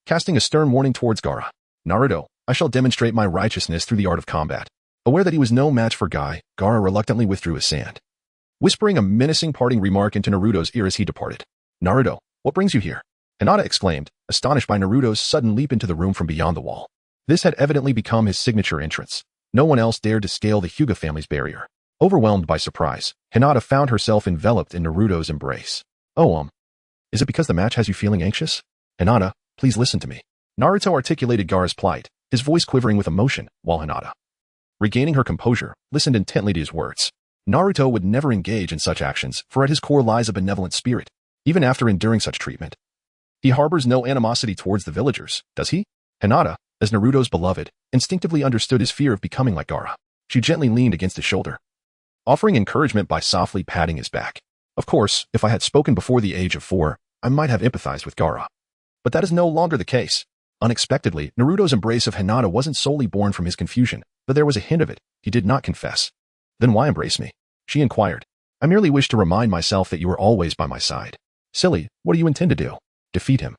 casting a stern warning towards Gaara. Naruto, I shall demonstrate my righteousness through the art of combat. Aware that he was no match for Guy, Gaara reluctantly withdrew his sand, whispering a menacing parting remark into Naruto's ear as he departed. Naruto, what brings you here? Hinata exclaimed, astonished by Naruto's sudden leap into the room from beyond the wall. This had evidently become his signature entrance. No one else dared to scale the Hyuga family's barrier. Overwhelmed by surprise, Hinata found herself enveloped in Naruto's embrace. Oh, is it because the match has you feeling anxious? Hinata, please listen to me. Naruto articulated Gaara's plight, his voice quivering with emotion, while Hinata, regaining her composure, listened intently to his words. Naruto would never engage in such actions, for at his core lies a benevolent spirit. Even after enduring such treatment, he harbors no animosity towards the villagers, does he? Hinata, as Naruto's beloved, instinctively understood his fear of becoming like Gaara. She gently leaned against his shoulder, offering encouragement by softly patting his back. Of course, if I had spoken before the age of 4, I might have empathized with Gaara. But that is no longer the case. Unexpectedly, Naruto's embrace of Hinata wasn't solely born from his confusion, but there was a hint of it. He did not confess. Then why embrace me? She inquired. I merely wish to remind myself that you are always by my side. Silly, what do you intend to do? Defeat him.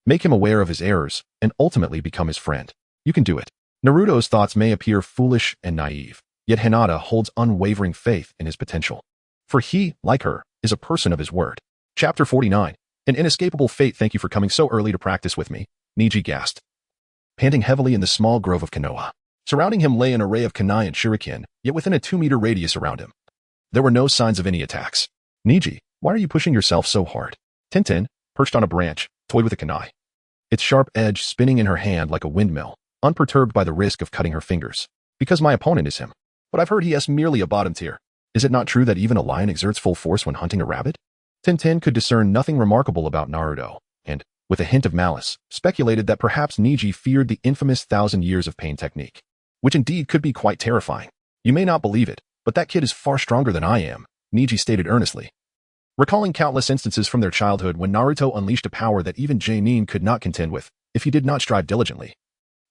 Make him aware of his errors, and ultimately become his friend. You can do it. Naruto's thoughts may appear foolish and naive, yet Hinata holds unwavering faith in his potential. For he, like her, is a person of his word. Chapter 49. An inescapable fate. Thank you for coming so early to practice with me, Neji gasped, panting heavily in the small grove of Konoha. Surrounding him lay an array of kunai and shuriken, yet within a 2-meter radius around him, there were no signs of any attacks. Neji, why are you pushing yourself so hard? Tenten, perched on a branch, toyed with a kunai, its sharp edge spinning in her hand like a windmill, unperturbed by the risk of cutting her fingers. Because my opponent is him. but I've heard he is merely a bottom tier. Is it not true that even a lion exerts full force when hunting a rabbit? Tintin could discern nothing remarkable about Naruto, and, with a hint of malice, speculated that perhaps Niji feared the infamous 1,000 years of pain technique, which indeed could be quite terrifying. You may not believe it, but that kid is far stronger than I am, Niji stated earnestly. Recalling countless instances from their childhood when Naruto unleashed a power that even Chunin could not contend with, if he did not strive diligently.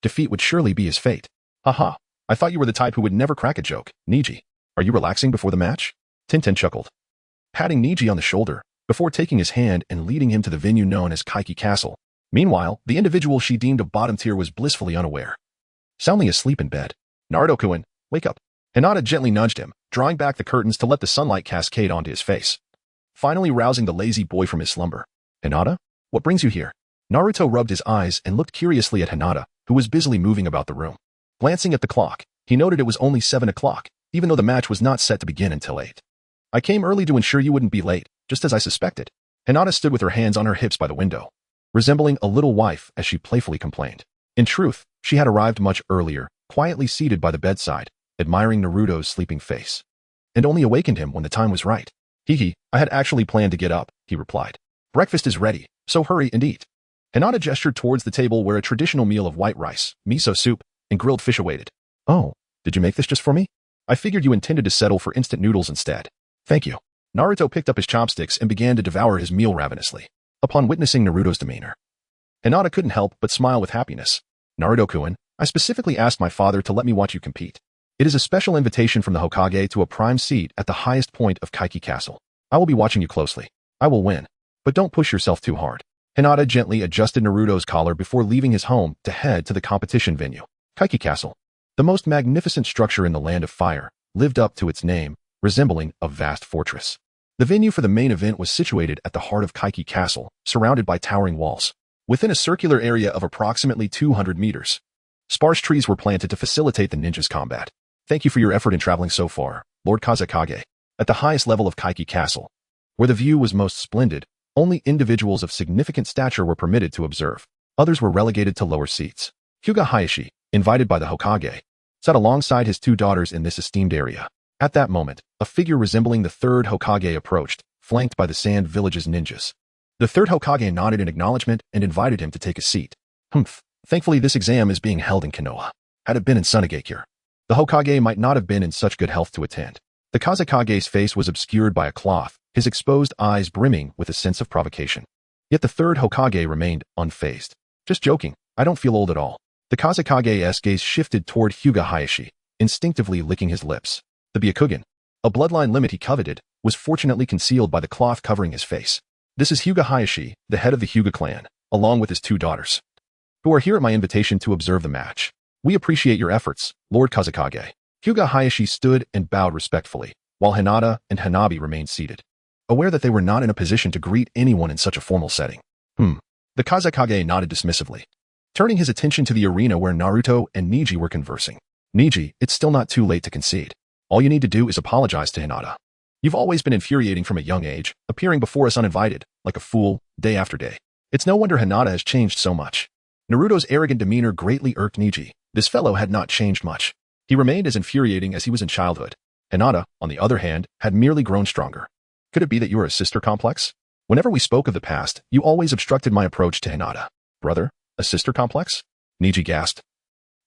Defeat would surely be his fate. Haha, I thought you were the type who would never crack a joke, Niji. Are you relaxing before the match? Tintin chuckled, patting Niji on the shoulder, before taking his hand and leading him to the venue known as Kaiki Castle. Meanwhile, the individual she deemed a bottom tier was blissfully unaware. Soundly asleep in bed. Naruto-kun, wake up. Hinata gently nudged him, drawing back the curtains to let the sunlight cascade onto his face, finally rousing the lazy boy from his slumber. Hinata? What brings you here? Naruto rubbed his eyes and looked curiously at Hinata, who was busily moving about the room. Glancing at the clock, he noted it was only 7 o'clock, even though the match was not set to begin until 8. I came early to ensure you wouldn't be late, just as I suspected. Hinata stood with her hands on her hips by the window, resembling a little wife as she playfully complained. In truth, she had arrived much earlier, quietly seated by the bedside, admiring Naruto's sleeping face, and only awakened him when the time was right. Hee, I had actually planned to get up, he replied. Breakfast is ready, so hurry and eat. Hinata gestured towards the table where a traditional meal of white rice, miso soup, and grilled fish awaited. Oh, did you make this just for me? I figured you intended to settle for instant noodles instead. Thank you. Naruto picked up his chopsticks and began to devour his meal ravenously. Upon witnessing Naruto's demeanor, Hinata couldn't help but smile with happiness. Naruto-kun, I specifically asked my father to let me watch you compete. It is a special invitation from the Hokage to a prime seat at the highest point of Kaiki Castle. I will be watching you closely. I will win. But don't push yourself too hard. Hinata gently adjusted Naruto's collar before leaving his home to head to the competition venue. Kaiki Castle, the most magnificent structure in the Land of Fire, lived up to its name, resembling a vast fortress. The venue for the main event was situated at the heart of Kaiki Castle, surrounded by towering walls, within a circular area of approximately 200 meters. Sparse trees were planted to facilitate the ninjas' combat. Thank you for your effort in traveling so far, Lord Kazekage. At the highest level of Kaiki Castle, where the view was most splendid, only individuals of significant stature were permitted to observe. Others were relegated to lower seats. Hyuga Hayashi, invited by the Hokage, sat alongside his 2 daughters in this esteemed area. At that moment, a figure resembling the 3rd Hokage approached, flanked by the Sand Village's ninjas. The 3rd Hokage nodded in acknowledgement and invited him to take a seat. Thankfully this exam is being held in Konoha. Had it been in Sunagakure, the Hokage might not have been in such good health to attend. The Kazekage's face was obscured by a cloth, his exposed eyes brimming with a sense of provocation. Yet the 3rd Hokage remained unfazed. Just joking, I don't feel old at all. The Kazekage's gaze shifted toward Hyuga Hayashi, instinctively licking his lips. The Byakugan, a bloodline limit he coveted, was fortunately concealed by the cloth covering his face. This is Hyuga Hayashi, the head of the Hyuga clan, along with his 2 daughters, who are here at my invitation to observe the match. We appreciate your efforts, Lord Kazekage. Hyuga Hayashi stood and bowed respectfully, while Hinata and Hanabi remained seated, aware that they were not in a position to greet anyone in such a formal setting. The Kazekage nodded dismissively, turning his attention to the arena where Naruto and Niji were conversing. Niji, it's still not too late to concede. All you need to do is apologize to Hinata. You've always been infuriating from a young age, appearing before us uninvited, like a fool, day after day. It's no wonder Hinata has changed so much. Naruto's arrogant demeanor greatly irked Niji. This fellow had not changed much. He remained as infuriating as he was in childhood. Hinata, on the other hand, had merely grown stronger. Could it be that you are a sister complex? Whenever we spoke of the past, you always obstructed my approach to Hinata. Brother, a sister complex? Niji gasped,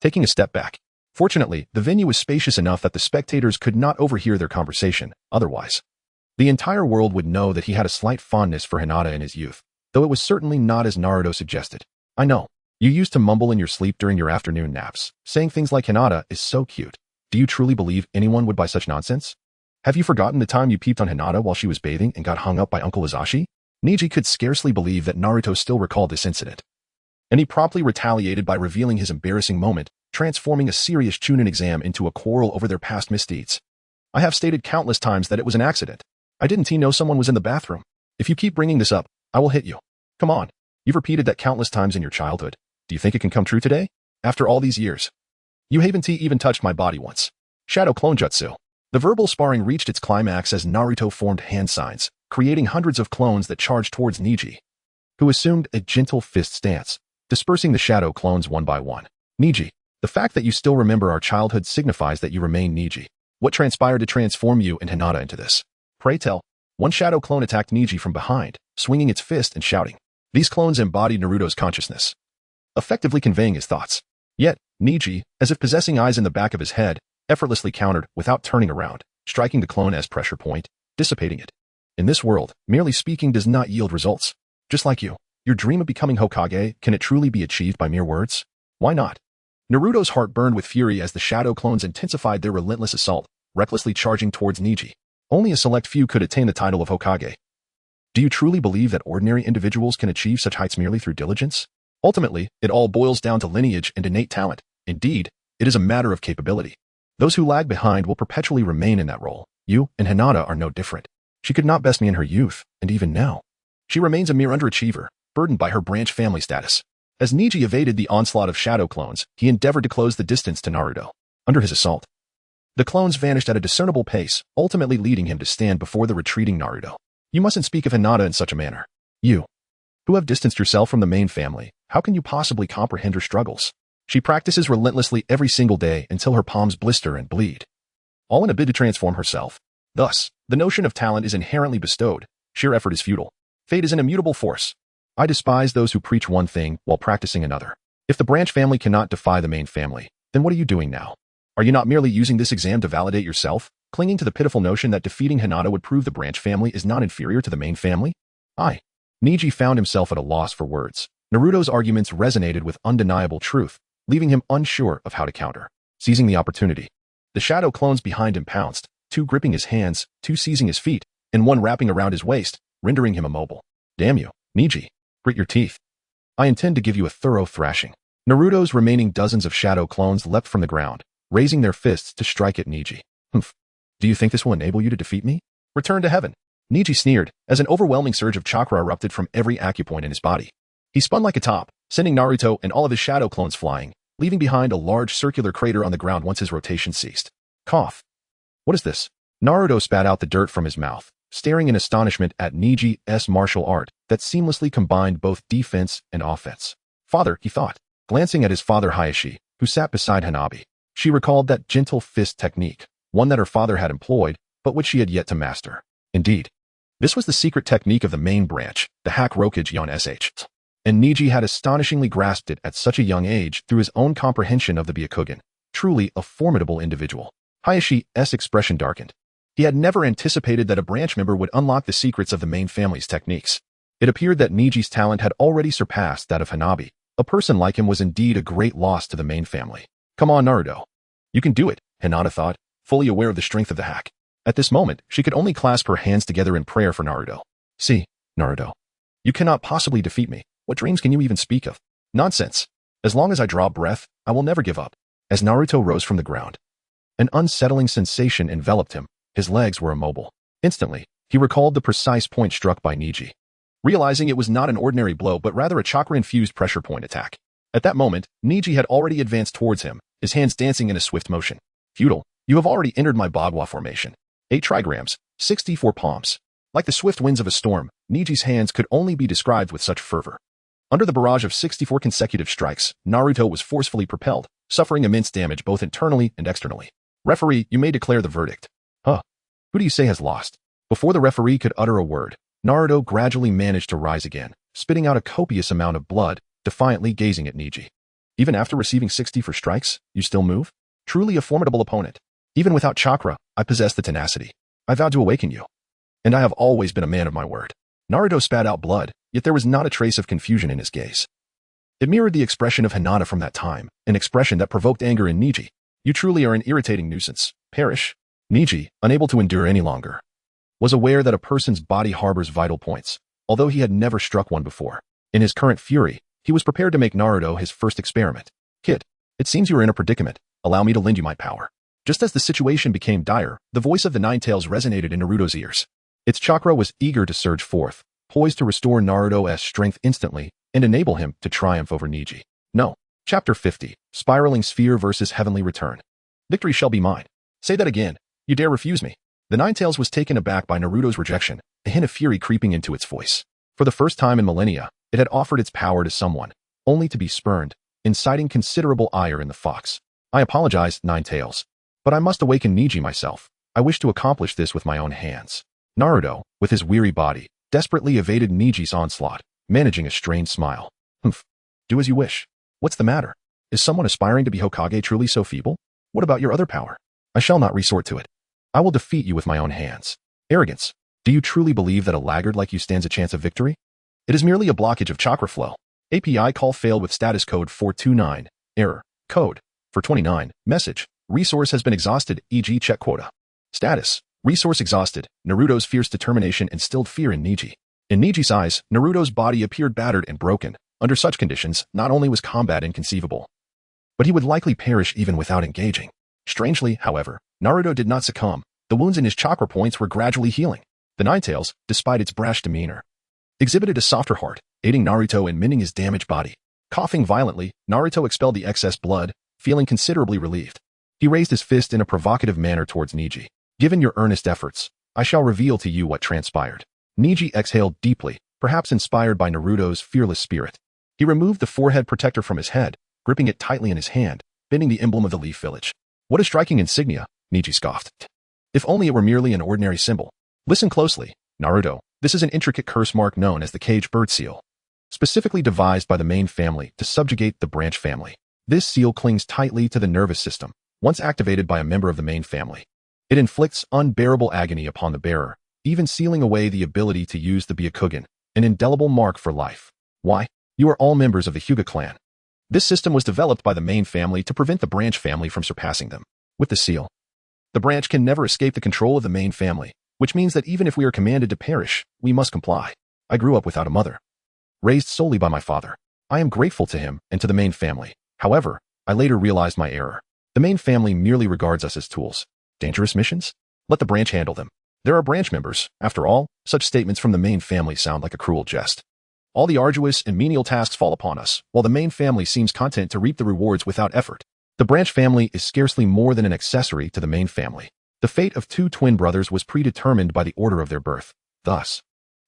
taking a step back. Fortunately, the venue was spacious enough that the spectators could not overhear their conversation. Otherwise, the entire world would know that he had a slight fondness for Hinata in his youth, though it was certainly not as Naruto suggested. I know. You used to mumble in your sleep during your afternoon naps, saying things like Hinata is so cute. Do you truly believe anyone would buy such nonsense? Have you forgotten the time you peeped on Hinata while she was bathing and got hung up by Uncle Izashi? Niji could scarcely believe that Naruto still recalled this incident, and he promptly retaliated by revealing his embarrassing moment, transforming a serious Chunin exam into a quarrel over their past misdeeds. I have stated countless times that it was an accident. I didn't know someone was in the bathroom. If you keep bringing this up, I will hit you. Come on. You've repeated that countless times in your childhood. Do you think it can come true today? After all these years? You haven't even touched my body once. Shadow Clone Jutsu. The verbal sparring reached its climax as Naruto formed hand signs, creating hundreds of clones that charged towards Niji, who assumed a gentle fist stance, dispersing the shadow clones one by one. Niji, the fact that you still remember our childhood signifies that you remain Niji. What transpired to transform you and Hinata into this? Pray tell. One shadow clone attacked Niji from behind, swinging its fist and shouting. These clones embodied Naruto's consciousness, effectively conveying his thoughts. Yet, Niji, as if possessing eyes in the back of his head, effortlessly countered without turning around, striking the clone as pressure point, dissipating it. In this world, merely speaking does not yield results. Just like you, your dream of becoming Hokage, can it truly be achieved by mere words? Why not? Naruto's heart burned with fury as the shadow clones intensified their relentless assault, recklessly charging towards Niji. Only a select few could attain the title of Hokage. Do you truly believe that ordinary individuals can achieve such heights merely through diligence? Ultimately, it all boils down to lineage and innate talent. Indeed, it is a matter of capability. Those who lag behind will perpetually remain in that role. You and Hinata are no different. She could not best me in her youth, and even now. She remains a mere underachiever, burdened by her branch family status. As Niji evaded the onslaught of shadow clones, he endeavored to close the distance to Naruto. Under his assault, the clones vanished at a discernible pace, ultimately leading him to stand before the retreating Naruto. You mustn't speak of Hinata in such a manner. You, who have distanced yourself from the main family, how can you possibly comprehend her struggles? She practices relentlessly every single day until her palms blister and bleed, all in a bid to transform herself. Thus, the notion of talent is inherently bestowed. Sheer effort is futile. Fate is an immutable force. I despise those who preach one thing while practicing another. If the branch family cannot defy the main family, then what are you doing now? Are you not merely using this exam to validate yourself, clinging to the pitiful notion that defeating Hinata would prove the branch family is not inferior to the main family? Niji found himself at a loss for words. Naruto's arguments resonated with undeniable truth, leaving him unsure of how to counter. Seizing the opportunity, the shadow clones behind him pounced, two gripping his hands, two seizing his feet, and one wrapping around his waist, rendering him immobile. Damn you, Niji. Grit your teeth. I intend to give you a thorough thrashing. Naruto's remaining dozens of shadow clones leapt from the ground, raising their fists to strike at Niji. Humph. Do you think this will enable you to defeat me? Return to heaven. Niji sneered, as an overwhelming surge of chakra erupted from every acupoint in his body. He spun like a top, sending Naruto and all of his shadow clones flying, leaving behind a large circular crater on the ground once his rotation ceased. Cough. What is this? Naruto spat out the dirt from his mouth, staring in astonishment at Niji's martial art that seamlessly combined both defense and offense. Father, he thought, glancing at his father Hayashi, who sat beside Hanabi. She recalled that gentle fist technique, one that her father had employed, but which she had yet to master. Indeed, this was the secret technique of the main branch, the Hokage Yon Sh. And Niji had astonishingly grasped it at such a young age through his own comprehension of the Byakugan. Truly a formidable individual. Hayashi's expression darkened. He had never anticipated that a branch member would unlock the secrets of the main family's techniques. It appeared that Niji's talent had already surpassed that of Hanabi. A person like him was indeed a great loss to the main family. Come on, Naruto. You can do it, Hinata thought, fully aware of the strength of the hack. At this moment, she could only clasp her hands together in prayer for Naruto. See, Naruto. You cannot possibly defeat me. What dreams can you even speak of? Nonsense. As long as I draw breath, I will never give up. As Naruto rose from the ground, an unsettling sensation enveloped him. His legs were immobile. Instantly, he recalled the precise point struck by Niji, realizing it was not an ordinary blow but rather a chakra-infused pressure point attack. At that moment, Niji had already advanced towards him, his hands dancing in a swift motion. Futile, you have already entered my Bagua formation. 8 trigrams, 64 palms. Like the swift winds of a storm, Niji's hands could only be described with such fervor. Under the barrage of 64 consecutive strikes, Naruto was forcefully propelled, suffering immense damage both internally and externally. Referee, you may declare the verdict. Who do you say has lost? Before the referee could utter a word, Naruto gradually managed to rise again, spitting out a copious amount of blood, defiantly gazing at Niji. Even after receiving 64 strikes, you still move? Truly a formidable opponent. Even without chakra, I possess the tenacity. I vowed to awaken you. And I have always been a man of my word. Naruto spat out blood, yet there was not a trace of confusion in his gaze. It mirrored the expression of Hinata from that time, an expression that provoked anger in Niji. You truly are an irritating nuisance. Perish. Niji, unable to endure any longer, was aware that a person's body harbors vital points, although he had never struck one before. In his current fury, he was prepared to make Naruto his first experiment. Kid, it seems you are in a predicament. Allow me to lend you my power. Just as the situation became dire, the voice of the Nine Tails resonated in Naruto's ears. Its chakra was eager to surge forth, poised to restore Naruto's strength instantly and enable him to triumph over Niji. No. Chapter 50, Spiraling Sphere versus Heavenly Return. Victory shall be mine. Say that again. You dare refuse me? The Nine Tails was taken aback by Naruto's rejection, a hint of fury creeping into its voice. For the first time in millennia, it had offered its power to someone, only to be spurned, inciting considerable ire in the fox. I apologize, Nine Tails. But I must awaken Niji myself. I wish to accomplish this with my own hands. Naruto, with his weary body, desperately evaded Niji's onslaught, managing a strained smile. Humph. Do as you wish. What's the matter? Is someone aspiring to be Hokage truly so feeble? What about your other power? I shall not resort to it. I will defeat you with my own hands. Arrogance. Do you truly believe that a laggard like you stands a chance of victory? It is merely a blockage of chakra flow. API call failed with status code 429. Error. Code. For 29. Message. Resource has been exhausted, e.g. check quota. Status. Resource exhausted. Naruto's fierce determination instilled fear in Niji. In Niji's eyes, Naruto's body appeared battered and broken. Under such conditions, not only was combat inconceivable, but he would likely perish even without engaging. Strangely, however, Naruto did not succumb. The wounds in his chakra points were gradually healing. The Ninetales, despite its brash demeanor, exhibited a softer heart, aiding Naruto in mending his damaged body. Coughing violently, Naruto expelled the excess blood, feeling considerably relieved. He raised his fist in a provocative manner towards Niji. Given your earnest efforts, I shall reveal to you what transpired. Niji exhaled deeply, perhaps inspired by Naruto's fearless spirit. He removed the forehead protector from his head, gripping it tightly in his hand, bending the emblem of the Leaf Village. What a striking insignia, Niji scoffed. If only it were merely an ordinary symbol. Listen closely, Naruto. This is an intricate curse mark known as the Cage Bird Seal, specifically devised by the main family to subjugate the branch family. This seal clings tightly to the nervous system, once activated by a member of the main family. It inflicts unbearable agony upon the bearer, even sealing away the ability to use the Byakugan, an indelible mark for life. Why? You are all members of the Hyuga clan. This system was developed by the main family to prevent the branch family from surpassing them. With the seal, the branch can never escape the control of the main family, which means that even if we are commanded to perish, we must comply. I grew up without a mother, raised solely by my father. I am grateful to him and to the main family. However, I later realized my error. The main family merely regards us as tools. Dangerous missions? Let the branch handle them. There are branch members. After all, such statements from the main family sound like a cruel jest. All the arduous and menial tasks fall upon us, while the main family seems content to reap the rewards without effort. The branch family is scarcely more than an accessory to the main family. The fate of two twin brothers was predetermined by the order of their birth. Thus,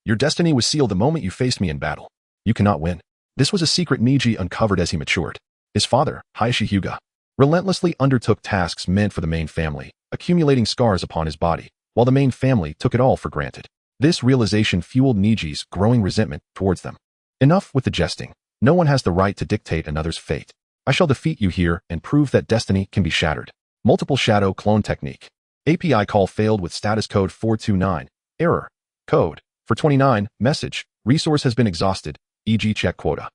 your destiny was sealed the moment you faced me in battle. You cannot win. This was a secret Niji uncovered as he matured. His father, Hyuga, relentlessly undertook tasks meant for the main family, accumulating scars upon his body, while the main family took it all for granted. This realization fueled Niji's growing resentment towards them. Enough with the jesting. No one has the right to dictate another's fate. I shall defeat you here and prove that destiny can be shattered. Multiple shadow clone technique. API call failed with status code 429. Error. Code. For 29. Message. Resource has been exhausted, e.g. check quota.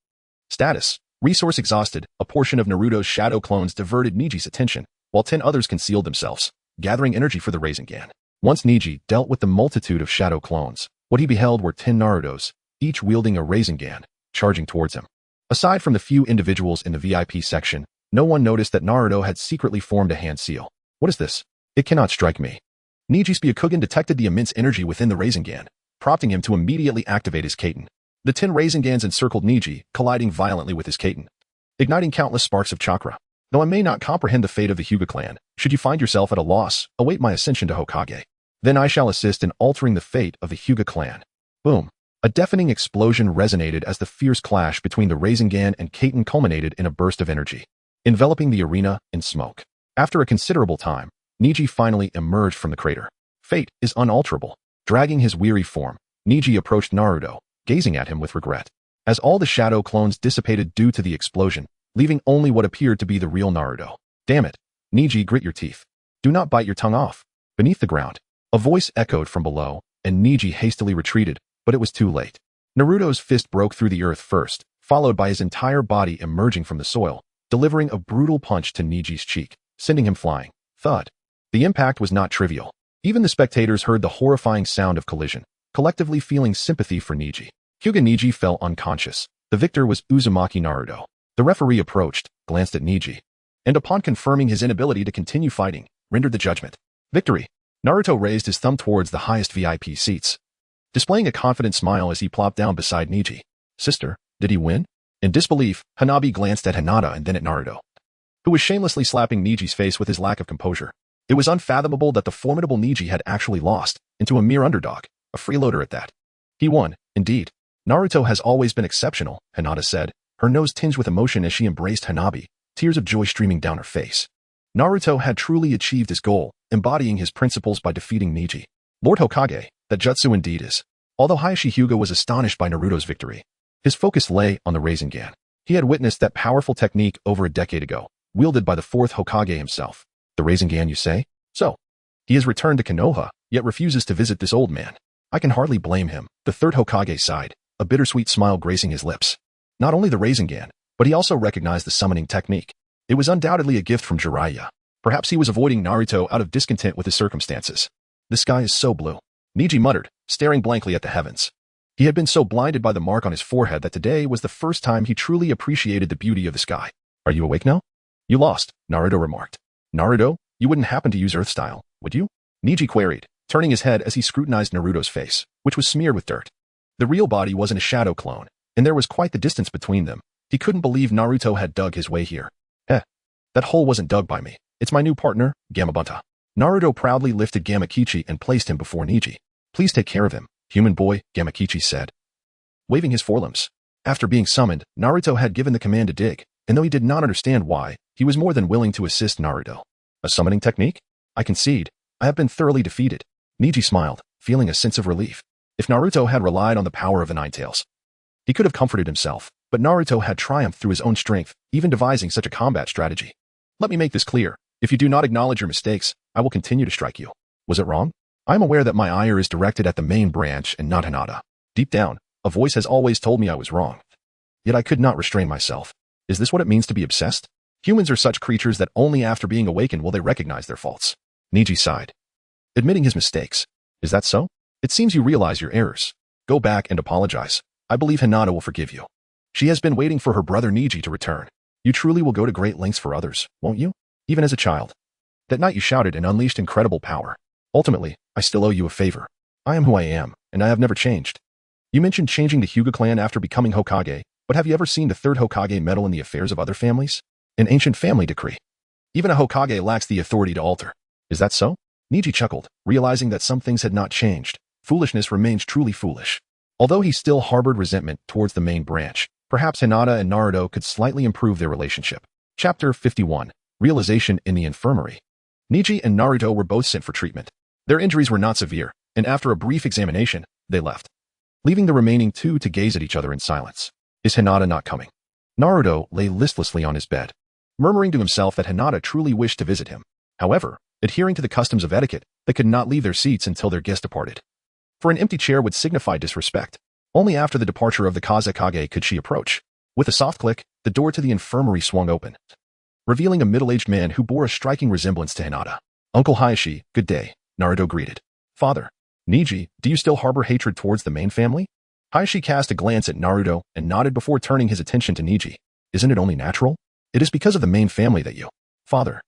Status. Resource exhausted. A portion of Naruto's shadow clones diverted Niji's attention, while 10 others concealed themselves, gathering energy for the Rasengan. Once Niji dealt with the multitude of shadow clones, what he beheld were 10 Narutos, each wielding a Rasengan, charging towards him. Aside from the few individuals in the VIP section, no one noticed that Naruto had secretly formed a hand seal. What is this? It cannot strike me. Niji's Byakugan detected the immense energy within the Rasengan, prompting him to immediately activate his Katen. The 10 Rasengans encircled Niji, colliding violently with his Katen, igniting countless sparks of chakra. Though I may not comprehend the fate of the Hyuga clan, should you find yourself at a loss, await my ascension to Hokage. Then I shall assist in altering the fate of the Hyuga clan. Boom. A deafening explosion resonated as the fierce clash between the Rasengan and Katen culminated in a burst of energy, enveloping the arena in smoke. After a considerable time, Niji finally emerged from the crater. Fate is unalterable. Dragging his weary form, Niji approached Naruto, gazing at him with regret. As all the shadow clones dissipated due to the explosion, leaving only what appeared to be the real Naruto. Damn it. Niji, grit your teeth. Do not bite your tongue off. Beneath the ground, a voice echoed from below, and Niji hastily retreated, but it was too late. Naruto's fist broke through the earth first, followed by his entire body emerging from the soil, delivering a brutal punch to Niji's cheek, sending him flying. Thud. The impact was not trivial. Even the spectators heard the horrifying sound of collision, collectively feeling sympathy for Niji. Hyuga Niji fell unconscious. The victor was Uzumaki Naruto. The referee approached, glanced at Niji, and upon confirming his inability to continue fighting, rendered the judgment. Victory. Naruto raised his thumb towards the highest VIP seats, displaying a confident smile as he plopped down beside Niji. Sister, did he win? In disbelief, Hanabi glanced at Hinata and then at Naruto, who was shamelessly slapping Niji's face with his lack of composure. It was unfathomable that the formidable Niji had actually lost, into a mere underdog, a freeloader at that. He won, indeed. Naruto has always been exceptional, Hinata said, her nose tinged with emotion as she embraced Hanabi, tears of joy streaming down her face. Naruto had truly achieved his goal, embodying his principles by defeating Neji. Lord Hokage, that jutsu indeed is. Although Hyuga was astonished by Naruto's victory, his focus lay on the Rasengan. He had witnessed that powerful technique over a decade ago, wielded by the fourth Hokage himself. The Rasengan, you say? So, he has returned to Konoha, yet refuses to visit this old man. I can hardly blame him. The third Hokage sighed, a bittersweet smile gracing his lips. Not only the Rasengan, but he also recognized the summoning technique. It was undoubtedly a gift from Jiraiya. Perhaps he was avoiding Naruto out of discontent with his circumstances. The sky is so blue. Neji muttered, staring blankly at the heavens. He had been so blinded by the mark on his forehead that today was the first time he truly appreciated the beauty of the sky. Are you awake now? You lost, Naruto remarked. Naruto, you wouldn't happen to use Earth style, would you? Neji queried, turning his head as he scrutinized Naruto's face, which was smeared with dirt. The real body wasn't a shadow clone, and there was quite the distance between them. He couldn't believe Naruto had dug his way here. That hole wasn't dug by me. It's my new partner, Gamabunta. Naruto proudly lifted Gamakichi and placed him before Neji. Please take care of him, human boy, Gamakichi said, waving his forelimbs. After being summoned, Naruto had given the command to dig, and though he did not understand why, he was more than willing to assist Naruto. A summoning technique? I concede. I have been thoroughly defeated. Neji smiled, feeling a sense of relief. If Naruto had relied on the power of the Nine Tails, he could have comforted himself, but Naruto had triumphed through his own strength, even devising such a combat strategy. Let me make this clear. If you do not acknowledge your mistakes, I will continue to strike you. Was it wrong? I am aware that my ire is directed at the main branch and not Hinata. Deep down, a voice has always told me I was wrong. Yet I could not restrain myself. Is this what it means to be obsessed? Humans are such creatures that only after being awakened will they recognize their faults. Neji sighed, admitting his mistakes. Is that so? It seems you realize your errors. Go back and apologize. I believe Hinata will forgive you. She has been waiting for her brother Neji to return. You truly will go to great lengths for others, won't you? Even as a child. That night you shouted and unleashed incredible power. Ultimately, I still owe you a favor. I am who I am, and I have never changed. You mentioned changing the Hyuga clan after becoming Hokage, but have you ever seen the third Hokage meddle in the affairs of other families? An ancient family decree. Even a Hokage lacks the authority to alter. Is that so? Neji chuckled, realizing that some things had not changed. Foolishness remains truly foolish. Although he still harbored resentment towards the main branch, perhaps Hinata and Naruto could slightly improve their relationship. Chapter 51. Realization in the Infirmary. Neji and Naruto were both sent for treatment. Their injuries were not severe, and after a brief examination, they left, leaving the remaining two to gaze at each other in silence. Is Hinata not coming? Naruto lay listlessly on his bed, murmuring to himself that Hinata truly wished to visit him. However, adhering to the customs of etiquette, they could not leave their seats until their guest departed. For an empty chair would signify disrespect. Only after the departure of the Kazekage could she approach. With a soft click, the door to the infirmary swung open, revealing a middle-aged man who bore a striking resemblance to Hinata. Uncle Hayashi, good day, Naruto greeted. Father, Neji, do you still harbor hatred towards the main family? Hayashi cast a glance at Naruto and nodded before turning his attention to Neji. Isn't it only natural? It is because of the main family that you... Father.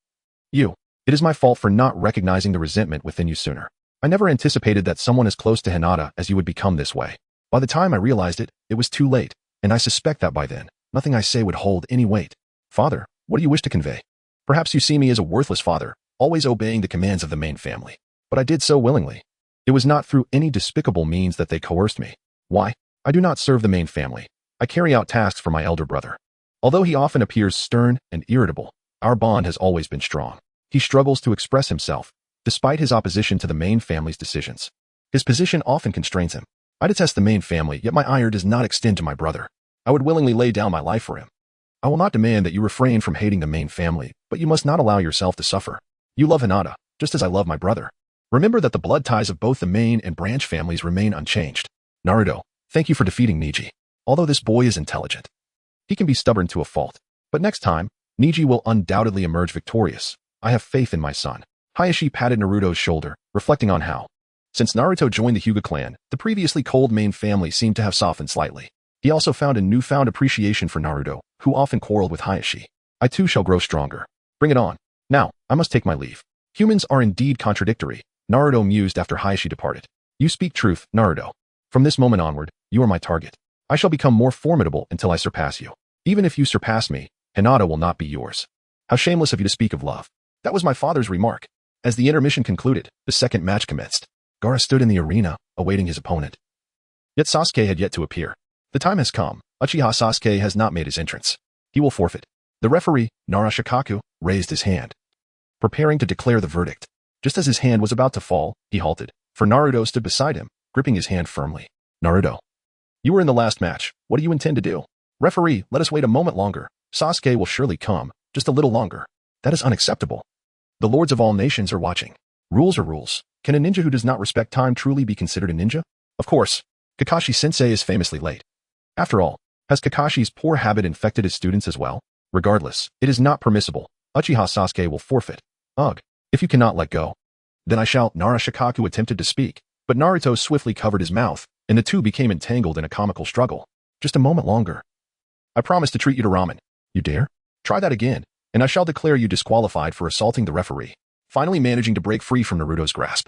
It is my fault for not recognizing the resentment within you sooner. I never anticipated that someone as close to Hinata as you would become this way. By the time I realized it, it was too late, and I suspect that by then, nothing I say would hold any weight. Father, what do you wish to convey? Perhaps you see me as a worthless father, always obeying the commands of the main family. But I did so willingly. It was not through any despicable means that they coerced me. Why? I do not serve the main family. I carry out tasks for my elder brother. Although he often appears stern and irritable, our bond has always been strong. He struggles to express himself, despite his opposition to the main family's decisions. His position often constrains him. I detest the main family, yet my ire does not extend to my brother. I would willingly lay down my life for him. I will not demand that you refrain from hating the main family, but you must not allow yourself to suffer. You love Hinata, just as I love my brother. Remember that the blood ties of both the main and branch families remain unchanged. Naruto, thank you for defeating Neji. Although this boy is intelligent, he can be stubborn to a fault. But next time, Neji will undoubtedly emerge victorious. I have faith in my son. Hayashi patted Naruto's shoulder, reflecting on how, since Naruto joined the Hyuga clan, the previously cold main family seemed to have softened slightly. He also found a newfound appreciation for Naruto, who often quarreled with Hayashi. I too shall grow stronger. Bring it on. Now, I must take my leave. Humans are indeed contradictory, Naruto mused after Hayashi departed. You speak truth, Naruto. From this moment onward, you are my target. I shall become more formidable until I surpass you. Even if you surpass me, Hinata will not be yours. How shameless of you to speak of love. That was my father's remark. As the intermission concluded, the second match commenced. Gaara stood in the arena, awaiting his opponent. Yet Sasuke had yet to appear. The time has come. Uchiha Sasuke has not made his entrance. He will forfeit. The referee, Narashikaku, raised his hand. preparing to declare the verdict. Just as his hand was about to fall, he halted, for Naruto stood beside him, gripping his hand firmly. Naruto, you were in the last match. What do you intend to do? Referee, let us wait a moment longer. Sasuke will surely come, just a little longer. That is unacceptable. The lords of all nations are watching. Rules are rules. Can a ninja who does not respect time truly be considered a ninja? Of course, Kakashi-sensei is famously late. After all, has Kakashi's poor habit infected his students as well? Regardless, it is not permissible. Uchiha Sasuke will forfeit. Ugh, if you cannot let go, then I shall. Nara Shikaku attempted to speak, but Naruto swiftly covered his mouth, and the two became entangled in a comical struggle. Just a moment longer. I promise to treat you to ramen. You dare? Try that again, and I shall declare you disqualified for assaulting the referee, finally managing to break free from Naruto's grasp.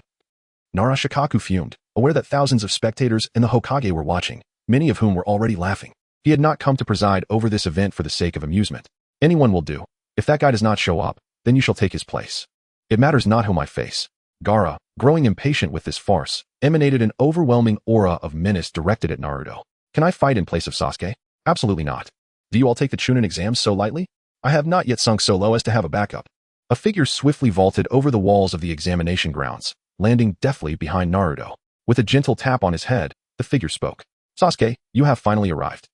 Nara Shikaku fumed, aware that thousands of spectators and the Hokage were watching, many of whom were already laughing. He had not come to preside over this event for the sake of amusement. Anyone will do. If that guy does not show up, then you shall take his place. It matters not whom I face. Gaara, growing impatient with this farce, emanated an overwhelming aura of menace directed at Naruto. Can I fight in place of Sasuke? Absolutely not. Do you all take the Chunin exams so lightly? I have not yet sunk so low as to have a backup. A figure swiftly vaulted over the walls of the examination grounds, landing deftly behind Naruto. With a gentle tap on his head, the figure spoke. Sasuke, you have finally arrived.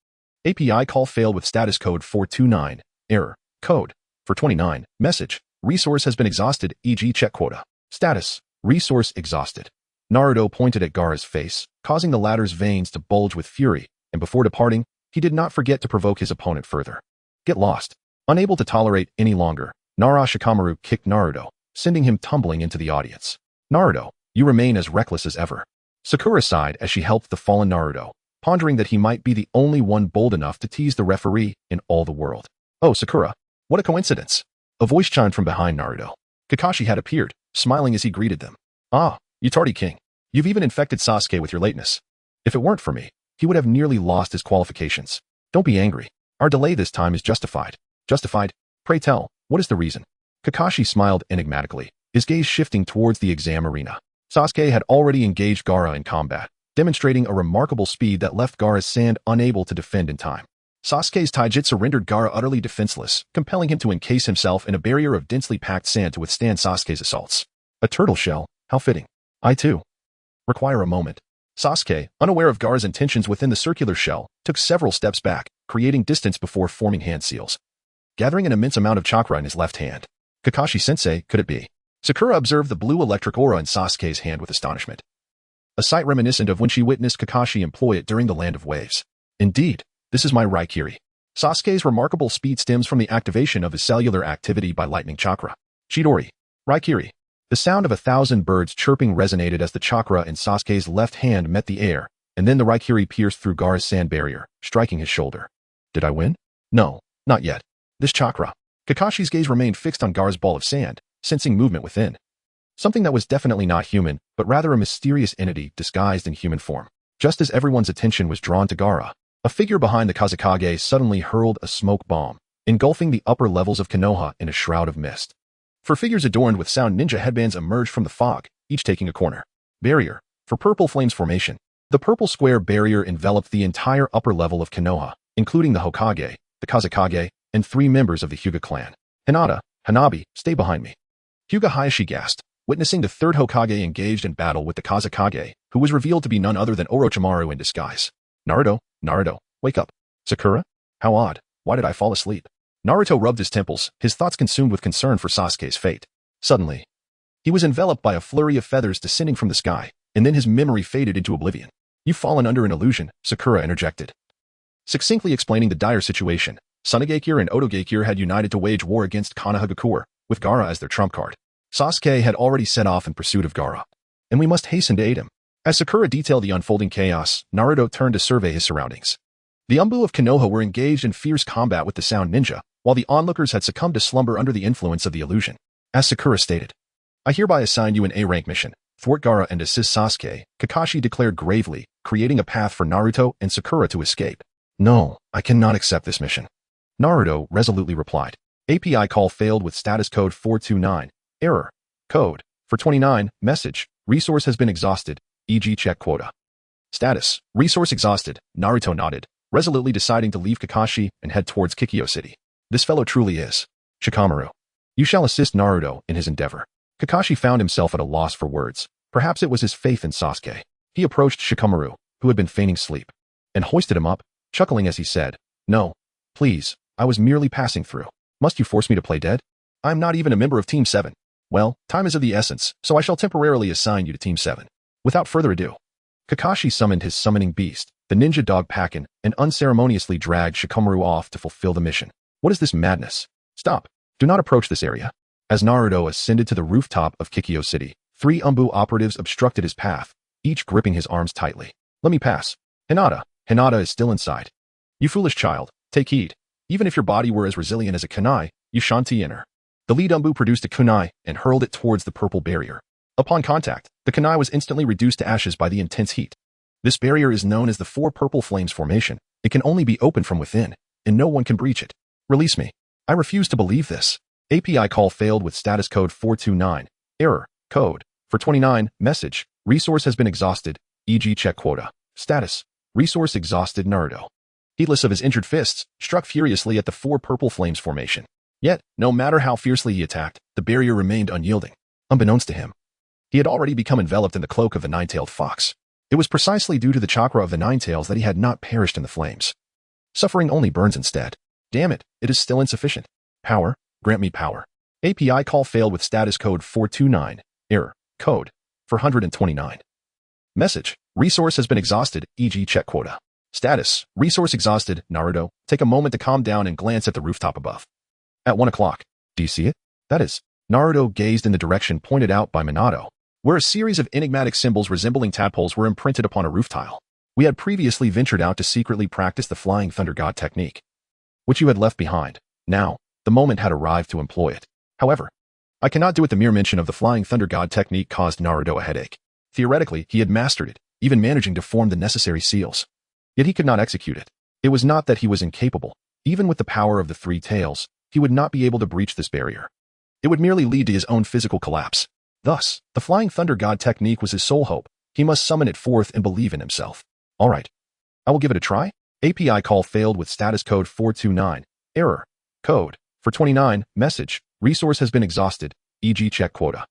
API call failed with status code 429, error, code, for 29, message, resource has been exhausted, e.g. check quota. Status, resource exhausted. Naruto pointed at Gaara's face, causing the latter's veins to bulge with fury, and before departing, he did not forget to provoke his opponent further. Get lost. Unable to tolerate any longer, Nara Shikamaru kicked Naruto, sending him tumbling into the audience. Naruto, you remain as reckless as ever. Sakura sighed as she helped the fallen Naruto, pondering that he might be the only one bold enough to tease the referee in all the world. Oh, Sakura, what a coincidence. A voice chimed from behind Naruto. Kakashi had appeared, smiling as he greeted them. Ah, you tardy king. You've even infected Sasuke with your lateness. If it weren't for me, he would have nearly lost his qualifications. Don't be angry. Our delay this time is justified. Justified? Pray tell, what is the reason? Kakashi smiled enigmatically, his gaze shifting towards the exam arena. Sasuke had already engaged Gaara in combat, demonstrating a remarkable speed that left Gaara's sand unable to defend in time. Sasuke's taijutsu rendered Gaara utterly defenseless, compelling him to encase himself in a barrier of densely packed sand to withstand Sasuke's assaults. A turtle shell, how fitting. I too require a moment. Sasuke, unaware of Gaara's intentions within the circular shell, took several steps back, creating distance before forming hand seals, gathering an immense amount of chakra in his left hand. Kakashi-sensei, could it be? Sakura observed the blue electric aura in Sasuke's hand with astonishment, a sight reminiscent of when she witnessed Kakashi employ it during the Land of Waves. Indeed, this is my Raikiri. Sasuke's remarkable speed stems from the activation of his cellular activity by lightning chakra. Chidori. Raikiri. The sound of 1,000 birds chirping resonated as the chakra in Sasuke's left hand met the air, and then the Raikiri pierced through Gaara's sand barrier, striking his shoulder. Did I win? No, not yet. This chakra. Kakashi's gaze remained fixed on Gaara's ball of sand, sensing movement within. Something that was definitely not human, but rather a mysterious entity disguised in human form. Just as everyone's attention was drawn to Gaara, a figure behind the Kazekage suddenly hurled a smoke bomb, engulfing the upper levels of Konoha in a shroud of mist. For figures adorned with sound ninja headbands emerged from the fog, each taking a corner. Barrier. For purple flames formation. The purple square barrier enveloped the entire upper level of Konoha, including the Hokage, the Kazekage, and 3 members of the Hyuga clan. Hinata, Hanabi, stay behind me. Hyuga Hayashi gasped, witnessing the 3rd Hokage engaged in battle with the Kazekage, who was revealed to be none other than Orochimaru in disguise. Naruto, wake up. Sakura? How odd. Why did I fall asleep? Naruto rubbed his temples, his thoughts consumed with concern for Sasuke's fate. Suddenly, he was enveloped by a flurry of feathers descending from the sky, and then his memory faded into oblivion. You've fallen under an illusion, Sakura interjected. Succinctly explaining the dire situation, Tsunagakure and Otogakure had united to wage war against Konohagakure, with Gaara as their trump card. Sasuke had already set off in pursuit of Gaara, and we must hasten to aid him. As Sakura detailed the unfolding chaos, Naruto turned to survey his surroundings. The Umbu of Konoha were engaged in fierce combat with the Sound Ninja, while the onlookers had succumbed to slumber under the influence of the illusion. As Sakura stated, I hereby assign you an A-rank mission. Thwart Gaara and assist Sasuke, Kakashi declared gravely, creating a path for Naruto and Sakura to escape. No, I cannot accept this mission. Naruto resolutely replied. API call failed with status code 429, error, code, for 29, message, resource has been exhausted, e.g. check quota. Status, resource exhausted, Naruto nodded, resolutely deciding to leave Kakashi and head towards Kikyo City. This fellow truly is Shikamaru. You shall assist Naruto in his endeavor. Kakashi found himself at a loss for words. Perhaps it was his faith in Sasuke. He approached Shikamaru, who had been feigning sleep, and hoisted him up, chuckling as he said, "No, please, I was merely passing through. Must you force me to play dead? I am not even a member of Team 7. Well, time is of the essence, so I shall temporarily assign you to Team 7. Without further ado, Kakashi summoned his summoning beast, the ninja dog Pakin, and unceremoniously dragged Shikamaru off to fulfill the mission. What is this madness? Stop. Do not approach this area. As Naruto ascended to the rooftop of Kikyo City, 3 Umbu operatives obstructed his path, each gripping his arms tightly. Let me pass. Hinata is still inside. You foolish child, take heed. Even if your body were as resilient as a kunai, you shan't enter. The lead Umbu produced a kunai and hurled it towards the purple barrier. Upon contact, the kunai was instantly reduced to ashes by the intense heat. This barrier is known as the 4 Purple Flames Formation. It can only be opened from within, and no one can breach it. Release me. I refuse to believe this. API call failed with status code 429. Error. Code. For 29. Message. Resource has been exhausted. E.g. check quota. Status. Resource exhausted. Naruto, heedless of his injured fists, struck furiously at the 4 Purple Flames Formation. Yet, no matter how fiercely he attacked, the barrier remained unyielding. Unbeknownst to him, he had already become enveloped in the cloak of the nine-tailed fox. It was precisely due to the chakra of the nine tails that he had not perished in the flames. Suffering only burns instead. Damn it, it is still insufficient. Power, grant me power. API call failed with status code 429. Error. Code. 429. Message. Resource has been exhausted, e.g. check quota. Status. Resource exhausted. Naruto, take a moment to calm down and glance at the rooftop above. At 1 o'clock. Do you see it? That is. Naruto gazed in the direction pointed out by Minato, where a series of enigmatic symbols resembling tadpoles were imprinted upon a roof tile. We had previously ventured out to secretly practice the Flying Thunder God technique, which you had left behind. Now, the moment had arrived to employ it. However, I cannot do it. The mere mention of the Flying Thunder God technique caused Naruto a headache. Theoretically, he had mastered it, even managing to form the necessary seals. Yet he could not execute it. It was not that he was incapable. Even with the power of the 3 tails, he would not be able to breach this barrier. It would merely lead to his own physical collapse. Thus, the Flying Thunder God technique was his sole hope. He must summon it forth and believe in himself. All right. I will give it a try. API call failed with status code 429. Error. Code. For 29. Message. Resource has been exhausted, e.g. check quota.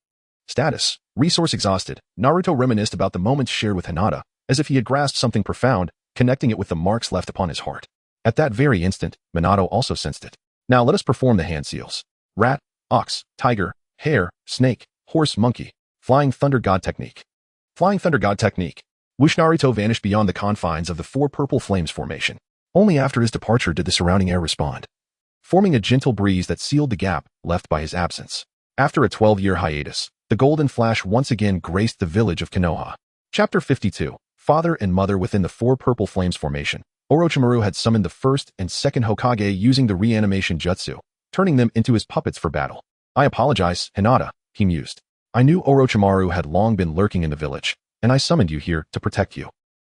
Status. Resource exhausted. Naruto reminisced about the moments shared with Hinata, as if he had grasped something profound, connecting it with the marks left upon his heart. At that very instant, Minato also sensed it. Now let us perform the hand seals. Rat, ox, tiger, hare, snake, horse, monkey. Flying Thunder God technique. Flying Thunder God technique. Whoosh. Naruto vanished beyond the confines of the 4 Purple Flames Formation. Only after his departure did the surrounding air respond, forming a gentle breeze that sealed the gap left by his absence. After a 12-year hiatus, the Golden Flash once again graced the village of Konoha. Chapter 52. Father and Mother within the 4 Purple Flames Formation. Orochimaru had summoned the first and second Hokage using the reanimation jutsu, turning them into his puppets for battle. I apologize, Hinata, he mused. I knew Orochimaru had long been lurking in the village, and I summoned you here to protect you.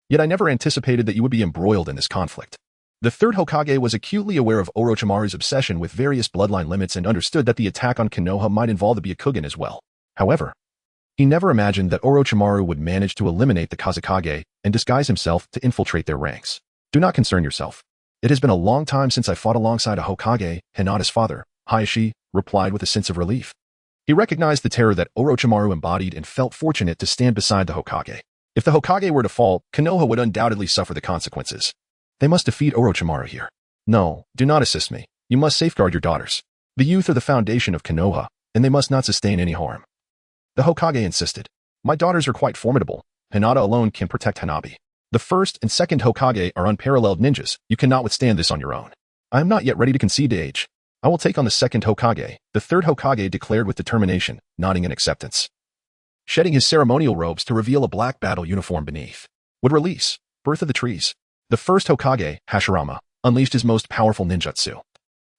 Yet I never anticipated that you would be embroiled in this conflict. The third Hokage was acutely aware of Orochimaru's obsession with various bloodline limits and understood that the attack on Konoha might involve the Byakugan as well. However, he never imagined that Orochimaru would manage to eliminate the Kazekage and disguise himself to infiltrate their ranks. Do not concern yourself. It has been a long time since I fought alongside a Hokage, Hinata's father, Hayashi, replied with a sense of relief. He recognized the terror that Orochimaru embodied and felt fortunate to stand beside the Hokage. If the Hokage were to fall, Konoha would undoubtedly suffer the consequences. They must defeat Orochimaru here. No, do not assist me. You must safeguard your daughters. The youth are the foundation of Konoha, and they must not sustain any harm. The Hokage insisted. My daughters are quite formidable. Hinata alone can protect Hanabi. The first and second Hokage are unparalleled ninjas. You cannot withstand this on your own. I am not yet ready to concede to age. I will take on the second Hokage. The third Hokage declared with determination, nodding in acceptance. Shedding his ceremonial robes to reveal a black battle uniform beneath. Would release. Birth of the Trees. The first Hokage, Hashirama, unleashed his most powerful ninjutsu,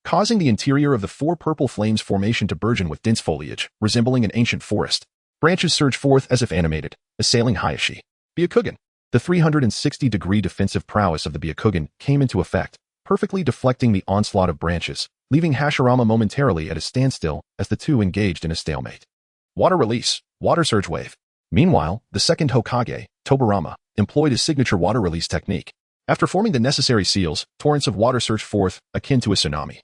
causing the interior of the 4 Purple Flames Formation to burgeon with dense foliage, resembling an ancient forest. Branches surged forth as if animated, assailing Hayashi. Byakugan. The 360-degree defensive prowess of the Byakugan came into effect, perfectly deflecting the onslaught of branches, leaving Hashirama momentarily at a standstill as the two engaged in a stalemate. Water release. Water surge wave. Meanwhile, the second Hokage, Tobirama, employed his signature water release technique. After forming the necessary seals, torrents of water surged forth, akin to a tsunami,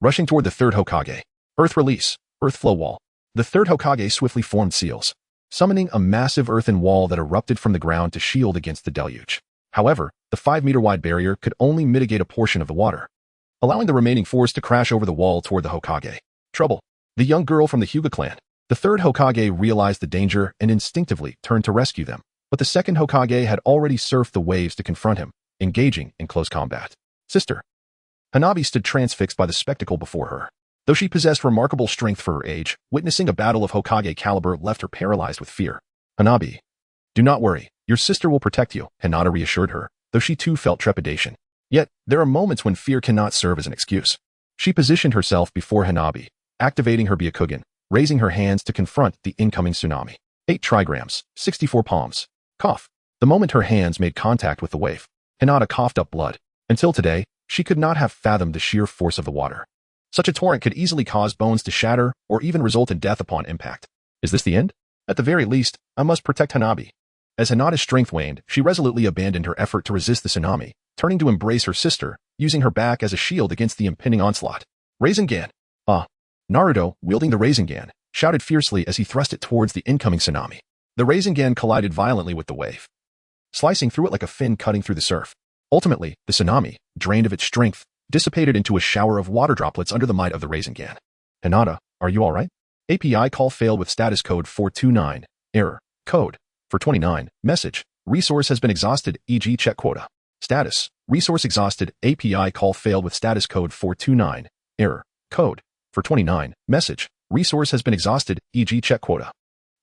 rushing toward the third Hokage. Earth release, earth flow wall. The third Hokage swiftly formed seals, summoning a massive earthen wall that erupted from the ground to shield against the deluge. However, the 5-meter-wide barrier could only mitigate a portion of the water, allowing the remaining force to crash over the wall toward the Hokage. Trouble. The young girl from the Hyuga clan. The third Hokage realized the danger and instinctively turned to rescue them, but the second Hokage had already surfed the waves to confront him, engaging in close combat. Sister. Hanabi stood transfixed by the spectacle before her. Though she possessed remarkable strength for her age, witnessing a battle of Hokage caliber left her paralyzed with fear. Hanabi. Do not worry, your sister will protect you, Hinata reassured her, though she too felt trepidation. Yet, there are moments when fear cannot serve as an excuse. She positioned herself before Hanabi, activating her Byakugan, raising her hands to confront the incoming tsunami. 8 trigrams, 64 palms. Cough. The moment her hands made contact with the wave, Hinata coughed up blood. Until today, she could not have fathomed the sheer force of the water. Such a torrent could easily cause bones to shatter or even result in death upon impact. Is this the end? At the very least, I must protect Hanabi. As Hinata's strength waned, she resolutely abandoned her effort to resist the tsunami, turning to embrace her sister, using her back as a shield against the impending onslaught. Rasengan! Naruto, wielding the Rasengan, shouted fiercely as he thrust it towards the incoming tsunami. The Rasengan collided violently with the wave, slicing through it like a fin cutting through the surf. Ultimately, the tsunami, drained of its strength, dissipated into a shower of water droplets under the might of the Rasengan. Hinata, are you alright? API call failed with status code 429. Error. Code. 429. Message. Resource has been exhausted, e.g. check quota. Status. Resource exhausted. API call failed with status code 429. Error. Code. 429. Message. Resource has been exhausted, e.g. check quota.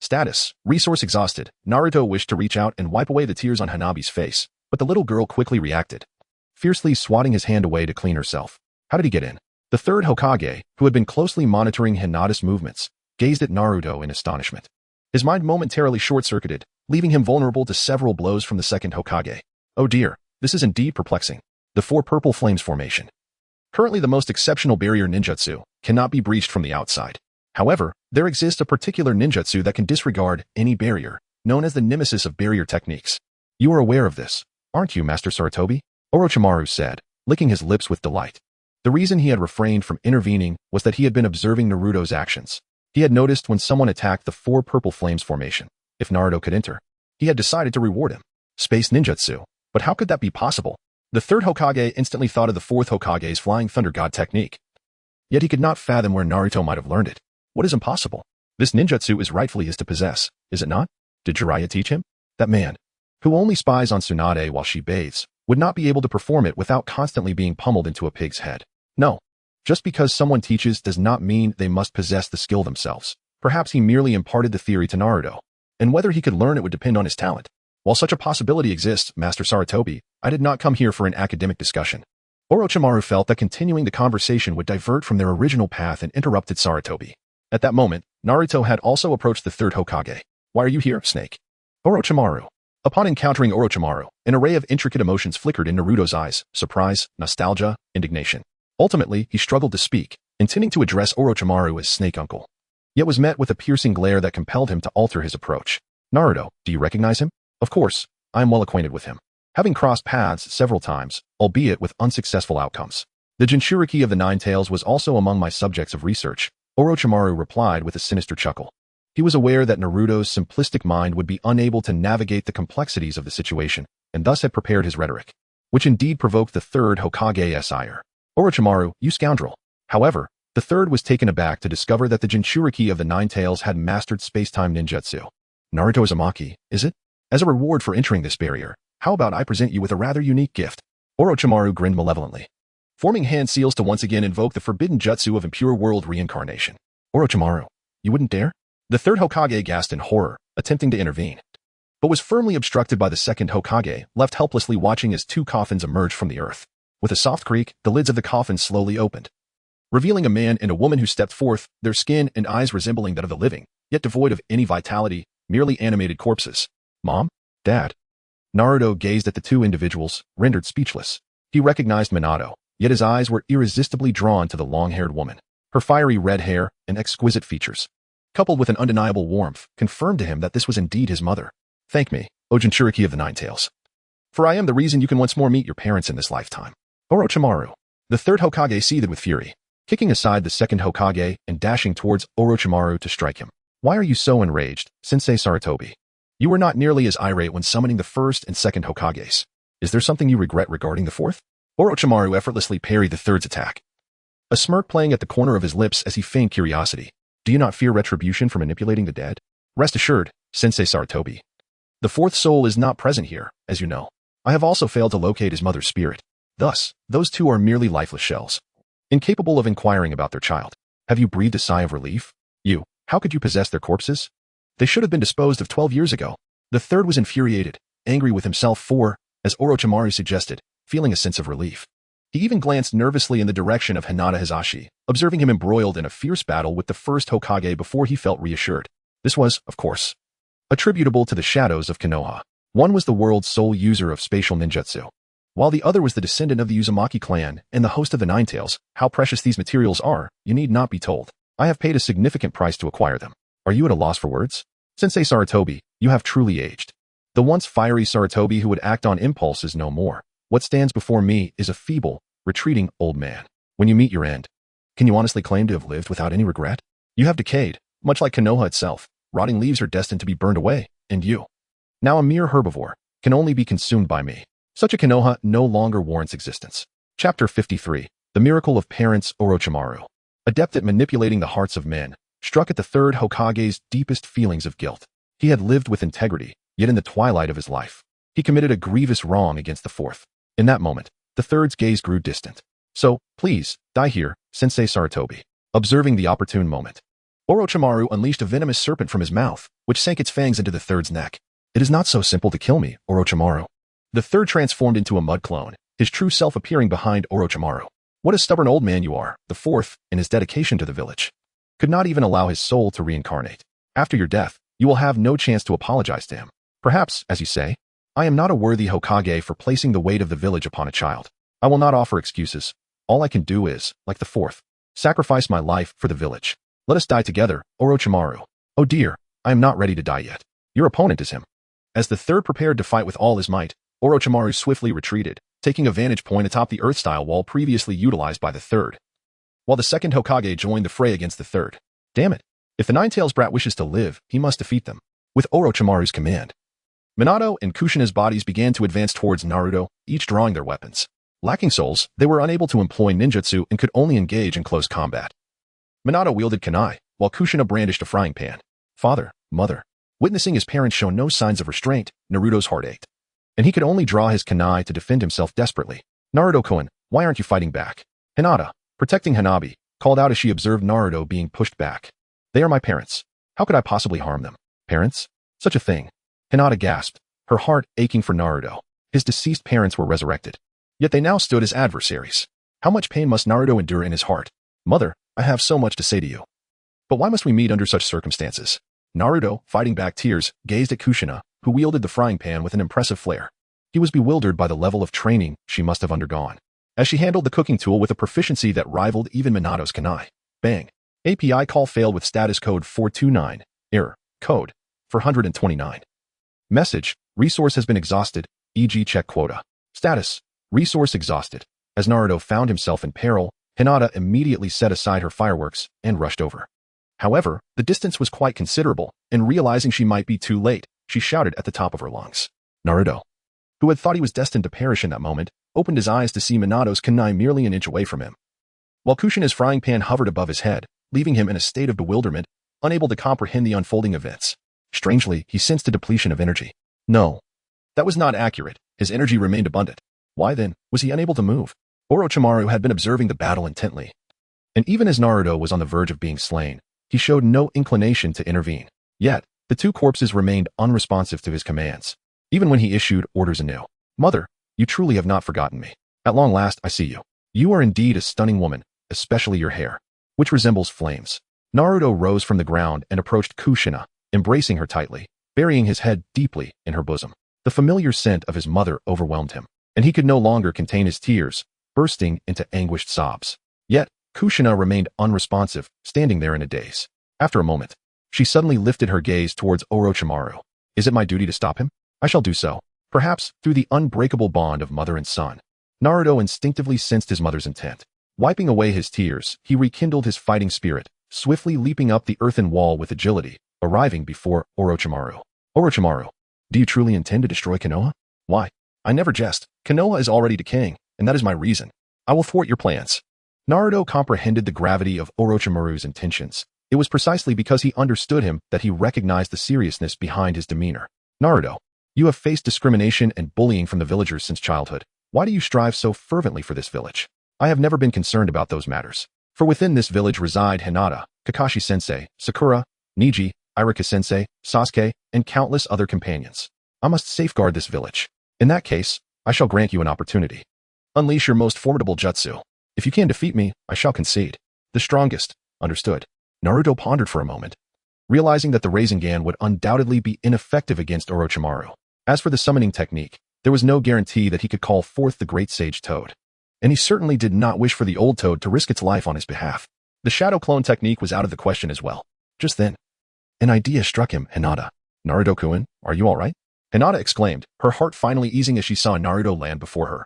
Status. Resource exhausted. Naruto wished to reach out and wipe away the tears on Hanabi's face, but the little girl quickly reacted, fiercely swatting his hand away to clean herself. How did he get in? The third Hokage, who had been closely monitoring Hinata's movements, gazed at Naruto in astonishment. His mind momentarily short-circuited, leaving him vulnerable to several blows from the second Hokage. Oh dear, this is indeed perplexing. The 4 purple flames formation. Currently the most exceptional barrier ninjutsu, cannot be breached from the outside. However, there exists a particular ninjutsu that can disregard any barrier, known as the nemesis of barrier techniques. You are aware of this, aren't you, Master Saratobi? Orochimaru said, licking his lips with delight. The reason he had refrained from intervening was that he had been observing Naruto's actions. He had noticed when someone attacked the 4 purple flames formation, if Naruto could enter, he had decided to reward him. Space ninjutsu. But how could that be possible? The third Hokage instantly thought of the fourth Hokage's Flying Thunder God technique. Yet he could not fathom where Naruto might have learned it. What is impossible? This ninjutsu is rightfully his to possess, is it not? Did Jiraiya teach him? That man, who only spies on Tsunade while she bathes, would not be able to perform it without constantly being pummeled into a pig's head. No. Just because someone teaches does not mean they must possess the skill themselves. Perhaps he merely imparted the theory to Naruto, and whether he could learn it would depend on his talent. While such a possibility exists, Master Saratobi, I did not come here for an academic discussion. Orochimaru felt that continuing the conversation would divert from their original path and interrupted Saratobi. At that moment, Naruto had also approached the third Hokage. Why are you here, Snake? Orochimaru. Upon encountering Orochimaru, an array of intricate emotions flickered in Naruto's eyes: surprise, nostalgia, indignation. Ultimately, he struggled to speak, intending to address Orochimaru as Snake Uncle, yet was met with a piercing glare that compelled him to alter his approach. Naruto, do you recognize him? Of course, I am well acquainted with him, having crossed paths several times, albeit with unsuccessful outcomes. The Jinchuriki of the Nine Tails was also among my subjects of research, Orochimaru replied with a sinister chuckle. He was aware that Naruto's simplistic mind would be unable to navigate the complexities of the situation, and thus had prepared his rhetoric, which indeed provoked the third Hokage's ire. Orochimaru, you scoundrel. However, the third was taken aback to discover that the Jinchuriki of the Nine Tails had mastered space-time ninjutsu. Naruto Uzumaki, is it? As a reward for entering this barrier, how about I present you with a rather unique gift? Orochimaru grinned malevolently, forming hand seals to once again invoke the forbidden jutsu of impure world reincarnation. Orochimaru, you wouldn't dare? The third Hokage gasped in horror, attempting to intervene, but was firmly obstructed by the second Hokage, left helplessly watching as 2 coffins emerged from the earth. With a soft creak, the lids of the coffins slowly opened, revealing a man and a woman who stepped forth, their skin and eyes resembling that of the living, yet devoid of any vitality, merely animated corpses. Mom? Dad? Naruto gazed at the 2 individuals, rendered speechless. He recognized Minato, yet his eyes were irresistibly drawn to the long-haired woman. Her fiery red hair and exquisite features, coupled with an undeniable warmth, confirmed to him that this was indeed his mother. Thank me, O Jinchuriki of the Nine Tails, for I am the reason you can once more meet your parents in this lifetime. Orochimaru. The third Hokage seethed with fury. kicking aside the second Hokage and dashing towards Orochimaru to strike him. Why are you so enraged, Sensei Saratobi? You were not nearly as irate when summoning the first and second Hokages. Is there something you regret regarding the fourth? Orochimaru effortlessly parried the third's attack, a smirk playing at the corner of his lips as he feigned curiosity. Do you not fear retribution for manipulating the dead? Rest assured, Sensei Saratobi. The fourth soul is not present here, as you know. I have also failed to locate his mother's spirit. Thus, those two are merely lifeless shells, incapable of inquiring about their child. Have you breathed a sigh of relief? How could you possess their corpses? They should have been disposed of 12 years ago. The third was infuriated, angry with himself for, as Orochimaru suggested, feeling a sense of relief. He even glanced nervously in the direction of Hinata Hizashi, observing him embroiled in a fierce battle with the first Hokage before he felt reassured. This was, of course, attributable to the shadows of Konoha. One was the world's sole user of spatial ninjutsu, while the other was the descendant of the Uzumaki clan and the host of the Nine Tails. How precious these materials are, you need not be told. I have paid a significant price to acquire them. Are you at a loss for words? Sensei Saratobi, you have truly aged. The once fiery Saratobi who would act on impulse is no more. What stands before me is a feeble, retreating old man. When you meet your end, can you honestly claim to have lived without any regret? You have decayed, much like Konoha itself. Rotting leaves are destined to be burned away, and you, now a mere herbivore, can only be consumed by me. Such a Konoha no longer warrants existence. Chapter 53. The Miracle of Parents. Orochimaru, adept at manipulating the hearts of men, struck at the third Hokage's deepest feelings of guilt. He had lived with integrity, yet in the twilight of his life, he committed a grievous wrong against the fourth. In that moment, the third's gaze grew distant. So, please, die here, Sensei Saratobi. Observing the opportune moment, Orochimaru unleashed a venomous serpent from his mouth, which sank its fangs into the third's neck. It is not so simple to kill me, Orochimaru. The third transformed into a mud clone, his true self appearing behind Orochimaru. What a stubborn old man you are. The fourth, in his dedication to the village, could not even allow his soul to reincarnate. After your death, you will have no chance to apologize to him. Perhaps, as you say, I am not a worthy Hokage for placing the weight of the village upon a child. I will not offer excuses. All I can do is, like the fourth, sacrifice my life for the village. Let us die together, Orochimaru. Oh dear, I am not ready to die yet. Your opponent is him. As the third prepared to fight with all his might, Orochimaru swiftly retreated, taking a vantage point atop the earth-style wall previously utilized by the third, while the second Hokage joined the fray against the third. Damn it. If the Nine-Tails brat wishes to live, he must defeat them. With Orochimaru's command, Minato and Kushina's bodies began to advance towards Naruto, each drawing their weapons. Lacking souls, they were unable to employ ninjutsu and could only engage in close combat. Minato wielded kunai, while Kushina brandished a frying pan. Father, mother. Witnessing his parents show no signs of restraint, Naruto's heart ached, and he could only draw his kunai to defend himself desperately. Naruto-kun, why aren't you fighting back? Hinata, protecting Hanabi, called out as she observed Naruto being pushed back. They are my parents. How could I possibly harm them? Parents? Such a thing. Hinata gasped, her heart aching for Naruto. His deceased parents were resurrected, yet they now stood as adversaries. How much pain must Naruto endure in his heart? Mother, I have so much to say to you. But why must we meet under such circumstances? Naruto, fighting back tears, gazed at Kushina, who wielded the frying pan with an impressive flair. He was bewildered by the level of training she must have undergone, as she handled the cooking tool with a proficiency that rivaled even Minato's kunai. Bang. API call failed with status code 429. Error. Code 429. Message. Resource has been exhausted, e.g. check quota. Status. Resource exhausted. As Naruto found himself in peril, Hinata immediately set aside her fireworks and rushed over. However, the distance was quite considerable, and realizing she might be too late, she shouted at the top of her lungs. Naruto, who had thought he was destined to perish in that moment, opened his eyes to see Minato's kunai merely an inch away from him, while Kushina's frying pan hovered above his head, leaving him in a state of bewilderment, unable to comprehend the unfolding events. Strangely, he sensed a depletion of energy. No, that was not accurate. His energy remained abundant. Why then was he unable to move? Orochimaru had been observing the battle intently, and even as Naruto was on the verge of being slain, he showed no inclination to intervene. Yet, the two corpses remained unresponsive to his commands, even when he issued orders anew. Mother, you truly have not forgotten me. At long last, I see you. You are indeed a stunning woman, especially your hair, which resembles flames. Naruto rose from the ground and approached Kushina, embracing her tightly, burying his head deeply in her bosom. The familiar scent of his mother overwhelmed him, and he could no longer contain his tears, bursting into anguished sobs. Yet, Kushina remained unresponsive, standing there in a daze. After a moment, she suddenly lifted her gaze towards Orochimaru. Is it my duty to stop him? I shall do so. Perhaps, through the unbreakable bond of mother and son. Naruto instinctively sensed his mother's intent. Wiping away his tears, he rekindled his fighting spirit, swiftly leaping up the earthen wall with agility, arriving before Orochimaru. Orochimaru, do you truly intend to destroy Konoha? Why? I never jest. Konoha is already decaying, and that is my reason. I will thwart your plans. Naruto comprehended the gravity of Orochimaru's intentions. It was precisely because he understood him that he recognized the seriousness behind his demeanor. Naruto, you have faced discrimination and bullying from the villagers since childhood. Why do you strive so fervently for this village? I have never been concerned about those matters. For within this village reside Hinata, Kakashi-sensei, Sakura, Neji, Iruka-sensei, Sasuke, and countless other companions. I must safeguard this village. In that case, I shall grant you an opportunity. Unleash your most formidable jutsu. If you can defeat me, I shall concede. The strongest. Understood. Naruto pondered for a moment, realizing that the Rasengan would undoubtedly be ineffective against Orochimaru. As for the summoning technique, there was no guarantee that he could call forth the great sage Toad. And he certainly did not wish for the old Toad to risk its life on his behalf. The shadow clone technique was out of the question as well. Just then, an idea struck him. Hinata. Naruto-kun, are you alright? Hinata exclaimed, her heart finally easing as she saw Naruto land before her,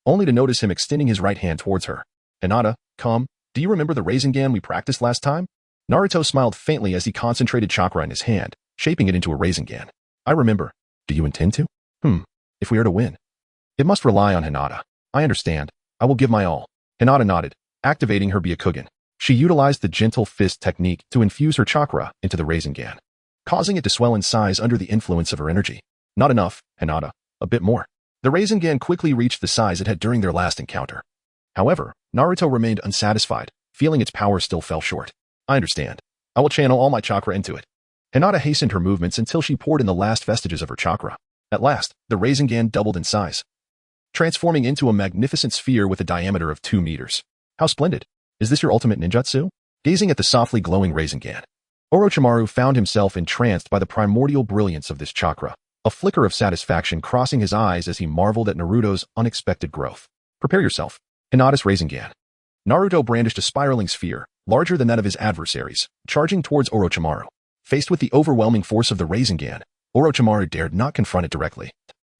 only to notice him extending his right hand towards her. Hinata, come, do you remember the Rasengan we practiced last time? Naruto smiled faintly as he concentrated chakra in his hand, shaping it into a Rasengan. I remember. Do you intend to? If we are to win. It must rely on Hinata. I understand. I will give my all. Hinata nodded, activating her Byakugan. She utilized the gentle fist technique to infuse her chakra into the Rasengan, causing it to swell in size under the influence of her energy. Not enough, Hinata. A bit more. The Rasengan quickly reached the size it had during their last encounter. However, Naruto remained unsatisfied, feeling its power still fell short. I understand. I will channel all my chakra into it. Hinata hastened her movements until she poured in the last vestiges of her chakra. At last, the Rasengan doubled in size, transforming into a magnificent sphere with a diameter of 2 meters. How splendid. Is this your ultimate ninjutsu? Gazing at the softly glowing Rasengan, Orochimaru found himself entranced by the primordial brilliance of this chakra, a flicker of satisfaction crossing his eyes as he marveled at Naruto's unexpected growth. Prepare yourself. Hinata's Rasengan. Naruto brandished a spiraling sphere, larger than that of his adversaries, charging towards Orochimaru. Faced with the overwhelming force of the Rasengan, Orochimaru dared not confront it directly,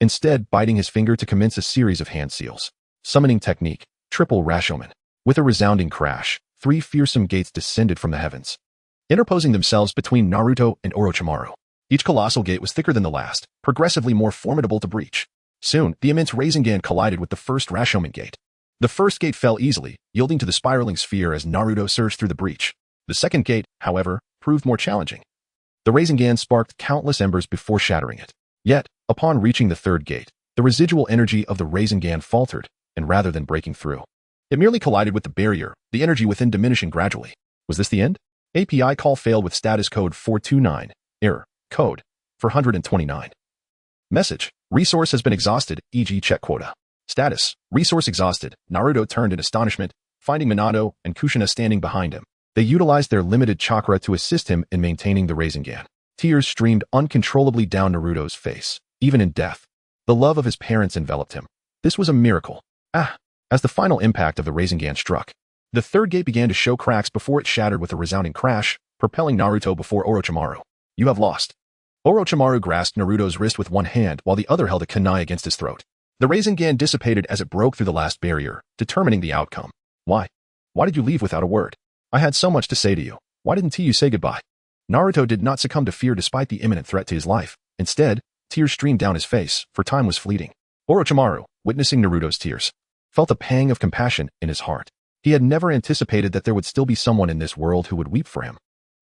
instead biting his finger to commence a series of hand seals. Summoning technique, triple Rashomon. With a resounding crash, 3 fearsome gates descended from the heavens, interposing themselves between Naruto and Orochimaru. Each colossal gate was thicker than the last, progressively more formidable to breach. Soon, the immense Rasengan collided with the first Rashomon gate. The first gate fell easily, yielding to the spiraling sphere as Naruto surged through the breach. The second gate, however, proved more challenging. The Rasengan sparked countless embers before shattering it. Yet, upon reaching the third gate, the residual energy of the Rasengan faltered, and rather than breaking through, it merely collided with the barrier, the energy within diminishing gradually. Was this the end? API call failed with status code 429. Error. Code 429. Message. Resource has been exhausted, e.g. check quota. Status. Resource exhausted. Naruto turned in astonishment, finding Minato and Kushina standing behind him. They utilized their limited chakra to assist him in maintaining the Rasengan. Tears streamed uncontrollably down Naruto's face. Even in death, the love of his parents enveloped him. This was a miracle. As the final impact of the Rasengan struck, the third gate began to show cracks before it shattered with a resounding crash, propelling Naruto before Orochimaru. You have lost. Orochimaru grasped Naruto's wrist with one hand while the other held a kunai against his throat. The Rasengan dissipated as it broke through the last barrier, determining the outcome. Why? Why did you leave without a word? I had so much to say to you. Why didn't you say goodbye? Naruto did not succumb to fear despite the imminent threat to his life. Instead, tears streamed down his face, for time was fleeting. Orochimaru, witnessing Naruto's tears, felt a pang of compassion in his heart. He had never anticipated that there would still be someone in this world who would weep for him,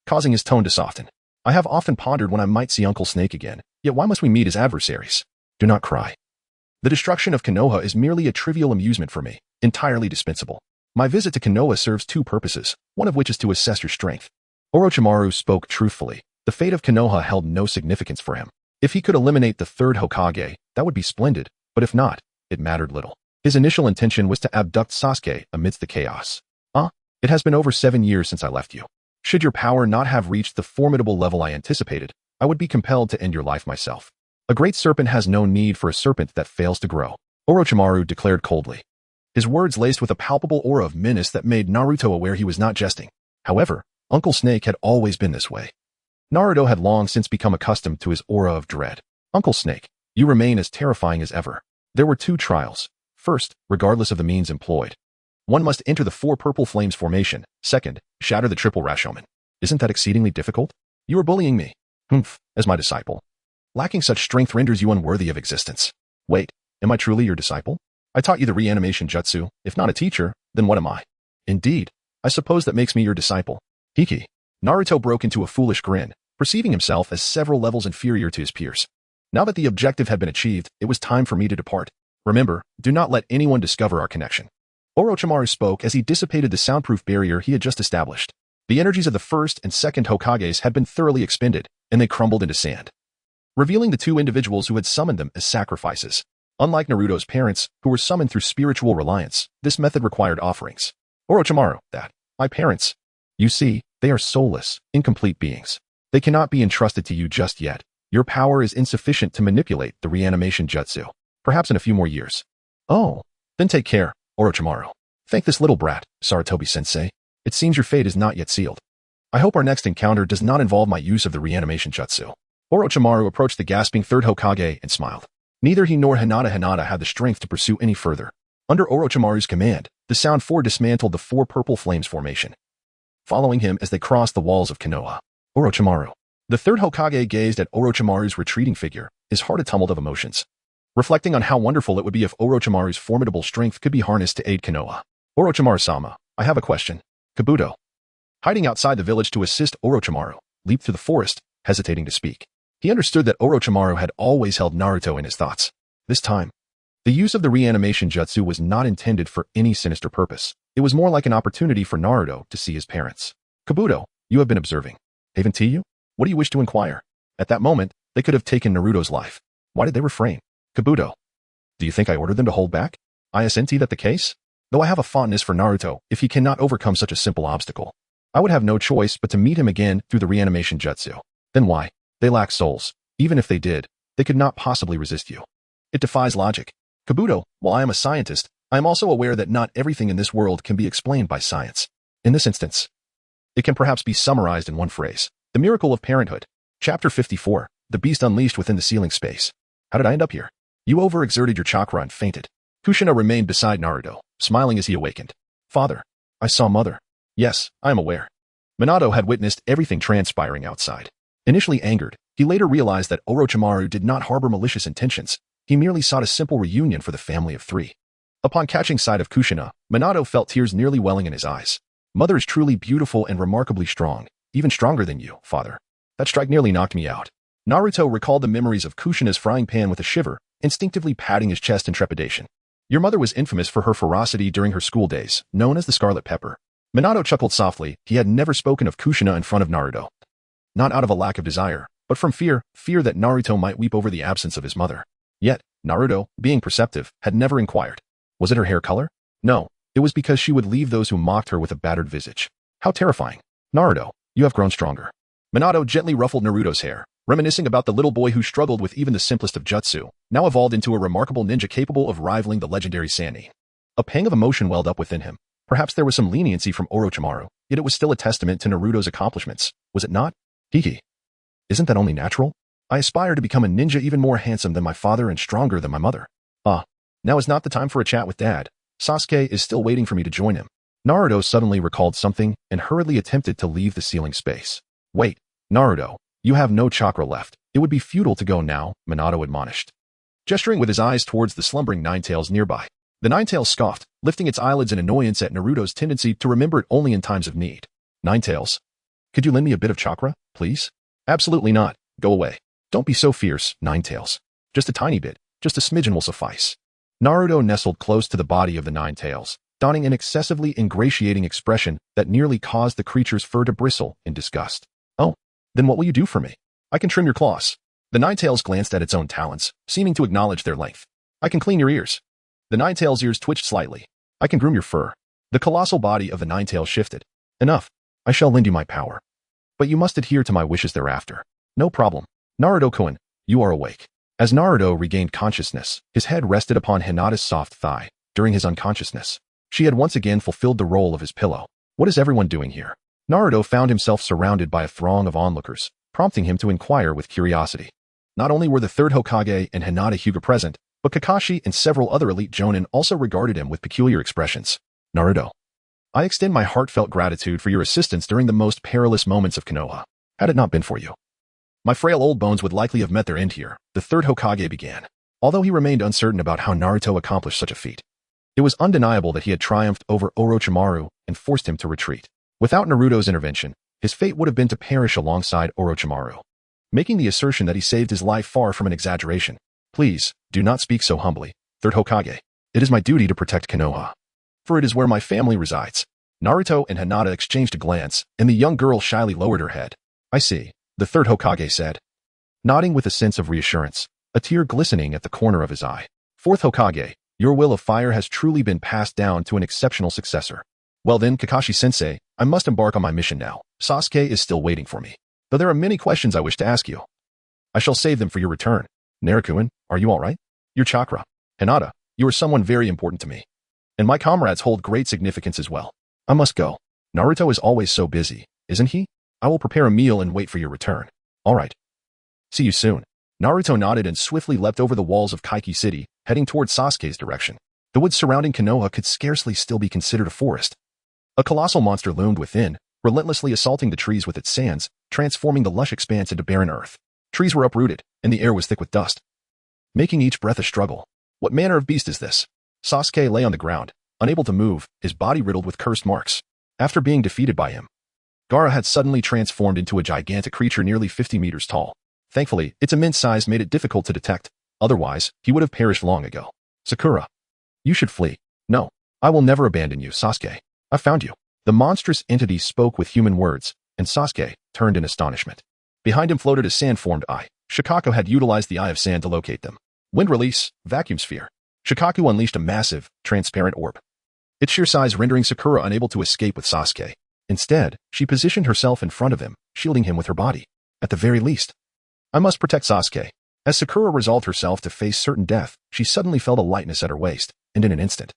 causing his tone to soften. I have often pondered when I might see Uncle Snake again, yet why must we meet as adversaries? Do not cry. The destruction of Konoha is merely a trivial amusement for me, entirely dispensable. My visit to Konoha serves 2 purposes, one of which is to assess your strength. Orochimaru spoke truthfully. The fate of Konoha held no significance for him. If he could eliminate the 3rd Hokage, that would be splendid, but if not, it mattered little. His initial intention was to abduct Sasuke amidst the chaos. It has been over 7 years since I left you. Should your power not have reached the formidable level I anticipated, I would be compelled to end your life myself. A great serpent has no need for a serpent that fails to grow, Orochimaru declared coldly. His words laced with a palpable aura of menace that made Naruto aware he was not jesting. However, Uncle Snake had always been this way. Naruto had long since become accustomed to his aura of dread. Uncle Snake, you remain as terrifying as ever. There were 2 trials. First, regardless of the means employed, One must enter the four purple flames formation. Second, shatter the triple Rashomon. Isn't that exceedingly difficult? You are bullying me. Humph, as my disciple. Lacking such strength renders you unworthy of existence. Wait, am I truly your disciple? I taught you the reanimation jutsu. If not a teacher, then what am I? Indeed, I suppose that makes me your disciple. Hiki. Naruto broke into a foolish grin, perceiving himself as several levels inferior to his peers. Now that the objective had been achieved, it was time for me to depart. Remember, do not let anyone discover our connection. Orochimaru spoke as he dissipated the soundproof barrier he had just established. The energies of the first and second Hokages had been thoroughly expended, and they crumbled into sand, revealing the two individuals who had summoned them as sacrifices. Unlike Naruto's parents, who were summoned through spiritual reliance, this method required offerings. Orochimaru, my parents. You see, they are soulless, incomplete beings. They cannot be entrusted to you just yet. Your power is insufficient to manipulate the reanimation jutsu. Perhaps in a few more years. Oh, then take care, Orochimaru. Thank this little brat, Sarutobi-sensei. It seems your fate is not yet sealed. I hope our next encounter does not involve my use of the reanimation jutsu. Orochimaru approached the gasping third Hokage and smiled. Neither he nor Hinata had the strength to pursue any further. Under Orochimaru's command, the Sound Four dismantled the four purple flames formation, following him as they crossed the walls of Konoha. Orochimaru. The third Hokage gazed at Orochimaru's retreating figure, his heart a tumult of emotions, reflecting on how wonderful it would be if Orochimaru's formidable strength could be harnessed to aid Konoha. Orochimaru-sama, I have a question. Kabuto, hiding outside the village to assist Orochimaru, leaped through the forest, hesitating to speak. He understood that Orochimaru had always held Naruto in his thoughts. This time, the use of the reanimation jutsu was not intended for any sinister purpose. It was more like an opportunity for Naruto to see his parents. Kabuto, you have been observing. Haven't you? What do you wish to inquire? At that moment, they could have taken Naruto's life. Why did they refrain? Kabuto, do you think I ordered them to hold back? Isn't that the case? Though I have a fondness for Naruto, if he cannot overcome such a simple obstacle, I would have no choice but to meet him again through the reanimation jutsu. Then why? They lack souls. Even if they did, they could not possibly resist you. It defies logic. Kabuto, while I am a scientist, I am also aware that not everything in this world can be explained by science. In this instance, it can perhaps be summarized in one phrase. The miracle of parenthood. Chapter 54. The beast unleashed within the ceiling space. How did I end up here? You overexerted your chakra and fainted. Kushina remained beside Naruto, smiling as he awakened. Father, I saw Mother. Yes, I am aware. Minato had witnessed everything transpiring outside. Initially angered, he later realized that Orochimaru did not harbor malicious intentions. He merely sought a simple reunion for the family of three. Upon catching sight of Kushina, Minato felt tears nearly welling in his eyes. Mother is truly beautiful and remarkably strong, even stronger than you, father. That strike nearly knocked me out. Naruto recalled the memories of Kushina's frying pan with a shiver, instinctively patting his chest in trepidation. Your mother was infamous for her ferocity during her school days, known as the Scarlet Pepper. Minato chuckled softly. He had never spoken of Kushina in front of Naruto. Not out of a lack of desire, but from fear that Naruto might weep over the absence of his mother. Yet, Naruto, being perceptive, had never inquired. Was it her hair color? No, it was because she would leave those who mocked her with a battered visage. How terrifying. Naruto, you have grown stronger. Minato gently ruffled Naruto's hair, reminiscing about the little boy who struggled with even the simplest of jutsu, now evolved into a remarkable ninja capable of rivaling the legendary Sannin. A pang of emotion welled up within him. Perhaps there was some leniency from Orochimaru, yet it was still a testament to Naruto's accomplishments, was it not? Hiki. Isn't that only natural? I aspire to become a ninja even more handsome than my father and stronger than my mother. Now is not the time for a chat with Dad. Sasuke is still waiting for me to join him. Naruto suddenly recalled something and hurriedly attempted to leave the ceiling space. Wait, Naruto, you have no chakra left. It would be futile to go now, Minato admonished, gesturing with his eyes towards the slumbering Ninetales nearby. The Ninetales scoffed, lifting its eyelids in annoyance at Naruto's tendency to remember it only in times of need. Ninetales, could you lend me a bit of chakra, please? Absolutely not. Go away. Don't be so fierce, Ninetales. Just a tiny bit, just a smidgen will suffice. Naruto nestled close to the body of the Ninetales, donning an excessively ingratiating expression that nearly caused the creature's fur to bristle in disgust. Oh, then what will you do for me? I can trim your claws. The Ninetales glanced at its own talons, seeming to acknowledge their length. I can clean your ears. The Ninetales' ears twitched slightly. I can groom your fur. The colossal body of the Ninetales shifted. Enough. I shall lend you my power. But you must adhere to my wishes thereafter. No problem. Naruto-kun, you are awake. As Naruto regained consciousness, his head rested upon Hinata's soft thigh. During his unconsciousness, she had once again fulfilled the role of his pillow. What is everyone doing here? Naruto found himself surrounded by a throng of onlookers, prompting him to inquire with curiosity. Not only were the third Hokage and Hinata Hyuga present, but Kakashi and several other elite jonin also regarded him with peculiar expressions. Naruto. I extend my heartfelt gratitude for your assistance during the most perilous moments of Konoha. Had it not been for you, my frail old bones would likely have met their end here, the third Hokage began. Although he remained uncertain about how Naruto accomplished such a feat, it was undeniable that he had triumphed over Orochimaru and forced him to retreat. Without Naruto's intervention, his fate would have been to perish alongside Orochimaru. Making the assertion that he saved his life far from an exaggeration. Please, do not speak so humbly, third Hokage. It is my duty to protect Konoha, for it is where my family resides. Naruto and Hinata exchanged a glance, and the young girl shyly lowered her head. I see, the third Hokage said, nodding with a sense of reassurance, a tear glistening at the corner of his eye. Fourth Hokage, your will of fire has truly been passed down to an exceptional successor. Well then, Kakashi-sensei, I must embark on my mission now. Sasuke is still waiting for me, though there are many questions I wish to ask you. I shall save them for your return. Naruto, are you all right? Your chakra. Hinata, you are someone very important to me. And my comrades hold great significance as well. I must go. Naruto is always so busy, isn't he? I will prepare a meal and wait for your return. All right. See you soon. Naruto nodded and swiftly leapt over the walls of Kaiki City, heading toward Sasuke's direction. The woods surrounding Konoha could scarcely still be considered a forest. A colossal monster loomed within, relentlessly assaulting the trees with its sands, transforming the lush expanse into barren earth. Trees were uprooted, and the air was thick with dust, making each breath a struggle. What manner of beast is this? Sasuke lay on the ground, unable to move, his body riddled with cursed marks. After being defeated by him, Gaara had suddenly transformed into a gigantic creature nearly 50 meters tall. Thankfully, its immense size made it difficult to detect. Otherwise, he would have perished long ago. Sakura, you should flee. No, I will never abandon you, Sasuke. I found you. The monstrous entity spoke with human words, and Sasuke turned in astonishment. Behind him floated a sand-formed eye. Shikaku had utilized the Eye of Sand to locate them. Wind release, vacuum sphere. Shikaku unleashed a massive, transparent orb, its sheer size rendering Sakura unable to escape with Sasuke. Instead, she positioned herself in front of him, shielding him with her body. At the very least, I must protect Sasuke. As Sakura resolved herself to face certain death, she suddenly felt a lightness at her waist, and in an instant,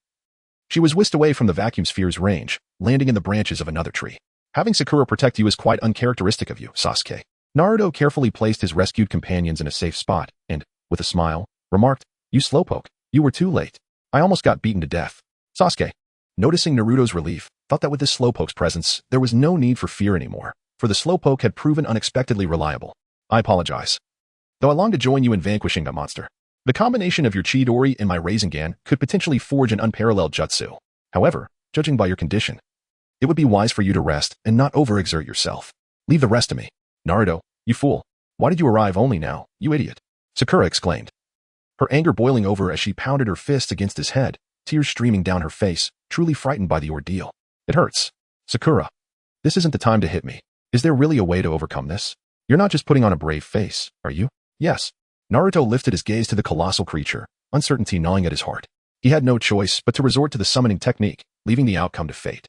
she was whisked away from the vacuum sphere's range, landing in the branches of another tree. Having Sakura protect you is quite uncharacteristic of you, Sasuke. Naruto carefully placed his rescued companions in a safe spot, and, with a smile, remarked, You slowpoke, you were too late. I almost got beaten to death. Sasuke, noticing Naruto's relief, thought that with this slowpoke's presence, there was no need for fear anymore, for the slowpoke had proven unexpectedly reliable. I apologize, though I long to join you in vanquishing that monster. The combination of your Chidori and my Rasengan could potentially forge an unparalleled jutsu. However, judging by your condition, it would be wise for you to rest and not overexert yourself. Leave the rest to me. Naruto, you fool. Why did you arrive only now, you idiot? Sakura exclaimed, her anger boiling over as she pounded her fists against his head, tears streaming down her face, truly frightened by the ordeal. It hurts. Sakura, this isn't the time to hit me. Is there really a way to overcome this? You're not just putting on a brave face, are you? Yes. Naruto lifted his gaze to the colossal creature, uncertainty gnawing at his heart. He had no choice but to resort to the summoning technique, leaving the outcome to fate.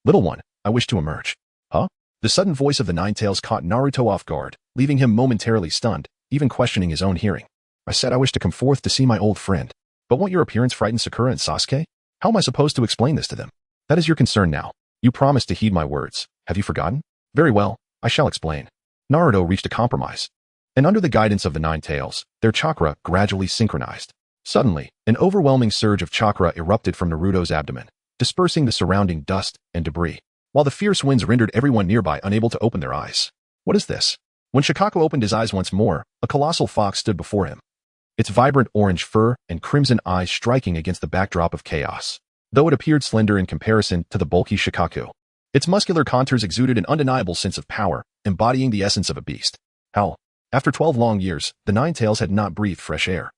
Little one, I wish to emerge. Huh? The sudden voice of the Nine-Tails caught Naruto off guard, leaving him momentarily stunned, even questioning his own hearing. I said I wish to come forth to see my old friend. But won't your appearance frighten Sakura and Sasuke? How am I supposed to explain this to them? That is your concern now. You promised to heed my words. Have you forgotten? Very well, I shall explain. Naruto reached a compromise, and under the guidance of the Nine-Tails, their chakra gradually synchronized. Suddenly, an overwhelming surge of chakra erupted from Naruto's abdomen, dispersing the surrounding dust and debris, while the fierce winds rendered everyone nearby unable to open their eyes. What is this? When Shikaku opened his eyes once more, a colossal fox stood before him, its vibrant orange fur and crimson eyes striking against the backdrop of chaos. Though it appeared slender in comparison to the bulky Shikaku, its muscular contours exuded an undeniable sense of power, embodying the essence of a beast. Hell, after 12 long years, the Nine-Tails had not breathed fresh air.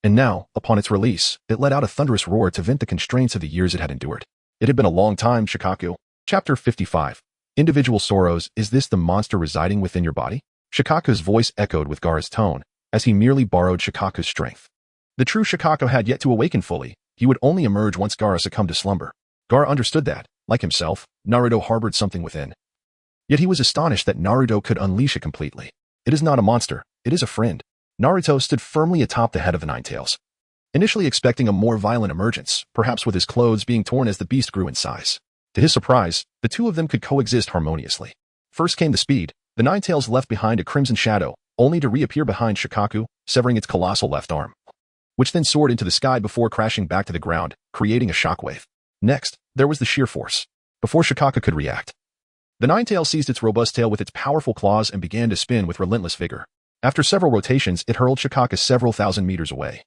And now, upon its release, it let out a thunderous roar to vent the constraints of the years it had endured. It had been a long time, Shikaku. Chapter 55. Individual sorrows. Is this the monster residing within your body? Shikaku's voice echoed with Gaara's tone, as he merely borrowed Shikaku's strength. The true Shikaku had yet to awaken fully. He would only emerge once Gaara succumbed to slumber. Gaara understood that, like himself, Naruto harbored something within. Yet he was astonished that Naruto could unleash it completely. It is not a monster, it is a friend. Naruto stood firmly atop the head of the Nine-Tails, initially expecting a more violent emergence, perhaps with his clothes being torn as the beast grew in size. To his surprise, the two of them could coexist harmoniously. First came the speed. The Nine-Tails left behind a crimson shadow, only to reappear behind Shikaku, severing its colossal left arm, which then soared into the sky before crashing back to the ground, creating a shockwave. Next, there was the sheer force. Before Shikaka could react, the nine-tail seized its robust tail with its powerful claws and began to spin with relentless vigor. After several rotations, it hurled Shikaka several thousand meters away,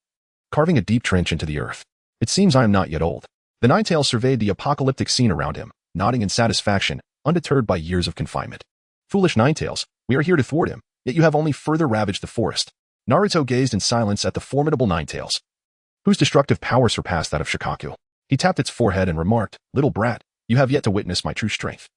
carving a deep trench into the earth. It seems I am not yet old. The nine-tail surveyed the apocalyptic scene around him, nodding in satisfaction, undeterred by years of confinement. Foolish nine-tails, we are here to thwart him, yet you have only further ravaged the forest. Naruto gazed in silence at the formidable nine-tails, whose destructive power surpassed that of Shikaku. He tapped its forehead and remarked, "Little brat, you have yet to witness my true strength.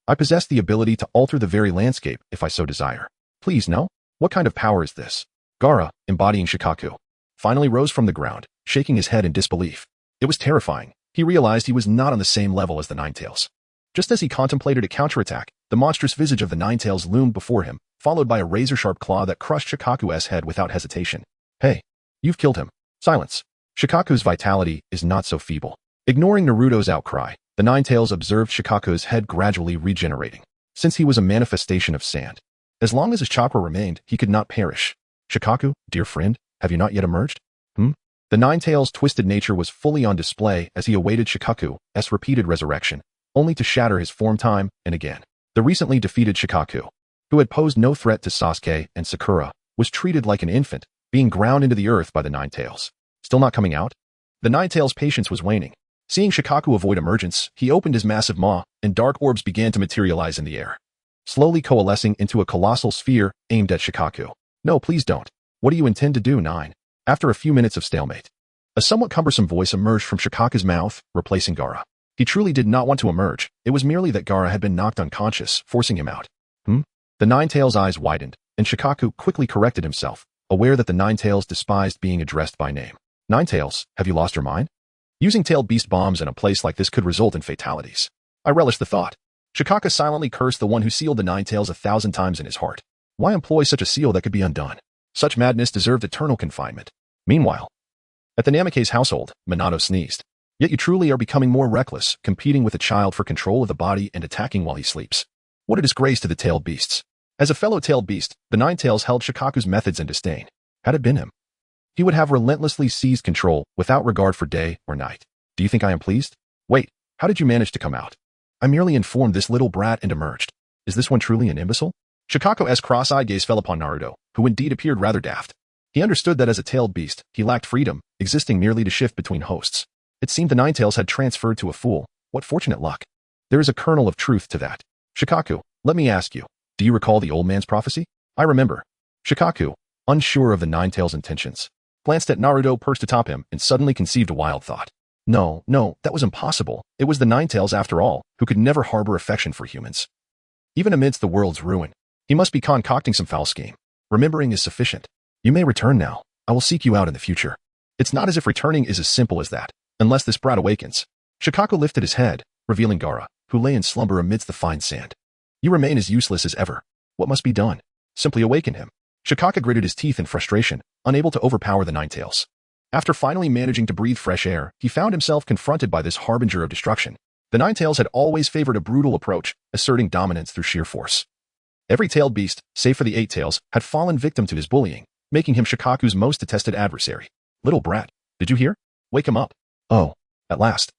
I possess the ability to alter the very landscape if I so desire. Please, no? What kind of power is this?" Gaara, embodying Shikaku, finally rose from the ground, shaking his head in disbelief. It was terrifying. He realized he was not on the same level as the nine-tails. Just as he contemplated a counterattack, the monstrous visage of the nine-tails loomed before him, followed by a razor-sharp claw that crushed Shikaku's head without hesitation. "Hey, you've killed him." Silence. Shikaku's vitality is not so feeble. Ignoring Naruto's outcry, the nine-tails observed Shikaku's head gradually regenerating. Since he was a manifestation of sand, as long as his chakra remained, he could not perish. "Shikaku, dear friend, have you not yet emerged?" The nine-tails' twisted nature was fully on display as he awaited Shikaku's repeated resurrection, only to shatter his form time and again. The recently defeated Shikaku, who had posed no threat to Sasuke and Sakura, was treated like an infant, being ground into the earth by the nine-tails. Still not coming out? The nine-tails' patience was waning. Seeing Shikaku avoid emergence, he opened his massive maw, and dark orbs began to materialize in the air, slowly coalescing into a colossal sphere aimed at Shikaku. "No, please don't. What do you intend to do, Nine?" After a few minutes of stalemate, a somewhat cumbersome voice emerged from Shikaku's mouth, replacing Gaara. He truly did not want to emerge. It was merely that Gaara had been knocked unconscious, forcing him out. The nine-tails' eyes widened, and Shikaku quickly corrected himself, aware that the nine-tails despised being addressed by name. "Nine-tails, have you lost your mind? Using tailed beast bombs in a place like this could result in fatalities. I relish the thought." Shikaka silently cursed the one who sealed the nine-tails 1,000 times in his heart. Why employ such a seal that could be undone? Such madness deserved eternal confinement. Meanwhile, at the Namake's household, Minato sneezed. "Yet you truly are becoming more reckless, competing with a child for control of the body and attacking while he sleeps. What a disgrace to the tailed beasts." As a fellow tailed beast, the nine-tails held Shikaku's methods in disdain. Had it been him, he would have relentlessly seized control without regard for day or night. "Do you think I am pleased? Wait, how did you manage to come out?" "I merely informed this little brat and emerged. Is this one truly an imbecile?" Shikaku's cross-eyed gaze fell upon Naruto, who indeed appeared rather daft. He understood that as a tailed beast, he lacked freedom, existing merely to shift between hosts. It seemed the nine-tails had transferred to a fool. What fortunate luck. There is a kernel of truth to that. "Shikaku, let me ask you, do you recall the old man's prophecy?" "I remember." Shikaku, unsure of the nine-tails' intentions, glanced at Naruto perched atop him and suddenly conceived a wild thought. No, that was impossible. It was the nine-tails after all, who could never harbor affection for humans. Even amidst the world's ruin, he must be concocting some foul scheme. Remembering is sufficient. "You may return now. I will seek you out in the future." It's not as if returning is as simple as that, unless this brat awakens. Shikaku lifted his head, revealing Gaara, who lay in slumber amidst the fine sand. "You remain as useless as ever. What must be done?" "Simply awaken him." Shikaka gritted his teeth in frustration, unable to overpower the nine-tails. After finally managing to breathe fresh air, he found himself confronted by this harbinger of destruction. The nine-tails had always favored a brutal approach, asserting dominance through sheer force. Every tailed beast, save for the eight-tails, had fallen victim to his bullying, making him Shikaku's most detested adversary. "Little brat, did you hear? Wake him up." "Oh, at last.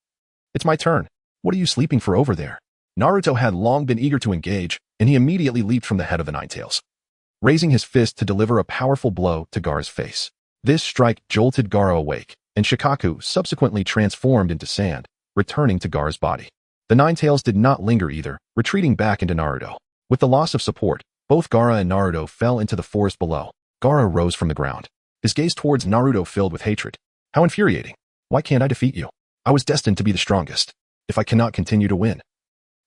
It's my turn. What are you sleeping for over there?" Naruto had long been eager to engage, and he immediately leaped from the head of the nine-tails, raising his fist to deliver a powerful blow to Gaara's face. This strike jolted Gaara awake, and Shikaku subsequently transformed into sand, returning to Gaara's body. The nine-tails did not linger either, retreating back into Naruto. With the loss of support, both Gaara and Naruto fell into the forest below. Gaara rose from the ground, his gaze towards Naruto filled with hatred. "How infuriating. Why can't I defeat you? I was destined to be the strongest. If I cannot continue to win,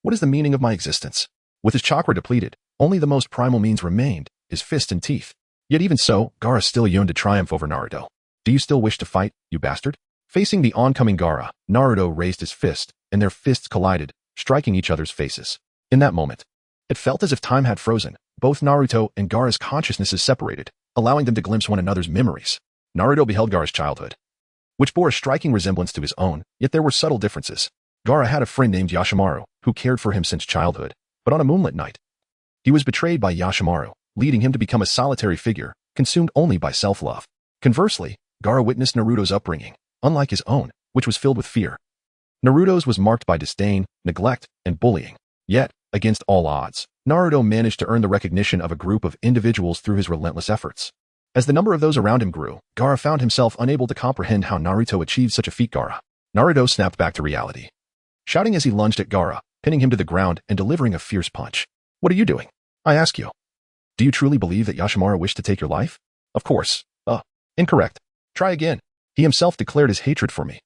what is the meaning of my existence?" With his chakra depleted, only the most primal means remained, his fists and teeth. Yet even so, Gaara still yearned to triumph over Naruto. "Do you still wish to fight, you bastard?" Facing the oncoming Gaara, Naruto raised his fist, and their fists collided, striking each other's faces. In that moment, it felt as if time had frozen. Both Naruto and Gaara's consciousnesses separated, allowing them to glimpse one another's memories. Naruto beheld Gaara's childhood, which bore a striking resemblance to his own, yet there were subtle differences. Gaara had a friend named Yashimaru, who cared for him since childhood, but on a moonlit night, he was betrayed by Yashimaru, leading him to become a solitary figure, consumed only by self-love. Conversely, Gaara witnessed Naruto's upbringing, unlike his own, which was filled with fear. Naruto's was marked by disdain, neglect, and bullying. Yet, against all odds, Naruto managed to earn the recognition of a group of individuals through his relentless efforts. As the number of those around him grew, Gaara found himself unable to comprehend how Naruto achieved such a feat. Naruto snapped back to reality, shouting as he lunged at Gaara, pinning him to the ground and delivering a fierce punch. What are you doing? I ask you. Do you truly believe that Yashimara wished to take your life? Of course. Incorrect. Try again. He himself declared his hatred for me.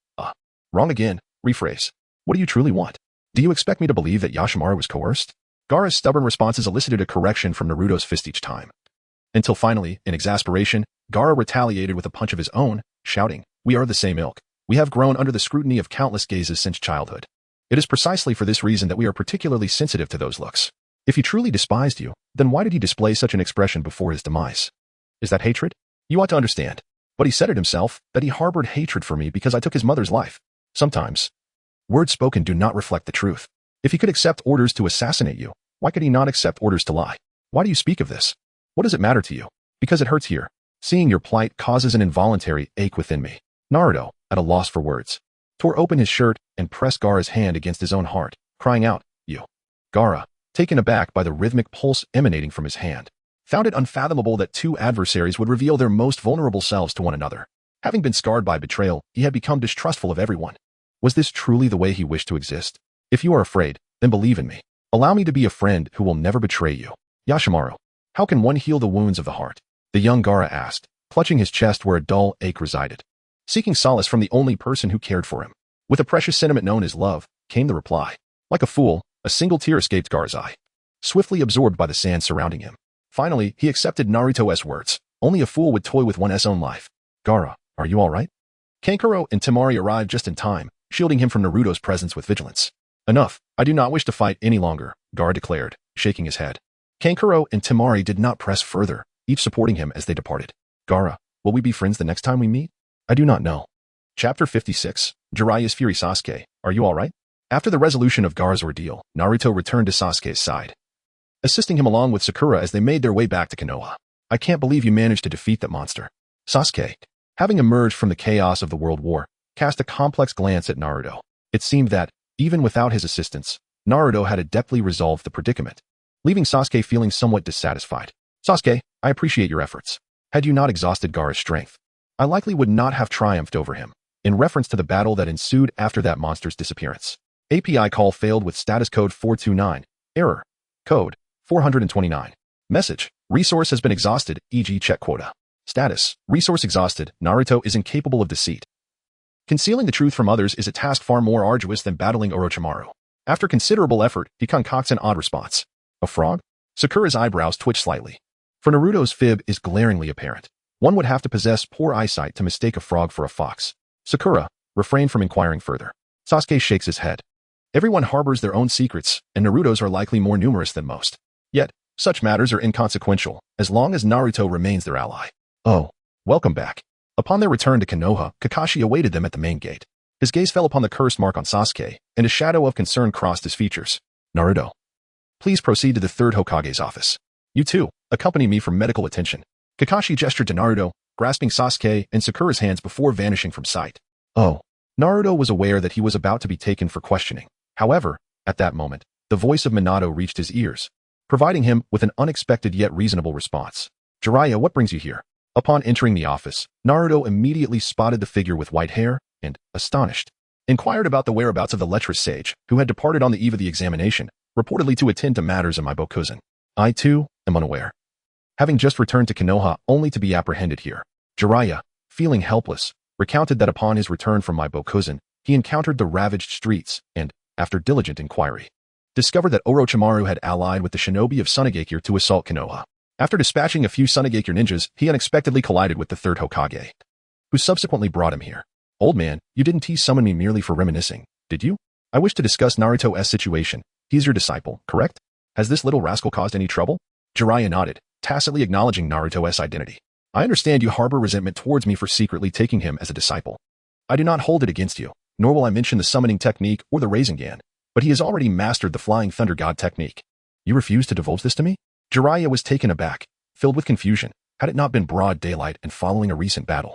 Wrong again. Rephrase. What do you truly want? Do you expect me to believe that Yashimara was coerced? Gaara's stubborn responses elicited a correction from Naruto's fist each time. Until finally, in exasperation, Gaara retaliated with a punch of his own, shouting, "We are the same ilk. We have grown under the scrutiny of countless gazes since childhood. It is precisely for this reason that we are particularly sensitive to those looks. If he truly despised you, then why did he display such an expression before his demise? Is that hatred? You ought to understand. But he said it himself, that he harbored hatred for me because I took his mother's life. Sometimes, words spoken do not reflect the truth. If he could accept orders to assassinate you, why could he not accept orders to lie? Why do you speak of this? What does it matter to you? Because it hurts here. Seeing your plight causes an involuntary ache within me." Naruto, at a loss for words, tore open his shirt and pressed Gaara's hand against his own heart, crying out, "You." Gaara, taken aback by the rhythmic pulse emanating from his hand, found it unfathomable that two adversaries would reveal their most vulnerable selves to one another. Having been scarred by betrayal, he had become distrustful of everyone. Was this truly the way he wished to exist? If you are afraid, then believe in me. Allow me to be a friend who will never betray you. Yashimaru, how can one heal the wounds of the heart? The young Gaara asked, clutching his chest where a dull ache resided. Seeking solace from the only person who cared for him. With a precious sentiment known as love, came the reply. Like a fool, a single tear escaped Gaara's eye, swiftly absorbed by the sand surrounding him. Finally, he accepted Naruto's words. Only a fool would toy with one's own life. Gaara, are you all right? Kankuro and Temari arrived just in time, shielding him from Naruto's presence with vigilance. Enough, I do not wish to fight any longer, Gaara declared, shaking his head. Kankuro and Temari did not press further, each supporting him as they departed. Gaara, will we be friends the next time we meet? I do not know. Chapter 56, Jiraiya's Fury. Sasuke, are you all right? After the resolution of Gaara's ordeal, Naruto returned to Sasuke's side, assisting him along with Sakura as they made their way back to Konoha. I can't believe you managed to defeat that monster. Sasuke, having emerged from the chaos of the World War, cast a complex glance at Naruto. It seemed that, even without his assistance, Naruto had adeptly resolved the predicament, leaving Sasuke feeling somewhat dissatisfied. Sasuke, I appreciate your efforts. Had you not exhausted Gaara's strength, I likely would not have triumphed over him. In reference to the battle that ensued after that monster's disappearance. API call failed with status code 429. Error. Code 429. Message. Resource has been exhausted, e.g. check quota. Status. Resource exhausted. Naruto is incapable of deceit. Concealing the truth from others is a task far more arduous than battling Orochimaru. After considerable effort, he concocts an odd response. A frog? Sakura's eyebrows twitch slightly. For Naruto's fib is glaringly apparent. One would have to possess poor eyesight to mistake a frog for a fox. Sakura, refrain from inquiring further. Sasuke shakes his head. Everyone harbors their own secrets, and Naruto's are likely more numerous than most. Yet, such matters are inconsequential, as long as Naruto remains their ally. Oh, welcome back. Upon their return to Konoha, Kakashi awaited them at the main gate. His gaze fell upon the curse mark on Sasuke, and a shadow of concern crossed his features. Naruto, please proceed to the third Hokage's office. You too, accompany me for medical attention. Kakashi gestured to Naruto, grasping Sasuke and Sakura's hands before vanishing from sight. Oh. Naruto was aware that he was about to be taken for questioning. However, at that moment, the voice of Minato reached his ears, providing him with an unexpected yet reasonable response. Jiraiya, what brings you here? Upon entering the office, Naruto immediately spotted the figure with white hair and, astonished, inquired about the whereabouts of the lecherous sage, who had departed on the eve of the examination, reportedly to attend to matters in my Bokuzen. I, too, am unaware. Having just returned to Konoha only to be apprehended here, Jiraiya, feeling helpless, recounted that upon his return from my Bokuzen, he encountered the ravaged streets and, after diligent inquiry, discovered that Orochimaru had allied with the shinobi of Sunagakure to assault Konoha. After dispatching a few Sunagakure ninjas, he unexpectedly collided with the third Hokage, who subsequently brought him here. Old man, you didn't summon me merely for reminiscing, did you? I wish to discuss Naruto's situation. He's your disciple, correct? Has this little rascal caused any trouble? Jiraiya nodded, tacitly acknowledging Naruto's identity. I understand you harbor resentment towards me for secretly taking him as a disciple. I do not hold it against you, nor will I mention the summoning technique or the Rasengan, but he has already mastered the Flying Thunder God technique. You refuse to divulge this to me? Jiraiya was taken aback, filled with confusion, had it not been broad daylight and following a recent battle.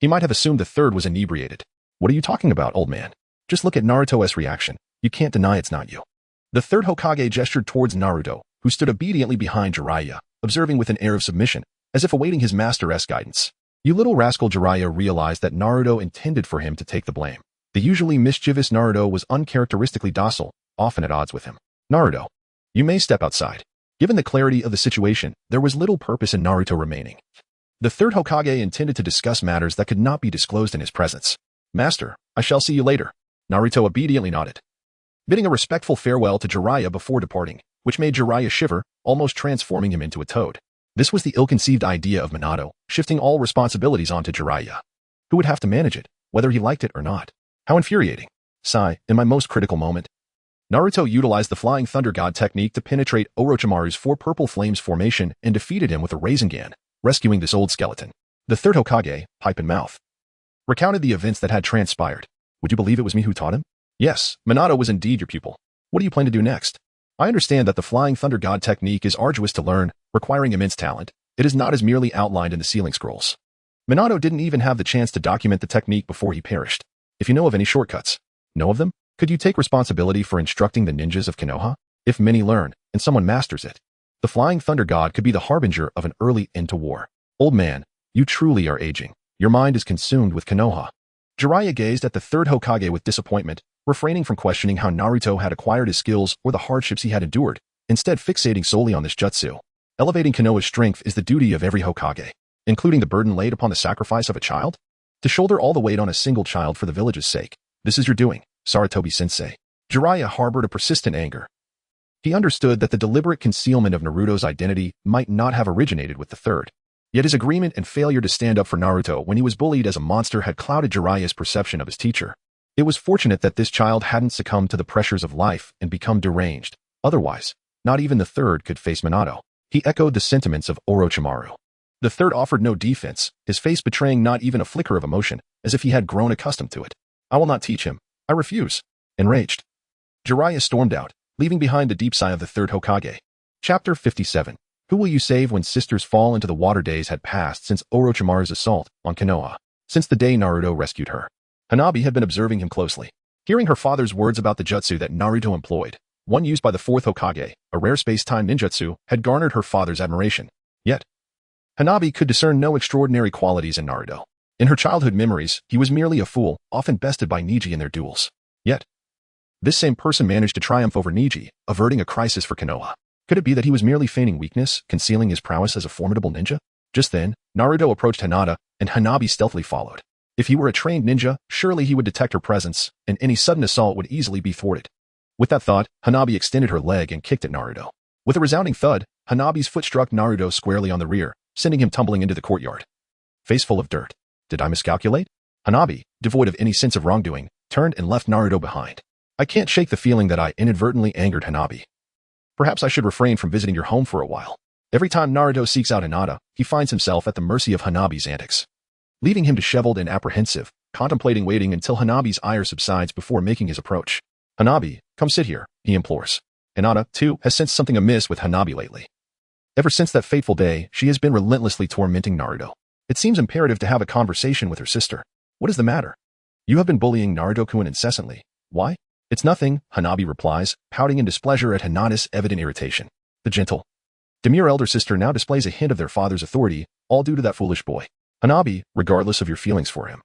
He might have assumed the third was inebriated. What are you talking about, old man? Just look at Naruto's reaction. You can't deny it's not you. The third Hokage gestured towards Naruto, who stood obediently behind Jiraiya, observing with an air of submission, as if awaiting his master's guidance. You little rascal. Jiraiya realized that Naruto intended for him to take the blame. The usually mischievous Naruto was uncharacteristically docile, often at odds with him. Naruto, you may step outside. Given the clarity of the situation, there was little purpose in Naruto remaining. The third Hokage intended to discuss matters that could not be disclosed in his presence. Master, I shall see you later. Naruto obediently nodded, bidding a respectful farewell to Jiraiya before departing, which made Jiraiya shiver, almost transforming him into a toad. This was the ill-conceived idea of Minato, shifting all responsibilities onto Jiraiya, who would have to manage it, whether he liked it or not. How infuriating. Sigh, in my most critical moment. Naruto utilized the Flying Thunder God technique to penetrate Orochimaru's four purple flames formation and defeated him with a Rasengan, rescuing this old skeleton. The third Hokage, pipe and mouth, recounted the events that had transpired. Would you believe it was me who taught him? Yes, Minato was indeed your pupil. What do you plan to do next? I understand that the Flying Thunder God technique is arduous to learn, requiring immense talent. It is not as merely outlined in the sealing scrolls. Minato didn't even have the chance to document the technique before he perished. If you know of any shortcuts, know of them? Could you take responsibility for instructing the ninjas of Konoha? If many learn, and someone masters it, the Flying Thunder God could be the harbinger of an early end to war. Old man, you truly are aging. Your mind is consumed with Konoha. Jiraiya gazed at the third Hokage with disappointment, refraining from questioning how Naruto had acquired his skills or the hardships he had endured, instead fixating solely on this jutsu. Elevating Konoha's strength is the duty of every Hokage, including the burden laid upon the sacrifice of a child. To shoulder all the weight on a single child for the village's sake. This is your doing, Sarutobi-sensei. Jiraiya harbored a persistent anger. He understood that the deliberate concealment of Naruto's identity might not have originated with the third. Yet his agreement and failure to stand up for Naruto when he was bullied as a monster had clouded Jiraiya's perception of his teacher. It was fortunate that this child hadn't succumbed to the pressures of life and become deranged. Otherwise, not even the third could face Minato. He echoed the sentiments of Orochimaru. The third offered no defense, his face betraying not even a flicker of emotion, as if he had grown accustomed to it. I will not teach him. I refuse. Enraged, Jiraiya stormed out, leaving behind the deep sigh of the third Hokage. Chapter 57. Who will you save when sisters fall into the water? Days had passed since Orochimaru's assault on Konoha, since the day Naruto rescued her. Hanabi had been observing him closely. Hearing her father's words about the jutsu that Naruto employed, one used by the fourth Hokage, a rare space-time ninjutsu, had garnered her father's admiration. Yet, Hanabi could discern no extraordinary qualities in Naruto. In her childhood memories, he was merely a fool, often bested by Neji in their duels. Yet, this same person managed to triumph over Neji, averting a crisis for Konoha. Could it be that he was merely feigning weakness, concealing his prowess as a formidable ninja? Just then, Naruto approached Hinata, and Hanabi stealthily followed. If he were a trained ninja, surely he would detect her presence, and any sudden assault would easily be thwarted. With that thought, Hanabi extended her leg and kicked at Naruto. With a resounding thud, Hanabi's foot struck Naruto squarely on the rear, sending him tumbling into the courtyard. Face full of dirt. Did I miscalculate? Hanabi, devoid of any sense of wrongdoing, turned and left Naruto behind. I can't shake the feeling that I inadvertently angered Hanabi. Perhaps I should refrain from visiting your home for a while. Every time Naruto seeks out Hinata, he finds himself at the mercy of Hanabi's antics, leaving him disheveled and apprehensive, contemplating waiting until Hanabi's ire subsides before making his approach. Hanabi, come sit here, he implores. Hinata, too, has sensed something amiss with Hanabi lately. Ever since that fateful day, she has been relentlessly tormenting Naruto. It seems imperative to have a conversation with her sister. What is the matter? You have been bullying Naruto-kun incessantly. Why? It's nothing, Hanabi replies, pouting in displeasure at Hinata's evident irritation. The gentle, demure elder sister now displays a hint of their father's authority, all due to that foolish boy. Hanabi, regardless of your feelings for him,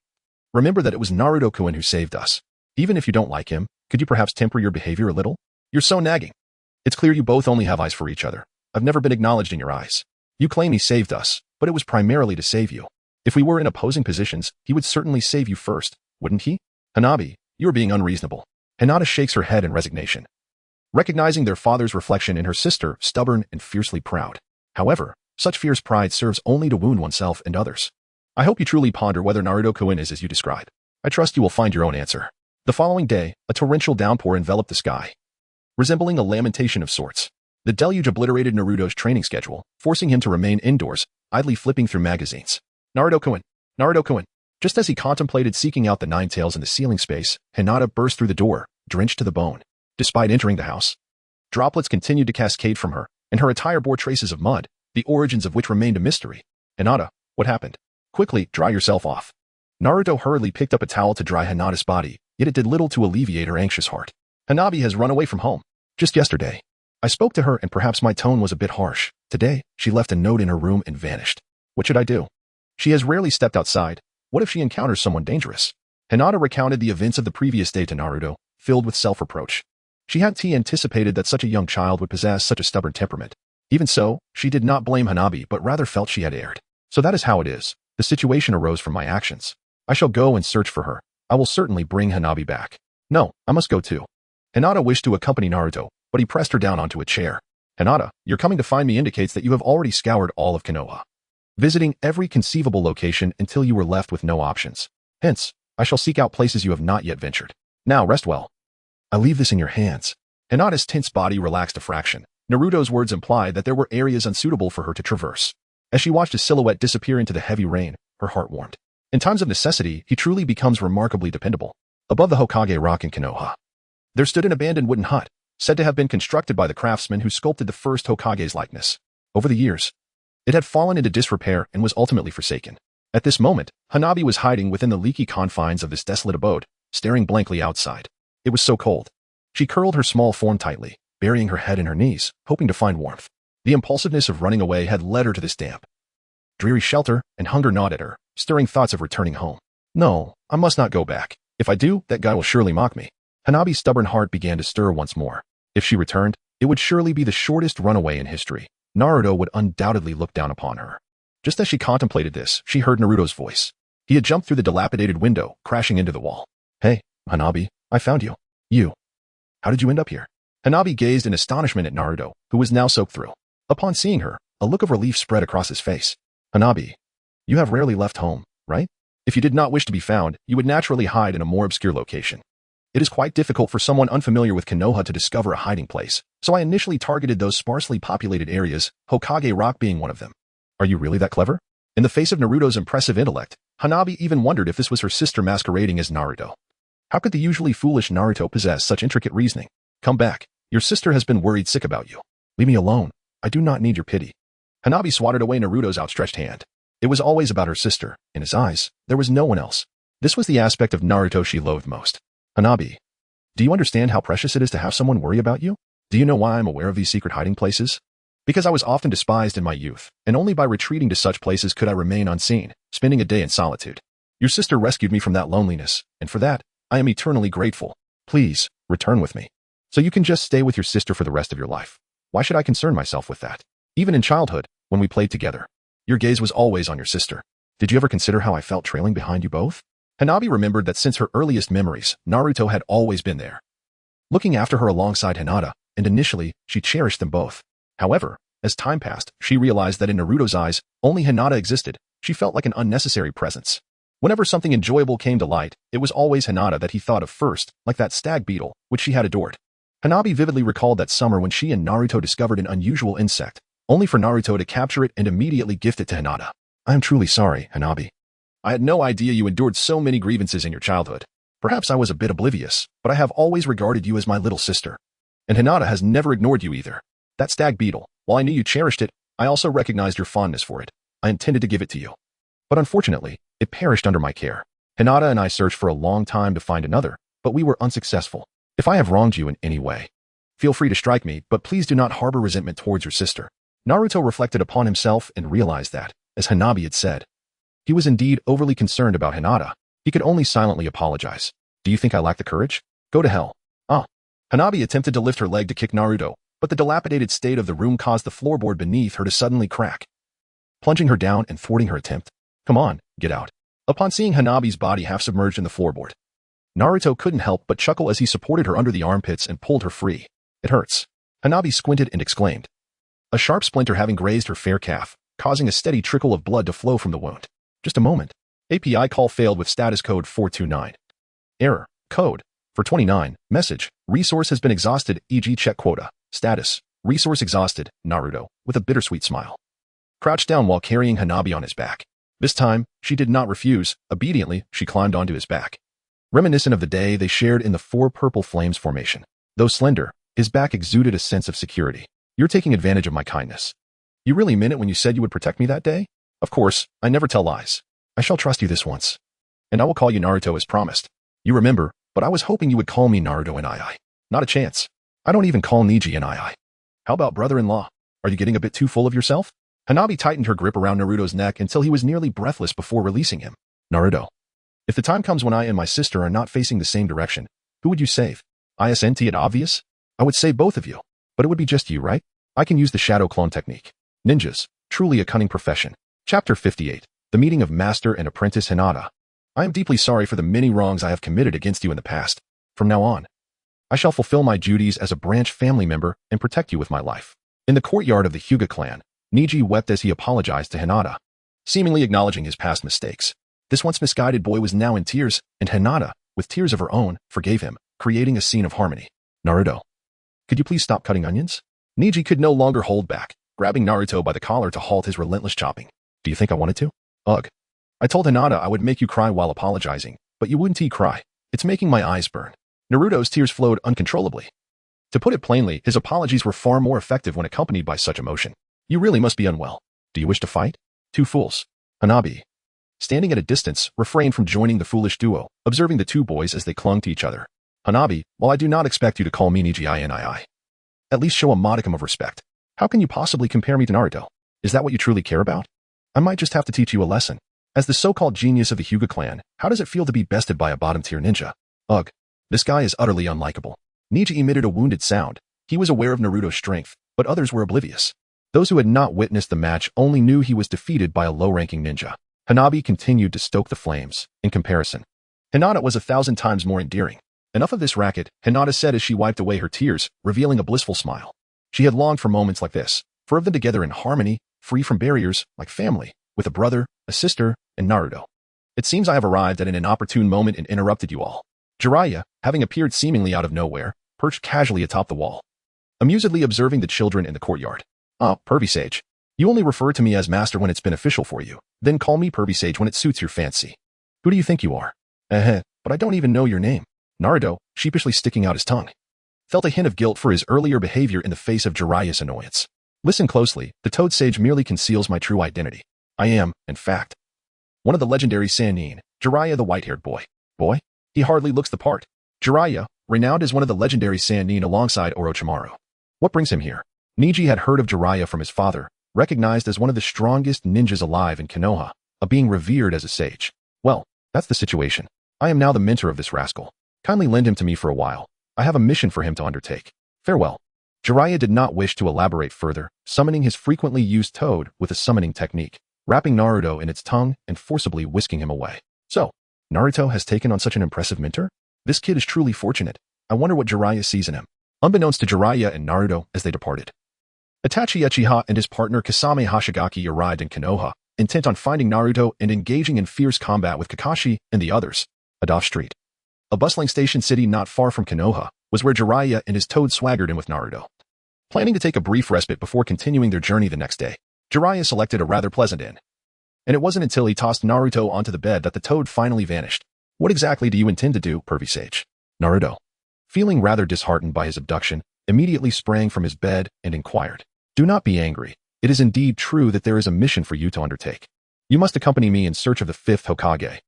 remember that it was Naruto-kun who saved us. Even if you don't like him, could you perhaps temper your behavior a little? You're so nagging. It's clear you both only have eyes for each other. I've never been acknowledged in your eyes. You claim he saved us, but it was primarily to save you. If we were in opposing positions, he would certainly save you first, wouldn't he? Hanabi, you are being unreasonable. Hinata shakes her head in resignation, recognizing their father's reflection in her sister, stubborn and fiercely proud. However, such fierce pride serves only to wound oneself and others. I hope you truly ponder whether Naruto-kun is as you describe. I trust you will find your own answer. The following day, a torrential downpour enveloped the sky, resembling a lamentation of sorts. The deluge obliterated Naruto's training schedule, forcing him to remain indoors, idly flipping through magazines. Naruto-kun! Naruto-kun! Just as he contemplated seeking out the nine tails in the ceiling space, Hinata burst through the door, drenched to the bone. Despite entering the house, droplets continued to cascade from her, and her attire bore traces of mud, the origins of which remained a mystery. Hinata, what happened? Quickly, dry yourself off. Naruto hurriedly picked up a towel to dry Hinata's body, yet it did little to alleviate her anxious heart. Hanabi has run away from home. Just yesterday. I spoke to her and perhaps my tone was a bit harsh. Today, she left a note in her room and vanished. What should I do? She has rarely stepped outside. What if she encounters someone dangerous? Hinata recounted the events of the previous day to Naruto, filled with self-reproach. She hadn't anticipated that such a young child would possess such a stubborn temperament. Even so, she did not blame Hanabi but rather felt she had erred. So that is how it is. The situation arose from my actions. I shall go and search for her. I will certainly bring Hanabi back. No, I must go too. Hinata wished to accompany Naruto, but he pressed her down onto a chair. Hinata, your coming to find me indicates that you have already scoured all of Konoha, visiting every conceivable location until you were left with no options. Hence, I shall seek out places you have not yet ventured. Now rest well. I leave this in your hands. Hinata's tense body relaxed a fraction. Naruto's words implied that there were areas unsuitable for her to traverse. As she watched his silhouette disappear into the heavy rain, her heart warmed. In times of necessity, he truly becomes remarkably dependable. Above the Hokage rock in Konoha, there stood an abandoned wooden hut, said to have been constructed by the craftsman who sculpted the first Hokage's likeness. Over the years, it had fallen into disrepair and was ultimately forsaken. At this moment, Hanabi was hiding within the leaky confines of this desolate abode, staring blankly outside. It was so cold. She curled her small form tightly, burying her head in her knees, hoping to find warmth. The impulsiveness of running away had led her to this damp, dreary shelter, and hunger gnawed at her, stirring thoughts of returning home. No, I must not go back. If I do, that guy will surely mock me. Hanabi's stubborn heart began to stir once more. If she returned, it would surely be the shortest runaway in history. Naruto would undoubtedly look down upon her. Just as she contemplated this, she heard Naruto's voice. He had jumped through the dilapidated window, crashing into the wall. Hey, Hanabi, I found you. You. How did you end up here? Hanabi gazed in astonishment at Naruto, who was now soaked through. Upon seeing her, a look of relief spread across his face. Hanabi, you have rarely left home, right? If you did not wish to be found, you would naturally hide in a more obscure location. It is quite difficult for someone unfamiliar with Konoha to discover a hiding place, so I initially targeted those sparsely populated areas, Hokage Rock being one of them. Are you really that clever? In the face of Naruto's impressive intellect, Hanabi even wondered if this was her sister masquerading as Naruto. How could the usually foolish Naruto possess such intricate reasoning? Come back. Your sister has been worried sick about you. Leave me alone. I do not need your pity. Hanabi swatted away Naruto's outstretched hand. It was always about her sister. In his eyes, there was no one else. This was the aspect of Naruto she loathed most. Hanabi, do you understand how precious it is to have someone worry about you? Do you know why I'm aware of these secret hiding places? Because I was often despised in my youth, and only by retreating to such places could I remain unseen, spending a day in solitude. Your sister rescued me from that loneliness, and for that, I am eternally grateful. Please, return with me. So you can just stay with your sister for the rest of your life. Why should I concern myself with that? Even in childhood, when we played together, your gaze was always on your sister. Did you ever consider how I felt trailing behind you both? Hanabi remembered that since her earliest memories, Naruto had always been there, looking after her alongside Hinata, and initially, she cherished them both. However, as time passed, she realized that in Naruto's eyes, only Hinata existed. She felt like an unnecessary presence. Whenever something enjoyable came to light, it was always Hinata that he thought of first, like that stag beetle, which she had adored. Hanabi vividly recalled that summer when she and Naruto discovered an unusual insect, only for Naruto to capture it and immediately gift it to Hinata. I am truly sorry, Hanabi. I had no idea you endured so many grievances in your childhood. Perhaps I was a bit oblivious, but I have always regarded you as my little sister. And Hinata has never ignored you either. That stag beetle, while I knew you cherished it, I also recognized your fondness for it. I intended to give it to you. But unfortunately, it perished under my care. Hinata and I searched for a long time to find another, but we were unsuccessful. If I have wronged you in any way, feel free to strike me, but please do not harbor resentment towards your sister. Naruto reflected upon himself and realized that, as Hanabi had said, he was indeed overly concerned about Hinata. He could only silently apologize. Do you think I lack the courage? Go to hell. Hanabi attempted to lift her leg to kick Naruto, but the dilapidated state of the room caused the floorboard beneath her to suddenly crack, plunging her down and thwarting her attempt. Come on, get out. Upon seeing Hanabi's body half submerged in the floorboard, Naruto couldn't help but chuckle as he supported her under the armpits and pulled her free. It hurts. Hanabi squinted and exclaimed, a sharp splinter having grazed her fair calf, causing a steady trickle of blood to flow from the wound. Just a moment. API call failed with status code 429. Error. Code. 429. Message. Resource has been exhausted, e.g. check quota. Status. Resource exhausted, Naruto, with a bittersweet smile. Crouched down while carrying Hanabi on his back. This time, she did not refuse. Obediently, she climbed onto his back. Reminiscent of the day they shared in the Four Purple Flames formation. Though slender, his back exuded a sense of security. You're taking advantage of my kindness. You really meant it when you said you would protect me that day? Of course, I never tell lies. I shall trust you this once. And I will call you Naruto as promised. You remember, But I was hoping you would call me Naruto and II. Not a chance. I don't even call Neji and II. How about brother-in-law? Are you getting a bit too full of yourself? Hanabi tightened her grip around Naruto's neck until he was nearly breathless before releasing him. Naruto. If the time comes when I and my sister are not facing the same direction, who would you save? Isn't it obvious? I would save both of you. But it would be just you, right? I can use the shadow clone technique. Ninjas. Truly a cunning profession. Chapter 58. The Meeting of Master and Apprentice Hinata. I am deeply sorry for the many wrongs I have committed against you in the past. From now on, I shall fulfill my duties as a branch family member and protect you with my life. In the courtyard of the Hyuga clan, Neji wept as he apologized to Hinata, seemingly acknowledging his past mistakes. This once misguided boy was now in tears, and Hinata, with tears of her own, forgave him, creating a scene of harmony. Naruto. Could you please stop cutting onions? Neji could no longer hold back, grabbing Naruto by the collar to halt his relentless chopping. Do you think I wanted to? Ugh. I told Hinata I would make you cry while apologizing, but you wouldn't cry. It's making my eyes burn. Naruto's tears flowed uncontrollably. To put it plainly, his apologies were far more effective when accompanied by such emotion. You really must be unwell. Do you wish to fight? Two fools. Hanabi, standing at a distance, refrained from joining the foolish duo, observing the two boys as they clung to each other. Hanabi, while I do not expect you to call me Niji, at least show a modicum of respect. How can you possibly compare me to Naruto? Is that what you truly care about? I might just have to teach you a lesson. As the so-called genius of the Hyuga clan, how does it feel to be bested by a bottom-tier ninja? Ugh. This guy is utterly unlikable. Neji emitted a wounded sound. He was aware of Naruto's strength, but others were oblivious. Those who had not witnessed the match only knew he was defeated by a low-ranking ninja. Hanabi continued to stoke the flames. In comparison, Hinata was 1,000 times more endearing. Enough of this racket, Hinata said as she wiped away her tears, revealing a blissful smile. She had longed for moments like this, for of them together in harmony, free from barriers, like family, with a brother, a sister, and Naruto. It seems I have arrived at an inopportune moment and interrupted you all. Jiraiya, having appeared seemingly out of nowhere, perched casually atop the wall, amusedly observing the children in the courtyard. Pervy Sage. You only refer to me as master when it's beneficial for you, then call me Pervy Sage when it suits your fancy. Who do you think you are? But I don't even know your name. Naruto, sheepishly sticking out his tongue, felt a hint of guilt for his earlier behavior in the face of Jiraiya's annoyance. Listen closely, the Toad Sage merely conceals my true identity. I am, in fact, one of the legendary Sannin, Jiraiya the white-haired boy. Boy? He hardly looks the part. Jiraiya, renowned as one of the legendary Sannin alongside Orochimaru. What brings him here? Neji had heard of Jiraiya from his father, recognized as one of the strongest ninjas alive in Konoha, a being revered as a sage. Well, that's the situation. I am now the mentor of this rascal. Kindly lend him to me for a while. I have a mission for him to undertake. Farewell. Jiraiya did not wish to elaborate further, summoning his frequently used toad with a summoning technique, wrapping Naruto in its tongue and forcibly whisking him away. So, Naruto has taken on such an impressive mentor? This kid is truly fortunate. I wonder what Jiraiya sees in him. Unbeknownst to Jiraiya and Naruto as they departed, Itachi Uchiha and his partner Kasame Hashigaki arrived in Konoha, intent on finding Naruto and engaging in fierce combat with Kakashi and the others. Adolf Street, a bustling station city not far from Konoha, was where Jiraiya and his toad swaggered in with Naruto. Planning to take a brief respite before continuing their journey the next day, Jiraiya selected a rather pleasant inn. And it wasn't until he tossed Naruto onto the bed that the toad finally vanished. What exactly do you intend to do, Pervy Sage? Naruto, feeling rather disheartened by his abduction, immediately sprang from his bed and inquired. Do not be angry. It is indeed true that there is a mission for you to undertake. You must accompany me in search of the 5th Hokage.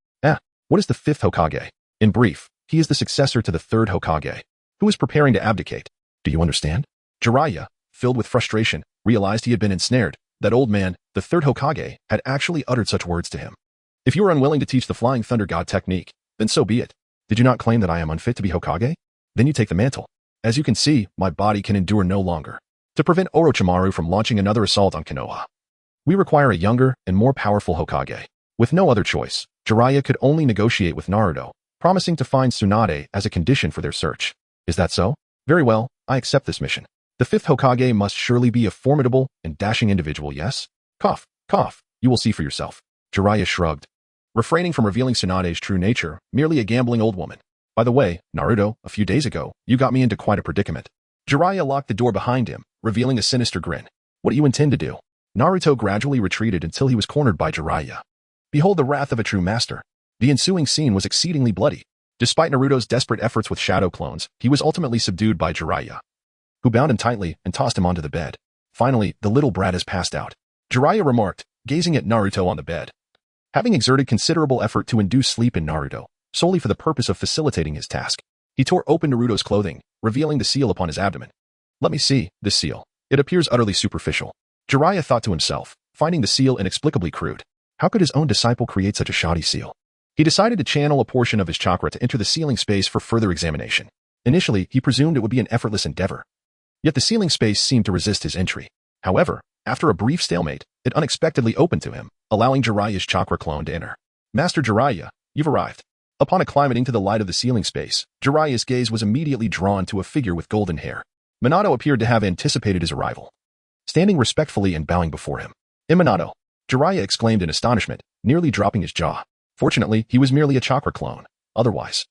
What is the 5th Hokage? In brief, he is the successor to the 3rd Hokage, who is preparing to abdicate. Do you understand? Jiraiya, filled with frustration, realized he had been ensnared. That old man, the 3rd Hokage, had actually uttered such words to him. If you are unwilling to teach the Flying Thunder God technique, then so be it. Did you not claim that I am unfit to be Hokage? Then you take the mantle. As you can see, my body can endure no longer. To prevent Orochimaru from launching another assault on Konoha, we require a younger and more powerful Hokage. With no other choice, Jiraiya could only negotiate with Naruto, promising to find Tsunade as a condition for their search. Is that so? Very well, I accept this mission. The 5th Hokage must surely be a formidable and dashing individual, yes? Cough, cough, you will see for yourself. Jiraiya shrugged, refraining from revealing Tsunade's true nature, merely a gambling old woman. By the way, Naruto, a few days ago, you got me into quite a predicament. Jiraiya locked the door behind him, revealing a sinister grin. What do you intend to do? Naruto gradually retreated until he was cornered by Jiraiya. Behold the wrath of a true master. The ensuing scene was exceedingly bloody. Despite Naruto's desperate efforts with shadow clones, he was ultimately subdued by Jiraiya, who bound him tightly and tossed him onto the bed. Finally, the little brat has passed out, Jiraiya remarked, gazing at Naruto on the bed. Having exerted considerable effort to induce sleep in Naruto, solely for the purpose of facilitating his task. He tore open Naruto's clothing, revealing the seal upon his abdomen. Let me see this seal. It appears utterly superficial. Jiraiya thought to himself, finding the seal inexplicably crude. How could his own disciple create such a shoddy seal? He decided to channel a portion of his chakra to enter the sealing space for further examination. Initially, he presumed it would be an effortless endeavor. Yet the sealing space seemed to resist his entry. However, after a brief stalemate, it unexpectedly opened to him, allowing Jiraiya's chakra clone to enter. Master Jiraiya, you've arrived. Upon acclimating to the light of the sealing space, Jiraiya's gaze was immediately drawn to a figure with golden hair. Minato appeared to have anticipated his arrival. Standing respectfully and bowing before him. Minato, Jiraiya exclaimed in astonishment, nearly dropping his jaw. Fortunately, he was merely a chakra clone. Otherwise,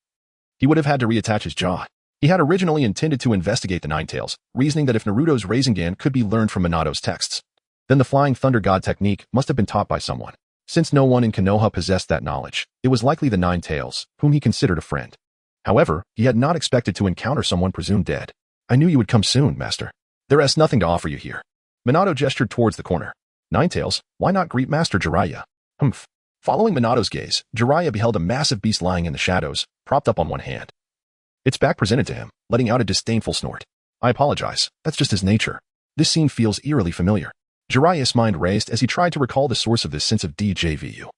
he would have had to reattach his jaw. He had originally intended to investigate the Nine Tails, reasoning that if Naruto's Rasengan could be learned from Minato's texts, then the Flying Thunder God technique must have been taught by someone. Since no one in Konoha possessed that knowledge, it was likely the Nine Tails, whom he considered a friend. However, he had not expected to encounter someone presumed dead. I knew you would come soon, Master. There is nothing to offer you here. Minato gestured towards the corner. Nine Tails, why not greet Master Jiraiya? Humph. Following Minato's gaze, Jiraiya beheld a massive beast lying in the shadows, propped up on one hand. Its back presented to him, letting out a disdainful snort. I apologize, that's just his nature. This scene feels eerily familiar. Jiraiya's mind raced as he tried to recall the source of this sense of deja vu.